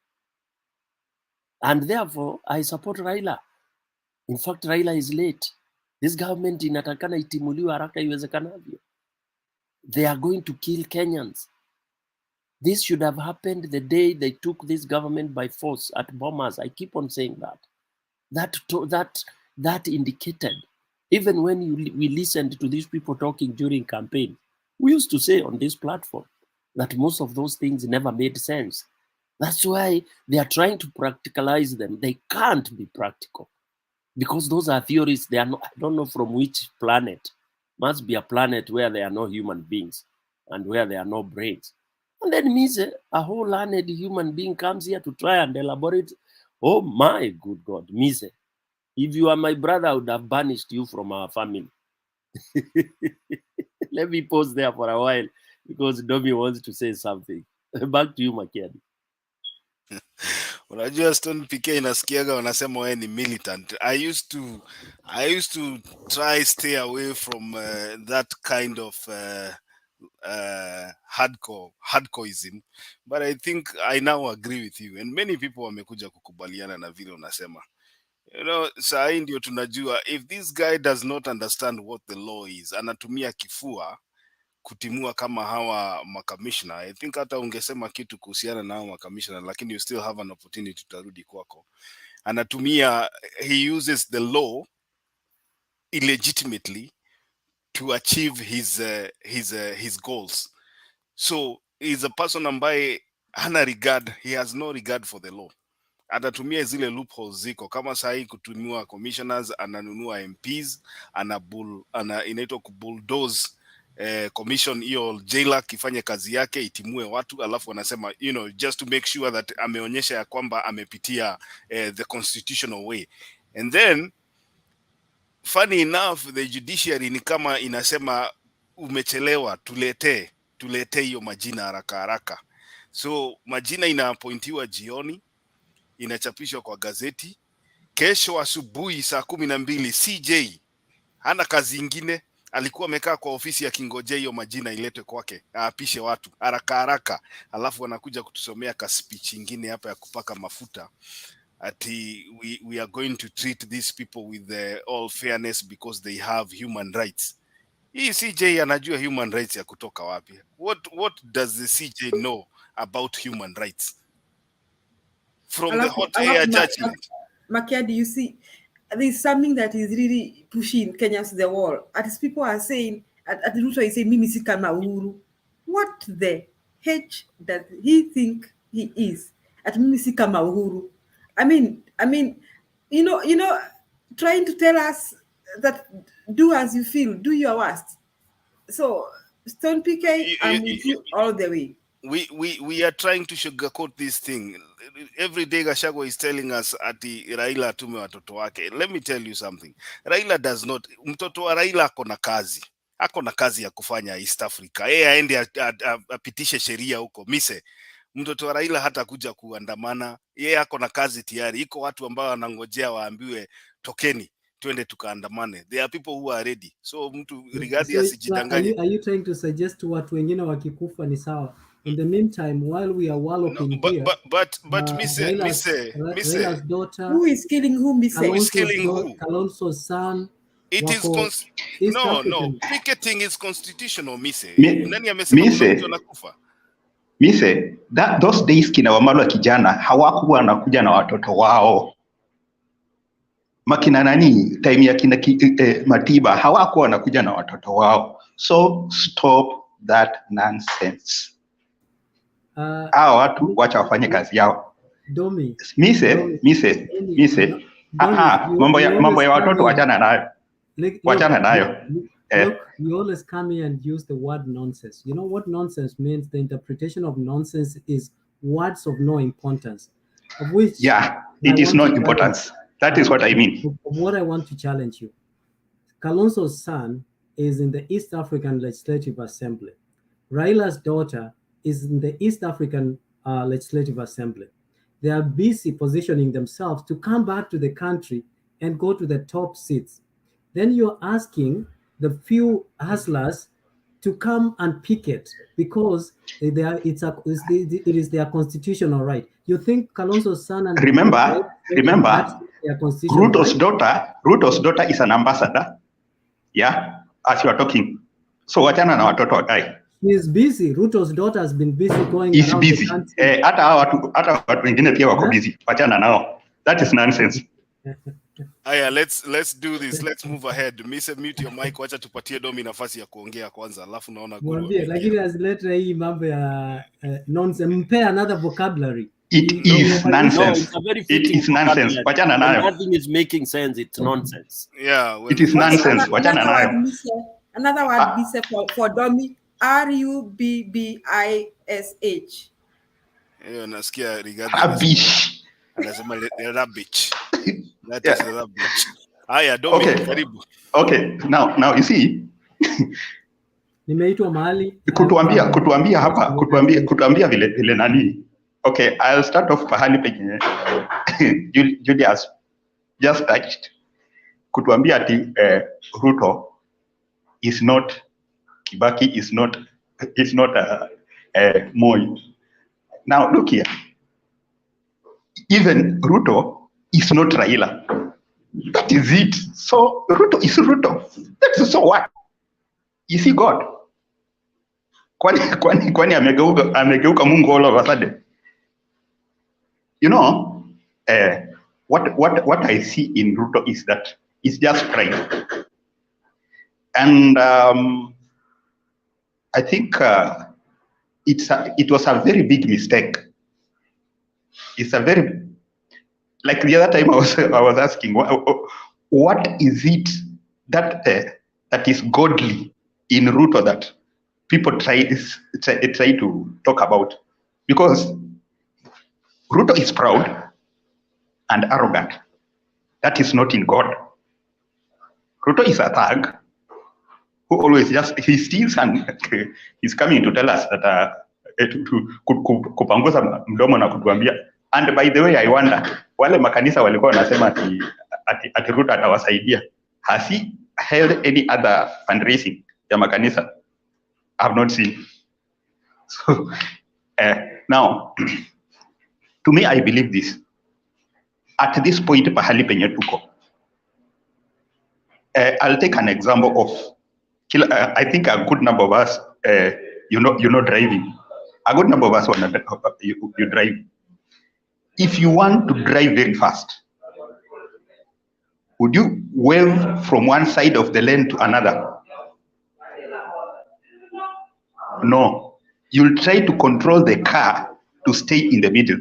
And therefore, I support Raila. In fact, Raila is late. This government inatakana itimuliwe haraka iwezekanavyo. They are going to kill Kenyans. This should have happened the day they took this government by force at Bomas. I keep on saying that. That indicated, even when we listened to these people talking during campaign, we used to say on this platform that most of those things never made sense. That's why they are trying to practicalize them. They can't be practical because those are theories. They are not, I don't know from which planet. Must be a planet where there are no human beings and where there are no brains. And then Mise, a whole learned human being comes here to try and elaborate. Oh my good God, Mise. If you are my brother, I would have banished you from our family. Let me pause there for a while because Domi wants to say something. Back to you, Makiadi. Unajua Stone PK inasikiaga wanasema wewe ni militant. I used to try stay away from that kind of hardcoreism, but I think I now agree with you and many people wamekuja kukubaliana na vile unasema. Saa hii ndio tunajua if this guy does not understand what the law is, anatumia kifua kutimua kama hawa makamishna. I think hata ungesema kitu kuhusiana na hawa makamishna, lakini you still have an opportunity, tutarudi kwako. Anatumia, he uses the law illegitimately to achieve his goals. So he's a person ambaye hana regard, he has no regard for the law. Atatumia zile loopholes ziko kama sahi kutumia commissioners, ananunua MPs, inaitwa kubulldoze commission hiyo Jailac ifanye kazi yake, itimue watu, alafu anasema just to make sure that ameonyesha ya kwamba amepitia the constitutional way. And then funny enough, the judiciary ni kama inasema umechelewa, tulete hiyo majina haraka. So majina inaappointiwa jioni, inachapishwa kwa gazeti. Kesho asubuhi saa 12 CJ hana kazi ingine, alikuwa amekaa kwa ofisi ya kingoje hiyo majina iletwe kwake, aapishe watu haraka, alafu anakuja kutusomea ka speech ingine hapa ya kupaka mafuta ati we are going to treat these people with all fairness because they have human rights. Hii CJ anajua human rights ya kutoka wapi? What does the CJ know about human rights? From the hot air judgment. Makiadi, you see, there's something that is really pushing Kenya to the wall. As people are saying, at Ruto is saying, Mimi si kama Uhuru. What the H does he think he is? At Mimi si kama Uhuru. I mean, trying to tell us that do as you feel, do your worst. So Stone PK, I'm with you all the way. We are trying to sugarcoat this thing. Every day Gachagua is telling us ati Raila atume watoto wake. Let me tell you something. Raila does not, mtoto wa Raila ako na kazi ya kufanya East Africa. Yeye aende apitishe sheria huko. Mise, mtoto wa Raila hata kuja kuandamana. Yeye ako na kazi tayari. Iko watu ambao wanangojea waambiwe tokeni twende tukaandamane. There are people who are ready. So mtu Rigathi asijidanganye. Are you trying to suggest watu wengine wakikufa ni sawa? In the meantime, while we are walloping here, but Raila's daughter, who is killing who? Who is killing who? Kalonzo's son. It is no. Picketing is constitutional, Mise. Nani amesema kuna mtu anakufa? Mise, those days kina Wamalwa kijana hawakuwa wanakuja na watoto wao. Makina nani time ya kina Matiba hawakuwa wanakuja na watoto wao. So stop that nonsense. Hao watu wacha wafanye kazi yao. Mise. Mambo ya watoto wachana nayo. Wachana nayo. Look, you always come here and use the word nonsense. You know what nonsense means? The interpretation of nonsense is words of no importance. Of which it is no importance. That is what I mean. Of what I want to challenge you. Kalonzo's son is in the East African Legislative Assembly. Raila's daughter is in the East African Legislative Assembly. They are busy positioning themselves to come back to the country and go to the top seats. Then you're asking the few hustlers to come and picket because it is their constitutional right. You think Kalonzo's son and remember, Ruto's daughter is an ambassador. Yeah, as you are talking. So wachana na watoto wakai. He is busy. Ruto's daughter has been busy going He's around busy. the country. Hata watu wengine pia wako busy. Wachana nao. That is nonsense. Aya, let's do this. Let's move ahead. Mise, mute your mic. Wacha tupatie Domi nafasi ya kuongea kwanza. Alafu naona mwambie, lakini asileta hii mambo ya nonsense. Mpe another vocabulary. It is nonsense. It is nonsense. Wachana nayo. Nothing is making sense. It's nonsense. Yeah. It is nonsense. Wachana nayo. Another word for Domi. Rubbish. Nasikia Rigathi. Rubbish. Anasema rubbish. That is rubbish. Aya, Domi, karibu. Okay. Now you see. Nimeitwa mahali. Kutuambia vile nani. Okay, I'll start off pahali penye Julius just touched. Kutuambia ati Ruto is not Kibaki, is not Moi. Now look here. Even Ruto is not Raila. That is it. So Ruto is Ruto. That's so what? Is he God? Kwani amegeuka Mungu all of a sudden? You know, what I see in Ruto is that it's just pride. And I think it was a very big mistake. It's a very, like the other time I was asking, what is it that is godly in Ruto that people try to talk about? Because Ruto is proud and arrogant. That is not in God. Ruto is a thug who always he steals and he's coming to tell us that kupanguza mdomo na kutuambia. And by the way, I wonder, wale makanisa walikuwa wanasema ati Ruto atawasaidia. Has he held any other fundraising ya makanisa? I have not seen. So now, to me, I believe this. At this point, pahali penye tuko. I'll take an example of, I think a good number of us, you know driving. A good number of us, you drive. If you want to drive very fast, would you wave from one side of the lane to another? No. You'll try to control the car to stay in the middle.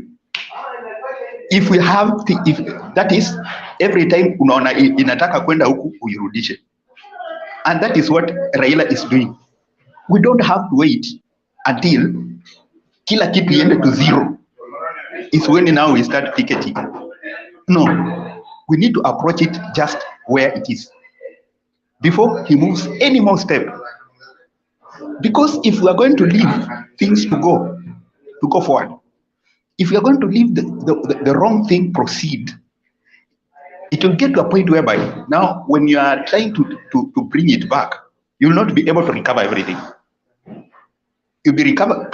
if we have if that is every time unaona inataka kwenda huku uirudishe, and that is what Raila is doing. We don't have to wait until kila kitu iende to zero. It's when now we start picketing. No, we need to approach it just where it is before he moves any more step. Because if we are going to leave things to go forward, if we are going to leave the wrong thing proceed, it will get to a point whereby now when you are trying to bring it back, you will not be able to recover everything. You may recover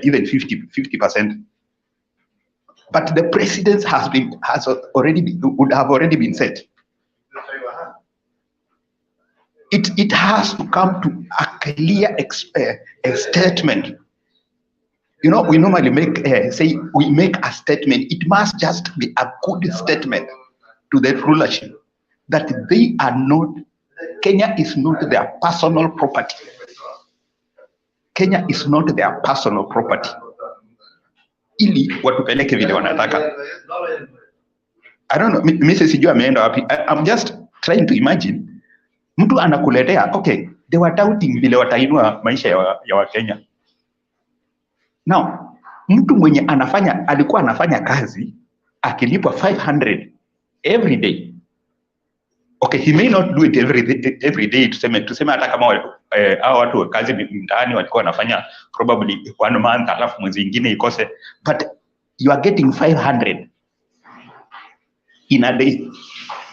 even 50%. But the precedence would have already been set. It has to come to a clear statement. You know, we normally make a statement. It must just be a good statement to the rulership that they are not, Kenya is not their personal property. Kenya is not their personal property. Ili watupeleke vile wanataka. I don't know, Mrs. Sijua ameenda wapi. I'm just trying to imagine. Mtu anakuletea, okay, they were doubting vile watainua maisha ya Wakenya. Now, mtu mwenye alikuwa anafanya kazi, akilipwa 500 every day. Okay, he may not do it every day, tuseme hata kama hao watu wa kazi mtaani walikuwa wanafanya probably 1 month, alafu mwezi mwingine ikose, but you are getting 500 in a day.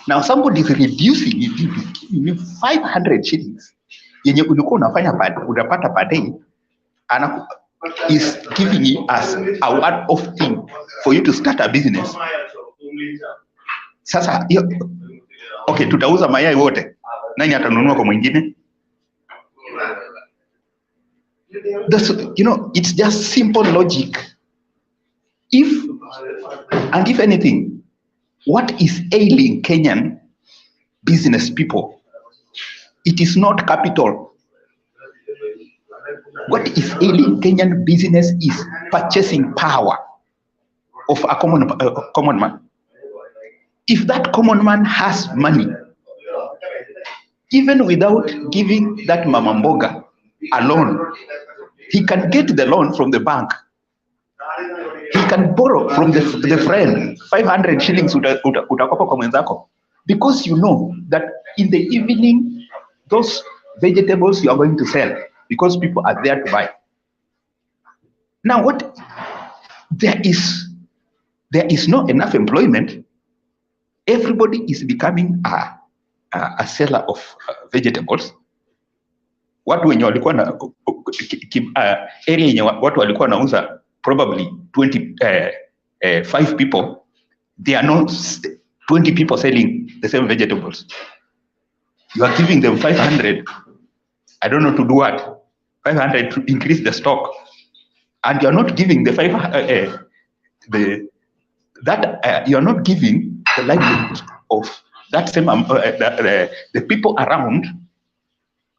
Now somebody is reducing it to 500 shillings. Yenye ulikuwa unapata per day, is giving you as a one-off thing for you to start a business. Sasa, okay, tutauza mayai wote. Nani atanunua kwa mwingine? It's just simple logic. If anything, what is ailing Kenyan business people? It is not capital. What is ailing Kenyan business is purchasing power of a common man. If that common man has money, even without giving that mama mboga a loan, he can get the loan from the bank. He can borrow from the friend 500 shillings utakopa kwa mwenzako, because you know that in the evening those vegetables you are going to sell, because people are there to buy. Now there is not enough employment. Everybody is becoming a seller of vegetables. Watu wenye walikuwa na area yenye watu walikuwa nauza probably 5 people, they are not 20 people selling the same vegetables. You are giving them 500, I don't know to do what, 500 to increase the stock, and you are not giving the you are not giving the livelihood of that same the people around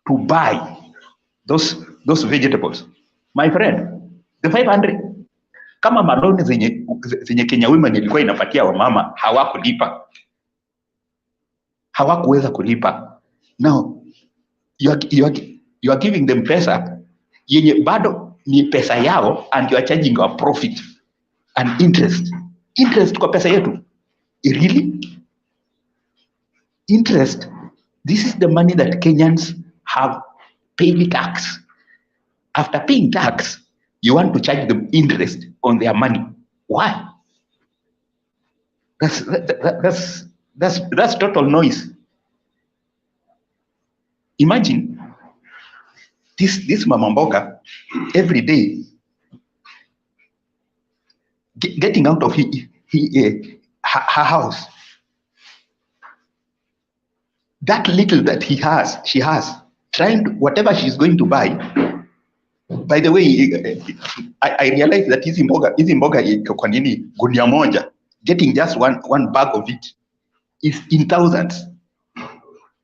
to buy those vegetables. My friend, the 500 kama maloni zenye Kenya Women ilikuwa inapatia wamama hawakuweza kulipa. Now you are giving them pesa yenye bado ni pesa yao, and you are charging a profit and interest kwa pesa yetu. Really? Interest. This is the money that Kenyans have paid tax. After paying tax, you want to charge them interest on their money. Why? That's total noise. Imagine this mama mboga every day getting out of her house. That little that she has, trying to, whatever she's going to buy. By the way, I realized that hizi mboga kwa nini gunia moja, getting just one bag of it is in thousands,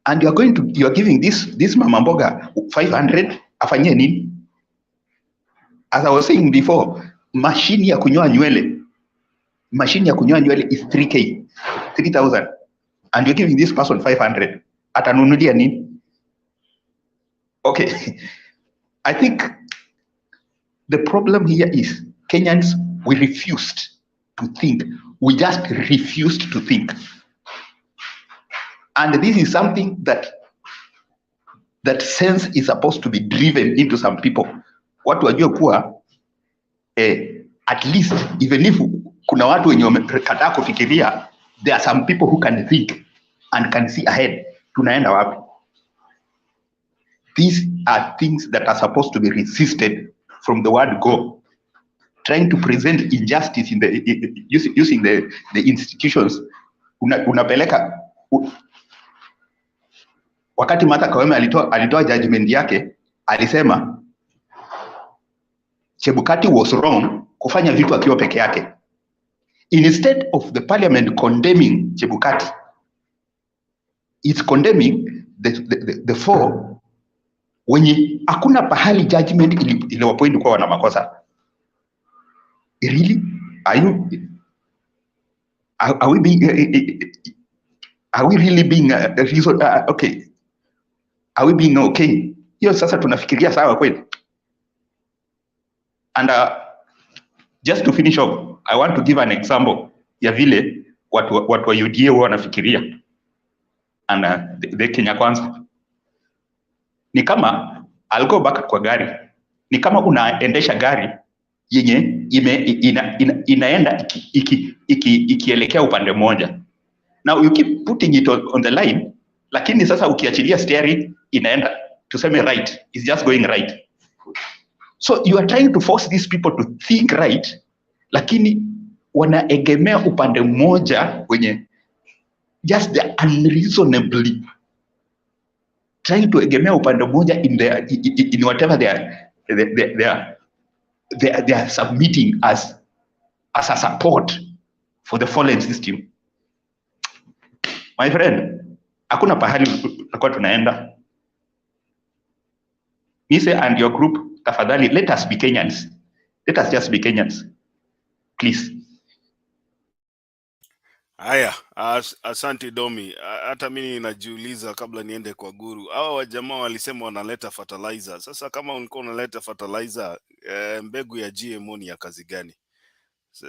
and you are giving this mama mboga 500 afanye nini? As I was saying before, machine ya kunyoa nywele machine ya kunyoa nywele is 3K, 3,000, and you're giving this person 500. Atanunulia nini? Okay. I think the problem here is Kenyans, we refused to think. We just refused to think. And this is something that sense is supposed to be driven into some people. Watu wajue kuwa at least even if kuna watu wenye wamekataa kufikiria, there are some people who can think and can see ahead. Tunaenda wapi? These are things that are supposed to be resisted from the word go. Trying to present injustice in the using the institutions. Unapeleka wakati Martha Koome alitoa judgment yake, alisema Chebukati was wrong kufanya vitu akiwa peke yake. Instead of the parliament condemning Chebukati, it's condemning the four wenye hakuna pahali judgment iliwapoint kwa wana makosa. Really? Are we really being okay? Are we being okay? Hiyo sasa tunafikiria sawa kweli? And just to finish off, I want to give an example ya vile watu wa UDA wanafikiria. And the Kenya Kwanza. Ni kama, I'll go back kwa gari. Ni kama unaendesha gari yenye inaenda ikielekea upande mmoja. Now you keep putting it on the line, lakini sasa ukiachilia steering inaenda tuseme right, it's just going right. So you are trying to force these people to think right, lakini wanaegemea upande mmoja wenye just the unreasonably trying to egemea upande mmoja in whatever they are submitting as a support for the fallen system. My friend, hakuna pahali tutakuwa tunaenda. Mise and your group, tafadhali, let us be Kenyans. Let us just be Kenyans. Please. Haya, asante Domi. Hata mimi najiuliza kabla niende kwa Guru. Hawa wajamaa walisema wanaleta fertilizer. Sasa kama ulikuwa unaleta fertilizer, mbegu ya GMO ni ya kazi gani? So,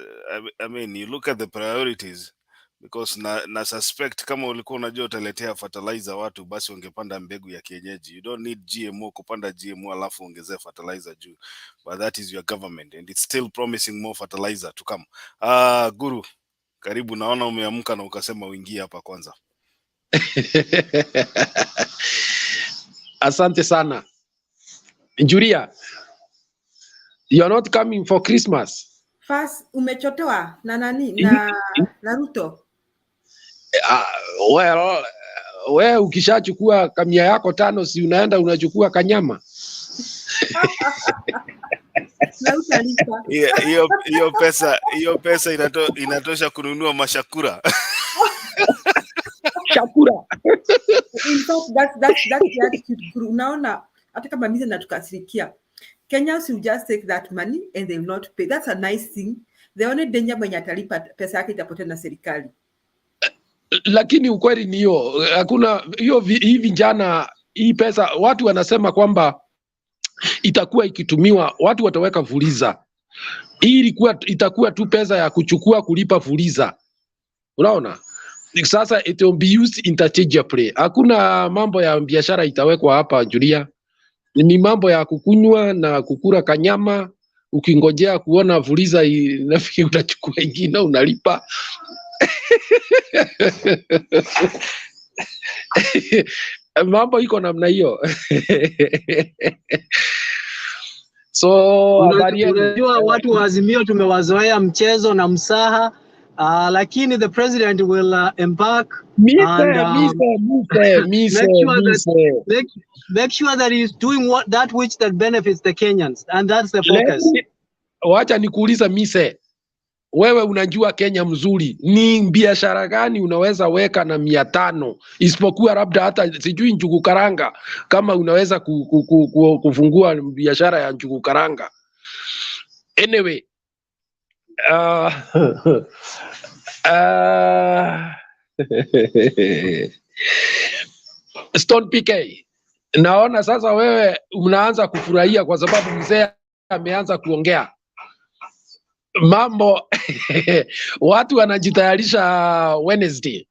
I mean, you look at the priorities, because na suspect kama ulikuwa unajua utaletea fertilizer watu, basi ungepanda mbegu ya kienyeji. You don't need GMO kupanda GMO alafu ongezea fertilizer juu. But that is your government and it's still promising more fertilizer to come. Guru, karibu, naona umeamka na ukasema uingie hapa kwanza. Asante sana. Julia, you are not coming for Christmas. First, umechotewa na nani na Ruto? Well, wewe ukishachukua kamia yako 5, si unaenda unachukua kanyama? Hiyo pesa inatosha kununua mashakura. Shakura. In fact, that's the attitude. Unaona, hata kama mimi natukasirikia, Kenyans will just take that money and they will not pay. That's a nice thing. The only danger mwenye atalipa pesa yake itapotea na serikali. Lakini ukweli ni hiyo, hakuna hiyo hivi jana hii pesa watu wanasema kwamba itakuwa ikitumiwa, watu wataweka fuliza. Hii itakuwa tu pesa ya kuchukua kulipa fuliza. Unaona? Sasa it will be used interchangeably. Hakuna mambo ya biashara itawekwa hapa Julia. Ni mambo ya kukunywa na kukula kanyama, ukingojea kuona fuliza nafikiri utachukua ingine unalipa. Mambo iko namna hiyo. So unajua watu wa Azimio tumewazoea mchezo na msaha, lakini the president will embark and make sure that he's doing that which that benefits the Kenyans, and that's the focus. Wacha nikuuliza Mise, wewe unajua Kenya mzuri, ni biashara gani unaweza weka na 500 isipokuwa labda hata sijui njugu karanga, kama unaweza kufungua biashara ya njugu karanga? Anyway, Stone PK, naona sasa wewe mnaanza kufurahia kwa sababu mzee ameanza kuongea mambo. Watu wanajitayarisha Wednesday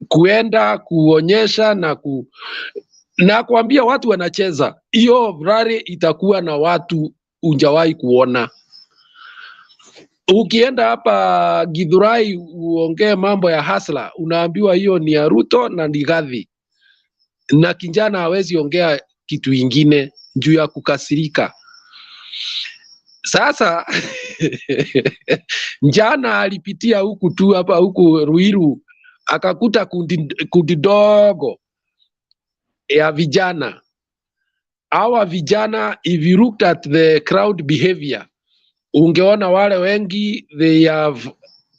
kuenda kuonyesha na kuambia watu wanacheza. Hiyo rally itakuwa na watu unjawahi kuona. Ukienda hapa Githurai uongee mambo ya hasla, unaambiwa hiyo ni ya Ruto na Rigathi. Na kijana hawezi ongea kitu ingine juu ya kukasirika. Sasa njana alipitia huku tu hapa huku Ruiru, akakuta kundi dogo ya vijana. Hawa vijana, if you looked at the crowd behavior, ungeona wale wengi they have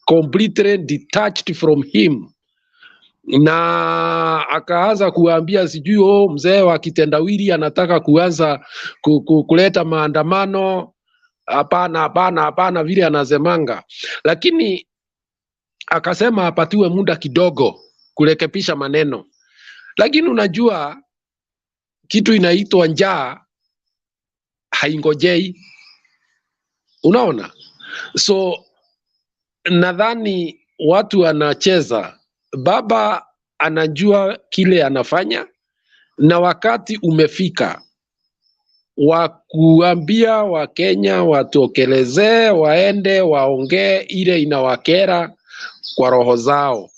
completely detached from him. Na akaanza kuambia sijui mzee wa kitendawili anataka kuanza kuleta maandamano. Hapana vile anasemanga. Lakini akasema apatiwe muda kidogo kurekebisha maneno. Lakini unajua kitu inaitwa njaa haingojei. Unaona? So nadhani watu wanacheza. Baba anajua kile anafanya na wakati umefika wa kuambia Wakenya watokelezee, waende waongee ile inawakera kwa roho zao.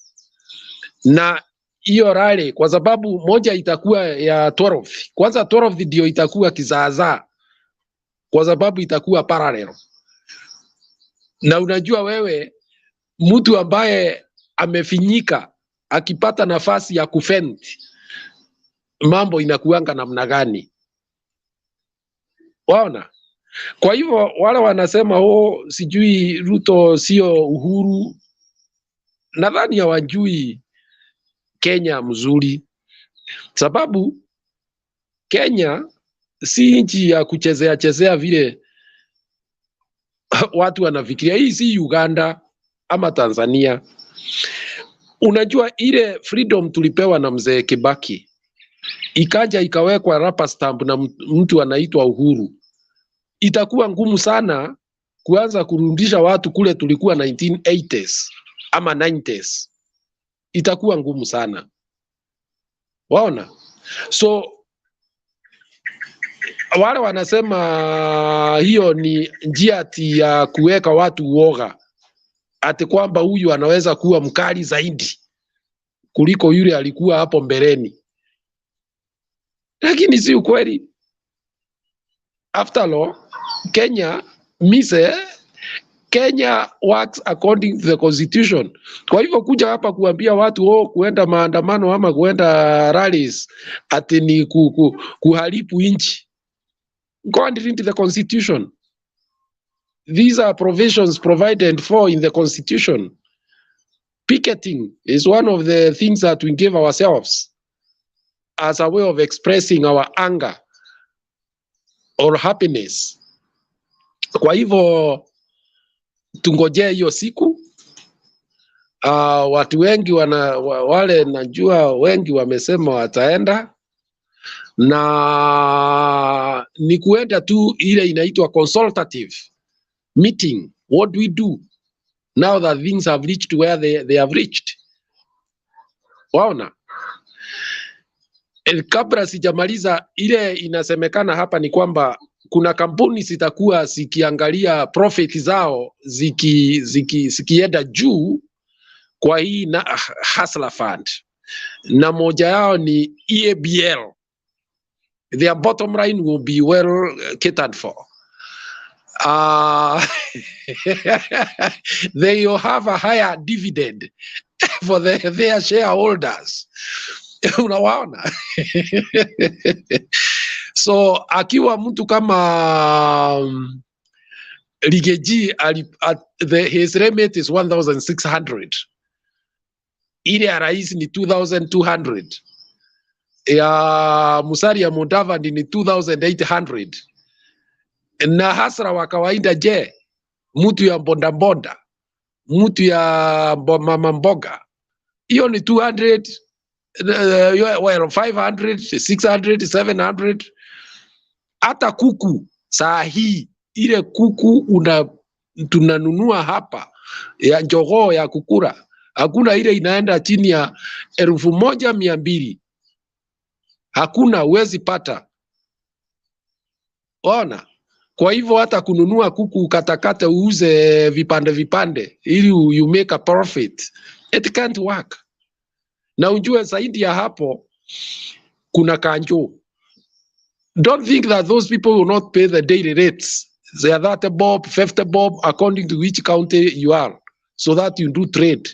Na hiyo rally kwa sababu moja itakuwa ya 12. Kwanza 12 ndio itakuwa kizaazaa kwa sababu itakuwa parallel. Na unajua wewe mtu ambaye amefinyika akipata nafasi ya kufend, mambo inakuanga namna gani? Waona? Kwa hivyo wale wanasema sijui Ruto sio Uhuru, nadhani hawajui Kenya mzuri. Sababu Kenya si nchi ya kuchezea vile watu wanafikiria. Hii si Uganda ama Tanzania. Unajua ile freedom tulipewa na mzee Kibaki, ikaja ikawekwa rubber stamp na mtu anaitwa Uhuru. Itakuwa ngumu sana kuanza kurudisha watu kule tulikuwa 1980s ama 90s. Itakuwa ngumu sana. Waona? So wale wanasema hiyo ni njia ati ya kuweka watu uoga, ati kwamba huyu anaweza kuwa mkali zaidi kuliko yule alikuwa hapo mbeleni. Lakini si ukweli. After all, Kenya works according to the constitution. Kwa hivyo kuja hapa kuambia watu kuenda maandamano ama kuenda rallies ati ni kuharibu nchi. According to the constitution. These are provisions provided for in the constitution. Picketing is one of the things that we give ourselves as a way of expressing our anger or happiness. Kwa hivyo tungojee hiyo siku. Watu wengi wale najua wengi wamesema wataenda, na ni kuenda tu ile inaitwa consultative meeting. What do we do now that things have reached where they have reached? Waona? Kabla sijamaliza, ile inasemekana hapa ni kwamba kuna kampuni zitakuwa zikiangalia profit zao zikienda juu kwa hii na hustler fund, na moja yao ni EABL. Their bottom line will be well catered for. They will have a higher dividend for their shareholders. Unawaona? So akiwa mtu kama Ligeji, his remit is 1,600. Ile ya rais ni 2,200. Ya Musalia Mudavadi ni 2,800. Na hasra wa kawaida mtu ya mbonda mtu ya mama mboga, hiyo ni 200, 500, 600, 700. Hata kuku saa hii, ile kuku tunanunua hapa ya njogoo ya kukura, hakuna ile inaenda chini ya 1,200. Hakuna, uwezi pata. Ona, kwa hivyo hata kununua kuku katakata uuze vipande ili you make a profit, it can't work. Na unjue zaidi ya hapo kuna kanjo. Don't think that those people will not pay the daily rates. They are 30 bob, 50 bob according to which county you are, so that you do trade.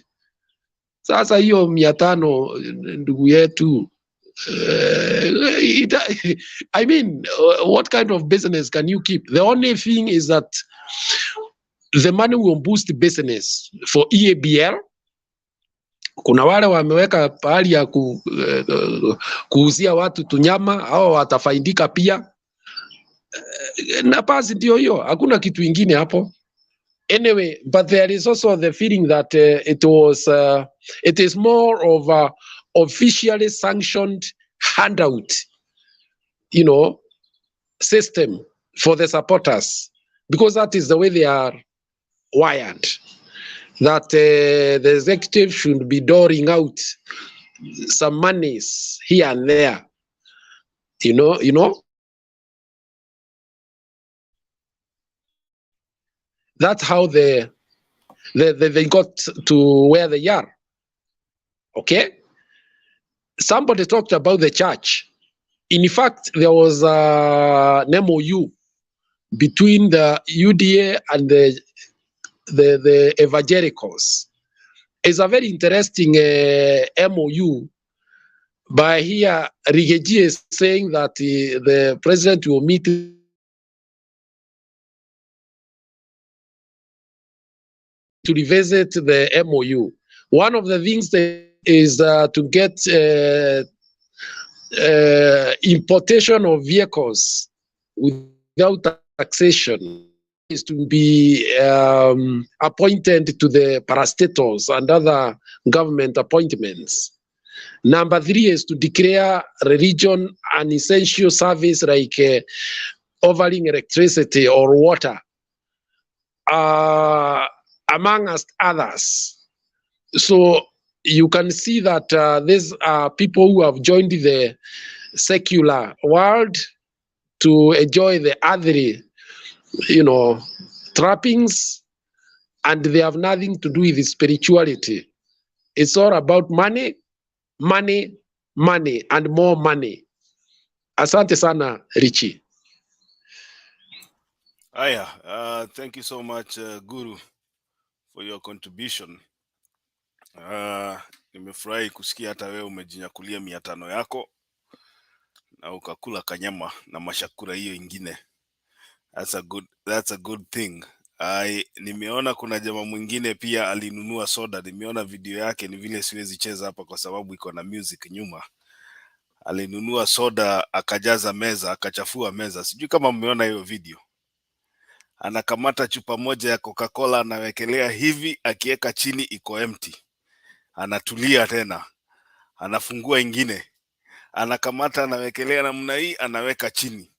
Sasa hiyo 500 ndugu yetu, I mean, what kind of business can you keep? The only thing is that the money will boost business for EABL. Kuna wale wameweka pahali ya kuuzia watu tunyama, au watafaidika pia. Na basi ndio hiyo, hakuna kitu ingine hapo. Anyway, but there is also the feeling that it is more of a officially sanctioned handout, system for the supporters, because that is the way they are wired. That the executive should be doling out some monies here and there, you know. That's how they got to where they are. Okay. Somebody talked about the church. In fact, there was an MOU between the UDA and the evangelicals. It's a very interesting MOU. By here, Rigathi is saying that the president will meet to revisit the MOU. One of the things that is to get importation of vehicles without taxation, is to be appointed to the parastatals and other government appointments. Number 3 is to declare religion an essential service like offering electricity or water, among others. So you can see that these are people who have joined the secular world to enjoy the earthly, trappings, and they have nothing to do with spirituality. It's all about money, money, money, and more money. Asante sana, Richie. Aya, thank you so much, Guru, for your contribution. Nimefurahi kusikia hata wewe umejinyakulia 500 yako na ukakula kanyama na mashakura hiyo ingine. That's a good thing. Nimeona kuna jamaa mwingine pia alinunua soda. Nimeona video yake, ni vile siwezi cheza hapa kwa sababu iko na music nyuma. Alinunua soda, akajaza meza, akachafua meza. Sijui kama mmeona hiyo video. Anakamata chupa moja ya Coca-Cola, anawekelea hivi, akiweka chini iko empty. Anatulia tena, anafungua ingine, anakamata, anawekelea namna hii, anaweka chini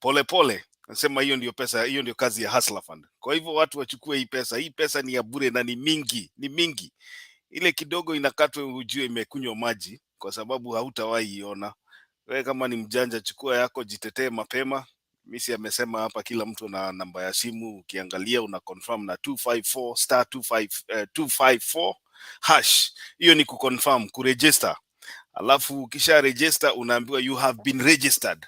pole pole. Nasema hiyo ndio pesa, hiyo ndio kazi ya hustler fund. Kwa hivyo watu wachukue hii pesa. Hii pesa ni ya bure na ni mingi. Ile kidogo inakatwa ujue imekunywa maji, kwa sababu hautawahi iona. Wewe kama ni mjanja, chukua yako, jitetee mapema. Misi amesema hapa kila mtu na namba ya simu, ukiangalia una confirm na 254 star 254 hash. Hiyo ni kuconfirm, kuregister. Alafu ukisha register unaambiwa you have been registered.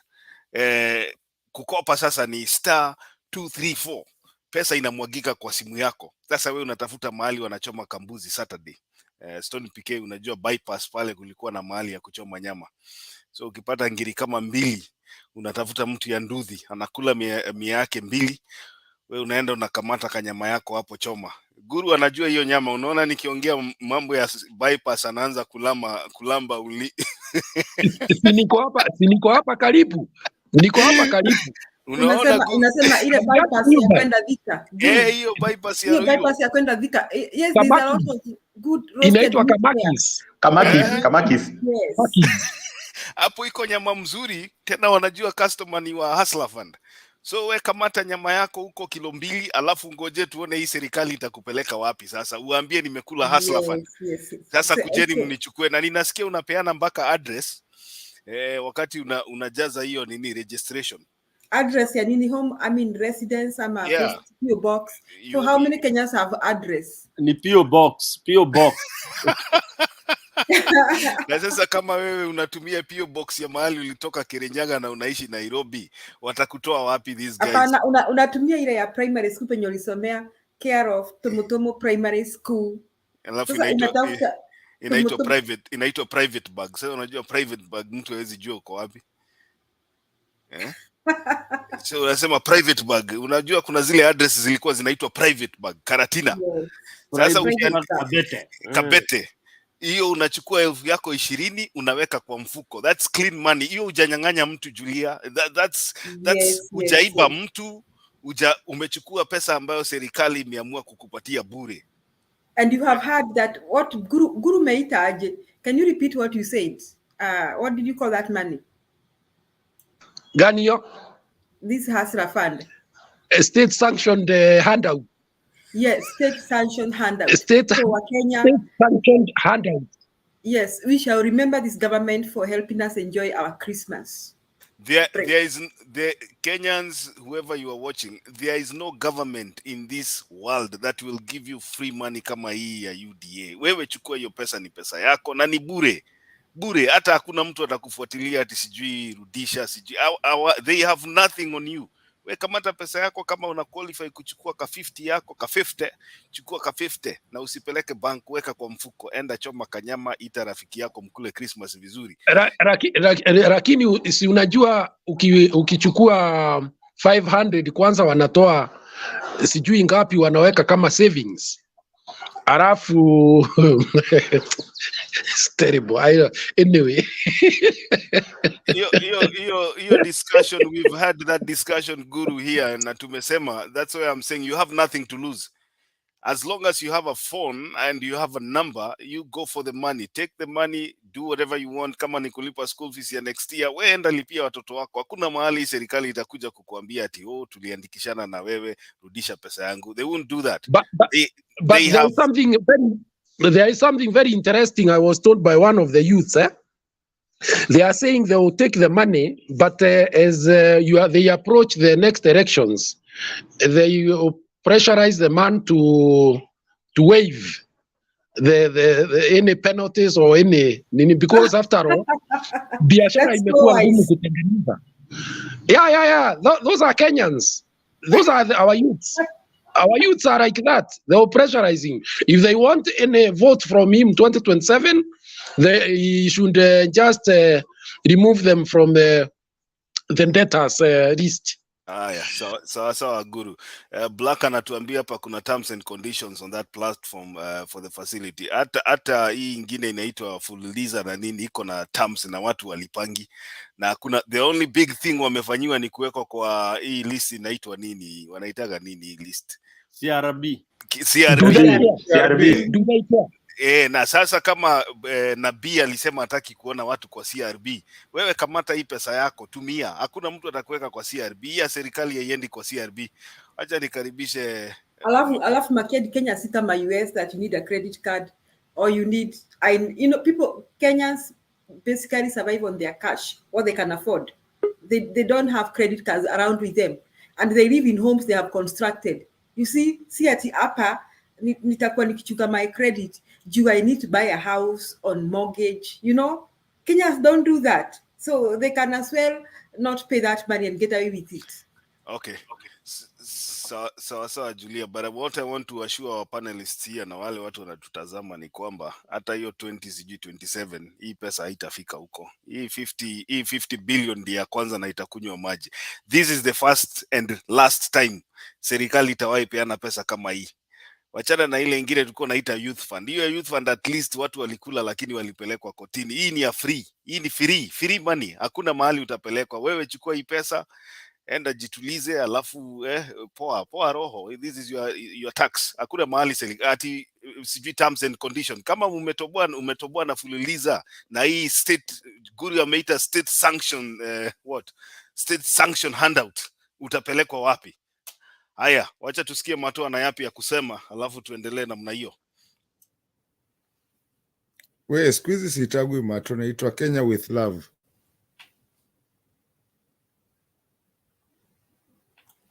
Kukopa sasa ni star 234. Pesa inamwagika kwa simu yako. Sasa wewe unatafuta mahali wanachoma kambuzi Saturday. Stone PK, unajua bypass pale kulikuwa na mahali ya kuchoma nyama. So ukipata ngiri kama 2, unatafuta mtu ya nduthi, anakula mia yake 2, wewe unaenda unakamata kanyama yako hapo choma. Guru anajua hiyo nyama. Unaona nikiongea mambo ya bypass anaanza kulamba uli. Niko hapa karibu. Unaona unasema ile bypass ya kwenda Thika. Hiyo bypass ya hiyo bypass ya kwenda Thika. Yes, there's a lot of good roasted inaitwa Kamakis. Yes. Hapo iko nyama mzuri, tena wanajua customer ni wa Hustler Fund. So we kamata nyama yako huko kilo 2, alafu ngoje tuone hii serikali itakupeleka wapi sasa. Uambie nimekula Hustler Fund. Yes. Sasa kujeni mnichukue, na ninasikia unapeana mpaka address wakati unajaza hiyo nini registration. Address ya nini? Home, I mean residence ama PO box. So how many Kenyans have address? Ni PO box. Na sasa kama wewe unatumia PO box ya mahali ulitoka Kirinyaga na unaishi Nairobi, watakutoa wapi these guys? Hapana, unatumia ile ya primary school penye ulisomea, care of Tomotomo Primary School. Alafu inaitwa private bag. Sasa unajua private bag mtu hawezi jua uko wapi. So unasema private bag, unajua kuna zile address zilikuwa zinaitwa private bag, Karatina. Sasa Kabete. Hiyo unachukua 1000 yako 20 unaweka kwa mfuko. That's clean money. Hiyo hujanyang'anya mtu Julia. That's hujaiba mtu, umechukua pesa ambayo serikali imeamua kukupatia bure. And you have heard that what Guru meita aje. Can you repeat what you said? What did you call that money? Gani yo? This Hustler Fund. A state sanctioned handout. Yes, state sanctioned handout. State sanctioned handout. Yes, we shall remember this government for helping us enjoy our Christmas. There is the Kenyans, whoever you are watching, there is no government in this world that will give you free money kama hii ya UDA. Wewe chukua hiyo pesa, ni pesa yako na ni bure. Hata hakuna mtu atakufuatilia ati sijui rudisha sijui. They have nothing on you. We kamata pesa yako, kama una qualify kuchukua ka 50 yako, ka 50, chukua ka 50 na usipeleke bank, weka kwa mfuko, enda choma kanyama, ita rafiki yako mkule Christmas vizuri. Lakini si unajua ukichukua 500 kwanza wanatoa sijui ngapi wanaweka kama savings. Arafu it's terrible. Anyway. Your discussion, we've had that discussion, Guru, here, na tumesema, that's why I'm saying you have nothing to lose. As long as you have a phone and you have a number, you go for the money. Take the money, do whatever you want. Kama ni kulipa school fees ya next year, we enda lipia watoto wako. Hakuna mahali serikali itakuja kukuambia ati tuliandikishana na wewe, rudisha pesa yangu. They won't do that. But there is something very interesting I was told by one of the youths. They are saying they will take the money, but as they approach the next elections, they pressurize the man to waive the any penalties or any, because after all, biashara imekuwa ngumu kutengeneza. Yeah. Those are Kenyans. Those are our youths. Our youths are like that. They are pressurizing. If they want any vote from him 2027, he should just remove them from the debtors list. Sawa Guru. Black anatuambia hapa kuna terms and conditions on that platform for the facility. Hata hii ingine inaitwa Fuliza na nini iko na terms na watu walipangi. Na kuna the only big thing wamefanyiwa ni kuwekwa kwa hii list inaitwa nini? Wanaitaga nini hii list? CRB. Na sasa kama Nabii alisema hataki kuona watu kwa CRB, wewe kamata hii pesa yako, tumia. Hakuna mtu atakuweka kwa CRB. Ya serikali haiendi kwa CRB. Acha nikaribishe. Alafu Makedi, Kenya si kama US that you need a credit card or you need, people, Kenyans basically survive on their cash, what they can afford. They don't have credit cards around with them, and they live in homes they have constructed. You see ati hapa nitakuwa nikichuka my credit, do I need to buy a house on mortgage? Kenyans don't do that, so they can as well not pay that money and get away with it. Okay. So Julia, but what I want to assure our panelists here na wale watu wanatutazama ni kwamba hata hiyo 2027 hii pesa haitafika huko. Hii 50 billion ndio ya kwanza na itakunywa maji. This is the first and last time serikali itawahi peana pesa kama hii. Wachana na ile ingine tulikuwa naita youth fund. Hiyo youth fund at least watu walikula, lakini walipelekwa kotini. Hii ni ya free. Hii ni free money. Hakuna mahali utapelekwa. Wewe chukua hii pesa, enda jitulize, alafu poa roho, this is your tax. Hakuna mahali ati sijui terms and condition. Kama umetoboa na fululiza na hii state Guru ameita state sanction state sanction handout, utapelekwa wapi? Haya, wacha tusikie Matua na yapi ya kusema, alafu tuendelee namna hiyo. We, siku hizi siitagwi Matua, naitwa Kenya with love.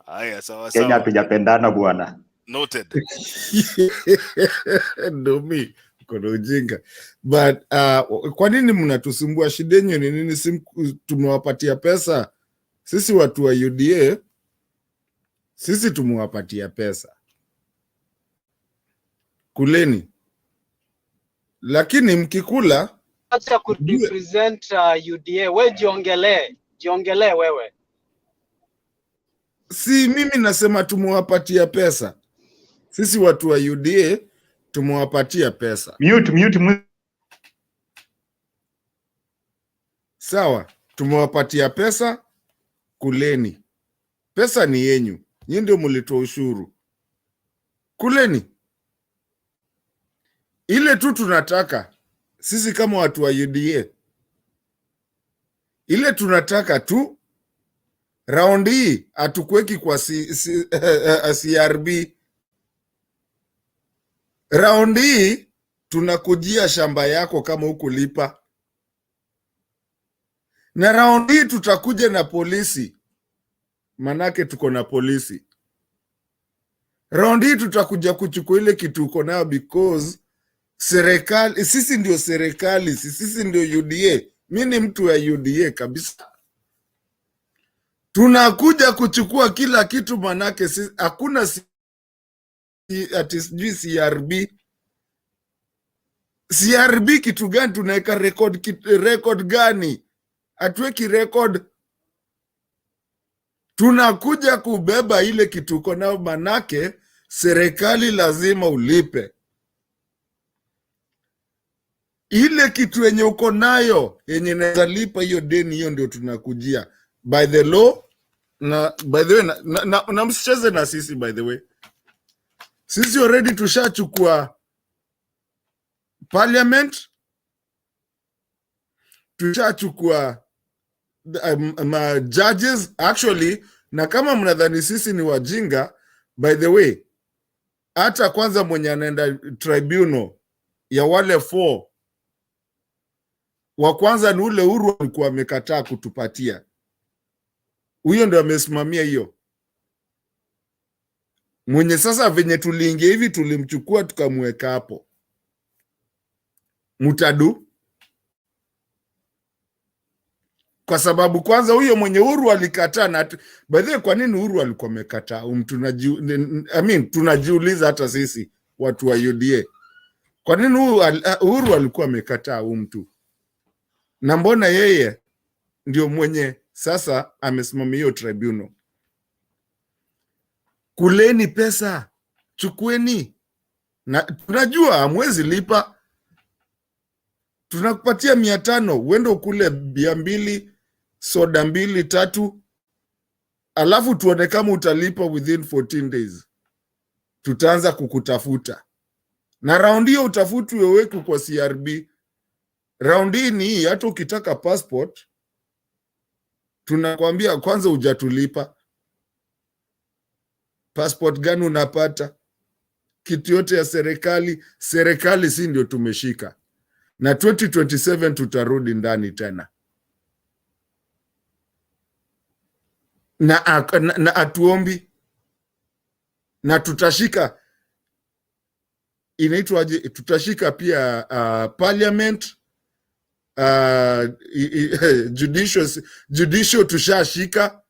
Haya, sawa. Kenya tujapendana bwana. Noted. Ndomi, kuna ujinga. But kwa nini mnatusumbua? Shida yenu ni nini? Tumewapatia pesa sisi watu wa UDA, sisi tumewapatia pesa, kuleni. Lakini mkikula acha kurepresent UDA, wewe jiongelee wewe. Si mimi nasema tumewapatia pesa. Sisi watu wa UDA tumewapatia pesa. Mute. Sawa, tumewapatia pesa, kuleni. Pesa ni yenyu. Nyinyi ndio mlitoa ushuru. Kuleni. Ile tu tunataka sisi kama watu wa UDA, ile tunataka tu raundi hii atukweki kwa CRB. Raundi hii tunakujia shamba yako kama hukulipa. Na raundi hii tutakuja na polisi, manake tuko na polisi. Raundi hii tutakuja kuchukua ile kitu uko nayo, because serikali, sisi ndio serikali, sisi ndio UDA. Mimi ni mtu wa UDA kabisa. Tunakuja kuchukua kila kitu, manake hakuna ati sijui CRB. CRB kitu gani? Tunaweka record gani? Hatuweki record. Tunakuja kubeba ile kitu uko nayo, manake serikali lazima ulipe. Ile kitu yenye uko nayo yenye naweza lipa hiyo deni, hiyo ndio tunakujia by the law. Na by the way na msicheze na sisi, by the way. Sisi already tushachukua parliament, tushachukua judges actually. Na kama mnadhani sisi ni wajinga, by the way, hata kwanza mwenye anaenda tribunal ya wale 4 wa kwanza ni ule Uhuru alikuwa amekataa kutupatia. Huyo ndio amesimamia hiyo. Mwenye sasa venye tuliingia hivi tulimchukua tukamweka hapo. Mutadu. Kwa sababu kwanza huyo mwenye Uhuru alikataa. Na by the way, kwa nini Uhuru alikuwa amekataa? Tunajiuliza hata sisi watu wa UDA. Kwa nini Uhuru alikuwa amekataa mtu? Na mbona yeye ndio mwenye sasa amesimamia hiyo tribunal? Kuleni pesa, chukueni. Na tunajua hamwezi lipa. Tunakupatia 500, uende ukule bia 2, soda 2, 3, alafu tuone kama utalipa within 14 days. Tutaanza kukutafuta. Na raundi hiyo utafutwe wewe kwa CRB. Raundi ni hii, hata ukitaka passport tunakwambia kwanza hujatulipa. Passport gani unapata? Kitu yote ya serikali si ndio tumeshika. Na 2027 tutarudi ndani tena. Na atuombi. Na tutashika, inaitwaje, tutashika pia parliament, judicial tushashika.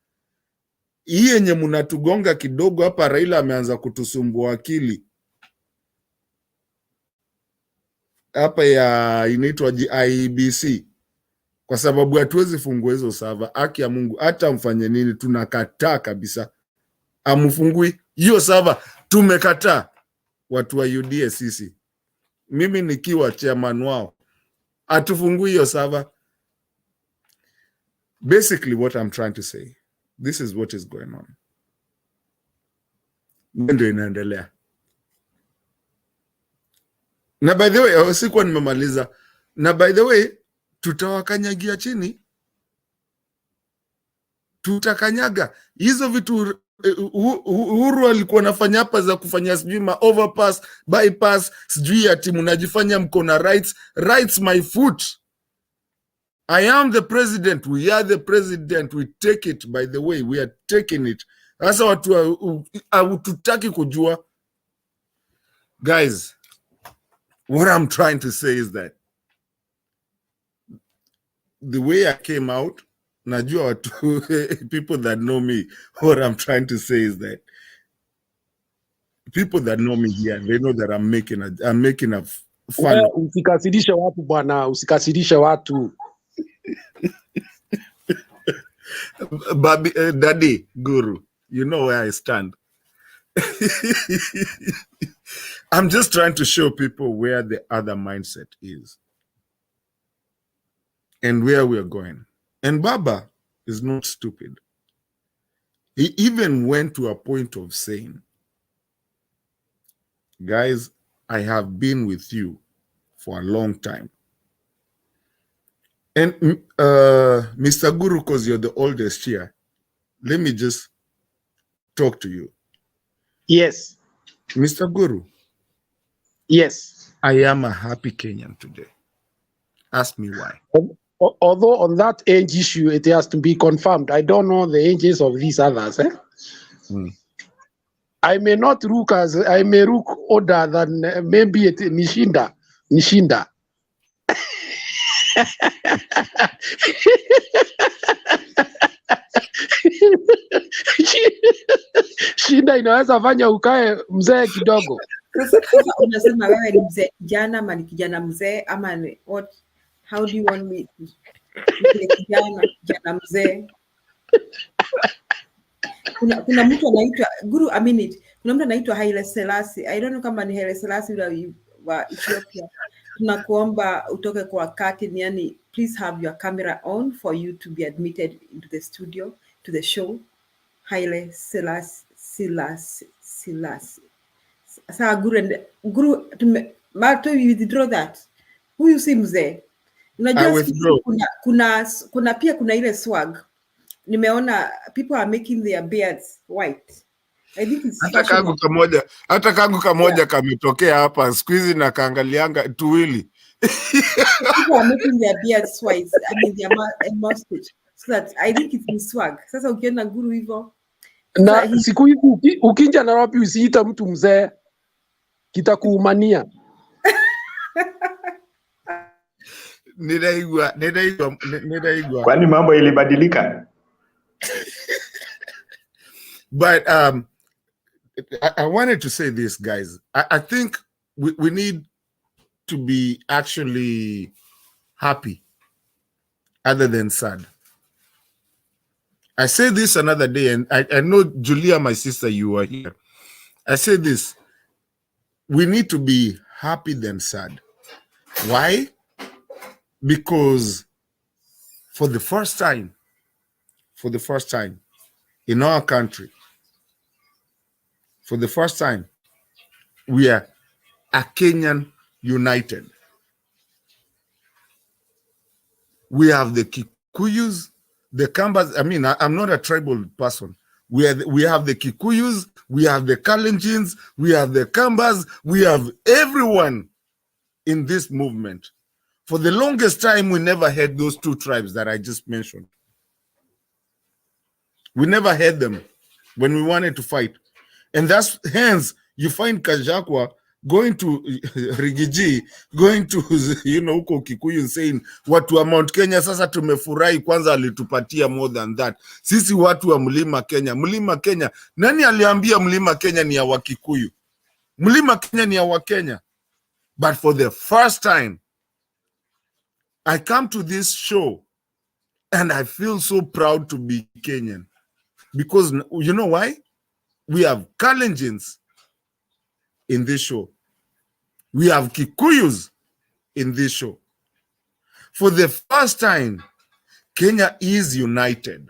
Hii yenye mnatugonga kidogo hapa, Raila ameanza kutusumbua akili hapa ya inaitwaje IEBC, kwa sababu hatuwezi fungua hizo server. Haki ya Mungu, hata mfanye nini tunakataa kabisa. Amfungui hiyo server, tumekataa watu wa UDA sisi. Mimi nikiwa chairman wao, atufungui hiyo server. Basically what I'm trying to say, This is what is going on. Ndio inaendelea. Na by the way, sikuwa nimemaliza. Na by the way, tutawakanyagia chini. Tutakanyaga. Hizo vitu Uhuru alikuwa anafanya hapa za kufanya sijui ma overpass, bypass, sijui ati mnajifanya mko na rights. Rights my foot. I am the president. We are the president. We take it, by the way. We are taking it. Sasa watu hawatutaki kujua. Guys, what I'm trying to say is that the way I came out, najua watu, people that know me, what I'm trying to say is that people that know me here, they know that I'm making a fun. Usikasirishe watu bwana, usikasirishe watu. Babi, Daddy, Guru, you know where I stand. I'm just trying to show people where the other mindset is and where we are going. And Baba is not stupid. He even went to a point of saying, guys, I have been with you for a long time. And Mr. Guru, because you're the oldest here, let me just talk to you. Yes. Mr. Guru. Yes. I am a happy Kenyan today. Ask me why. Although on that age issue, it has to be confirmed. I don't know the ages of these others. I may not look as, I may look older than maybe it Nishinda. Shinda inaweza fanya ukae mzee kidogo. Sasa unasema wewe ni mzee kijana ama ni kijana mzee ama ni what? How do you want me to kijana mzee? Kuna mtu anaitwa Guru a minute. Kuna mtu anaitwa Haile Selassie. I don't know kama ni Haile Selassie wa Ethiopia. Tunakuomba utoke kwa curtain, yani please have your camera on for you to be admitted into the studio, to the show. Haile Selassie. Sasa Guru Marto, you withdraw that. Huyu si mzee. Unajua kuna pia kuna ile swag. Nimeona people are making their beards white. I think it's hata kangu kamoja kametokea hapa siku hizi na kaangalianga tuwili. People are making their beards white. I mean their mustache. So that I think it's swag. Sasa ukiona Guru hivyo na siku hizi ukija Nairobi usiita mtu mzee kitakuumania. Ninaigwa. Kwani mambo ilibadilika? But I wanted to say this, guys. I think we need to be actually happy other than sad. I say this another day, and I know, Julia, my sister, you are here. I say this. We need to be happy than sad. Why? Because for the first time in our country, for the first time, we are a Kenyan united. We have the Kikuyus, the Kambas. I mean, I'm not a tribal person. We have the Kikuyus, we have the Kalenjins, we have the Kambas, we have everyone in this movement. For the longest time, we never had those two tribes that I just mentioned. We never had them when we wanted to fight. And that's hence you find Kajakwa going to Rigiji, going to, huko Kikuyu saying, watu wa Mount Kenya sasa tumefurahi kwanza alitupatia more than that. Sisi watu wa Mlima Kenya. Nani aliambia Mlima Kenya ni ya Wakikuyu? Mlima Kenya ni ya Wakenya. But for the first time, I come to this show and I feel so proud to be Kenyan. Because you know why? We have Kalenjins in this show. We have Kikuyus in this show. For the first time, Kenya is united.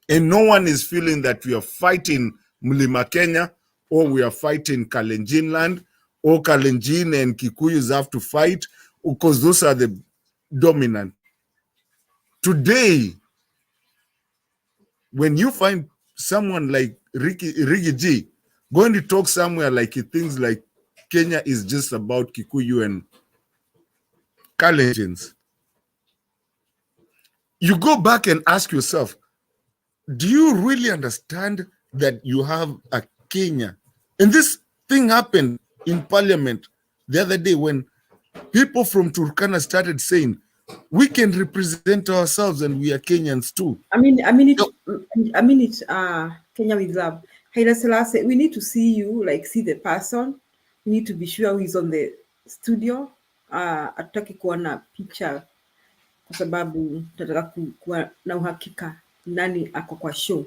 And no one is feeling that we are fighting Mlima Kenya, or we are fighting Kalenjin land, or Kalenjin and Kikuyus have to fight, because those are the dominant. Today, when you find someone like Rigi G going to talk somewhere like he thinks like Kenya is just about Kikuyu and Kalenjins, you go back and ask yourself, do you really understand that you have a Kenya? And this thing happened in Parliament the other day when people from Turkana started saying, we can represent ourselves and we are Kenyans too. I mean it, Kenya with love. Haile Selassie, we need to see you, like see the person. We need to be sure he's on the studio. Hatutaki kuona picture kwa sababu tunataka kuwa na uhakika nani ako kwa show.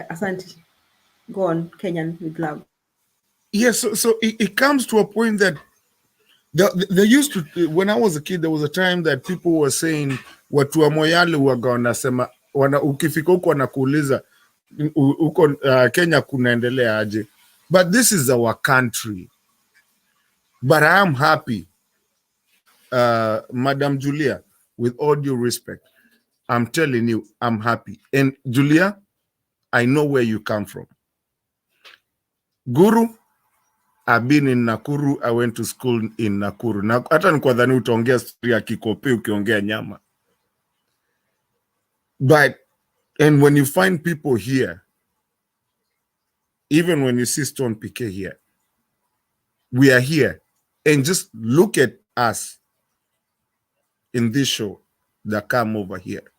Asante. Go on, Kenyan with love. Yes, so it comes to a point that they used to, when I was a kid, there was a time that people were saying, watu wa Moyale waga wanasema, ukifika huko wanakuuliza, huko Kenya kunaendelea aje. But this is our country. But I am happy, Madam Julia, with all due respect, I'm telling you, I'm happy. And Julia, I know where you come from. Guru, I've been in Nakuru. I went to school in Nakuru. Na hata nikwadhani utaongea story ya Kikope ukiongea nyama. But, and when you find people here, even when you see Stone PK here, we are here. And just look at us in this show that come over here.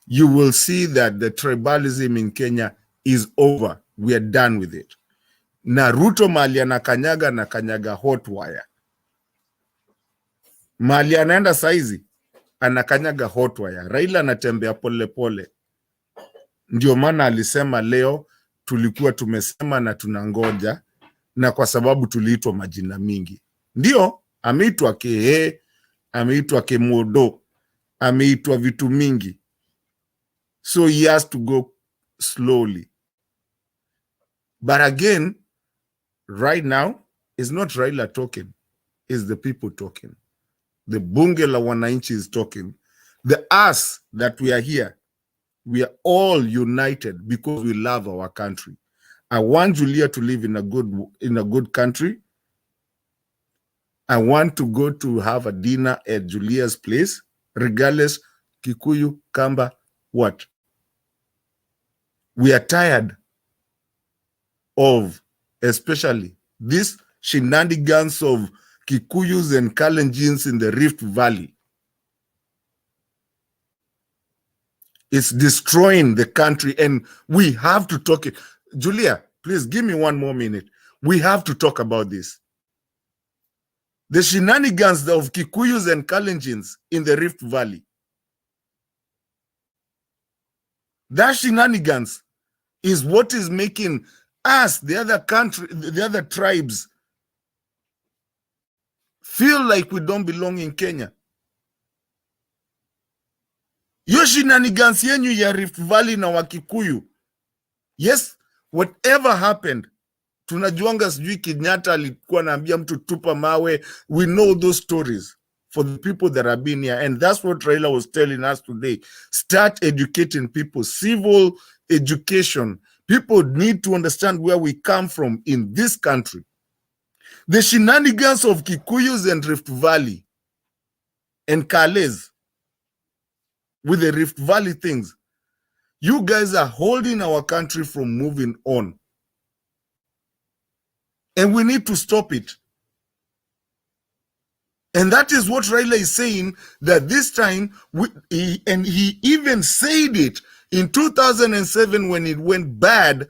You will see that the tribalism in Kenya is over. We are done with it. Na Ruto mali anakanyaga hot wire. Mali anaenda saizi anakanyaga hot wire. Raila anatembea pole pole. Ndio maana alisema leo tulikuwa tumesema na tunangoja, na kwa sababu tuliitwa majina mingi. Ndio ameitwa Kehe, ameitwa Kemodo, ameitwa vitu mingi. So he has to go slowly. But again, right now, it's not Raila talking, it's the people talking. The bunge la wananchi is talking. The us that we are here, we are all united because we love our country. I want Julia to live in a good country. I want to go to have a dinner at Julia's place, regardless Kikuyu, Kamba, what. We are tired of, especially these shenanigans of Kikuyus and Kalenjins in the Rift Valley. It's destroying the country, and we have to talk it. Julia, please give me 1 more minute. We have to talk about this. The shenanigans of Kikuyus and Kalenjins in the Rift Valley. That shenanigans is what is making us, the other tribes, feel like we don't belong in Kenya. Yo shenanigans yenyu ya Rift Valley na Wakikuyu. Yes, whatever happened, tunajuanga sijui Kenyatta alikuwa anaambia mtu tupa mawe. We know those stories for the people that have been here. And that's what Raila was telling us today. Start educating people, civil education. People need to understand where we come from in this country. The shenanigans of Kikuyus and Rift Valley and Kales with the Rift Valley things, you guys are holding our country from moving on. And we need to stop it. And that is what Raila is saying, that this time, and he even said it in 2007 when it went bad,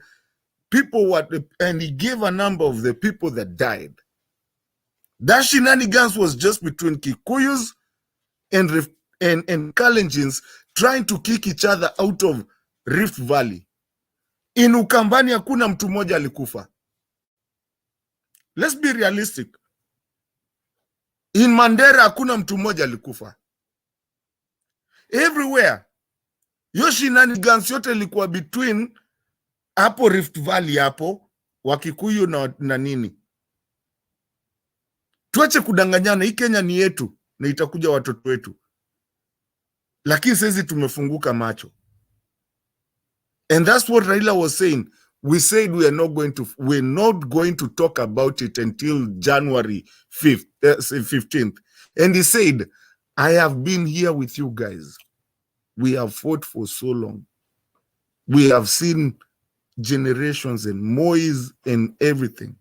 people were, and he gave a number of the people that died. That shenanigans was just between Kikuyus and Kalenjins trying to kick each other out of Rift Valley. In Ukambani hakuna mtu mmoja alikufa. Let's be realistic. In Mandera hakuna mtu mmoja alikufa. Everywhere Hiyo shenanigans yote ilikuwa between hapo Rift Valley hapo Wakikuyu na nini. Tuache kudanganyana, hii Kenya ni yetu na itakuja watoto wetu. Lakini sisi tumefunguka macho. And that's what Raila was saying. We said we're not going to talk about it until January 15th. And he said, I have been here with you guys. We have fought for so long. We have seen generations and Mois and everything.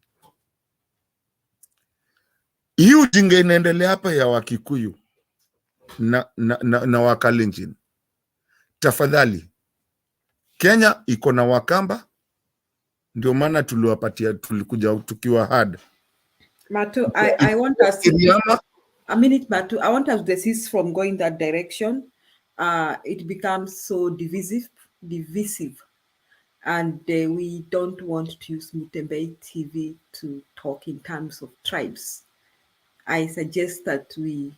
Hii ujinga inaendelea hapa ya Wakikuyu na Wakalenjin. Tafadhali, Kenya iko na Wakamba, ndio maana tulikuja tukiwa hard. Matu, I want us to a minute, Matu. I want us to desist from going that direction. It becomes so divisive, and we don't want to use Mutembe TV to talk in terms of tribes. I suggest that we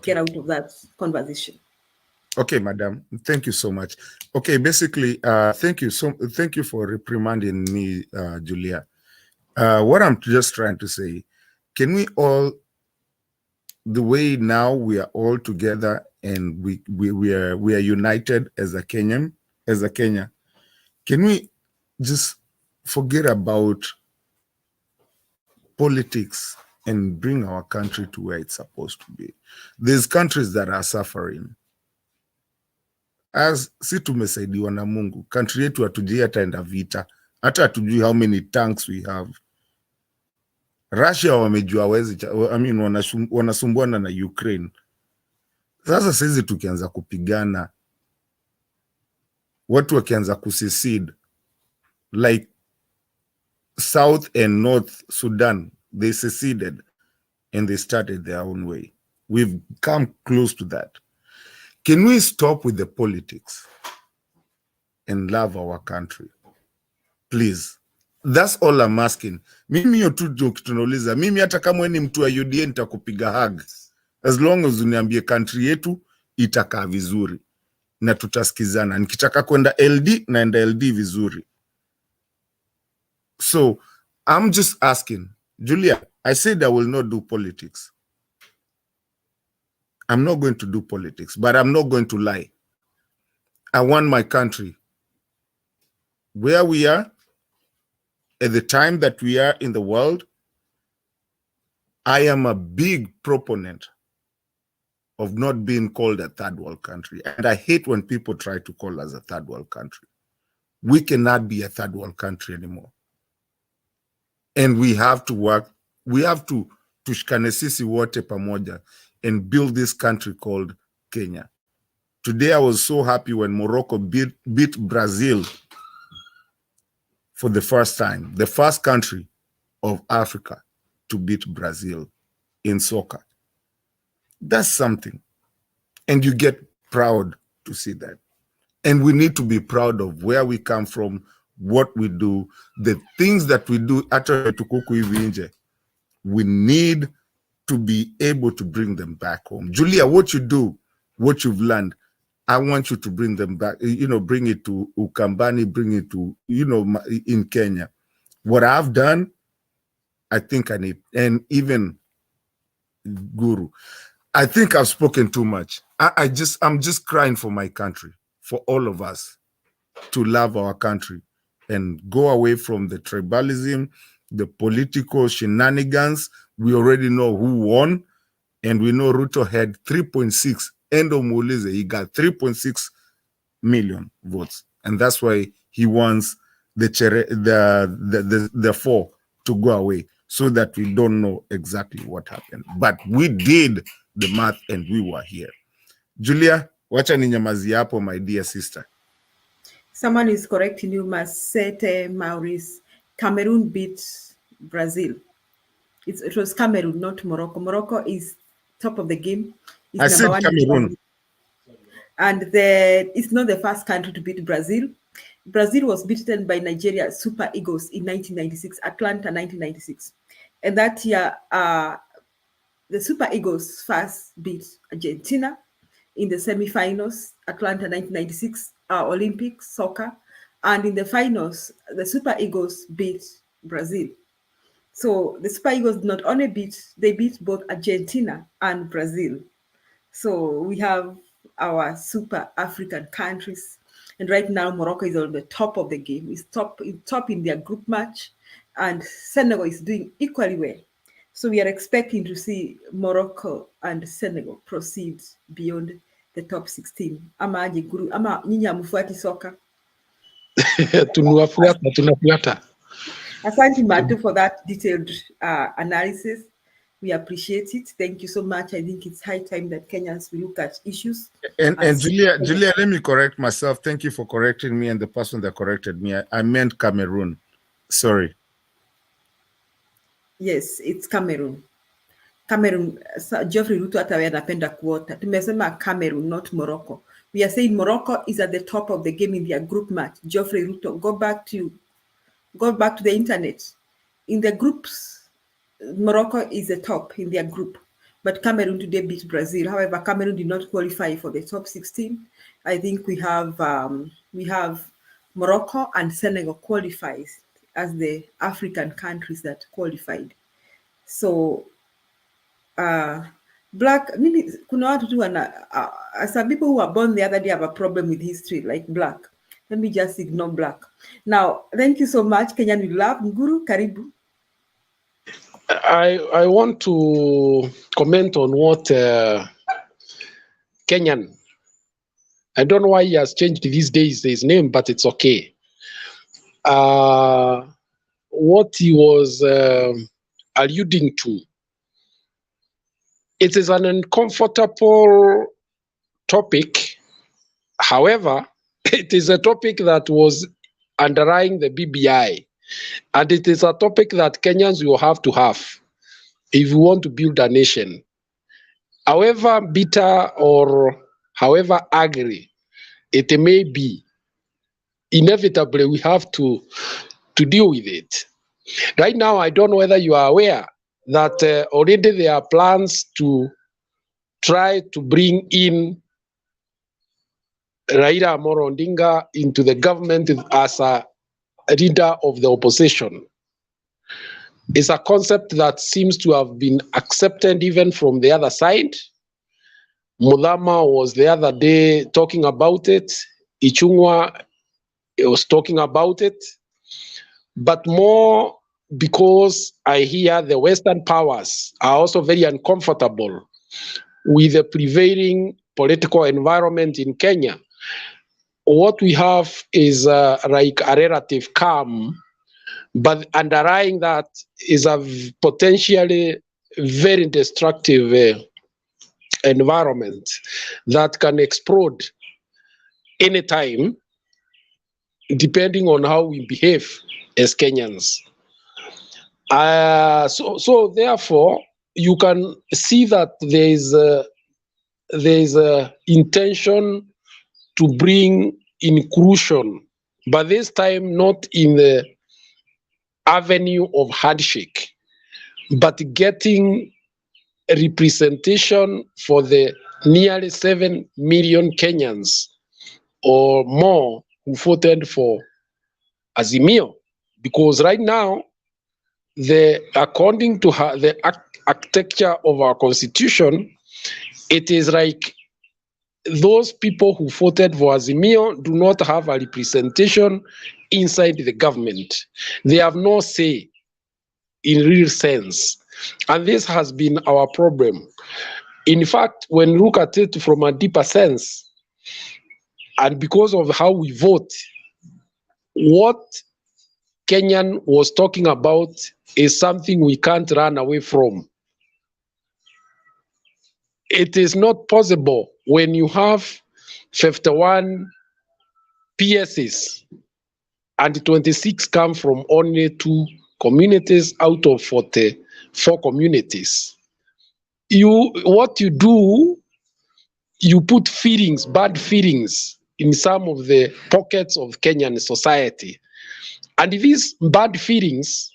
get out of that conversation. Okay, madam. Thank you so much. Okay, basically, thank you for reprimanding me, Julia. What I'm just trying to say, can we all, the way now we are all together and we are united as a Kenya, can we just forget about politics and bring our country to where it's supposed to be? There's countries that are suffering. As si tumesaidiwa na Mungu, country yetu hatujui ataenda vita, hata hatujui how many tanks we have. Russia wamejua wanasumbuana na Ukraine. Sasa sisi tukianza kupigana, watu wakianza kusecede, like South and North Sudan, they seceded and they started their own way. We've come close to that. Can we stop with the politics and love our country? Please. That's all I'm asking. Mimi hiyo tu tunauliza. Mimi hata kama wewe ni mtu wa UDA nitakupiga hug. As long as uniambie country yetu itakaa vizuri na tutasikizana. Nikitaka kwenda LD naenda LD vizuri. So, I'm just asking. Julia, I said I will not do politics. I'm not going to do politics, but I'm not going to lie. I want my country where we are, at the time that we are in the world. I am a big proponent of not being called a third world country. And I hate when people try to call us a third world country. We cannot be a third world country anymore. And we have to work, we have to tushikane sisi wote pamoja and build this country called Kenya. Today I was so happy when Morocco beat Brazil for the first time, the first country of Africa to beat Brazil in soccer. That's something. And you get proud to see that. And we need to be proud of where we come from, what we do, the things that we do. We need to be able to bring them back home. Julia, what you do, what you've learned, I want you to bring them back, bring it to Ukambani, bring it to, in Kenya. What I've done, I think I need, and even Guru, I think I've spoken too much. I'm just crying for my country, for all of us to love our country and go away from the tribalism, the political shenanigans. We already know who won, and we know Ruto had 3.6. Endo Mulize, he got 3.6 million votes, and that's why he wants the 4 to go away, so that we don't know exactly what happened. But we did the math, and we were here. Julia, wacha ninyamazi hapo, my dear sister. Someone is correcting you, Masete Maurice. Cameroon beat Brazil. It was Cameroon, not Morocco. Morocco is top of the game. I said Cameroon. And it's not the first country to beat Brazil. Brazil was beaten by Nigeria Super Eagles in 1996, Atlanta 1996. And that year, the Super Eagles first beat Argentina, in the semi-finals, Atlanta 1996 Olympics soccer, and in the finals, the Super Eagles beat Brazil. So the Super Eagles not only they beat both Argentina and Brazil. So we have our super African countries. And right now, Morocco is on the top of the game. It's top in their group match. And Senegal is doing equally well. So we are expecting to see Morocco and Senegal proceed beyond the top 16. Ama nyinyi hamfuati soka? Tunafuata. Asante Matu for that detailed analysis. We appreciate it. Thank you so much. I think it's high time that Kenyans will look at issues. And Julia, let me correct myself. Thank you for correcting me and the person that corrected me. I meant Cameroon. Sorry. Yes, it's Cameroon. Cameroon, Geoffrey Ruto atawe anapenda kuota. Tumesema Cameroon, not Morocco. We are saying Morocco is at the top of the game in their group match. Geoffrey Ruto, go back to the internet. In the groups, Morocco is the top in their group, but Cameroon today beat Brazil. However, Cameroon did not qualify for the top 16. I think we have Morocco and Senegal qualifies as the African countries that qualified. So, black, mimi, kuna watu tu some people who were born the other day have a problem with history, like black. Let me just ignore black. Now, thank you so much, Kenyan We Love. Nguru, karibu. I want to comment on what Kenyan. I don't know why he has changed these days his name, but it's okay. What he was alluding to, it is an uncomfortable topic. However, it is a topic that was underlying the BBI. And it is a topic that Kenyans will have to have if we want to build a nation. However bitter or however angry it may be, inevitably we have to deal with it. Right now, I don't know whether you are aware that already there are plans to try to bring in Raila Odinga into the government as a leader of the opposition. It's a concept that seems to have been accepted even from the other side. Mudama was the other day talking about it. Ichungwa was talking about it. But more because I hear the Western powers are also very uncomfortable with the prevailing political environment in Kenya. What we have is like a relative calm, but underlying that is a potentially very destructive environment that can explode anytime, depending on how we behave as Kenyans. So therefore, you can see that there is a intention to bring inclusion, but this time not in the avenue of handshake, but getting a representation for the nearly 7 million Kenyans or more who voted for Azimio. Because right now, according to the architecture of our constitution, it is like those people who voted for Azimio do not have a representation inside the government. They have no say in real sense. And this has been our problem. In fact, when you look at it from a deeper sense, and because of how we vote, what Kenyan was talking about is something we can't run away from. It is not possible when you have 51 PSs and 26 come from only 2 communities out of 44 communities. What you do, you put feelings, bad feelings in some of the pockets of Kenyan society. And these bad feelings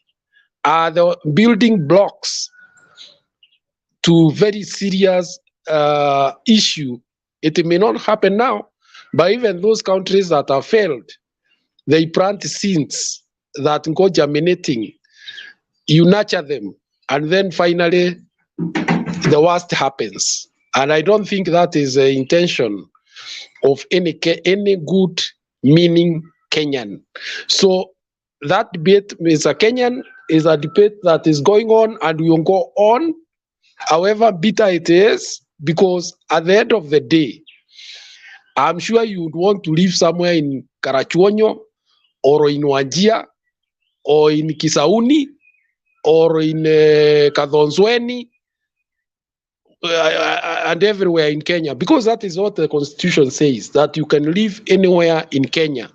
are the building blocks to very serious issue It may not happen now, but even those countries that have failed, they plant seeds that go germinating. You nurture them, and then finally the worst happens. And I don't think that is the intention of any good meaning Kenyan. So that debate, Mr. Kenyan, is a debate that is going on and will go on, however bitter it is, because at the end of the day, I'm sure you would want to live somewhere in Karachuonyo or in Wajir or in Kisauni or in Kadhonzweni and everywhere in Kenya, because that is what the constitution says, that you can live anywhere in Kenya.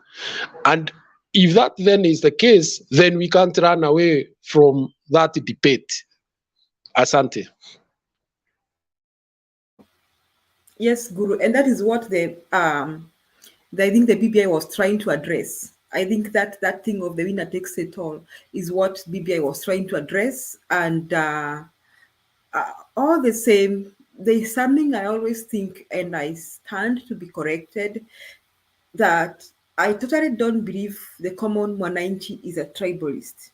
And if that then is the case, then we can't run away from that debate. Asante. Yes, Guru, and that is what I think the BBI was trying to address. I think that thing of the winner takes it all is what BBI was trying to address. And all the same, there's something I always think, and I stand to be corrected, that I totally don't believe the common mwananchi is a tribalist.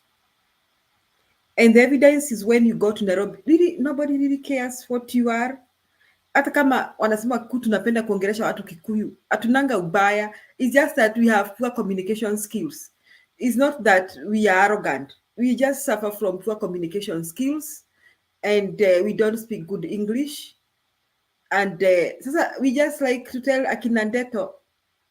And the evidence is when you go to Nairobi, really, nobody really cares what you are. Hata kama wanasema tunapenda kuongelesha watu Kikuyu, hatunanga ubaya. It's just that we have poor communication skills. It's not that we are arrogant. We just suffer from poor communication skills, and we don't speak good English. And we just like to tell akina Ndeto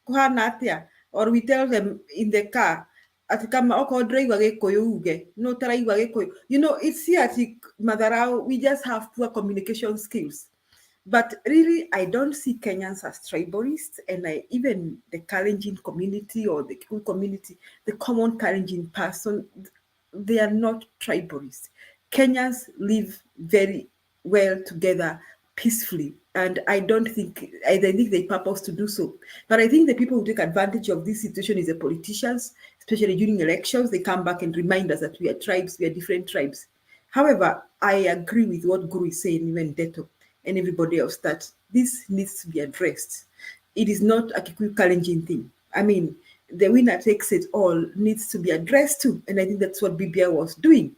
kuhana atia, or we tell them in the car ati kama oko ndiraigua Gikuyu uge no taraigua Gikuyu. You know, it's here ati madharau. We just have poor communication skills. But really, I don't see Kenyans as tribalists, and even the Kalenjin community or the Kikuyu community, the common Kalenjin person, they are not tribalists. Kenyans live very well together, peacefully, and I think they purpose to do so. But I think the people who take advantage of this situation is the politicians, especially during elections. They come back and remind us that we are tribes, we are different tribes. However, I agree with what Guru is saying, even Deto and everybody else, that this needs to be addressed. It is not a Kikuyu Kalenjin thing. I mean, the winner takes it all needs to be addressed too, and I think that's what BBI was doing,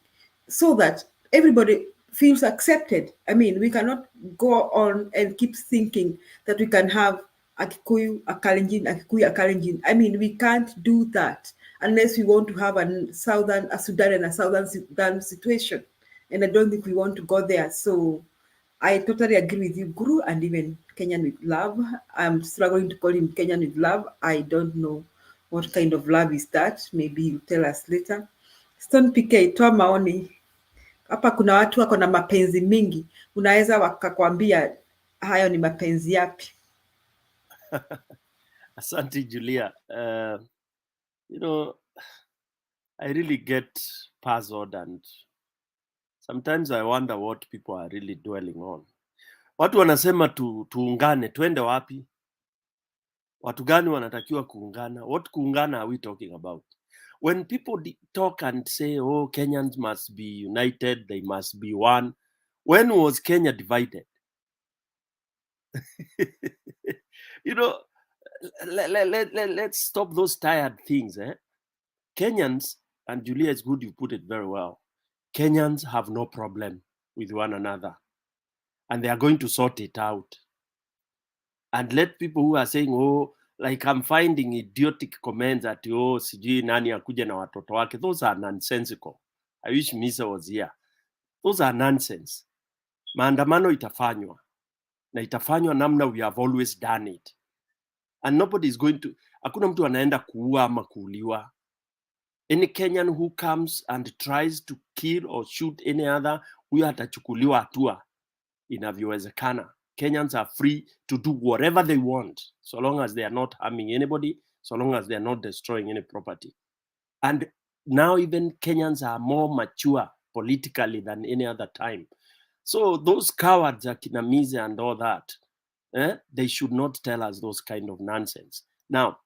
so that everybody feels accepted. I mean, we cannot go on and keep thinking that we can have a Kikuyu, a Kalenjin, a Kikuyu, a Kalenjin. I mean, we can't do that unless we want to have a Sudan and a Southern Sudan situation, and I don't think we want to go there. So I totally agree with you, Guru, and even Kenyan with love. I'm struggling to call him Kenyan with love. I don't know what kind of love is that. Maybe you tell us later. Stone PK, toa maoni. Hapa kuna watu wako na mapenzi mingi. Unaweza wakakwambia hayo ni mapenzi yapi? Asante, Julia. You know, I really get puzzled, and sometimes I wonder what people are really dwelling on. Watu wanasema tuungane, twende wapi? Watu gani wanatakiwa kuungana? What kuungana are we talking about? When people talk and say, oh, Kenyans must be united, they must be one. When was Kenya divided? You know, let's stop those tired things. Kenyans, and Julia, it's good you put it very well. Kenyans have no problem with one another, and they are going to sort it out. And let people who are saying, oh, like I'm finding idiotic comments that, oh, sijui nani akuja na watoto wake. Those are nonsensical. I wish Misa was here. Those are nonsense. Maandamano itafanywa. Na itafanywa namna we have always done it. And nobody is going to, hakuna mtu anaenda kuua ama kuuliwa. Any Kenyan who comes and tries to kill or shoot any other, huyo atachukuliwa hatua inavyowezekana. Kenyans are free to do whatever they want, so long as they are not harming anybody, so long as they are not destroying any property. And now even Kenyans are more mature politically than any other time. So those cowards, Akinamize and all that, they should not tell us those kind of nonsense. Now,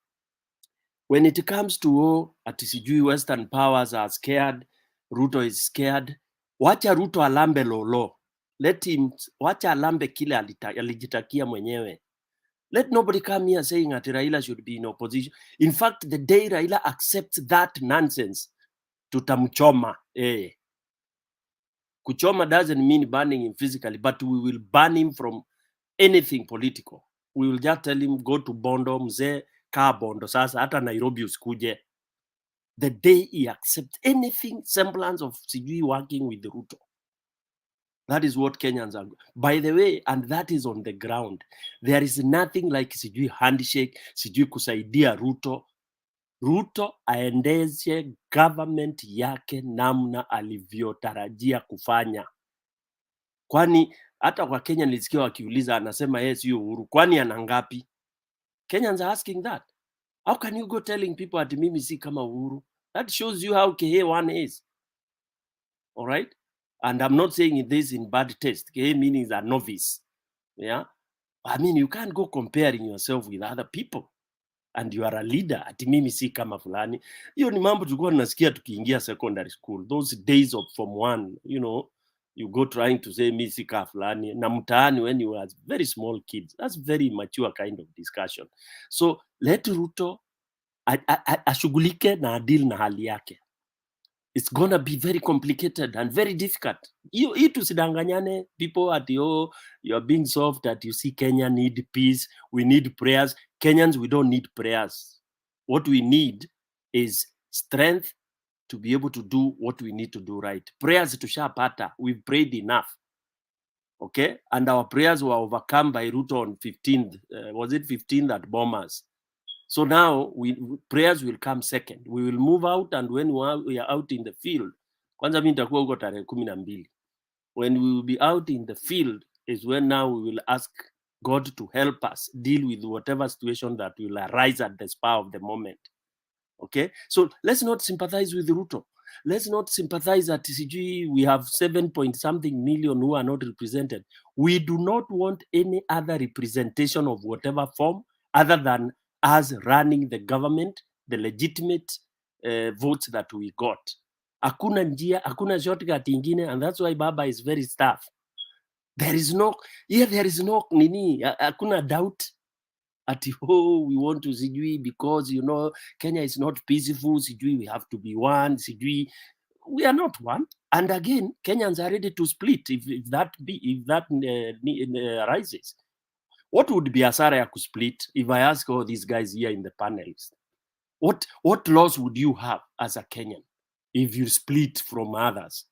when it comes to ati sijui Western powers are scared, Ruto is scared, wacha Ruto alambe lolo. Let him, wacha alambe kile alijitakia mwenyewe. Let nobody come here saying that Raila should be in opposition. In fact, the day Raila accepts that nonsense, tutamchoma. Kuchoma doesn't mean banning him physically, but we will ban him from anything political. We will just tell him, go to Bondo, mzee, kaa Bondo, sasa hata Nairobi usikuje. The day he accepts anything semblance of sijui working with Ruto. That is what Kenyans are. By the way, and that is on the ground. There is nothing like sijui handshake, sijui kusaidia Ruto. Ruto aendeshe government yake namna alivyotarajia kufanya. Kwani hata kwa Kenya nilisikia wakiuliza anasema yeye sio Uhuru. Kwani ana ngapi? Kenyans are asking that. How can you go telling people at mimi si kama Uhuru? That shows you how K1 is. All right? And I'm not saying this in bad taste. K meaning is a novice. Yeah? I mean, you can't go comparing yourself with other people. And you are a leader. Ati mimi si kama fulani. Hiyo ni mambo tulikuwa tunasikia tukiingia secondary school. Those days of Form 1, you know, you go trying to say mimi si kama fulani. Na mtaani when you were very small kids. That's very mature kind of discussion. So let Ruto ashughulike na deal na hali yake. It's gonna be very complicated and very difficult. Hii tusidanganyane, people at you are being soft, that you see Kenya need peace, we need prayers. Kenyans, we don't need prayers. What we need is strength to be able to do what we need to do right. Prayers tushapata, we've prayed enough. Okay? And our prayers were overcome by Ruto on 15th. Was it 15th at Bombers? So now prayers will come second. We will move out, and when we are out in the field, kwanza mimi nitakuwa huko tarehe 12. When we will be out in the field is when now we will ask God to help us deal with whatever situation that will arise at the spur of the moment. Okay? So let's not sympathize with Ruto. Let's not sympathize that we have 7-point-something million who are not represented. We do not want any other representation of whatever form other than us running the government, the legitimate votes that we got. Hakuna njia, hakuna shortcut ingine, and that's why Baba is very tough. There is no nini, hakuna doubt at we want to sijui because you know Kenya is not peaceful, sijui we have to be one, sijui we are not one. And again, Kenyans are ready to split if that arises. What would be asara ya split if I ask all these guys here in the panels? What loss would you have as a Kenyan if you split from others?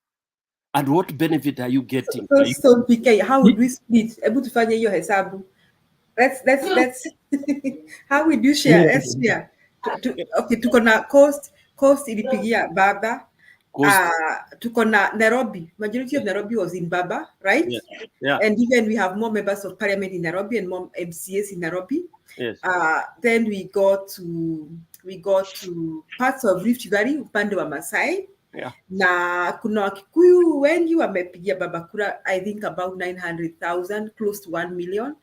And what benefit are you getting? So PK, how would we split? Able to find your hesabu. Let's how would you share? Let's share. Okay, tuko na coast ilipigia Baba. Tuko na Nairobi. Majority of Nairobi was in Baba, right? Yeah. And even we have more members of parliament in Nairobi and more MCAs in Nairobi. Yes. Then we got to parts of Rift Valley upande wa Masai. Yeah. Na kuna Wakikuyu wengi wamepigia Baba kura, I think about 900,000, close to 1 million.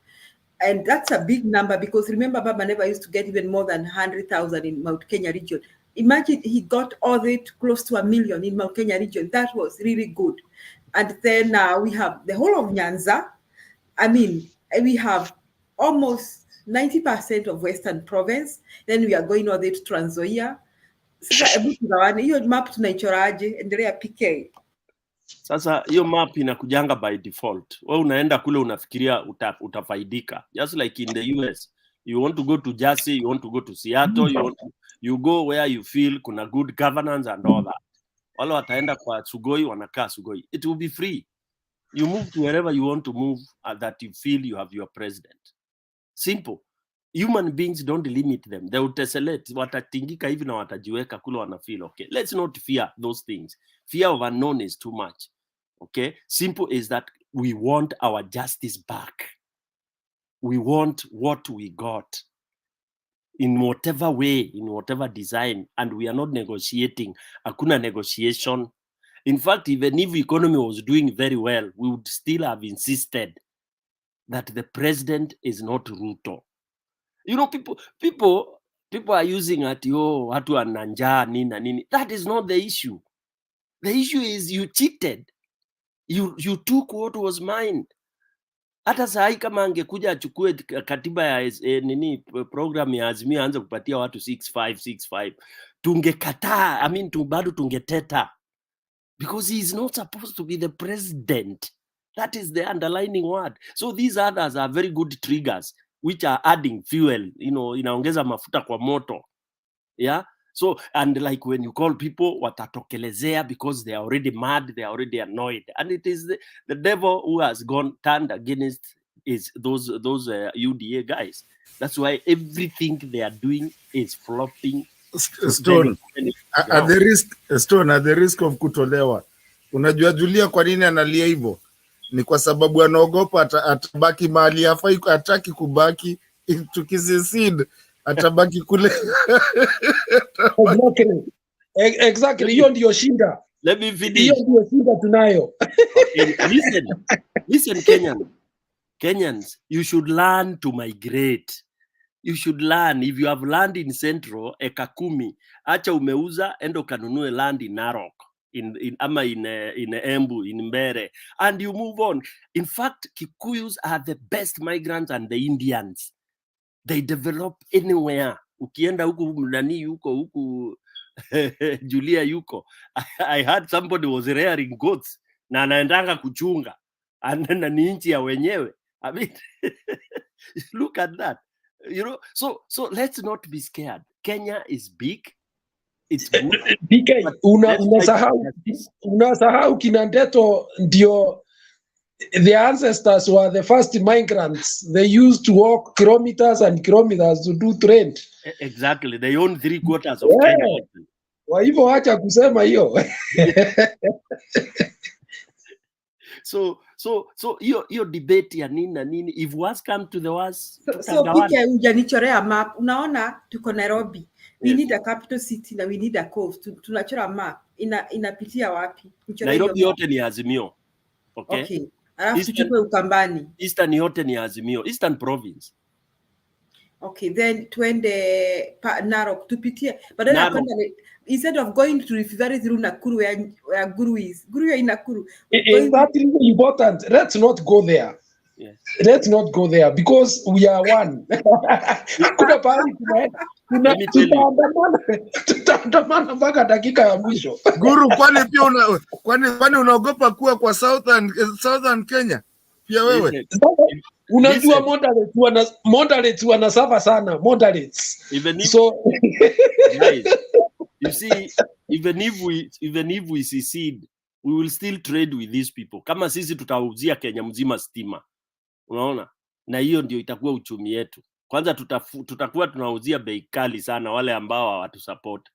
And that's a big number because remember Baba never used to get even more than 100,000 in Mount Kenya region. Imagine he got all the way close to 1 million in Mount Kenya region. That was really good. And then we have the whole of Nyanza. I mean, we have almost 90% of Western Province. Then we are going all the way to Trans Nzoia. Sasa hiyo map tunaichoraje? Endelea PK. Sasa hiyo map inakujanga by default. Wewe unaenda kule unafikiria utafaidika. Just like in the US. You want to go to Jersey, you want to go to Seattle, you go where you feel kuna good governance and all that. Wale wataenda kwa Sugoi wanakaa Sugoi. It will be free. You move to wherever you want to move that you feel you have your president. Simple. Human beings don't limit them. They will tessellate. Watatingika hivi na watajiweka kule wana feel okay. Let's not fear those things. Fear of unknown is too much. Okay? Simple is that we want our justice back. We want what we got in whatever way, in whatever design, and we are not negotiating. Hakuna negotiation. In fact, even if the economy was doing very well, we would still have insisted that the president is not Ruto. You know, people are using at watu ananja nini nini. That is not the issue. The issue is you cheated. You took what was mine. Hata saa hii kama angekuja achukue katiba ya program ya Azimio aanze kupatia watu 65 tungekataa. I mean bado tungeteta, because he is not supposed to be the president. That is the underlining word. So these others are very good triggers which are adding fuel, inaongeza mafuta kwa moto. Yeah. So, and like when you call people watatokelezea because they are already mad, they are already annoyed, and it is the devil who has turned against those UDA guys. That's why everything they are doing is flopping. Stone, at the risk of kutolewa. Unajua Julia kwa nini analia hivyo? Ni kwa sababu anaogopa atabaki mahali hafai, hataki kubaki. Tukisecede atabaki kule. Exactly. Hiyo ndio shinda. Let me finish. Hiyo ndio shinda tunayo. Listen, Kenyans, you should learn to migrate. You should learn. If you have land in Central, eka 10, acha umeuza, endo kanunue land in Narok, in Embu, in Mbere, and you move on. In fact, Kikuyus are the best migrants, and the Indians, they develop anywhere. Ukienda huku nani huku Julia yuko. I heard somebody was rearing goats na anaendanga kuchunga, and na ni nchi ya wenyewe. I mean, look at that. So let's not be scared. Kenya is big. It's good. BK, unasahau kina Ndeto ndio, the ancestors were the first migrants. They used to walk kilometers and kilometers to do trade. Exactly. They own 3/4 of Kenya. Kwa hivyo acha kusema hiyo. So hiyo debate ya nini na nini, if was come to the worst. So pika hujanichorea map. Unaona tuko Nairobi. We need a capital city na we need a coast. Tunachora map. Inapitia wapi? Nairobi yote ni Azimio. Okay. Alafu tuchukue Ukambani. Eastern yote ni Azimio. Eastern province. Okay, then tuende Narok tupitie. But then instead of going to Rifari through Nakuru where Guru is. Guru is in Nakuru. Is that really important? Let's not go there. Yes. Let's not go there because we are one. Tutaandamana mpaka dakika ya mwisho. Guru, kwani unaogopa kuwa kwa Southern Kenya? Pia wewe. Unajua moderates wanasava sana, moderates. So guys, you see, even if we secede, we will still trade with these people. Kama sisi tutauzia Kenya mzima stima. Unaona? Na hiyo ndio itakuwa uchumi yetu. Kwanza tutakuwa tunauzia bei kali sana wale ambao hawatusupport.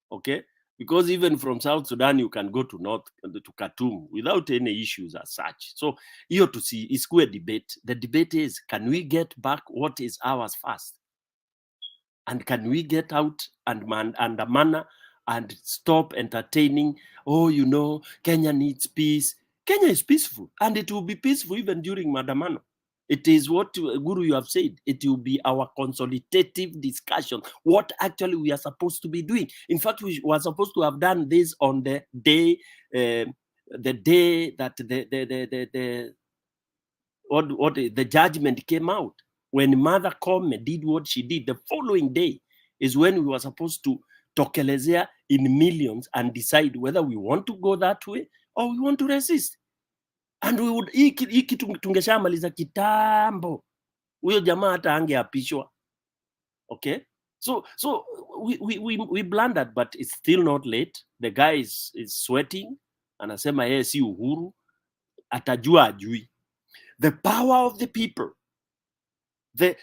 Okay? Because even from South Sudan you can go to Khartoum without any issues as such. So hiyo isikue debate. The debate is, can we get back what is ours first? And can we get out and manner and stop entertaining, Kenya needs peace. Kenya is peaceful, and it will be peaceful even during Mandamano. It is what, Guru, you have said. It will be our consolidative discussion, what actually we are supposed to be doing. In fact, we were supposed to have done this on the day that the judgment came out. When Mother Koome did what she did, the following day is when we were supposed to tokelezea in millions and decide whether we want to go that way or we want to resist. And we would iki tungeshamaliza kitambo. Huyo jamaa hata angeapishwa. Okay? So we blundered, but it's still not late. The guy is sweating. Anasema yeye si Uhuru. Atajua ajui. The power of the people. The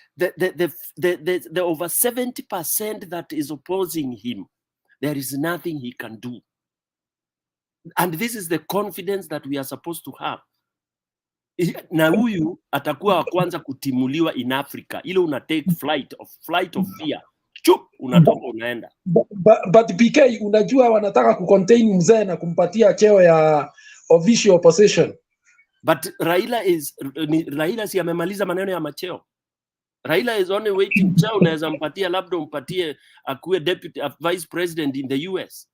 over 70% that is opposing him, there is nothing he can do. And this is the confidence that we are supposed to have. Na huyu atakuwa wa kwanza kutimuliwa in Africa. Ile una take flight of fear. Chup, unatoka unaenda. But BK, unajua wanataka kucontain mzee na kumpatia cheo ya official opposition. But Raila si amemaliza maneno ya macheo. Raila is only waiting. Cheo unaweza mpatia, labda umpatie akuwe deputy vice president in the US.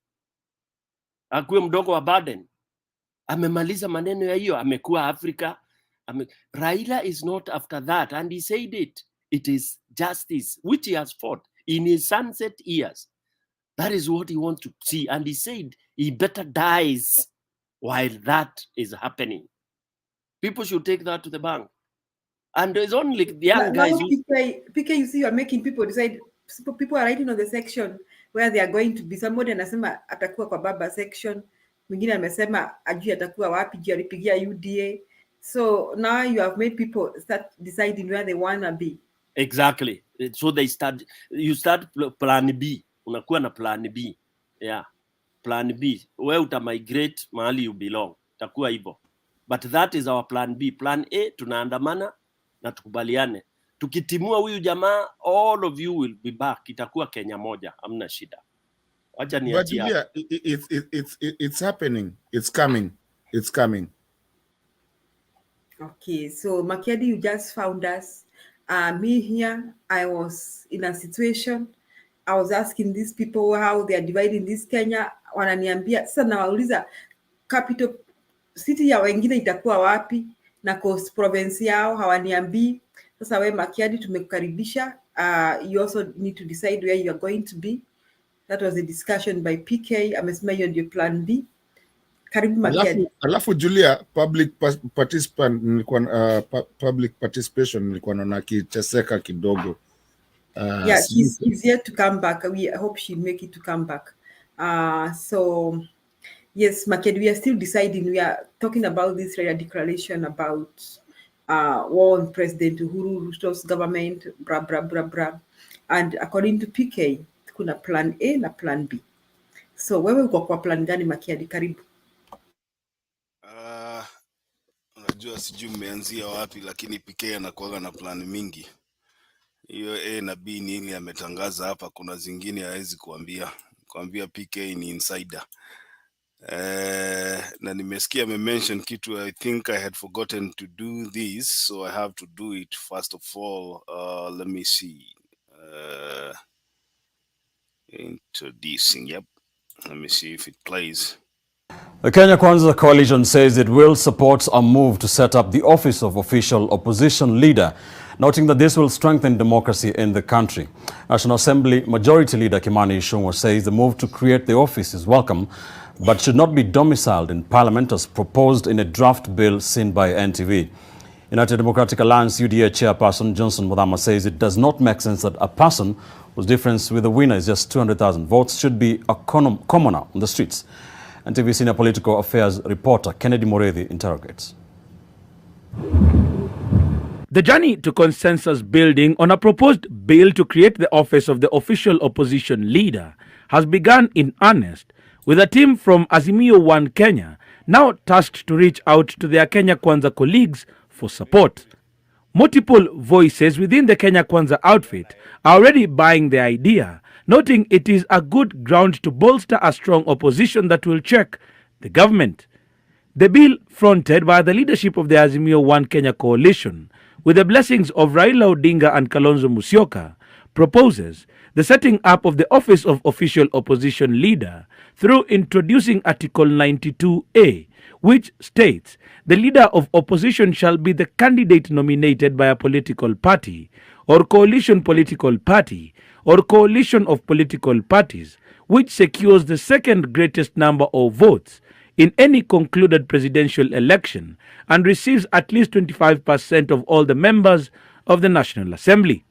Akuwe mdogo wa Biden. Amemaliza maneno ya hiyo, amekuwa Afrika, I mean, Raila is not after that, and he said it. It is justice, which he has fought in his sunset years. That is what he wants to see, and he said he better dies while that is happening. People should take that to the bank. And there's only the young guys. PK, you see, you are making people decide. People are writing on the section where they are going to be. Somebody anasema atakuwa kwa baba section. Mwingine amesema ajui atakuwa wapi, juu alipigia UDA. So now you have made people start deciding where they want to be. Exactly. So you start plan B. Unakuwa na plan B. Yeah. Plan B. Where utamigrate mahali you belong. Takuwa hivyo. But that is our plan B. Plan A, tunaandamana na tukubaliane. Tukitimua huyu jamaa, all of you will be back. Itakuwa Kenya moja. Hamna shida. Wacha But yeah, it's happening. It's coming. It's coming. Okay, so Makiadi, you just found us. Me here, I was in a situation. I was asking these people how they are dividing this Kenya. Wananiambia, sasa nawauliza capital city ya wengine itakuwa wapi na coast province yao hawaniambii. Sasa wewe Makiadi, tumekukaribisha. You also need to decide where you are going to be. That was a discussion by PK. Amesema hiyo ndio plan B. Karibu Makiadi. Alafu Julia, public participation nilikuwa naona kiteseka kidogo. Yeah, she's yet to come back. We hope she'll make it to come back. So yes, Makiadi, we are still deciding. We are talking about this declaration about war on President Uhuru, Ruto's government, blah, blah, blah, blah. And according to PK, kuna plan A na plan B. So wewe uko kwa plan gani Makiadi? Karibu. Unajua sijui mmeanzia wapi, lakini PK anakuwa na plan mingi. Hiyo A na B ni ile ametangaza hapa, kuna zingine hawezi kuambia PK ni insider. Na nimesikia mention kitu, I think I had forgotten to do this, so I have to do it. First of all, let me see. Introducing, yep. Let me see if it plays. The Kenya Kwanza coalition says it will support a move to set up the office of official opposition leader, noting that this will strengthen democracy in the country. National Assembly Majority Leader Kimani Ichung'wah says the move to create the office is welcome, but should not be domiciled in Parliament as proposed in a draft bill seen by NTV. United Democratic Alliance UDA chairperson Johnson Muthama says it does not make sense that a person whose difference with the winner is just 200,000 votes should be a commoner on the streets. NTV senior political affairs reporter Kennedy Morethi interrogates. The journey to consensus building on a proposed bill to create the office of the official opposition leader has begun in earnest, with a team from Azimio One Kenya now tasked to reach out to their Kenya Kwanza colleagues for support. Multiple voices within the Kenya Kwanza outfit are already buying the idea, noting it is a good ground to bolster a strong opposition that will check the government. The bill, fronted by the leadership of the Azimio One Kenya coalition, with the blessings of Raila Odinga and Kalonzo Musyoka, proposes the setting up of the office of official opposition leader through introducing Article 92A, which states the leader of opposition shall be the candidate nominated by a political party or coalition political party or coalition of political parties which secures the second greatest number of votes in any concluded presidential election and receives at least 25% of all the members of the National Assembly.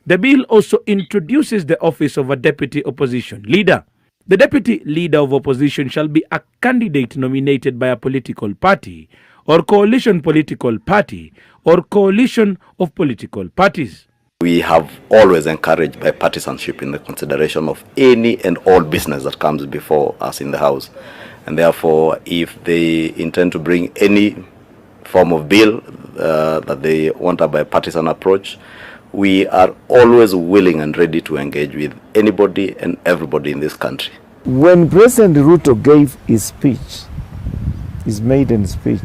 The bill also introduces the office of a deputy opposition leader. The deputy leader of opposition shall be a candidate nominated by a political party or coalition political party or coalition of political parties. We have always encouraged bipartisanship in the consideration of any and all business that comes before us in the House. And therefore, if they intend to bring any form of bill that they want a bipartisan approach, we are always willing and ready to engage with anybody and everybody in this country. When President Ruto gave his speech, his maiden speech,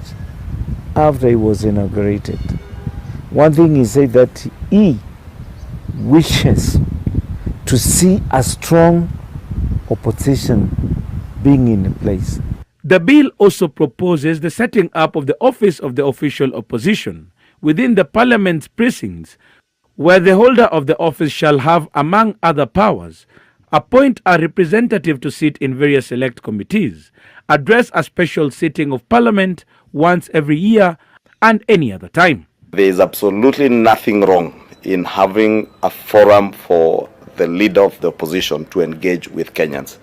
after he was inaugurated, one thing he said that he wishes to see a strong opposition being in place. The bill also proposes the setting up of the office of the official opposition within the Parliament's precincts, where the holder of the office shall have, among other powers, appoint a representative to sit in various select committees, address a special sitting of Parliament once every year and any other time. There is absolutely nothing wrong in having a forum for the leader of the opposition to engage with Kenyans.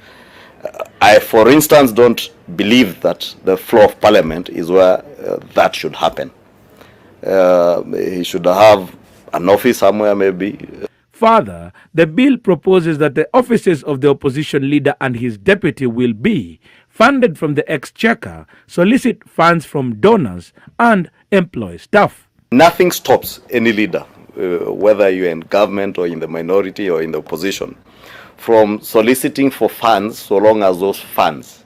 I, for instance, don't believe that the floor of Parliament is where that should happen. He should have an office somewhere, maybe. Further, the bill proposes that the offices of the opposition leader and his deputy will be funded from the exchequer, solicit funds from donors, and employ staff. Nothing stops any leader, whether you're in government or in the minority or in the opposition, from soliciting for funds so long as those funds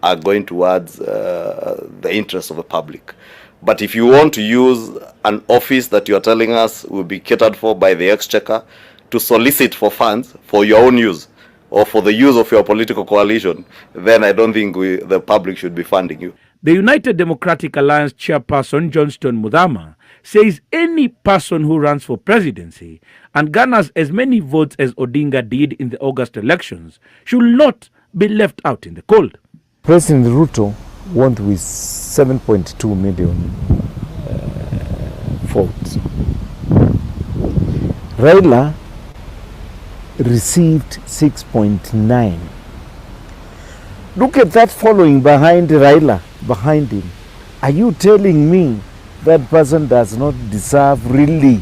are going towards the interests of the public. But if you want to use an office that you're telling us will be catered for by the exchequer to solicit for funds for your own use or for the use of your political coalition, then I don't think the public should be funding you. The United Democratic Alliance chairperson, Johnston Muthama, says any person who runs for presidency and garners as many votes as Odinga did in the August elections should not be left out in the cold. President Ruto won with 7.2 million votes. Raila received 6.9. Look at that following behind Raila, behind him. Are you telling me that person does not deserve really,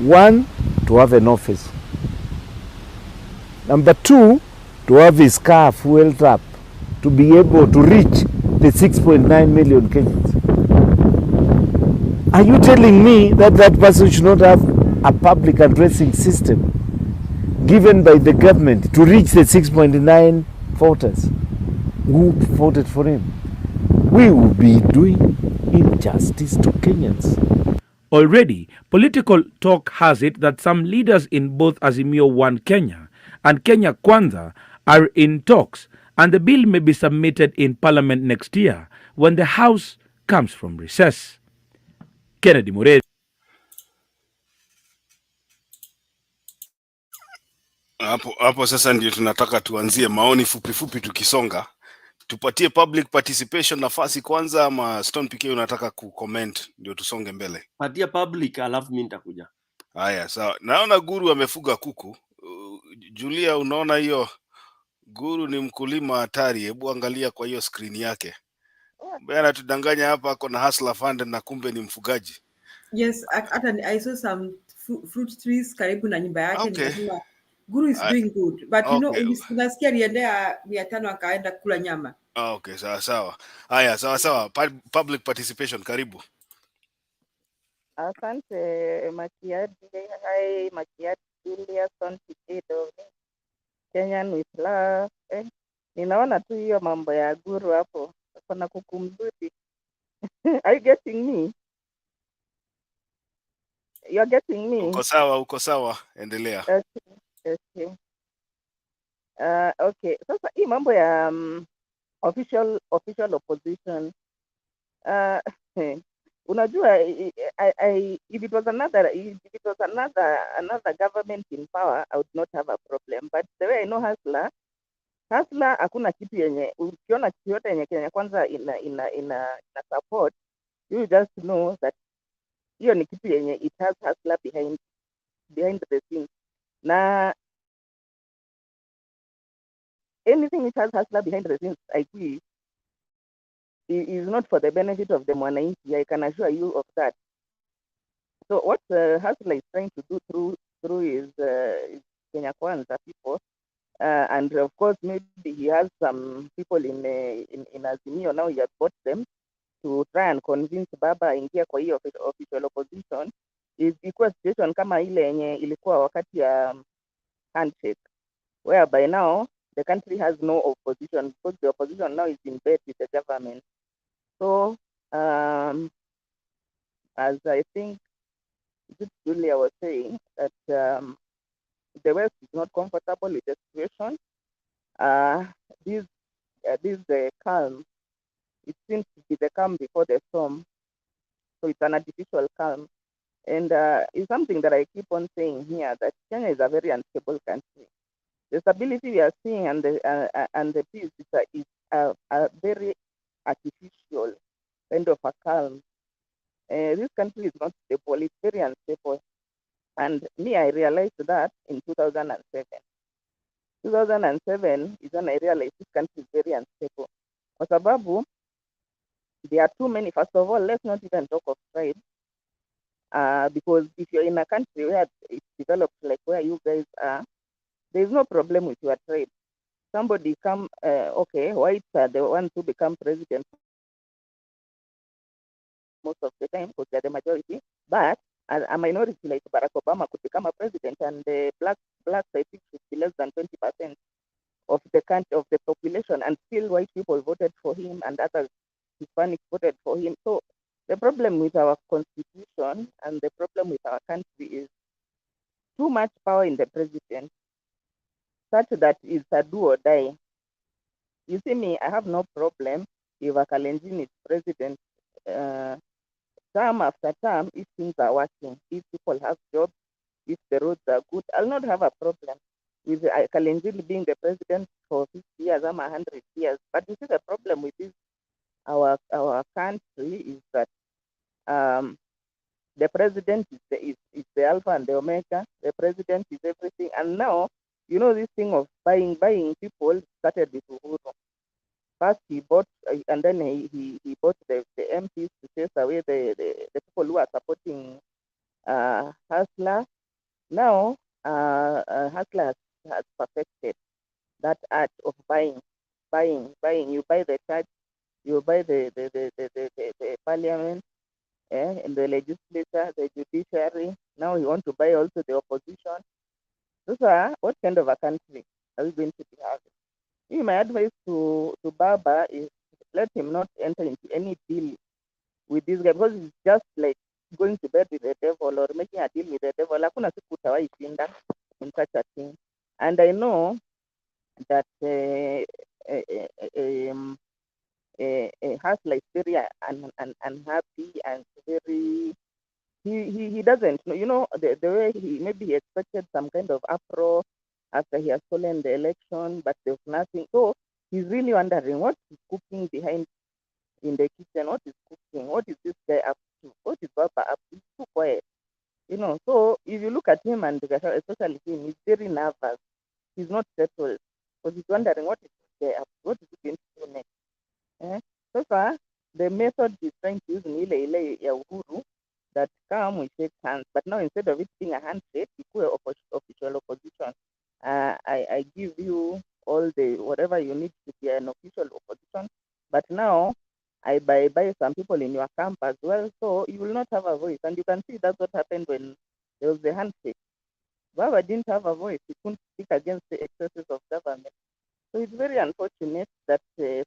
one, to have an office, number two, to have his car fueled up, to be able to reach the 6.9 million Kenyans? Are you telling me that that person should not have a public addressing system given by the government to reach the 6.9 voters who voted for him? We will be doing injustice to Kenyans. Already, political talk has it that some leaders in both Azimio One Kenya and Kenya Kwanza are in talks, and the bill may be submitted in Parliament next year when the House comes from recess. Kennedy Murray. Hapo sasa ndio tunataka tuanzie maoni fupi tukisonga. Tupatie public participation nafasi kwanza, ama Stone PK unataka kucomment ndio tusonge mbele? Patia public alafu mimi nitakuja. Haya, sawa. Naona Guru amefuga kuku. Julia, unaona hiyo? Guru ni mkulima hatari. Hebu angalia kwa hiyo screen yake. Bwana tudanganya hapa ako na hustler fund na kumbe ni mfugaji. Yes, I saw some fruit trees karibu na nyumba yake. Okay. Guru is doing good, but you know, unasikia aliendea 500 akaenda kula nyama. Okay, sawa. Haya, sawa. Public participation, karibu. Asante Makiadi. Hi Makiadi, Julia, Son Pichedo, Kenyan with love. Ninaona tu hiyo mambo ya Guru hapo. Kuna kuku mzuri. Are you getting me? You're getting me? Uko sawa. Endelea. Okay. Okay. Sasa hii mambo ya official opposition. Unajua, if it was another government in power, I would not have a problem. But the way I know hustler hakuna kitu yenye ukiona kitu yote yenye Kenya Kwanza ina support, you just know that hiyo ni kitu yenye it has hustler behind the scenes. Na anything which has hustler behind the scenes, I agree, is not for the benefit of the mwananchi. I can assure you of that. So what hustler is trying to do through is Kenya Kwanza people, and of course maybe he has some people in Azimio now. He has bought them to try and convince Baba ingia kwa hiyo official opposition. Ilikuwa situation kama ile yenye ilikuwa wakati ya handshake, whereby now the country has no opposition because the opposition now is in bed with the government. So as I think Julia was saying, that the West is not comfortable with the situation. This calm It seems to be the calm before the storm. So it's an artificial calm. And it's something that I keep on saying here, that Kenya is a very unstable country. The stability we are seeing and the peace is a very artificial kind of a calm. This country is not stable, it's very unstable. And me, I realized that in 2007. 2007 is when I realized this country is very unstable. Kwa sababu, there are too many. First of all, let's not even talk of tribes. Because if you're in a country where it's developed like where you guys are, there's no problem with your tribe. Somebody come, okay, whites are the ones who become president most of the time because they're the majority, but a minority like Barack Obama could become a president, and the blacks I think should be less than 20% of the country, of the population, and still white people voted for him and other Hispanics voted for him. So the problem with our constitution and the problem with our country is too much power in the president, such that it's a do or die. You see me, I have no problem if a Kalenjin is president term after term if things are working, if people have jobs, if the roads are good. I'll not have a problem with Kalenjin being the president for 50 years, I'm 100 years. But you see the problem with this, our country is that the president is the alpha and the omega. The president is everything. And now, you know, this thing of buying people started with Uhuru. First he bought, and then he bought the MPs to chase away the people who are supporting Hustler. Now, Hustler has perfected that art of buying. You buy the church, you buy the parliament, and the legislature, the judiciary. Now you want to buy also the opposition. So, what kind of a country are we going to be having? My advice to Baba is let him not enter into any deal with this guy, because it's just like going to bed with the devil or making a deal with the devil. Hakuna siku utawahi shinda in such a thing. And I know that Hustler is very unhappy and very, he doesn't know, you know, the way he expected some kind of uproar after he has stolen the election, but there's nothing. So he's really wondering what is cooking behind in the kitchen, what is cooking, what is this guy up to, what is Baba up to? He's too quiet, you know. So if you look at him, and especially him, he's very nervous. He's not settled because he's wondering what is this guy up to, what is he going to do next. So far, the method he's trying to use in ile ya Uhuru, that come we shake hands, but now instead of it being a handshake, equal official opposition. I give you all the whatever you need to be an official opposition, but now I buy some people in your camp as well, so you will not have a voice. And you can see that's what happened when there was the handshake. Baba didn't have a voice; he couldn't speak against the excesses of government. So it's very unfortunate that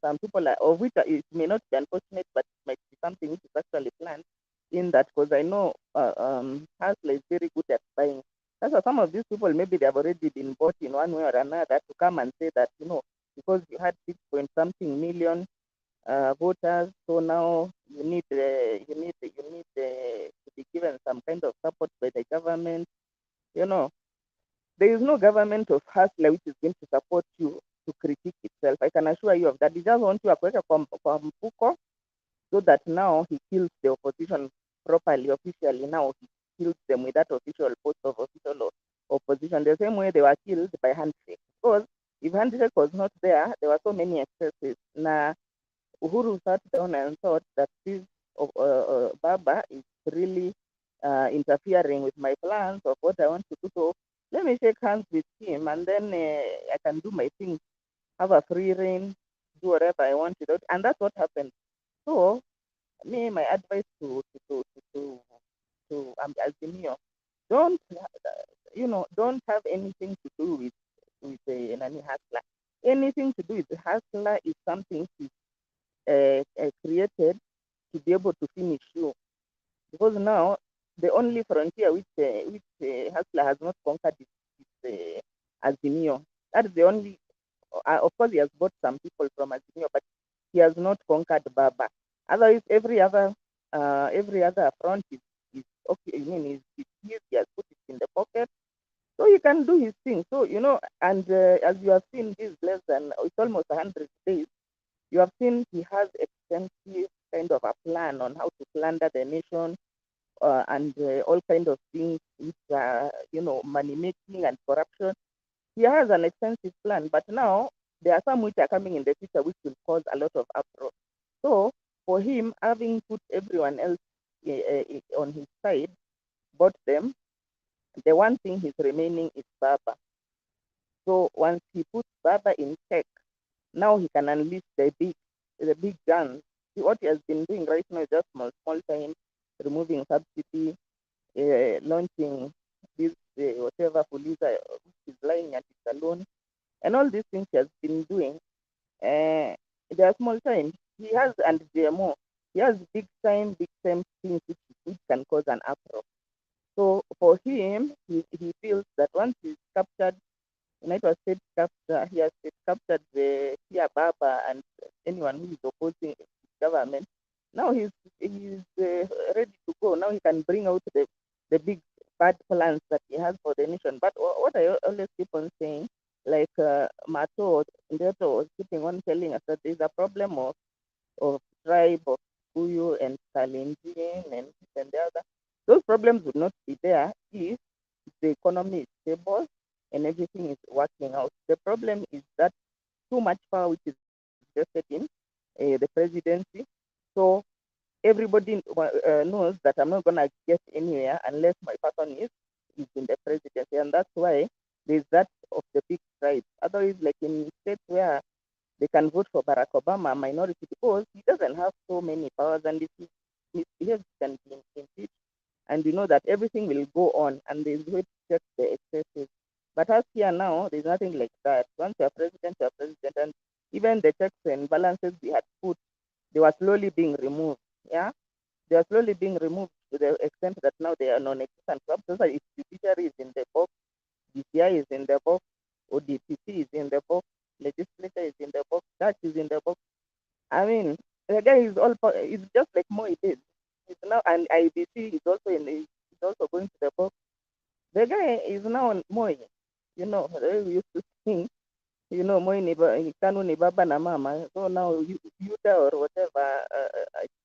some people are, of which it may not be unfortunate, but it might be something which is actually planned in that, because I know Hustler is very good at buying. That's why some of these people, maybe they have already been bought in one way or another to come and say that, you know, because you had 6-point-something million voters, so now you need to be given some kind of support by the government. You know, there is no government of Hustler which is going to support you to critique itself. I can assure you of that. He just wants you to kwa mfuko, so that now he kills the opposition properly, officially. Now he kills them with that official post of official opposition, the same way they were killed by handshake. Because if handshake was not there, there were so many excesses. Now, Uhuru sat down and thought that this Baba is really interfering with my plans of what I want to do. So let me shake hands with him, and then I can do my thing, have a free reign, do whatever I want to do. And that's what happened. So, my advice to Azimio, don't have anything to do with Nani Hustler. Anything to do with Hustler is something created to be able to finish you. Because now the only frontier which Hustler has not conquered is Azimio. That's the only. Of course, he has bought some people from Azimio, but he has not conquered Baba. Otherwise, every other front is okay. I mean, he has put it in the pocket, so he can do his thing. So and as you have seen, this less than it's almost 100 days. You have seen he has extensive kind of a plan on how to plunder the nation and all kind of things which are money making and corruption. He has an extensive plan, but now there are some which are coming in the future which will cause a lot of uproar. So for him, having put everyone else on his side, bought them, the one thing he's remaining is Baba. So once he puts Baba in check, now he can unleash the big guns. See, what he has been doing right now is just small time, removing subsidy, launching this whatever Fuliza is lying at his alone, and all these things he has been doing. They are small time. He has and GMO. He has big time things which can cause an uproar. So for him, he feels that once he's captured, United States capture, he has captured the Kia Baba and anyone who is opposing his government. Now he's ready to go. Now he can bring out the big bad plans that he has for the nation. But what I always keep on saying, like Mato Ndeto was keeping on telling us that there's a problem of tribe of Kuyu and Kalenjin and this and the other. Those problems would not be there if the economy is stable and everything is working out. The problem is that too much power which is vested in the presidency. So everybody knows that I'm not going to get anywhere unless my person is in the presidency. And that's why there's that of the big tribes. Otherwise, like in states where they can vote for Barack Obama, a minority, because he doesn't have so many powers, and if he misbehaves, he can be impeached. And you know that everything will go on, and there's way to check the excesses. But as here now, there's nothing like that. Once you're president, and even the checks and balances we had put, they were slowly being removed. Yeah, they are slowly being removed to the extent that now they are non-existent. So if judiciary is in the box, DCI is in the box, ODPC is in the box, legislature is in the box, church is in the box. I mean, the guy is it's just like Moi did. It's now, and IEBC is also going to the box. The guy is now on Moi. We used to think, Moi ni Kanu ni baba na mama. So now Uda or whatever,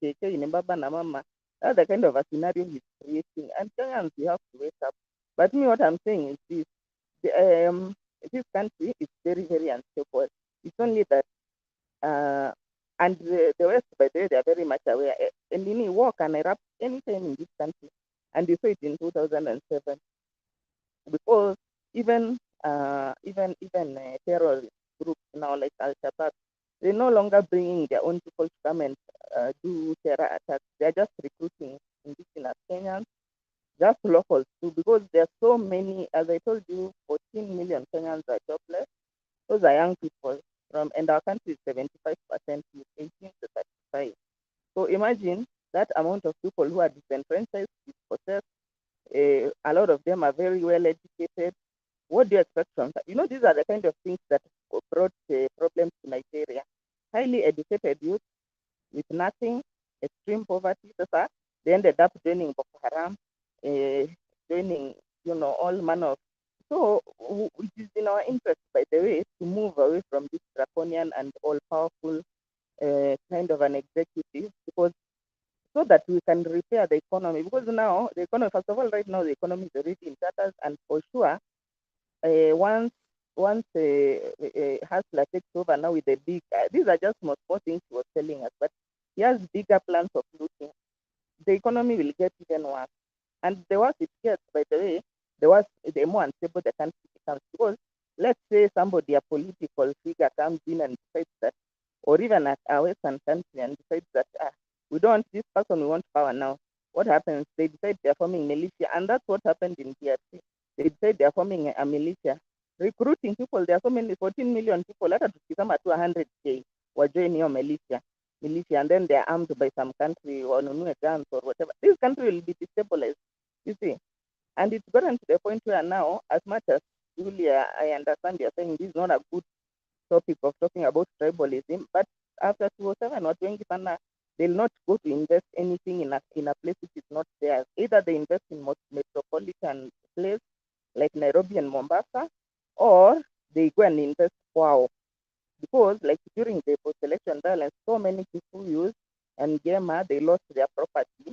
KK ni baba na mama. That's the kind of a scenario he's creating. And Kenyans, we have to wake up. But me, what I'm saying is this. This country is very, very unstable. It's only that, and the West, by the way, they are very much aware. And war can erupt anytime in this country. And they saw it in 2007. Because even terrorist groups now, like Al-Shabaab, they're no longer bringing their own people to come and do terror attacks. They're just recruiting indigenous Kenyans, just locals too, because there are so many, as I told you, 14 million Kenyans are jobless. Those are young people and our country is 75% youth, 18 to 35. So imagine that amount of people who are disenfranchised, dispossessed. A lot of them are very well educated. What do you expect from that? These are the kind of things that brought problems to Nigeria. Highly educated youth with nothing, extreme poverty. They ended up joining Boko Haram, joining, all manner of. So it is in our interest, by the way, to move away from this draconian and all-powerful kind of an executive, because so that we can repair the economy. Because now the economy, first of all, right now the economy is already in tatters, and for sure, once Hustler takes over now with the big, these are just small things he was telling us, but he has bigger plans of looting. The economy will get even worse. And the worse it gets, by the way, the more unstable the country becomes. Because let's say somebody, a political figure, comes in and decides that, or even at a Western country, and decides that we don't want this person, we want power now. What happens? They decide they're forming militia, and that's what happened in DRC. They decide they're forming a militia, recruiting people. There are so many, 14 million people. Let us become at 200K were joining your militia, and then they're armed by some country or guns or whatever. This country will be destabilized, you see. And it's gotten to the point where now, as much as Julia, I understand you're saying this is not a good topic of talking about tribalism, but after 2007 watu wengi sana they'll not go to invest anything in a place which is not theirs. Either they invest in metropolitan place like Nairobi and Mombasa, or they go and invest kwao. Because like during the post-election violence, so many people used and Gema, they lost their property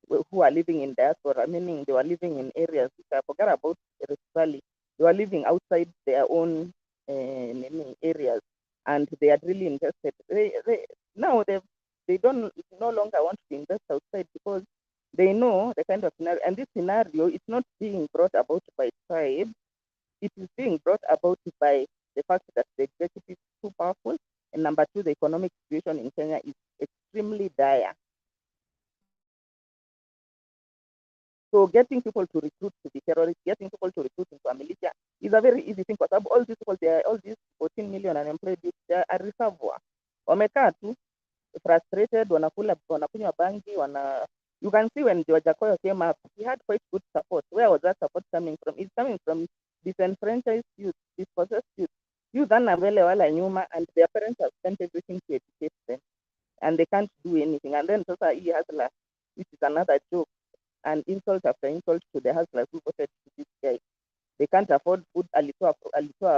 who are living in diaspora, meaning they were living in areas which I forgot about Rift Valley. They were living outside their own areas, and they had really invested. Now they don't no longer want to invest outside because they know the kind of scenario. And this scenario is not being brought about by tribe. It is being brought about by the fact that the executive is too powerful, and number two, the economic situation in Kenya is extremely dire. So getting people to recruit to be terrorists, getting people to recruit into a militia is a very easy thing, because all these people, all these 14 million unemployed youth, they are a reservoir. Wamekaa tu frustrated, wanakunywa bangi, you can see when George Akoyo came up, he had quite good support. Where was that support coming from? It's coming from disenfranchised youth, dispossessed youth hana mbele wala nyuma, and their parents have spent everything to educate them, and they can't do anything. And then sasa hii hustler, which is another joke, and insult after insult to the hustlers who voted to this guy. They can't afford food. Alitoa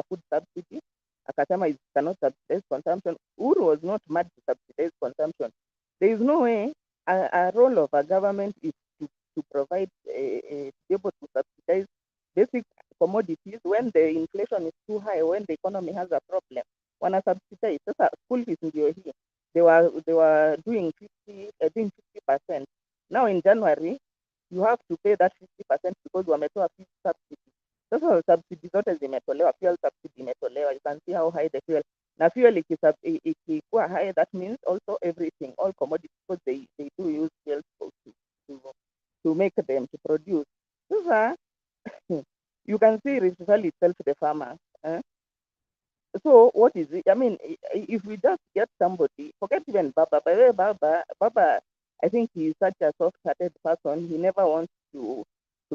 food subsidy, akasema it cannot subsidize consumption. Uhuru was not mad to subsidize consumption. There is no way a role of a government is to provide, be able to subsidize basic commodities when the inflation is too high, when the economy has a problem. Wana subsidize. Sasa school fees ndio hii. They were doing 50%. Now in January, you have to pay that 50% because wametoa fees subsidy. Sasa subsidy zote zimetolewa, fuel subsidy imetolewa. You can see how high the fuel. Na fuel ikikuwa high, that means also everything, all commodities, because they do use fuel to make them, to produce. Sasa you can see Rift Valley itself, the farmers. So what is it? I mean, if we just get somebody, forget even Baba. By the way, Baba, I think he is such a soft-hearted person. He never wants to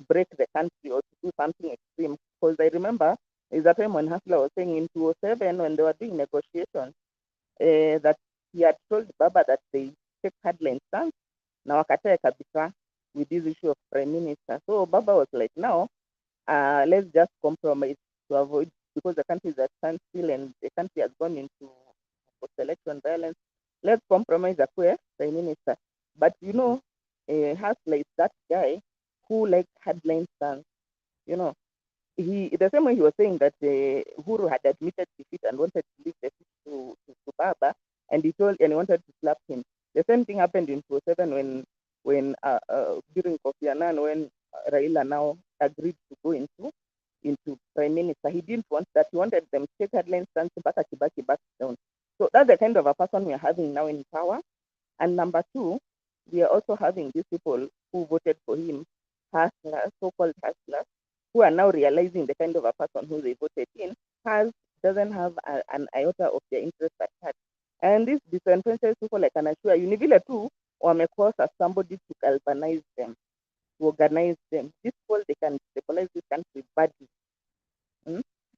break the country or to do something extreme. Because I remember there's a time when Hasla was saying in 2007 when they were doing negotiations that he had told Baba that they take hardline stance. Now wakatae kabisa with this issue of prime minister. So Baba was like, now let's just compromise to avoid, because the country is at standstill and the country has gone into post-election violence. Let's compromise a prime minister. But you know, Hasla is that guy who likes hardline stance. You know, the same way he was saying that Uhuru had admitted defeat and wanted to leave the seat to Baba, and he wanted to slap him. The same thing happened in 2007 when during Kofi Annan, when Raila now agreed to go into prime minister. He didn't want that. He wanted them to take headline stance, back down. So that's the kind of a person we are having now in power. And number two, we are also having these people who voted for him, hustlers, so-called hustlers, who are now realizing the kind of a person who they voted in doesn't have an iota of their interest at heart. And these disenfranchised people, I can assure you, ni vile tu wamekosa as somebody to galvanize them, to organize them. These people, they can stabilize this country badly.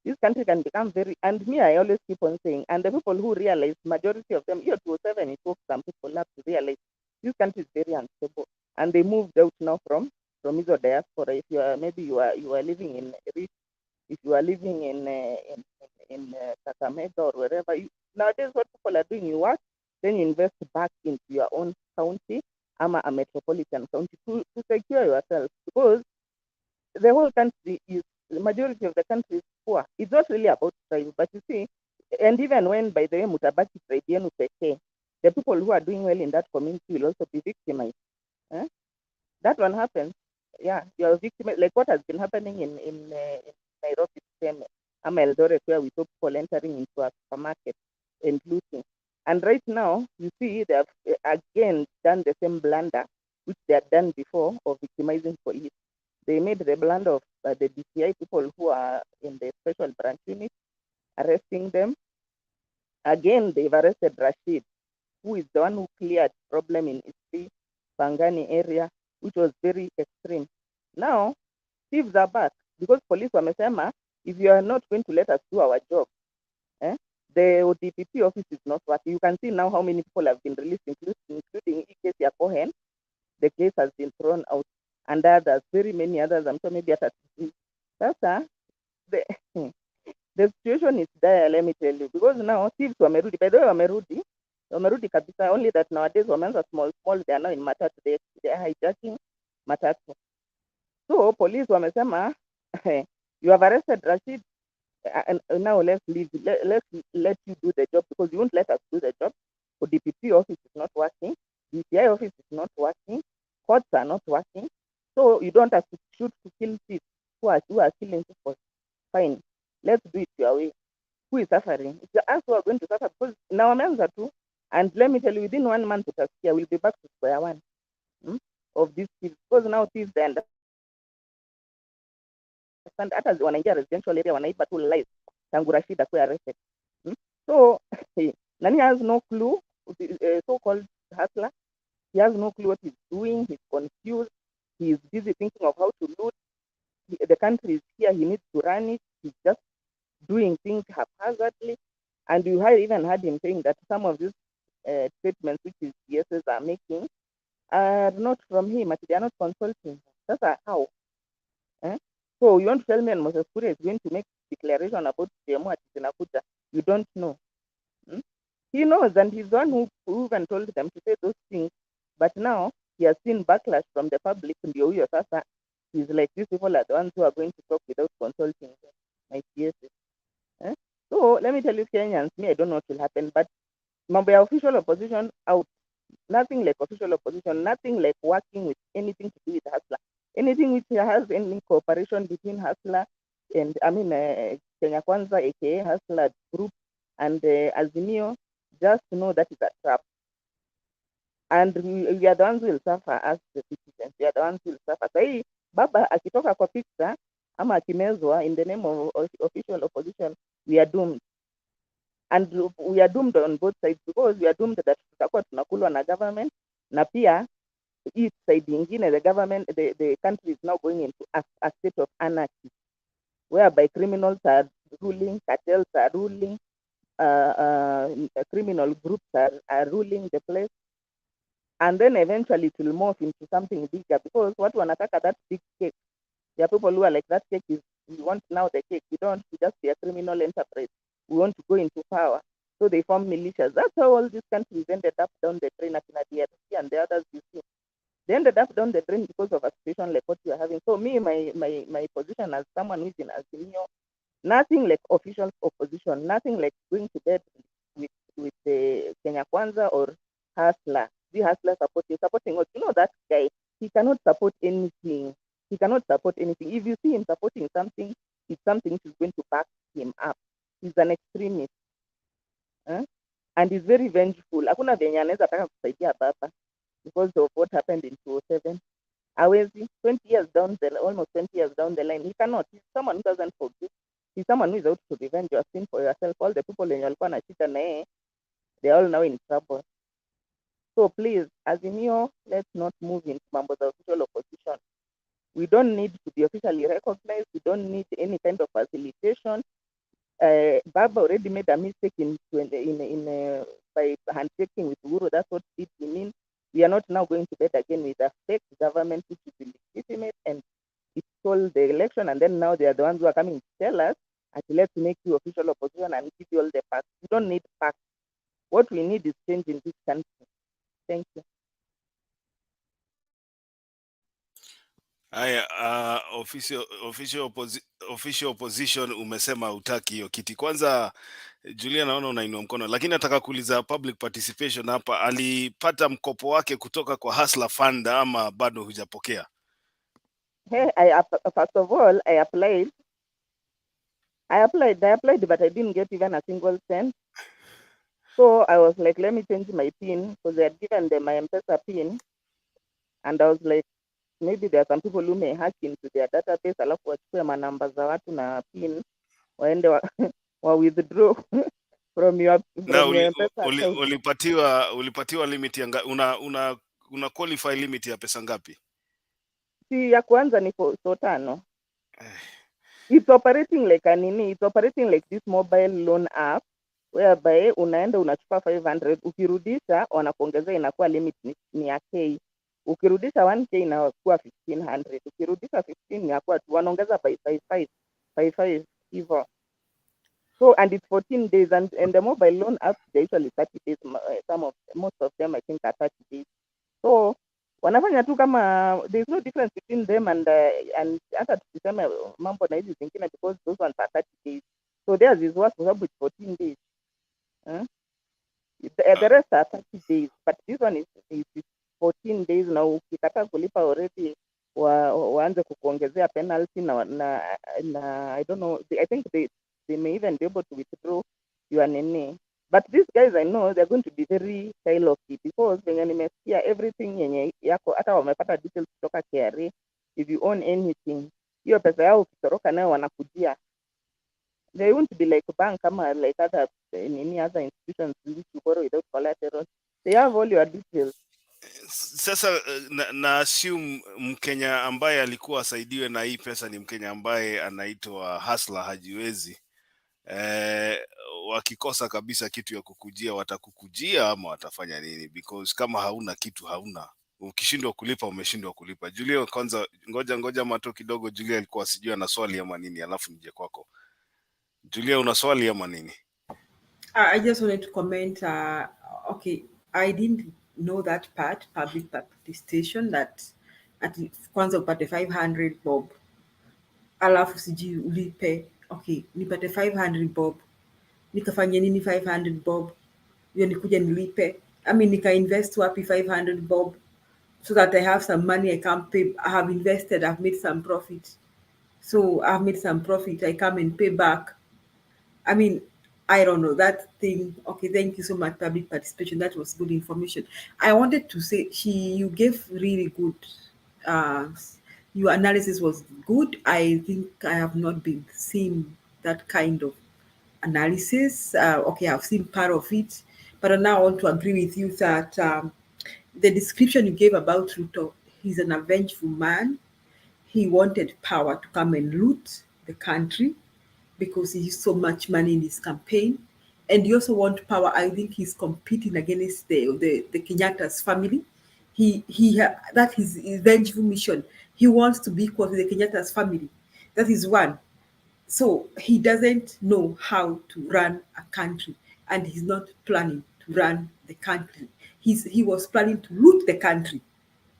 This country can become very, and me, I always keep on saying, and the people who realize, majority of them, year 2007, it took some people have to realize this country is very unstable, and they moved out now from Izo diaspora. If you are you are living in Rich, if you are living in Kakamega or wherever, nowadays what people are doing, you work, then you invest back into your own county, ama a metropolitan county to secure yourself, because the whole country is, the majority of the country is poor. It's not really about tribe, but you see, and even when, by the way, mutabaki tribe yenu pekee, the people who are doing well in that community will also be victimized. That one happens. Yeah, you are victimized, like what has been happening in Nairobi, ama Eldoret, where we saw people entering into a supermarket and looting. And right now, you see, they have again done the same blunder which they had done before of victimizing police. They made the blunder of the DCI people who are in the special branch unit, arresting them. Again, they've arrested Rashid, who is the one who cleared problem in Eastleigh, Pangani area, which was very extreme. Now, thieves are back because police wamesema, if you are not going to let us do our job, The ODPP office is not working. You can see now how many people have been released, including case ya Cohen. The case has been thrown out, and others, very many others. I'm sure maybe at sasa the the situation is dire, let me tell you, because now thieves wamerudi. By the way, wamerudi kabisa. Only that nowadays wameanza small, they are now in matatu. They are hijacking matatu. So police wamesema, you have arrested Rashid, and now let's leave. Let's let you do the job, because you won't let us do the job. So DPP office is not working. DCI office is not working. Courts are not working. So you don't have to shoot to kill thieves who are killing people. Fine. Let's do it your way. Who is suffering? It's us who are going to suffer, because now I'm too. And let me tell you, within 1 month, we'll be back to square one of these thieves. Because now thieves, they understand hata wanaingia residential area, wanaiba tu live tangu Rashid akuwe arrested. So Nani has no clue, so-called hustler. He has no clue what he's doing. He's confused. He's busy thinking of how to loot. The country is here. He needs to run it. He's just doing things haphazardly. And you even heard him saying that some of these statements which his PSs are making are not from him. They are not consulting. That's how. So you want to tell me Moses Kuria is going to make declaration about GMO at Zinakuja? You don't know. He knows, and he's the one who even told them to say those things. But now he has seen backlash from the public. He's like, these people are the ones who are going to talk without consulting my PSs. So let me tell you, Kenyans, I don't know what will happen, but mambo official opposition out. Nothing like official opposition, nothing like working with anything to do with Hustler. Anything which has any cooperation between Hustler and, Kenya Kwanza, aka Hustler Group, and Azimio, just know that is a trap. And we are the ones who will suffer as the citizens. We are the ones who will suffer. So, Baba akitoka kwa pizza, ama akimezwa in the name of official opposition, we are doomed. And we are doomed on both sides, because we are doomed that tutakuwa tunakulwa na government, na pia each side ingine, the government, the country is now going into a state of anarchy, whereby criminals are ruling, cartels are ruling, criminal groups are ruling the place, and then eventually it will morph into something bigger, because what wanataka that big cake. There are people who are like, that cake is, we want now the cake. We don't want to just be a criminal enterprise. We want to go into power. So they form militias. That's how all these countries ended up down the drain, at DRC and the others you see. They ended up down the drain because of a situation like what we are having. So me, my position as someone who is in Azimio, nothing like official opposition, nothing like going to bed with the Kenya Kwanza or Hustler. The Hustler supporting us. You know that guy, he cannot support anything. He cannot support anything. If you see him supporting something, it's something which is going to back him up. He's an extremist. And he's very vengeful. Hakuna venye anaweza taka kusaidia baba because of what happened in 2007. Hawezi, 20 years down the almost 20 years down the line, he cannot. He's someone who doesn't forgive. He's someone who is out to revenge your sin for yourself. All the people in walikuwa na shida na yeye, they're all now in trouble. So please, Azimio, let's not move into mambo za official opposition. We don't need to be officially recognized. We don't need any kind of facilitation. Baba already made a mistake by handshaking with Uhuru. That's what it means. We are not now going to bed again with a fake government which is illegitimate, and it stole the election, and then now they are the ones who are coming to tell us, let's make you official opposition and give you all the facts. We don't need facts. What we need is change in this country. Thank you. Haya, official opposition umesema utaki hiyo kiti. Kwanza Julia, naona unainua mkono, lakini nataka kuuliza public participation hapa, alipata mkopo wake kutoka kwa Hustler Fund ama bado hujapokea? Hey, first of all, I applied, but I didn't get even a single cent. So I was like, let me change my PIN, because they had given them my M-Pesa PIN, and I was like, maybe there are some people who may hack into their database, alafu wachukue manamba za watu na PIN, waende wa withdraw from your M-Pesa account. Ulipatiwa limit ya una qualify limit ya pesa ngapi? Si ya kwanza ni so 5. It's operating like it's operating like this mobile loan app whereby unaenda unachukua 500, ukirudisha wanakuongezea, inakuwa limit ni ya K. Ukirudisha 1K inakuwa 1500, ukirudisha 15 inakuwa wanaongeza by 55 hivyo. So and it's 14 days and the mobile loan apps they're usually 30 days. Most of them I think are 30 days. So wanafanya tu kama there's no difference between them and hata tukisema mambo na hizi zingine because those ones are 30 days. So theirs is worse kwa sababu it's 14 days. The rest are 30 days, but this one is 14 days. Na ukikataa kulipa already waanze kukuongezea penalty na I don't know, I think they may even be able to withdraw your nini. But these guys I know they're going to be very lucky because venye nimesikia everything yenye yako, hata wamepata details kutoka KRA. If you own anything, hiyo pesa yao ukitoroka nayo wanakujia. They won't be like bank kama like other institutions which you borrow without collateral. They have all your details. Sasa na assume Mkenya ambaye alikuwa asaidiwe na hii pesa ni Mkenya ambaye anaitwa hustler, hajiwezi. Wakikosa kabisa kitu ya kukujia, watakukujia ama watafanya nini? Because kama hauna kitu hauna. Ukishindwa kulipa umeshindwa kulipa. Julia, kwanza ngoja mato kidogo. Julia alikuwa sijui ana swali ama nini, alafu nije kwako. Julia, una swali ama nini? I just wanted to comment. Okay, I didn't know that part, public participation, that at kwanza upate 500 bob alafu sijui ulipe. Okay, nipate 500 bob, nikafanya nini 500 bob? Hiyo nikuja nilipe. I mean, nika invest wapi 500 bob so that I have some money I can pay. I have invested, I've made some profit. So I've made some profit, I come and pay back. I mean, I don't know that thing. Okay, thank you so much, public participation. That was good information. I wanted to say you gave really good, your analysis was good. I think I have not been seeing that kind of analysis. Okay, I've seen part of it, but now I want to agree with you that the description you gave about Ruto, he's an avengeful man. He wanted power to come and loot the country because he used so much money in his campaign. And he also wants power. I think he's competing against the Kenyatta's family. That is his vengeful mission. He wants to be equal to the Kenyatta's family. That is one. So he doesn't know how to run a country, and he's not planning to run the country. He was planning to loot the country.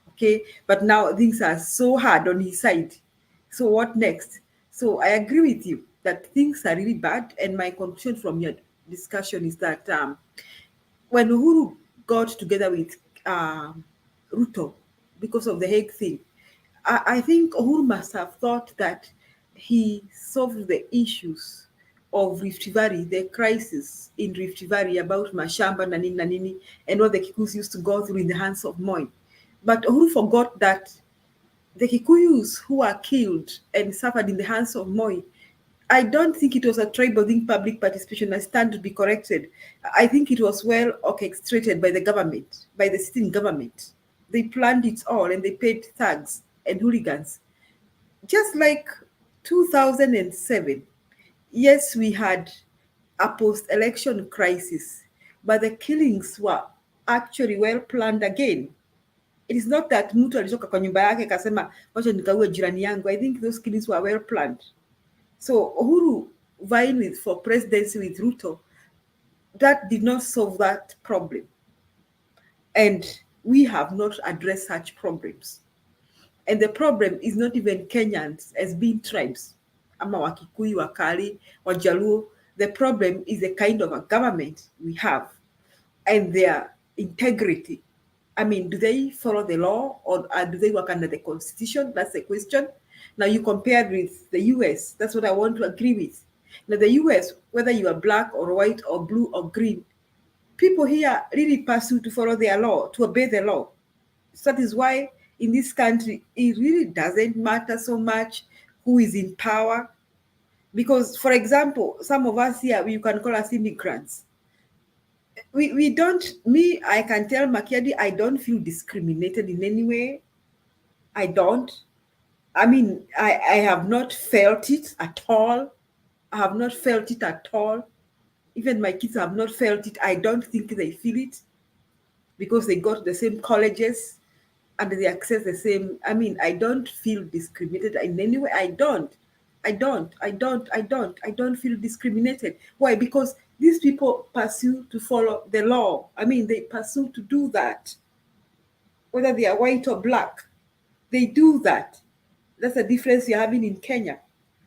Okay, but now things are so hard on his side. So what next? So I agree with you that things are really bad. And my conclusion from your discussion is that when Uhuru got together with Ruto because of the Hague thing, I think Uhuru must have thought that he solved the issues of Rift Valley, the crisis in Rift Valley about Mashamba, Nanini, and what the Kikuyu used to go through in the hands of Moi. But Uhuru forgot that the Kikuyus who were killed and suffered in the hands of Moi, I don't think it was a tribal thing, public participation. I stand to be corrected. I think it was well orchestrated by the government, by the sitting government. They planned it all and they paid thugs and hooligans. Just like 2007, yes, we had a post-election crisis, but the killings were actually well planned again. It is not that mtu alitoka kwa nyumba yake akasema wacha nikaue jirani yangu. I think those killings were well planned. So Uhuru vying for presidency with Ruto, that did not solve that problem. And we have not addressed such problems. And the problem is not even Kenyans as being tribes. Ama Wakikuyu, Wakali, Wajaluo. The problem is the kind of a government we have and their integrity. I mean, do they follow the law or do they work under the constitution? That's the question. Now you compare with the US. That's what I want to agree with. Now the US, whether you are black or white or blue or green, people here really pursue to follow their law, to obey the law. So that is why in this country, it really doesn't matter so much who is in power. Because, for example, some of us here, you can call us immigrants. We don't, I can tell Makiadi, I don't feel discriminated in any way. I don't. I mean, I have not felt it at all. I have not felt it at all. Even my kids have not felt it. I don't think they feel it because they go to the same colleges and they access the same. I mean, I don't feel discriminated in any way. I don't feel discriminated. Why? Because these people pursue to follow the law. I mean, they pursue to do that. Whether they are white or black, they do that. That's the difference you're having in Kenya.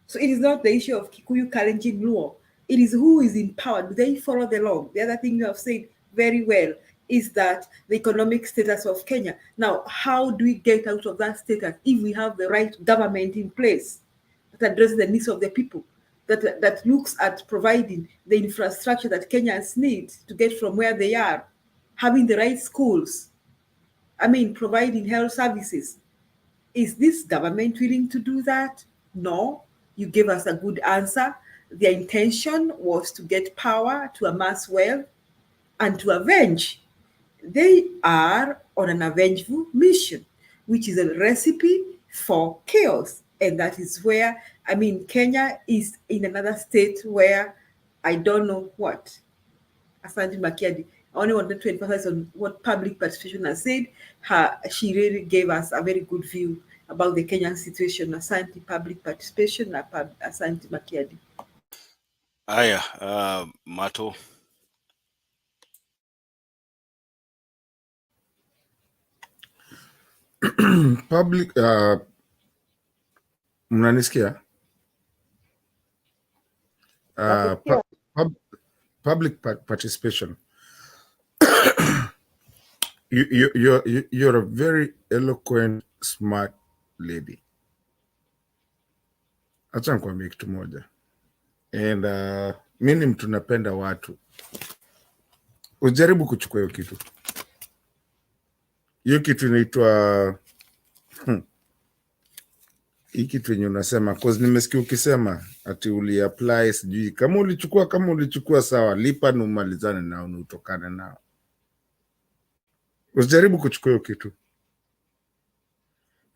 So it is not the issue of Kikuyu, Kalenjin, Luo. It is who is empowered. Do they follow the law? The other thing you have said very well is that the economic status of Kenya. Now, how do we get out of that status if we have the right government in place that addresses the needs of the people, that looks at providing the infrastructure that Kenyans need to get from where they are, having the right schools, I mean, providing health services? Is this government willing to do that? No. You gave us a good answer. Their intention was to get power, to amass wealth, and to avenge. They are on an avengeful mission, which is a recipe for chaos. And that is where, I mean, Kenya is in another state where I don't know what. Asante Makiadi. I only wanted to emphasize on what public participation has said. She really gave us a very good view about the Kenyan situation. Asante public participation. Asante Makiadi. Haya, Mato. Public mnanisikia? Public participation. You're a very eloquent, smart lady. Acha nikwambie kitu moja. And mimi mtu napenda watu. Ujaribu kuchukua hiyo kitu. Hiyo kitu inaitwa hii kitu yenye unasema, cause nimesikia ukisema ati apply sijui kama ulichukua sawa, lipa na umalizane nao na utokane nao. Usijaribu kuchukua hiyo kitu.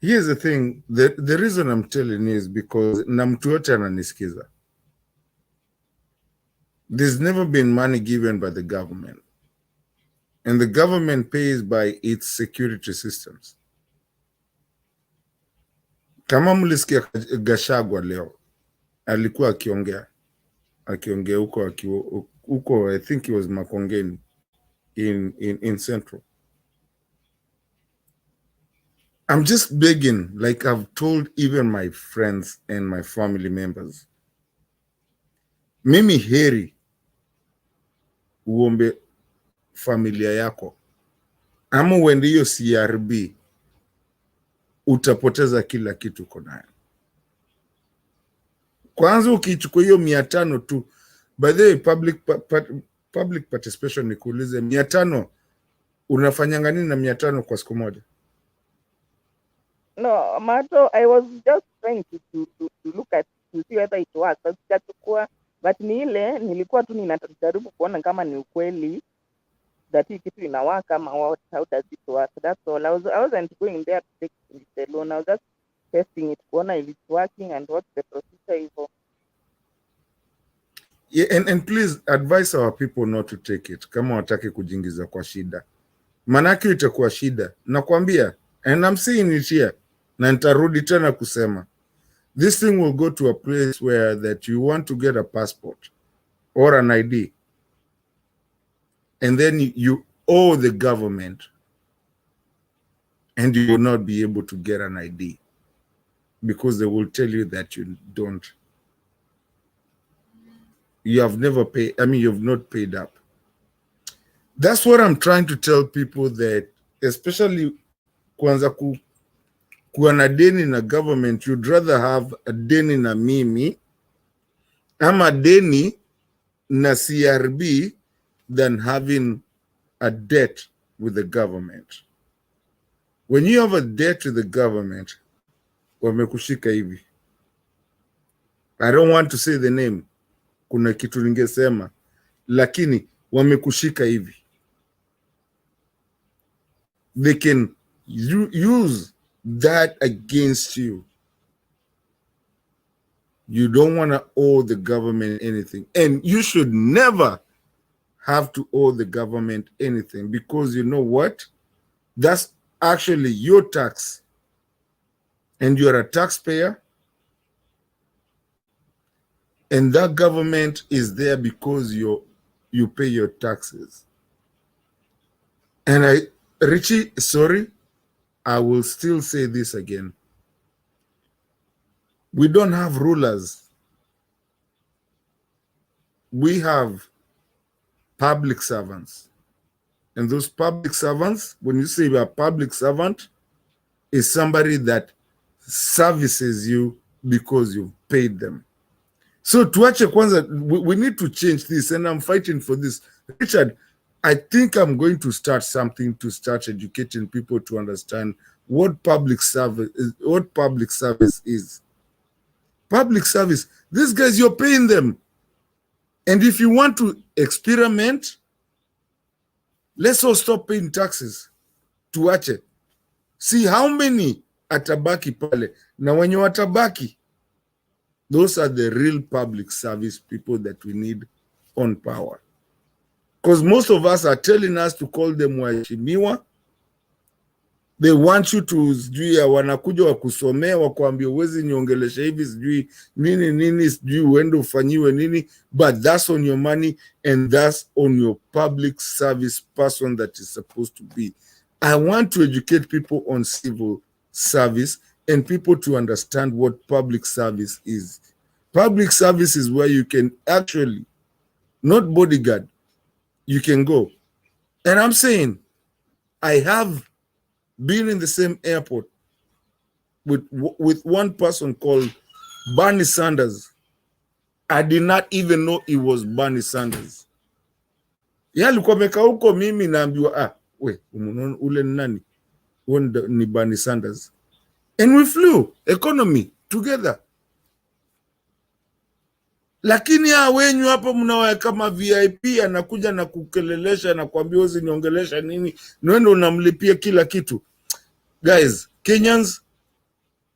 Here's the thing, the reason I'm telling you is because na mtu yote ananisikiza. There's never been money given by the government. And the government pays by its security systems. Kama mlisikia Gachagua leo, alikuwa akiongea huko, I think he was Makongeni in Central. I'm just begging, like I've told even my friends and my family members, mimi heri uombe familia yako ama uende hiyo CRB, utapoteza kila kitu uko nayo. Kwanza ukichukua hiyo 500 tu, by the way, public participation, nikuulize 500 unafanyanga nini na 500 kwa siku moja? No, Mato, I was just trying to look at, to see whether it works. But ni ile nilikuwa tu ninajaribu kuona kama ni ukweli that hii kitu inawaka ama how does it work. That's all. I wasn't going there to take it alone. I was just testing it kuona if it's working and what the procedure is for. Yeah, and please advise our people not to take it kama wataki kujingiza kwa shida. Manake itakuwa shida. Nakwambia, and I'm saying it here, na nitarudi tena kusema, this thing will go to a place where that you want to get a passport or an ID, and then you owe the government, and you will not be able to get an ID because they will tell you that you don't. You have never paid, I mean, you've not paid up. That's what I'm trying to tell people, that especially kwanza kuwa na deni na government, you'd rather have a deni na mimi ama deni na CRB than having a debt with the government. When you have a debt with the government, wamekushika hivi. I don't want to say the name. Kuna kitu ningesema, lakini wamekushika hivi. They can use that against you. You don't want to owe the government anything. And you should never have to owe the government anything, because you know what? That's actually your tax. And you're a taxpayer. And that government is there because you pay your taxes. And Richie, sorry, I will still say this again. We don't have rulers. We have public servants. And those public servants, when you say you're a public servant, is somebody that services you because you've paid them. So tuache kwanza, we need to change this, and I'm fighting for this. Richard, I think I'm going to start something to start educating people to understand what public service is. Public service, these guys, you're paying them. And if you want to experiment, let's all stop paying taxes. Tuache. See how many atabaki pale. Na wenye watabaki, those are the real public service people that we need on power. Because most of us are telling us to call them waheshimiwa. They want you to, sijui wanakuja wakusomea, wakuambia uwezi niongelesha hivi, sijui nini, sijui uende ufanyiwe nini, but that's on your money and that's on your public service person that is supposed to be. I want to educate people on civil service and people to understand what public service is. Public service is where you can actually, not bodyguard, you can go. And I'm saying, I have been in the same airport with one person called Bernie Sanders. I did not even know it was Bernie Sanders. Alikuwa amekaa huko, mimi naambiwa we ule nani? Ni Bernie Sanders. And we flew economy together. Lakini wenyu hapa mnawae kama VIP, anakuja na kukelelesha na kuambia uzi niongelesha nini, nwendo unamlipia kila kitu. Guys, Kenyans,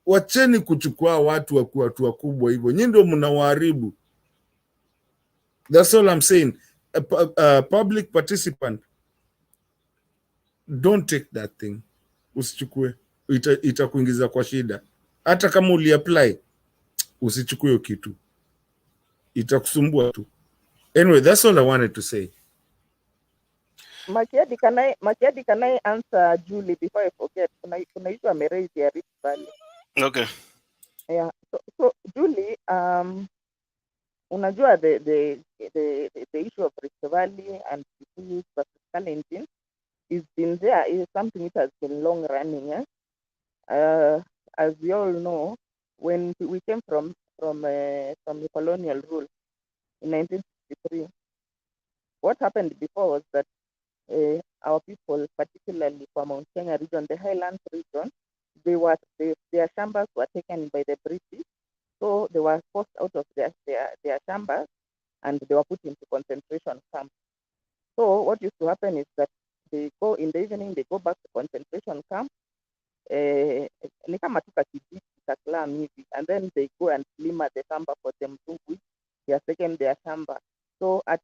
wacheni kuchukua watu wakubwa hivyo. Nyinyi ndio mnawaharibu. That's all I'm saying. A public participant, don't take that thing. Usichukue. Itakuingiza kwa shida. Hata kama uliapply, usichukue hiyo kitu. Itakusumbua tu. Anyway, that's all I wanted to say. Makiadi, can I answer Julie before I forget? Kuna issue ameraise ya Rift Valley. Okay. Yeah. So Julie, unajua the issue of Rift Valley and Kikuyu versus Kalenjin is been there, is something that has been long running. As we all know, when we came from the colonial rule in 1963, what happened before was that our people, particularly from Mount Kenya region, the Highlands region, their chambers were taken by the British, so they were forced out of their chambers and they were put into concentration camps. So what used to happen is that they go in the evening, they go back to concentration camp, ni kama tu kakijiji cha clan hivi, and then they go and lima the shamba for them to which they are taken their shamba. So at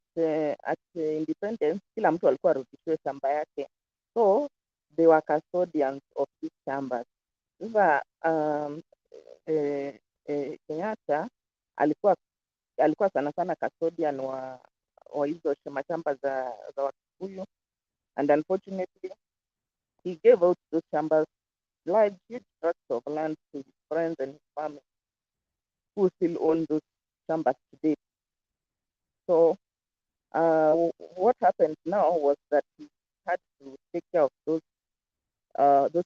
independence, kila mtu alikuwa arudishiwe shamba yake. So they were custodians of these chambers. Sasa Kenyatta alikuwa sana sana custodian wa hizo mashamba za Wakikuyu, and unfortunately he gave out those chambers, large huge tracts of land, to his friends and his family, who still own those chambers today. So what happened now was that he had to take care of those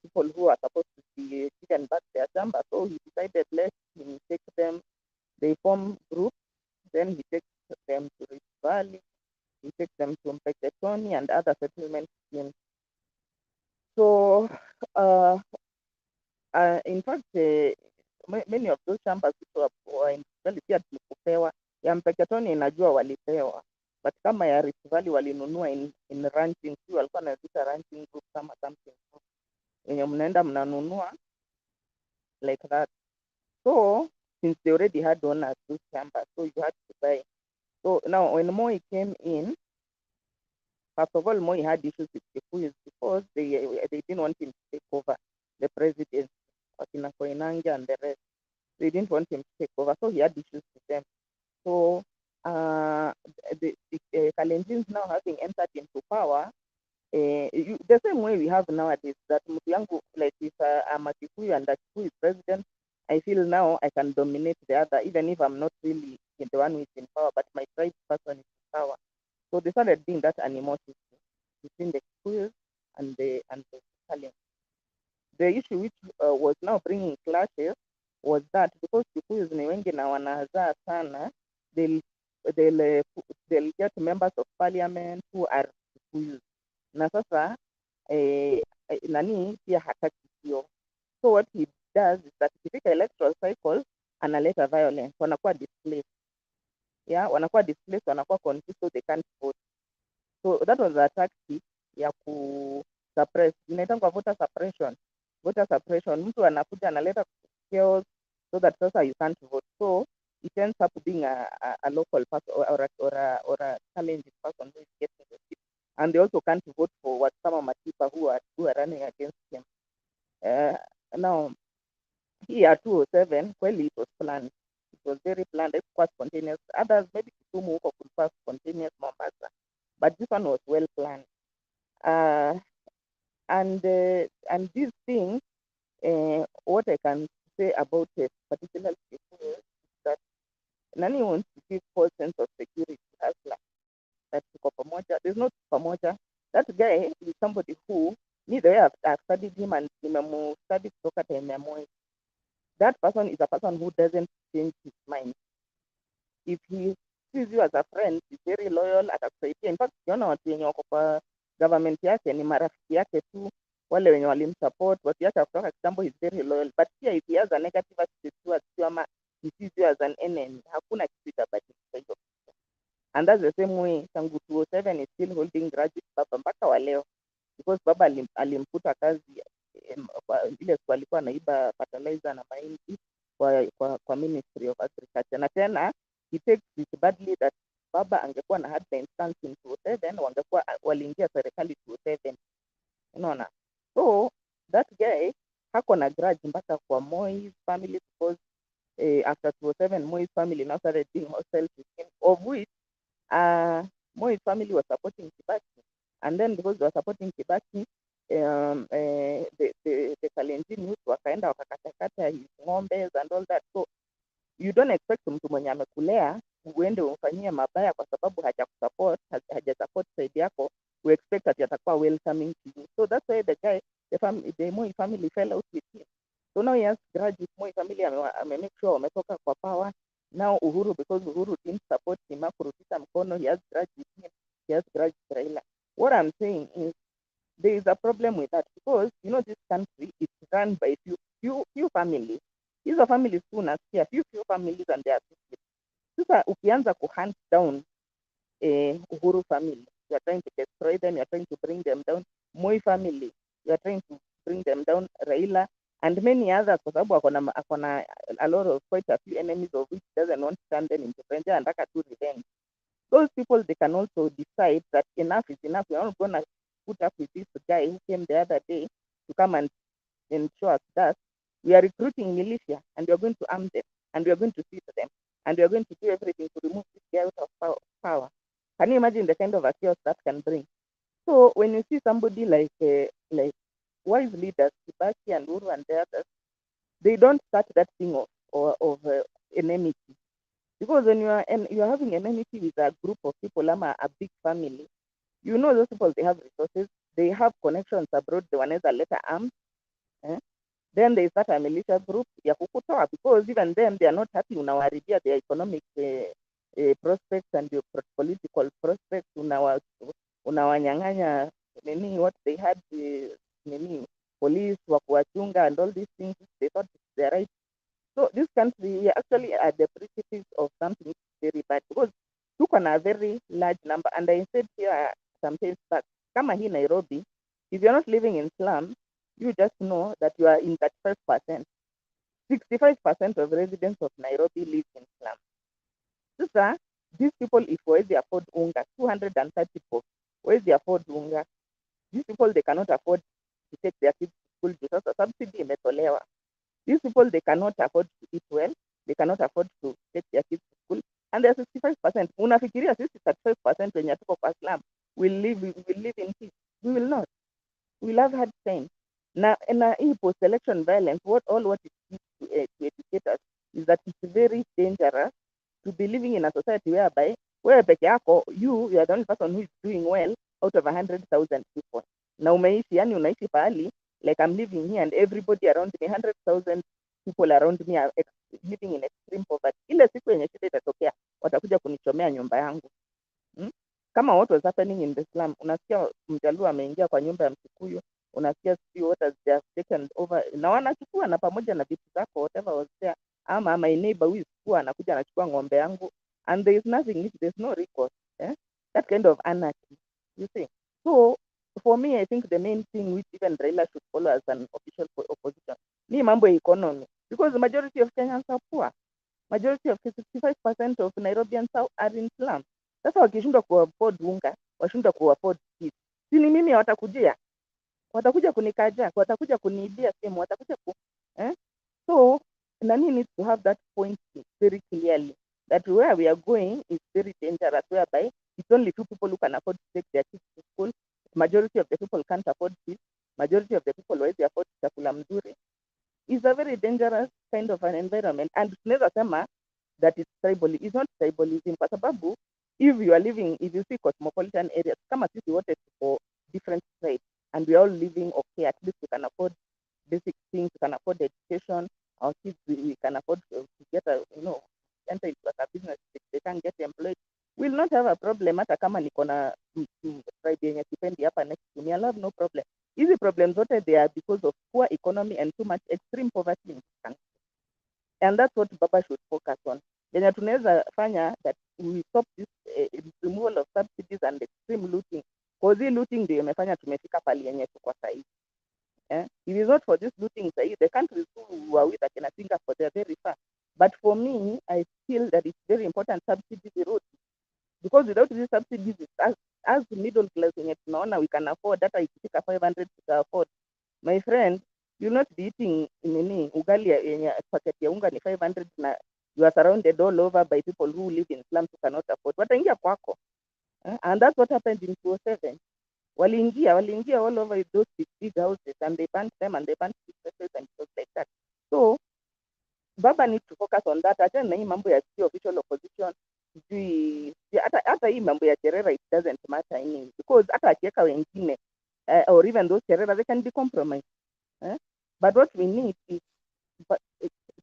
people who are supposed to be given back their chambers. So he decided, let him take them. They form groups. Then he takes them to Rift Valley. He takes them to Mpeketoni and other settlement schemes. So in fact, many of those chambers were in Valley pia tulikupewa. Ya Mpeketoni inajua walipewa, but kama ya Rift Valley walinunua in ranching, si walikuwa wanaziita ranching group kama something yenye mnaenda mnanunua like that. So since they already had owners those chambers, so you had to buy. So now when Moi came in, first of all, Moi had issues with Kikuyus because they didn't want him to take over the presidency, Wakina Koinange and the rest. They didn't want him to take over, so he had issues with them. So the Kalenjins now having entered into power, the same way we have nowadays, that mtu yangu, like if I'm a Kikuyu and a Kikuyu is president, I feel now I can dominate the other, even if I'm not really the one who is in power, but my tribe person is in power. So they started being that animosity between the Kikuyus and the Italians. The issue which was now bringing clashes was that because Kikuyus ni wengi na wanazaa sana, they'll get members of parliament who are Kikuyus. Na sasa nani pia hataki hiyo. So what he does is that ikifika electoral cycle analeta violence, wanakuwa displaced. Yeah, wanakuwa displaced, wanakuwa confused, so they can't vote. So that was the tactic ya ku suppress, inaitwa voter suppression. Voter suppression, mtu anakuja analeta chaos so that sasa you can't vote. So it ends up being a local person or a challenging person who is getting the seat. And they also can't vote for what some of Matipa who are running against him. Now, here 207, kweli it was planned. It was very planned. It was spontaneous. Others, maybe Kisumu huko kulikuwa spontaneous, Mombasa. But this one was well planned. And these things, what I can say about it, particularly is that nani wants to give false sense of security as like that tuko pamoja. There's no pamoja. That guy is somebody who, me the way I've studied him and studied kutoka time ya Moi. That person is a person who doesn't change his mind. If he sees you as a friend, he's very loyal, atakusaidia. In fact, ukiona watu wenye wako kwa government yake ni marafiki yake tu, wale wenye walimsupport, watu yake kutoka kitambo, he's very loyal. But here if he has a negative attitude towards you ama he sees you as an enemy, hakuna kitu itabadilika hiyo. And that's the same way tangu 207 is still holding grudges baba mpaka wa leo, because baba alimfuta kazi ile alikuwa anaiba fertilizer na mahindi kwa Ministry of Agriculture. Na tena he takes it badly that baba angekuwa na had the instance in 207 wangekuwa waliingia serikali 207, unaona. So that guy hako na grudge mpaka kwa Moi's family, because after 207 Moi's family now started being hostile to him, of which Moi's family was supporting Kibaki, and then because they were supporting Kibaki, the Kalenjin youth wakaenda wakakatakata his ng'ombe and all that. So you don't expect mtu mwenye amekulea uende umfanyie mabaya kwa sababu hajasupport side yako, we expect that atakuwa welcoming to you. So that's why the guy, the Moi family fell out with him. So now he has grudge with Moi family, make sure wametoka kwa power. Now Uhuru, because Uhuru didn't support him, kurudisha mkono, he has grudge with him, he has grudge with Raila. What I'm saying is there is a problem with that, because you know this country is run by few families. Hizo families tu unasikia few families and their people. Sasa ukianza kuhunt down Uhuru family, you are trying to destroy them, you are trying to bring them down. Moi family, you are trying to bring them down. Raila and many others, kwa sababu akona a lot of quite a few enemies of which doesn't want to turn them into friends and anataka to revenge. Those people, they can also decide that enough is enough. We're not gonna put up with this guy who came the other day to come and show us that we are recruiting militia and we are going to arm them and we are going to seize them and we are going to do everything to remove this guy out of power. Can you imagine the kind of chaos that can bring? So when you see somebody like wise leaders, Kibaki and Uhuru and the others, they don't start that thing of enmity. Because when you are having enmity with a group of people, a big family, you know those people, they have resources, they have connections abroad, they wanaweza leta arms. Then they start a militia group ya kukutoa, because even them, they are not happy, unawaribia their economic prospects and your political prospects, unawanyang'anya what they had, police wa kuwachunga and all these things, they thought it's their right. So this country, we actually at the precipice of something very bad, because took on a very large number. And I said here some days back, kama hii Nairobi, if you're not living in slum, you just know that you are in that 1%. 65% of residents of Nairobi live in slums. Sasa, these people, if they afford unga, 230 bob, where they afford unga, these people, they cannot afford to take their kids to school because the subsidy imetolewa. These people, they cannot afford to eat well, they cannot afford to take their kids to school, and they're 65%. Unafikiria sisi 35% wenye tuko kwa slum will live in peace. We will not. We will have hard time. Na hii post-election violence, what it gives to educators is that it's very dangerous to be living in a society whereby wewe peke yako, you are the only person who is doing well out of 100,000 people. Na unaishi pahali, like I'm living here and everybody around me, 100,000 people around me are living in extreme poverty. Ile siku yenye shida itatokea, watakuja kunichomea nyumba yangu. Kama what was happening in the slum, unasikia Mjaluo ameingia kwa nyumba ya Mkikuyu, unasikia what has they have taken over, na wanachukua na pamoja na vitu zako, whatever was there, ama my neighbor who is poor anakuja anachukua ng'ombe yangu, and there is nothing, there's no recourse. That kind of anarchy, you see. So for me, I think the main thing which even Raila should follow as an official opposition ni mambo ya economy, because the majority of Kenyans are poor. Majority of 65% of Nairobians are in slums. Sasa wakishindwa ku-afford unga, washindwa ku-afford kids, sini mimi watakuja kunikaja, watakuja kuniibia simu, watakuja So nani needs to have that point very clearly, that where we are going is very dangerous, whereby it's only 2 people who can afford to take their kids to school. Majority of the people can't afford this. Majority of the people wawezi afford chakula mzuri. It's a very dangerous kind of an environment, and tunaweza sema that it's tribalism. It's not tribalism, kwa sababu if you see cosmopolitan areas, kama sisi wote tuko different tribes, and we are all living okay, at least we can afford basic things, we can afford education, our kids, we can afford to get enter into a business if they can get employed. We'll not have a problem, hata kama niko na tribe yenye sipendi hapa next to me, I'll have no problem. Hizi problems zote, they are because of poor economy and too much extreme poverty in this country. And that's what Baba should focus on. Yenye tunaweza fanya that we stop this removal of subsidies and extreme looting. Because hii looting ndio imefanya tumefika pali yenye tuko sahihi. If it's not for this looting sahihi, the countries who are with akina Singapore, they're very far. But for me, I feel that it's very important subsidies route. Because without these subsidies, as middle class yenye tunaona we can afford, hata ikifika 500 to afford. My friend, you'll not be eating ugali yenye packet ya unga ni 500 na you are surrounded all over by people who live in slums who cannot afford. Wataingia kwako. And that's what happened in 2007. Waliingia all over those big houses, and they burnt them and they burnt businesses and stuff like that. So Baba needs to focus on that. Achana na hii mambo ya official opposition. Hata hii mambo ya Cherera, it doesn't matter any, because hata akiweka wengine or even those Cherera, they can be compromised. But what we need is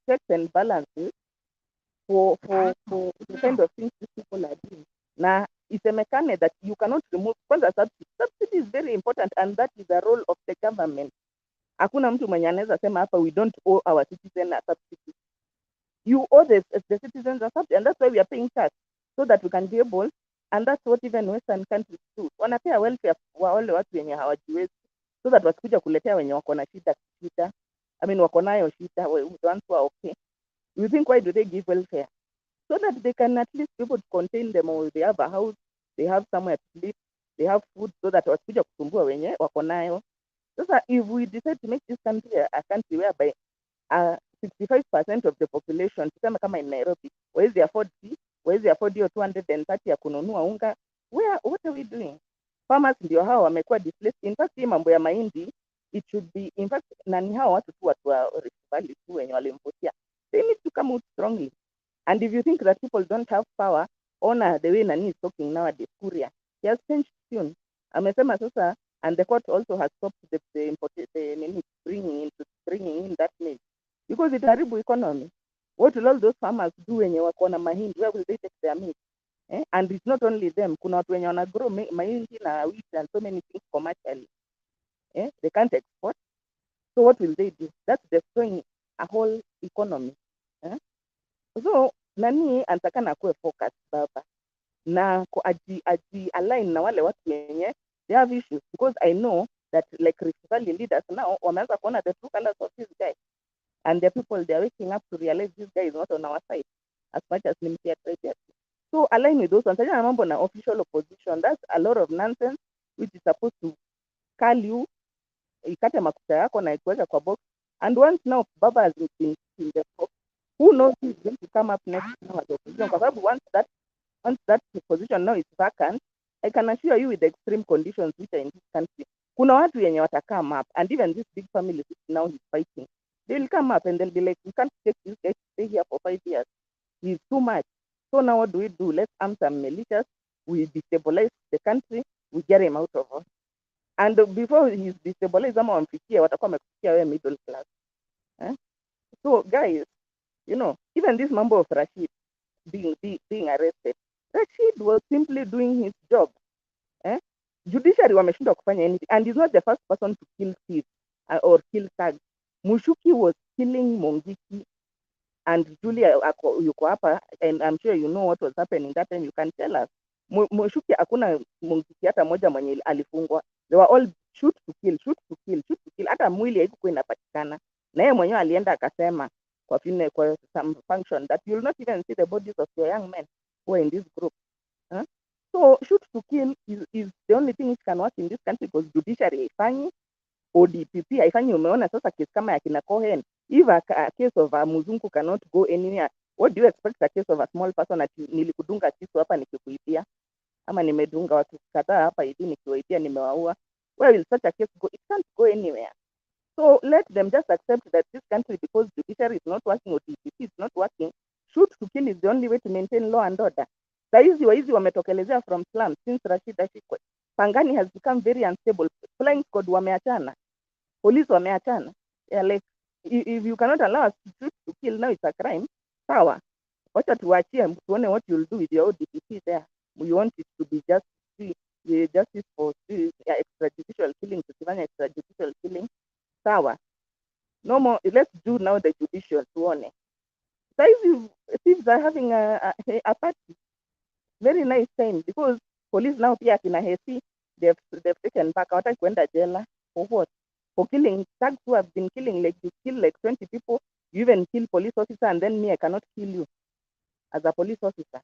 checks and balances for the kind of things these people are doing. Na isemekane that you cannot remove, kwanza subsidy is very important, and that is the role of the government. Hakuna mtu mwenye anaweza sema hapa we don't owe our citizens a subsidy. You owe the citizens a subsidy, and that's why we are paying tax, so that we can be able, and that's what even Western countries do. Wanapea welfare wa wale watu wenye hawajiwezi, so that wasikuja kuletea wenye wako na shida. Wako nayo shida, the ones who are okay. You think, why do they give welfare? So that they can at least be able to contain them, or they have a house, they have somewhere to live, they have food, so that wasikuja kusumbua wenye wako nayo. So if we decide to make this country a country whereby 65% of the population, tuseme kama in Nairobi, wawezi afford hiyo 230 ya kununua unga, what are we doing? Farmers ndio hao wamekuwa displaced. In fact, hii mambo ya mahindi, it should be, in fact, nani hao watu tu watu wa Rift Valley tu wenye walimvutia, they need to come out strongly. And if you think that people don't have power, honor the way Nani is talking nowadays, Kuria, he has changed tune. Amesema sasa, and the court also has stopped the bringing in that meat, because it haribu economy. What will all those farmers do wenye wako na mahindi? Where will they take their meat? And it's not only them. Kuna watu wenye wana grow mahindi na wheat and so many things commercially. They can't export. So what will they do? That's destroying a whole economy. So Nani anataka kuwe focus Baba na aji align na wale watu wenye they have issues, because I know that like Rift Valley leaders now wameanza kuona the true colors of this guy. And the people, they're waking up to realize this guy is not on our side as much as Nimsia tried. So align with those ones. I remember na official opposition, that's a lot of nonsense which is supposed to call you, ikate makuta yako na ikuweka kwa box. And once now Baba has been in the box, who knows who is going to come up next now as opposition? Because once that position now is vacant, I can assure you with the extreme conditions which are in this country, kuna watu yenye wata come up, and even this big family which now he's fighting, they will come up and they'll be like, we can't take this guy to stay here for 5 years. He's too much. So now what do? Let's arm some militias, we destabilize the country, we get him out of us. And before he's destabilized, ama wamfikia, watakuwa wamefikia wewe middle class. So guys, you know, even this member of Rashid being arrested, Rashid was simply doing his job. Judiciary wameshindwa kufanya anything, and he's not the first person to kill thieves or kill thugs. Mushuki was killing Mongiki, and Julia yuko hapa, and I'm sure you know what was happening that time. You can tell us. Mushuki hakuna Mongiki hata moja mwenye alifungwa. They were all shoot to kill. Hata mwili haikuwa inapatikana. Na yeye mwenyewe alienda akasema kwa some function that you will not even see the bodies of your young men who are in this group. So shoot to kill is the only thing which can work in this country, because judiciary haifanyi, ODPP haifanyi. Umeona sasa kesi kama ya kina Cohen, if a case of a mzungu cannot go anywhere, what do you expect a case of a small person that nilikudunga kisu hapa nikikuibia, ama nimedunga watu kadhaa hapa hivi nikiwaibia nimewaua? Where will such a case go? It can't go anywhere. So let them just accept that this country, because judiciary is not working or DPP is not working, shoot to kill is the only way to maintain law and order. Saizi waizi wametokelezea from slums since Rashid ashikwe. Pangani has become very unstable. Flying squad wameachana. Police wameachana. Yeah, like, if you cannot allow us to shoot to kill, now it's a crime. Sawa. Wacha tuachie tuone what you'll do with your ODPP there. We want it to be justice for extrajudicial killing, tukifanya extrajudicial killing. Sawa. No more. Let's do now the judicial tuone. Saizi thieves are having a party. Very nice time, because police now pia kina Hesi, they've taken back. Hawataki kwenda jela. For what? For killing thugs who have been killing, like you kill like 20 people, you even kill police officer, and then me, I cannot kill you as a police officer.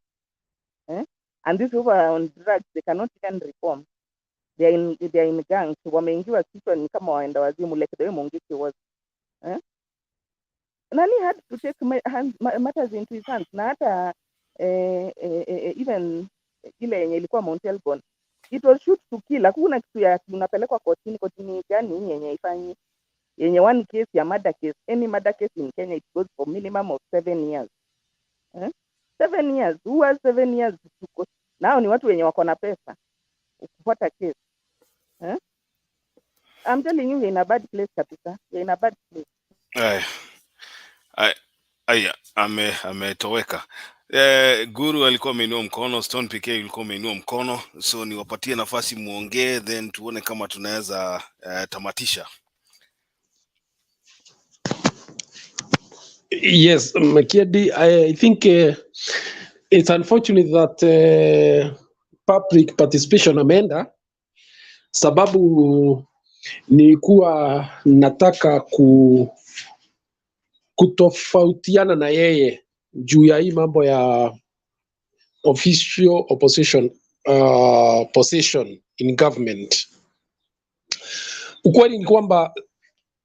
And these people are on drugs, they cannot even reform. They are in gangs. Wameingiwa kichwa ni kama waenda wazimu, like the way Mongiki was. Nani had to take matters into his hands. Na hata even ile yenye ilikuwa Mount Elgon, it was shoot to kill. Hakuna kitu ya unapelekwa kotini gani yenye ifanyi, yenye one case ya murder case. Any murder case in Kenya, it goes for minimum of 7 years. 7 years. Who has 7 years to go? Nao ni watu wenye wako na pesa kufuata case. I'm telling you, you're in a bad place kabisa. You're in a bad place. Aya, ametoweka. Guru alikuwa ameinua mkono, Stone PK alikuwa ameinua mkono, so niwapatie nafasi muongee, then tuone kama tunaweza tamatisha. Yes, Makiadi, I think it's unfortunate that public participation ameenda, sababu ni kuwa nataka kutofautiana na yeye juu ya hii mambo ya official opposition position in government. Ukweli ni kwamba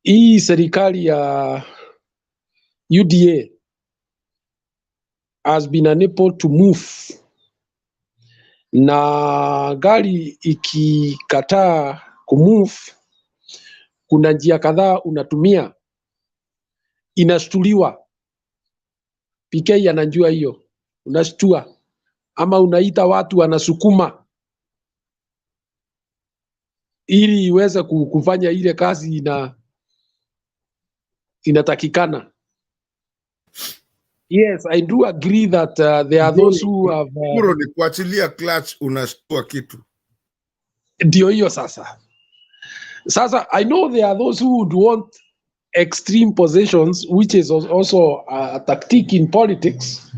hii serikali ya UDA has been unable to move, na gari ikikataa kumove, kuna njia kadhaa unatumia, inashtuliwa. PK anajua hiyo, unashtua ama unaita watu wanasukuma ili iweze kufanya ile kazi inatakikana. Yes, I do agree that there are those who have ni kuachilia clutch unashtua kitu. Ndio hiyo sasa. I know there are those who would want extreme positions, which is also a tactic in politics.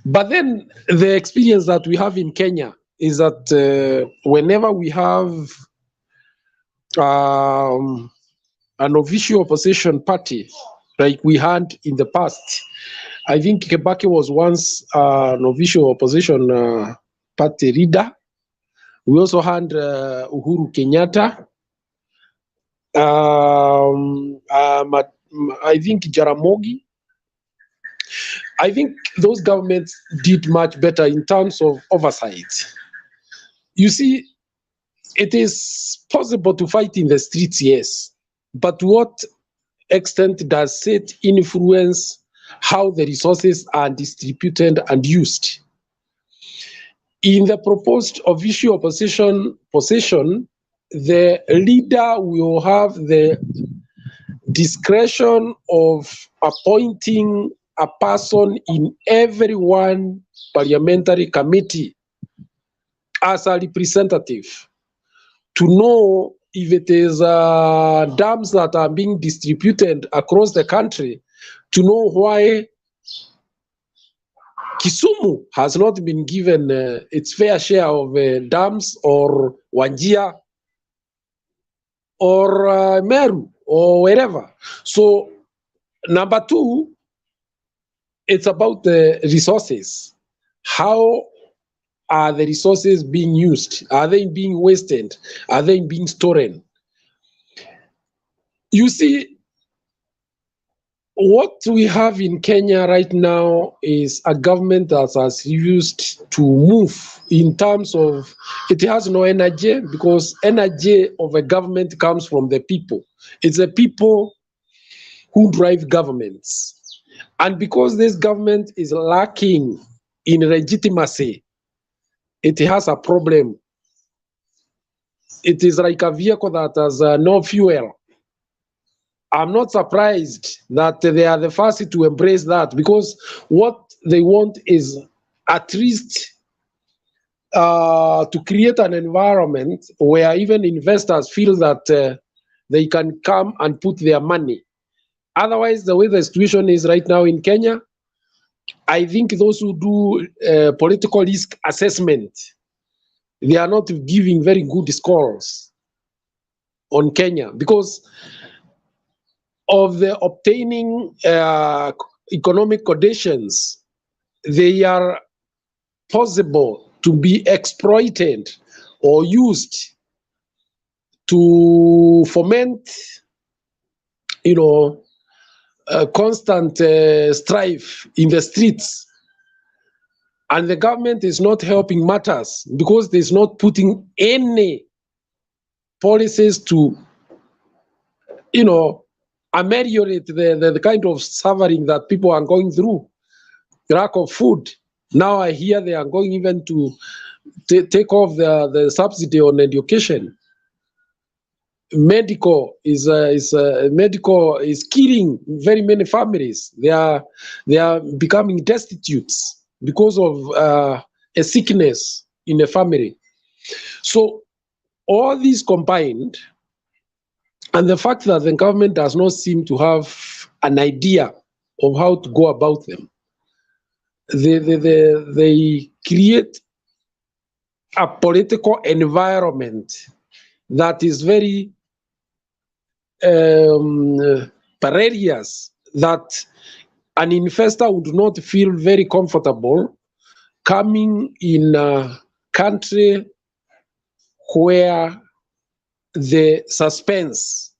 But then the experience that we have in Kenya is that whenever we have an official opposition party like we had in the past. I think Kibaki was once an official opposition party leader. We also had Uhuru Kenyatta. I think Jaramogi. I think those governments did much better in terms of oversight. You see, it is possible to fight in the streets, yes, but to what extent does it influence how the resources are distributed and used? In the proposed official opposition position, the leader will have the discretion of appointing a person in every one parliamentary committee as a representative to know if it is dams that are being distributed across the country, to know why Kisumu has not been given its fair share of dams, or Wajir, or Meru, or wherever. So, number two, it's about the resources. How are the resources being used? Are they being wasted? Are they being stolen? You see, what we have in Kenya right now is a government that has refused to move in terms of, it has no energy, because energy of a government comes from the people. It's the people who drive governments. And because this government is lacking in legitimacy, it has a problem. It is like a vehicle that has no fuel. I'm not surprised that they are the first to embrace that, because what they want is at least to create an environment where even investors feel that they can come and put their money. Otherwise, the way the situation is right now in Kenya, I think those who do political risk assessment, they are not giving very good scores on Kenya, because of the obtaining economic conditions. They are possible to be exploited or used to foment, constant strife in the streets. And the government is not helping matters, because there's not putting any policies to, ameliorate the kind of suffering that people are going through. Lack of food. Now I hear they are going even to take off the subsidy on education. Medical is killing very many families. They are becoming destitute because of a sickness in a family. So all these combined, and the fact that the government does not seem to have an idea of how to go about them, they create a political environment that is very precarious, that an investor would not feel very comfortable coming in a country where the suspense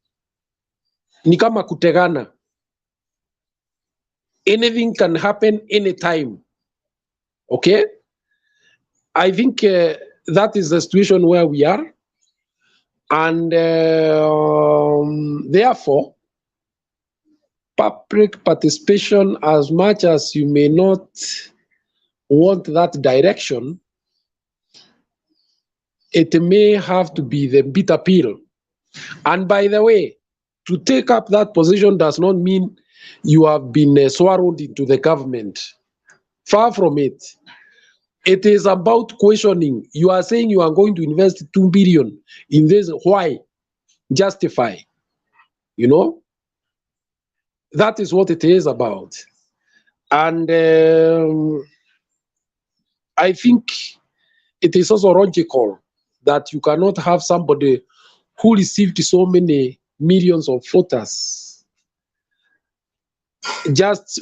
ni kama kutegana. Anything can happen anytime. Okay? I think that is the situation where we are. And therefore, public participation, as much as you may not want that direction, it may have to be the bitter pill. And by the way, to take up that position does not mean you have been swallowed into the government. Far from it. It is about questioning. You are saying you are going to invest 2 billion in this. Why? Justify. That is what it is about. And I think it is also logical that you cannot have somebody who received so many millions of voters just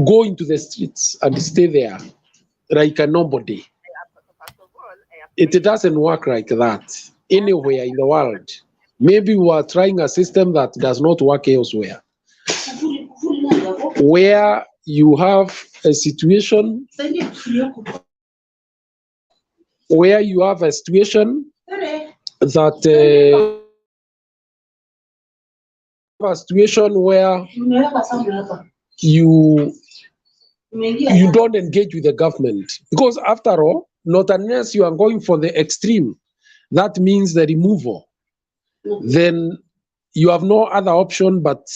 go into the streets and stay there like a nobody. It doesn't work like that anywhere in the world. Maybe we are trying a system that does not work elsewhere, where you have a situation that a situation where you don't engage with the government, because after all, not unless you are going for the extreme, that means the removal, then you have no other option but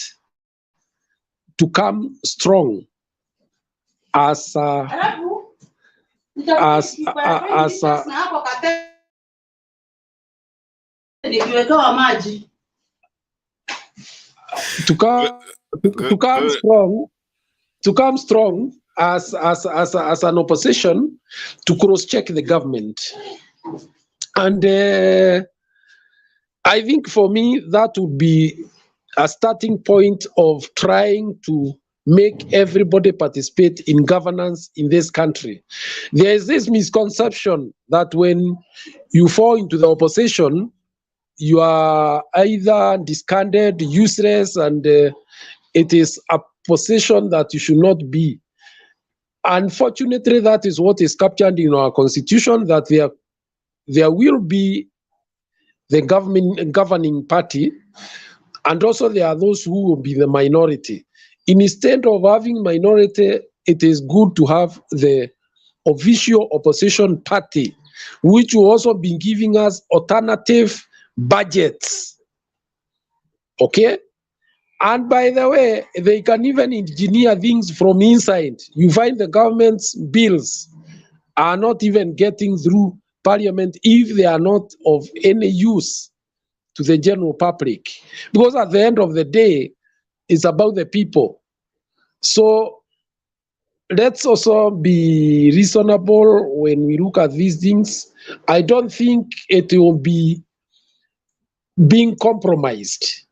to come strong as to come strong as an opposition to cross-check the government. And I think for me that would be a starting point of trying to make everybody participate in governance in this country. There is this misconception that when you fall into the opposition, you are either discarded, useless, and it is a position that you should not be. Unfortunately, that is what is captured in our constitution, that there will be the governing party, and also there are those who will be the minority. Instead of having minority, it is good to have the official opposition party, which will also be giving us alternative budgets. Okay? And by the way, they can even engineer things from inside. You find the government's bills are not even getting through Parliament if they are not of any use to the general public. Because at the end of the day, it's about the people. So let's also be reasonable when we look at these things. I don't think it will be being compromised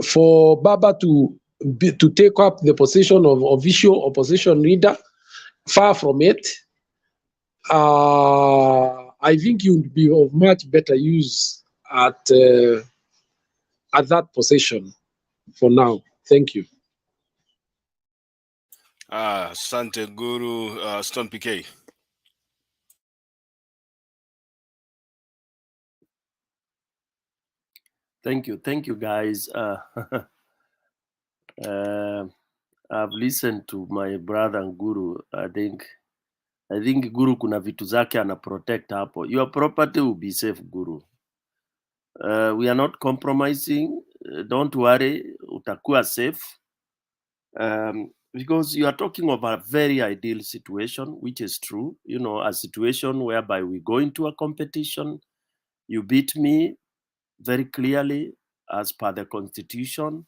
for Baba to take up the position of official opposition leader. Far from it. I think he would be of much better use at that position for now. Thank you. Asante Guru. Stone PK. Thank you guys. I've listened to my brother and Guru. I think Guru kuna vitu zake ana protect hapo. Your property will be safe, Guru. We are not compromising. Don't worry, utakuwa safe. Because you are talking of a very ideal situation, which is true. You know, a situation whereby we go into a competition, you beat me very clearly as per the constitution.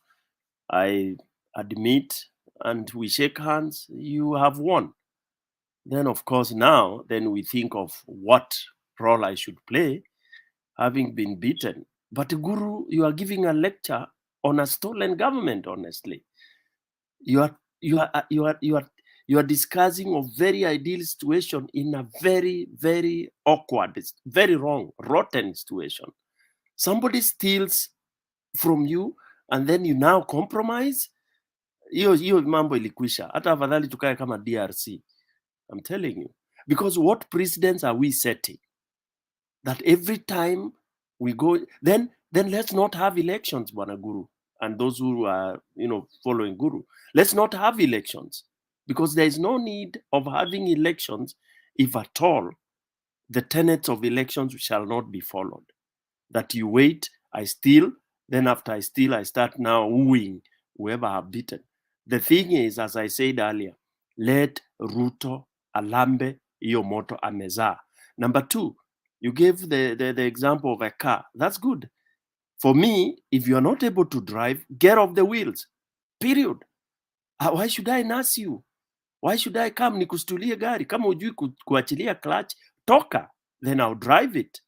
I admit, and we shake hands, you have won. Then of course now, then we think of what role I should play, having been beaten. But Guru, you are giving a lecture on a stolen government, honestly. You are discussing a very ideal situation in a very, very awkward, very wrong, rotten situation. Somebody steals from you and then you now compromise. Hiyo mambo ilikwisha. Hata afadhali tukae kama DRC. I'm telling you. Because what precedents are we setting? That every time we go, then let's not have elections, Bwana Guru, and those who are, following Guru. Let's not have elections, because there is no need of having elections if at all the tenets of elections shall not be followed. That you wait, I steal, then after I steal, I start now wooing whoever I've beaten. The thing is, as I said earlier, let Ruto alambe iyo moto amezaa. Number two, you gave the example of a car. That's good. For me, if you are not able to drive, get off the wheels. Period. Why should I nurse you? Why should I come nikustulie gari? Kama ujui kuachilia clutch, toka. Then I'll drive it.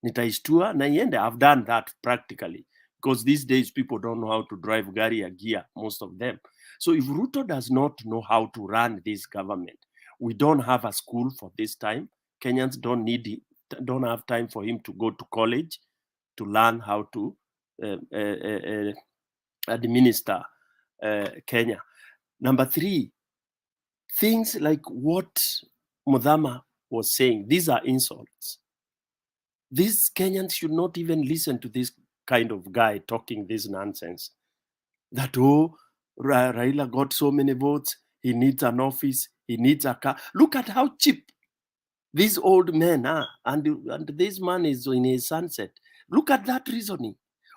Nitaishtua na iende. I've done that practically. Because these days people don't know how to drive gari ya gear, most of them. So if Ruto does not know how to run this government, we don't have a school for this time. Kenyans don't have time for him to go to college to learn how to administer Kenya. Number 3, things like what Mudhama was saying, these are insults. These Kenyans should not even listen to this kind of guy talking this nonsense. That, oh, Raila got so many votes, he needs an office, he needs a car. Look at how cheap these old men are, and this man is in his sunset. Look at that reasoning.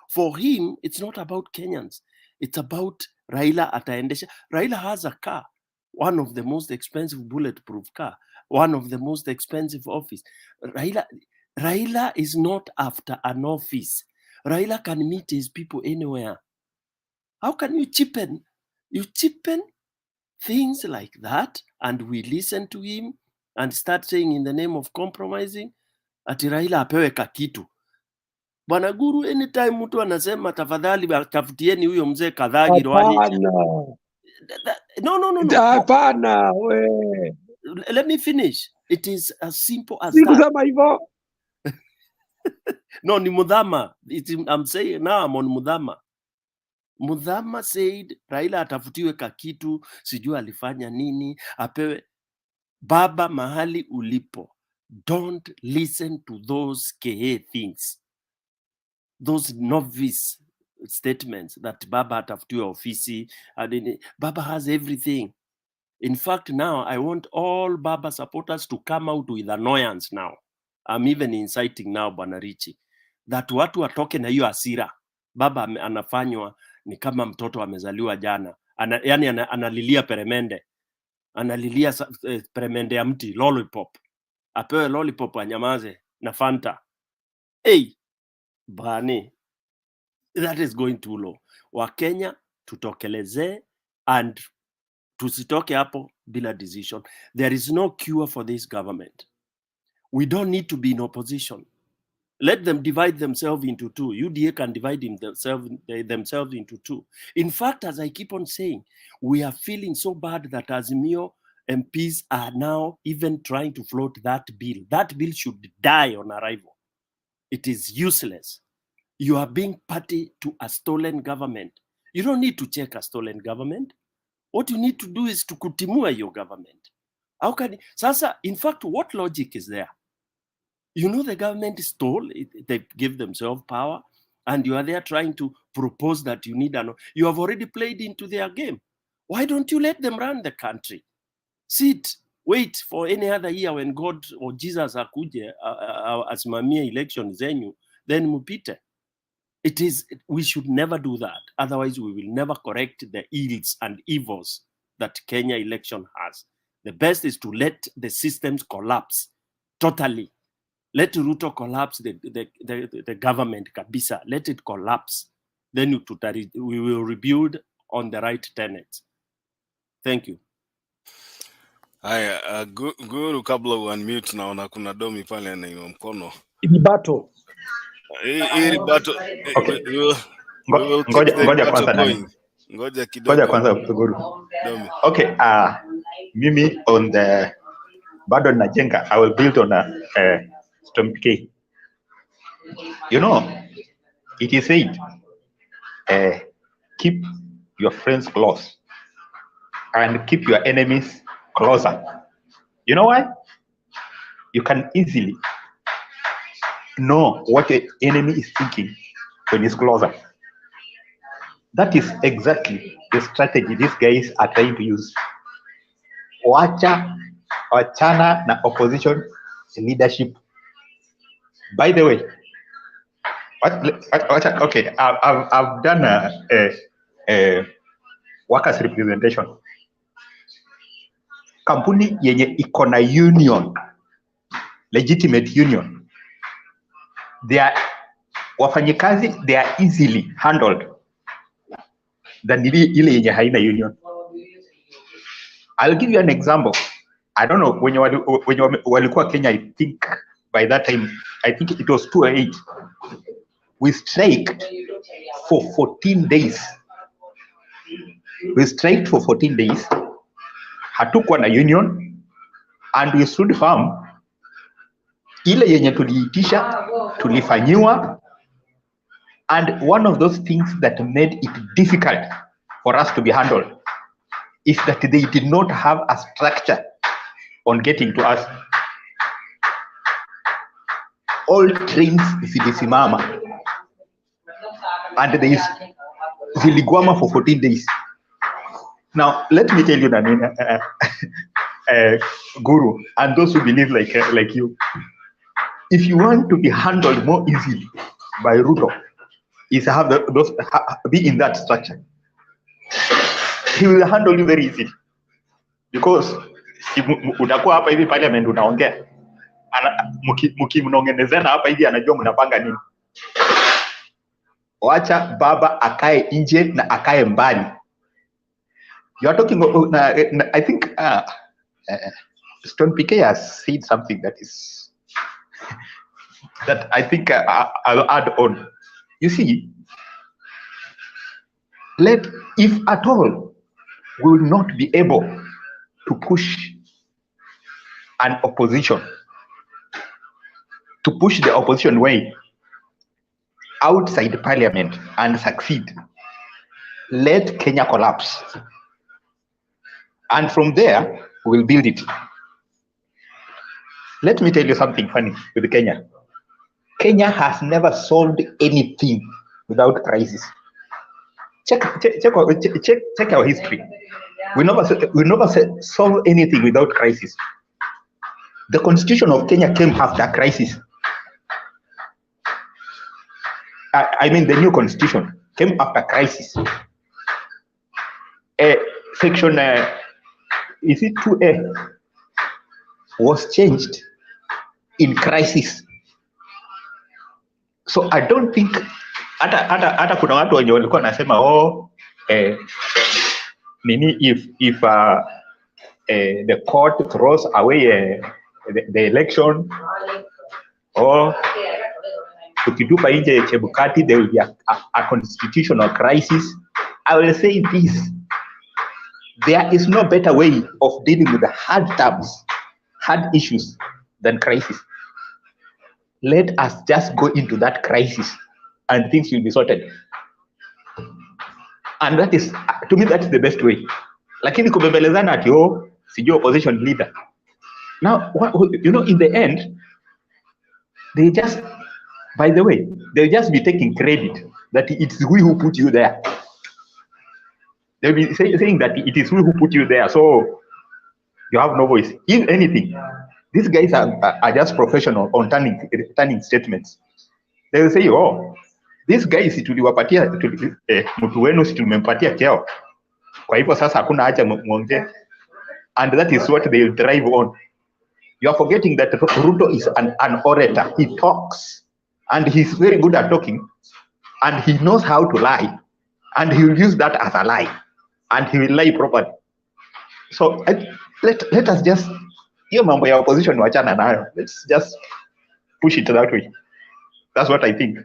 For him, it's not about Kenyans. It's about Raila ataendesha. Raila has a car, one of the most expensive bulletproof car, one of the most expensive office. Raila is not after an office. Raila can meet his people anywhere. How can you cheapen? You cheapen things like that, and we listen to him and start saying in the name of compromising, ati Raila apewe kakitu. Bwana Guru, anytime mtu anasema tafadhali tafutieni huyo mzee Kadhagi Rwali. No. Hapana, we. Let me finish. It is as simple as Sikusema hivyo. No, ni Mudhama. I'm saying now I'm on Mudhama. Mudhama said Raila atafutiwe kakitu, sijui alifanya nini, apewe. Baba, mahali ulipo, don't listen to those kehe things, those novice statements that Baba atafutiwe ofisi. Baba has everything. In fact, now I want all Baba supporters to come out with annoyance now. I'm even inciting now, Bwana Richi, that watu watoke na hiyo hasira. Baba anafanywa ni kama mtoto amezaliwa jana. Yani analilia peremende. Analilia peremende ya mti, lollipop. Apewe lollipop anyamaze na Fanta. Hey, bani. That is going too low. Wakenya tutokeleze and tusitoke hapo bila decision. There is no cure for this government. We don't need to be in opposition. Let them divide themselves into two. UDA can divide themselves into two. In fact, as I keep on saying, we are feeling so bad that Azimio MPs are now even trying to float that bill. That bill should die on arrival. It is useless. You are being party to a stolen government. You don't need to check a stolen government. What you need to do is to kutimua your government. How can Sasa, in fact, what logic is there? You know the government stole, they give themselves power, and you are there trying to propose that you need you have already played into their game. Why don't you let them run the country? Sit, wait for any other year when God or Jesus akuje asimamie election zenyu, then mupite. We should never do that. Otherwise, we will never correct the ills and evils that Kenya election has. The best is to let the systems collapse totally. Let Ruto collapse the government, kabisa. Let it collapse. Then we will rebuild on the right tenets. Thank you. Haya, Guru, kabla unmute naona kuna domi pale anainua mkono. Ribato. Ribato. Ngoja kwanza nani. Ngoja kidogo. Ngoja kwanza Guru. Domi. Okay, mimi on the bado najenga, I will build on Storm K. You know, it is said, keep your friends close and keep your enemies closer. You know why? You can easily know what the enemy is thinking when he's closer. That is exactly the strategy these guys are trying to use. Wachana na opposition leadership. By the way, okay, I've done a workers representation. Kampuni yenye iko na union, legitimate union, wafanyikazi, they are easily handled than ile yenye haina union. I'll give you an example. I don't know, when you walikuwa Kenya, I think by that time, I think it was 2008. We striked for 14 days. We striked for 14 days. Hatukuwa na union and we stood firm. Ile yenye tuliitisha, tulifanyiwa, and one of those things that made it difficult for us to be handled is that they did not have a structure on getting to us. All trains zilisimama and there is ziligwama for 14 days. Now, let me tell you, Guru, and those who believe like you, if you want to be handled more easily by Ruto, is have be in that structure. He will handle you very easily, because utakuwa hapa hivi parliament unaongea, mkimnongenezana hapa hivi anajua mnapanga nini. Wacha baba akae nje na akae mbali. You are talking, I think Stone PK has said something that is, that I think I'll add on. You see, if at all we will not be able to push an opposition, to push the opposition way outside parliament and succeed, let Kenya collapse. And from there, we'll build it. Let me tell you something funny with Kenya. Kenya has never solved anything without crisis. Check our history. We never solve anything without crisis. The constitution of Kenya came after crisis. I mean, the new constitution came after crisis. Section is it 2A was changed in crisis. So I don't think hata kuna watu wenye walikuwa nasema nini if the court throws away the election, or tukitupa nje Chebukati there will be a constitutional crisis. I will say this: there is no better way of dealing with the hard terms, hard issues than crisis. Let us just go into that crisis and things will be sorted. And that is, to me, that's the best way. Lakini kubembelezana ati sijui opposition leader. Now, in the end, they just, by the way, they'll just be taking credit that it's we who put you there. They'll be saying that it is we who put you there, so you have no voice. If anything, these guys are just professional on turning statements. They will say, these guys tuliwapatia mtu wenu si tumempatia cheo. Kwa hivyo sasa hakuna haja muongee. And that is what they will drive on. You are forgetting that Ruto is an orator. He talks and he's very good at talking, and he knows how to lie, and he will use that as a lie, and he will lie properly. So let us just, hiyo mambo ya opposition wachana nayo. Let's just push it that way. That's what I think.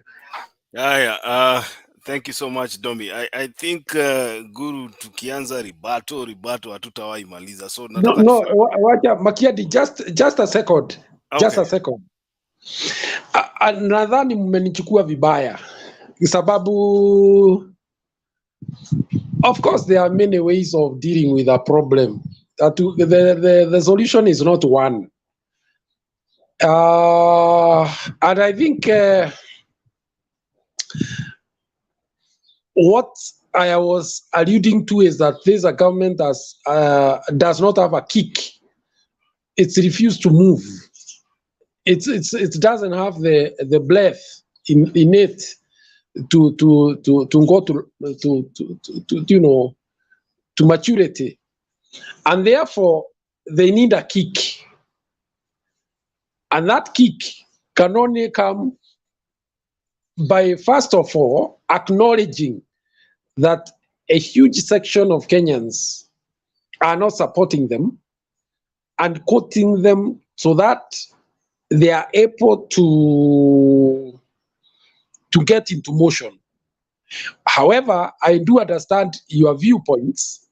Thank you so much, Domi. I think Guru, tukianza ribato hatutawahi maliza. So no, wacha Makiadi, just a second. Okay. Just a second. Nadhani mmenichukua vibaya sababu, of course there are many ways of dealing with a problem. The solution is not one. And I think what I was alluding to is that this government does not have a kick. It's refused to move. It doesn't have the breath in it to go to maturity, and therefore they need a kick, and that kick can only come by, first of all, acknowledging that a huge section of Kenyans are not supporting them and quoting them so that they are able to get into motion. However, I do understand your viewpoints.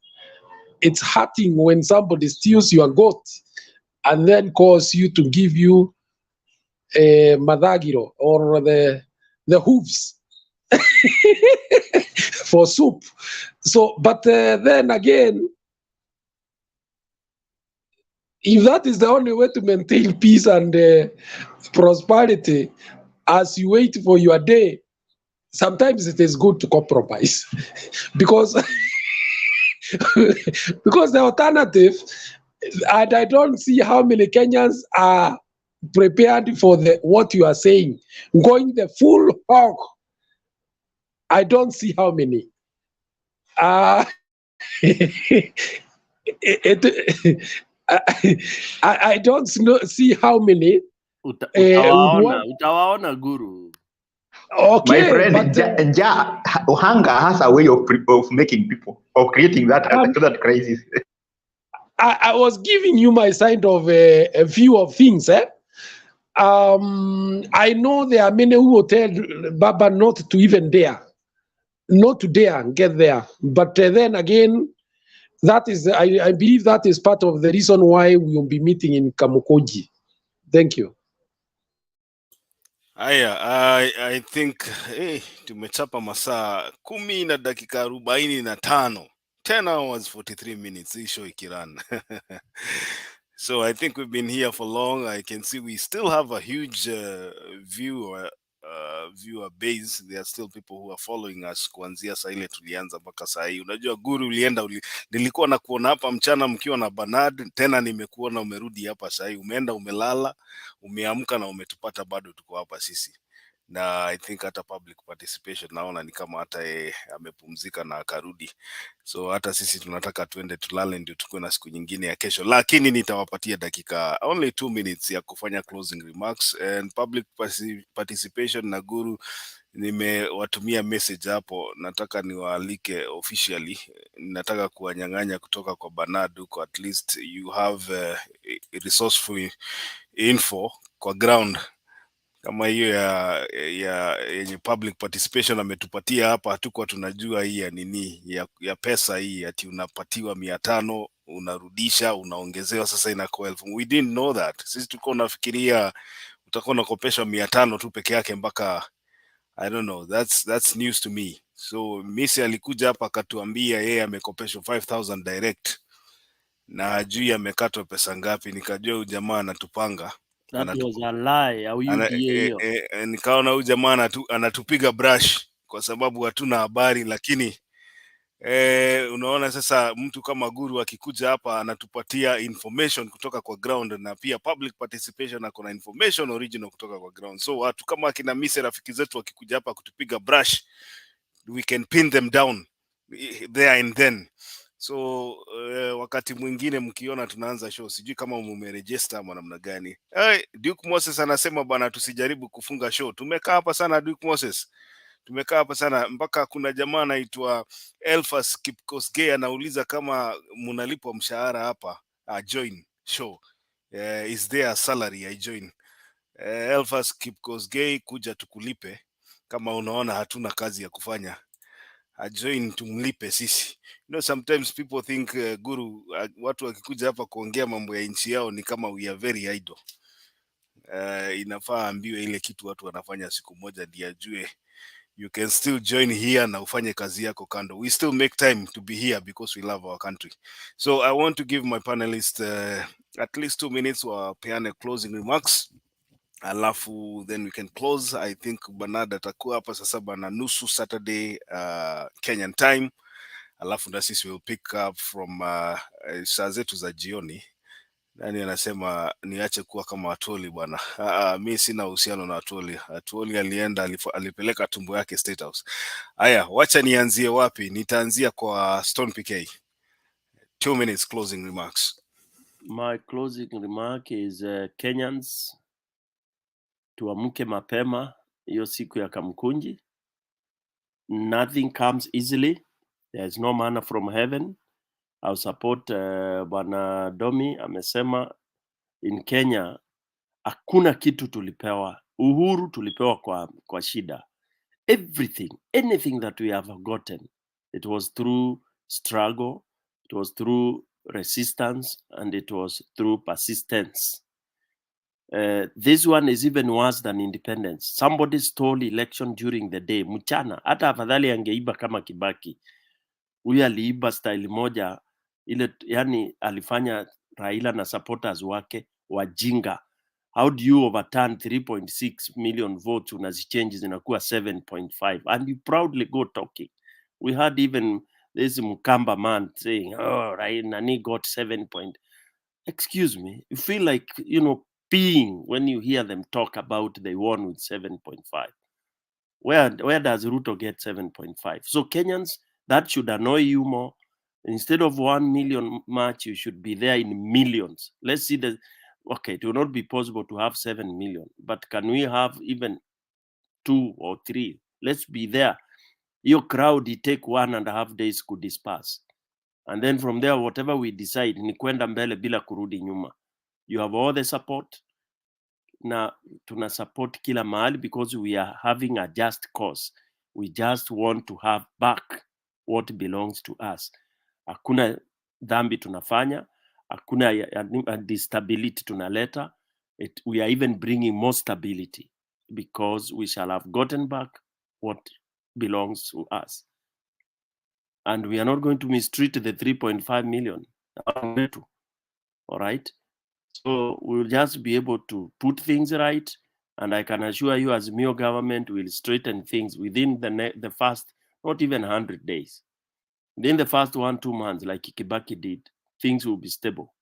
It's hurting when somebody steals your goat and then calls you to give you a madagiro or the hooves for soup. So, but then again, if that is the only way to maintain peace and prosperity as you wait for your day, sometimes it is good to compromise because because the alternative, and I don't see how many Kenyans are prepared for what you are saying, going the full hog. I don't see how many. I don't see how many. Utawaona guru. Okay, my friend, but hunger has a way of making people, of creating that crisis. I was giving you my side of a view of things. I know there are many who will tell Baba not to even dare, not to dare get there. But then again, that is, I believe that is part of the reason why we will be meeting in Kamukoji. Thank you. Haya, I think tumechapa masaa 10 na dakika 45. 10 hours 43 minutes hii show ikiran. So I think we've been here for long. I can see we still have a huge viewer base. There are still people who are following us kuanzia saa ile tulianza mpaka saa hii. Unajua guru ulienda nilikuwa na kuona hapa mchana mkiwa na Bernard, tena nimekuona umerudi hapa saa hii. Umeenda umelala, umeamka na umetupata bado tuko hapa sisi. Na I think hata public participation naona ni kama hata amepumzika na akarudi. So hata sisi tunataka tuende tulale ndio tukue na siku nyingine ya kesho, lakini nitawapatia dakika only 2 minutes ya kufanya closing remarks and public participation. Na guru nimewatumia message hapo, nataka niwaalike officially, nataka kuwanyang'anya kutoka kwa Bernard huko, at least you have resourceful info kwa ground kama hiyo yenye public participation ametupatia hapa. Hatukuwa tunajua hii ya nini ya pesa hii ati unapatiwa 500 unarudisha unaongezewa sasa inakuwa 1000. We didn't know that. Sisi tulikuwa tunafikiria utakuwa unakopeshwa 500 tu peke yake mpaka I don't know, that's news to me. So Misi alikuja hapa akatuambia yeye amekopeshwa 5000 direct na hajui amekatwa pesa ngapi. Nikajua huyu jamaa anatupanga. That was a lie. Au hiyo. Nikaona huyu jamaa anatupiga brush kwa sababu hatuna habari, lakini unaona sasa mtu kama guru akikuja hapa anatupatia information kutoka kwa ground, na pia public participation na kuna information original kutoka kwa ground. So watu kama akina Mise rafiki zetu wakikuja hapa kutupiga brush, we can pin them down there and then. So wakati mwingine mkiona tunaanza show, sijui kama mumeregister ama namna gani. Duke Moses anasema bana tusijaribu kufunga show. Tumekaa hapa sana Duke Moses. Tumekaa hapa sana mpaka kuna jamaa anaitwa Elfas Kipkosgei anauliza kama mnalipwa mshahara hapa. Join show. Is there a salary? I join. Elfas Kipkosgei, kuja tukulipe kama unaona hatuna kazi ya kufanya. Join tumlipe sisi. You know, sometimes people think guru watu wakikuja hapa kuongea mambo ya nchi yao ni kama we are very idle. Inafaa ambiwe ile kitu watu wanafanya siku moja ndio ajue you can still join here na ufanye kazi yako kando. We still make time to be here because we love our country. So I want to give my panelists at least 2 minutes wapeane closing remarks. Alafu then we can close. I think Bernard atakuwa hapa saa 7:30 Saturday Kenyan time. Alafu na sisi will pick up from saa zetu za jioni. Nani anasema niache kuwa kama Atoli bwana? Mimi sina uhusiano na Atoli. Atoli alienda alipeleka tumbo yake State House. Haya, wacha nianzie wapi? Nitaanzia kwa Stone PK. 2 minutes closing remarks. My closing remark is Kenyans, tuamke mapema hiyo siku ya Kamkunji. Nothing comes easily. There is no manna from heaven. I'll support Bwana Domi amesema in Kenya hakuna kitu tulipewa. Uhuru tulipewa kwa shida. Everything, anything that we have gotten, it was through struggle, it was through resistance, and it was through persistence. This one is even worse than independence. Somebody stole election during the day, mchana. Hata afadhali angeiba kama Kibaki. Huyu aliiba style moja ile, yani alifanya Raila na supporters wake wajinga. How do you overturn 3.6 million votes unazichange zinakuwa 7.5 and you proudly go talking? We had even this Mukamba man saying, oh, Raila Nani got 7 point. Excuse me, you feel like, you know, peeing when you hear them talk about they won with 7.5. Where does Ruto get 7.5? So Kenyans, that should annoy you more. Instead of 1 million march, you should be there in millions. Let's see the, okay, it will not be possible to have 7 million, but can we have even 2 or 3? Let's be there. Your crowd, it take 1.5 days to disperse. And then from there, whatever we decide, ni kwenda mbele bila kurudi nyuma. You have all the support. Na tuna support kila mahali because we are having a just cause. We just want to have back what belongs to us. Hakuna dhambi tunafanya, hakuna instability tunaleta. We are even bringing more stability because we shall have gotten back what belongs to us. And we are not going to mistreat the 3.5 million. All right? So we'll just be able to put things right. And I can assure you, as Mio government will straighten things within the first, not even 100 days. Within the first 1-2 months, like Kibaki did, things will be stable.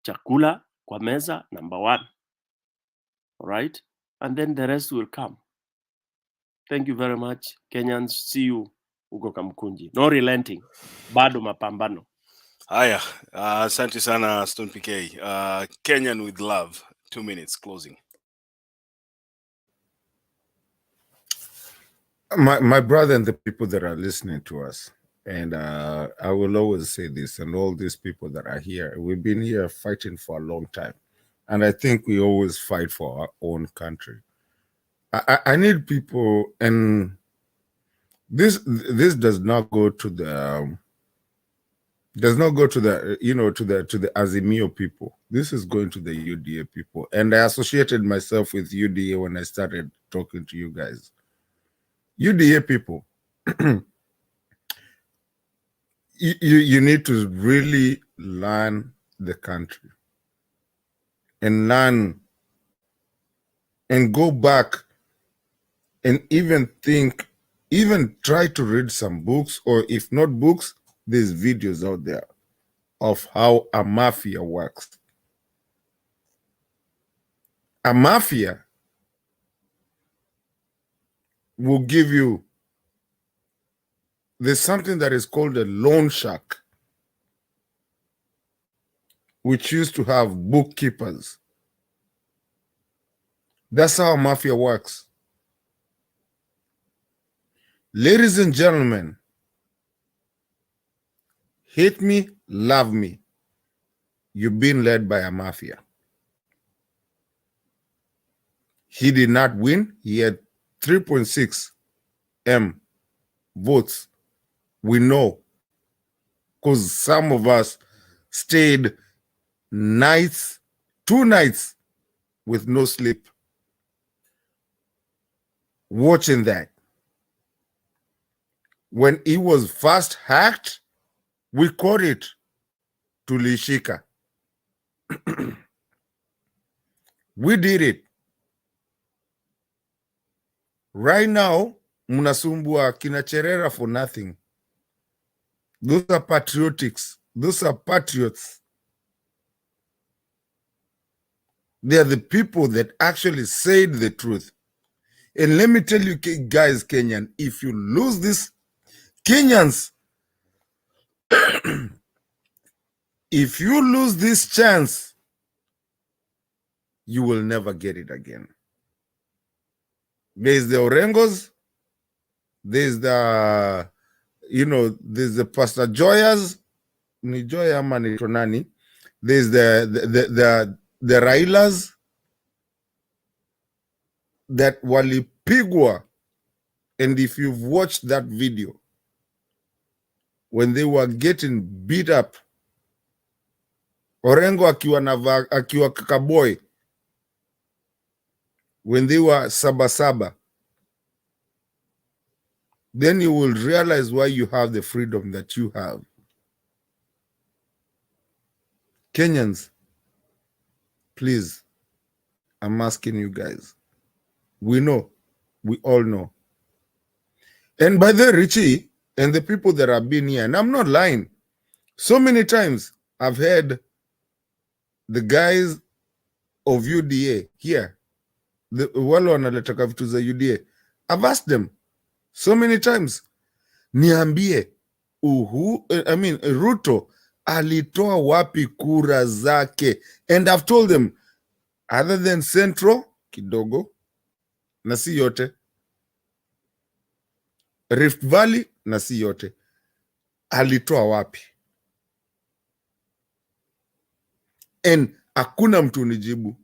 Chakula kwa meza, number 1. All right? And then the rest will come. Thank you very much. Kenyans, see you huko Kamkunji. No relenting. Bado mapambano. Haya, asante sana Stone PK. Kenyan with love, 2 minutes closing. My brother and the people that are listening to us, and I will always say this, and all these people that are here, we've been here fighting for a long time, and I think we always fight for our own country. I need people, and this does not go to the to the Azimio people. This is going to the UDA people, and I associated myself with UDA when I started talking to you guys. UDA people, you need to really learn the country and learn and go back and even think, even try to read some books, or if not books, there's videos out there of how a mafia works. A mafia will give you, there's something that is called a loan shark, which used to have bookkeepers. That's how mafia works. Ladies and gentlemen, hate me, love me, you've been led by a mafia. He did not win. He had 3.6 M votes. We know, because some of us stayed nights, 2 nights with no sleep, watching that. When he was first hacked, we caught it to Lishika. We did it. Right now, Munasumbua Kinacherera for nothing. Those are patriotics. Those are patriots. They are the people that actually said the truth. And let me tell you guys, Kenyan, if you lose this, Kenyans, if you lose this chance, you will never get it again. There's the Orengos, there's the, there's the Pastor Joyas, ni Joya ama ni Tonani, there's the Railas that walipigwa And if you've watched that video, when they were getting beat up, Orengo akiwa kakaboy, when they were saba, then you will realize why you have the freedom that you have. Kenyans, please, I'm asking you guys. We know, we all know. And by the Richie and the people that have been here, and I'm not lying, so many times I've heard the guys of UDA here, the wale wanaletaka vitu za UDA, I've asked them so many times, niambie, Ruto alitoa wapi kura zake? And I've told them, other than Central, kidogo, na si yote, Rift Valley, na si yote, alitoa wapi? And hakuna mtu nijibu.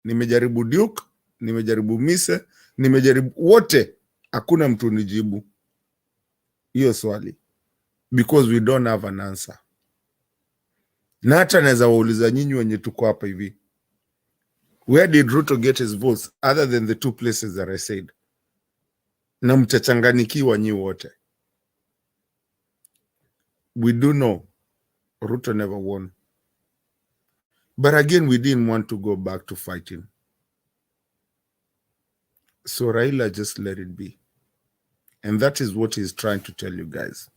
Nimejaribu Duke, nimejaribu Mise, nimejaribu wote, hakuna mtu nijibu hiyo swali, because we don't have an answer. Na hata naweza wauliza nyinyi wenye tuko hapa hivi, where did Ruto get his votes other than the two places that I said? Na mtachanganikiwa nyi wote. We do know Ruto never won. But again, we didn't want to go back to fighting. So Raila just let it be. And that is what he's trying to tell you guys.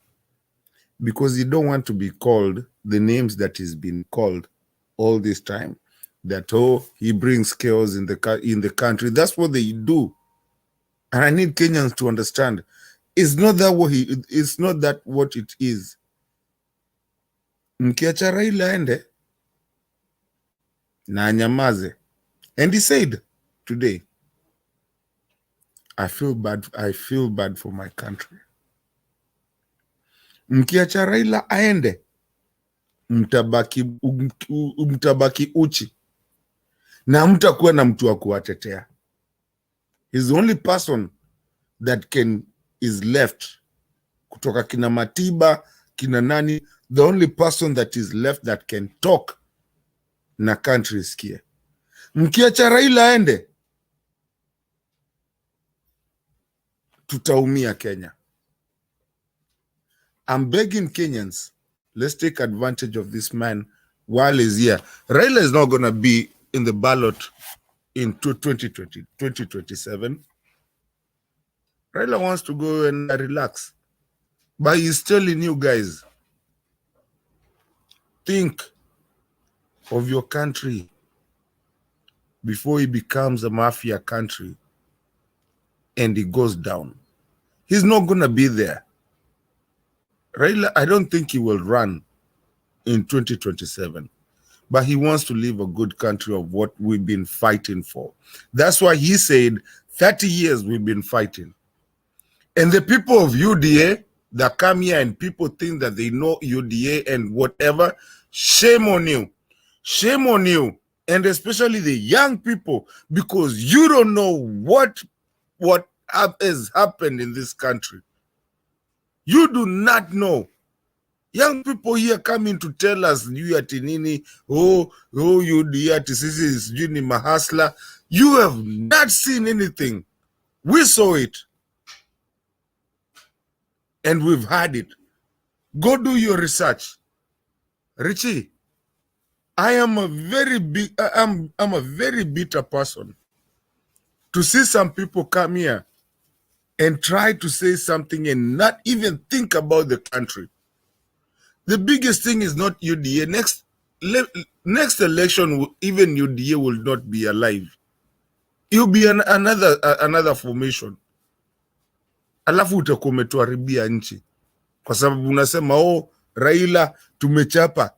Because you don't want to be called the names that he's been called all this time. That, oh, he brings chaos in the country. That's what they do. And I need Kenyans to understand. It's not that what it is. Mkiacha Raila ende na anyamaze. And he said today, I feel bad for my country. Mkiacha Raila aende, mtabaki uchi. Na mtakuwa na mtu wa kuwatetea. He's the only person that is left. Kutoka kina Matiba, kina nani, the only person that is left that can talk na country isikie. Mkiacha Raila aende, tutaumia Kenya. I'm begging Kenyans, let's take advantage of this man while he's here. Raila is not going to be in the ballot in 2027. Raila wants to go and relax. But he's telling you guys, think of your country before it becomes a mafia country and it goes down. He's not going to be there. Raila, I don't think he will run in 2027. But he wants to leave a good country of what we've been fighting for. That's why he said 30 years we've been fighting. And the people of UDA that come here and people think that they know UDA and whatever, shame on you. Shame on you. And especially the young people, because you don't know what has happened in this country. You do not know. Young people here coming to tell us, you ati nini, UDA ati sisi sijui ni mahasla. You have not seen anything. We saw it. And we've had it. Go do your research. Richie, I am a very bitter person to see some people come here and try to say something and not even think about the country. The biggest thing is not UDA. Next election, even UDA will not be alive. It will be another formation. Alafu utakuwa umetuharibia nchi. Kwa sababu unasema, Raila tumechapa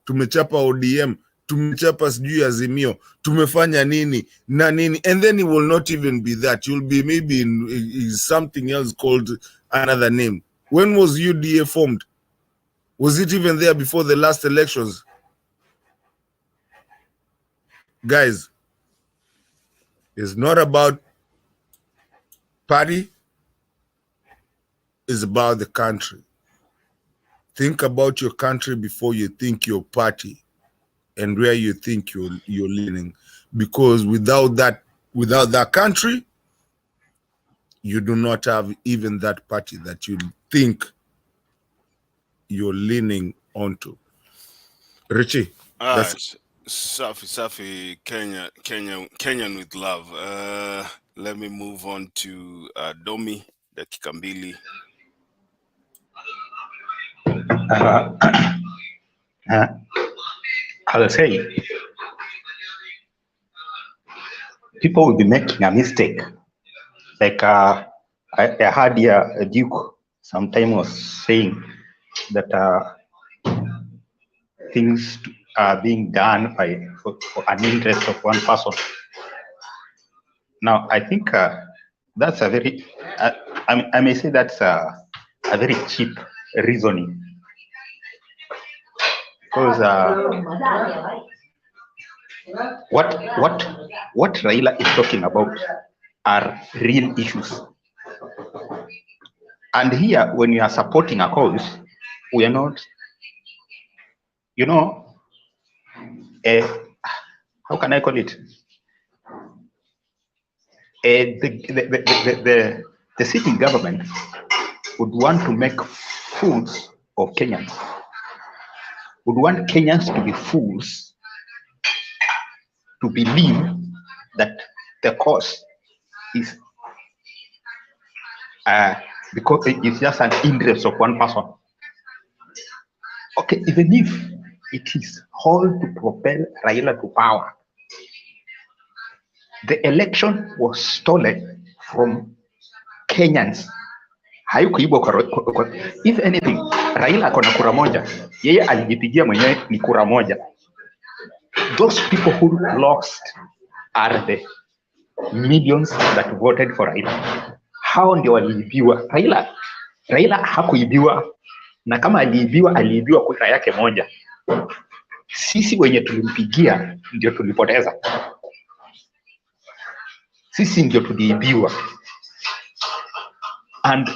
ODM, tumechapa sijui Azimio, tumefanya nini na nini, and then it will not even be that. You'll be maybe in something else called another name. When was UDA formed? Was it even there before the last elections? Guys, it's not about party. is about the country. Think about your country before you think your party and where you think you're leaning. Because without that country, you do not have even that party that you think you're leaning onto. Richie. Safi, Kenyan with love. Let me move on to Domi, dakika mbili. I will say, people will be making a mistake. Like I heard here, Duke sometime was saying that things are being done for an interest of one person. Now, I think that's a very, I may say that's a very cheap reasoning. Because what Raila is talking about are real issues. And here, when we are supporting a cause, we are not, how can I call it? The sitting government would want to make fools of Kenyans, would want Kenyans to be fools, to believe that the cause is because it's just an interest of one person. Okay, even if it is all to propel Raila to power, the election was stolen from Kenyans. If anything, Raila akona kura moja, yeye alijipigia mwenyewe ni kura moja. Those people who lost are the millions that voted for Raila. Hao ndio waliibiwa. Raila hakuibiwa, na kama aliibiwa kura yake moja. Sisi wenye tulimpigia ndio tulipoteza. Sisi ndio tuliibiwa. And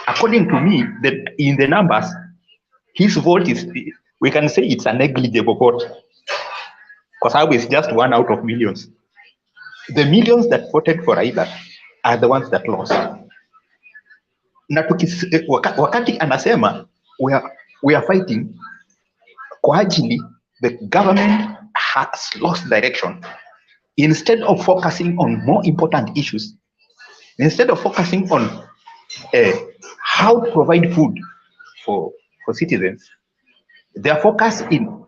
according to me, that in the numbers, his vote is, we can say it's a negligible vote. Because it's just 1 out of millions. The millions that voted for Raila are the ones that lost. Na wakati anasema we are fighting kwa ajili, the government has lost direction. Instead of focusing on more important issues, instead of focusing on how to provide food for citizens, their focus in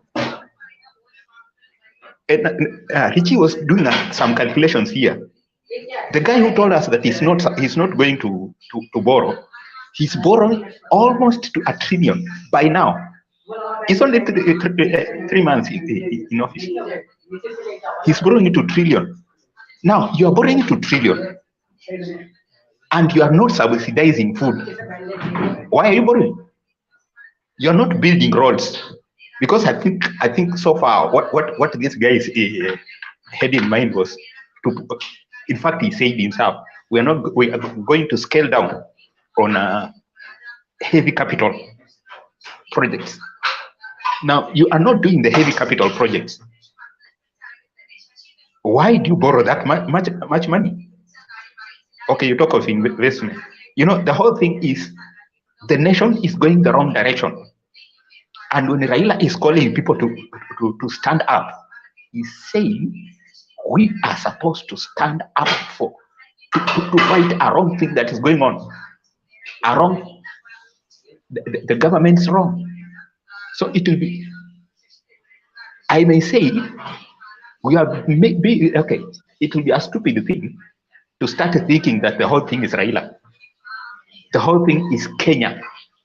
Richie was doing some calculations here. The guy who told us that he's not going to borrow, he's borrowing almost to $1 trillion by now. It's only 3 months in office. He's borrowing to $1 trillion. Now you are borrowing to $1 trillion, and you are not subsidizing food. Why are you borrowing? You are not building roads, because I think so far what this guy had in mind was to. In fact, he said himself, we are going to scale down on heavy capital projects. Now, you are not doing the heavy capital projects. Why do you borrow that much money? Okay, you talk of investment. The whole thing is the nation is going the wrong direction. And when Raila is calling people to stand up, he's saying, we are supposed to stand up to fight a wrong thing that is going on. The government's wrong. So it will be, I may say, we have maybe, okay, it will be a stupid thing to start thinking that the whole thing is Raila. The whole thing is Kenya.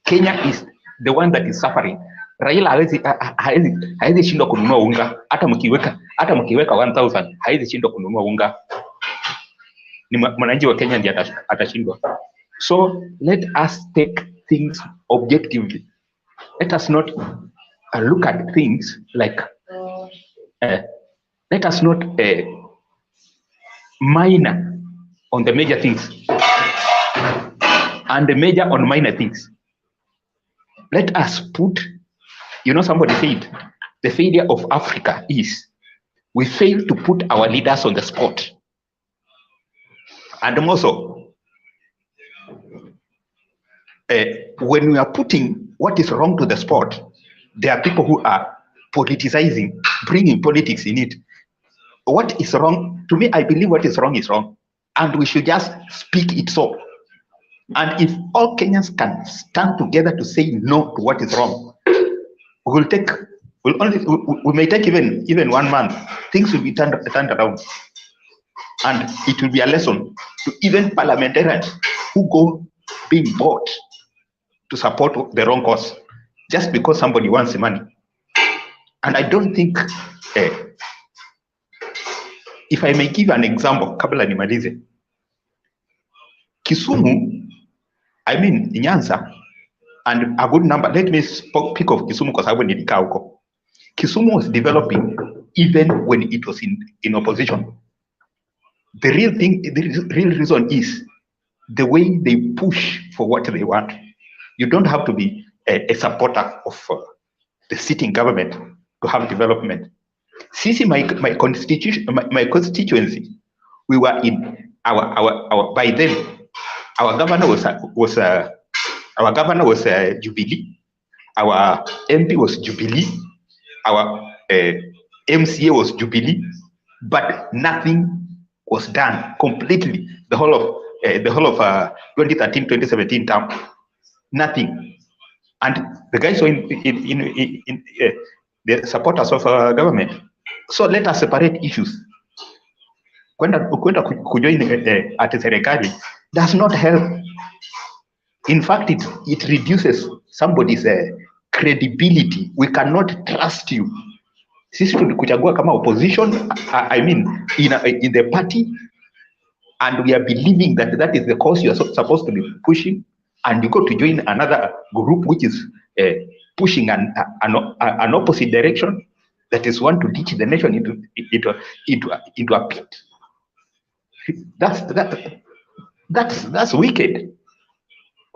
Kenya is the one that is suffering. Raila hawezi shindwa kununua unga, hata mkiweka 1000 hawezi shindwa kununua unga. Ni mwananchi wa Kenya ndiye atashindwa. So let us take things objectively. Let us not look at things like let us not minor on the major things. and major on minor things. Let us put, somebody said, the failure of Africa is we fail to put our leaders on the spot. And also, when we are putting what is wrong to the spot, there are people who are politicizing, bringing politics in it. What is wrong? To me, I believe what is wrong, and we should just speak it so. And if all Kenyans can stand together to say no to what is wrong, we may take even 1 month. Things will be turned around, and it will be a lesson to even parliamentarians who go being bought to support the wrong cause just because somebody wants the money. And I don't think, if I may give an example, kabla nimalize, Kisumu, Nyanza, and a good number, let me pick of Kisumu because I went in Kauko. Kisumu was developing even when it was in opposition. The real reason is the way they push for what they want. You don't have to be a supporter of the sitting government to have development. Since my constituency, we were in our by then our governor was Jubilee, our MP was Jubilee, our MCA was Jubilee, but nothing was done completely. The whole of 2013-2017 term, nothing. And the guys were in the supporters of our government. So let us separate issues. Kwenda kujoin at serikali does not help. In fact, it reduces somebody's credibility. We cannot trust you. Sisi tulikuchagua kama opposition, in the party, and we are believing that is the cause you are supposed to be pushing, and you go to join another group which is pushing an opposite direction, that is want to ditch the nation into a pit. That's wicked.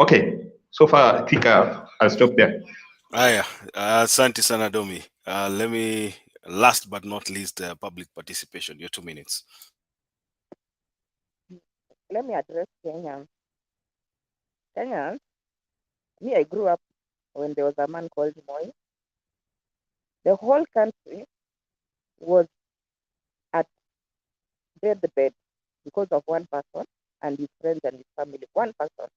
Okay, so far I think I'll stop there. Aya, asante sana Domi. Let me, last but not least, public participation. Your 2 minutes. Let me address Kenyans. Kenyans, me, I grew up when there was a man called Moi. The whole country was at deathbed because of one person and his friends and his family. One person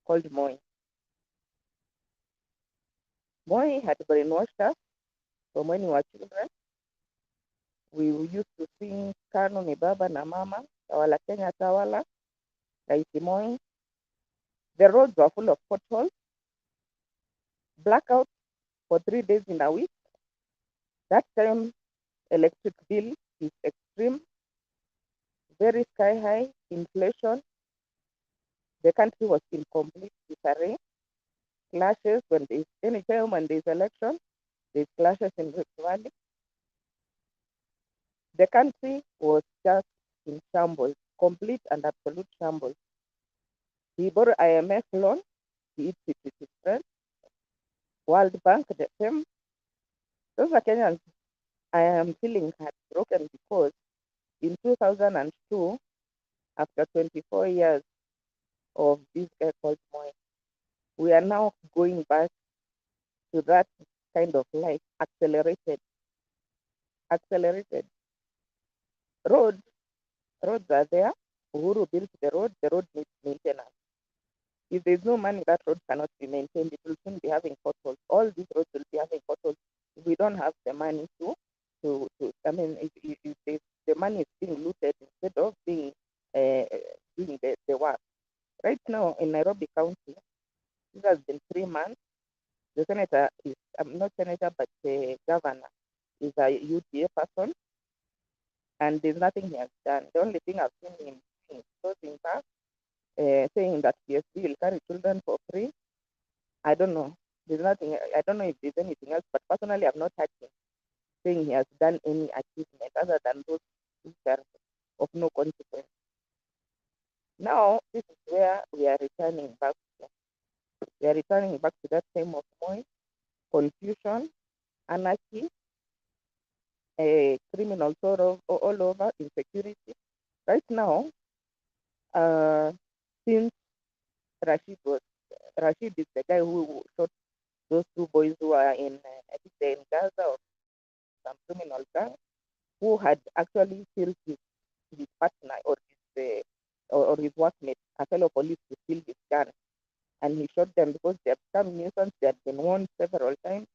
called Moi. Moi had brainwashed us from when we were children. We used to sing Kano ni baba na mama, Tawala Kenya Tawala, Raisi Moi. The roads were full of potholes, blackout for 3 days in a week. That time, electric bill is extreme, very sky high, inflation. The country was in complete disarray. Clashes anytime when there's election, there's clashes in Rift Valley. The country was just in shambles, complete and absolute shambles. He borrowed IMF loan, he eats it with his friends. World Bank, the same. Those are Kenyans. I am feeling heartbroken because in 2002, after 24 years of this guy called Moi, we are now going back to that kind of life, accelerated. Roads are there. Uhuru built the road needs maintenance. If there's no money, that road cannot be maintained. It will soon be having potholes. All these roads will be having potholes. If we don't have the money if the money is being looted instead of being doing the work. Right now in Nairobi County, this has been 3 months. The senator is, not senator, but the governor is a UDA person, and there's nothing he has done. The only thing I've seen him doing is closing back, saying that PSB will carry children for free. I don't know. There's nothing. I don't know if there's anything else, but personally, I've not heard him saying he has done any achievement other than those which are of no consequence. Now, this is where we are returning back to. We are returning back to that time of Moi, confusion, anarchy, criminal sort of all over, insecurity. Right now, since Rashid is the guy who shot those two boys who are in, I think they're in Gaza or some criminal gang, who had actually killed his partner or his workmate, a fellow police, to steal his gun. And he shot them because they have become nuisance. They have been warned several times.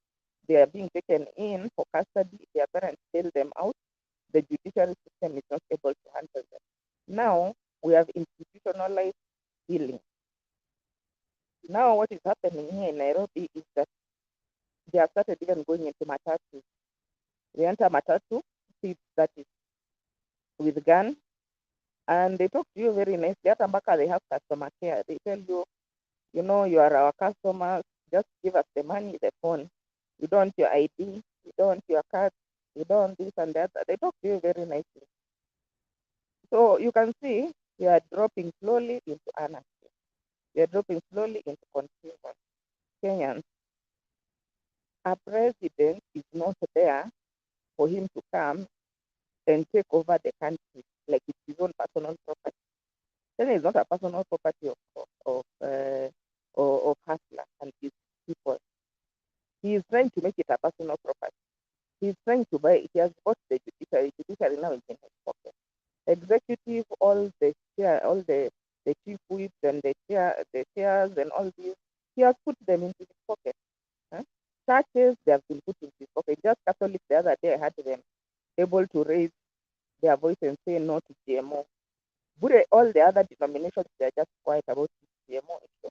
They are being taken in for custody. Their parents bail them out. The judiciary system is not able to handle them. Now, we have institutionalized healing. Now, what is happening here in Nairobi is that they have started even going into matatu. They enter matatu, seats that is with gun, and they talk to you very nicely. At Ambaka, they have customer care. They tell you, you know, you are our customers. Just give us the money, the phone. You don't want your ID. You don't want your card. You don't want this and that. They talk to you very nicely. So you can see we are dropping slowly into anarchy. We are dropping slowly into confusion. Kenyans, a president is not there for him to come and take over the country like it's his own personal property. Kenya is not a personal property of Hustler and his people. He is trying to make it a personal property. He is trying to buy it. He has bought the judiciary. Judiciary now is in his pocket. Executive, all the chief whips and the chairs and all these, he has put them into his pocket. Churches, they have been put into his pocket. Just Catholics, the other day, I had them able to raise their voice and say no to GMO. But all the other denominations, they are just quiet about GMO issue.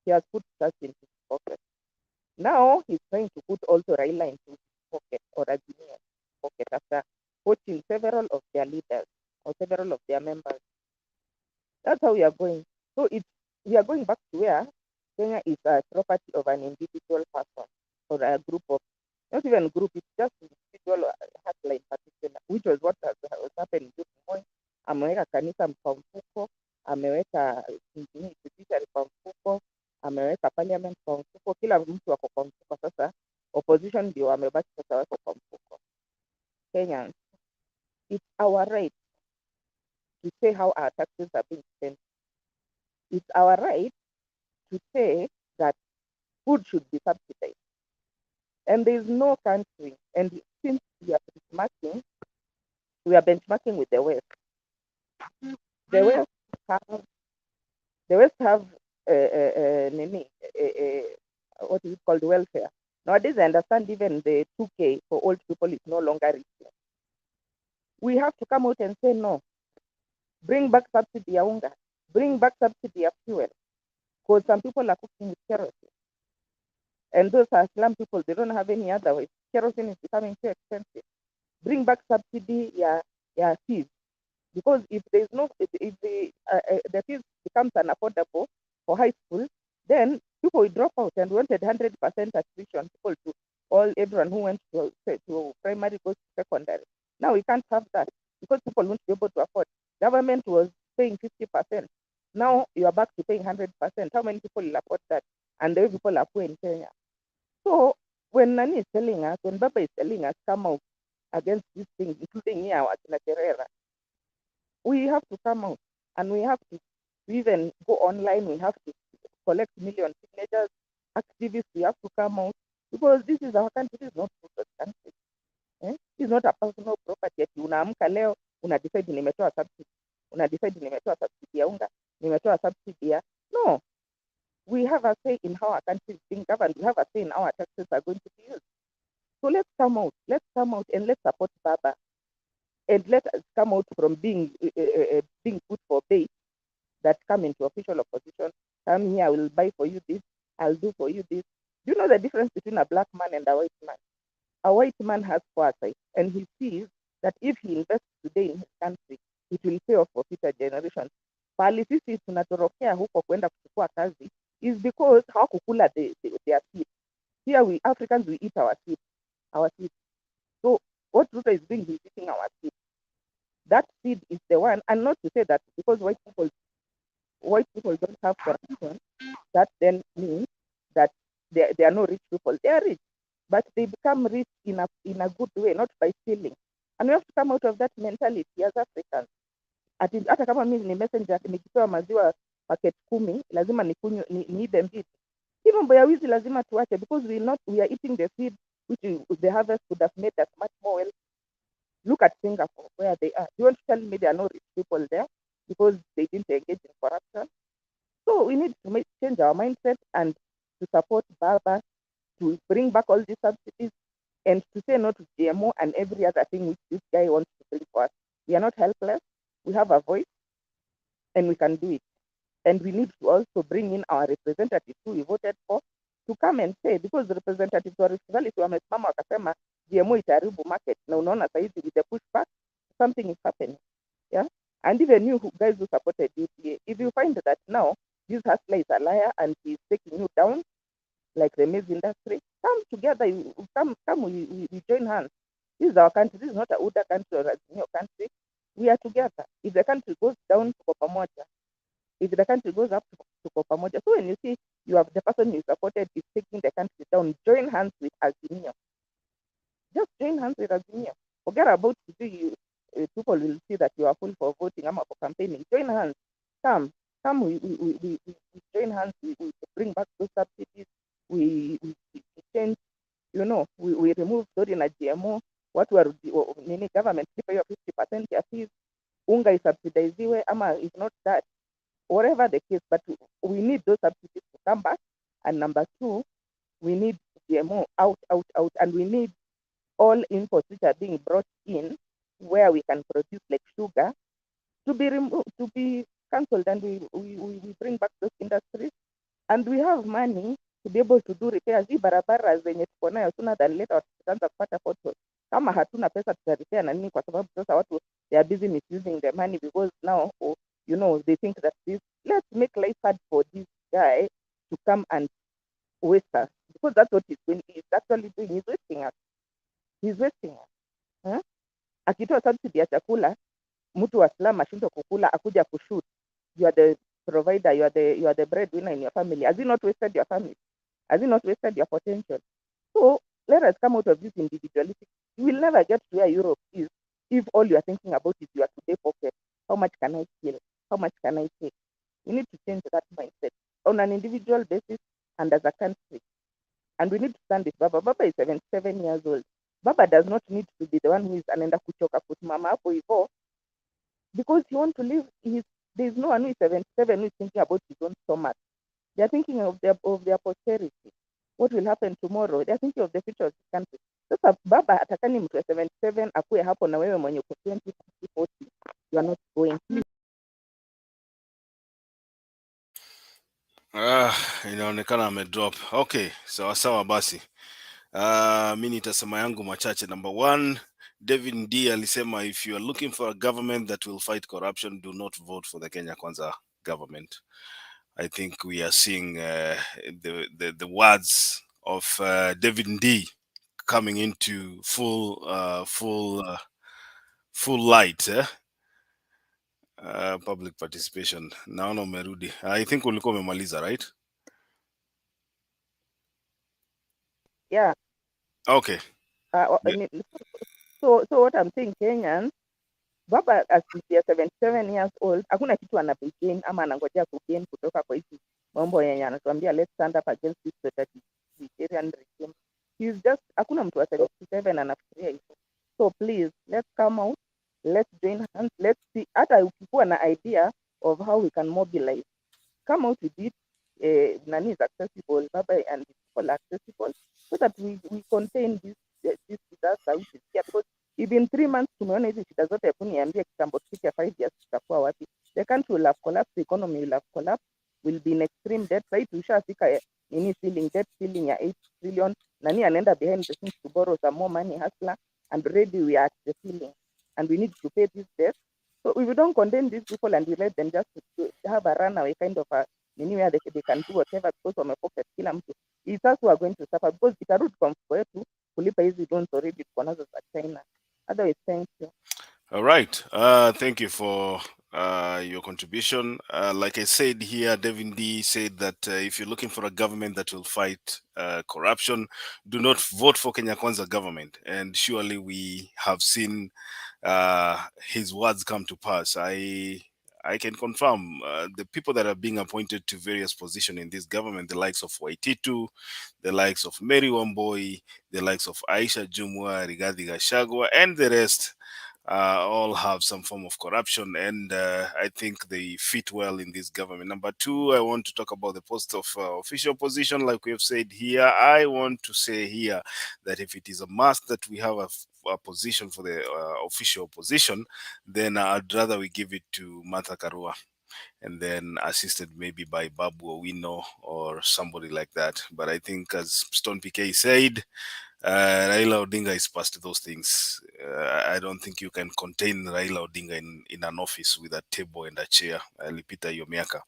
He has put church into his pocket. Now he's trying to put also Raila into his pocket or Azimio pocket after poaching several of their leaders or several of their members. That's how we are going. So we are going back to where Kenya is a property of an individual person or a group of, not even group, it's just individual hustler in particular, which was what was happening during Moi. Ameweka kanisa kwa mfuko, ameweka judiciary kwa mfuko, ameweka parliament kwa mfuko, kila mtu wako kwa mfuko. Sasa opposition ndio wamebaki sasa wako kwa mfuko. Kenyans, it's our right to say how our taxes are being spent. It's our right to say that food should be subsidized. And there is no country, and since we are benchmarking with the West. The West have what is it called, welfare. Nowadays, I understand even the 2K for old people is no longer reaching. We have to come out and say no. Bring back subsidy ya unga. Bring back subsidy ya fuel. Because some people are cooking with kerosene. And those are slum people, they don't have any other way. Kerosene is becoming too expensive. Bring back subsidy ya fees. Because if the fees becomes unaffordable for high school, then people will drop out, and we wanted 100% attrition people everyone who went to primary goes to secondary. Now we can't have that because people won't be able to afford. Government was paying 50%. Now you are back to paying 100%. How many people will afford that? And the way people are poor in Kenya. So when Nani is telling us, when Baba is telling us, come out against these things, including here at Naterera, we have to come out, and we have to even go online. We have to collect million signatures. Activists, we have to come out, because this is our country. This is not Ruto's country. This is not a personal property. Unaamka leo, una decide nimetoa subsidy. Una decide nimetoa subsidy ya unga, nimetoa subsidy ya... No. We have a say in how our country is being governed. We have a say in how our taxes are going to be used. So let's come out. Let's come out and let's support Baba. And let us come out from being put for bait that come into official opposition. Come here, I will buy for you this, I'll do for you this. Do you know the difference between a black man and a white man? A white man has foresight, and he sees that if he invests today in his country, it will pay off for future generations. Pali sisi tunatorokea huko kwenda kuchukua kazi is because hawakukula their seed. Here we Africans, we eat our seed. So what Ruto is doing, he's eating our seed. That seed is the one, and not to say that because white people white people don't have corruption, that then means that they are no rich people. They are rich, but they become rich in a good way, not by stealing. And we have to come out of that mentality as Africans. Hata kama mimi ni messenger, nikipewa maziwa packet 10 lazima nikunywe niibe mbili. Hii mambo ya wizi lazima tuache, because we are eating the seed which the harvest would have made us much more wealthy. Look at Singapore, where they are. You want to tell me there are no rich people there because they didn't engage in corruption? So we need to change our mindset and to support Baba, to bring back all these subsidies, and to say no to GMO and every other thing which this guy wants to bring for us. We are not helpless. We have a voice, and we can do it. And we need to also bring in our representatives who we voted for to come and say, because the representatives wa Rift Valley wamesimama wakasema GMO itaharibu market, na unaona saizi with the pushback something is happening. Yeah, and even you guys who supported UDA, if you find that now this hustler is a liar and he's taking you down like the maize industry, come together, we join hands. This is our country. This is not a Uda country or a Azimio country. We are together. If the country goes down, tuko pamoja. If the country goes up, tuko pamoja. So when you see you have the person you supported is taking the country down, join hands with Azimio. Just join hands with Azimio. Forget about people will see that you are full for voting, I'm for campaigning. Join hands. Come, we join hands, we bring back those subsidies, we change, we remove Dodi na GMO, watu wa nini government lipa hiyo 50% ya fees, unga isubsidiziwe, ama if not that, whatever the case, but we need those subsidies to come back. And number 2, we need GMO out, and we need all imports which are being brought in where we can produce like sugar to be removed, to be cancelled, and we bring back those industries, and we have money to be able to do repairs. Hii barabara zenye tuko nayo sooner than later tutaanza kupata potholes. Kama hatuna pesa tutarepair na nini? Kwa sababu sasa watu they are busy misusing the money, because now they think that let's make life hard for this guy to come and waste us, because that's what he's actually doing. He's wasting us. Huh? Akitoa subsidy ya chakula, mtu wa slum ashindwe kukula, akuja kushoot. You are the provider, you are the breadwinner in your family. Has he not wasted your family? Has he not wasted your potential? So let us come out of this individualistic. You will never get to where Europe is if all you are thinking about is your today pocket. How much can I steal? How much can I take? We need to change that mindset on an individual basis and as a country. And we need to stand with Baba. Baba is 77 years old. Baba does not need to be the one who is anaenda kuchoka kusimama hapo hivyo, because he wants to live. There is no one who is 77 who is thinking about his own stomach. They are thinking of their posterity. What will happen tomorrow? They are thinking of the future of this country. Sasa Baba atakani mtu wa 77 akuwe hapo na wewe mwenye uko 20, 40, you are not going. Inaonekana amedrop. Okay, sawa basi. Mi nitasema yangu machache. Number 1, David Ndii alisema, if you are looking for a government that will fight corruption, do not vote for the Kenya Kwanza government. I think we are seeing the words of David Ndii coming into full light. Public participation. Naona umerudi. I think ulikuwa umemaliza, right? Yeah. Okay. So what I'm saying, Kenyans, Baba as he is 77 years old, hakuna kitu anabegain ama anangojea kugain kutoka kwa hizi mambo yenye anatuambia let's stand up against this totalitarian regime. He's just, hakuna mtu wa 77 anafikiria hivyo. So please, let's come out, let's join hands, let's see, hata ukikuwa na idea of how we can mobilize, come out with it. Nani is accessible, Baba and people are accessible, so that we contain this disaster which is here, because if in 3 months tumeona hizi shida zote, hebu niambie kitambo tufike 5 years tutakuwa wapi? The country will have collapsed, the economy will have collapsed, will be in extreme debt. Right, tushafika debt ceiling ya 8 trillion. Nani anaenda behind the scenes to borrow some more money, hustler, and already we are at the ceiling and we need to pay this debt. So if we don't condemn these people and we let them just have a runaway kind of a where they can do whatever, because wamepocket kila mtu, it's us who are going to suffer, because itarudi kwa mfuko wetu kulipa hizi loans already tuko nazo za China. Otherwise, thank you. All right. Thank you for your contribution. Like I said here, Devin D said that if you're looking for a government that will fight corruption, do not vote for Kenya Kwanza government. And surely we have seen his words come to pass. I can confirm the people that are being appointed to various positions in this government, the likes of Waititu, the likes of Mary Wamboi, the likes of Aisha Jumwa, Rigathi Gachagua, and the rest, all have some form of corruption, and I think they fit well in this government. Number two, I want to talk about the post of official position. Like we have said here, I want to say here that if it is a must that we have a position for the official position, then I'd rather we give it to Martha Karua, and then assisted maybe by Babu Owino or somebody like that. But I think, as Stone PK said, Raila Odinga is past those things. I don't think you can contain Raila Odinga in an office with a table and a chair. Alipita hiyo miaka.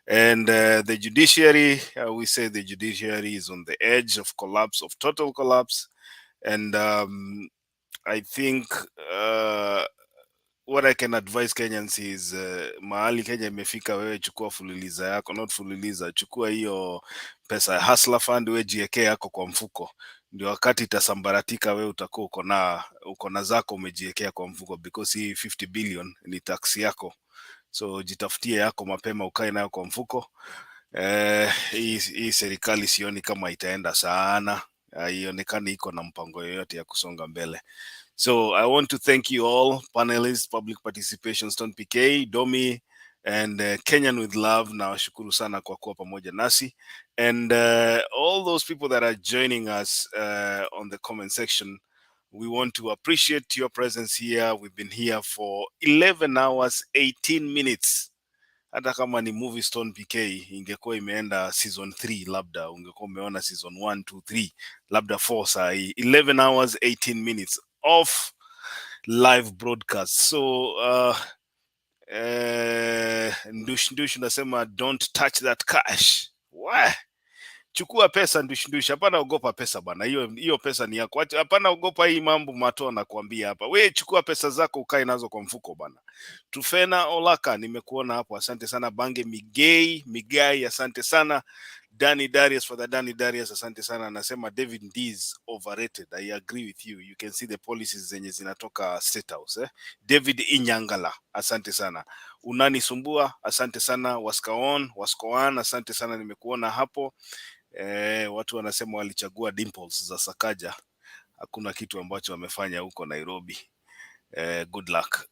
And the judiciary, we say the judiciary is on the edge of collapse, of total collapse. And I think what I can advise Kenyans is mahali Kenya imefika, wewe chukua fuliliza yako, not fuliliza, chukua hiyo pesa ya hustler fund, wewe jiwekee yako kwa mfuko, ndio wakati itasambaratika wewe utakuwa uko na zako umejiwekea kwa mfuko, because hii 50 billion ni tax yako, so jitafutie yako mapema ukae nayo kwa mfuko. Hii serikali sioni kama itaenda sana, haionekani iko na mpango yoyote ya kusonga mbele. So I want to thank you all, panelists, public participation, Stone PK, Domi, and Kenyan with Love. Na washukuru sana kwa kuwa pamoja nasi. And all those people that are joining us on the comment section, we want to appreciate your presence here. We've been here for 11 hours, 18 minutes. Hata kama ni movie Stone PK, ingekuwa imeenda season 3, labda ungekuwa umeona season 1, 2, 3, labda 4 saa hii. 11 hours, 18 minutes of live broadcast. So Ndush nasema don't touch that cash. Why? Chukua pesa Ndush, hapana ogopa pesa bana. Hiyo pesa ni yako. Hapana ogopa hii mambo Mato nakwambia hapa. We chukua pesa zako ukae nazo kwa mfuko bana. Tufena Olaka nimekuona hapo. Asante sana. Bange Migai asante sana. Danny Darius, for the Danny Darius, asante sana. Anasema David D is overrated. I agree with you. You can see the policies zenye zinatoka State House. David Inyangala, asante sana. Unani Sumbua, asante sana. Waskoan, asante sana, nimekuona hapo. Watu wanasema walichagua dimples za Sakaja. Hakuna kitu ambacho wamefanya huko Nairobi. Good luck.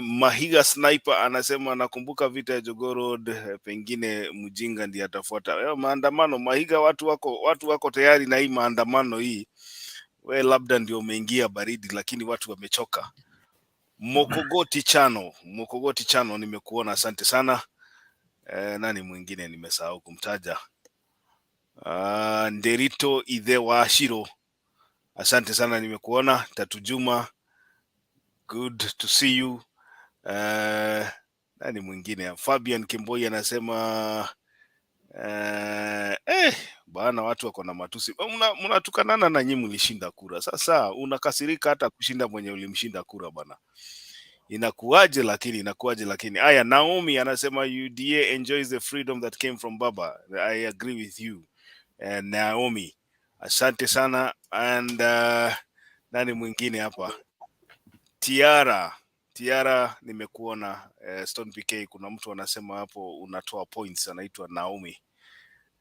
Mahiga Sniper anasema nakumbuka vita ya Jogoo Road, pengine mjinga ndiye atafuata. Maandamano Mahiga, watu wako tayari na hii maandamano hii. We labda ndio umeingia baridi, lakini watu wamechoka. Mokogoti Chano nimekuona, asante sana. Nani mwingine nimesahau kumtaja? Nderito Idhewa Ashiro, asante sana, nimekuona. Tatu Juma, good to see you. Nani mwingine? Fabian Kimboi anasema bana, watu wako na matusi. Mnatukanana na nyinyi mlishinda kura. Sasa unakasirika hata kushinda mwenye ulimshinda kura bana. Inakuaje lakini. Aya, Naomi anasema UDA enjoys the freedom that came from Baba. I agree with you. Naomi, asante sana. And nani mwingine hapa? Tiara nimekuona. Stone PK, kuna mtu anasema hapo unatoa points, anaitwa Naomi.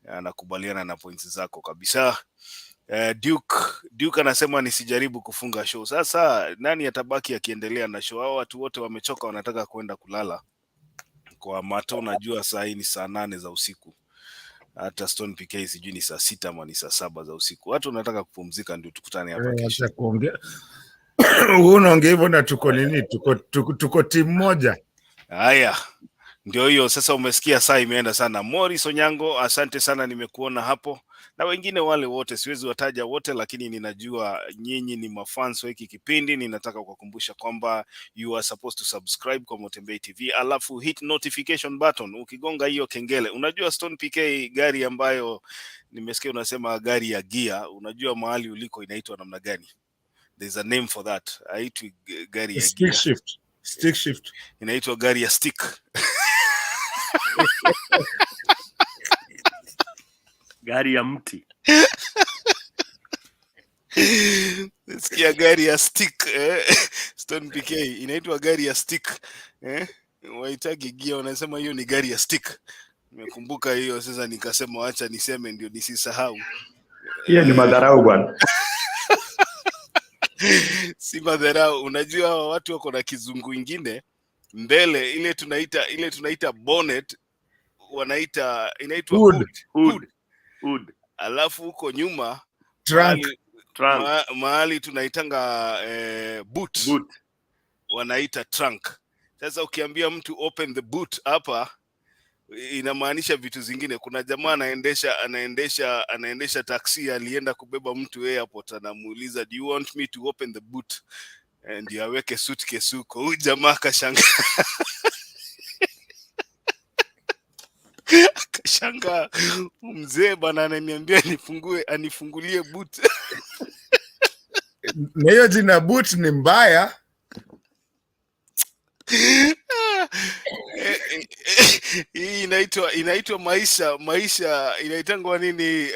Anakubaliana na points zako kabisa. Duke anasema nisijaribu kufunga show. Sasa nani atabaki akiendelea na show? Hao watu wote wamechoka, wanataka kwenda kulala. Kwa Mato najua saa hii ni saa 8 za usiku. Hata Stone PK sijui ni saa 6 ama ni saa 7 za usiku. Watu wanataka kupumzika, ndio tukutane hapa kesho. Unaongea hivyo na tuko nini? Tuko timu moja. Haya, ndio hiyo sasa. Umesikia saa imeenda sana. Morris Onyango, asante sana, nimekuona hapo. Na wengine wale wote siwezi wataja wote, lakini ninajua nyinyi ni mafans wa hiki kipindi. Ninataka kukukumbusha kwamba you are supposed to subscribe kwa Motembei TV, alafu hit notification button. Ukigonga hiyo kengele, unajua Stone PK, gari ambayo nimesikia unasema gari ya gear, unajua mahali uliko inaitwa namna gani? There's a name for that. Haitwi gari ya stick gear. shift. Stick shift. Inaitwa gari ya stick. Gari ya mti. Sikia gari ya stick. Stone PK inaitwa gari ya stick. Waitagi gia wanasema hiyo ni gari ya stick. Nimekumbuka hiyo sasa, nikasema acha niseme ndio nisisahau. Hiyo ni madharau bwana. Si madharau, unajua hawa watu wako na kizungu ingine mbele, ile tunaita bonnet, inaitwa hood. Alafu huko nyuma trunk. Mahali tunaitanga boot wanaita trunk. Sasa ukiambia mtu open the boot hapa, inamaanisha vitu zingine. Kuna jamaa anaendesha taksi, alienda kubeba mtu airport, anamuuliza do you want me to open the boot, and aweke suitcase huko. Huyu jamaa akashangaa, mzee bana ananiambia anifungulie boot. Na hiyo jina boot ni mbaya. Hii inaitwa maisha inaitangwa nini,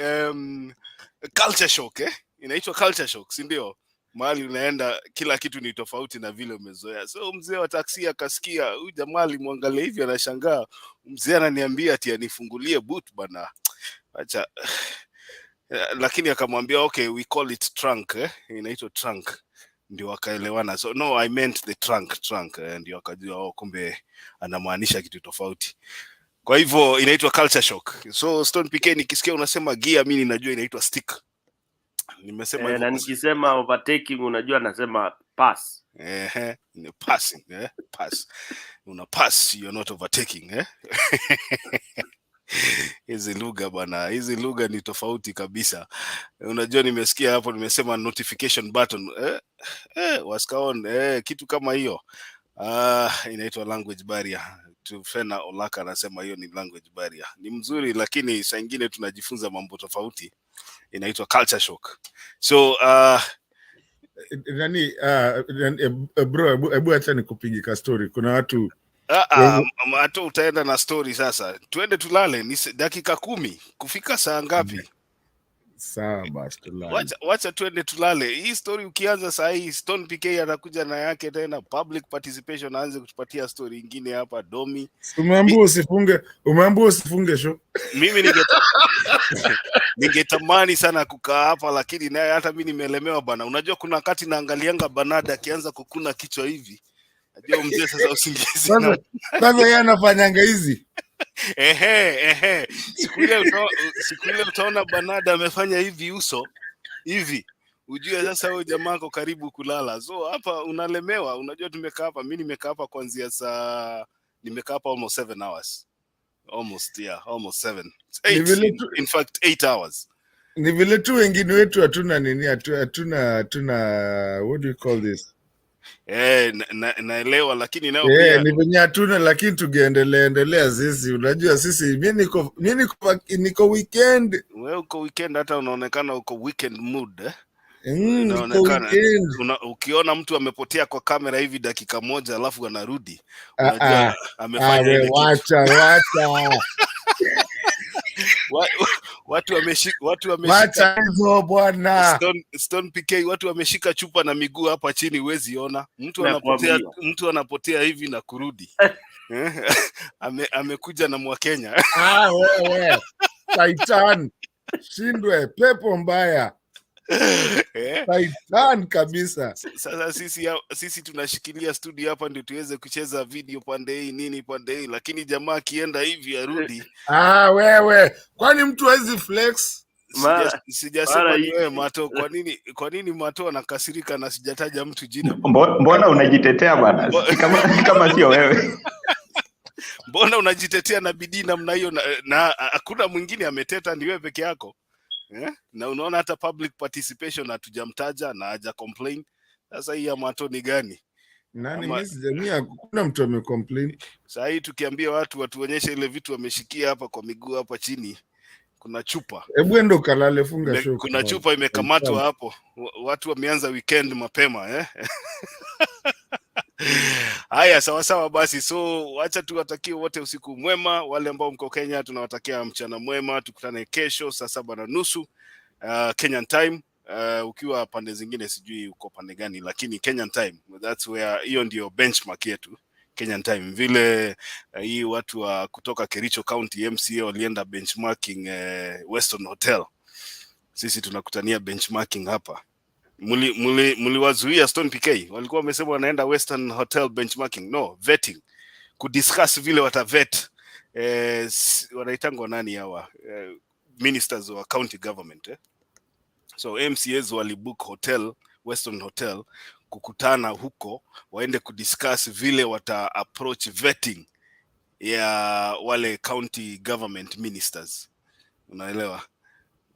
culture shock, inaitwa culture shock, si ndio? Mahali unaenda kila kitu ni tofauti na vile umezoea. So mzee wa taksi akasikia huyu jamaa alimwangalia hivi, anashangaa, mzee ananiambia ati anifungulie boot bana, acha. Lakini akamwambia okay, we call it trunk, inaitwa trunk. Ndio wakaelewana. So no, I meant the trunk. Ndio akajua kumbe anamaanisha kitu tofauti. Kwa hivyo inaitwa culture shock. So Stone PK, nikisikia unasema gear, mimi ninajua inaitwa stick. Nimesema hivyo. Na nikisema overtaking unajua nasema pass. Ni passing, pass. Una pass, you're not overtaking, Hizi lugha bwana, hizi lugha ni tofauti kabisa. Unajua nimesikia hapo nimesema notification button, waskaon, kitu kama hiyo. Inaitwa language barrier. Tufena Olaka anasema hiyo ni language barrier. Ni mzuri, lakini saa nyingine tunajifunza mambo tofauti. Inaitwa culture shock. So bro, hebu acha nikupigika story. Kuna watu hata utaenda na story sasa. Tuende tulale, ni dakika 10. Kufika saa ngapi? Sawa basi tulale. Wacha tuende tulale. Hii story ukianza saa hii, Stone PK anakuja na yake tena, public participation, aanze kutupatia story nyingine hapa Domi. Umeambiwa usifunge show. Mimi ningetamani sana kukaa hapa, lakini naye hata mimi nimelemewa bana. Unajua kuna wakati naangalianga Banada akianza kukuna kichwa hivi. Najua mzee sasa usingizi. Sasa yeye anafanyanga hizi. Siku ile utaona Banada amefanya hivi uso hivi, ujue sasa huyo jamaa ako karibu kulala. So hapa unalemewa. Unajua tumekaa hapa, mimi nimekaa hapa kuanzia nimekaa hapa almost 7 hours. Almost 7. 8, in fact 8 hours. Ni vile tu wengine wetu hatuna nini, hatuna what do you call this? Naelewa, lakini nao pia ni venye hatuna, lakini tungeendelea sisi. Unajua sisi, mimi niko weekend. Wewe uko weekend, hata unaonekana uko weekend mood, Unaonekana ukiona mtu amepotea kwa kamera hivi dakika moja alafu anarudi, unajua amefanya ile wacha watu wameshika hizo bwana. Stone PK, watu wameshika chupa na miguu hapa chini, huwezi ona. Mtu anapotea hivi na kurudi. Amekuja na Mwakenya. Wewe Titan, shindwe, pepo mbaya. Titan kabisa. Sasa sisi tunashikilia studio hapa ndio tuweze kucheza video pande hii nini pande hii, lakini jamaa akienda hivi arudi. Wewe, kwani mtu hawezi flex? Sijasema ni wewe Mato. Kwa nini Mato anakasirika na sijataja mtu jina? Mbona unajitetea bana? Kama sio wewe. Mbona unajitetea na bidii namna hiyo, na hakuna mwingine ameteta, ni wewe peke yako? Na unaona hata public participation hatujamtaja na haja complain. Sasa hii ya Mato ni gani? Mimi hakuna mtu amecomplain. Sasa hii tukiambia watu watuonyeshe ile vitu wameshikia hapa kwa miguu hapa chini, kuna chupa. Hebu endo kalale, funga show. Kuna chupa imekamatwa hapo. Watu wameanza weekend mapema, Haya, sawa sawa basi. So wacha tuwatakie wote usiku mwema. Wale ambao mko Kenya tunawatakia mchana mwema. Tukutane kesho saa 7:30 Kenyan time. Ukiwa pande zingine sijui uko pande gani, lakini Kenyan time, that's where hiyo ndio benchmark yetu, Kenyan time. Vile hii watu wa kutoka Kericho County MCA walienda benchmarking Western Hotel, sisi tunakutania benchmarking hapa. Muliwazuia Stone PK, walikuwa wamesema wanaenda Western Hotel benchmarking. No, vetting, kudiscuss vile watavet wanaitangwa nani hawa ministers wa county government So MCAs walibook hotel, Western Hotel, kukutana huko waende kudiscuss vile wata approach vetting ya wale county government ministers. Unaelewa?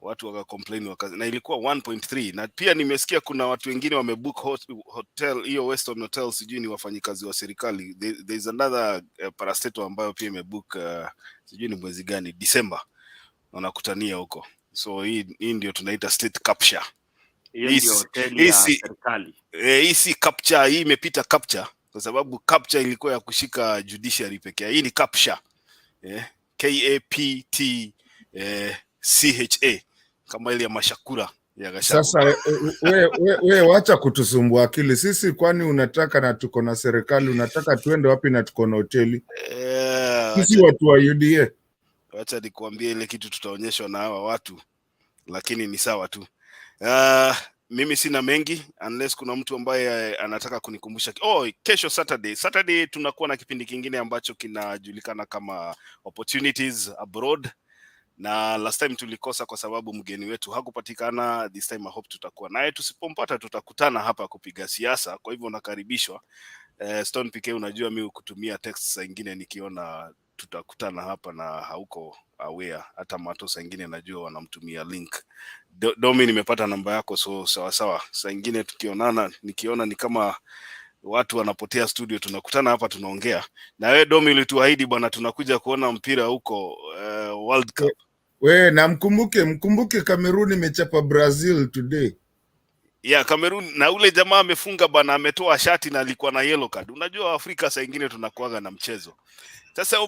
Watu waka complain na ilikuwa 1.3, na pia nimesikia kuna watu wengine wamebook hotel hiyo Western Hotel, sijui ni wafanyikazi wa serikali. There is another parastatal ambayo pia imebook sijui ni mwezi gani, December, wanakutania huko. So hii ndio tunaita state capture. Hii ndio hoteli ya serikali. Hii si capture, hii imepita capture kwa sababu capture ilikuwa ya kushika judiciary pekee. Hii ni capture. KAPTA kama ile ya Mashakura ya Gachagua. Sasa we wacha kutusumbua akili sisi, kwani unataka na tuko na serikali, unataka tuende wapi na tuko na hoteli? Sisi watu wa UDA. Wacha nikuambie ile kitu tutaonyeshwa na hawa watu, lakini ni sawa tu. Mimi sina mengi unless kuna mtu ambaye anataka kunikumbusha. Kesho Saturday tunakuwa na kipindi kingine ambacho kinajulikana kama Opportunities Abroad, na last time tulikosa kwa sababu mgeni wetu hakupatikana. This time I hope tutakuwa naye, tusipompata tutakutana hapa kupiga siasa. Kwa hivyo nakaribishwa. Stone PK, unajua mimi kutumia text zingine nikiona tutakutana hapa na hauko aware. Hata Mato saa nyingine najua wanamtumia link. Domi, nimepata namba yako, so sawa sawa. Saa nyingine tukionana, nikiona ni kama watu wanapotea studio, tunakutana hapa tunaongea. Na wewe Domi ulituahidi bwana tunakuja kuona mpira huko World Cup. Na mkumbuke Cameroon imechapa Brazil today. Cameroon, na ule jamaa amefunga bana, ametoa shati na alikuwa na yellow card. Unajua Afrika saa nyingine tunakuaga na mchezo. Sasa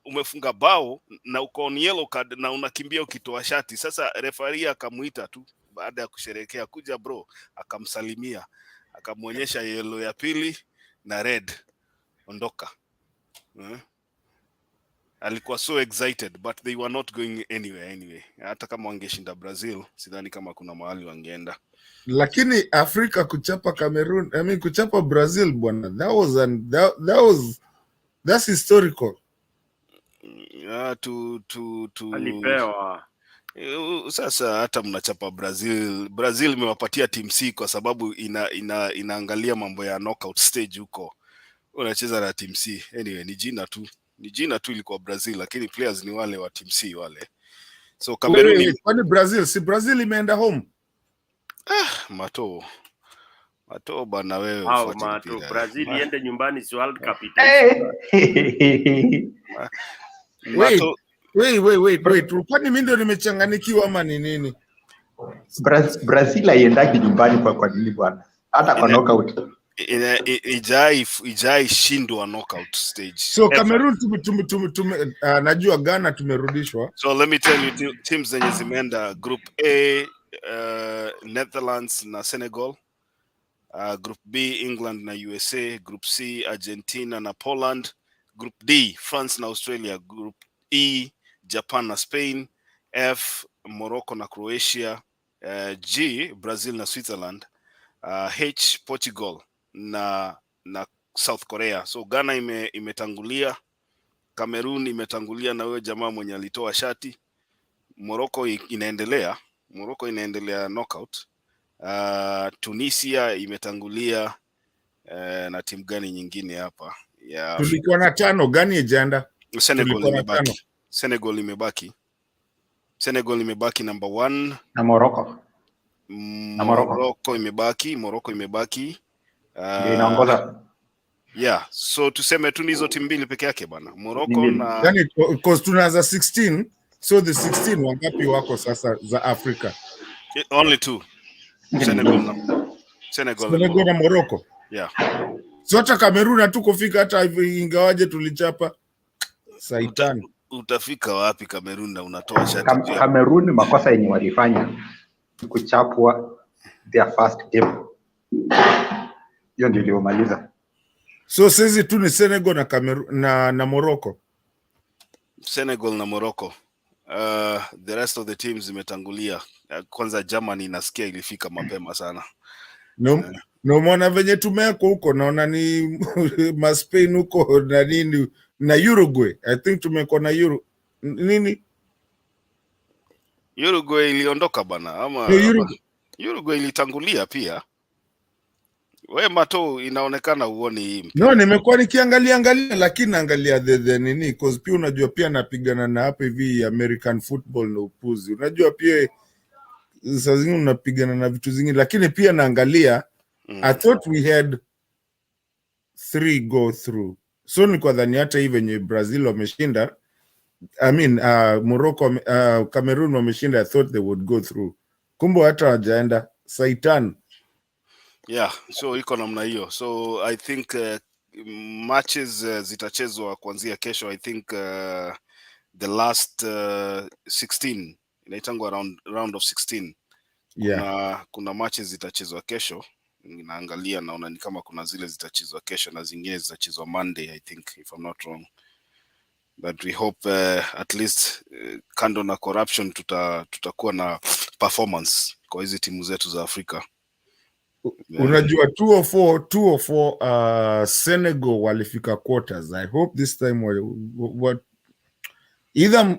umefunga bao na uko on yellow card na unakimbia ukitoa shati. Sasa referee akamuita tu baada ya kusherehekea, kuja bro, akamsalimia, akamuonyesha yellow ya pili na red, ondoka. Alikuwa so excited, but they were not going anywhere anyway. Hata kama wangeshinda Brazil, sidhani kama kuna mahali wangeenda. Lakini Afrika kuchapa Cameroon, kuchapa Brazil bwana, that's historical. Alipewa. Sasa hata mnachapa Brazil imewapatia team C kwa sababu inaangalia mambo ya knockout stage huko. Unacheza na team C. Anyway, ni jina tu ilikuwa Brazil, lakini players ni wale wa team C wale. So Cameroon, kwani Brazil imeenda home? Mato bana wewe ufuate Mato. Brazil iende nyumbani, si World Cup Wait. Kwani mimi ndio nimechanganikiwa ama ni nini? Brazil haiendaki nyumbani kwa nini bwana? Hata kwa knockout. Ijai shindwa knockout stage. So Cameroon najua Ghana tumerudishwa. So let me tell you teams zenye zimeenda group A, Netherlands na Senegal. Group B, England na USA. Group C, Argentina na Poland. Group D, France na Australia. Group E, Japan na Spain. F, Morocco na Croatia. G, Brazil na Switzerland. H, Portugal na South Korea. So Ghana imetangulia, Cameroon imetangulia na wewe jamaa mwenye alitoa shati. Morocco inaendelea knockout. Tunisia imetangulia na timu gani nyingine hapa? Tulikuwa na 5, gani ejanda? Senegal imebaki number 1 na Morocco. Morocco imebaki. Inaongoza. So tuseme tu hizo timu mbili peke yake bana. Morocco na because tunaanza 16, so the 16 wangapi wako sasa za Africa? Only 2. Senegal na Morocco. Yeah. So hata Cameroon hatukufika hata ingawaje tulichapa Saitan. Utafika wapi Cameroon na unatoa shati juu? Cameroon makosa yenye walifanya kuchapwa their first game. Hiyo ndio iliyomaliza. So sisi tu ni Senegal na Cameroon na Morocco. Senegal na Morocco. The rest of the teams zimetangulia. Kwanza Germany nasikia ilifika mapema sana. No mwana venye tumeko huko naona ni ma Spain huko na nini na Uruguay. I think tumeko na nini? Uruguay iliondoka bana ama Uruguay ilitangulia pia. Wewe Mato inaonekana uone hii. No, nimekuwa nikiangalia lakini naangalia the nini because pia unajua pia napigana na hapa hivi American football na upuzi. Unajua pia saa zingine unapigana na vitu zingine lakini pia naangalia I thought we had 3 go through. So ni kwa dhani hata hivi venye Brazil wameshinda Morocco Cameroon wameshinda, I thought they would go through. Kumbe hata hawajaenda Saitan. Yeah, so iko namna hiyo. So I think matches zitachezwa kuanzia kesho. I think the last 16 inaitangwa round of 16. Kuna matches zitachezwa kesho. Ninaangalia naona ni kama kuna zile zitachezwa kesho na zingine zitachezwa Monday, I think, if I'm not wrong. But we hope at least kando na corruption tutakuwa na performance kwa hizi timu zetu za Afrika. Unajua 204 Senegal walifika quarters. I hope this time either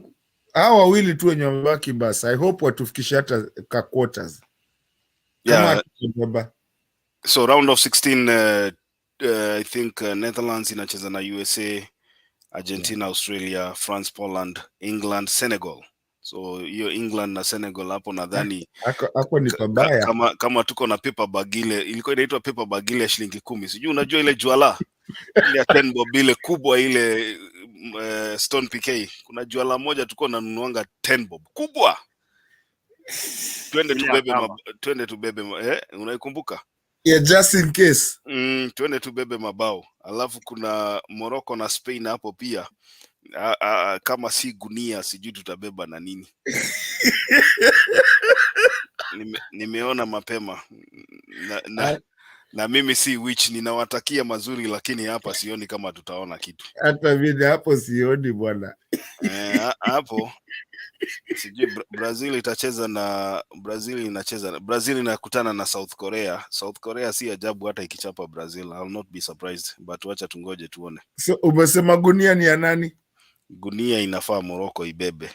hao wawili tu wenye wabaki basi. I hope watufikisha hata ka quarters. Yeah. So round of 16 I think Netherlands inacheza na USA, Argentina, Australia, France, Poland, England, Senegal. So hiyo England na Senegal hapo nadhani hapo ni pabaya. Kama tuko na paper bag ile ilikuwa inaitwa paper bag ile ya shilingi 10. Sijui unajua ile Jailac ile ya 10 bob ile kubwa ile Stone PK. Kuna Jailac moja tuko nanunuanga 10 bob kubwa. Twende tubebe unaikumbuka? Yeah, just in case. Twende tubebe mabao. Alafu kuna Morocco na Spain hapo pia. Kama si gunia sijui tutabeba na nini. Nimeona mapema na mimi si witch, ninawatakia mazuri lakini hapa sioni kama tutaona kitu. Hata mimi hapo sioni bwana. Hapo sijui Brazil inakutana na South Korea. South Korea si ajabu hata ikichapa Brazil. I'll not be surprised, but wacha tungoje tuone. So umesema gunia ni ya nani? Gunia inafaa Morocco ibebe.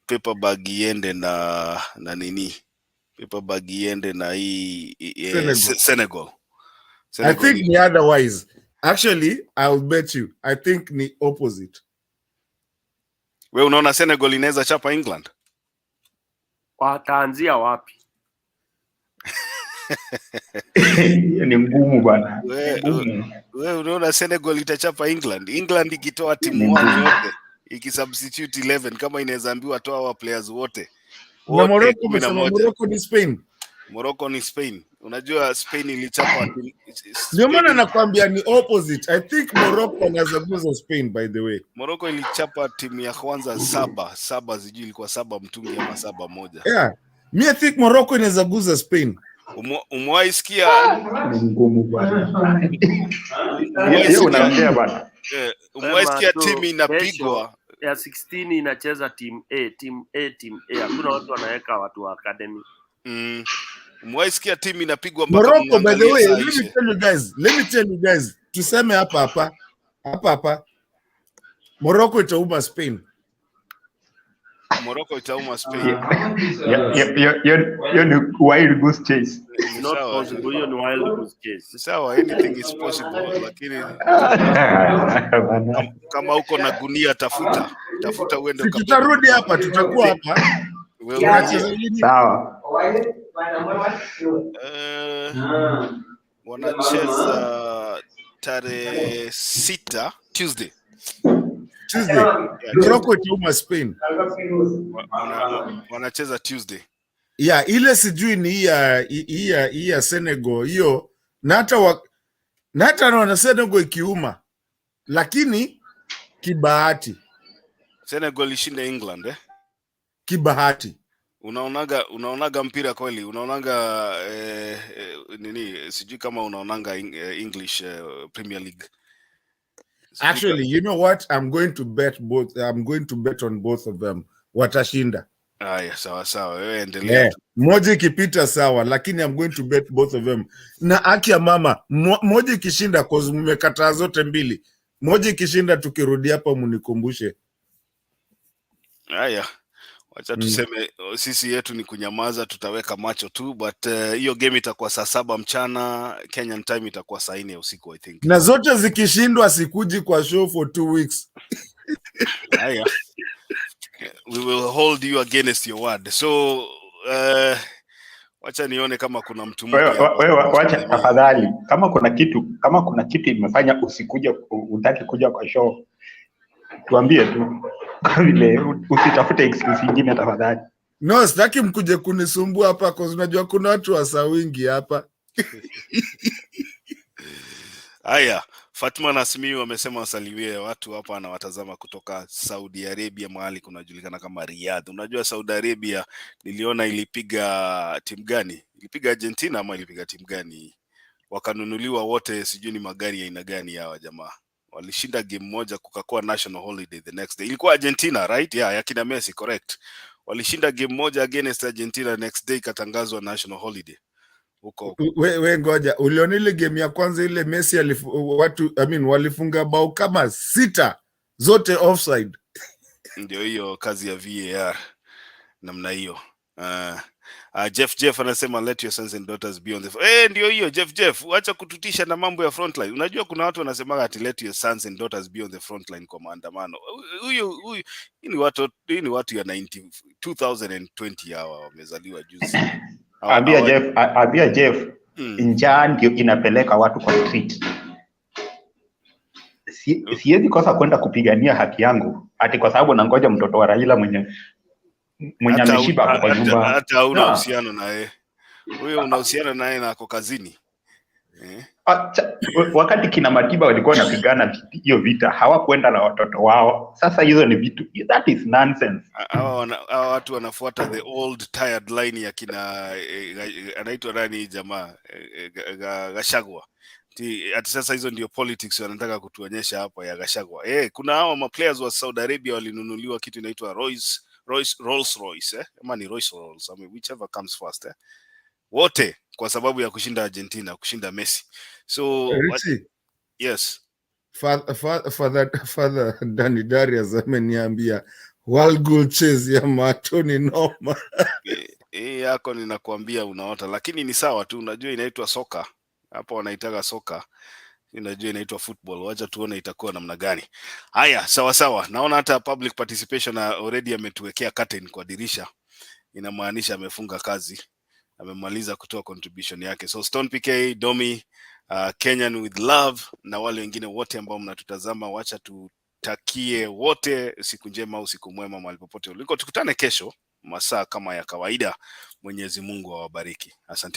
Paper bag iende na nini? Paper bag iende na hii Senegal. I think ni otherwise. Actually, I'll bet you. I think ni opposite. Wewe unaona Senegal inaweza chapa England? Wataanzia wapi? Ni ngumu bwana. Wewe unaona Senegal itachapa England? England ikitoa timu wao yote, ikisubstitute 11 kama inaweza ambiwa toa wa players wote. Na Morocco ni Spain. Morocco ni Spain. Unajua Spain ilichapa ndio maana nakwambia ni opposite. I think Morocco inaweza guza Spain by the way. Morocco ilichapa timu ya kwanza 7 sijui ilikuwa 7 mtungi ama 7-1. Yeah. I think Morocco inaweza guza Spain. Umewahi sikia ngumu bwana. Yeye unaongea bwana. Umewahi sikia timu inapigwa ya 16 inacheza team A. Hakuna watu wanaweka watu wa academy. Umewahi sikia timu inapigwa mpaka Morocco by the way, let me tell you guys. Tuseme hapa. Morocco itauma Spain. Morocco itauma Spain. You're the wild goose chase. Not possible, you're the wild goose chase. Sawa, anything is possible, lakini kama uko na gunia tafuta uende ukapata. Tutarudi hapa, tutakuwa hapa. Sawa. Wanacheza tarehe 6 Tuesday. Morocco itauma Spain. Wanacheza Tuesday. Yeah, ile sijui ni hii ya Senegal hiyo na hata wana Senegal ikiuma, lakini kibahati Senegal ishinda England kibahati. Unaonaga mpira kweli? Unaonaga nini? Sijui kama unaonanga English Premier League. Actually, you know what? I'm going to bet on both of them. Watashinda. Aya, sawa. Wewe endelea. Yeah. Moja ikipita sawa, lakini I'm going to bet both of them. Na haki ya mama, moja ikishinda cause mmekataa zote mbili. Moja ikishinda tukirudi hapa mnikumbushe. Aya. Wacha tuseme sisi yetu ni kunyamaza, tutaweka macho tu, but hiyo game itakuwa saa 7 mchana, Kenyan time itakuwa saa 4 usiku I think. Na zote zikishindwa sikuji kwa show for 2 weeks. Aya. We will hold you against your word. So wacha nione kama kuna mtu mmoja. Wacha tafadhali, kama kuna kitu imefanya usikuje, utaki kuja kwa show, tuambie tu. Vile usitafute excuse nyingine tafadhali. No, sitaki mkuje kunisumbua hapa kwa unajua kuna watu wasa wingi hapa. Haya, Fatma Nasimiu wamesema wasalimie watu hapa, anawatazama kutoka Saudi Arabia, mahali kunajulikana kama Riyadh. Unajua Saudi Arabia niliona ilipiga timu gani? Ilipiga Argentina ama ilipiga timu gani? Wakanunuliwa wote, sijui ni magari ya aina gani hawa jamaa. Walishinda game moja, kukakuwa national holiday the next day. Ilikuwa Argentina, right? Yeah, yakina Messi, correct. Walishinda game moja against Argentina, next day katangazwa national holiday. Huko. We ngoja, uliona ile game ya kwanza ile Messi walifunga bao kama 6 zote offside. Ndio hiyo kazi ya VAR namna hiyo. Jeff anasema let your sons and daughters be on the ndio hiyo Jeff, acha kututisha na mambo ya frontline. Unajua kuna watu wanasema ati let your sons and daughters be on the frontline kwa maandamano. Huyu ni watu ya 2020 hawa wamezaliwa juzi. Abia Jeff, njaa ndio inapeleka watu kwa street. Siwezi kosa kwenda kupigania haki yangu ati kwa sababu nangoja mtoto wa Raila mwenye ameshiba kwa nyumba. Hata una uhusiano naye. Wewe unahusiana naye na ako kazini. Wakati kina Matiba walikuwa wanapigana hiyo vita, hawakwenda na watoto wao. Sasa hizo ni vitu, that is nonsense. Hawa watu wanafuata the old tired line ya kina anaitwa nani jamaa Gachagua. Ati sasa hizo ndio politics wanataka kutuonyesha hapa ya Gachagua. Kuna hawa ma players wa Saudi Arabia walinunuliwa kitu inaitwa Rolls Royce ama ni Rolls, I mean whichever comes first wote kwa sababu ya kushinda Argentina, kushinda Messi. So yes, father Danny Darius ameniambia world goal chase ya matoni noma. Yako ninakuambia unaota, lakini ni sawa tu. Unajua inaitwa soka hapo, wanaitaka soka, unajua inaitwa football. Wacha tuone itakuwa namna gani. Haya, sawa. Naona hata public participation already ametuwekea curtain kwa dirisha, inamaanisha amefunga kazi, amemaliza kutoa contribution yake. So Stone PK, Domi, Kenyan with love na wale wengine wote ambao mnatutazama, wacha tutakie wote siku njema, usiku mwema mahali popote uliko. Tukutane kesho masaa kama ya kawaida. Mwenyezi Mungu awabariki. Asante.